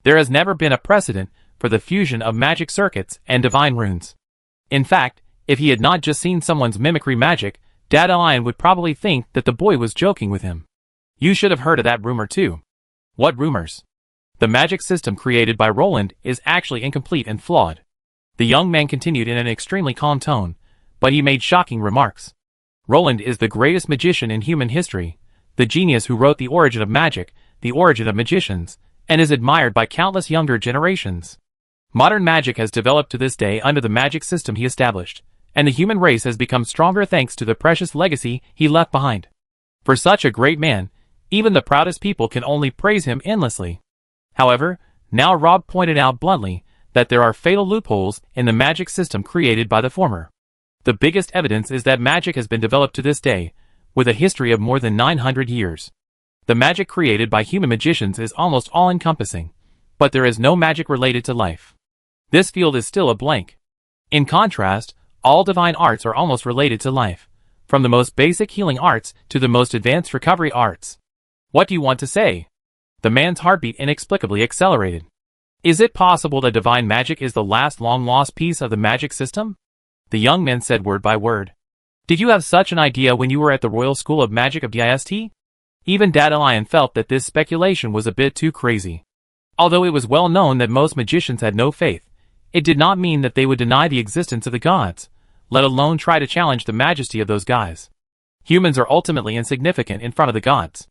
There has never been a precedent for the fusion of magic circuits and divine runes. In fact, if he had not just seen someone's mimicry magic, Dandelion would probably think that the boy was joking with him. You should have heard of that rumor too. What rumors? The magic system created by Roland is actually incomplete and flawed. The young man continued in an extremely calm tone, but he made shocking remarks. Roland is the greatest magician in human history, the genius who wrote The Origin of Magic, The Origin of Magicians, and is admired by countless younger generations. Modern magic has developed to this day under the magic system he established, and the human race has become stronger thanks to the precious legacy he left behind. For such a great man, even the proudest people can only praise him endlessly. However, now Rob pointed out bluntly that there are fatal loopholes in the magic system created by the former. The biggest evidence is that magic has been developed to this day, with a history of more than 900 years. The magic created by human magicians is almost all-encompassing, but there is no magic related to life. This field is still a blank. In contrast, all divine arts are almost related to life, from the most basic healing arts to the most advanced recovery arts. What do you want to say? The man's heartbeat inexplicably accelerated. Is it possible that divine magic is the last long-lost piece of the magic system? The young man said word by word. Did you have such an idea when you were at the Royal School of Magic of DIST? Even Dandelion felt that this speculation was a bit too crazy. Although it was well known that most magicians had no faith, it did not mean that they would deny the existence of the gods, let alone try to challenge the majesty of those guys. Humans are ultimately insignificant in front of the gods.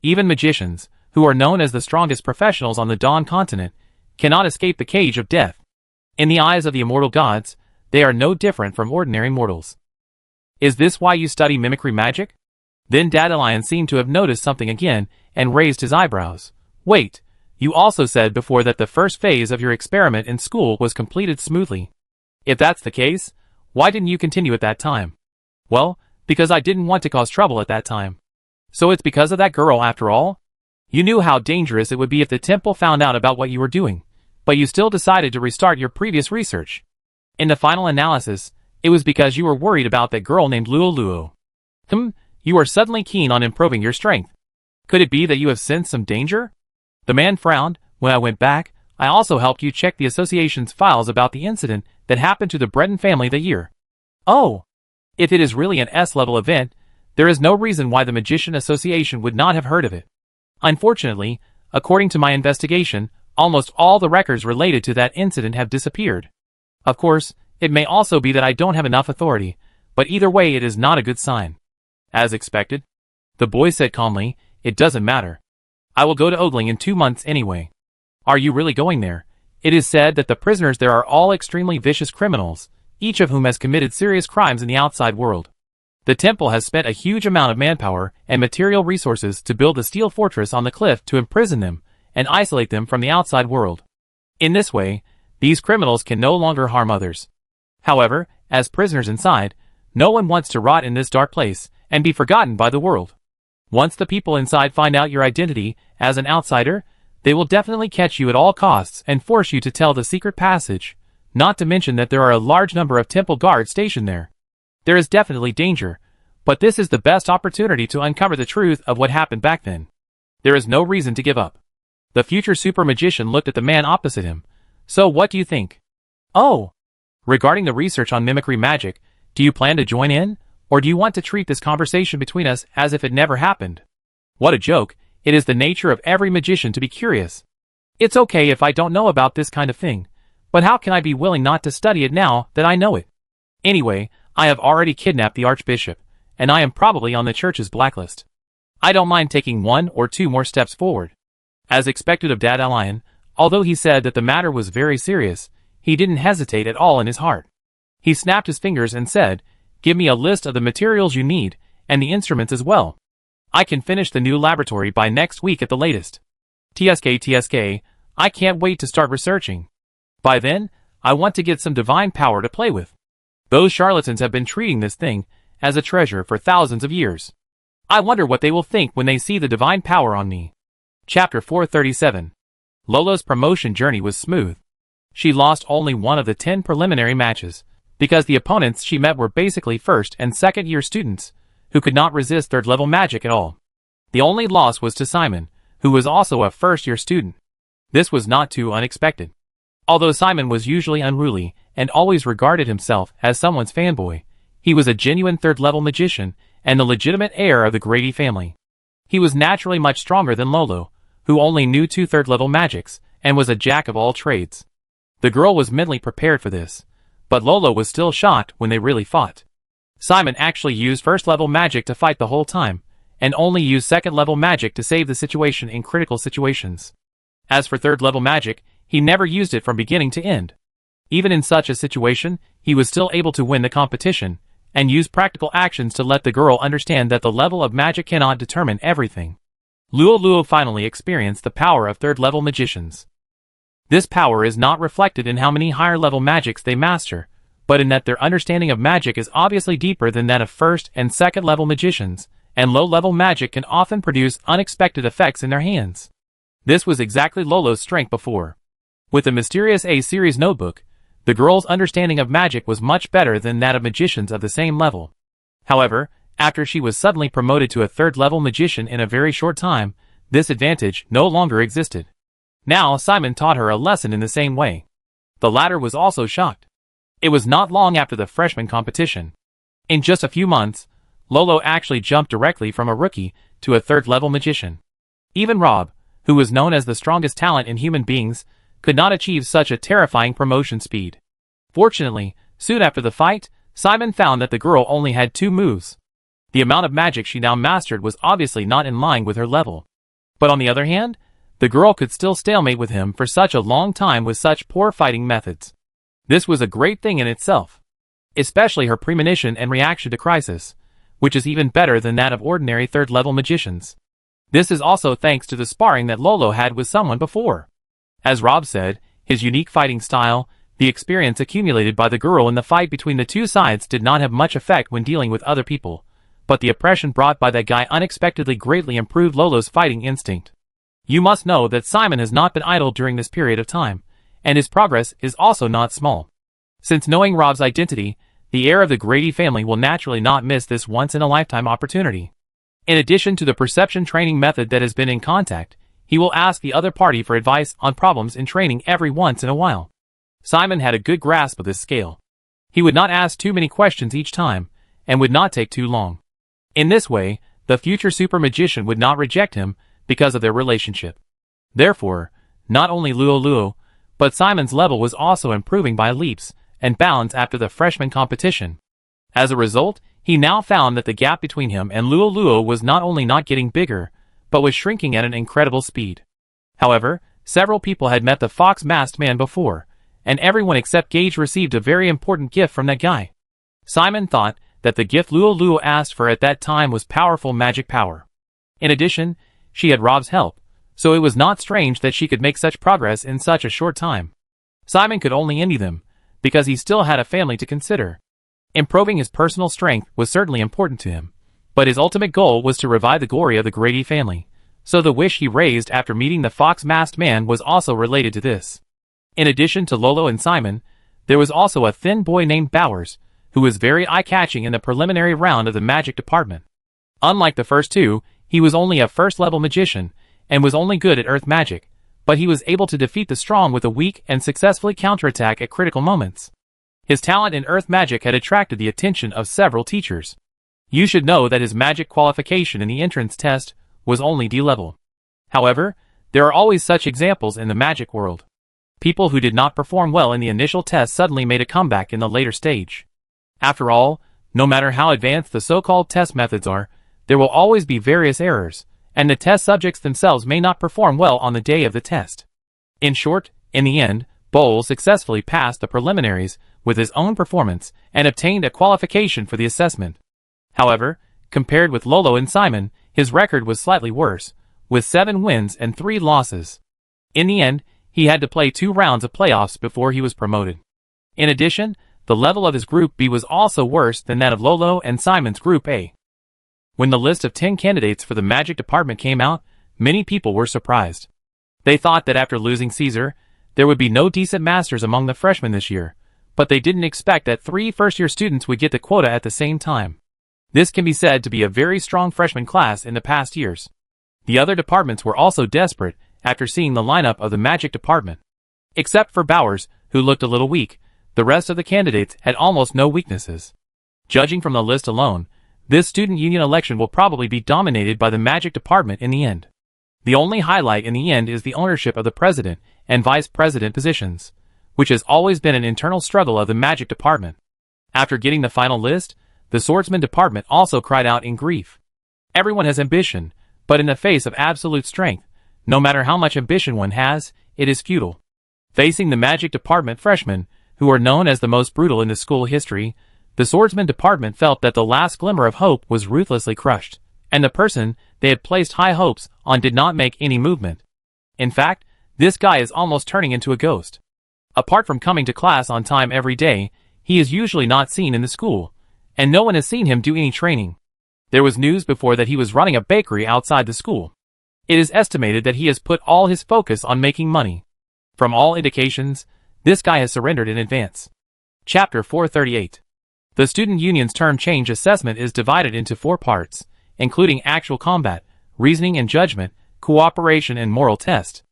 Even magicians, who are known as the strongest professionals on the Dawn continent, cannot escape the cage of death. In the eyes of the immortal gods, they are no different from ordinary mortals. Is this why you study mimicry magic? Then Dandelion seemed to have noticed something again and raised his eyebrows. Wait, you also said before that the first phase of your experiment in school was completed smoothly. If that's the case, why didn't you continue at that time? Well, because I didn't want to cause trouble at that time. So it's because of that girl after all? You knew how dangerous it would be if the temple found out about what you were doing, but you still decided to restart your previous research. In the final analysis, it was because you were worried about that girl named Luo. You are suddenly keen on improving your strength. Could it be that you have sensed some danger? The man frowned. When I went back, I also helped you check the association's files about the incident that happened to the Breton family that year. Oh! If it is really an S-level event, there is no reason why the Magician Association would not have heard of it. Unfortunately, according to my investigation, almost all the records related to that incident have disappeared. Of course, it may also be that I don't have enough authority, but either way it is not a good sign. As expected, the boy said calmly, it doesn't matter. I will go to Ogling in 2 months anyway. Are you really going there? It is said that the prisoners there are all extremely vicious criminals, each of whom has committed serious crimes in the outside world. The temple has spent a huge amount of manpower and material resources to build a steel fortress on the cliff to imprison them and isolate them from the outside world. In this way, these criminals can no longer harm others. However, as prisoners inside, no one wants to rot in this dark place and be forgotten by the world. Once the people inside find out your identity as an outsider, they will definitely catch you at all costs and force you to tell the secret passage, not to mention that there are a large number of temple guards stationed there. There is definitely danger, but this is the best opportunity to uncover the truth of what happened back then. There is no reason to give up. The future super magician looked at the man opposite him. So what do you think? Oh! Regarding the research on mimicry magic, do you plan to join in? Or do you want to treat this conversation between us as if it never happened? What a joke. It is the nature of every magician to be curious. It's okay if I don't know about this kind of thing, but how can I be willing not to study it now that I know it? Anyway, I have already kidnapped the Archbishop, and I am probably on the church's blacklist. I don't mind taking 1 or 2 more steps forward. As expected of Dad Lion, although he said that the matter was very serious, he didn't hesitate at all in his heart. He snapped his fingers and said, "Give me a list of the materials you need, and the instruments as well. I can finish the new laboratory by next week at the latest. TSK, I can't wait to start researching. By then, I want to get some divine power to play with. Those charlatans have been treating this thing as a treasure for thousands of years. I wonder what they will think when they see the divine power on me." Chapter 437. Lolo's promotion journey was smooth. She lost only one of the 10 preliminary matches, because the opponents she met were basically first and second year students, who could not resist third level magic at all. The only loss was to Simon, who was also a first year student. This was not too unexpected. Although Simon was usually unruly and always regarded himself as someone's fanboy, he was a genuine third level magician and the legitimate heir of the Grady family. He was naturally much stronger than Lolo, who only knew 2 third level magics and was a jack of all trades. The girl was mentally prepared for this, but Lolo was still shocked when they really fought. Simon actually used first level magic to fight the whole time, and only used second level magic to save the situation in critical situations. As for third level magic, he never used it from beginning to end. Even in such a situation, he was still able to win the competition, and use practical actions to let the girl understand that the level of magic cannot determine everything. Luo finally experienced the power of third level magicians. This power is not reflected in how many higher level magics they master, but in that their understanding of magic is obviously deeper than that of first and second level magicians, and low level magic can often produce unexpected effects in their hands. This was exactly Lolo's strength before. With the mysterious A-series notebook, the girl's understanding of magic was much better than that of magicians of the same level. However, after she was suddenly promoted to a third-level magician in a very short time, this advantage no longer existed. Now Simon taught her a lesson in the same way. The latter was also shocked. It was not long after the freshman competition. In just a few months, Lolo actually jumped directly from a rookie to a third-level magician. Even Rob, who was known as the strongest talent in human beings, could not achieve such a terrifying promotion speed. Fortunately, soon after the fight, Simon found that the girl only had 2 moves. The amount of magic she now mastered was obviously not in line with her level. But on the other hand, the girl could still stalemate with him for such a long time with such poor fighting methods. This was a great thing in itself. Especially her premonition and reaction to crisis, which is even better than that of ordinary third-level magicians. This is also thanks to the sparring that Lolo had with someone before. As Rob said, his unique fighting style, the experience accumulated by the girl in the fight between the two sides did not have much effect when dealing with other people, but the oppression brought by that guy unexpectedly greatly improved Lolo's fighting instinct. You must know that Simon has not been idle during this period of time, and his progress is also not small. Since knowing Rob's identity, the heir of the Grady family will naturally not miss this once-in-a-lifetime opportunity. In addition to the perception training method that has been in contact, he will ask the other party for advice on problems in training every once in a while. Simon had a good grasp of this scale. He would not ask too many questions each time, and would not take too long. In this way, the future super magician would not reject him because of their relationship. Therefore, not only Luo, but Simon's level was also improving by leaps and bounds after the freshman competition. As a result, he now found that the gap between him and Luo was not only not getting bigger, but was shrinking at an incredible speed. However, several people had met the fox-masked man before, and everyone except Gage received a very important gift from that guy. Simon thought that the gift Luo asked for at that time was powerful magic power. In addition, she had Rob's help, so it was not strange that she could make such progress in such a short time. Simon could only envy them, because he still had a family to consider. Improving his personal strength was certainly important to him, but his ultimate goal was to revive the glory of the Grady family, so the wish he raised after meeting the fox-masked man was also related to this. In addition to Lolo and Simon, there was also a thin boy named Bowers, who was very eye-catching in the preliminary round of the magic department. Unlike the first two, he was only a first-level magician, and was only good at earth magic, but he was able to defeat the strong with a weak and successfully counterattack at critical moments. His talent in earth magic had attracted the attention of several teachers. You should know that his magic qualification in the entrance test was only D level. However, there are always such examples in the magic world. People who did not perform well in the initial test suddenly made a comeback in the later stage. After all, No matter how advanced the so-called test methods are, there will always be various errors, and the test subjects themselves may not perform well on the day of the test. In short, in the end, Bowles successfully passed the preliminaries with his own performance and obtained a qualification for the assessment. However, compared with Lolo and Simon, his record was slightly worse, with 7 wins and 3 losses. In the end, he had to play 2 rounds of playoffs before he was promoted. In addition, the level of his Group B was also worse than that of Lolo and Simon's Group A. When the list of 10 candidates for the Magic department came out, many people were surprised. They thought that after losing Caesar, there would be no decent masters among the freshmen this year, but they didn't expect that 3 first-year students would get the quota at the same time. This can be said to be a very strong freshman class in the past years. The other departments were also desperate after seeing the lineup of the Magic department. Except for Bowers, who looked a little weak, the rest of the candidates had almost no weaknesses. Judging from the list alone, this student union election will probably be dominated by the Magic department in the end. The only highlight in the end is the ownership of the president and vice president positions, which has always been an internal struggle of the Magic department. After getting the final list, the swordsman department also cried out in grief. Everyone has ambition, but in the face of absolute strength, no matter how much ambition one has, it is futile. Facing the Magic department freshmen, who are known as the most brutal in the school history, the swordsman department felt that the last glimmer of hope was ruthlessly crushed, and the person they had placed high hopes on did not make any movement. In fact, this guy is almost turning into a ghost. Apart from coming to class on time every day, he is usually not seen in the school, and no one has seen him do any training. There was news before that he was running a bakery outside the school. It is estimated that he has put all his focus on making money. From all indications, this guy has surrendered in advance. Chapter 438. The student union's term change assessment is divided into 4 parts, including actual combat, reasoning and judgment, cooperation and moral test.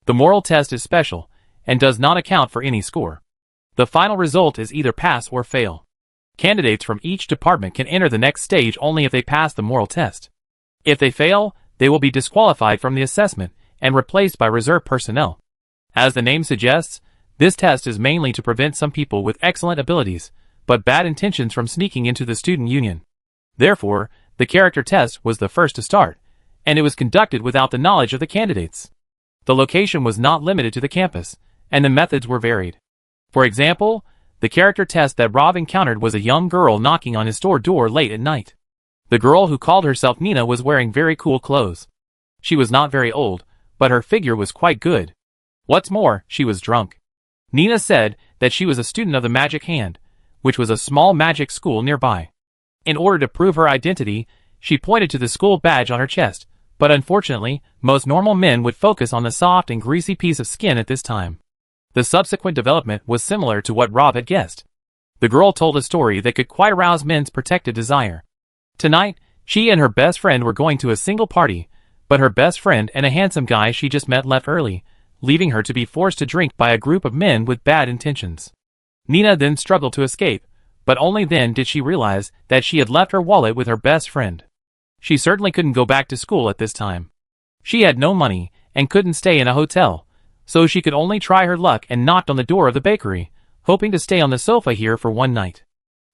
The moral test is special, and does not account for any score. The final result is either pass or fail. Candidates from each department can enter the next stage only if they pass the moral test. If they fail, they will be disqualified from the assessment and replaced by reserve personnel. As the name suggests, this test is mainly to prevent some people with excellent abilities, but bad intentions from sneaking into the student union. Therefore, the character test was the first to start, and it was conducted without the knowledge of the candidates. The location was not limited to the campus, and the methods were varied. For example, the character test that Rob encountered was a young girl knocking on his store door late at night. The girl who called herself Nina was wearing very cool clothes. She was not very old, but her figure was quite good. What's more, she was drunk. Nina said that she was a student of the Magic Hand, which was a small magic school nearby. In order to prove her identity, she pointed to the school badge on her chest, but unfortunately, most normal men would focus on the soft and greasy piece of skin at this time. The subsequent development was similar to what Rob had guessed. The girl told a story that could quite arouse men's protective desire. Tonight, she and her best friend were going to a single party, but her best friend and a handsome guy she just met left early, leaving her to be forced to drink by a group of men with bad intentions. Nina then struggled to escape, but only then did she realize that she had left her wallet with her best friend. She certainly couldn't go back to school at this time. She had no money and couldn't stay in a hotel, so she could only try her luck and knocked on the door of the bakery, hoping to stay on the sofa here for one night.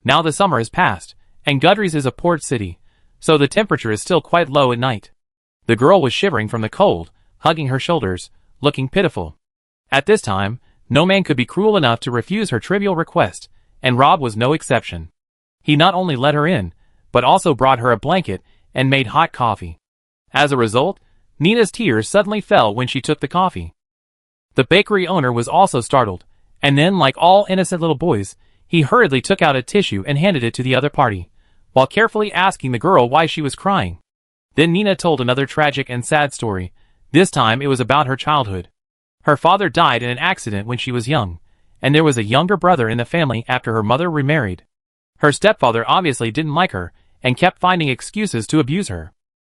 Now the summer has passed, and Gudries is a port city, so the temperature is still quite low at night. The girl was shivering from the cold, hugging her shoulders, looking pitiful. At this time, no man could be cruel enough to refuse her trivial request, and Rob was no exception. He not only let her in, but also brought her a blanket and made hot coffee. As a result, Nina's tears suddenly fell when she took the coffee. The bakery owner was also startled, and then, like all innocent little boys, he hurriedly took out a tissue and handed it to the other party, while carefully asking the girl why she was crying. Then Nina told another tragic and sad story. This time it was about her childhood. Her father died in an accident when she was young, and there was a younger brother in the family after her mother remarried. Her stepfather obviously didn't like her, and kept finding excuses to abuse her.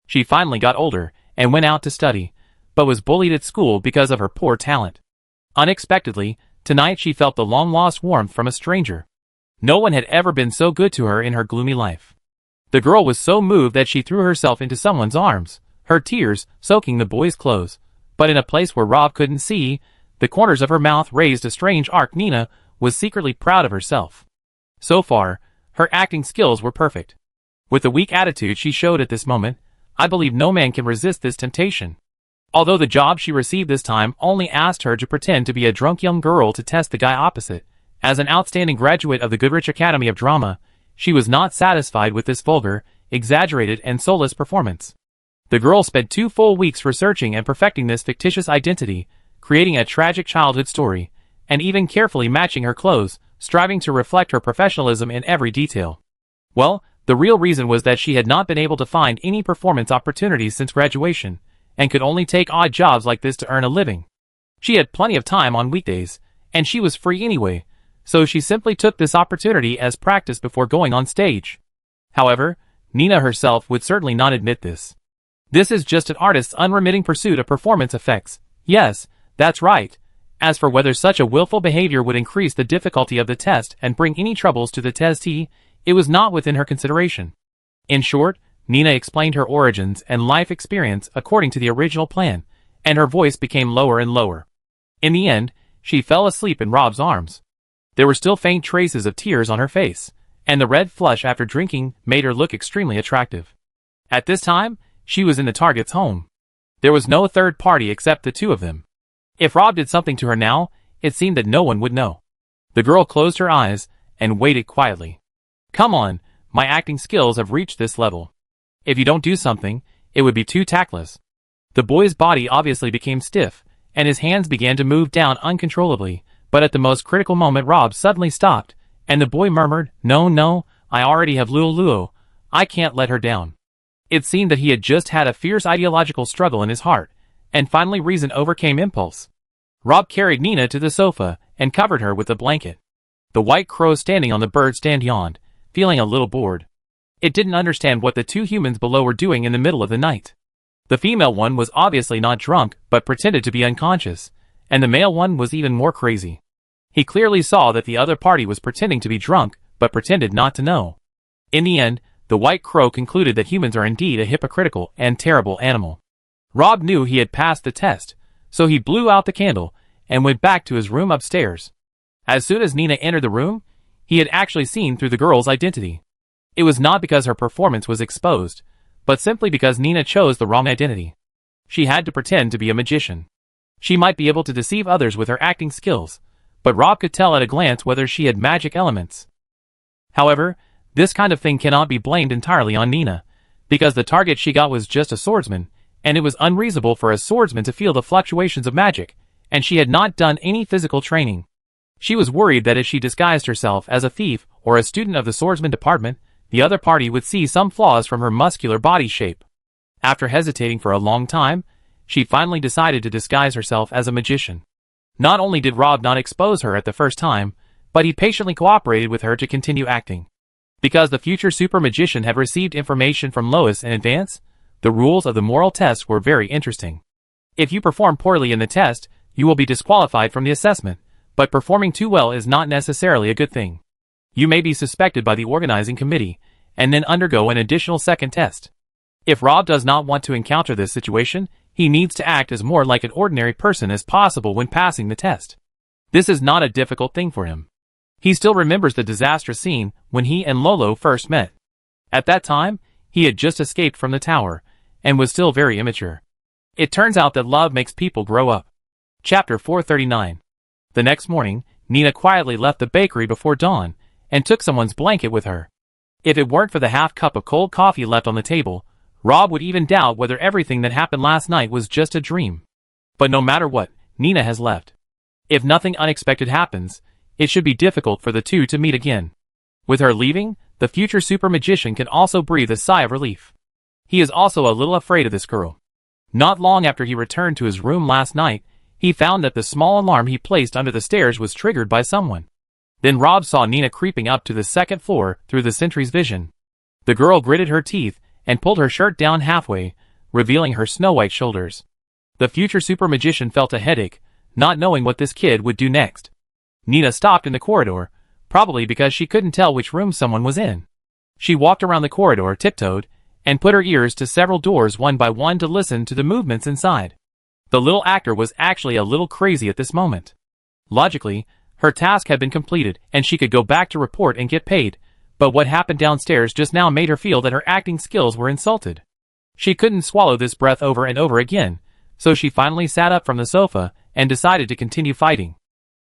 She finally got older, and went out to study, but was bullied at school because of her poor talent. Unexpectedly, tonight she felt the long-lost warmth from a stranger. No one had ever been so good to her in her gloomy life. The girl was so moved that she threw herself into someone's arms, her tears soaking the boy's clothes, but in a place where Rob couldn't see, the corners of her mouth raised a strange arc. Nina was secretly proud of herself. So far, Her acting skills were perfect. With the weak attitude she showed at this moment, I believe no man can resist this temptation. Although the job she received this time only asked her to pretend to be a drunk young girl to test the guy opposite, as an outstanding graduate of the Goodrich Academy of Drama, she was not satisfied with this vulgar, exaggerated and soulless performance. The girl spent 2 full weeks researching and perfecting this fictitious identity, creating a tragic childhood story, and even carefully matching her clothes, striving to reflect her professionalism in every detail. Well, the real reason was that she had not been able to find any performance opportunities since graduation, and could only take odd jobs like this to earn a living. She had plenty of time on weekdays, and she was free anyway, so she simply took this opportunity as practice before going on stage. However, Nina herself would certainly not admit this. This is just an artist's unremitting pursuit of performance effects. Yes, that's right. As for whether such a willful behavior would increase the difficulty of the test and bring any troubles to the testee, it was not within her consideration. In short, Nina explained her origins and life experience according to the original plan, and her voice became lower and lower. In the end, she fell asleep in Rob's arms. There were still faint traces of tears on her face, and the red flush after drinking made her look extremely attractive. At this time, she was in the target's home. There was no third party except the two of them. If Rob did something to her now, it seemed that no one would know. The girl closed her eyes and waited quietly. Come on, my acting skills have reached this level. If you don't do something, it would be too tactless. The boy's body obviously became stiff, and his hands began to move down uncontrollably, but at the most critical moment Rob suddenly stopped, and the boy murmured, No, I already have Luo. I can't let her down. It seemed that he had just had a fierce ideological struggle in his heart, and finally reason overcame impulse. Rob carried Nina to the sofa, and covered her with a blanket. The white crow standing on the bird stand yawned, feeling a little bored. It didn't understand what the two humans below were doing in the middle of the night. The female one was obviously not drunk, but pretended to be unconscious, and the male one was even more crazy. He clearly saw that the other party was pretending to be drunk, but pretended not to know. In the end, the white crow concluded that humans are indeed a hypocritical and terrible animal. Rob knew he had passed the test, so he blew out the candle, and went back to his room upstairs. As soon as Nina entered the room, he had actually seen through the girl's identity. It was not because her performance was exposed, but simply because Nina chose the wrong identity. She had to pretend to be a magician. She might be able to deceive others with her acting skills, but Rob could tell at a glance whether she had magic elements. However, this kind of thing cannot be blamed entirely on Nina, because the target she got was just a swordsman, and it was unreasonable for a swordsman to feel the fluctuations of magic, and she had not done any physical training. She was worried that if she disguised herself as a thief or a student of the swordsman department, the other party would see some flaws from her muscular body shape. After hesitating for a long time, she finally decided to disguise herself as a magician. Not only did Rob not expose her at the first time, but he patiently cooperated with her to continue acting. Because the future super magician had received information from Lois in advance, the rules of the moral test were very interesting. If you perform poorly in the test, you will be disqualified from the assessment, but performing too well is not necessarily a good thing. You may be suspected by the organizing committee, and then undergo an additional second test. If Rob does not want to encounter this situation, he needs to act as more like an ordinary person as possible when passing the test. This is not a difficult thing for him. He still remembers the disastrous scene when he and Lolo first met. At that time, he had just escaped from the tower, and was still very immature. It turns out that love makes people grow up. Chapter 439. The next morning, Nina quietly left the bakery before dawn, and took someone's blanket with her. If it weren't for the half cup of cold coffee left on the table, Rob would even doubt whether everything that happened last night was just a dream. But no matter what, Nina has left. If nothing unexpected happens, it should be difficult for the two to meet again. With her leaving, the future super magician can also breathe a sigh of relief. He is also a little afraid of this girl. Not long after he returned to his room last night, he found that the small alarm he placed under the stairs was triggered by someone. Then Rob saw Nina creeping up to the second floor through the sentry's vision. The girl gritted her teeth and pulled her shirt down halfway, revealing her snow-white shoulders. The future super magician felt a headache, not knowing what this kid would do next. Nina stopped in the corridor, probably because she couldn't tell which room someone was in. She walked around the corridor, tiptoed, and put her ears to several doors one by one to listen to the movements inside. The little actor was actually a little crazy at this moment. Logically, her task had been completed and she could go back to report and get paid, But what happened downstairs just now made her feel that her acting skills were insulted. She couldn't swallow this breath over and over again, so she finally sat up from the sofa and decided to continue fighting.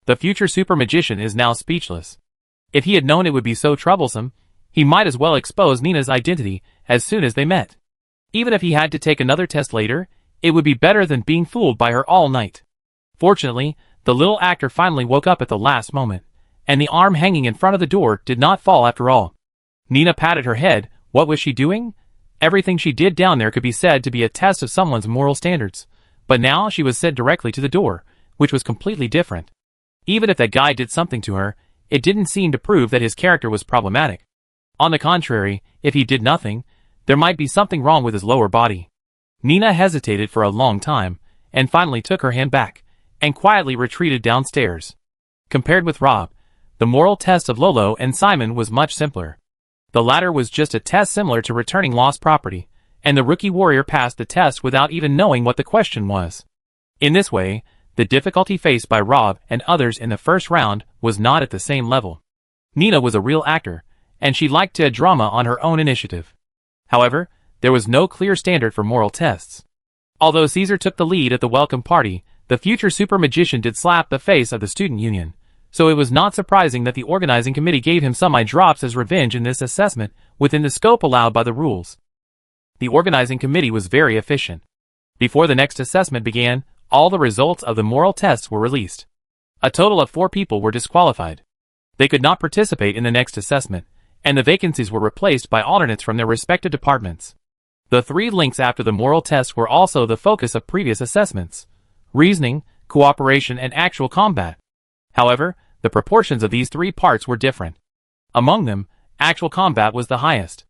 The future super magician is now speechless. If he had known it would be so troublesome, he might as well expose Nina's identity as soon as they met. Even if he had to take another test later, it would be better than being fooled by her all night. Fortunately, the little actor finally woke up at the last moment, and the arm hanging in front of the door did not fall after all. Nina patted her head. What was she doing? Everything she did down there could be said to be a test of someone's moral standards, but now she was sent directly to the door, which was completely different. Even if that guy did something to her, it didn't seem to prove that his character was problematic. On the contrary, if he did nothing, there might be something wrong with his lower body. Nina hesitated for a long time, and finally took her hand back, and quietly retreated downstairs. Compared with Rob, the moral test of Lolo and Simon was much simpler. The latter was just a test similar to returning lost property, and the rookie warrior passed the test without even knowing what the question was. In this way, the difficulty faced by Rob and others in the first round was not at the same level. Nina was a real actor, and she liked to add drama on her own initiative. However, there was no clear standard for moral tests. Although Caesar took the lead at the welcome party, the future super magician did slap the face of the student union, so it was not surprising that the organizing committee gave him some eye drops as revenge in this assessment within the scope allowed by the rules. The organizing committee was very efficient. Before the next assessment began, all the results of the moral tests were released. A total of 4 people were disqualified. They could not participate in the next assessment, and the vacancies were replaced by alternates from their respective departments. The 3 links after the moral tests were also the focus of previous assessments: reasoning, cooperation, and actual combat. However, the proportions of these 3 parts were different. Among them, actual combat was the highest.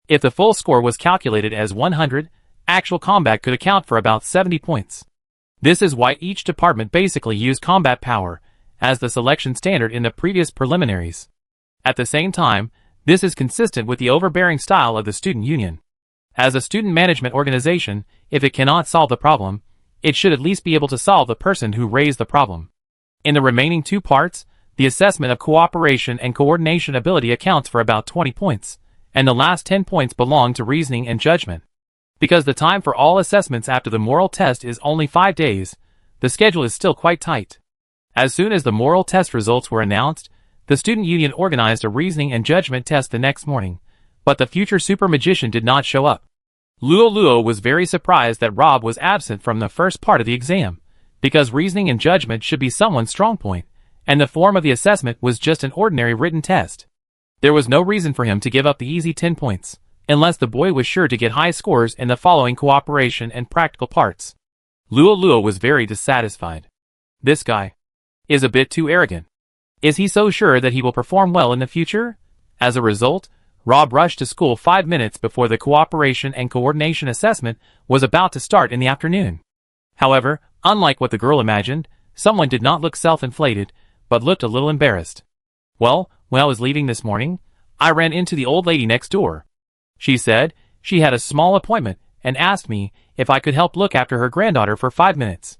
If the full score was calculated as 100, actual combat could account for about 70 points. This is why each department basically used combat power as the selection standard in the previous preliminaries. At the same time, this is consistent with the overbearing style of the student union. As a student management organization, if it cannot solve the problem, it should at least be able to solve the person who raised the problem. In the remaining 2 parts, the assessment of cooperation and coordination ability accounts for about 20 points, and the last 10 points belong to reasoning and judgment. Because the time for all assessments after the moral test is only 5 days, the schedule is still quite tight. As soon as the moral test results were announced, the student union organized a reasoning and judgment test the next morning, but the future super magician did not show up. Luo was very surprised that Rob was absent from the first part of the exam, because reasoning and judgment should be someone's strong point, and the form of the assessment was just an ordinary written test. There was no reason for him to give up the easy 10 points, unless the boy was sure to get high scores in the following cooperation and practical parts. Luo was very dissatisfied. This guy is a bit too arrogant. Is he so sure that he will perform well in the future? As a result, Rob rushed to school 5 minutes before the cooperation and coordination assessment was about to start in the afternoon. However, unlike what the girl imagined, someone did not look self-inflated, but looked a little embarrassed. Well, when I was leaving this morning, I ran into the old lady next door. She said she had a small appointment and asked me if I could help look after her granddaughter for 5 minutes.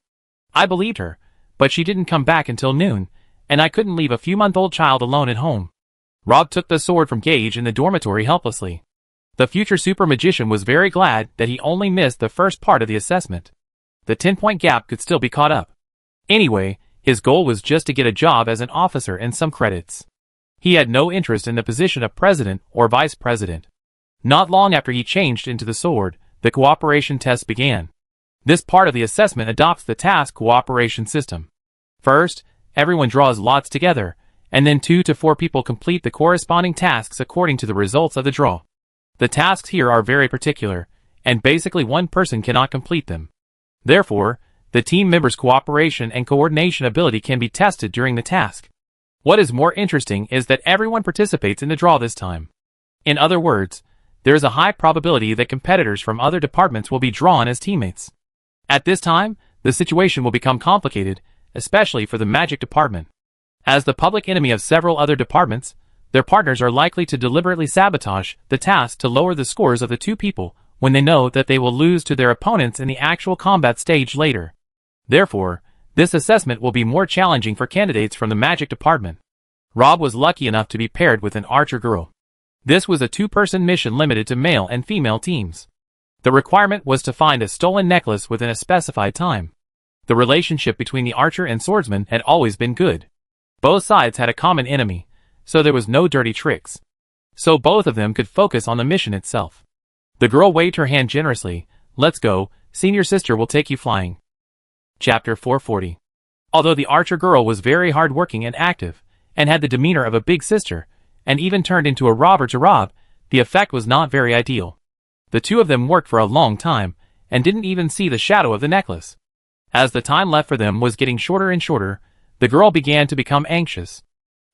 I believed her, but she didn't come back until noon, and I couldn't leave a few-month-old child alone at home. Rob took the sword from Gage in the dormitory helplessly. The future super magician was very glad that he only missed the first part of the assessment. The 10-point gap could still be caught up. Anyway, his goal was just to get a job as an officer and some credits. He had no interest in the position of president or vice president. Not long after he changed into the sword, the cooperation test began. This part of the assessment adopts the task cooperation system. First, everyone draws lots together, and then 2 to 4 people complete the corresponding tasks according to the results of the draw. The tasks here are very particular, and basically one person cannot complete them. Therefore, the team members' cooperation and coordination ability can be tested during the task. What is more interesting is that everyone participates in the draw this time. In other words, there is a high probability that competitors from other departments will be drawn as teammates. At this time, the situation will become complicated, especially for the magic department. As the public enemy of several other departments, their partners are likely to deliberately sabotage the task to lower the scores of the 2 people when they know that they will lose to their opponents in the actual combat stage later. Therefore, this assessment will be more challenging for candidates from the magic department. Rob was lucky enough to be paired with an archer girl. This was a two-person mission limited to male and female teams. The requirement was to find a stolen necklace within a specified time. The relationship between the archer and swordsman had always been good. Both sides had a common enemy, so there was no dirty tricks. So both of them could focus on the mission itself. The girl waved her hand generously. Let's go, senior sister will take you flying. Chapter 440. Although the archer girl was very hard-working and active, and had the demeanor of a big sister, and even turned into a robber to rob, the effect was not very ideal. The two of them worked for a long time, and didn't even see the shadow of the necklace. As the time left for them was getting shorter and shorter, the girl began to become anxious.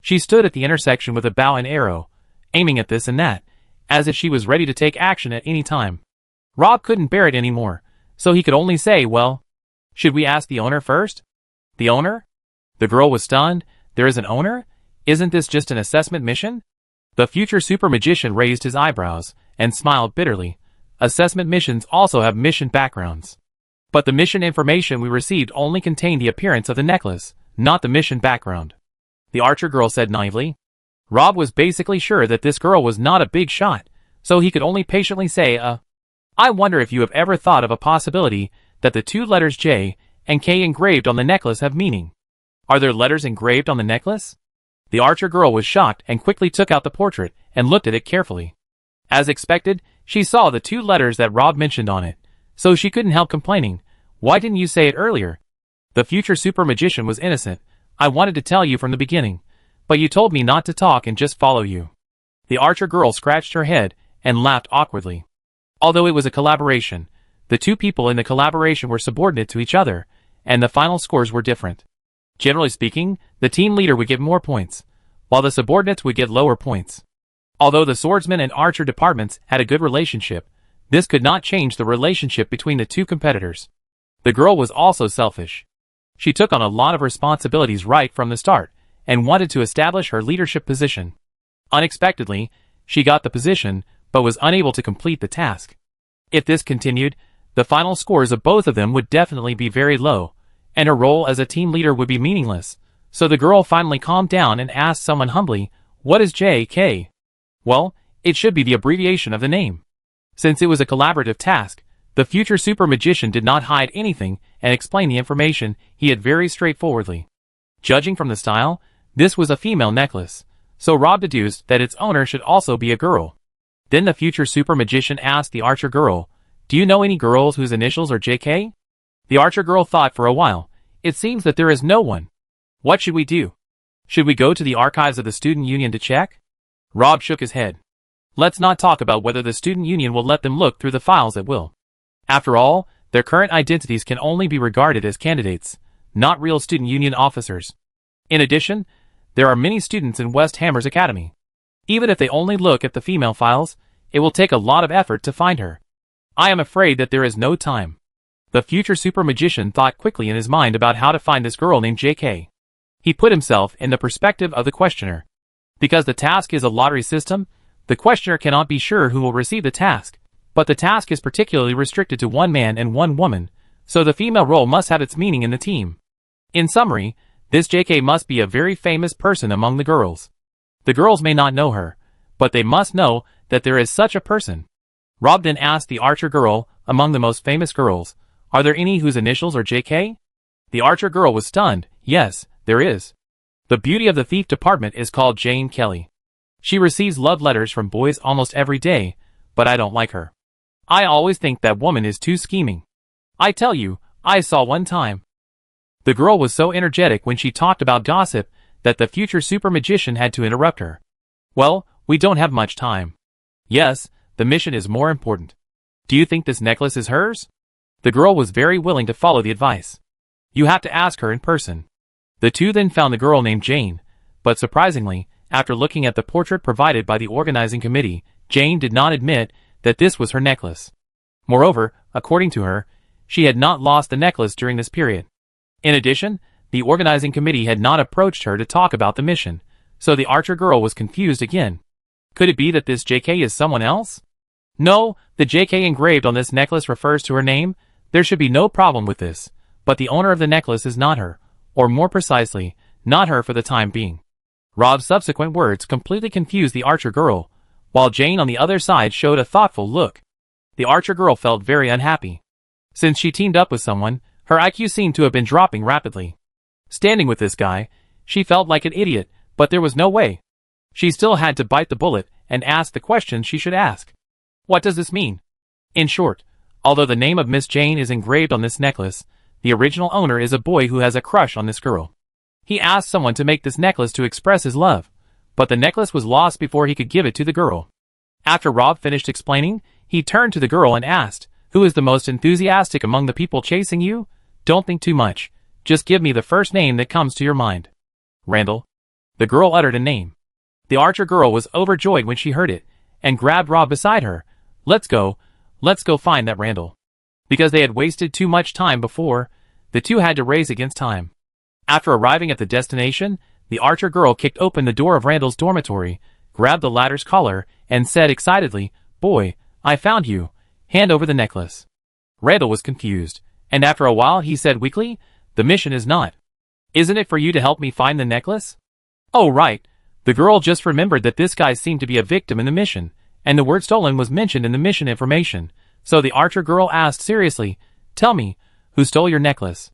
She stood at the intersection with a bow and arrow, aiming at this and that, as if she was ready to take action at any time. Rob couldn't bear it anymore, so he could only say, well, should we ask the owner first? The owner? The girl was stunned. There is an owner? Isn't this just an assessment mission? The future super magician raised his eyebrows and smiled bitterly. Assessment missions also have mission backgrounds. But the mission information we received only contained the appearance of the necklace, not the mission background. The archer girl said naively. Rob was basically sure that this girl was not a big shot, so he could only patiently say, I wonder if you have ever thought of a possibility that the two letters J and K engraved on the necklace have meaning. Are there letters engraved on the necklace? The archer girl was shocked and quickly took out the portrait and looked at it carefully. As expected, she saw the two letters that Rob mentioned on it, so she couldn't help complaining. Why didn't you say it earlier? The future super magician was innocent. I wanted to tell you from the beginning, but you told me not to talk and just follow you. The archer girl scratched her head and laughed awkwardly. Although it was a collaboration, the two people in the collaboration were subordinate to each other, and the final scores were different. Generally speaking, the team leader would get more points, while the subordinates would get lower points. Although the swordsman and archer departments had a good relationship, this could not change the relationship between the two competitors. The girl was also selfish. She took on a lot of responsibilities right from the start, and wanted to establish her leadership position. Unexpectedly, she got the position, but was unable to complete the task. If this continued, the final scores of both of them would definitely be very low, and her role as a team leader would be meaningless, so the girl finally calmed down and asked someone humbly, what is JK? Well, it should be the abbreviation of the name. Since it was a collaborative task, the future super magician did not hide anything and explain the information he had very straightforwardly. Judging from the style, this was a female necklace, so Rob deduced that its owner should also be a girl. Then the future super magician asked the archer girl, do you know any girls whose initials are JK? The archer girl thought for a while. It seems that there is no one. What should we do? Should we go to the archives of the student union to check? Rob shook his head. Let's not talk about whether the student union will let them look through the files at will. After all, their current identities can only be regarded as candidates, not real student union officers. In addition, there are many students in West Hammer's academy. Even if they only look at the female files, it will take a lot of effort to find her. I am afraid that there is no time. The future super magician thought quickly in his mind about how to find this girl named JK. He put himself in the perspective of the questioner. Because the task is a lottery system, the questioner cannot be sure who will receive the task, but the task is particularly restricted to one man and one woman, so the female role must have its meaning in the team. In summary, this JK must be a very famous person among the girls. The girls may not know her, but they must know that there is such a person. Rob then asked the archer girl, among the most famous girls, are there any whose initials are JK? The archer girl was stunned. Yes, there is. The beauty of the thief department is called Jane Kelly. She receives love letters from boys almost every day, but I don't like her. I always think that woman is too scheming. I tell you, I saw one time. The girl was so energetic when she talked about gossip that the future super magician had to interrupt her. Well, we don't have much time. Yes, the mission is more important. Do you think this necklace is hers? The girl was very willing to follow the advice. You have to ask her in person. The two then found the girl named Jane, but surprisingly, after looking at the portrait provided by the organizing committee, Jane did not admit that this was her necklace. Moreover, according to her, she had not lost the necklace during this period. In addition, the organizing committee had not approached her to talk about the mission, so the archer girl was confused again. Could it be that this JK is someone else? No, the JK engraved on this necklace refers to her name. There should be no problem with this, but the owner of the necklace is not her, or more precisely, not her for the time being. Rob's subsequent words completely confused the archer girl. while Jane on the other side showed a thoughtful look. The Archer girl felt very unhappy. Since she teamed up with someone, her IQ seemed to have been dropping rapidly. Standing with this guy, she felt like an idiot, but there was no way. She still had to bite the bullet and ask the questions she should ask. What does this mean? In short, although the name of Miss Jane is engraved on this necklace, the original owner is a boy who has a crush on this girl. He asked someone to make this necklace to express his love, but the necklace was lost before he could give it to the girl. After Rob finished explaining, he turned to the girl and asked, "Who is the most enthusiastic among the people chasing you? Don't think too much. Just give me the first name that comes to your mind." "Randall." The girl uttered a name. The Archer girl was overjoyed when she heard it, and grabbed Rob beside her. Let's go find that Randall." Because they had wasted too much time before, the two had to race against time. After arriving at the destination, the Archer girl kicked open the door of Randall's dormitory, grabbed the latter's collar, and said excitedly, "Boy, I found you. Hand over the necklace." Randall was confused, and after a while he said weakly, "The mission is not. Isn't it for you to help me find the necklace?" "Oh right." The girl just remembered that this guy seemed to be a victim in the mission, and the word stolen was mentioned in the mission information, so the Archer girl asked seriously, "Tell me, who stole your necklace?"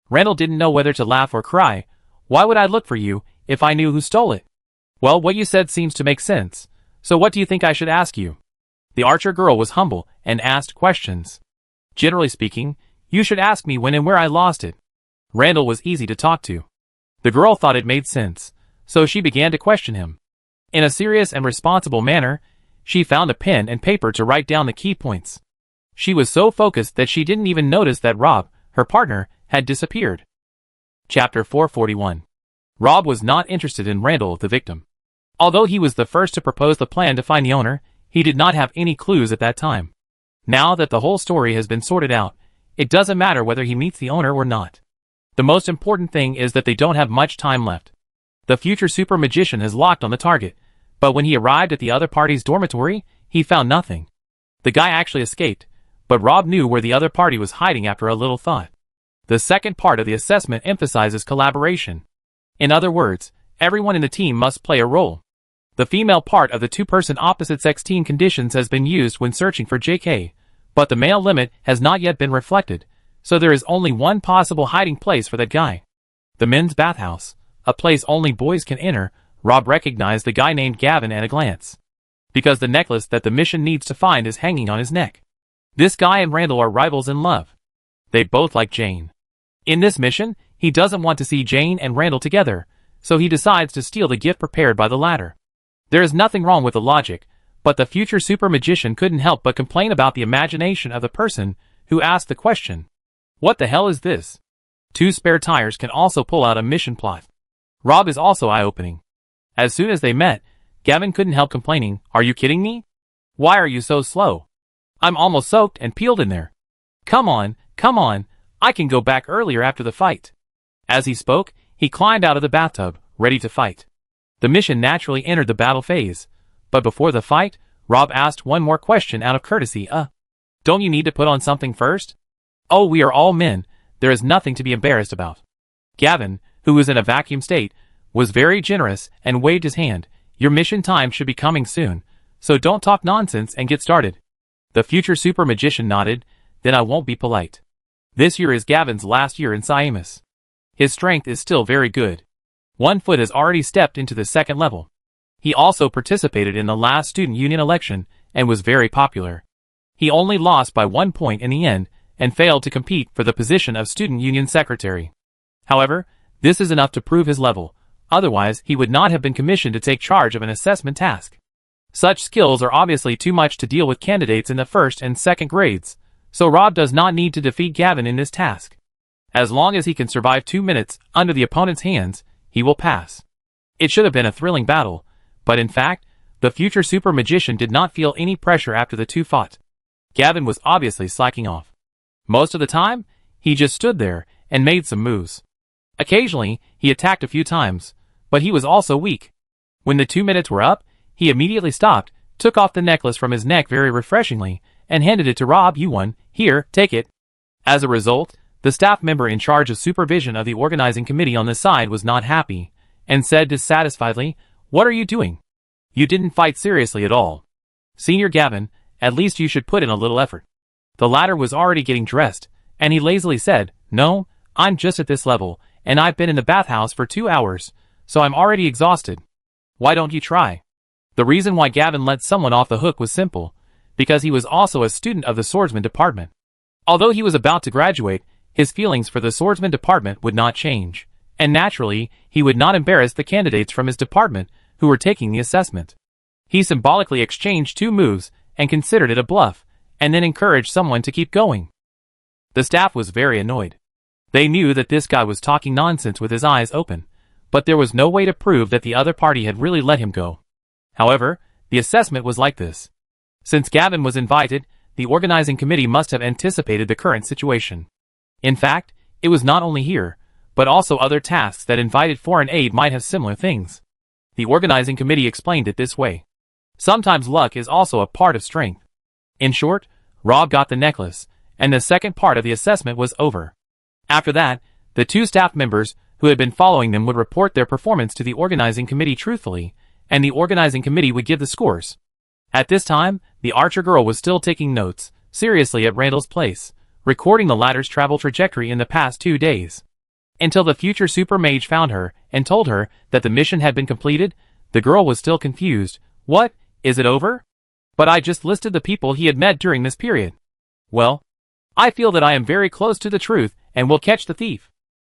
Randall didn't know whether to laugh or cry. "Why would I look for you if I knew who stole it?" "Well, what you said seems to make sense. So what do you think I should ask you?" The Archer girl was humble and asked questions. "Generally speaking, you should ask me when and where I lost it." Randall was easy to talk to. The girl thought it made sense, so she began to question him. In a serious and responsible manner, she found a pen and paper to write down the key points. She was so focused that she didn't even notice that Rob, her partner, had disappeared. Chapter 441. Rob was not interested in Randall, the victim. Although he was the first to propose the plan to find the owner, he did not have any clues at that time. Now that the whole story has been sorted out, it doesn't matter whether he meets the owner or not. The most important thing is that they don't have much time left. The future super magician has locked on the target, but when he arrived at the other party's dormitory, he found nothing. The guy actually escaped, but Rob knew where the other party was hiding after a little thought. The second part of the assessment emphasizes collaboration. In other words, everyone in the team must play a role. The female part of the two-person opposite-sex team conditions has been used when searching for JK, but the male limit has not yet been reflected, so there is only one possible hiding place for that guy. The men's bathhouse, a place only boys can enter. Rob recognized the guy named Gavin at a glance, because the necklace that the mission needs to find is hanging on his neck. This guy and Randall are rivals in love. They both like Jane. In this mission, he doesn't want to see Jane and Randall together, so he decides to steal the gift prepared by the latter. There is nothing wrong with the logic, but the future super magician couldn't help but complain about the imagination of the person who asked the question. What the hell is this? Two spare tires can also pull out a mission plot. Rob is also eye-opening. As soon as they met, Gavin couldn't help complaining, "Are you kidding me? Why are you so slow? I'm almost soaked and peeled in there. Come on, I can go back earlier after the fight." As he spoke, he climbed out of the bathtub, ready to fight. The mission naturally entered the battle phase, but before the fight, Rob asked one more question out of courtesy. Don't you need to put on something first?" "Oh, we are all men, there is nothing to be embarrassed about." Gavin, who was in a vacuum state, was very generous and waved his hand. "Your mission time should be coming soon, so don't talk nonsense and get started." The future super magician nodded. "Then I won't be polite." This year is Gavin's last year in Siamus. His strength is still very good. 1 foot has already stepped into the second level. He also participated in the last student union election and was very popular. He only lost by 1 point in the end and failed to compete for the position of student union secretary. However, this is enough to prove his level, otherwise he would not have been commissioned to take charge of an assessment task. Such skills are obviously too much to deal with candidates in the first and second grades, so Rob does not need to defeat Gavin in this task. As long as he can survive 2 minutes under the opponent's hands, he will pass. It should have been a thrilling battle, but in fact, the future super magician did not feel any pressure after the two fought. Gavin was obviously slacking off. Most of the time, he just stood there and made some moves. Occasionally, he attacked a few times, but he was also weak. When the 2 minutes were up, he immediately stopped, took off the necklace from his neck very refreshingly, and handed it to Rob. "You won. Here, take it." As a result, the staff member in charge of supervision of the organizing committee on the side was not happy, and said dissatisfiedly, "What are you doing? You didn't fight seriously at all." Senior Gavin, at least you should put in a little effort. The latter was already getting dressed, and he lazily said, No, I'm just at this level, and I've been in the bathhouse for 2 hours, so I'm already exhausted. Why don't you try? The reason why Gavin let someone off the hook was simple, because he was also a student of the swordsman department. Although he was about to graduate, his feelings for the swordsman department would not change, and naturally, he would not embarrass the candidates from his department who were taking the assessment. He symbolically exchanged 2 moves and considered it a bluff, and then encouraged someone to keep going. The staff was very annoyed. They knew that this guy was talking nonsense with his eyes open, but there was no way to prove that the other party had really let him go. However, the assessment was like this. Since Gavin was invited, the organizing committee must have anticipated the current situation. In fact, it was not only here, but also other tasks that invited foreign aid might have similar things. The organizing committee explained it this way. Sometimes luck is also a part of strength. In short, Rob got the necklace, and the second part of the assessment was over. After that, the 2 staff members who had been following them would report their performance to the organizing committee truthfully, and the organizing committee would give the scores. At this time, the archer girl was still taking notes, seriously at Randall's place, recording the latter's travel trajectory in the past 2 days. Until the future super mage found her and told her that the mission had been completed, the girl was still confused. What? Is it over? But I just listed the people he had met during this period. Well, I feel that I am very close to the truth and will catch the thief.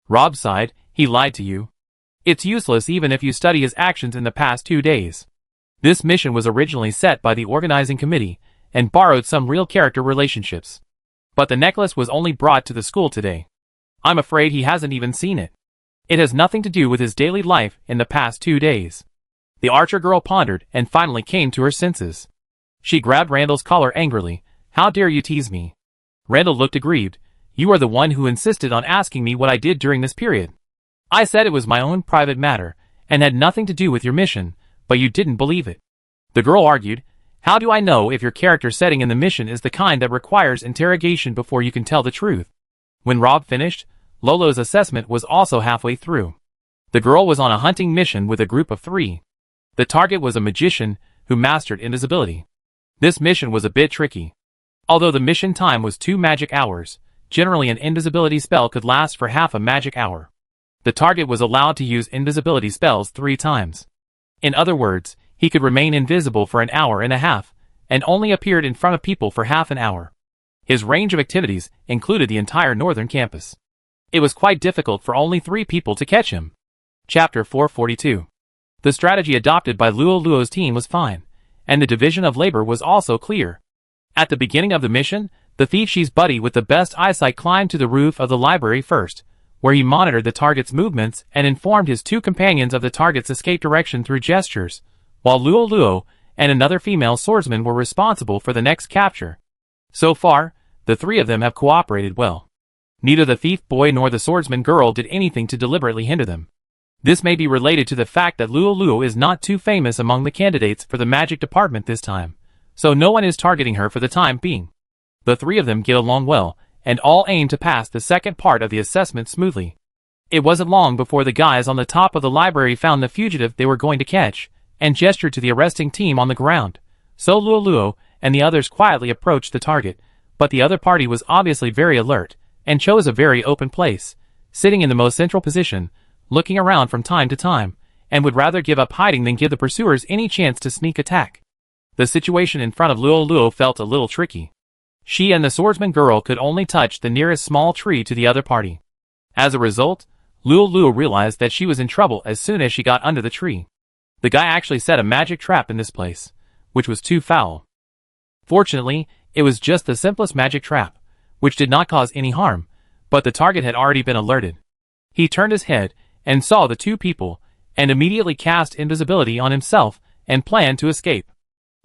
Rob sighed. He lied to you. It's useless even if you study his actions in the past 2 days. This mission was originally set by the organizing committee and borrowed some real character relationships. But the necklace was only brought to the school today. I'm afraid he hasn't even seen it. It has nothing to do with his daily life in the past 2 days. The archer girl pondered and finally came to her senses. She grabbed Randall's collar angrily. How dare you tease me? Randall looked aggrieved. You are the one who insisted on asking me what I did during this period. I said it was my own private matter and had nothing to do with your mission, but you didn't believe it. The girl argued. How do I know if your character setting in the mission is the kind that requires interrogation before you can tell the truth? When Rob finished, Lolo's assessment was also halfway through. The girl was on a hunting mission with a group of 3. The target was a magician who mastered invisibility. This mission was a bit tricky. Although the mission time was 2 magic hours, generally an invisibility spell could last for half a magic hour. The target was allowed to use invisibility spells 3 times. In other words, he could remain invisible for an hour and a half, and only appeared in front of people for half an hour. His range of activities included the entire northern campus. It was quite difficult for only 3 people to catch him. Chapter 442. The strategy adopted by Luo's team was fine, and the division of labor was also clear. At the beginning of the mission, the thief Shi's buddy with the best eyesight climbed to the roof of the library first, where he monitored the target's movements and informed his 2 companions of the target's escape direction through gestures, while Luo and another female swordsman were responsible for the next capture. So far, the 3 of them have cooperated well. Neither the thief boy nor the swordsman girl did anything to deliberately hinder them. This may be related to the fact that Luo is not too famous among the candidates for the magic department this time, so no one is targeting her for the time being. The 3 of them get along well, and all aim to pass the second part of the assessment smoothly. It wasn't long before the guys on the top of the library found the fugitive they were going to catch, and gestured to the arresting team on the ground. So Luo and the others quietly approached the target, but the other party was obviously very alert, and chose a very open place, sitting in the most central position, looking around from time to time, and would rather give up hiding than give the pursuers any chance to sneak attack. The situation in front of Luo felt a little tricky. She and the swordsman girl could only touch the nearest small tree to the other party. As a result, Luo realized that she was in trouble as soon as she got under the tree. The guy actually set a magic trap in this place, which was too foul. Fortunately, it was just the simplest magic trap, which did not cause any harm, but the target had already been alerted. He turned his head and saw the 2 people, and immediately cast invisibility on himself and planned to escape.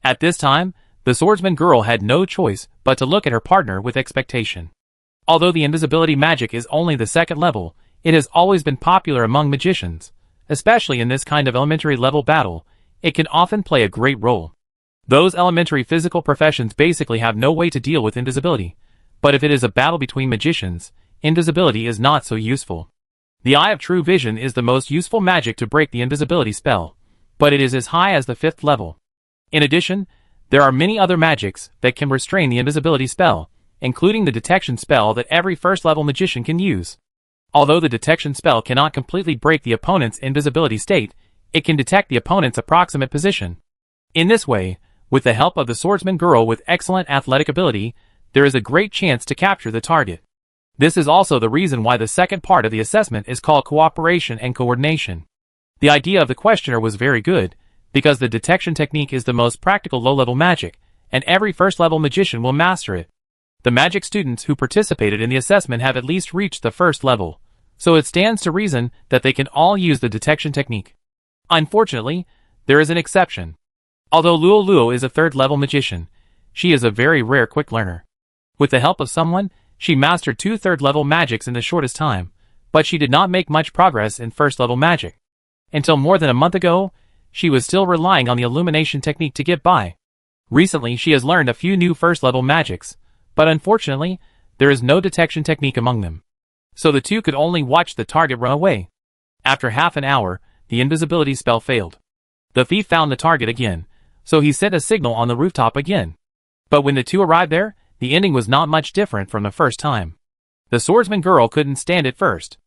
At this time, the swordsman girl had no choice but to look at her partner with expectation. Although the invisibility magic is only the 2nd level, it has always been popular among magicians, especially in this kind of elementary level battle. It can often play a great role. Those elementary physical professions basically have no way to deal with invisibility, but if it is a battle between magicians, invisibility is not so useful. The Eye of True Vision is the most useful magic to break the invisibility spell, but it is as high as the 5th level. In addition, There are many other magics that can restrain the invisibility spell, including the detection spell that every first-level magician can use. Although the detection spell cannot completely break the opponent's invisibility state, it can detect the opponent's approximate position. In this way, with the help of the swordsman girl with excellent athletic ability, there is a great chance to capture the target. This is also the reason why the second part of the assessment is called cooperation and coordination. The idea of the questioner was very good, because the detection technique is the most practical low-level magic, and every first-level magician will master it. The magic students who participated in the assessment have at least reached the first level, so it stands to reason that they can all use the detection technique. Unfortunately, there is an exception. Although Luo is a third-level magician, she is a very rare quick learner. With the help of someone, she mastered 2 third-level magics in the shortest time, but she did not make much progress in first-level magic. Until more than a month ago, she was still relying on the illumination technique to get by. Recently, she has learned a few new first-level magics, but unfortunately, there is no detection technique among them. So the two could only watch the target run away. After half an hour, the invisibility spell failed. The thief found the target again, so he sent a signal on the rooftop again. But when the two arrived there, the ending was not much different from the first time. The swordsman girl couldn't stand it first.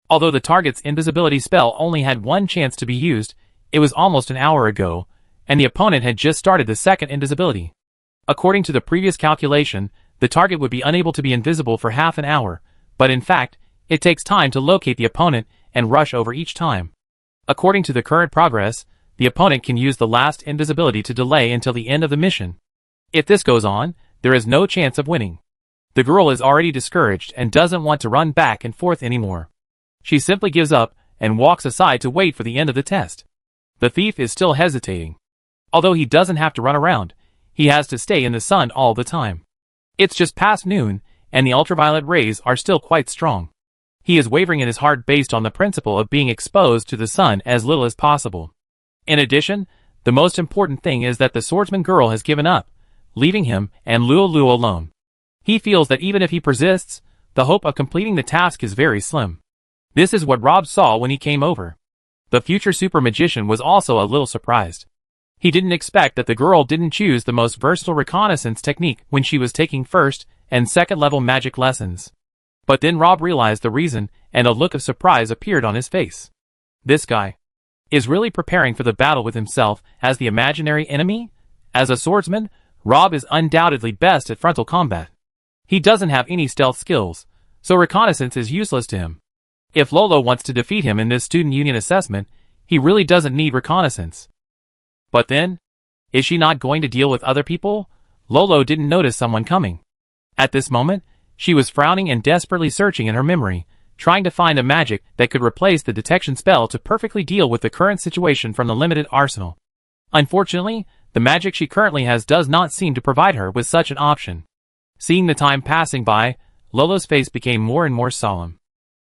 Although the target's invisibility spell only had one chance to be used, it was almost an hour ago, and the opponent had just started the second invisibility. According to the previous calculation, the target would be unable to be invisible for half an hour, but in fact, it takes time to locate the opponent and rush over each time. According to the current progress, the opponent can use the last invisibility to delay until the end of the mission. If this goes on, there is no chance of winning. The girl is already discouraged and doesn't want to run back and forth anymore. She simply gives up and walks aside to wait for the end of the test. The thief is still hesitating. Although he doesn't have to run around, he has to stay in the sun all the time. It's just past noon, and the ultraviolet rays are still quite strong. He is wavering in his heart based on the principle of being exposed to the sun as little as possible. In addition, the most important thing is that the swordsman girl has given up, leaving him and Luo alone. He feels that even if he persists, the hope of completing the task is very slim. This is what Rob saw when he came over. The future super magician was also a little surprised. He didn't expect that the girl didn't choose the most versatile reconnaissance technique when she was taking first and second level magic lessons. But then Rob realized the reason, and a look of surprise appeared on his face. This guy is really preparing for the battle with himself as the imaginary enemy? As a swordsman, Rob is undoubtedly best at frontal combat. He doesn't have any stealth skills, so reconnaissance is useless to him. If Lolo wants to defeat him in this student union assessment, he really doesn't need reconnaissance. But then, is she not going to deal with other people? Lolo didn't notice someone coming. At this moment, she was frowning and desperately searching in her memory, trying to find a magic that could replace the detection spell to perfectly deal with the current situation from the limited arsenal. Unfortunately, the magic she currently has does not seem to provide her with such an option. Seeing the time passing by, Lolo's face became more and more solemn.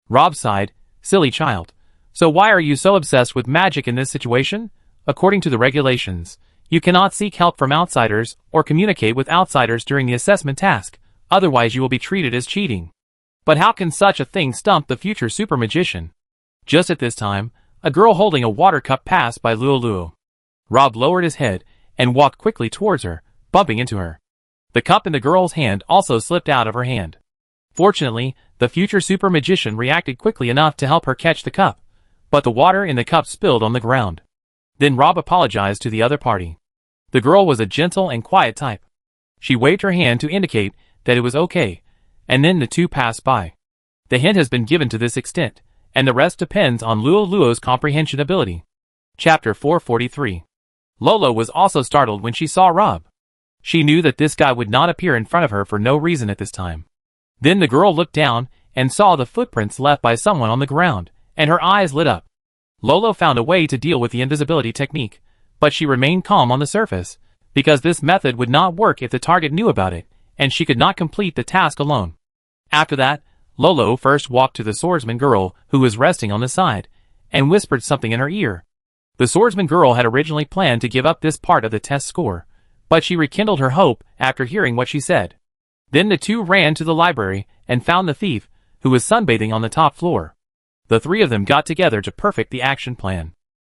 Rob sighed, "Silly child. So why are you so obsessed with magic in this situation? According to the regulations, you cannot seek help from outsiders or communicate with outsiders during the assessment task, otherwise you will be treated as cheating." But how can such a thing stump the future super magician? Just at this time, a girl holding a water cup passed by Luo. Rob lowered his head and walked quickly towards her, bumping into her. The cup in the girl's hand also slipped out of her hand. Fortunately, the future super magician reacted quickly enough to help her catch the cup, but the water in the cup spilled on the ground. Then Rob apologized to the other party. The girl was a gentle and quiet type. She waved her hand to indicate that it was okay, and then the two passed by. The hint has been given to this extent, and the rest depends on Luo's comprehension ability. Chapter 443. Lolo was also startled when she saw Rob. She knew that this guy would not appear in front of her for no reason at this time. Then the girl looked down and saw the footprints left by someone on the ground, and her eyes lit up. Lolo found a way to deal with the invisibility technique, but she remained calm on the surface, because this method would not work if the target knew about it, and she could not complete the task alone. After that, Lolo first walked to the swordsman girl who was resting on the side, and whispered something in her ear. The swordsman girl had originally planned to give up this part of the test score, but she rekindled her hope after hearing what she said. Then the two ran to the library and found the thief, who was sunbathing on the top floor. The three of them got together to perfect the action plan.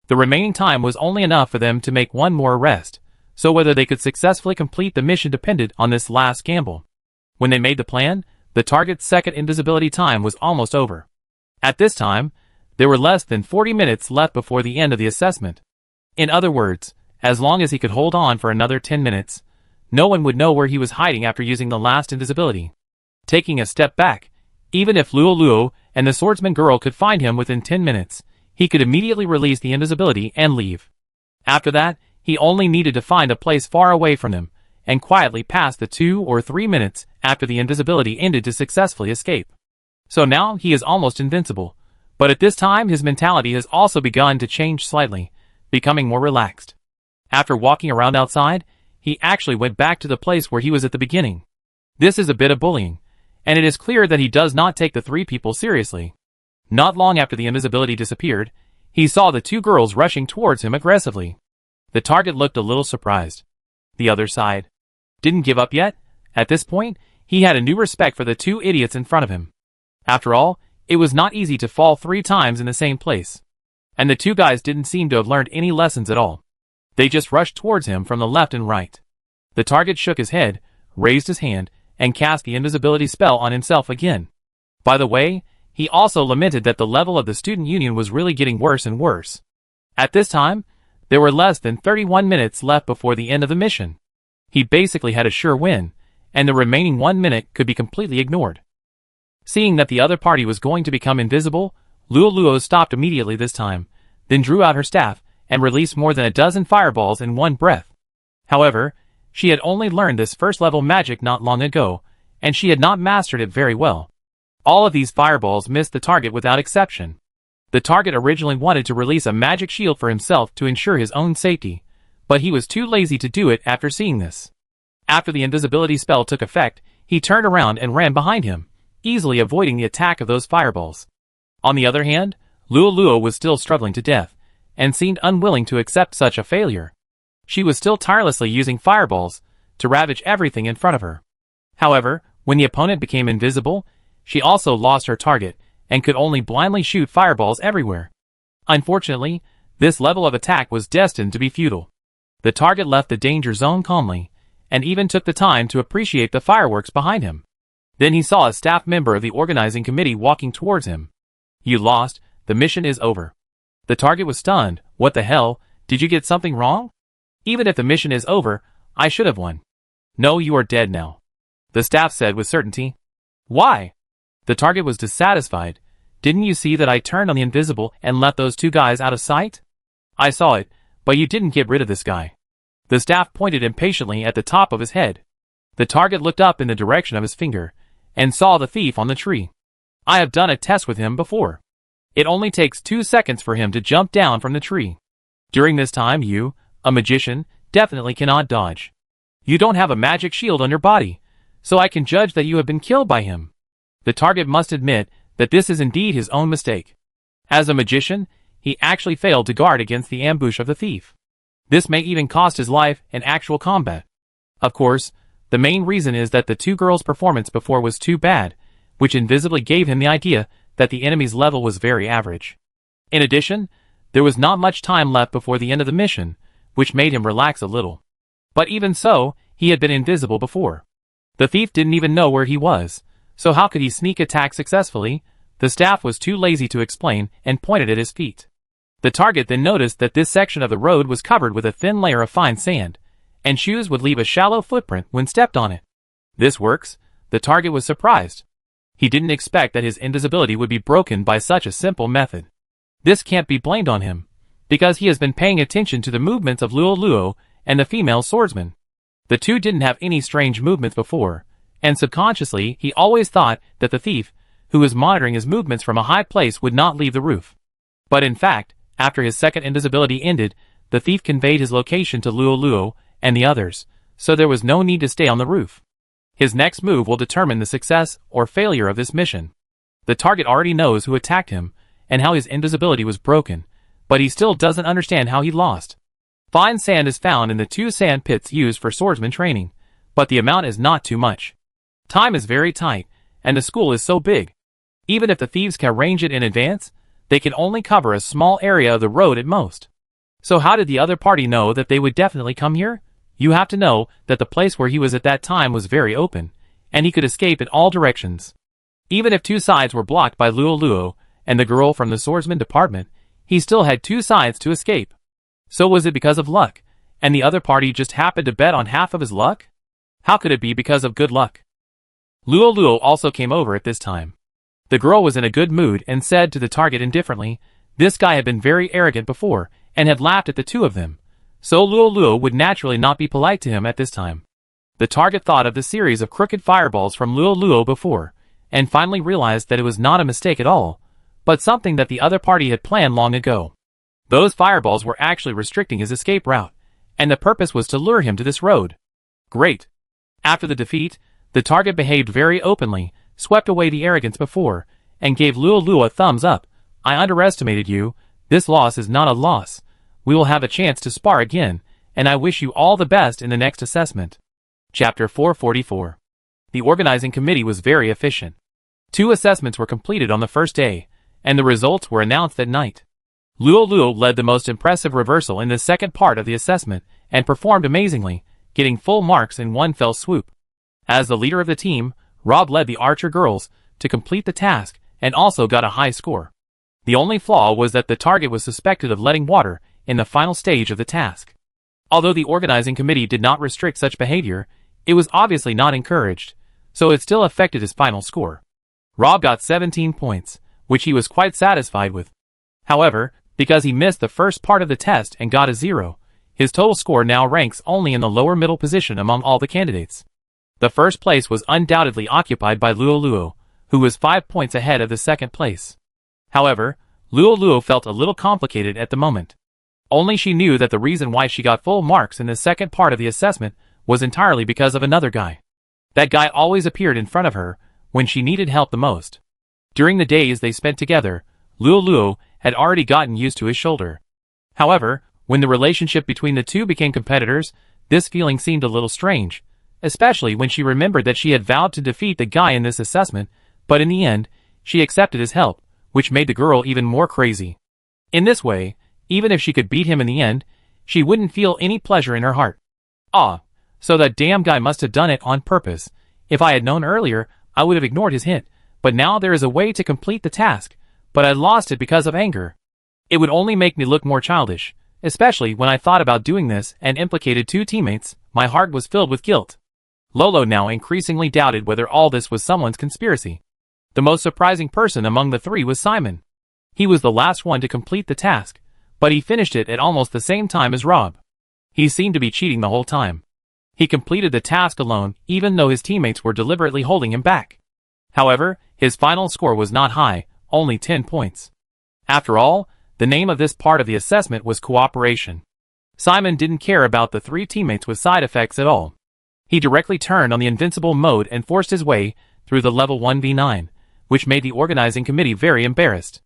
The remaining time was only enough for them to make one more arrest, so whether they could successfully complete the mission depended on this last gamble. When they made the plan, the target's second invisibility time was almost over. At this time, there were less than 40 minutes left before the end of the assessment. In other words, as long as he could hold on for another 10 minutes, no one would know where he was hiding after using the last invisibility. Taking a step back, even if Luo and the swordsman girl could find him within 10 minutes, he could immediately release the invisibility and leave. After that, he only needed to find a place far away from them, and quietly pass the 2 or 3 minutes after the invisibility ended to successfully escape. So now he is almost invincible, but at this time his mentality has also begun to change slightly, becoming more relaxed. After walking around outside, he actually went back to the place where he was at the beginning. This is a bit of bullying, and it is clear that he does not take the 3 people seriously. Not long after the invisibility disappeared, he saw the 2 girls rushing towards him aggressively. The target looked a little surprised. The other side didn't give up yet. At this point, he had a new respect for the 2 idiots in front of him. After all, it was not easy to fall 3 times in the same place. And the 2 guys didn't seem to have learned any lessons at all. They just rushed towards him from the left and right. The target shook his head, raised his hand, and cast the invisibility spell on himself again. By the way, he also lamented that the level of the student union was really getting worse and worse. At this time, there were less than 31 minutes left before the end of the mission. He basically had a sure win, and the remaining 1 minute could be completely ignored. Seeing that the other party was going to become invisible, Luo stopped immediately this time, then drew out her staff and released more than a dozen fireballs in one breath. However, she had only learned this first-level magic not long ago, and she had not mastered it very well. All of these fireballs missed the target without exception. The target originally wanted to release a magic shield for himself to ensure his own safety, but he was too lazy to do it after seeing this. After the invisibility spell took effect, he turned around and ran behind him, easily avoiding the attack of those fireballs. On the other hand, Luo was still struggling to death, and seemed unwilling to accept such a failure. She was still tirelessly using fireballs to ravage everything in front of her. However, when the opponent became invisible, she also lost her target, and could only blindly shoot fireballs everywhere. Unfortunately, this level of attack was destined to be futile. The target left the danger zone calmly, and even took the time to appreciate the fireworks behind him. Then he saw a staff member of the organizing committee walking towards him. "You lost, the mission is over." The target was stunned. "What the hell, did you get something wrong? Even if the mission is over, I should have won." "No, you are dead now," the staff said with certainty. "Why?" The target was dissatisfied. "Didn't you see that I turned on the invisible and left those 2 guys out of sight?" "I saw it, but you didn't get rid of this guy." The staff pointed impatiently at the top of his head. The target looked up in the direction of his finger, and saw the thief on the tree. "I have done a test with him before. It only takes 2 seconds for him to jump down from the tree. During this time you, a magician, definitely cannot dodge. You don't have a magic shield on your body, so I can judge that you have been killed by him." The target must admit that this is indeed his own mistake. As a magician, he actually failed to guard against the ambush of the thief. This may even cost his life in actual combat. Of course, the main reason is that the 2 girls' performance before was too bad, which invisibly gave him the idea that the enemy's level was very average. In addition, there was not much time left before the end of the mission, which made him relax a little. But even so, he had been invisible before. The thief didn't even know where he was, so how could he sneak attack successfully? The staff was too lazy to explain and pointed at his feet. The target then noticed that this section of the road was covered with a thin layer of fine sand, and shoes would leave a shallow footprint when stepped on it. "This works," the target was surprised. He didn't expect that his invisibility would be broken by such a simple method. This can't be blamed on him, because he has been paying attention to the movements of Luo and the female swordsman. The 2 didn't have any strange movements before, and subconsciously he always thought that the thief, who was monitoring his movements from a high place, would not leave the roof. But in fact, after his second invisibility ended, the thief conveyed his location to Luo and the others, so there was no need to stay on the roof. His next move will determine the success or failure of this mission. The target already knows who attacked him, and how his invisibility was broken, but he still doesn't understand how he lost. Fine sand is found in the 2 sand pits used for swordsman training, but the amount is not too much. Time is very tight, and the school is so big. Even if the thieves can arrange it in advance, they can only cover a small area of the road at most. So how did the other party know that they would definitely come here? You have to know that the place where he was at that time was very open, and he could escape in all directions. Even if two sides were blocked by Luo Luo and the girl from the swordsman department, he still had two sides to escape. So was it because of luck, and the other party just happened to bet on half of his luck? How could it be because of good luck? Luo Luo also came over at this time. The girl was in a good mood and said to the target indifferently, this guy had been very arrogant before and had laughed at the two of them, so Luo Luo would naturally not be polite to him at this time. The target thought of the series of crooked fireballs from Luo Luo before, and finally realized that it was not a mistake at all, but something that the other party had planned long ago. Those fireballs were actually restricting his escape route, and the purpose was to lure him to this road. Great. After the defeat, the target behaved very openly, swept away the arrogance before, and gave Luo Luo a thumbs up. I underestimated you. This loss is not a loss. We will have a chance to spar again, and I wish you all the best in the next assessment. Chapter 444. The organizing committee was very efficient. 2 assessments were completed on the first day, and the results were announced at night. Luo Luo led the most impressive reversal in the second part of the assessment, and performed amazingly, getting full marks in one fell swoop. As the leader of the team, Rob led the Archer girls to complete the task, and also got a high score. The only flaw was that the target was suspected of letting water in the final stage of the task. Although the organizing committee did not restrict such behavior, it was obviously not encouraged, so it still affected his final score. Rob got 17 points, which he was quite satisfied with. However, because he missed the first part of the test and got a 0, his total score now ranks only in the lower middle position among all the candidates. The first place was undoubtedly occupied by Luo Luo, who was 5 points ahead of the second place. However, Luo Luo felt a little complicated at the moment. Only she knew that the reason why she got full marks in the second part of the assessment was entirely because of another guy. That guy always appeared in front of her when she needed help the most. During the days they spent together, Luo Luo had already gotten used to his shoulder. However, when the relationship between the two became competitors, this feeling seemed a little strange, especially when she remembered that she had vowed to defeat the guy in this assessment, but in the end, she accepted his help, which made the girl even more crazy. In this way, even if she could beat him in the end, she wouldn't feel any pleasure in her heart. Ah, so that damn guy must have done it on purpose. If I had known earlier, I would have ignored his hint, but now there is a way to complete the task, but I lost it because of anger. It would only make me look more childish, especially when I thought about doing this and implicated 2 teammates. My heart was filled with guilt. Lolo now increasingly doubted whether all this was someone's conspiracy. The most surprising person among the 3 was Simon. He was the last one to complete the task, but he finished it at almost the same time as Rob. He seemed to be cheating the whole time. He completed the task alone, even though his teammates were deliberately holding him back. However, his final score was not high, only 10 points. After all, the name of this part of the assessment was cooperation. Simon didn't care about the 3 teammates with side effects at all. He directly turned on the invincible mode and forced his way through the level 1v9, which made the organizing committee very embarrassed.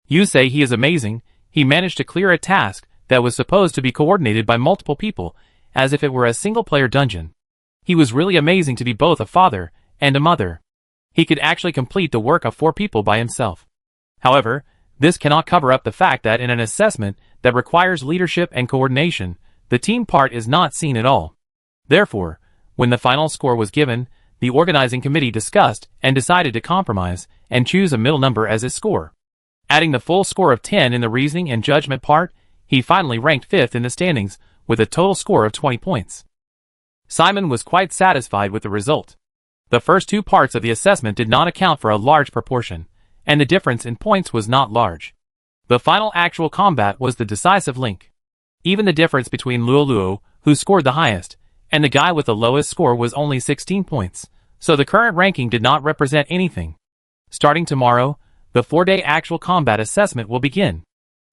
You say he is amazing. He managed to clear a task that was supposed to be coordinated by multiple people, as if it were a single-player dungeon. He was really amazing to be both a father and a mother. He could actually complete the work of 4 people by himself. However, this cannot cover up the fact that in an assessment that requires leadership and coordination, the team part is not seen at all. Therefore, when the final score was given, the organizing committee discussed and decided to compromise and choose a middle number as his score. Adding the full score of 10 in the reasoning and judgment part, he finally ranked 5th in the standings with a total score of 20 points. Simon was quite satisfied with the result. The first 2 parts of the assessment did not account for a large proportion, and the difference in points was not large. The final actual combat was the decisive link. Even the difference between Luo Luo, who scored the highest, and the guy with the lowest score was only 16 points, so the current ranking did not represent anything. Starting tomorrow, the 4-day actual combat assessment will begin.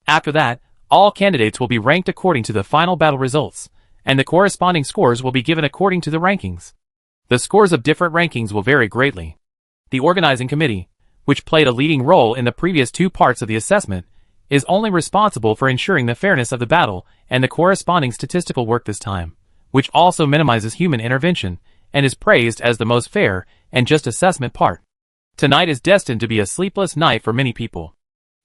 After that, all candidates will be ranked according to the final battle results, and the corresponding scores will be given according to the rankings. The scores of different rankings will vary greatly. The organizing committee, which played a leading role in the previous 2 parts of the assessment, is only responsible for ensuring the fairness of the battle and the corresponding statistical work this time, which also minimizes human intervention and is praised as the most fair and just assessment part. Tonight is destined to be a sleepless night for many people.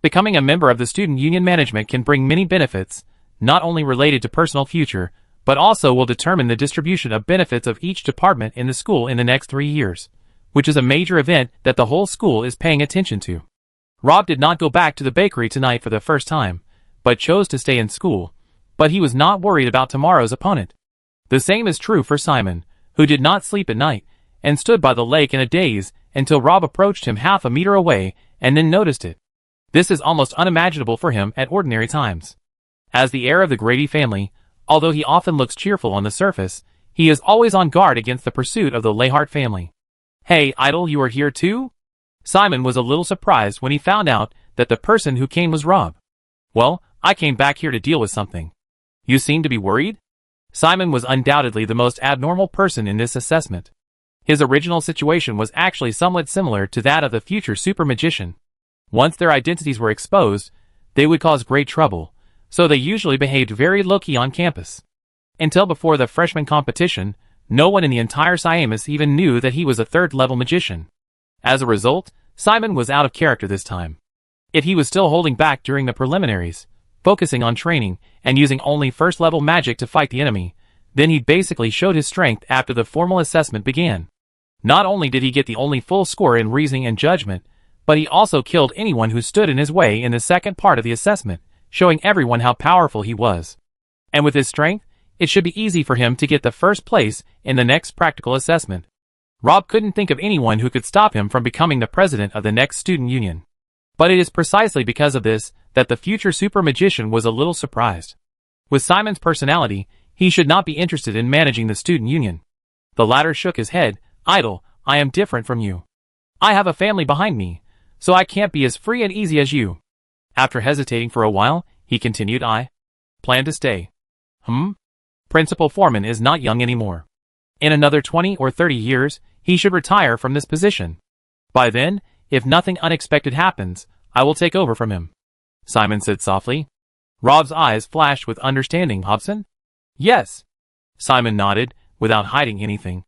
Becoming a member of the student union management can bring many benefits, not only related to personal future, but also will determine the distribution of benefits of each department in the school in the next 3 years, which is a major event that the whole school is paying attention to. Rob did not go back to the bakery tonight for the first time, but chose to stay in school, but he was not worried about tomorrow's opponent. The same is true for Simon, who did not sleep at night, and stood by the lake in a daze until Rob approached him half a meter away and then noticed it. This is almost unimaginable for him at ordinary times. As the heir of the Grady family, although he often looks cheerful on the surface, he is always on guard against the pursuit of the Lehart family. "Hey, Idol, you are here too?" Simon was a little surprised when he found out that the person who came was Rob. "Well, I came back here to deal with something. You seem to be worried?" Simon was undoubtedly the most abnormal person in this assessment. His original situation was actually somewhat similar to that of the future super magician. Once their identities were exposed, they would cause great trouble, so they usually behaved very low-key on campus. Until before the freshman competition, no one in the entire Siamus even knew that he was a third-level magician. As a result, Simon was out of character this time. If he was still holding back during the preliminaries, focusing on training, and using only first-level magic to fight the enemy, then he basically showed his strength after the formal assessment began. Not only did he get the only full score in reasoning and judgment, but he also killed anyone who stood in his way in the second part of the assessment, showing everyone how powerful he was. And with his strength, it should be easy for him to get the first place in the next practical assessment. Rob couldn't think of anyone who could stop him from becoming the president of the next student union. But it is precisely because of this that the future super magician was a little surprised. With Simon's personality, he should not be interested in managing the student union. The latter shook his head. "Idol, I am different from you. I have a family behind me, so I can't be as free and easy as you." After hesitating for a while, he continued, "I plan to stay." Principal Foreman is not young anymore. In another 20 or 30 years, he should retire from this position. By then, if nothing unexpected happens, I will take over from him," Simon said softly. Rob's eyes flashed with understanding. "Hobson?" "Yes." Simon nodded, without hiding anything.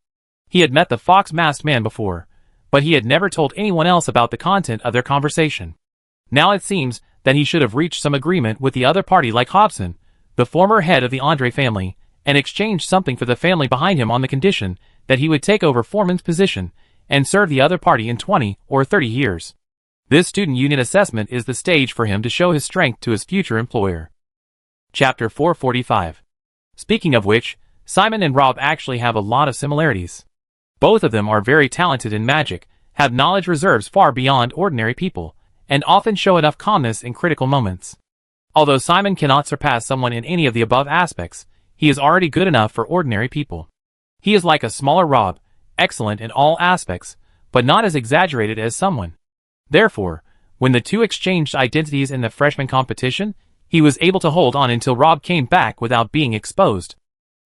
He had met the fox-masked man before, but he had never told anyone else about the content of their conversation. Now it seems that he should have reached some agreement with the other party like Hobson, the former head of the Andre family, and exchanged something for the family behind him on the condition that he would take over Foreman's position and serve the other party in 20 or 30 years. This student union assessment is the stage for him to show his strength to his future employer. Chapter 445. Speaking of which, Simon and Rob actually have a lot of similarities. Both of them are very talented in magic, have knowledge reserves far beyond ordinary people, and often show enough calmness in critical moments. Although Simon cannot surpass someone in any of the above aspects, he is already good enough for ordinary people. He is like a smaller Rob, excellent in all aspects, but not as exaggerated as someone. Therefore, when the two exchanged identities in the freshman competition, he was able to hold on until Rob came back without being exposed.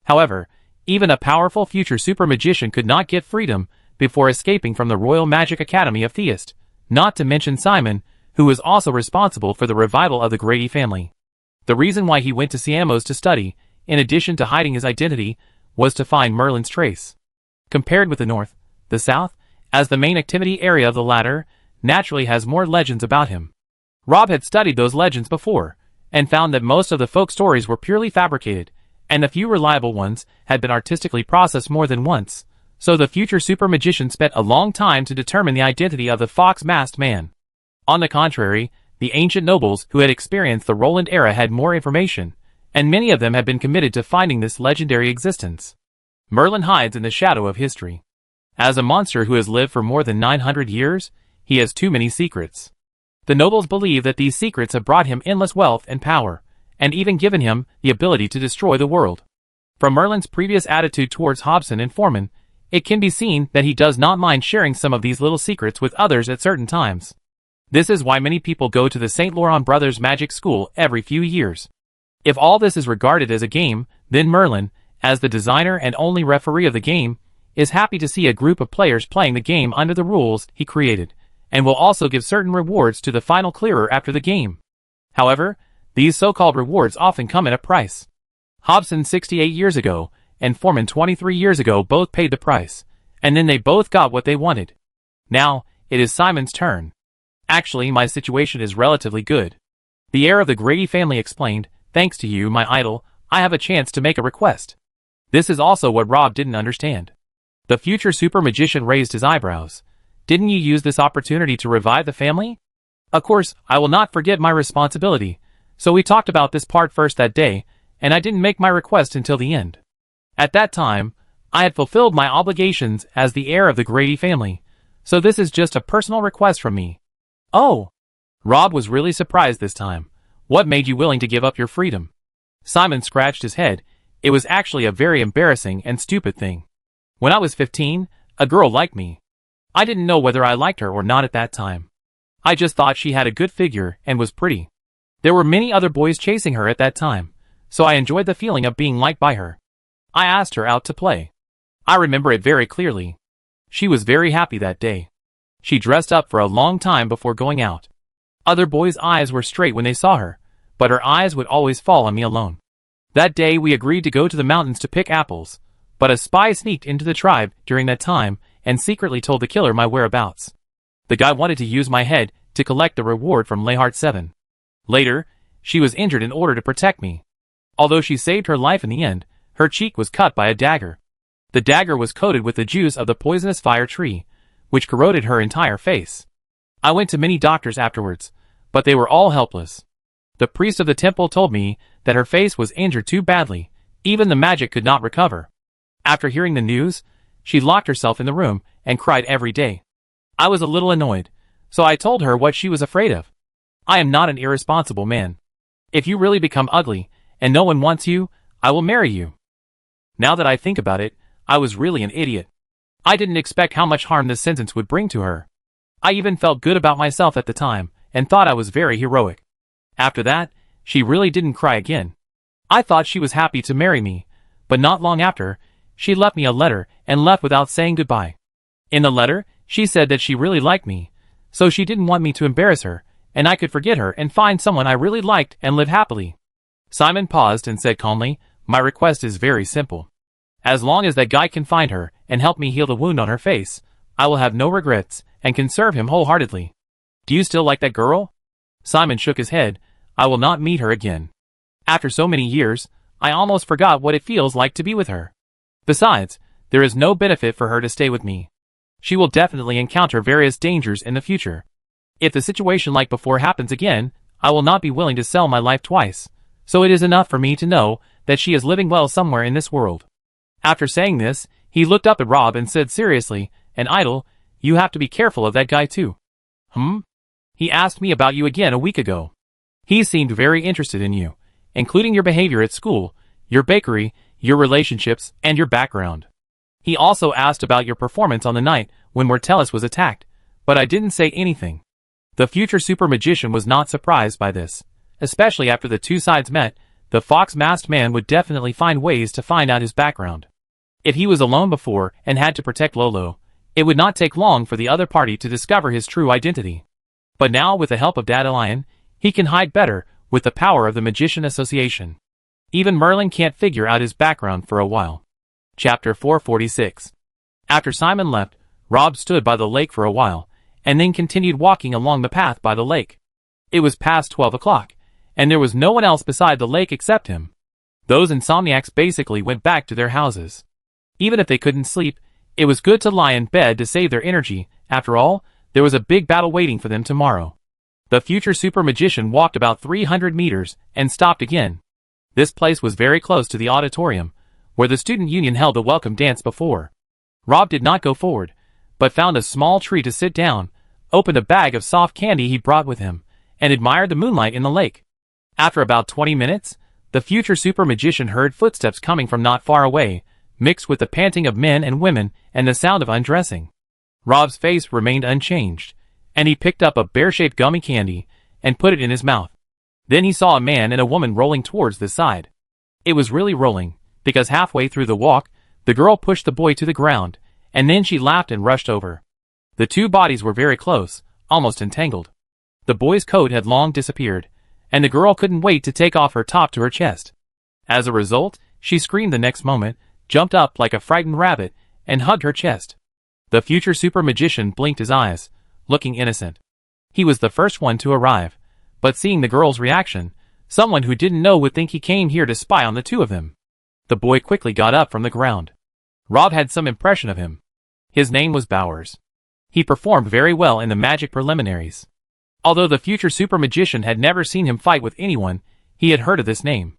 However, even a powerful future super magician could not get freedom before escaping from the Royal Magic Academy of Theist, not to mention Simon, who was also responsible for the revival of the Grady family. The reason why he went to Siamos to study, in addition to hiding his identity, was to find Merlin's trace. Compared with the North, the South, as the main activity area of the latter, naturally has more legends about him. Rob had studied those legends before, and found that most of the folk stories were purely fabricated, and the few reliable ones had been artistically processed more than once, so the future super magician spent a long time to determine the identity of the fox-masked man. On the contrary, the ancient nobles who had experienced the Roland era had more information, and many of them had been committed to finding this legendary existence. Merlin hides in the shadow of history. As a monster who has lived for more than 900 years, he has too many secrets. The nobles believe that these secrets have brought him endless wealth and power, and even given him the ability to destroy the world. From Merlin's previous attitude towards Hobson and Foreman, it can be seen that he does not mind sharing some of these little secrets with others at certain times. This is why many people go to the St. Laurent Brothers Magic School every few years. If all this is regarded as a game, then Merlin, as the designer and only referee of the game, is happy to see a group of players playing the game under the rules he created, and will also give certain rewards to the final clearer after the game. However, these so-called rewards often come at a price. Hobson 68 years ago, and Foreman 23 years ago both paid the price, and then they both got what they wanted. Now, it is Simon's turn. Actually, my situation is relatively good. The heir of the Grady family explained, "Thanks to you, my idol, I have a chance to make a request." This is also what Rob didn't understand. The future super magician raised his eyebrows. Didn't you use this opportunity to revive the family? Of course, I will not forget my responsibility. So we talked about this part first that day, and I didn't make my request until the end. At that time, I had fulfilled my obligations as the heir of the Grady family, so this is just a personal request from me. Oh! Rob was really surprised this time. What made you willing to give up your freedom? Simon scratched his head. It was actually a very embarrassing and stupid thing. When I was 15, a girl liked me. I didn't know whether I liked her or not at that time. I just thought she had a good figure and was pretty. There were many other boys chasing her at that time, so I enjoyed the feeling of being liked by her. I asked her out to play. I remember it very clearly. She was very happy that day. She dressed up for a long time before going out. Other boys' eyes were straight when they saw her, but her eyes would always fall on me alone. That day we agreed to go to the mountains to pick apples, but a spy sneaked into the tribe during that time and secretly told the killer my whereabouts. The guy wanted to use my head to collect the reward from Layhart 7. Later, she was injured in order to protect me. Although she saved her life in the end, her cheek was cut by a dagger. The dagger was coated with the juice of the poisonous fire tree, which corroded her entire face. I went to many doctors afterwards, but they were all helpless. The priest of the temple told me that her face was injured too badly, even the magic could not recover. After hearing the news, she locked herself in the room and cried every day. I was a little annoyed, so I told her what she was afraid of. I am not an irresponsible man. If you really become ugly, and no one wants you, I will marry you. Now that I think about it, I was really an idiot. I didn't expect how much harm this sentence would bring to her. I even felt good about myself at the time, and thought I was very heroic. After that, she really didn't cry again. I thought she was happy to marry me, but not long after, she left me a letter and left without saying goodbye. In the letter, she said that she really liked me, so she didn't want me to embarrass her, and I could forget her and find someone I really liked and live happily. Simon paused and said calmly, "My request is very simple. As long as that guy can find her and help me heal the wound on her face, I will have no regrets and can serve him wholeheartedly. Do you still like that girl?" Simon shook his head. "I will not meet her again. After so many years, I almost forgot what it feels like to be with her. Besides, there is no benefit for her to stay with me. She will definitely encounter various dangers in the future. If the situation like before happens again, I will not be willing to sell my life twice, so it is enough for me to know that she is living well somewhere in this world." After saying this, he looked up at Rob and said seriously, "And Idol, you have to be careful of that guy too." He asked me about you again a week ago. He seemed very interested in you, including your behavior at school, your bakery, your relationships, and your background. He also asked about your performance on the night when Mortellus was attacked, but I didn't say anything. The future super magician was not surprised by this. Especially after the two sides met, the fox-masked man would definitely find ways to find out his background. If he was alone before and had to protect Lolo, it would not take long for the other party to discover his true identity. But now with the help of Dandelion, he can hide better with the power of the Magician Association. Even Merlin can't figure out his background for a while. Chapter 446. After Simon left, Rob stood by the lake for a while, and then continued walking along the path by the lake. It was past 12 o'clock, and there was no one else beside the lake except him. Those insomniacs basically went back to their houses. Even if they couldn't sleep, it was good to lie in bed to save their energy. After all, there was a big battle waiting for them tomorrow. The future super magician walked about 300 meters and stopped again. This place was very close to the auditorium, where the student union held a welcome dance before. Rob did not go forward, but found a small tree to sit down, opened a bag of soft candy he brought with him, and admired the moonlight in the lake. After about 20 minutes, the future super magician heard footsteps coming from not far away, mixed with the panting of men and women and the sound of undressing. Rob's face remained unchanged, and he picked up a bear-shaped gummy candy and put it in his mouth. Then he saw a man and a woman rolling towards the side. It was really rolling, because halfway through the walk, the girl pushed the boy to the ground, and then she laughed and rushed over. The two bodies were very close, almost entangled. The boy's coat had long disappeared, and the girl couldn't wait to take off her top to her chest. As a result, she screamed the next moment, jumped up like a frightened rabbit, and hugged her chest. The future super magician blinked his eyes, looking innocent. He was the first one to arrive, but seeing the girl's reaction, someone who didn't know would think he came here to spy on the two of them. The boy quickly got up from the ground. Rob had some impression of him. His name was Bowers. He performed very well in the magic preliminaries. Although the future super magician had never seen him fight with anyone, he had heard of this name.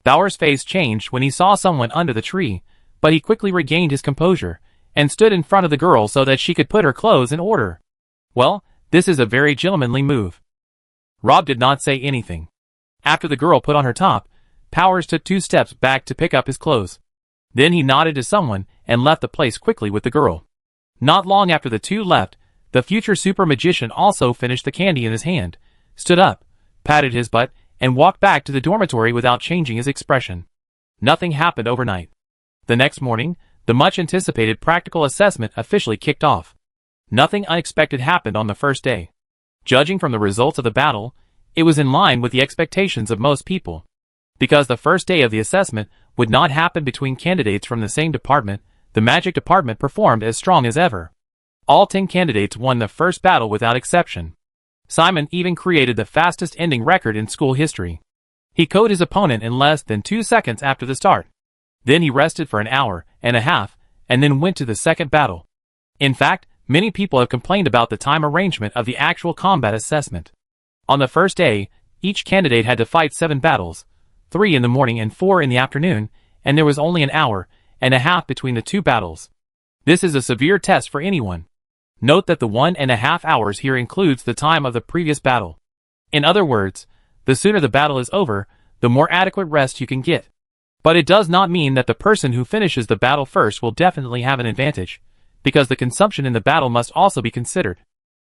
Bowers' face changed when he saw someone under the tree, but he quickly regained his composure, and stood in front of the girl so that she could put her clothes in order. Well, this is a very gentlemanly move. Rob did not say anything. After the girl put on her top, Bowers took 2 steps back to pick up his clothes. Then he nodded to someone and left the place quickly with the girl. Not long after the two left, the future super magician also finished the candy in his hand, stood up, patted his butt, and walked back to the dormitory without changing his expression. Nothing happened overnight. The next morning, the much-anticipated practical assessment officially kicked off. Nothing unexpected happened on the first day. Judging from the results of the battle, it was in line with the expectations of most people. Because the first day of the assessment would not happen between candidates from the same department, the magic department performed as strong as ever. All 10 candidates won the first battle without exception. Simon even created the fastest ending record in school history. He KO'd his opponent in less than 2 seconds after the start. Then he rested for an hour and a half, and then went to the second battle. In fact, many people have complained about the time arrangement of the actual combat assessment. On the first day, each candidate had to fight 7 battles, 3 in the morning and 4 in the afternoon, and there was only an hour and a half between the 2 battles. This is a severe test for anyone. Note that the 1.5 hours here includes the time of the previous battle. In other words, the sooner the battle is over, the more adequate rest you can get. But it does not mean that the person who finishes the battle first will definitely have an advantage, because the consumption in the battle must also be considered.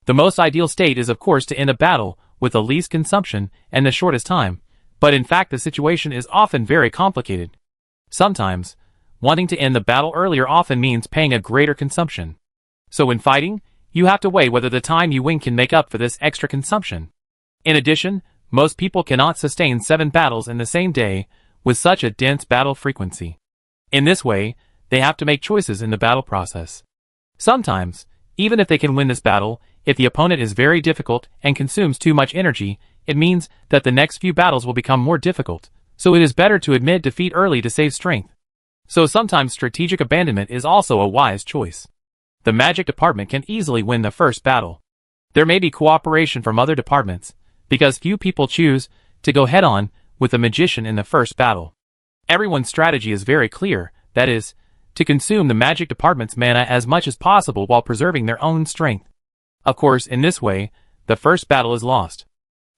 The most ideal state is of course to end a battle with the least consumption and the shortest time, but in fact the situation is often very complicated. Sometimes, wanting to end the battle earlier often means paying a greater consumption. So when fighting, you have to weigh whether the time you win can make up for this extra consumption. In addition, most people cannot sustain 7 battles in the same day with such a dense battle frequency. In this way, they have to make choices in the battle process. Sometimes, even if they can win this battle, if the opponent is very difficult and consumes too much energy, it means that the next few battles will become more difficult, so it is better to admit defeat early to save strength. So sometimes strategic abandonment is also a wise choice. The magic department can easily win the first battle. There may be cooperation from other departments, because few people choose to go head-on with the magician in the first battle. Everyone's strategy is very clear, that is, to consume the magic department's mana as much as possible while preserving their own strength. Of course, in this way, the first battle is lost.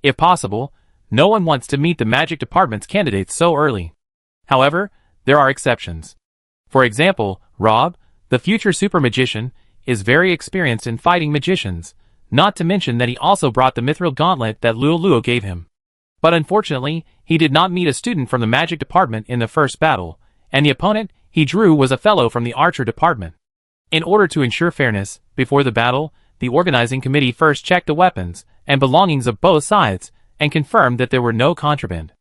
If possible, no one wants to meet the magic department's candidates so early. However, there are exceptions. For example, Rob, the future super magician, is very experienced in fighting magicians, not to mention that he also brought the mithril gauntlet that Luo gave him. But unfortunately, he did not meet a student from the magic department in the first battle, and the opponent he drew was a fellow from the archer department. In order to ensure fairness, before the battle, the organizing committee first checked the weapons and belongings of both sides, and confirmed that there were no contraband.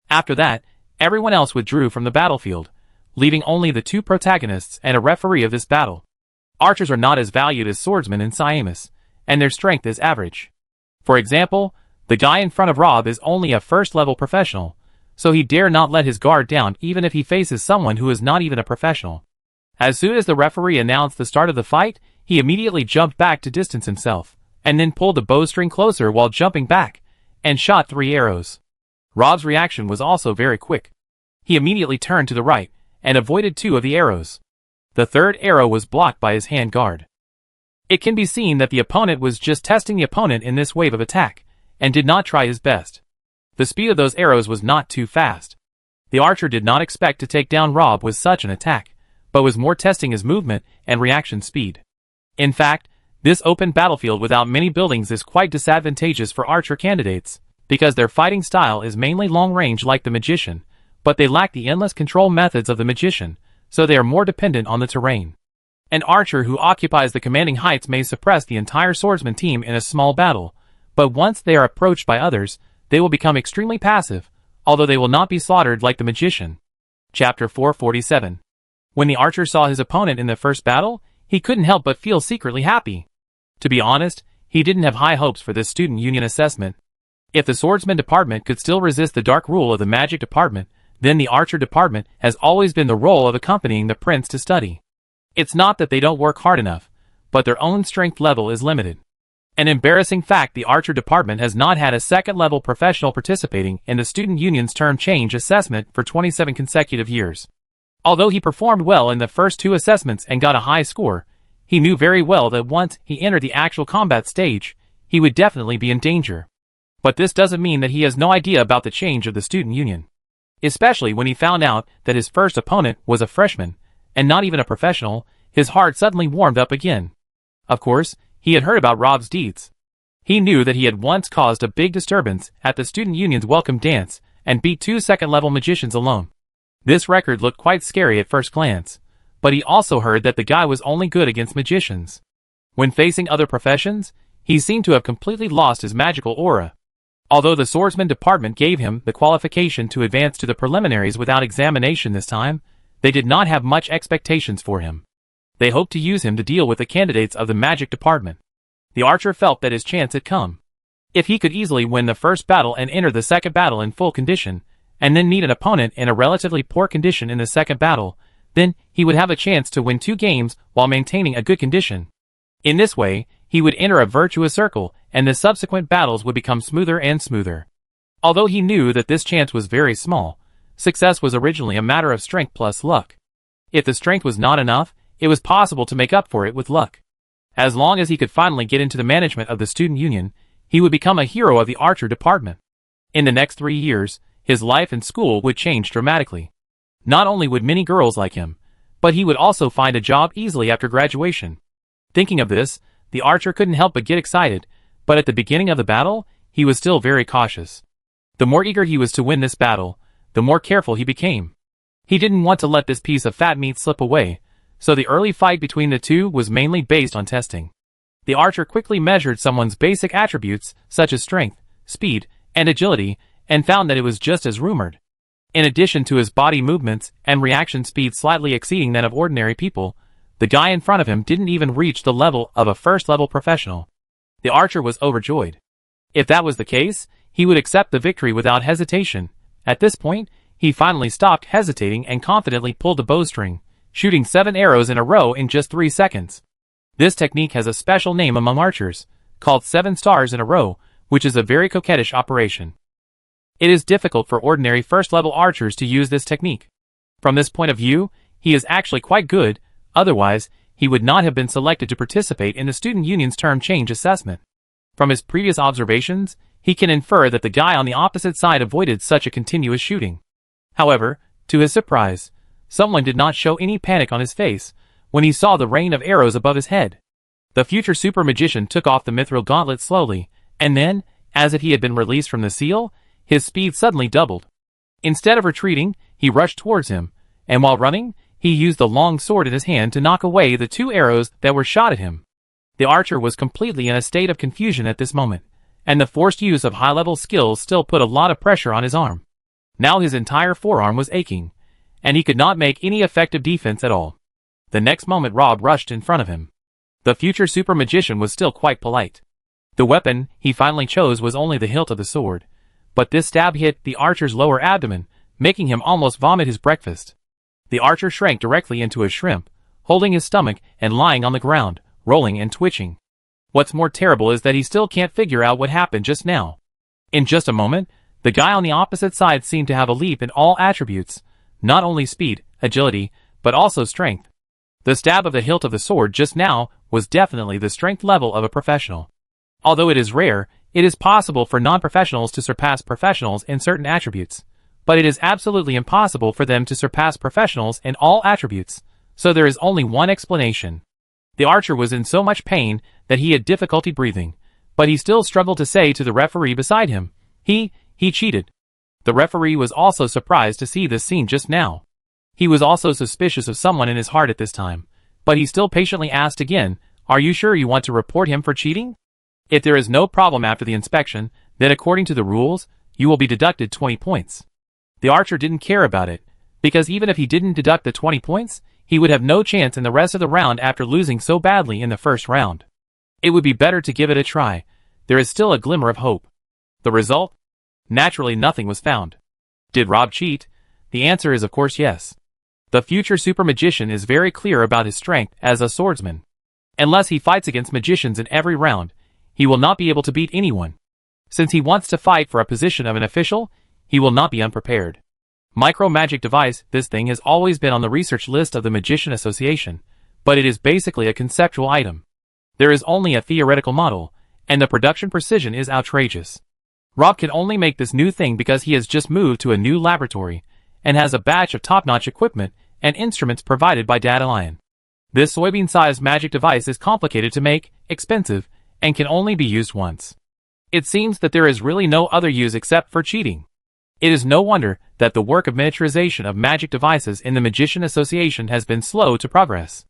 After that, everyone else withdrew from the battlefield, leaving only the 2 protagonists and a referee of this battle. Archers are not as valued as swordsmen in Siamus, and their strength is average. For example, the guy in front of Rob is only a first-level professional, so he dare not let his guard down even if he faces someone who is not even a professional. As soon as the referee announced the start of the fight, he immediately jumped back to distance himself, and then pulled the bowstring closer while jumping back, and shot 3 arrows. Rob's reaction was also very quick. He immediately turned to the right, and avoided 2 of the arrows. The 3rd arrow was blocked by his hand guard. It can be seen that the opponent was just testing the opponent in this wave of attack, and did not try his best. The speed of those arrows was not too fast. The archer did not expect to take down Rob with such an attack, but was more testing his movement and reaction speed. In fact, this open battlefield without many buildings is quite disadvantageous for archer candidates, because their fighting style is mainly long-range like the magician, but they lack the endless control methods of the magician, so they are more dependent on the terrain. An archer who occupies the commanding heights may suppress the entire swordsman team in a small battle, but once they are approached by others, they will become extremely passive, although they will not be slaughtered like the magician. Chapter 447. When the archer saw his opponent in the first battle, he couldn't help but feel secretly happy. To be honest, he didn't have high hopes for this student union assessment. If the swordsman department could still resist the dark rule of the magic department, Then the archer department has always been the role of accompanying the prince to study. It's not that they don't work hard enough, but their own strength level is limited. An embarrassing fact: the archer department has not had a second-level professional participating in the student union's term change assessment for 27 consecutive years. Although he performed well in the first 2 assessments and got a high score, he knew very well that once he entered the actual combat stage, he would definitely be in danger. But this doesn't mean that he has no idea about the change of the student union. Especially when he found out that his first opponent was a freshman, and not even a professional, his heart suddenly warmed up again. Of course, he had heard about Rob's deeds. He knew that he had once caused a big disturbance at the student union's welcome dance and beat 2 second-level magicians alone. This record looked quite scary at first glance, but he also heard that the guy was only good against magicians. When facing other professions, he seemed to have completely lost his magical aura. Although the swordsman department gave him the qualification to advance to the preliminaries without examination this time, they did not have much expectations for him. They hoped to use him to deal with the candidates of the magic department. The archer felt that his chance had come. If he could easily win the first battle and enter the second battle in full condition, and then meet an opponent in a relatively poor condition in the second battle, then he would have a chance to win 2 games while maintaining a good condition. In this way, he would enter a virtuous circle, and the subsequent battles would become smoother and smoother. Although he knew that this chance was very small, success was originally a matter of strength plus luck. If the strength was not enough, it was possible to make up for it with luck. As long as he could finally get into the management of the student union, he would become a hero of the archer department. In the next 3 years, his life and school would change dramatically. Not only would many girls like him, but he would also find a job easily after graduation. Thinking of this, the archer couldn't help but get excited, but at the beginning of the battle, he was still very cautious. The more eager he was to win this battle, the more careful he became. He didn't want to let this piece of fat meat slip away, so the early fight between the two was mainly based on testing. The archer quickly measured someone's basic attributes, such as strength, speed, and agility, and found that it was just as rumored. In addition to his body movements and reaction speed slightly exceeding that of ordinary people, the guy in front of him didn't even reach the level of a first-level professional. The archer was overjoyed. If that was the case, he would accept the victory without hesitation. At this point, he finally stopped hesitating and confidently pulled the bowstring, shooting 7 arrows in a row in just 3 seconds. This technique has a special name among archers, called 7 stars in a row, which is a very coquettish operation. It is difficult for ordinary first-level archers to use this technique. From this point of view, he is actually quite good, otherwise, he would not have been selected to participate in the student union's term change assessment. From his previous observations, he can infer that the guy on the opposite side avoided such a continuous shooting. However, to his surprise, someone did not show any panic on his face when he saw the rain of arrows above his head. The future super magician took off the mithril gauntlet slowly, and then, as if he had been released from the seal, his speed suddenly doubled. Instead of retreating, he rushed towards him, and while running, he used the long sword in his hand to knock away the 2 arrows that were shot at him. The archer was completely in a state of confusion at this moment, and the forced use of high-level skills still put a lot of pressure on his arm. Now his entire forearm was aching, and he could not make any effective defense at all. The next moment Rob rushed in front of him. The future super magician was still quite polite. The weapon he finally chose was only the hilt of the sword, but this stab hit the archer's lower abdomen, making him almost vomit his breakfast. The archer shrank directly into a shrimp, holding his stomach and lying on the ground, rolling and twitching. What's more terrible is that he still can't figure out what happened just now. In just a moment, the guy on the opposite side seemed to have a leap in all attributes, not only speed, agility, but also strength. The stab of the hilt of the sword just now was definitely the strength level of a professional. Although it is rare, it is possible for non-professionals to surpass professionals in certain attributes, but it is absolutely impossible for them to surpass professionals in all attributes, so there is only one explanation. The archer was in so much pain that he had difficulty breathing, but he still struggled to say to the referee beside him, he cheated. The referee was also surprised to see this scene just now. He was also suspicious of someone in his heart at this time, but he still patiently asked again, "Are you sure you want to report him for cheating? If there is no problem after the inspection, then according to the rules, you will be deducted 20 points. The archer didn't care about it, because even if he didn't deduct the 20 points, he would have no chance in the rest of the round after losing so badly in the first round. It would be better to give it a try. There is still a glimmer of hope. The result? Naturally nothing was found. Did Rob cheat? The answer is of course yes. The future super magician is very clear about his strength as a swordsman. Unless he fights against magicians in every round, he will not be able to beat anyone. Since he wants to fight for a position of an official, he will not be unprepared. Micro magic device, this thing has always been on the research list of the Magician Association, but it is basically a conceptual item. There is only a theoretical model, and the production precision is outrageous. Rob can only make this new thing because he has just moved to a new laboratory, and has a batch of top-notch equipment and instruments provided by Dandelion. This soybean-sized magic device is complicated to make, expensive, and can only be used once. It seems that there is really no other use except for cheating. It is no wonder that the work of miniaturization of magic devices in the Magician Association has been slow to progress.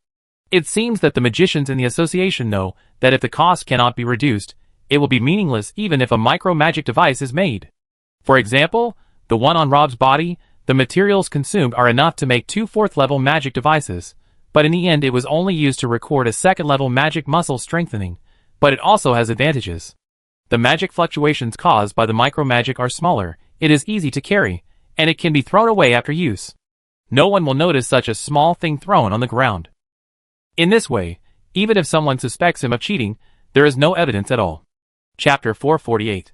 It seems that the magicians in the association know that if the cost cannot be reduced, it will be meaningless even if a micro-magic device is made. For example, the one on Rob's body, the materials consumed are enough to make 2 4th-level magic devices, but in the end it was only used to record a 2nd-level magic muscle strengthening, but it also has advantages. The magic fluctuations caused by the micro-magic are smaller, it is easy to carry, and it can be thrown away after use. No one will notice such a small thing thrown on the ground. In this way, even if someone suspects him of cheating, there is no evidence at all. Chapter 448.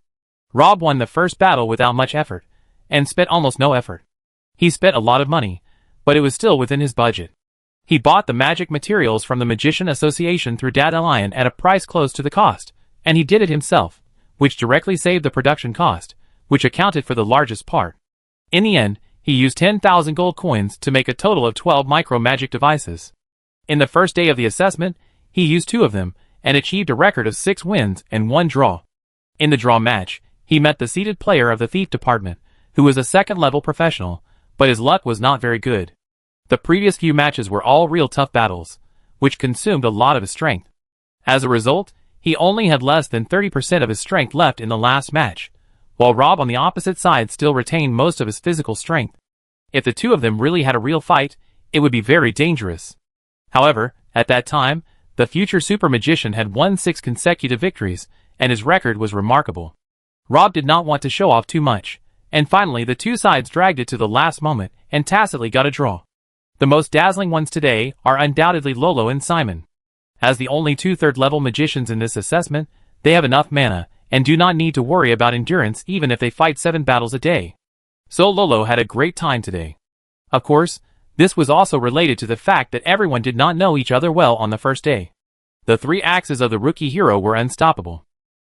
Rob won the first battle without much effort, and spent almost no effort. He spent a lot of money, but it was still within his budget. He bought the magic materials from the Magician Association through Dandelion at a price close to the cost, and he did it himself, which directly saved the production cost, which accounted for the largest part. In the end, he used 10,000 gold coins to make a total of 12 micro-magic devices. In the first day of the assessment, he used 2 of them, and achieved a record of 6 wins and 1 draw. In the draw match, he met the seated player of the thief department, who was a 2nd-level professional, but his luck was not very good. The previous few matches were all real tough battles, which consumed a lot of his strength. As a result, he only had less than 30% of his strength left in the last match, while Rob on the opposite side still retained most of his physical strength. If the 2 of them really had a real fight, it would be very dangerous. However, at that time, the future super magician had won 6 consecutive victories, and his record was remarkable. Rob did not want to show off too much, and finally the 2 sides dragged it to the last moment and tacitly got a draw. The most dazzling ones today are undoubtedly Lolo and Simon. As the only 2 third-level magicians in this assessment, they have enough mana, and do not need to worry about endurance even if they fight 7 battles a day. So Lolo had a great time today. Of course, this was also related to the fact that everyone did not know each other well on the first day. The 3 axes of the rookie hero were unstoppable.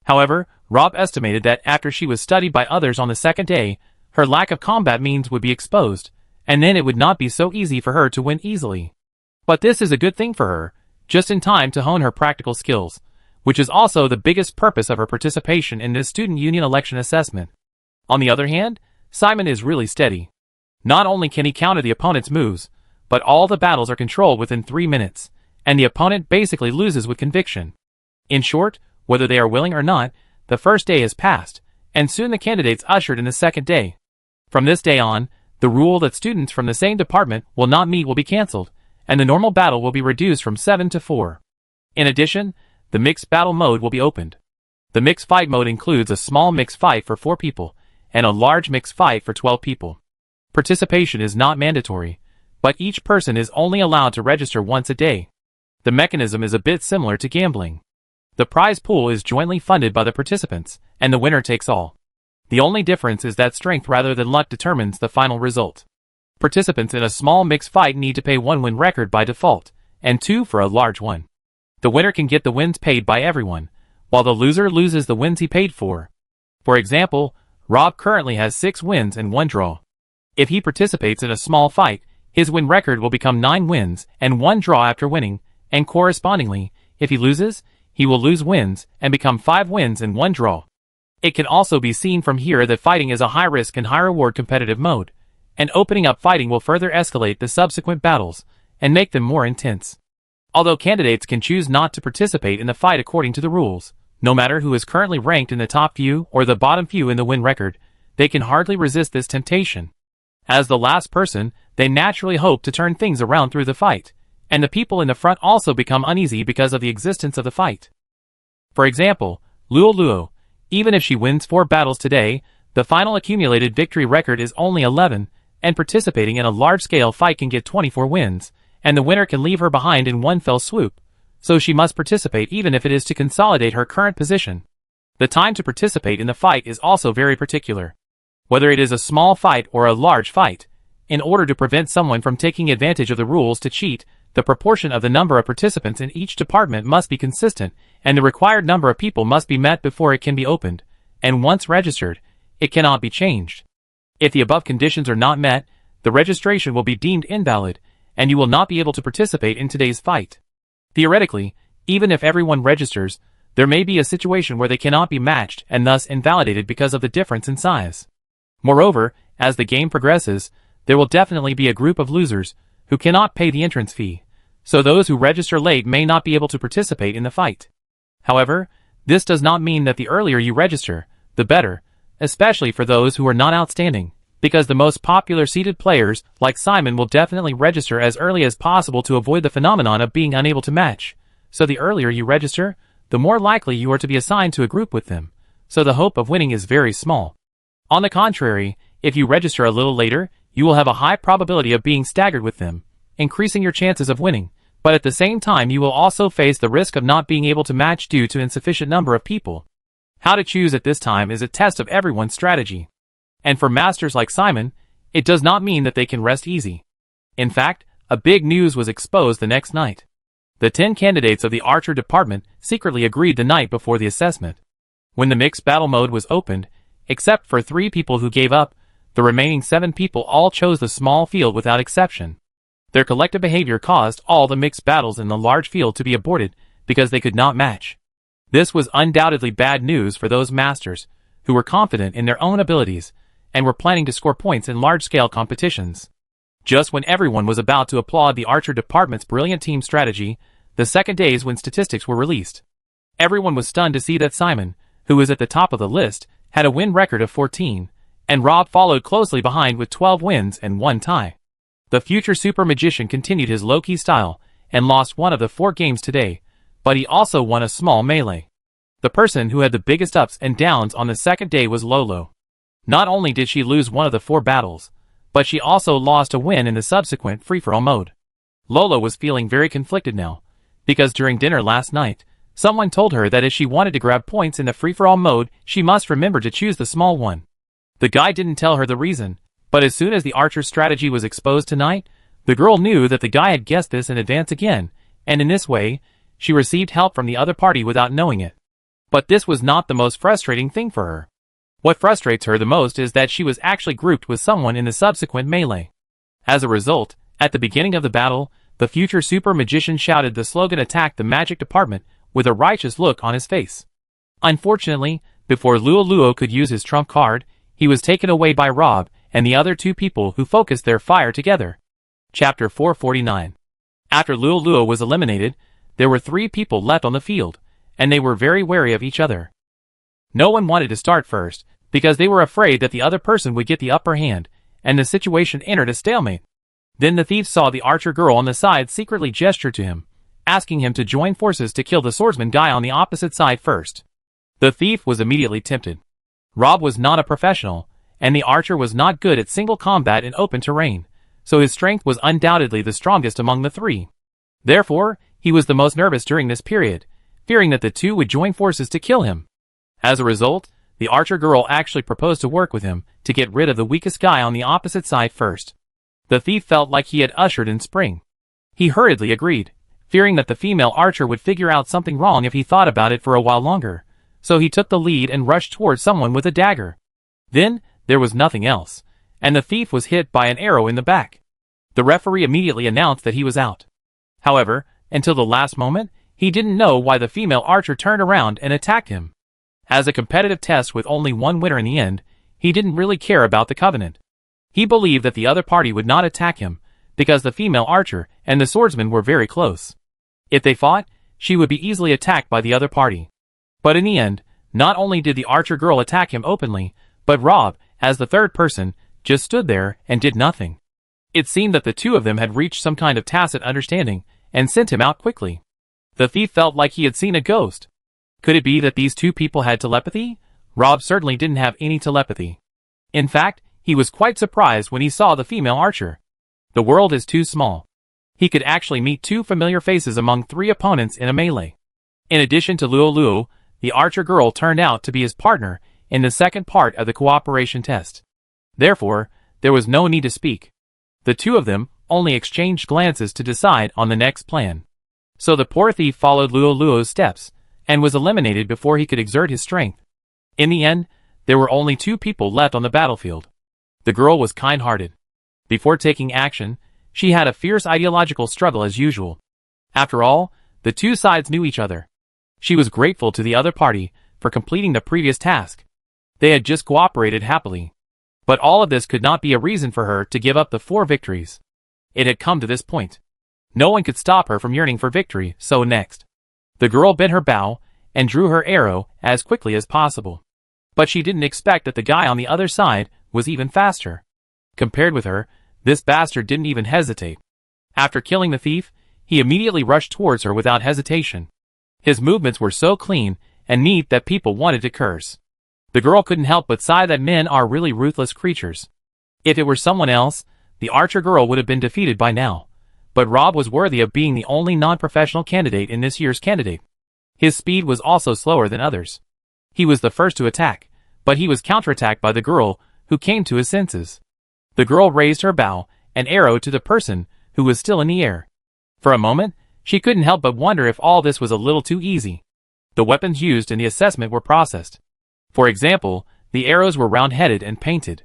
However, Rob estimated that after she was studied by others on the 2nd day, her lack of combat means would be exposed, and then it would not be so easy for her to win easily. But this is a good thing for her, just in time to hone her practical skills, which is also the biggest purpose of her participation in this student union election assessment. On the other hand, Simon is really steady. Not only can he counter the opponent's moves, but all the battles are controlled within 3 minutes, and the opponent basically loses with conviction. In short, whether they are willing or not, the first day has passed, and soon the candidates ushered in the 2nd day. From this day on, the rule that students from the same department will not meet will be cancelled, and the normal battle will be reduced from 7 to 4. In addition, the mixed battle mode will be opened. The mixed fight mode includes a small mixed fight for 4 people, and a large mixed fight for 12 people. Participation is not mandatory, but each person is only allowed to register once a day. The mechanism is a bit similar to gambling. The prize pool is jointly funded by the participants, and the winner takes all. The only difference is that strength rather than luck determines the final result. Participants in a small mixed fight need to pay 1 win record by default, and 2 for a large one. The winner can get the wins paid by everyone, while the loser loses the wins he paid for. For example, Rob currently has 6 wins and 1 draw. If he participates in a small fight, his win record will become 9 wins and 1 draw after winning, and correspondingly, if he loses, he will lose wins and become 5 wins and 1 draw. It can also be seen from here that fighting is a high-risk and high-reward competitive mode, and opening up fighting will further escalate the subsequent battles and make them more intense. Although candidates can choose not to participate in the fight according to the rules, no matter who is currently ranked in the top few or the bottom few in the win record, they can hardly resist this temptation. As the last person, they naturally hope to turn things around through the fight, and the people in the front also become uneasy because of the existence of the fight. For example, Luo, even if she wins 4 battles today, the final accumulated victory record is only 11, and participating in a large-scale fight can get 24 wins, and the winner can leave her behind in one fell swoop, so she must participate even if it is to consolidate her current position. The time to participate in the fight is also very particular. Whether it is a small fight or a large fight, in order to prevent someone from taking advantage of the rules to cheat, the proportion of the number of participants in each department must be consistent, and the required number of people must be met before it can be opened, and once registered, it cannot be changed. If the above conditions are not met, the registration will be deemed invalid, and you will not be able to participate in today's fight. Theoretically, even if everyone registers, there may be a situation where they cannot be matched and thus invalidated because of the difference in size. Moreover, as the game progresses, there will definitely be a group of losers who cannot pay the entrance fee, so those who register late may not be able to participate in the fight. However, this does not mean that the earlier you register, the better, especially for those who are not outstanding, because the most popular seeded players, like Simon, will definitely register as early as possible to avoid the phenomenon of being unable to match. So the earlier you register, the more likely you are to be assigned to a group with them, so the hope of winning is very small. On the contrary, if you register a little later, you will have a high probability of being staggered with them, increasing your chances of winning, but at the same time you will also face the risk of not being able to match due to insufficient number of people. How to choose at this time is a test of everyone's strategy. And for masters like Simon, it does not mean that they can rest easy. In fact, a big news was exposed the next night. The 10 candidates of the Archer department secretly agreed the night before the assessment. When the mixed battle mode was opened, except for 3 people who gave up, the remaining 7 people all chose the small field without exception. Their collective behavior caused all the mixed battles in the large field to be aborted because they could not match. This was undoubtedly bad news for those masters who were confident in their own abilities and were planning to score points in large-scale competitions. Just when everyone was about to applaud the Archer department's brilliant team strategy, the second days when statistics were released, everyone was stunned to see that Simon, who was at the top of the list, had a win record of 14, and Rob followed closely behind with 12 wins and 1 tie. The future super magician continued his low-key style and lost one of the 4 games today, but he also won a small melee. The person who had the biggest ups and downs on the second day was Lolo. Not only did she lose one of the 4 battles, but she also lost a win in the subsequent free-for-all mode. Lolo was feeling very conflicted now, because during dinner last night, someone told her that if she wanted to grab points in the free-for-all mode, she must remember to choose the small one. The guy didn't tell her the reason, but as soon as the Archer's strategy was exposed tonight, the girl knew that the guy had guessed this in advance again, and in this way, she received help from the other party without knowing it. But this was not the most frustrating thing for her. What frustrates her the most is that she was actually grouped with someone in the subsequent melee. As a result, at the beginning of the battle, the future super magician shouted the slogan "Attack the Magic Department" with a righteous look on his face. Unfortunately, before Luo could use his trump card, he was taken away by Rob and the other 2 people who focused their fire together. Chapter 449. After Luo was eliminated, there were 3 people left on the field, and they were very wary of each other. No one wanted to start first, because they were afraid that the other person would get the upper hand, and the situation entered a stalemate. Then the thief saw the Archer girl on the side secretly gesture to him, asking him to join forces to kill the swordsman guy on the opposite side first. The thief was immediately tempted. Rob was not a professional, and the Archer was not good at single combat in open terrain, so his strength was undoubtedly the strongest among the 3. Therefore, he was the most nervous during this period, fearing that the 2 would join forces to kill him. As a result, the Archer girl actually proposed to work with him to get rid of the weakest guy on the opposite side first. The thief felt like he had ushered in spring. He hurriedly agreed, fearing that the female Archer would figure out something wrong if he thought about it for a while longer, so he took the lead and rushed towards someone with a dagger. Then, there was nothing else, and the thief was hit by an arrow in the back. The referee immediately announced that he was out. However, until the last moment, he didn't know why the female Archer turned around and attacked him. As a competitive test with only one winner in the end, he didn't really care about the covenant. He believed that the other party would not attack him, because the female Archer and the swordsman were very close. If they fought, she would be easily attacked by the other party. But in the end, not only did the Archer girl attack him openly, but Rob, as the third person, just stood there and did nothing. It seemed that the 2 of them had reached some kind of tacit understanding, and sent him out quickly. The thief felt like he had seen a ghost. Could it be that these 2 people had telepathy? Rob certainly didn't have any telepathy. In fact, He was quite surprised when he saw the female archer. The world is too small. He could actually meet two familiar faces among three opponents in a melee. In addition to Luo Luo, the archer girl turned out to be his partner in the second part of the cooperation test. Therefore, there was no need to speak. The two of them only exchanged glances to decide on the next plan. So the poor thief followed Luo Luo's steps, and was eliminated before he could exert his strength. In the end, there were only two people left on the battlefield. The girl was kind-hearted. Before taking action, she had a fierce ideological struggle as usual. After all, the two sides knew each other. She was grateful to the other party for completing the previous task. They had just cooperated happily. But all of this could not be a reason for her to give up the 4 victories. It had come to this point. No one could stop her from yearning for victory, so next. The girl bent her bow and drew her arrow as quickly as possible. But she didn't expect that the guy on the other side was even faster. Compared with her, this bastard didn't even hesitate. After killing the thief, he immediately rushed towards her without hesitation. His movements were so clean and neat that people wanted to curse. The girl couldn't help but sigh that men are really ruthless creatures. If it were someone else, the archer girl would have been defeated by now. But Rob was worthy of being the only non-professional candidate in this year's candidate. His speed was also slower than others. He was the first to attack, but he was counterattacked by the girl, who came to his senses. The girl raised her bow and arrow to the person who was still in the air. For a moment, she couldn't help but wonder if all this was a little too easy. The weapons used in the assessment were processed. For example, the arrows were round-headed and painted.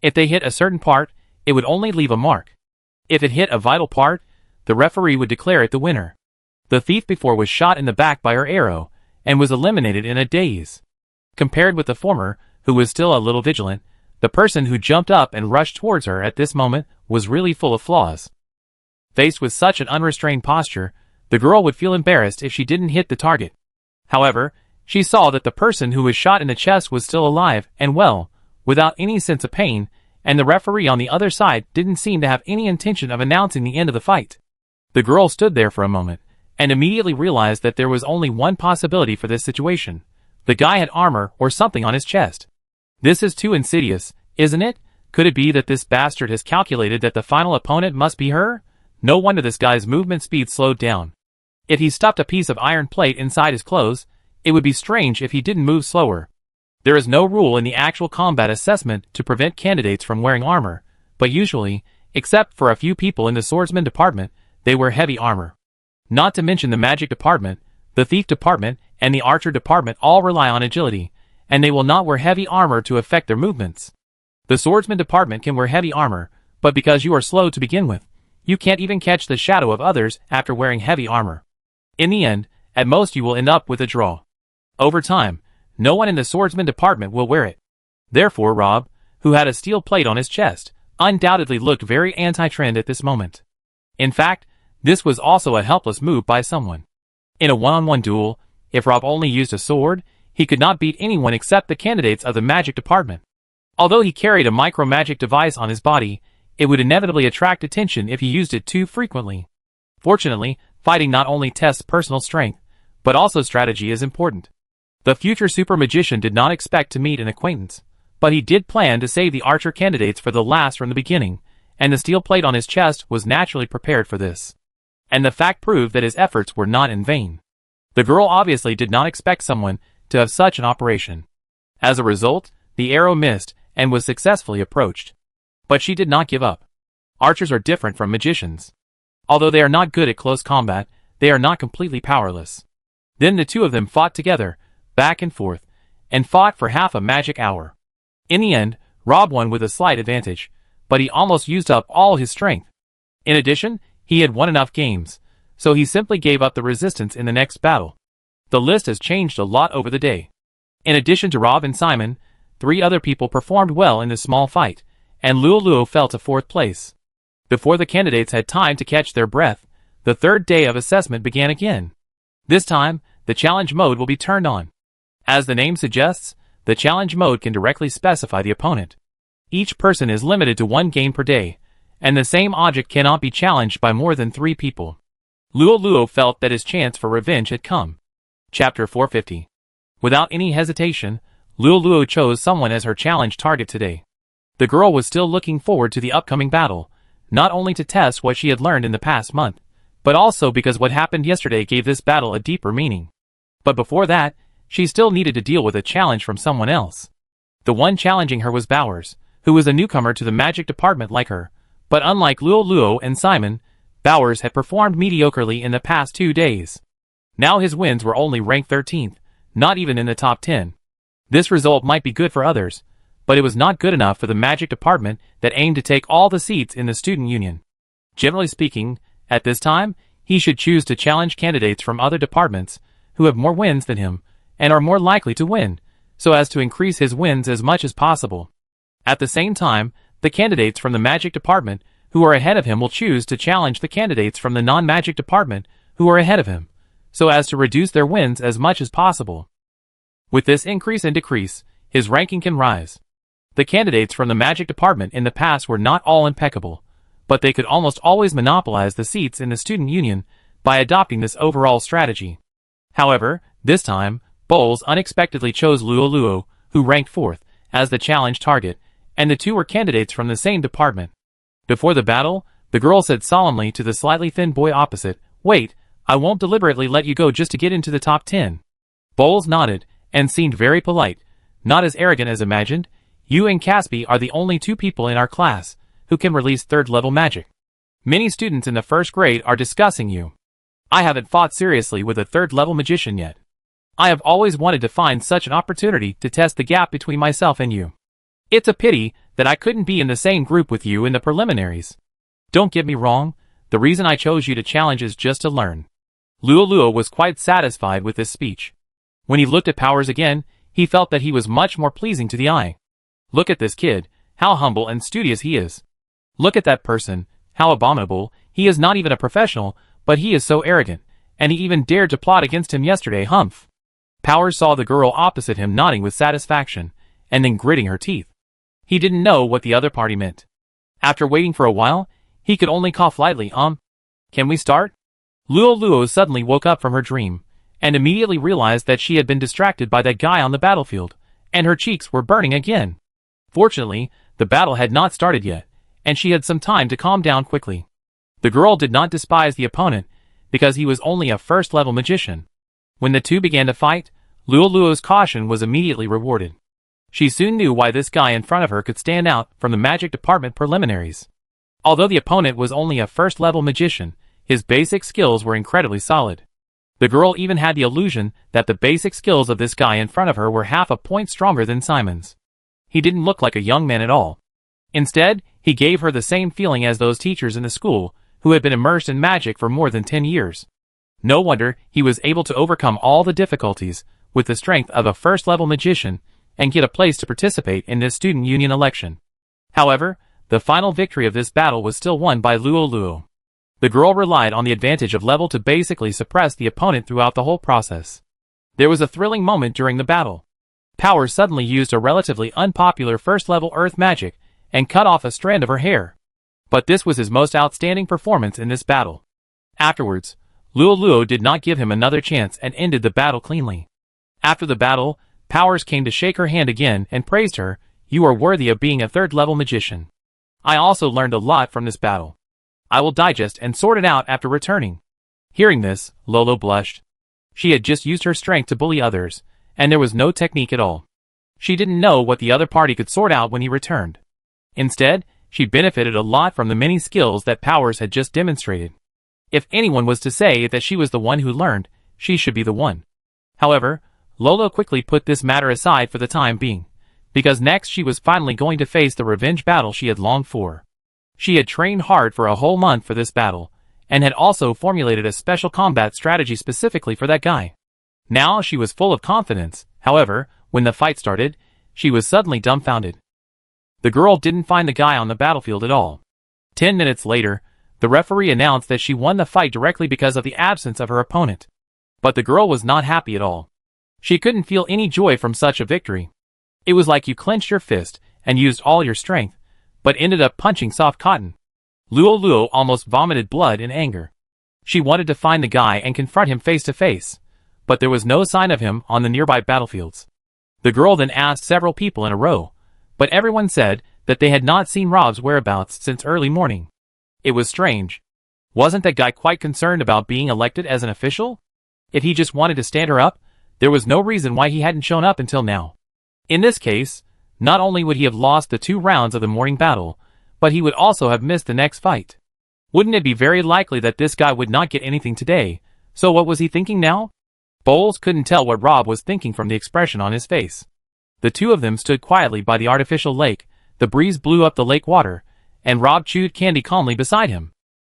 If they hit a certain part, it would only leave a mark. If it hit a vital part, the referee would declare it the winner. The thief before was shot in the back by her arrow, and was eliminated in a daze. Compared with the former, who was still a little vigilant, the person who jumped up and rushed towards her at this moment was really full of flaws. Faced with such an unrestrained posture, the girl would feel embarrassed if she didn't hit the target. However, she saw that the person who was shot in the chest was still alive and well, without any sense of pain, and the referee on the other side didn't seem to have any intention of announcing the end of the fight. The girl stood there for a moment, and immediately realized that there was only one possibility for this situation. The guy had armor or something on his chest. This is too insidious, isn't it? Could it be that this bastard has calculated that the final opponent must be her? No wonder this guy's movement speed slowed down. If he stuffed a piece of iron plate inside his clothes, it would be strange if he didn't move slower. There is no rule in the actual combat assessment to prevent candidates from wearing armor, but usually, except for a few people in the swordsman department, they wear heavy armor. Not to mention the magic department, the thief department, and the archer department all rely on agility, and they will not wear heavy armor to affect their movements. The swordsman department can wear heavy armor, but because you are slow to begin with, you can't even catch the shadow of others after wearing heavy armor. In the end, at most you will end up with a draw. Over time, no one in the swordsman department will wear it. Therefore Rob, who had a steel plate on his chest, undoubtedly looked very anti-trend at this moment. In fact, this was also a helpless move by someone. In a one-on-one duel, if Rob only used a sword, he could not beat anyone except the candidates of the magic department. Although he carried a micro-magic device on his body, it would inevitably attract attention if he used it too frequently. Fortunately, fighting not only tests personal strength, but also strategy is important. The future super magician did not expect to meet an acquaintance, but he did plan to save the archer candidates for the last from the beginning, and the steel plate on his chest was naturally prepared for this. And the fact proved that his efforts were not in vain. The girl obviously did not expect someone to have such an operation. As a result, the arrow missed and was successfully approached. But she did not give up. Archers are different from magicians. Although they are not good at close combat, they are not completely powerless. Then the two of them fought together, back and forth, and fought for half a magic hour. In the end, Rob won with a slight advantage, but he almost used up all his strength. In addition, he had won enough games, so he simply gave up the resistance in the next battle. The list has changed a lot over the day. In addition to Rob and Simon, 3 other people performed well in this small fight, and Luo Luo fell to 4th place. Before the candidates had time to catch their breath, the 3rd day of assessment began again. This time, the challenge mode will be turned on. As the name suggests, the challenge mode can directly specify the opponent. Each person is limited to 1 game per day, and the same object cannot be challenged by more than 3 people. Luo Luo felt that his chance for revenge had come. Chapter 450. Without any hesitation, Luo Luo chose someone as her challenge target today. The girl was still looking forward to the upcoming battle, not only to test what she had learned in the past month, but also because what happened yesterday gave this battle a deeper meaning. But before that, she still needed to deal with a challenge from someone else. The one challenging her was Bowers, who was a newcomer to the magic department like her, but unlike Luo and Simon, Bowers had performed mediocrely in the past 2 days. Now his wins were only ranked 13th, not even in the top 10. This result might be good for others, but it was not good enough for the magic department that aimed to take all the seats in the student union. Generally speaking, at this time, he should choose to challenge candidates from other departments who have more wins than him and are more likely to win, so as to increase his wins as much as possible. At the same time, the candidates from the magic department who are ahead of him will choose to challenge the candidates from the non-magic department who are ahead of him, so as to reduce their wins as much as possible. With this increase and decrease, his ranking can rise. The candidates from the magic department in the past were not all impeccable, but they could almost always monopolize the seats in the student union by adopting this overall strategy. However, this time, Bowles unexpectedly chose Luo, who ranked 4th, as the challenge target, and the two were candidates from the same department. Before the battle, the girl said solemnly to the slightly thin boy opposite, "Wait, I won't deliberately let you go just to get into the top 10. Bowles nodded, and seemed very polite, not as arrogant as imagined. "You and Caspi are the only 2 people in our class who can release 3rd-level magic. Many students in the 1st grade are discussing you. I haven't fought seriously with a 3rd-level magician yet. I have always wanted to find such an opportunity to test the gap between myself and you. It's a pity that I couldn't be in the same group with you in the preliminaries. Don't get me wrong, the reason I chose you to challenge is just to learn." Luo was quite satisfied with this speech. When he looked at Powers again, he felt that he was much more pleasing to the eye. Look at this kid, how humble and studious he is. Look at that person, how abominable. He is not even a professional, but he is so arrogant, and he even dared to plot against him yesterday. Humph. Powers saw the girl opposite him nodding with satisfaction, and then gritting her teeth. He didn't know what the other party meant. After waiting for a while, he could only cough lightly. Can we start?" Luo suddenly woke up from her dream, and immediately realized that she had been distracted by that guy on the battlefield, and her cheeks were burning again. Fortunately, the battle had not started yet, and she had some time to calm down quickly. The girl did not despise the opponent, because he was only a 1st-level magician. When the two began to fight, Luo's caution was immediately rewarded. She soon knew why this guy in front of her could stand out from the magic department preliminaries. Although the opponent was only a 1st-level magician, his basic skills were incredibly solid. The girl even had the illusion that the basic skills of this guy in front of her were half a point stronger than Simon's. He didn't look like a young man at all. Instead, he gave her the same feeling as those teachers in the school who had been immersed in magic for more than 10 years. No wonder he was able to overcome all the difficulties with the strength of a 1st-level magician and get a place to participate in this student union election. However, the final victory of this battle was still won by Luo. The girl relied on the advantage of level to basically suppress the opponent throughout the whole process. There was a thrilling moment during the battle. Powers suddenly used a relatively unpopular 1st-level earth magic and cut off a strand of her hair. But this was his most outstanding performance in this battle. Afterwards, Luo did not give him another chance and ended the battle cleanly. After the battle, Powers came to shake her hand again and praised her. "You are worthy of being a 3rd-level magician. I also learned a lot from this battle. I will digest and sort it out after returning." Hearing this, Lolo blushed. She had just used her strength to bully others, and there was no technique at all. She didn't know what the other party could sort out when he returned. Instead, she benefited a lot from the many skills that Powers had just demonstrated. If anyone was to say that she was the one who learned, she should be the one. However, Lolo quickly put this matter aside for the time being, because next she was finally going to face the revenge battle she had longed for. She had trained hard for a whole month for this battle, and had also formulated a special combat strategy specifically for that guy. Now she was full of confidence. However, when the fight started, she was suddenly dumbfounded. The girl didn't find the guy on the battlefield at all. 10 minutes later, the referee announced that she won the fight directly because of the absence of her opponent. But the girl was not happy at all. She couldn't feel any joy from such a victory. It was like you clenched your fist and used all your strength, but ended up punching soft cotton. Luo almost vomited blood in anger. She wanted to find the guy and confront him face to face, but there was no sign of him on the nearby battlefields. The girl then asked several people in a row, but everyone said that they had not seen Rob's whereabouts since early morning. It was strange. Wasn't that guy quite concerned about being elected as an official? If he just wanted to stand her up, there was no reason why he hadn't shown up until now. In this case, not only would he have lost the 2 rounds of the morning battle, but he would also have missed the next fight. Wouldn't it be very likely that this guy would not get anything today? So what was he thinking now? Bowles couldn't tell what Rob was thinking from the expression on his face. The 2 of them stood quietly by the artificial lake, the breeze blew up the lake water, and Rob chewed candy calmly beside him.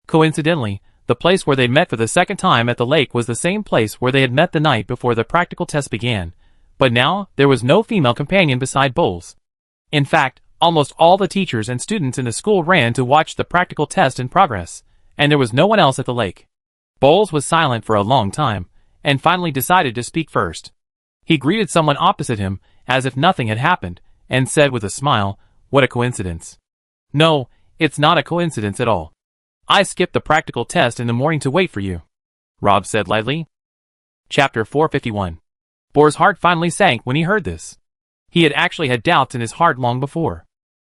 Coincidentally, the place where they met for the second time at the lake was the same place where they had met the night before the practical test began, but now there was no female companion beside Bowles. In fact, almost all the teachers and students in the school ran to watch the practical test in progress, and there was no one else at the lake. Bowles was silent for a long time, and finally decided to speak first. He greeted someone opposite him, as if nothing had happened, and said with a smile, "What a coincidence." "No, it's not a coincidence at all. I skipped the practical test in the morning to wait for you," Rob said lightly. Chapter 451. Bohr's heart finally sank when he heard this. He had actually had doubts in his heart long before.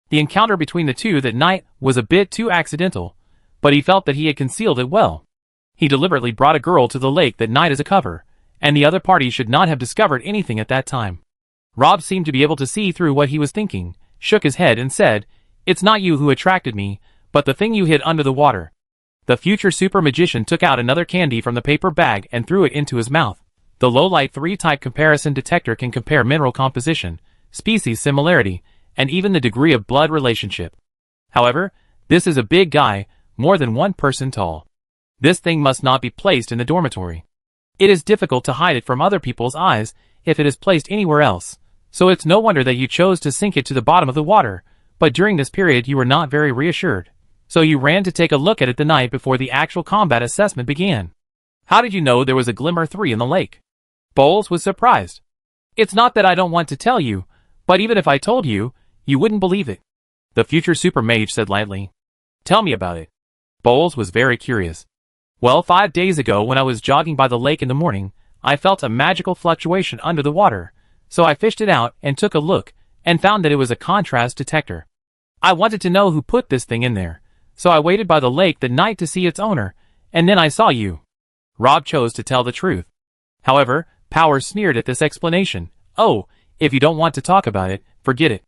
The encounter between the 2 that night was a bit too accidental, but he felt that he had concealed it well. He deliberately brought a girl to the lake that night as a cover, and the other party should not have discovered anything at that time. Rob seemed to be able to see through what he was thinking, shook his head and said, "It's not you who attracted me, but the thing you hid under the water." The future super magician took out another candy from the paper bag and threw it into his mouth. The low-light 3-type comparison detector can compare mineral composition, species similarity, and even the degree of blood relationship. However, this is a big guy, more than 1 person tall. This thing must not be placed in the dormitory. It is difficult to hide it from other people's eyes if it is placed anywhere else, so it's no wonder that you chose to sink it to the bottom of the water, but during this period you were not very reassured. So you ran to take a look at it the night before the actual combat assessment began. How did you know there was a Glimmer 3 in the lake? Bowles was surprised. "It's not that I don't want to tell you, but even if I told you, you wouldn't believe it," the future super mage said lightly. "Tell me about it." Bowles was very curious. "Well, 5 days ago when I was jogging by the lake in the morning, I felt a magical fluctuation under the water, so I fished it out and took a look, and found that it was a contrast detector. I wanted to know who put this thing in there, so I waited by the lake that night to see its owner, and then I saw you." Rob chose to tell the truth. However, Powers sneered at this explanation. "Oh, if you don't want to talk about it, forget it.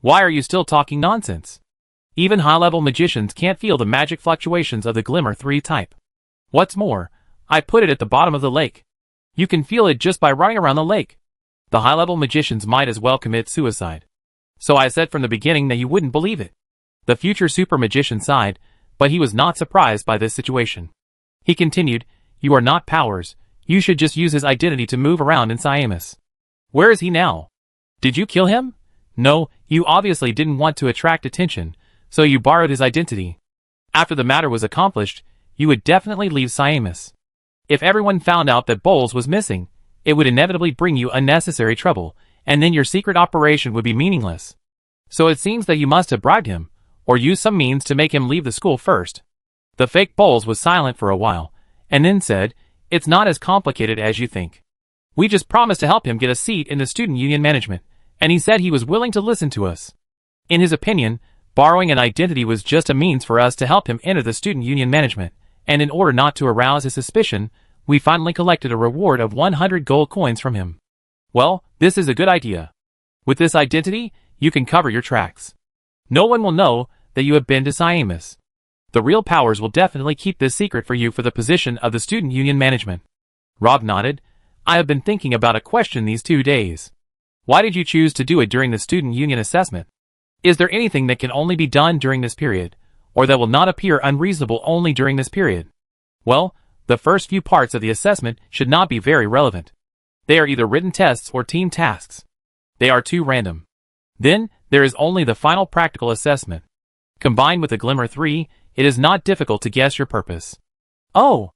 Why are you still talking nonsense? Even high-level magicians can't feel the magic fluctuations of the Glimmer 3 type. What's more, I put it at the bottom of the lake. You can feel it just by running around the lake. The high-level magicians might as well commit suicide. So I said from the beginning that you wouldn't believe it." The future super magician sighed, but he was not surprised by this situation. He continued, "You are not Powers. You should just use his identity to move around in Siamus. Where is he now? Did you kill him? No, you obviously didn't want to attract attention, so you borrowed his identity. After the matter was accomplished, you would definitely leave Siamus. If everyone found out that Bowles was missing, it would inevitably bring you unnecessary trouble, and then your secret operation would be meaningless. So it seems that you must have bribed him, or used some means to make him leave the school first." The fake Bowles was silent for a while, and then said, "It's not as complicated as you think. We just promised to help him get a seat in the student union management, and he said he was willing to listen to us. In his opinion, borrowing an identity was just a means for us to help him enter the student union management, and in order not to arouse his suspicion, we finally collected a reward of 100 gold coins from him. Well, this is a good idea. With this identity, you can cover your tracks. No one will know that you have been to Siamus. The real Powers will definitely keep this secret for you for the position of the student union management." Rob nodded. "I have been thinking about a question these 2 days. Why did you choose to do it during the student union assessment? Is there anything that can only be done during this period, or that will not appear unreasonable only during this period? Well, the first few parts of the assessment should not be very relevant. They are either written tests or team tasks. They are too random. Then, there is only the final practical assessment. Combined with the Glimmer 3, it is not difficult to guess your purpose. Oh!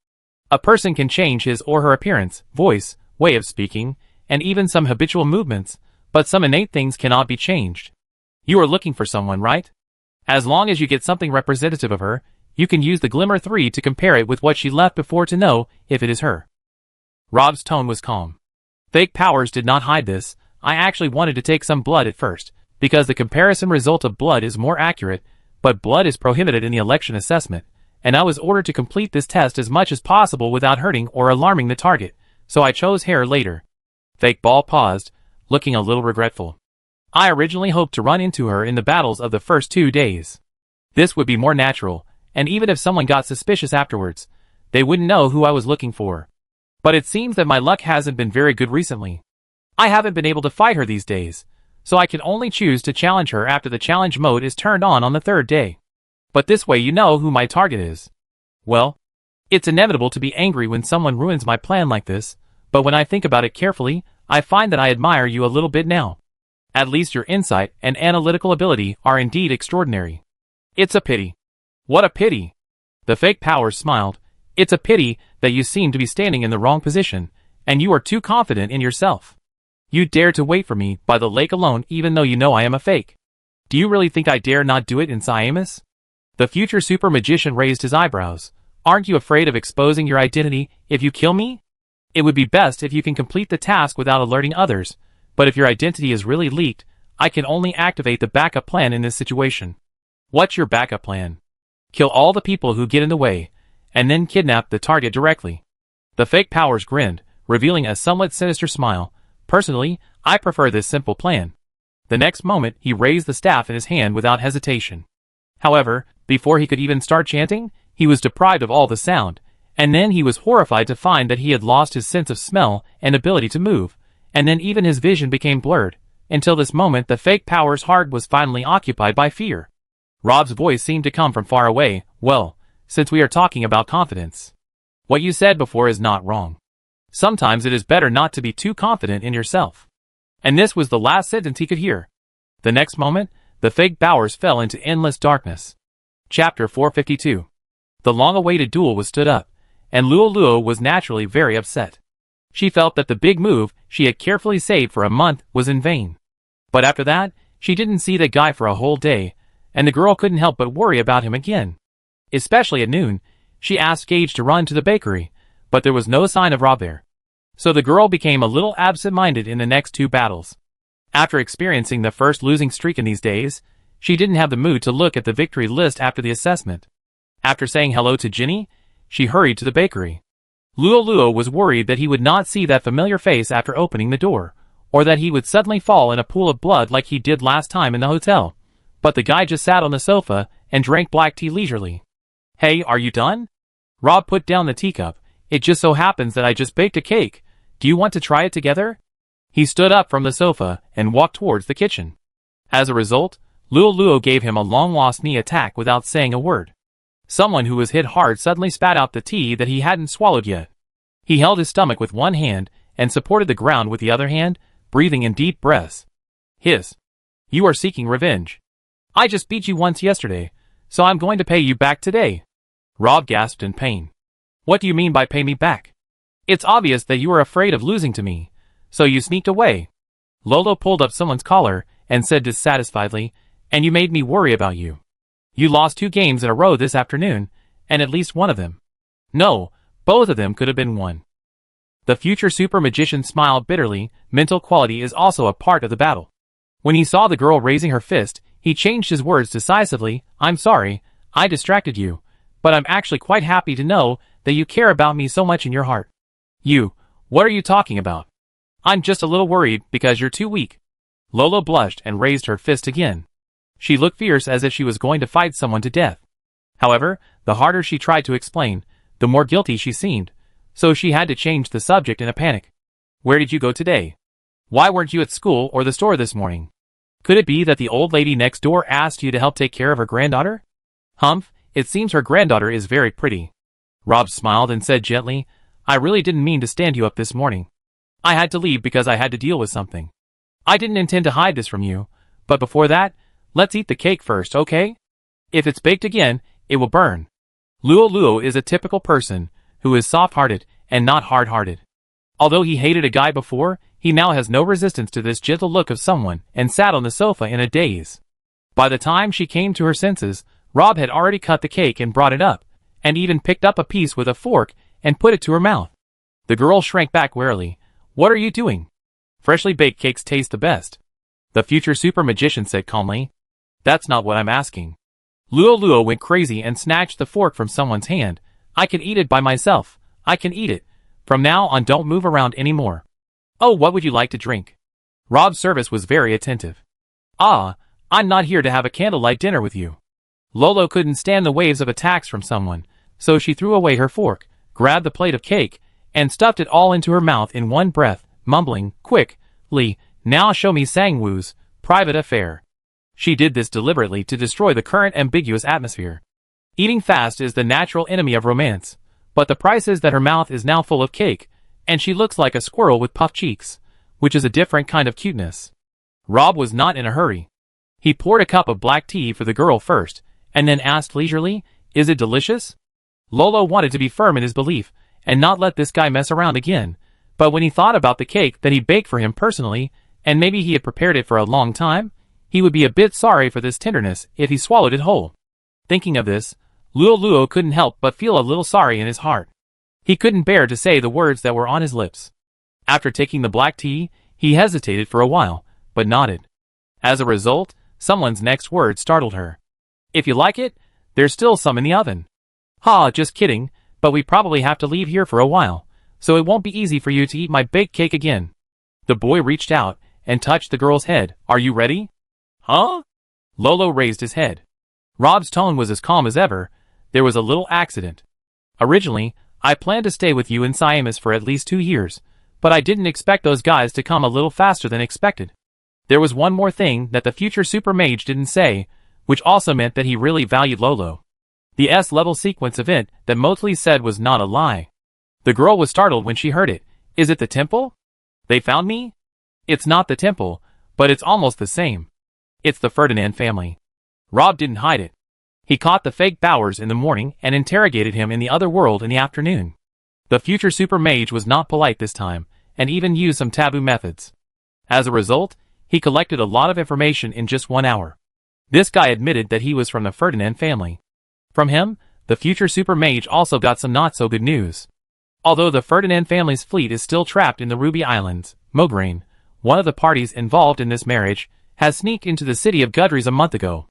A person can change his or her appearance, voice, way of speaking, and even some habitual movements, but some innate things cannot be changed. You are looking for someone, right? As long as you get something representative of her, you can use the Glimmer 3 to compare it with what she left before to know if it is her." Rob's tone was calm. "Fake Powers did not hide this. I actually wanted to take some blood at first, because the comparison result of blood is more accurate, but blood is prohibited in the election assessment, and I was ordered to complete this test as much as possible without hurting or alarming the target, so I chose hair later. Fake ball paused, looking a little regretful. I originally hoped to run into her in the battles of the first 2 days. This would be more natural, and even if someone got suspicious afterwards, they wouldn't know who I was looking for. But it seems that my luck hasn't been very good recently. I haven't been able to fight her these days, so I can only choose to challenge her after the challenge mode is turned on the 3rd day. But this way you know who my target is. Well, it's inevitable to be angry when someone ruins my plan like this, but when I think about it carefully, I find that I admire you a little bit now. At least your insight and analytical ability are indeed extraordinary. It's a pity. What a pity. The fake powers smiled. It's a pity that you seem to be standing in the wrong position, and you are too confident in yourself. You dare to wait for me by the lake alone even though you know I am a fake. Do you really think I dare not do it in Siamus? The future super magician raised his eyebrows. Aren't you afraid of exposing your identity if you kill me? It would be best if you can complete the task without alerting others, but if your identity is really leaked, I can only activate the backup plan in this situation. What's your backup plan? Kill all the people who get in the way, and then kidnap the target directly. The fake powers grinned, revealing a somewhat sinister smile. Personally, I prefer this simple plan. The next moment, he raised the staff in his hand without hesitation. However, before he could even start chanting, he was deprived of all the sound, and then he was horrified to find that he had lost his sense of smell and ability to move, and then even his vision became blurred. Until this moment, the fake power's heart was finally occupied by fear. Rob's voice seemed to come from far away. Well, since we are talking about confidence, what you said before is not wrong. Sometimes it is better not to be too confident in yourself. And this was the last sentence he could hear. The next moment, the fake powers fell into endless darkness. Chapter 452. The long-awaited duel was stood up, and Luo was naturally very upset. She felt that the big move she had carefully saved for a month was in vain. But after that, she didn't see the guy for a whole day, and the girl couldn't help but worry about him again. Especially at noon, she asked Gage to run to the bakery, but there was no sign of Rob there. So the girl became a little absent-minded in the next 2 battles. After experiencing the first losing streak in these days, she didn't have the mood to look at the victory list after the assessment. After saying hello to Ginny, she hurried to the bakery. Luo was worried that he would not see that familiar face after opening the door, or that he would suddenly fall in a pool of blood like he did last time in the hotel. But the guy just sat on the sofa and drank black tea leisurely. Hey, are you done? Rob put down the teacup. It just so happens that I just baked a cake. Do you want to try it together? He stood up from the sofa and walked towards the kitchen. As a result, Luo gave him a long-lost knee attack without saying a word. Someone who was hit hard suddenly spat out the tea that he hadn't swallowed yet. He held his stomach with one hand and supported the ground with the other hand, breathing in deep breaths. Hiss. You are seeking revenge. I just beat you once yesterday, so I'm going to pay you back today. Rob gasped in pain. What do you mean by pay me back? It's obvious that you are afraid of losing to me, so you sneaked away. Lolo pulled up someone's collar and said dissatisfiedly, and you made me worry about you. You lost 2 games in a row this afternoon, and at least one of them. No, both of them could have been won. The future super magician smiled bitterly. Mental quality is also a part of the battle. When he saw the girl raising her fist, he changed his words decisively. I'm sorry, I distracted you, but I'm actually quite happy to know that you care about me so much in your heart. What are you talking about? I'm just a little worried because you're too weak. Lolo blushed and raised her fist again. She looked fierce as if she was going to fight someone to death. However, the harder she tried to explain, the more guilty she seemed, so she had to change the subject in a panic. Where did you go today? Why weren't you at school or the store this morning? Could it be that the old lady next door asked you to help take care of her granddaughter? Humph, it seems her granddaughter is very pretty. Rob smiled and said gently, I really didn't mean to stand you up this morning. I had to leave because I had to deal with something. I didn't intend to hide this from you, but before that, let's eat the cake first, okay? If it's baked again, it will burn. Luo is a typical person who is soft-hearted and not hard-hearted. Although he hated a guy before, he now has no resistance to this gentle look of someone and sat on the sofa in a daze. By the time she came to her senses, Rob had already cut the cake and brought it up, and even picked up a piece with a fork and put it to her mouth. The girl shrank back warily. What are you doing? Freshly baked cakes taste the best. The future super magician said calmly. That's not what I'm asking. Luo went crazy and snatched the fork from someone's hand. I can eat it by myself. I can eat it. From now on, don't move around anymore. Oh, what would you like to drink? Rob's service was very attentive. Ah, I'm not here to have a candlelight dinner with you. Lolo couldn't stand the waves of attacks from someone, so she threw away her fork, grabbed the plate of cake, and stuffed it all into her mouth in one breath, mumbling, quickly, now show me Sang-woo's private affair. She did this deliberately to destroy the current ambiguous atmosphere. Eating fast is the natural enemy of romance, but the price is that her mouth is now full of cake, and she looks like a squirrel with puffed cheeks, which is a different kind of cuteness. Rob was not in a hurry. He poured a cup of black tea for the girl first, and then asked leisurely, "Is it delicious?" Lolo wanted to be firm in his belief, and not let this guy mess around again, but when he thought about the cake that he baked for him personally, and maybe he had prepared it for a long time, he would be a bit sorry for this tenderness if he swallowed it whole. Thinking of this, Luo couldn't help but feel a little sorry in his heart. He couldn't bear to say the words that were on his lips. After taking the black tea, he hesitated for a while, but nodded. As a result, someone's next word startled her. "If you like it, there's still some in the oven." "Ha, just kidding, but we probably have to leave here for a while, so it won't be easy for you to eat my baked cake again." The boy reached out and touched the girl's head. "Are you ready?" "Huh?" Lolo raised his head. Rob's tone was as calm as ever. There was a little accident. "Originally, I planned to stay with you in Siamis for at least 2 years, but I didn't expect those guys to come a little faster than expected. There was one more thing that the future super mage didn't say, which also meant that he really valued Lolo. The S-level sequence event that Motley said was not a lie." The girl was startled when she heard it. "Is it the temple? They found me?" "It's not the temple, but it's almost the same. It's the Ferdinand family." Rob didn't hide it. He caught the fake Bowers in the morning and interrogated him in the other world in the afternoon. The future super mage was not polite this time, and even used some taboo methods. As a result, he collected a lot of information in just 1 hour. This guy admitted that he was from the Ferdinand family. From him, the future super mage also got some not-so-good news. Although the Ferdinand family's fleet is still trapped in the Ruby Islands, Mograine, one of the parties involved in this marriage, has sneaked into the city of Gudries a month ago.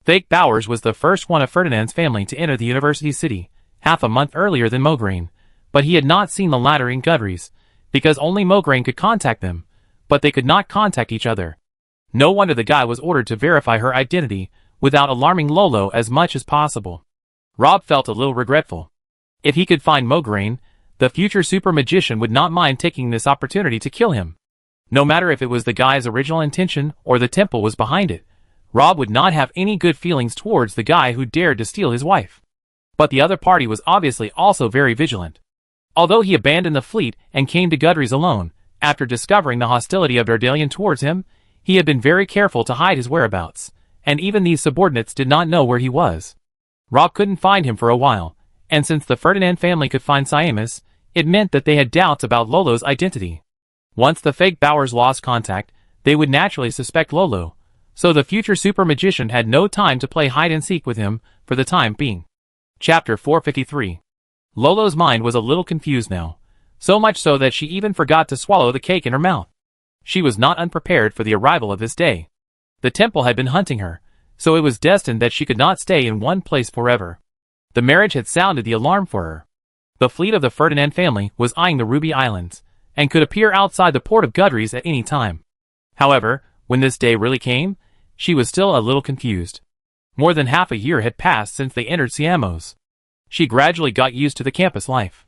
Fake Bowers was the first one of Ferdinand's family to enter the university city, half a month earlier than Mograine, but he had not seen the latter in Gudries, because only Mograine could contact them, but they could not contact each other. No wonder the guy was ordered to verify her identity, without alarming Lolo as much as possible. Rob felt a little regretful. If he could find Mograine, the future super magician would not mind taking this opportunity to kill him. No matter if it was the guy's original intention or the temple was behind it, Rob would not have any good feelings towards the guy who dared to steal his wife. But the other party was obviously also very vigilant. Although he abandoned the fleet and came to Gudries alone, after discovering the hostility of Dardalian towards him, he had been very careful to hide his whereabouts, and even these subordinates did not know where he was. Rob couldn't find him for a while, and since the Ferdinand family could find Siamis, it meant that they had doubts about Lolo's identity. Once the fake Bowers lost contact, they would naturally suspect Lolo, so the future super magician had no time to play hide-and-seek with him for the time being. Chapter 453. Lolo's mind was a little confused now, so much so that she even forgot to swallow the cake in her mouth. She was not unprepared for the arrival of this day. The temple had been hunting her, so it was destined that she could not stay in one place forever. The marriage had sounded the alarm for her. The fleet of the Ferdinand family was eyeing the Ruby Islands, and could appear outside the port of Gudries at any time. However, when this day really came, she was still a little confused. More than half a year had passed since they entered Siamos. She gradually got used to the campus life.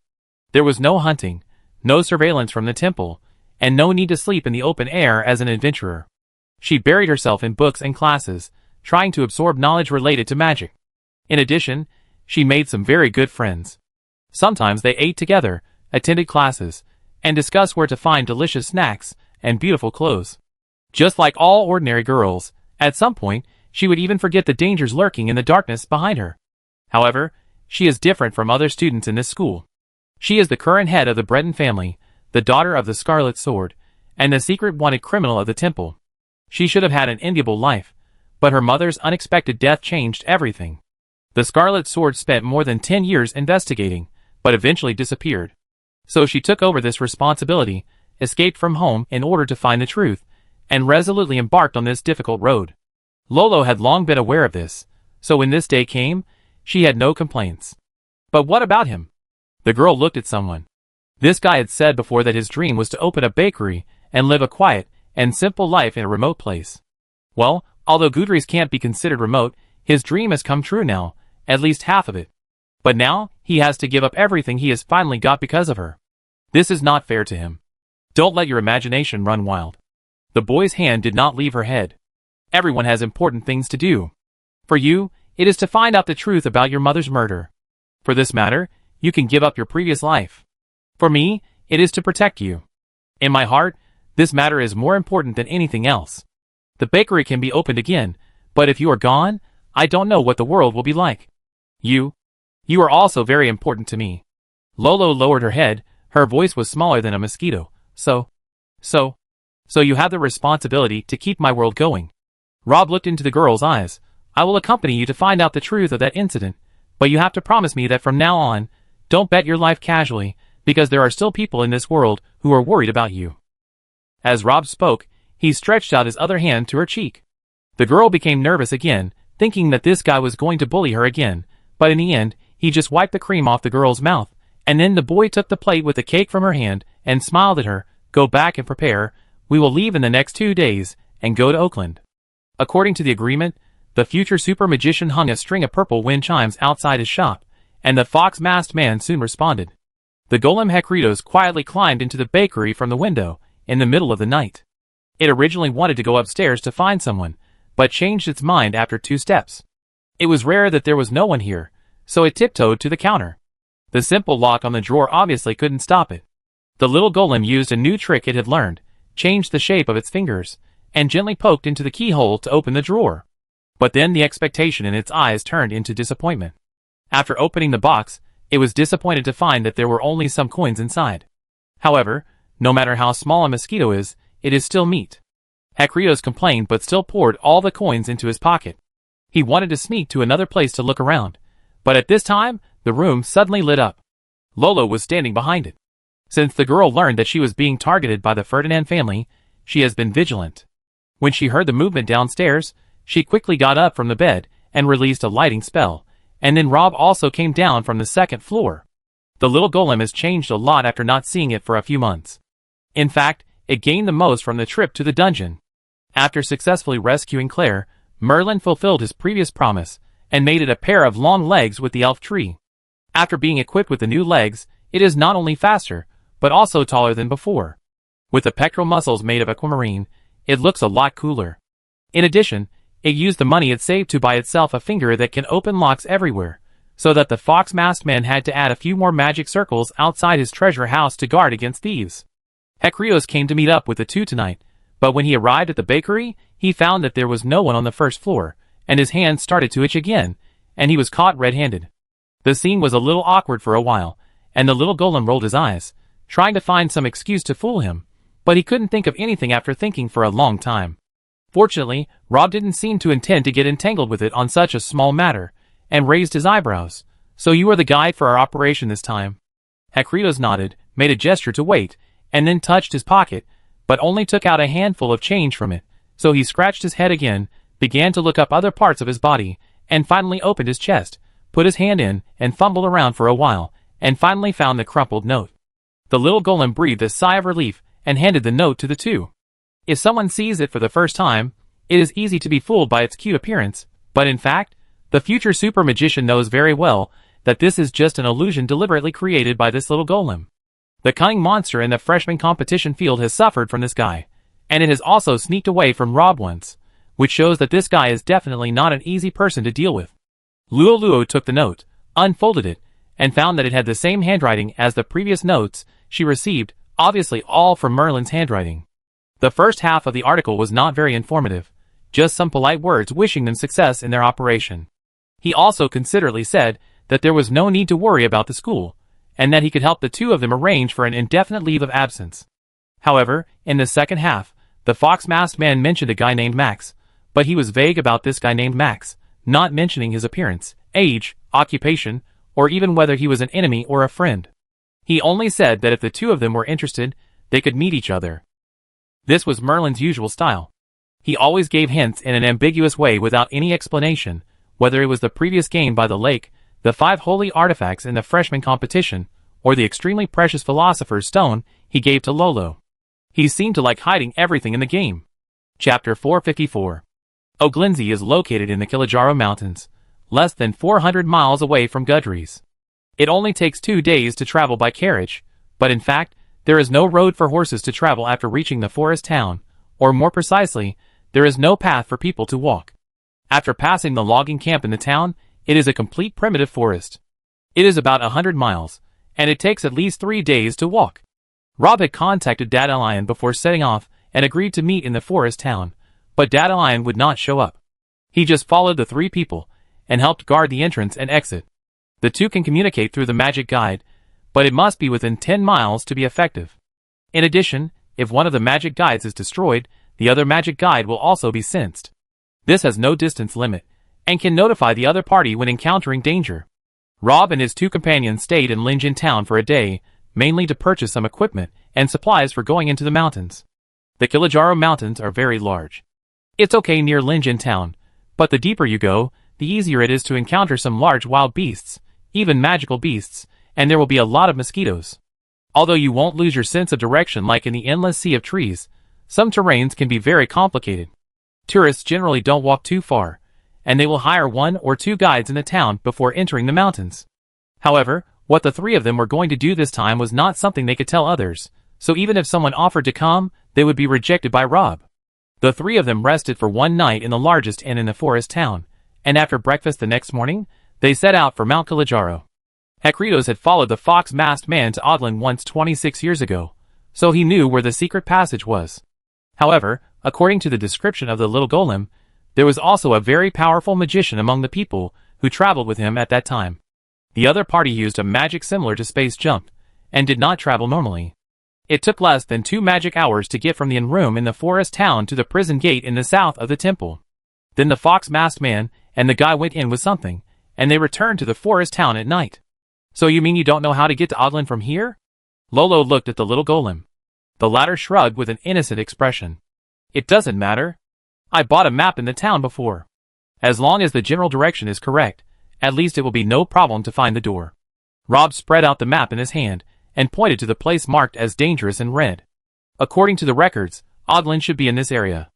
There was no hunting, no surveillance from the temple, and no need to sleep in the open air as an adventurer. She buried herself in books and classes, trying to absorb knowledge related to magic. In addition, she made some very good friends. Sometimes they ate together, attended classes, and discussed where to find delicious snacks and beautiful clothes. Just like all ordinary girls, at some point, she would even forget the dangers lurking in the darkness behind her. However, she is different from other students in this school. She is the current head of the Breton family, the daughter of the Scarlet Sword, and the secret wanted criminal of the temple. She should have had an enviable life, but her mother's unexpected death changed everything. The Scarlet Sword spent more than 10 years investigating, but eventually disappeared. So she took over this responsibility, escaped from home in order to find the truth, and resolutely embarked on this difficult road. Lolo had long been aware of this, so when this day came, she had no complaints. But what about him? The girl looked at someone. This guy had said before that his dream was to open a bakery and live a quiet and simple life in a remote place. Well, although Gudrun's can't be considered remote, his dream has come true now, at least half of it. But now, he has to give up everything he has finally got because of her. This is not fair to him. Don't let your imagination run wild. The boy's hand did not leave her head. Everyone has important things to do. For you, it is to find out the truth about your mother's murder. For this matter, you can give up your previous life. For me, it is to protect you. In my heart, this matter is more important than anything else. The bakery can be opened again, but if you are gone, I don't know what the world will be like. You are also very important to me. Lolo lowered her head, her voice was smaller than a mosquito. So you have the responsibility to keep my world going. Rob looked into the girl's eyes. I will accompany you to find out the truth of that incident, but you have to promise me that from now on, don't bet your life casually, because there are still people in this world who are worried about you. As Rob spoke, he stretched out his other hand to her cheek. The girl became nervous again, thinking that this guy was going to bully her again, but in the end, he just wiped the cream off the girl's mouth, and then the boy took the plate with the cake from her hand and smiled at her. Go back and prepare. We will leave in the next 2 days and go to Oakland. According to the agreement, the future super magician hung a string of purple wind chimes outside his shop, and the fox-masked man soon responded. The golem Hekritos quietly climbed into the bakery from the window in the middle of the night. It originally wanted to go upstairs to find someone, but changed its mind after 2 steps. It was rare that there was no one here, so it tiptoed to the counter. The simple lock on the drawer obviously couldn't stop it. The little golem used a new trick it had learned, changed the shape of its fingers, and gently poked into the keyhole to open the drawer. But then the expectation in its eyes turned into disappointment. After opening the box, it was disappointed to find that there were only some coins inside. However, no matter how small a mosquito is, it is still meat. Hekritos complained but still poured all the coins into his pocket. He wanted to sneak to another place to look around, but at this time, the room suddenly lit up. Lolo was standing behind it. Since the girl learned that she was being targeted by the Ferdinand family, she has been vigilant. When she heard the movement downstairs, she quickly got up from the bed and released a lighting spell, and then Rob also came down from the 2nd floor. The little golem has changed a lot after not seeing it for a few months. In fact, it gained the most from the trip to the dungeon. After successfully rescuing Claire, Merlin fulfilled his previous promise and made it a pair of long legs with the elf tree. After being equipped with the new legs, it is not only faster, but also taller than before. With the pectoral muscles made of aquamarine, it looks a lot cooler. In addition, it used the money it saved to buy itself a finger that can open locks everywhere, so that the fox-masked man had to add a few more magic circles outside his treasure house to guard against thieves. Hekritos came to meet up with the two tonight, but when he arrived at the bakery, he found that there was no one on the 1st floor, and his hands started to itch again, and he was caught red-handed. The scene was a little awkward for a while, and the little golem rolled his eyes, trying to find some excuse to fool him, but he couldn't think of anything after thinking for a long time. Fortunately, Rob didn't seem to intend to get entangled with it on such a small matter, and raised his eyebrows. So you are the guide for our operation this time? Hekritos nodded, made a gesture to wait, and then touched his pocket, but only took out a handful of change from it. So he scratched his head again, began to look up other parts of his body, and finally opened his chest, put his hand in, and fumbled around for a while, and finally found the crumpled note. The little golem breathed a sigh of relief, and handed the note to the two. If someone sees it for the first time, it is easy to be fooled by its cute appearance, but in fact, the future super magician knows very well that this is just an illusion deliberately created by this little golem. The cunning monster in the freshman competition field has suffered from this guy, and it has also sneaked away from Rob once, which shows that this guy is definitely not an easy person to deal with. Luo took the note, unfolded it, and found that it had the same handwriting as the previous notes she received, obviously all from Merlin's handwriting. The first half of the article was not very informative, just some polite words wishing them success in their operation. He also considerately said that there was no need to worry about the school, and that he could help the two of them arrange for an indefinite leave of absence. However, in the second half, the fox-masked man mentioned a guy named Max, but he was vague about this guy named Max, not mentioning his appearance, age, occupation, or even whether he was an enemy or a friend. He only said that if the two of them were interested, they could meet each other. This was Merlin's usual style. He always gave hints in an ambiguous way without any explanation, whether it was the previous game by the lake, the 5 holy artifacts in the freshman competition, or the extremely precious philosopher's stone he gave to Lolo. He seemed to like hiding everything in the game. Chapter 454. Oglinzy is located in the Kilimanjaro Mountains, less than 400 miles away from Gudries. It only takes 2 days to travel by carriage, but in fact, there is no road for horses to travel after reaching the forest town, or more precisely, there is no path for people to walk. After passing the logging camp in the town, it is a complete primitive forest. It is about 100 miles, and it takes at least 3 days to walk. Rob had contacted Dandelion before setting off and agreed to meet in the forest town, but Dandelion would not show up. He just followed the 3 people and helped guard the entrance and exit. The 2 can communicate through the magic guide, but it must be within 10 miles to be effective. In addition, if one of the magic guides is destroyed, the other magic guide will also be sensed. This has no distance limit, and can notify the other party when encountering danger. Rob and his 2 companions stayed in Lingen town for a day, mainly to purchase some equipment and supplies for going into the mountains. The Kilimanjaro Mountains are very large. It's okay near Lingen town, but the deeper you go, the easier it is to encounter some large wild beasts, even magical beasts, and there will be a lot of mosquitoes. Although you won't lose your sense of direction like in the endless sea of trees, some terrains can be very complicated. Tourists generally don't walk too far, and they will hire 1 or 2 guides in the town before entering the mountains. However, what the 3 of them were going to do this time was not something they could tell others, so even if someone offered to come, they would be rejected by Rob. The 3 of them rested for 1 night in the largest inn in the forest town, and after breakfast the next morning, they set out for Mount Kilimanjaro. Hekritos had followed the fox-masked man to Odlin once 26 years ago, so he knew where the secret passage was. However, according to the description of the little golem, there was also a very powerful magician among the people who traveled with him at that time. The other party used a magic similar to space jump, and did not travel normally. It took less than 2 magic hours to get from the inn room in the forest town to the prison gate in the south of the temple. Then the fox-masked man and the guy went in with something, and they returned to the forest town at night. So you mean you don't know how to get to Odlin from here? Lolo looked at the little golem. The latter shrugged with an innocent expression. It doesn't matter. I bought a map in the town before. As long as the general direction is correct, at least it will be no problem to find the door. Rob spread out the map in his hand, and pointed to the place marked as dangerous in red. According to the records, Odlin should be in this area.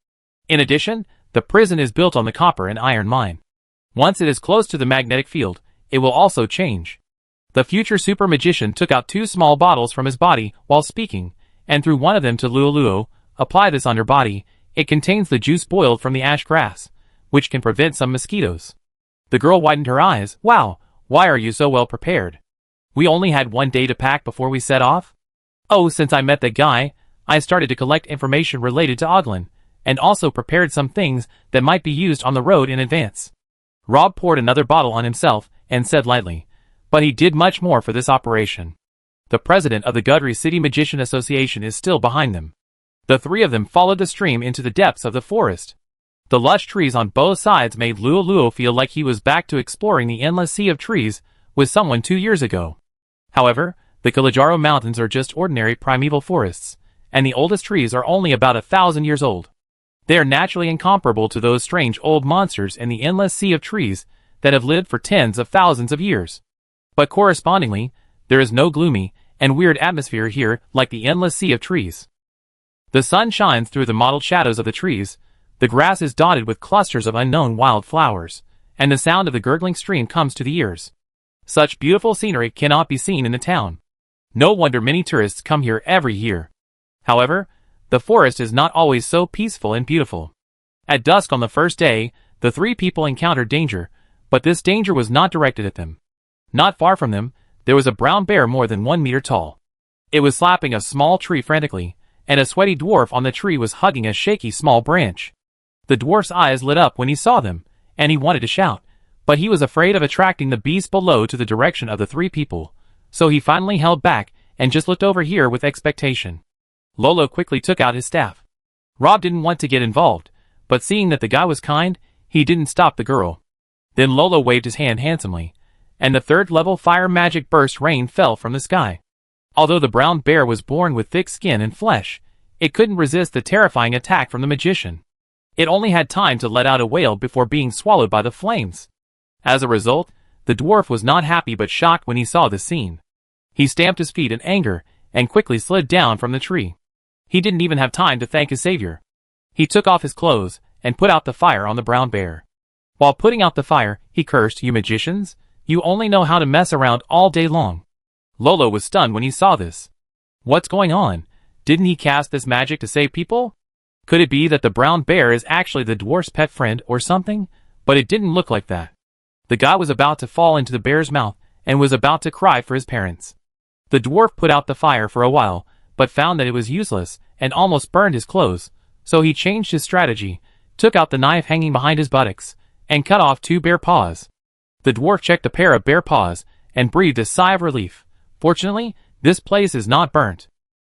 In addition, the prison is built on the copper and iron mine. Once it is close to the magnetic field, it will also change. The future super magician took out 2 small bottles from his body while speaking, and threw one of them to Luoluo. Apply this on your body. It contains the juice boiled from the ash grass, which can prevent some mosquitoes. The girl widened her eyes. Wow, why are you so well prepared? We only had 1 day to pack before we set off? Oh, since I met that guy, I started to collect information related to Odlin, and also prepared some things that might be used on the road in advance. Rob poured another bottle on himself, and said lightly, but he did much more for this operation. The president of the Gudry City Magician Association is still behind them. The 3 of them followed the stream into the depths of the forest. The lush trees on both sides made Luoluo feel like he was back to exploring the endless sea of trees with someone 2 years ago. However, the Kilimanjaro Mountains are just ordinary primeval forests, and the oldest trees are only about 1,000 years old. They are naturally incomparable to those strange old monsters in the endless sea of trees that have lived for tens of thousands of years. But correspondingly, there is no gloomy and weird atmosphere here like the endless sea of trees. The sun shines through the mottled shadows of the trees, the grass is dotted with clusters of unknown wild flowers, and the sound of the gurgling stream comes to the ears. Such beautiful scenery cannot be seen in the town. No wonder many tourists come here every year. However, the forest is not always so peaceful and beautiful. At dusk on the first day, the 3 people encountered danger, but this danger was not directed at them. Not far from them, there was a brown bear more than 1 meter tall. It was slapping a small tree frantically, and a sweaty dwarf on the tree was hugging a shaky small branch. The dwarf's eyes lit up when he saw them, and he wanted to shout, but he was afraid of attracting the beast below to the direction of the 3 people, so he finally held back and just looked over here with expectation. Lolo quickly took out his staff. Rob didn't want to get involved, but seeing that the guy was kind, he didn't stop the girl. Then Lolo waved his hand handsomely, and the 3rd-level fire magic burst rain fell from the sky. Although the brown bear was born with thick skin and flesh, it couldn't resist the terrifying attack from the magician. It only had time to let out a wail before being swallowed by the flames. As a result, the dwarf was not happy but shocked when he saw this scene. He stamped his feet in anger and quickly slid down from the tree. He didn't even have time to thank his savior. He took off his clothes and put out the fire on the brown bear. While putting out the fire, he cursed, "You magicians, you only know how to mess around all day long." Lolo was stunned when he saw this. What's going on? Didn't he cast this magic to save people? Could it be that the brown bear is actually the dwarf's pet friend or something? But it didn't look like that. The guy was about to fall into the bear's mouth and was about to cry for his parents. The dwarf put out the fire for a while, but found that it was useless and almost burned his clothes, so he changed his strategy, took out the knife hanging behind his buttocks, and cut off 2 bear paws. The dwarf checked a pair of bear paws and breathed a sigh of relief. Fortunately, this place is not burnt.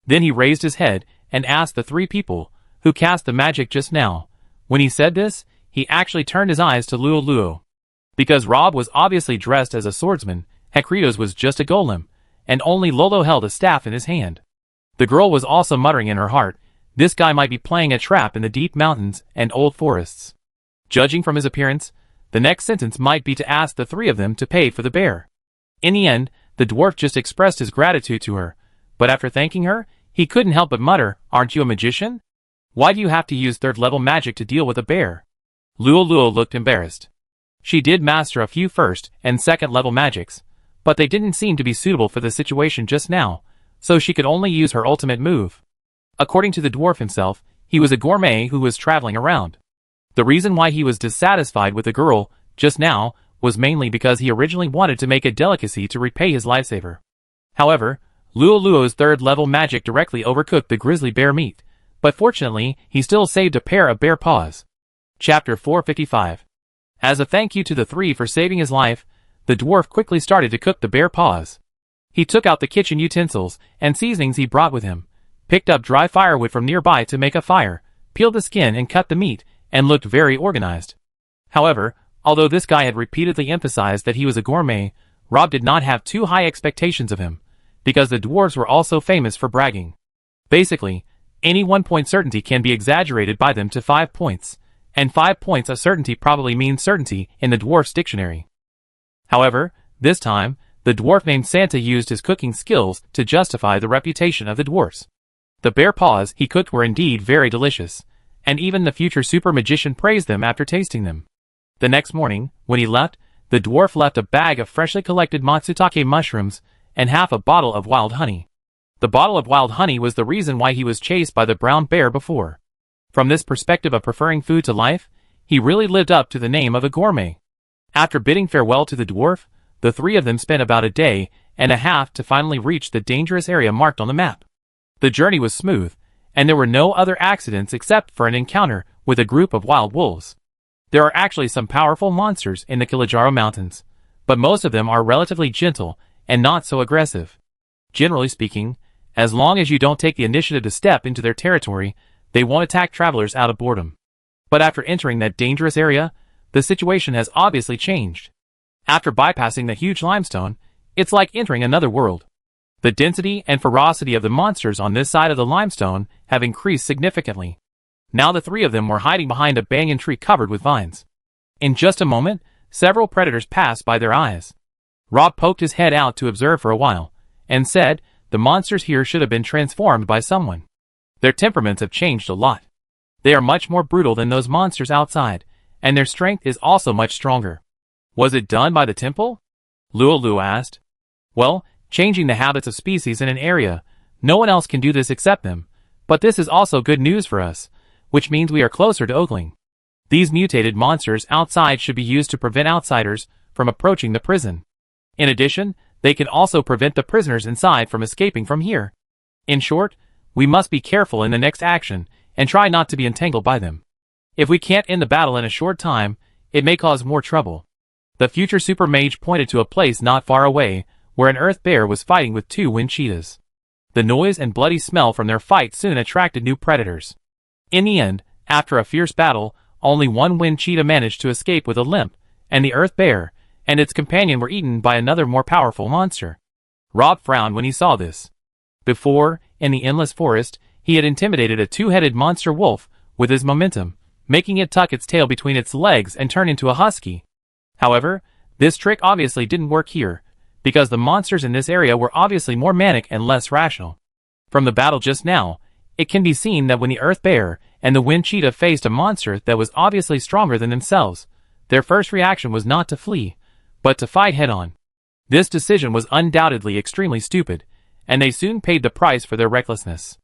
Then he raised his head and asked the 3 people who cast the magic just now. When he said this, he actually turned his eyes to Luo. Because Rob was obviously dressed as a swordsman, Hekritos was just a golem, and only Lolo held a staff in his hand. The girl was also muttering in her heart, this guy might be playing a trap in the deep mountains and old forests. Judging from his appearance, the next sentence might be to ask the 3 of them to pay for the bear. In the end, the dwarf just expressed his gratitude to her, but after thanking her, he couldn't help but mutter, "Aren't you a magician? Why do you have to use 3rd-level magic to deal with a bear?" Luo looked embarrassed. She did master a few 1st and 2nd-level magics, but they didn't seem to be suitable for the situation just now, so she could only use her ultimate move. According to the dwarf himself, he was a gourmet who was traveling around. The reason why he was dissatisfied with the girl just now was mainly because he originally wanted to make a delicacy to repay his lifesaver. However, Luo's 3rd-level magic directly overcooked the grizzly bear meat, but fortunately, he still saved a pair of bear paws. Chapter 455. As a thank you to the 3 for saving his life, the dwarf quickly started to cook the bear paws. He took out the kitchen utensils and seasonings he brought with him, picked up dry firewood from nearby to make a fire, peeled the skin and cut the meat, and looked very organized. However, although this guy had repeatedly emphasized that he was a gourmet, Rob did not have too high expectations of him, because the dwarves were also famous for bragging. Basically, any 1-point certainty can be exaggerated by them to 5 points, and 5 points of certainty probably means certainty in the dwarf's dictionary. However, this time, the dwarf named Santa used his cooking skills to justify the reputation of the dwarfs. The bear paws he cooked were indeed very delicious, and even the future super magician praised them after tasting them. The next morning, when he left, the dwarf left a bag of freshly collected matsutake mushrooms and half a bottle of wild honey. The bottle of wild honey was the reason why he was chased by the brown bear before. From this perspective of preferring food to life, he really lived up to the name of a gourmet. After bidding farewell to the dwarf, the 3 of them spent about a day and a half to finally reach the dangerous area marked on the map. The journey was smooth, and there were no other accidents except for an encounter with a group of wild wolves. There are actually some powerful monsters in the Kilimanjaro Mountains, but most of them are relatively gentle and not so aggressive. Generally speaking, as long as you don't take the initiative to step into their territory, they won't attack travelers out of boredom. But after entering that dangerous area, the situation has obviously changed. After bypassing the huge limestone, it's like entering another world. The density and ferocity of the monsters on this side of the limestone have increased significantly. Now the 3 of them were hiding behind a banyan tree covered with vines. In just a moment, several predators passed by their eyes. Rob poked his head out to observe for a while, and said, the monsters here should have been transformed by someone. Their temperaments have changed a lot. They are much more brutal than those monsters outside, and their strength is also much stronger. Was it done by the temple? Luo asked. Well, changing the habits of species in an area, no one else can do this except them, but this is also good news for us, which means we are closer to Oakling. These mutated monsters outside should be used to prevent outsiders from approaching the prison. In addition, they can also prevent the prisoners inside from escaping from here. In short, we must be careful in the next action and try not to be entangled by them. If we can't end the battle in a short time, it may cause more trouble. The future super mage pointed to a place not far away where an earth bear was fighting with 2 wind cheetahs. The noise and bloody smell from their fight soon attracted new predators. In the end, after a fierce battle, only 1 wind cheetah managed to escape with a limp, and the earth bear and its companion were eaten by another more powerful monster. Rob frowned when he saw this. Before, in the endless forest, He had intimidated a two-headed monster wolf with his momentum, making it tuck its tail between its legs and turn into a husky. However, this trick obviously didn't work here, because the monsters in this area were obviously more manic and less rational. From the battle just now, it can be seen that when the Earth Bear and the Wind Cheetah faced a monster that was obviously stronger than themselves, their first reaction was not to flee, but to fight head-on. This decision was undoubtedly extremely stupid, and they soon paid the price for their recklessness.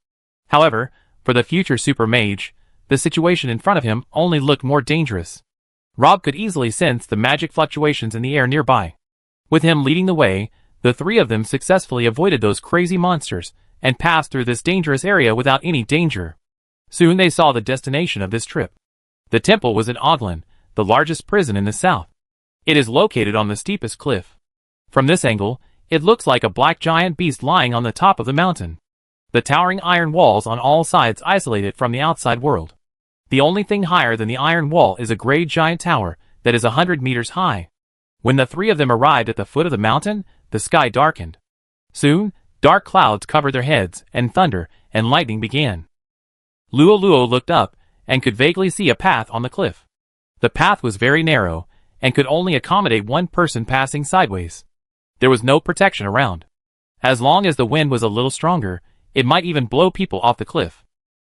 However, for the future super mage, the situation in front of him only looked more dangerous. Rob could easily sense the magic fluctuations in the air nearby. With him leading the way, the three of them successfully avoided those crazy monsters and passed through this dangerous area without any danger. Soon they saw the destination of this trip. The temple was in Oglin, the largest prison in the south. It is located on the steepest cliff. From this angle, it looks like a black giant beast lying on the top of the mountain. The towering iron walls on all sides isolate it from the outside world. The only thing higher than the iron wall is a gray giant tower that is 100 meters high. When the three of them arrived at the foot of the mountain, the sky darkened. Soon, dark clouds covered their heads, and thunder and lightning began. Luo looked up and could vaguely see a path on the cliff. The path was very narrow and could only accommodate one person passing sideways. There was no protection around. As long as the wind was a little stronger, it might even blow people off the cliff.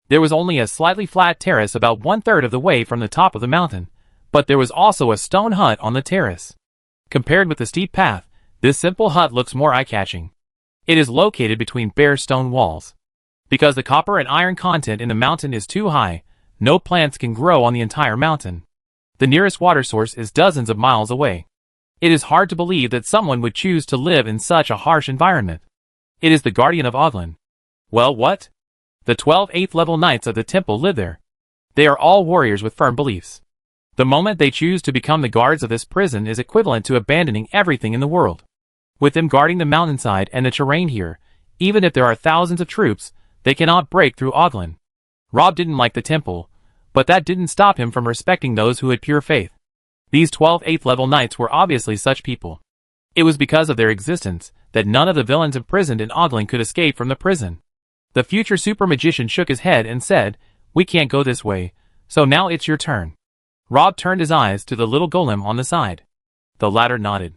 There was only a slightly flat terrace about 1/3 of the way from the top of the mountain, but there was also a stone hut on the terrace. Compared with the steep path, this simple hut looks more eye-catching. It is located between bare stone walls. Because the copper and iron content in the mountain is too high, no plants can grow on the entire mountain. The nearest water source is dozens of miles away. It is hard to believe that someone would choose to live in such a harsh environment. It is the Guardian of Oglin. Well, what? The 12 8th level knights of the temple live there. They are all warriors with firm beliefs. The moment they choose to become the guards of this prison is equivalent to abandoning everything in the world. With them guarding the mountainside and the terrain here, even if there are thousands of troops, they cannot break through Oglin. Rob didn't like the temple, but that didn't stop him from respecting those who had pure faith. These 12 8th level knights were obviously such people. It was because of their existence that none of the villains imprisoned in Oglin could escape from the prison. The future super magician shook his head and said, "We can't go this way, so now it's your turn." Rob turned his eyes to the little golem on the side. The latter nodded.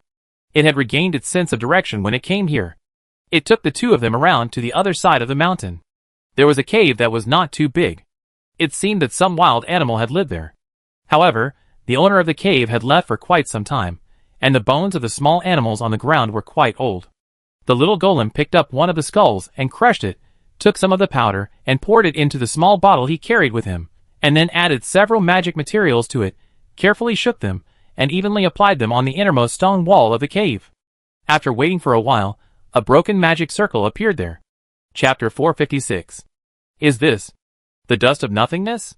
It had regained its sense of direction when it came here. It took the two of them around to the other side of the mountain. There was a cave that was not too big. It seemed that some wild animal had lived there. However, the owner of the cave had left for quite some time, and the bones of the small animals on the ground were quite old. The little golem picked up one of the skulls and crushed it, took some of the powder and poured it into the small bottle he carried with him, and then added several magic materials to it, carefully shook them, and evenly applied them on the innermost stone wall of the cave. After waiting for a while, a broken magic circle appeared there. Chapter 456. Is this the dust of nothingness?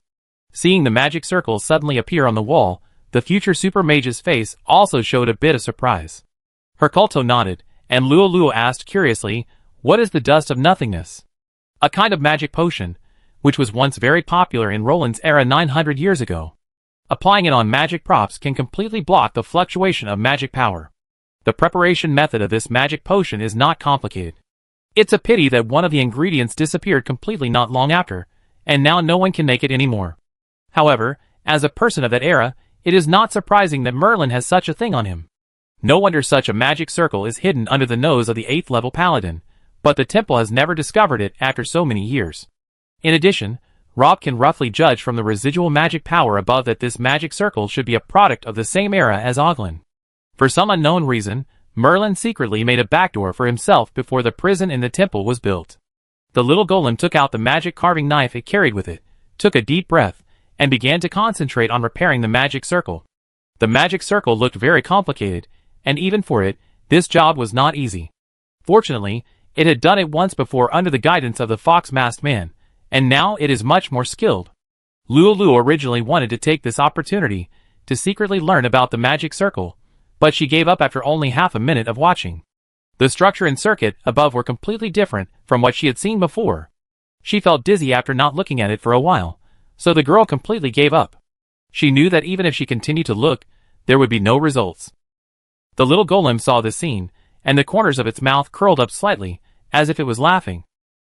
Seeing the magic circle suddenly appear on the wall, the future super mage's face also showed a bit of surprise. Herculto nodded, and Luo asked curiously, "What is the dust of nothingness?" A kind of magic potion, which was once very popular in Roland's era 900 years ago. Applying it on magic props can completely block the fluctuation of magic power. The preparation method of this magic potion is not complicated. It's a pity that one of the ingredients disappeared completely not long after, and now no one can make it anymore. However, as a person of that era, it is not surprising that Merlin has such a thing on him. No wonder such a magic circle is hidden under the nose of the 8th level paladin, but the temple has never discovered it after so many years. In addition, Rob can roughly judge from the residual magic power above that this magic circle should be a product of the same era as Oglin. For some unknown reason, Merlin secretly made a backdoor for himself before the prison in the temple was built. The little golem took out the magic carving knife it carried with it, took a deep breath, and began to concentrate on repairing the magic circle. The magic circle looked very complicated, and even for it, this job was not easy. Fortunately, it had done it once before under the guidance of the fox-masked man, and now it is much more skilled. Luo originally wanted to take this opportunity to secretly learn about the magic circle, but she gave up after only half a minute of watching. The structure and circuit above were completely different from what she had seen before. She felt dizzy after not looking at it for a while, so the girl completely gave up. She knew that even if she continued to look, there would be no results. The little golem saw this scene, and the corners of its mouth curled up slightly, as if it was laughing.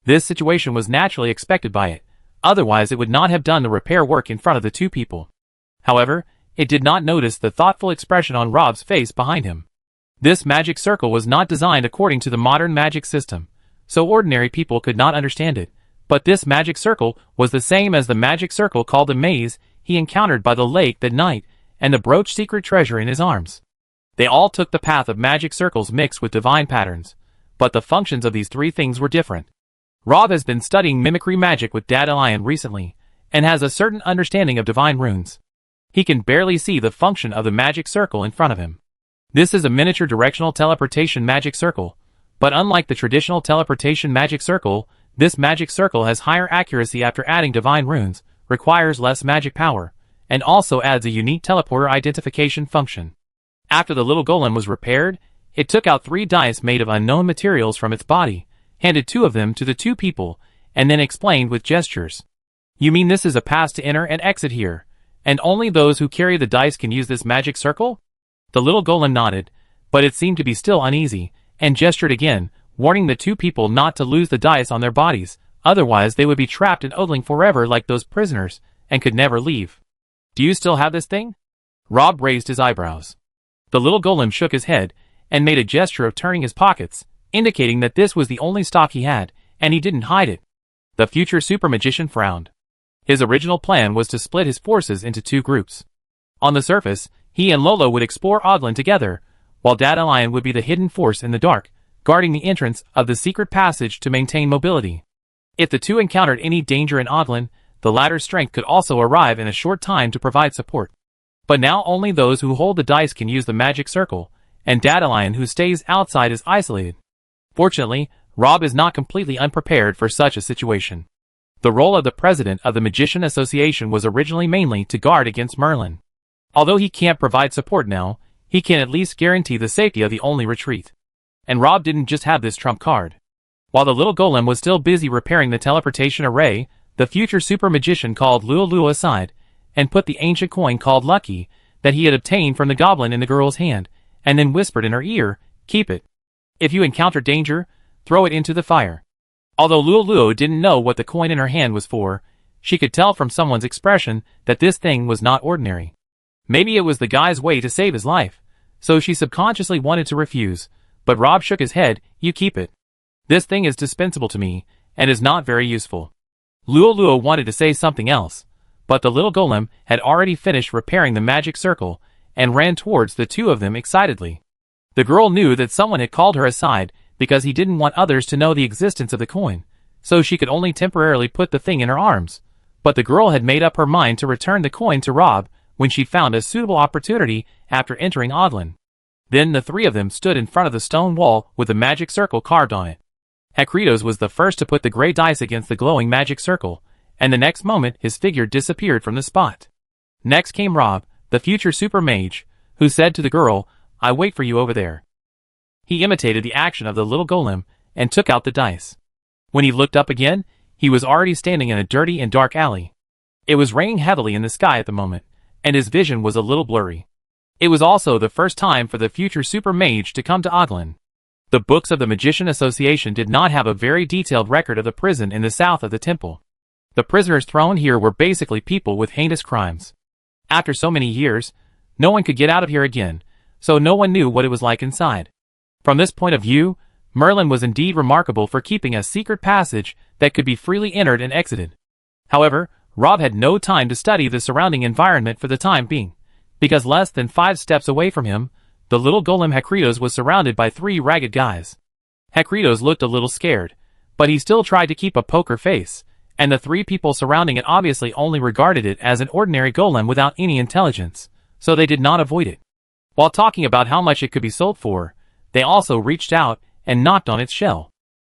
This situation was naturally expected by it, otherwise it would not have done the repair work in front of the two people. However, it did not notice the thoughtful expression on Rob's face behind him. This magic circle was not designed according to the modern magic system, so ordinary people could not understand it, but this magic circle was the same as the magic circle called the maze he encountered by the lake that night, and the brooch secret treasure in his arms. They all took the path of magic circles mixed with divine patterns, but the functions of these three things were different. Rob has been studying mimicry magic with Dandelion recently, and has a certain understanding of divine runes. He can barely see the function of the magic circle in front of him. This is a miniature directional teleportation magic circle, but unlike the traditional teleportation magic circle, this magic circle has higher accuracy after adding divine runes, requires less magic power, and also adds a unique teleporter identification function. After the little golem was repaired, it took out 3 dice made of unknown materials from its body, handed 2 of them to the 2 people, and then explained with gestures. You mean this is a pass to enter and exit here, and only those who carry the dice can use this magic circle? The little golem nodded, but it seemed to be still uneasy, and gestured again, warning the 2 people not to lose the dice on their bodies, otherwise they would be trapped in Odling forever like those prisoners, and could never leave. Do you still have this thing? Rob raised his eyebrows. The little golem shook his head, and made a gesture of turning his pockets, indicating that this was the only stock he had, and he didn't hide it. The future super magician frowned. His original plan was to split his forces into 2 groups. On the surface, he and Lolo would explore Odlin together, while Dandelion would be the hidden force in the dark, guarding the entrance of the secret passage to maintain mobility. If the 2 encountered any danger in Odlin, the latter's strength could also arrive in a short time to provide support. But now only those who hold the dice can use the magic circle, and Dandelion who stays outside is isolated. Fortunately, Rob is not completely unprepared for such a situation. The role of the president of the Magician Association was originally mainly to guard against Merlin. Although he can't provide support now, he can at least guarantee the safety of the only retreat. And Rob didn't just have this trump card. While the little golem was still busy repairing the teleportation array, the future super magician called Lulu aside, and put the ancient coin called Lucky, that he had obtained from the goblin in the girl's hand, and then whispered in her ear, "Keep it. If you encounter danger, throw it into the fire." Although Lulu didn't know what the coin in her hand was for, she could tell from someone's expression that this thing was not ordinary. Maybe it was the guy's way to save his life, so she subconsciously wanted to refuse, but Rob shook his head. "You keep it. This thing is dispensable to me, and is not very useful." Lulu wanted to say something else, but the little golem had already finished repairing the magic circle, and ran towards the 2 of them excitedly. The girl knew that someone had called her aside, because he didn't want others to know the existence of the coin, so she could only temporarily put the thing in her arms. But the girl had made up her mind to return the coin to Rob when she found a suitable opportunity after entering Odlin. Then the 3 of them stood in front of the stone wall with the magic circle carved on it. Hakritos was the first to put the gray dice against the glowing magic circle, and the next moment his figure disappeared from the spot. Next came Rob, the future super mage, who said to the girl, "I wait for you over there." He imitated the action of the little golem, and took out the dice. When he looked up again, he was already standing in a dirty and dark alley. It was raining heavily in the sky at the moment, and his vision was a little blurry. It was also the first time for the future super mage to come to Odlin. The books of the Magician Association did not have a very detailed record of the prison in the south of the temple. The prisoners thrown here were basically people with heinous crimes. After so many years, no one could get out of here again, so no one knew what it was like inside. From this point of view, Merlin was indeed remarkable for keeping a secret passage that could be freely entered and exited. However, Rob had no time to study the surrounding environment for the time being, because less than 5 steps away from him, the little golem Hakritos was surrounded by 3 ragged guys. Hakritos looked a little scared, but he still tried to keep a poker face, and the 3 people surrounding it obviously only regarded it as an ordinary golem without any intelligence, so they did not avoid it. While talking about how much it could be sold for, they also reached out and knocked on its shell.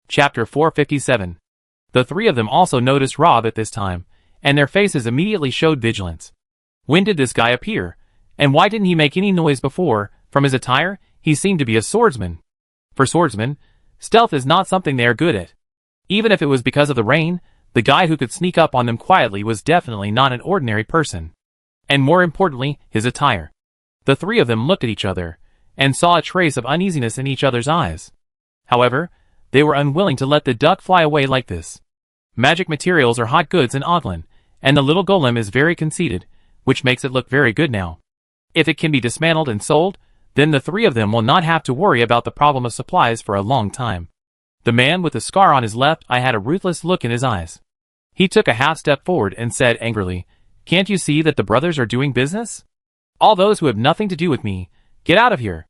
Chapter 457. The 3 of them also noticed Rob at this time, and their faces immediately showed vigilance. When did this guy appear, and why didn't he make any noise before? From his attire, he seemed to be a swordsman. For swordsmen, stealth is not something they are good at. Even if it was because of the rain, the guy who could sneak up on them quietly was definitely not an ordinary person. And more importantly, his attire. The 3 of them looked at each other, and saw a trace of uneasiness in each other's eyes. However, They were unwilling to let the duck fly away like this. Magic materials are hot goods in Oglin, and the little golem is very conceited, which makes it look very good now. If it can be dismantled and sold, then the three of them will not have to worry about the problem of supplies for a long time. The man with the scar on his left eye had a ruthless look in his eyes. He took a half step forward and said angrily, "Can't you see that the brothers are doing business? All those who have nothing to do with me, get out of here."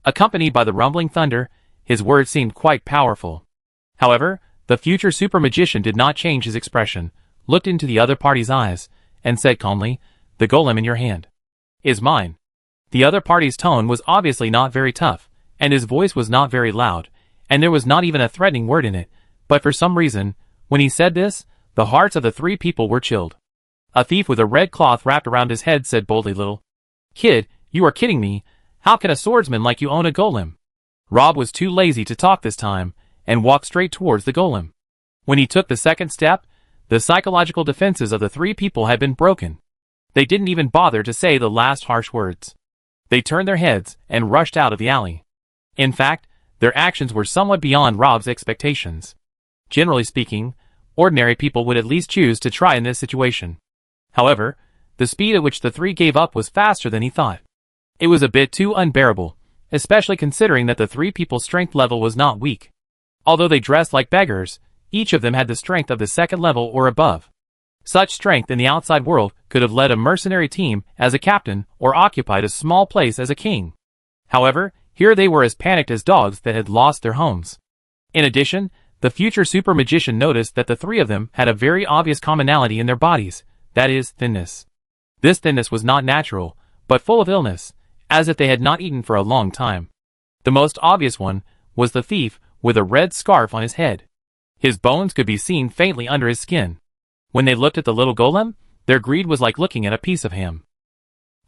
Accompanied by the rumbling thunder, his words seemed quite powerful. However, the future super magician did not change his expression, looked into the other party's eyes, and said calmly, "The golem in your hand is mine." The other party's tone was obviously not very tough, and his voice was not very loud, and there was not even a threatening word in it, but for some reason, when he said this, the hearts of the three people were chilled. A thief with a red cloth wrapped around his head said boldly, "Little kid, you are kidding me. How can a swordsman like you own a golem?" Rob was too lazy to talk this time, and walked straight towards the golem. When he took the second step, the psychological defenses of the three people had been broken. They didn't even bother to say the last harsh words. They turned their heads and rushed out of the alley. In fact, their actions were somewhat beyond Rob's expectations. Generally speaking, ordinary people would at least choose to try in this situation. However, the speed at which the three gave up was faster than he thought. It was a bit too unbearable, especially considering that the three people's strength level was not weak. Although they dressed like beggars, each of them had the strength of the second level or above. Such strength in the outside world could have led a mercenary team as a captain or occupied a small place as a king. However, here they were as panicked as dogs that had lost their homes. In addition, the future super magician noticed that the three of them had a very obvious commonality in their bodies, that is, thinness. This thinness was not natural, but full of illness, as if they had not eaten for a long time. The most obvious one was the thief with a red scarf on his head. His bones could be seen faintly under his skin. When they looked at the little golem, their greed was like looking at a piece of ham.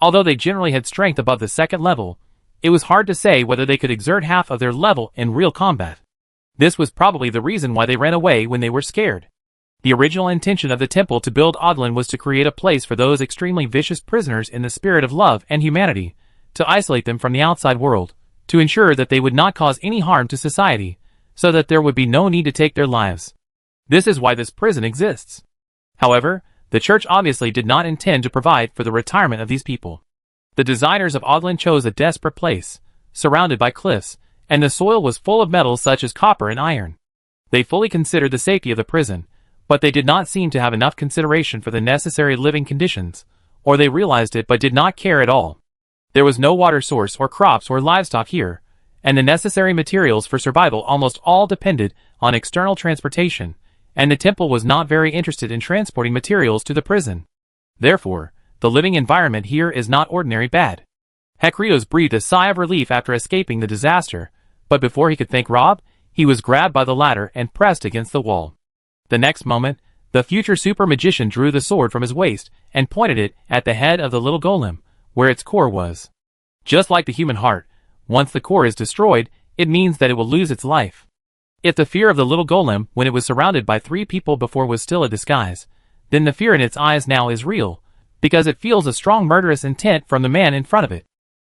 Although they generally had strength above the second level, it was hard to say whether they could exert half of their level in real combat. This was probably the reason why they ran away when they were scared. The original intention of the temple to build Oglin was to create a place for those extremely vicious prisoners in the spirit of love and humanity, to isolate them from the outside world, to ensure that they would not cause any harm to society, so that there would be no need to take their lives. This is why this prison exists. However, the church obviously did not intend to provide for the retirement of these people. The designers of Oglin chose a desperate place, surrounded by cliffs, and the soil was full of metals such as copper and iron. They fully considered the safety of the prison, but they did not seem to have enough consideration for the necessary living conditions, or they realized it but did not care at all. There was no water source or crops or livestock here, and the necessary materials for survival almost all depended on external transportation, and the temple was not very interested in transporting materials to the prison. Therefore, the living environment here is not ordinary bad. Hekritos breathed a sigh of relief after escaping the disaster, but before he could thank Rob, he was grabbed by the ladder and pressed against the wall. The next moment, the future super magician drew the sword from his waist and pointed it at the head of the little golem, where its core was. Just like the human heart, once the core is destroyed, it means that it will lose its life. If the fear of the little golem when it was surrounded by three people before was still a disguise, then the fear in its eyes now is real, because it feels a strong murderous intent from the man in front of it.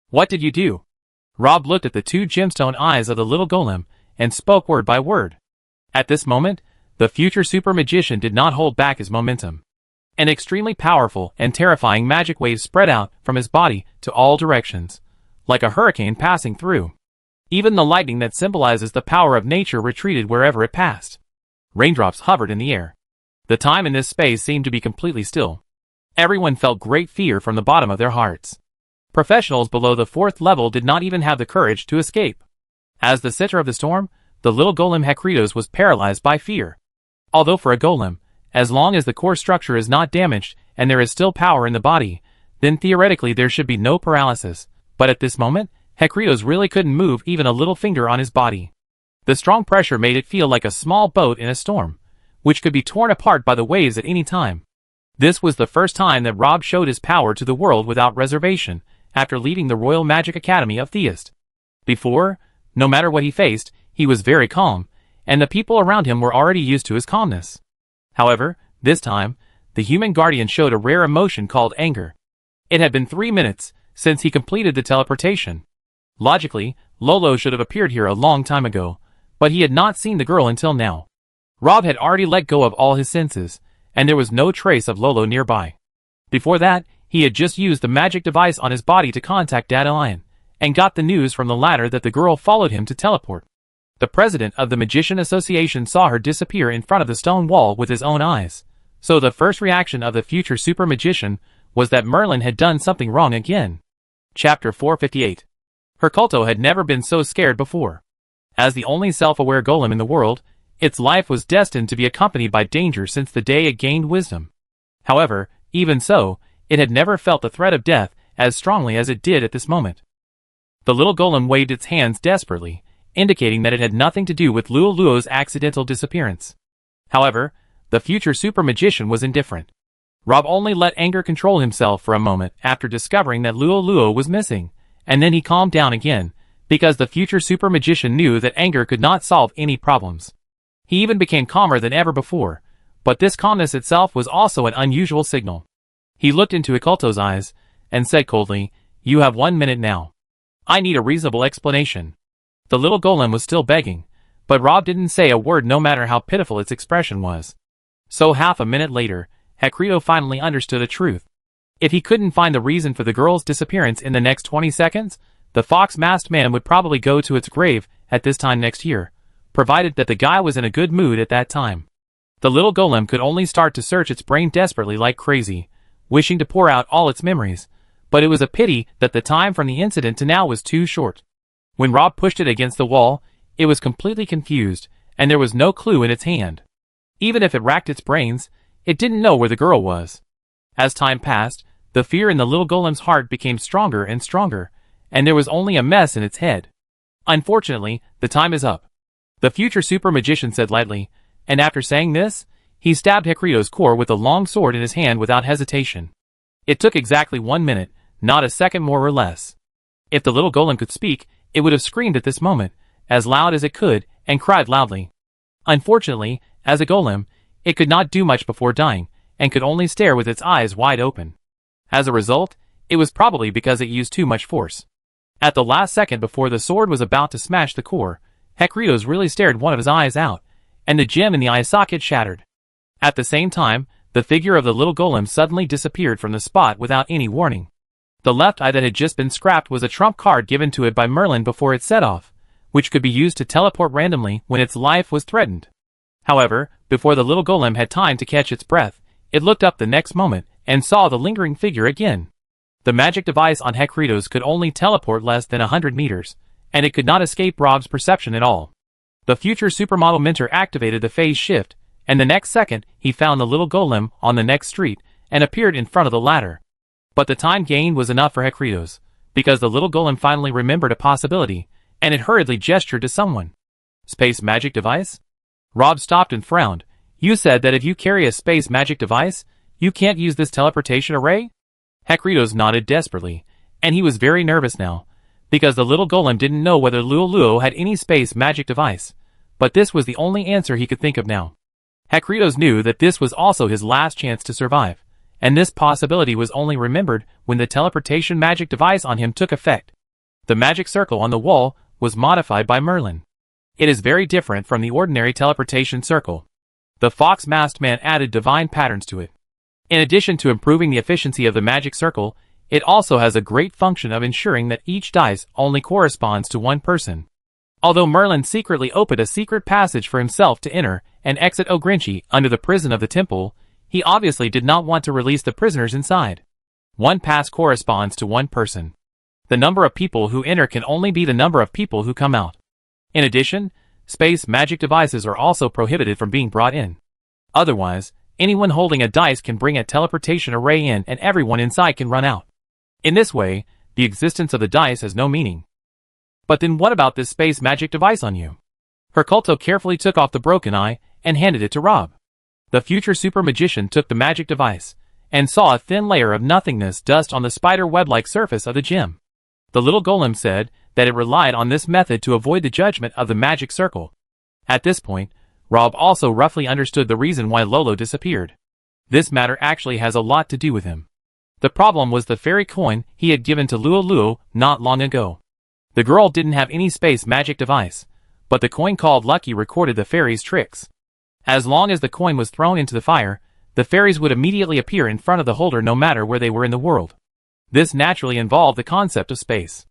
"What did you do?" Rob looked at the two gemstone eyes of the little golem and spoke word by word. At this moment, the future super magician did not hold back his momentum. An extremely powerful and terrifying magic wave spread out from his body to all directions, like a hurricane passing through. Even the lightning that symbolizes the power of nature retreated wherever it passed. Raindrops hovered in the air. The time in this space seemed to be completely still. Everyone felt great fear from the bottom of their hearts. Professionals below the 4th level did not even have the courage to escape. As the center of the storm, the little golem Hekritos was paralyzed by fear. Although for a golem, as long as the core structure is not damaged and there is still power in the body, then theoretically there should be no paralysis, but at this moment, Hekritos really couldn't move even a little finger on his body. The strong pressure made it feel like a small boat in a storm, which could be torn apart by the waves at any time. This was the first time that Rob showed his power to the world without reservation, after leaving the Royal Magic Academy of Theist. Before, no matter what he faced, he was very calm, and the people around him were already used to his calmness. However, this time, the human guardian showed a rare emotion called anger. It had been 3 minutes since he completed the teleportation. Logically, Lolo should have appeared here a long time ago, But he had not seen the girl until now. Rob had already let go of all his senses, and there was no trace of Lolo nearby. Before that, he had just used the magic device on his body to contact Dandelion, and got the news from the latter that the girl followed him to teleport. The president of the Magician Association saw her disappear in front of the stone wall with his own eyes, so the first reaction of the future super magician was that Merlin had done something wrong again. Chapter 458. Herculto had never been so scared before. As the only self-aware golem in the world, its life was destined to be accompanied by danger since the day it gained wisdom. However, even so, it had never felt the threat of death as strongly as it did at this moment. The little golem waved its hands desperately, indicating that it had nothing to do with Luo's accidental disappearance. However, the future super magician was indifferent. Rob only let anger control himself for a moment after discovering that Luo was missing, and then he calmed down again, because the future super magician knew that anger could not solve any problems. He even became calmer than ever before, but this calmness itself was also an unusual signal. He looked into Herculto's eyes, and said coldly, "You have 1 minute now. I need a reasonable explanation." The little golem was still begging, but Rob didn't say a word no matter how pitiful its expression was. So half a minute later, Herculto finally understood the truth. If he couldn't find the reason for the girl's disappearance in the next 20 seconds, the fox-masked man would probably go to its grave at this time next year, provided that the guy was in a good mood at that time. The little golem could only start to search its brain desperately like crazy, wishing to pour out all its memories, but it was a pity that the time from the incident to now was too short. When Rob pushed it against the wall, it was completely confused, and there was no clue in its hand. Even if it racked its brains, it didn't know where the girl was. As time passed, the fear in the little golem's heart became stronger and stronger, and there was only a mess in its head. Unfortunately, the time is up, the future super magician said lightly, and after saying this, he stabbed Herculto's core with a long sword in his hand without hesitation. It took exactly 1 minute, not a second more or less. If the little golem could speak, it would have screamed at this moment, as loud as it could, and cried loudly. Unfortunately, as a golem, it could not do much before dying, and could only stare with its eyes wide open. As a result, it was probably because it used too much force. At the last second before the sword was about to smash the core, Herculto's really stared one of his eyes out, and the gem in the eye socket shattered. At the same time, the figure of the little golem suddenly disappeared from the spot without any warning. The left eye that had just been scrapped was a trump card given to it by Merlin before it set off, which could be used to teleport randomly when its life was threatened. However, before the little golem had time to catch its breath, it looked up the next moment and saw the lingering figure again. The magic device on Herculto's could only teleport less than 100 meters, and it could not escape Rob's perception at all. The future supermodel Minter activated the phase shift, and the next second he found the little golem on the next street and appeared in front of the latter. But the time gained was enough for Herculto's, because the little golem finally remembered a possibility, and it hurriedly gestured to someone. Space magic device? Rob stopped and frowned. You said that if you carry a space magic device, you can't use this teleportation array? Herculto's nodded desperately, and he was very nervous now, because the little golem didn't know whether Luo had any space magic device, but this was the only answer he could think of now. Herculto's knew that this was also his last chance to survive, and this possibility was only remembered when the teleportation magic device on him took effect. The magic circle on the wall was modified by Merlin. It is very different from the ordinary teleportation circle. The fox-masked man added divine patterns to it. In addition to improving the efficiency of the magic circle, it also has a great function of ensuring that each dice only corresponds to one person. Although Merlin secretly opened a secret passage for himself to enter and exit Ogrinchi under the prison of the temple, he obviously did not want to release the prisoners inside. One pass corresponds to one person. The number of people who enter can only be the number of people who come out. In addition, space magic devices are also prohibited from being brought in. Otherwise, anyone holding a dice can bring a teleportation array in and everyone inside can run out. In this way, the existence of the dice has no meaning. But then what about this space magic device on you? Herculto carefully took off the broken eye and handed it to Rob. The future super magician took the magic device and saw a thin layer of nothingness dust on the spider web-like surface of the gem. The little golem said that it relied on this method to avoid the judgment of the magic circle. At this point, Rob also roughly understood the reason why Lolo disappeared. This matter actually has a lot to do with him. The problem was the fairy coin he had given to Luo not long ago. The girl didn't have any space magic device, but the coin called Lucky recorded the fairies' tricks. As long as the coin was thrown into the fire, the fairies would immediately appear in front of the holder no matter where they were in the world. This naturally involved the concept of space.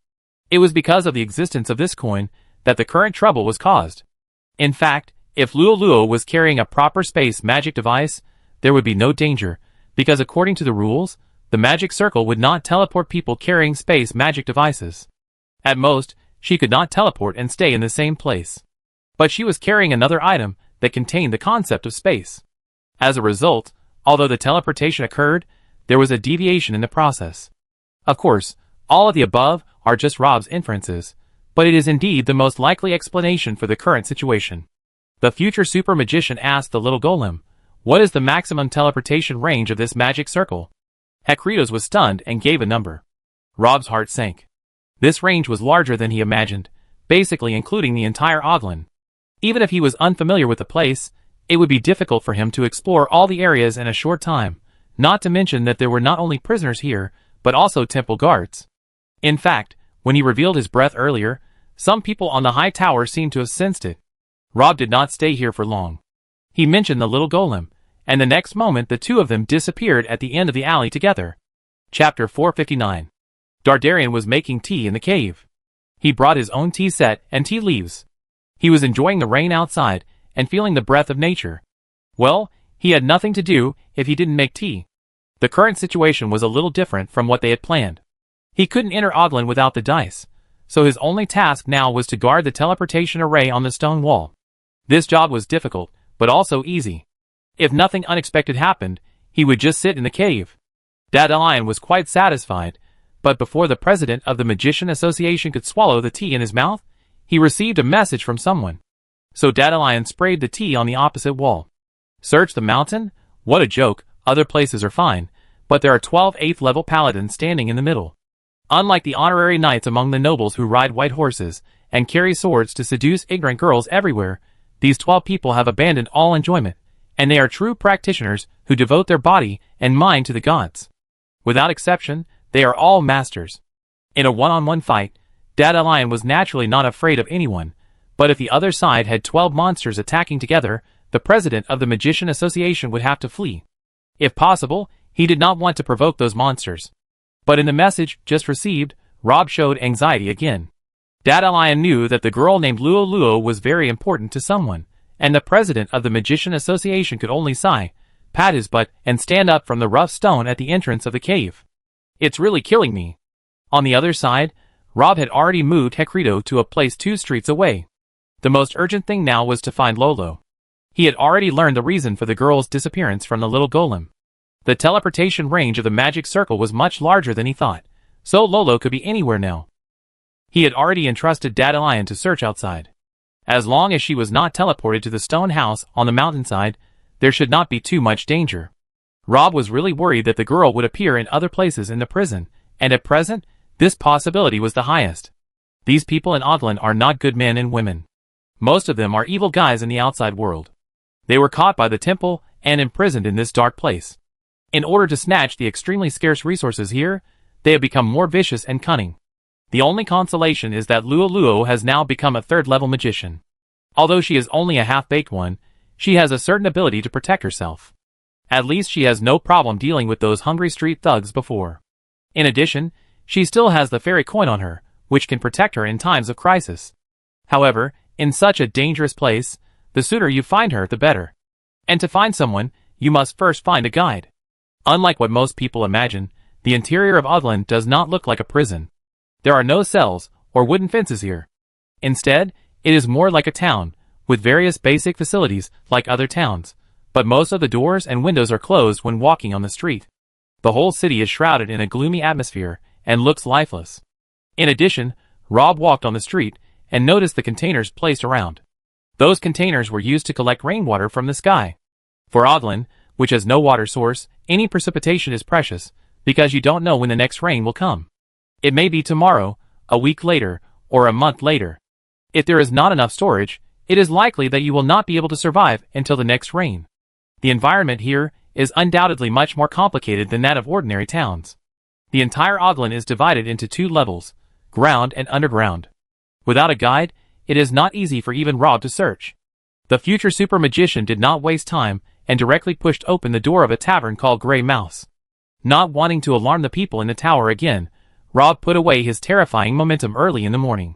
It was because of the existence of this coin that the current trouble was caused. In fact, if Luo was carrying a proper space magic device, there would be no danger, because according to the rules, the magic circle would not teleport people carrying space magic devices. At most, she could not teleport and stay in the same place. But she was carrying another item that contained the concept of space. As a result, although the teleportation occurred, there was a deviation in the process. Of course, all of the above are just Rob's inferences, but it is indeed the most likely explanation for the current situation. The future super magician asked the little golem, "What is the maximum teleportation range of this magic circle?" Hekritos was stunned and gave a number. Rob's heart sank. This range was larger than he imagined, basically including the entire Oglin. Even if he was unfamiliar with the place, it would be difficult for him to explore all the areas in a short time, not to mention that there were not only prisoners here, but also temple guards. In fact, when he revealed his breath earlier, some people on the high tower seemed to have sensed it. Rob did not stay here for long. He mentioned the little golem, and the next moment the two of them disappeared at the end of the alley together. Chapter 459. Dardarian was making tea in the cave. He brought his own tea set and tea leaves. He was enjoying the rain outside and feeling the breath of nature. Well, he had nothing to do if he didn't make tea. The current situation was a little different from what they had planned. He couldn't enter Oglin without the dice, so his only task now was to guard the teleportation array on the stone wall. This job was difficult, but also easy. If nothing unexpected happened, he would just sit in the cave. Dandelion was quite satisfied, but before the president of the Magician Association could swallow the tea in his mouth, he received a message from someone. So Dandelion sprayed the tea on the opposite wall. Search the mountain? What a joke, other places are fine, but there are 12 8th level paladins standing in the middle. Unlike the honorary knights among the nobles who ride white horses and carry swords to seduce ignorant girls everywhere, these 12 people have abandoned all enjoyment, and they are true practitioners who devote their body and mind to the gods. Without exception, they are all masters. In a one-on-one fight, Dandelion was naturally not afraid of anyone, but if the other side had 12 monsters attacking together, the president of the Magician Association would have to flee. If possible, he did not want to provoke those monsters. But in the message just received, Rob showed anxiety again. Dandelion knew that the girl named Luo was very important to someone, and the president of the Magician Association could only sigh, pat his butt, and stand up from the rough stone at the entrance of the cave. It's really killing me. On the other side, Rob had already moved Hekrito to a place 2 streets away. The most urgent thing now was to find Lolo. He had already learned the reason for the girl's disappearance from the little golem. The teleportation range of the magic circle was much larger than he thought, so Lolo could be anywhere now. He had already entrusted Dandelion to search outside. As long as she was not teleported to the stone house on the mountainside, there should not be too much danger. Rob was really worried that the girl would appear in other places in the prison, and at present, this possibility was the highest. These people in Oglin are not good men and women. Most of them are evil guys in the outside world. They were caught by the temple and imprisoned in this dark place. In order to snatch the extremely scarce resources here, they have become more vicious and cunning. The only consolation is that Luo has now become a 3rd-level magician. Although she is only a half-baked one, she has a certain ability to protect herself. At least she has no problem dealing with those hungry street thugs before. In addition, she still has the fairy coin on her, which can protect her in times of crisis. However, in such a dangerous place, the sooner you find her, the better. And to find someone, you must first find a guide. Unlike what most people imagine, the interior of Oglin does not look like a prison. There are no cells or wooden fences here. Instead, it is more like a town, with various basic facilities like other towns, but most of the doors and windows are closed when walking on the street. The whole city is shrouded in a gloomy atmosphere and looks lifeless. In addition, Rob walked on the street and noticed the containers placed around. Those containers were used to collect rainwater from the sky. For Oglin, which has no water source, any precipitation is precious, because you don't know when the next rain will come. It may be tomorrow, a week later, or a month later. If there is not enough storage, it is likely that you will not be able to survive until the next rain. The environment here is undoubtedly much more complicated than that of ordinary towns. The entire Oglin is divided into 2 levels, ground and underground. Without a guide, it is not easy for even Rob to search. The future super magician did not waste time and directly pushed open the door of a tavern called Grey Mouse. Not wanting to alarm the people in the tower again, Rob put away his terrifying momentum early in the morning.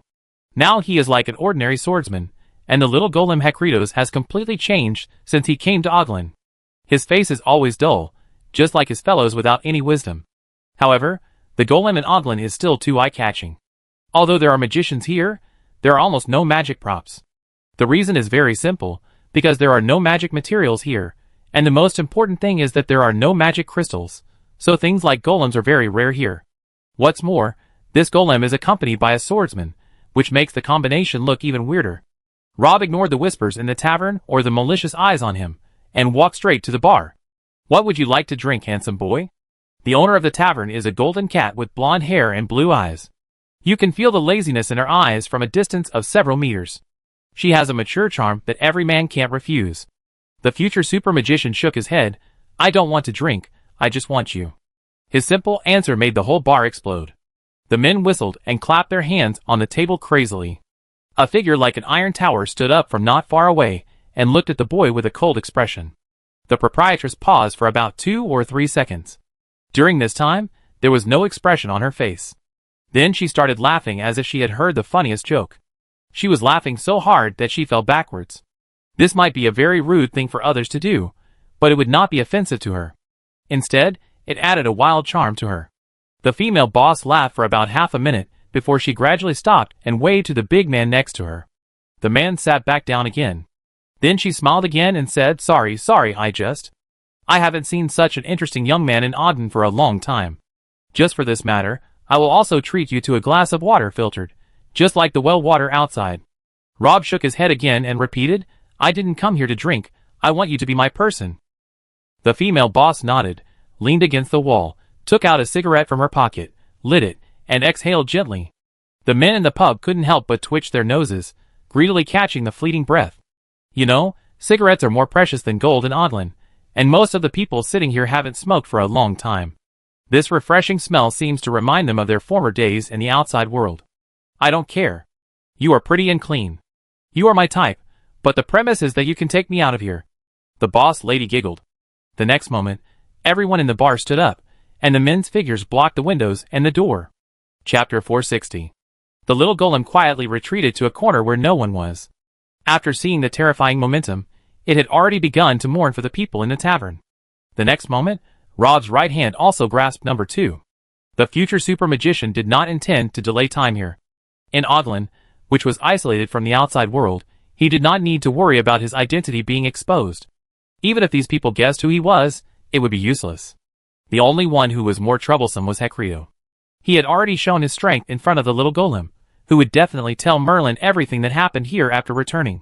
Now he is like an ordinary swordsman, and the little golem Hekritos has completely changed since he came to Oglin. His face is always dull, just like his fellows without any wisdom. However, the golem in Oglin is still too eye-catching. Although there are magicians here, there are almost no magic props. The reason is very simple, because there are no magic materials here, and the most important thing is that there are no magic crystals, so things like golems are very rare here. What's more, this golem is accompanied by a swordsman, which makes the combination look even weirder. Rob ignored the whispers in the tavern or the malicious eyes on him, and walked straight to the bar. "What would you like to drink, handsome boy?" The owner of the tavern is a golden cat with blonde hair and blue eyes. You can feel the laziness in her eyes from a distance of several meters. She has a mature charm that every man can't refuse. The future super magician shook his head. "I don't want to drink, I just want you." His simple answer made the whole bar explode. The men whistled and clapped their hands on the table crazily. A figure like an iron tower stood up from not far away and looked at the boy with a cold expression. The proprietress paused for about 2 or 3 seconds. During this time, there was no expression on her face. Then she started laughing as if she had heard the funniest joke. She was laughing so hard that she fell backwards. This might be a very rude thing for others to do, but it would not be offensive to her. Instead, it added a wild charm to her. The female boss laughed for about half a minute before she gradually stopped and waved to the big man next to her. The man sat back down again. Then she smiled again and said, sorry, I haven't seen such an interesting young man in Ogden for a long time. Just for this matter, I will also treat you to a glass of water filtered, just like the well water outside." Rob shook his head again and repeated, "I didn't come here to drink, I want you to be my person." The female boss nodded, leaned against the wall, took out a cigarette from her pocket, lit it, and exhaled gently. The men in the pub couldn't help but twitch their noses, greedily catching the fleeting breath. You know, cigarettes are more precious than gold in Odlin, and most of the people sitting here haven't smoked for a long time. This refreshing smell seems to remind them of their former days in the outside world. "I don't care. You are pretty and clean. You are my type, but the premise is that you can take me out of here." The boss lady giggled. The next moment, everyone in the bar stood up, and the men's figures blocked the windows and the door. Chapter 460. The little golem quietly retreated to a corner where no one was. After seeing the terrifying momentum, it had already begun to mourn for the people in the tavern. The next moment, Rob's right hand also grasped number 2. The future super magician did not intend to delay time here. In Oglin, which was isolated from the outside world, he did not need to worry about his identity being exposed. Even if these people guessed who he was, it would be useless. The only one who was more troublesome was Hekrito. He had already shown his strength in front of the little golem, who would definitely tell Merlin everything that happened here after returning.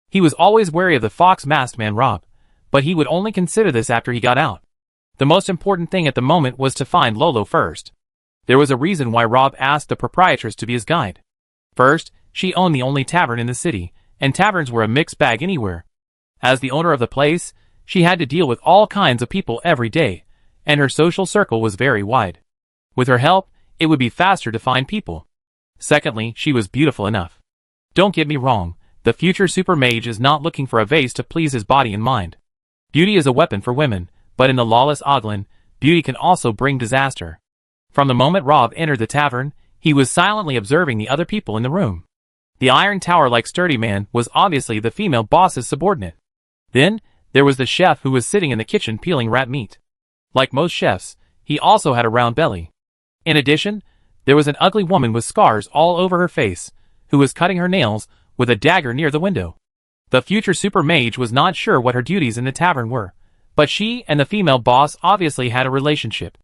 He was always wary of the fox-masked man Rob, but he would only consider this after he got out. The most important thing at the moment was to find Lolo first. There was a reason why Rob asked the proprietress to be his guide. First, she owned the only tavern in the city, and taverns were a mixed bag anywhere. As the owner of the place, she had to deal with all kinds of people every day, and her social circle was very wide. With her help, it would be faster to find people. Secondly, she was beautiful enough. Don't get me wrong, the future super mage is not looking for a vase to please his body and mind. Beauty is a weapon for women, but in the lawless Oglin, beauty can also bring disaster. From the moment Rob entered the tavern, he was silently observing the other people in the room. The iron tower-like sturdy man was obviously the female boss's subordinate. Then, there was the chef who was sitting in the kitchen peeling rat meat. Like most chefs, he also had a round belly. In addition, there was an ugly woman with scars all over her face, who was cutting her nails with a dagger near the window. The future super mage was not sure what her duties in the tavern were, but she and the female boss obviously had a relationship.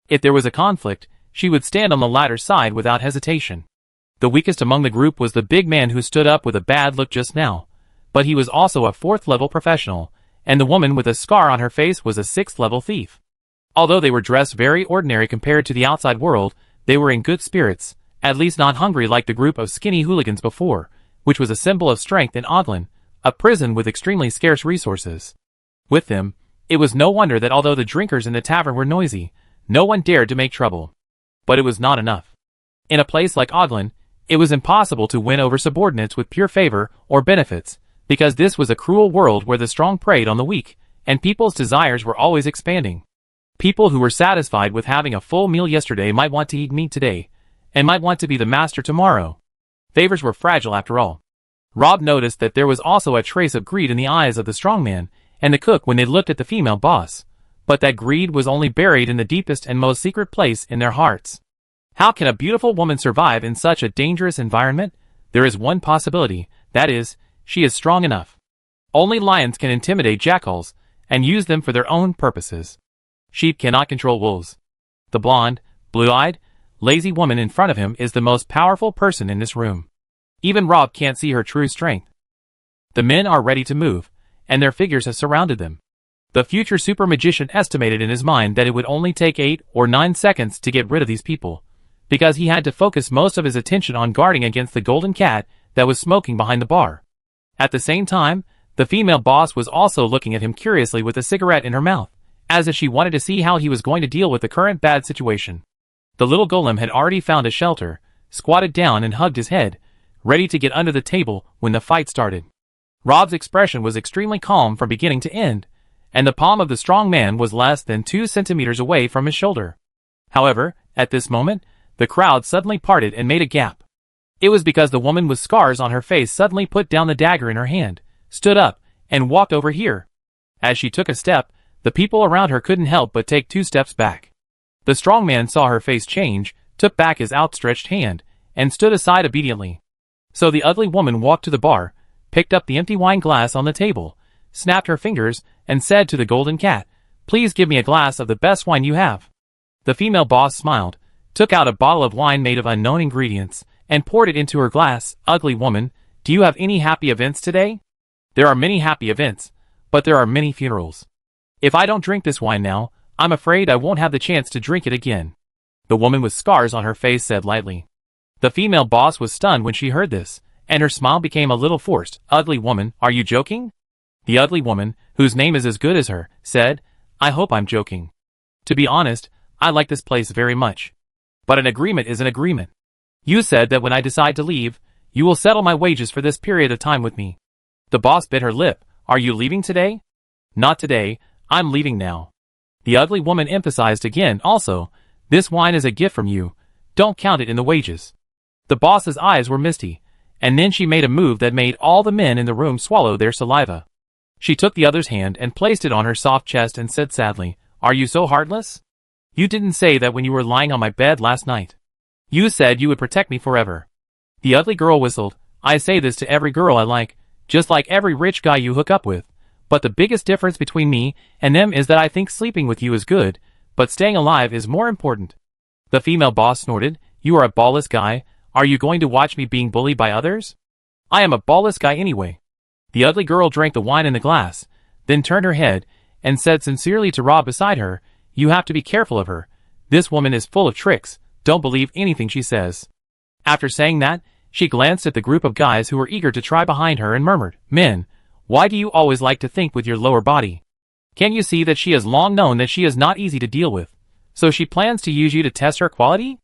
If there was a conflict, she would stand on the latter's side without hesitation. The weakest among the group was the big man who stood up with a bad look just now, but he was also a 4th-level professional, and the woman with a scar on her face was a 6th-level thief. Although they were dressed very ordinary compared to the outside world, they were in good spirits, at least not hungry like the group of skinny hooligans before, which was a symbol of strength in Oglin, a prison with extremely scarce resources. With them, it was no wonder that although the drinkers in the tavern were noisy, no one dared to make trouble. But it was not enough. In a place like Oglin, It was impossible to win over subordinates with pure favor or benefits, because this was a cruel world where the strong preyed on the weak, and people's desires were always expanding. People who were satisfied with having a full meal yesterday might want to eat meat today, and might want to be the master tomorrow. Favors were fragile after all. Rob noticed that there was also a trace of greed in the eyes of the strong man and the cook when they looked at the female boss, but that greed was only buried in the deepest and most secret place in their hearts. How can a beautiful woman survive in such a dangerous environment? There is one possibility, that is, she is strong enough. Only lions can intimidate jackals and use them for their own purposes. Sheep cannot control wolves. The blonde, blue-eyed, lazy woman in front of him is the most powerful person in this room. Even Rob can't see her true strength. The men are ready to move, and their figures have surrounded them. The future super magician estimated in his mind that it would only take 8 or 9 seconds to get rid of these people, because he had to focus most of his attention on guarding against the golden cat that was smoking behind the bar. At the same time, the female boss was also looking at him curiously with a cigarette in her mouth, as if she wanted to see how he was going to deal with the current bad situation. The little golem had already found a shelter, squatted down and hugged his head, ready to get under the table when the fight started. Rob's expression was extremely calm from beginning to end, and the palm of the strong man was less than 2 centimeters away from his shoulder. However, at this moment, the crowd suddenly parted and made a gap. It was because the woman with scars on her face suddenly put down the dagger in her hand, stood up, and walked over here. As she took a step, the people around her couldn't help but take 2 steps back. The strong man saw her face change, took back his outstretched hand, and stood aside obediently. So the ugly woman walked to the bar, picked up the empty wine glass on the table, snapped her fingers, and said to the golden cat, "Please give me a glass of the best wine you have." The female boss smiled, took out a bottle of wine made of unknown ingredients, and poured it into her glass. "Ugly woman, do you have any happy events today?" "There are many happy events, but there are many funerals. If I don't drink this wine now, I'm afraid I won't have the chance to drink it again," the woman with scars on her face said lightly. The female boss was stunned when she heard this, and her smile became a little forced. "Ugly woman, are you joking?" The ugly woman, whose name is as good as her, said, "I hope I'm joking. To be honest, I like this place very much. But an agreement is an agreement. You said that when I decide to leave, you will settle my wages for this period of time with me." The boss bit her lip. "Are you leaving today?" "Not today, I'm leaving now." The ugly woman emphasized again also, "This wine is a gift from you, don't count it in the wages." The boss's eyes were misty, and then she made a move that made all the men in the room swallow their saliva. She took the other's hand and placed it on her soft chest and said sadly, "Are you so heartless? You didn't say that when you were lying on my bed last night. You said you would protect me forever." The ugly girl whistled. "I say this to every girl I like, just like every rich guy you hook up with. But the biggest difference between me and them is that I think sleeping with you is good, but staying alive is more important." The female boss snorted. "You are a ballless guy. Are you going to watch me being bullied by others?" "I am a ballless guy anyway." The ugly girl drank the wine in the glass, then turned her head, and said sincerely to Rob beside her, "You have to be careful of her. This woman is full of tricks, don't believe anything she says." After saying that, she glanced at the group of guys who were eager to try behind her and murmured, "Men, why do you always like to think with your lower body? Can't you see that she has long known that she is not easy to deal with, so she plans to use you to test her quality?"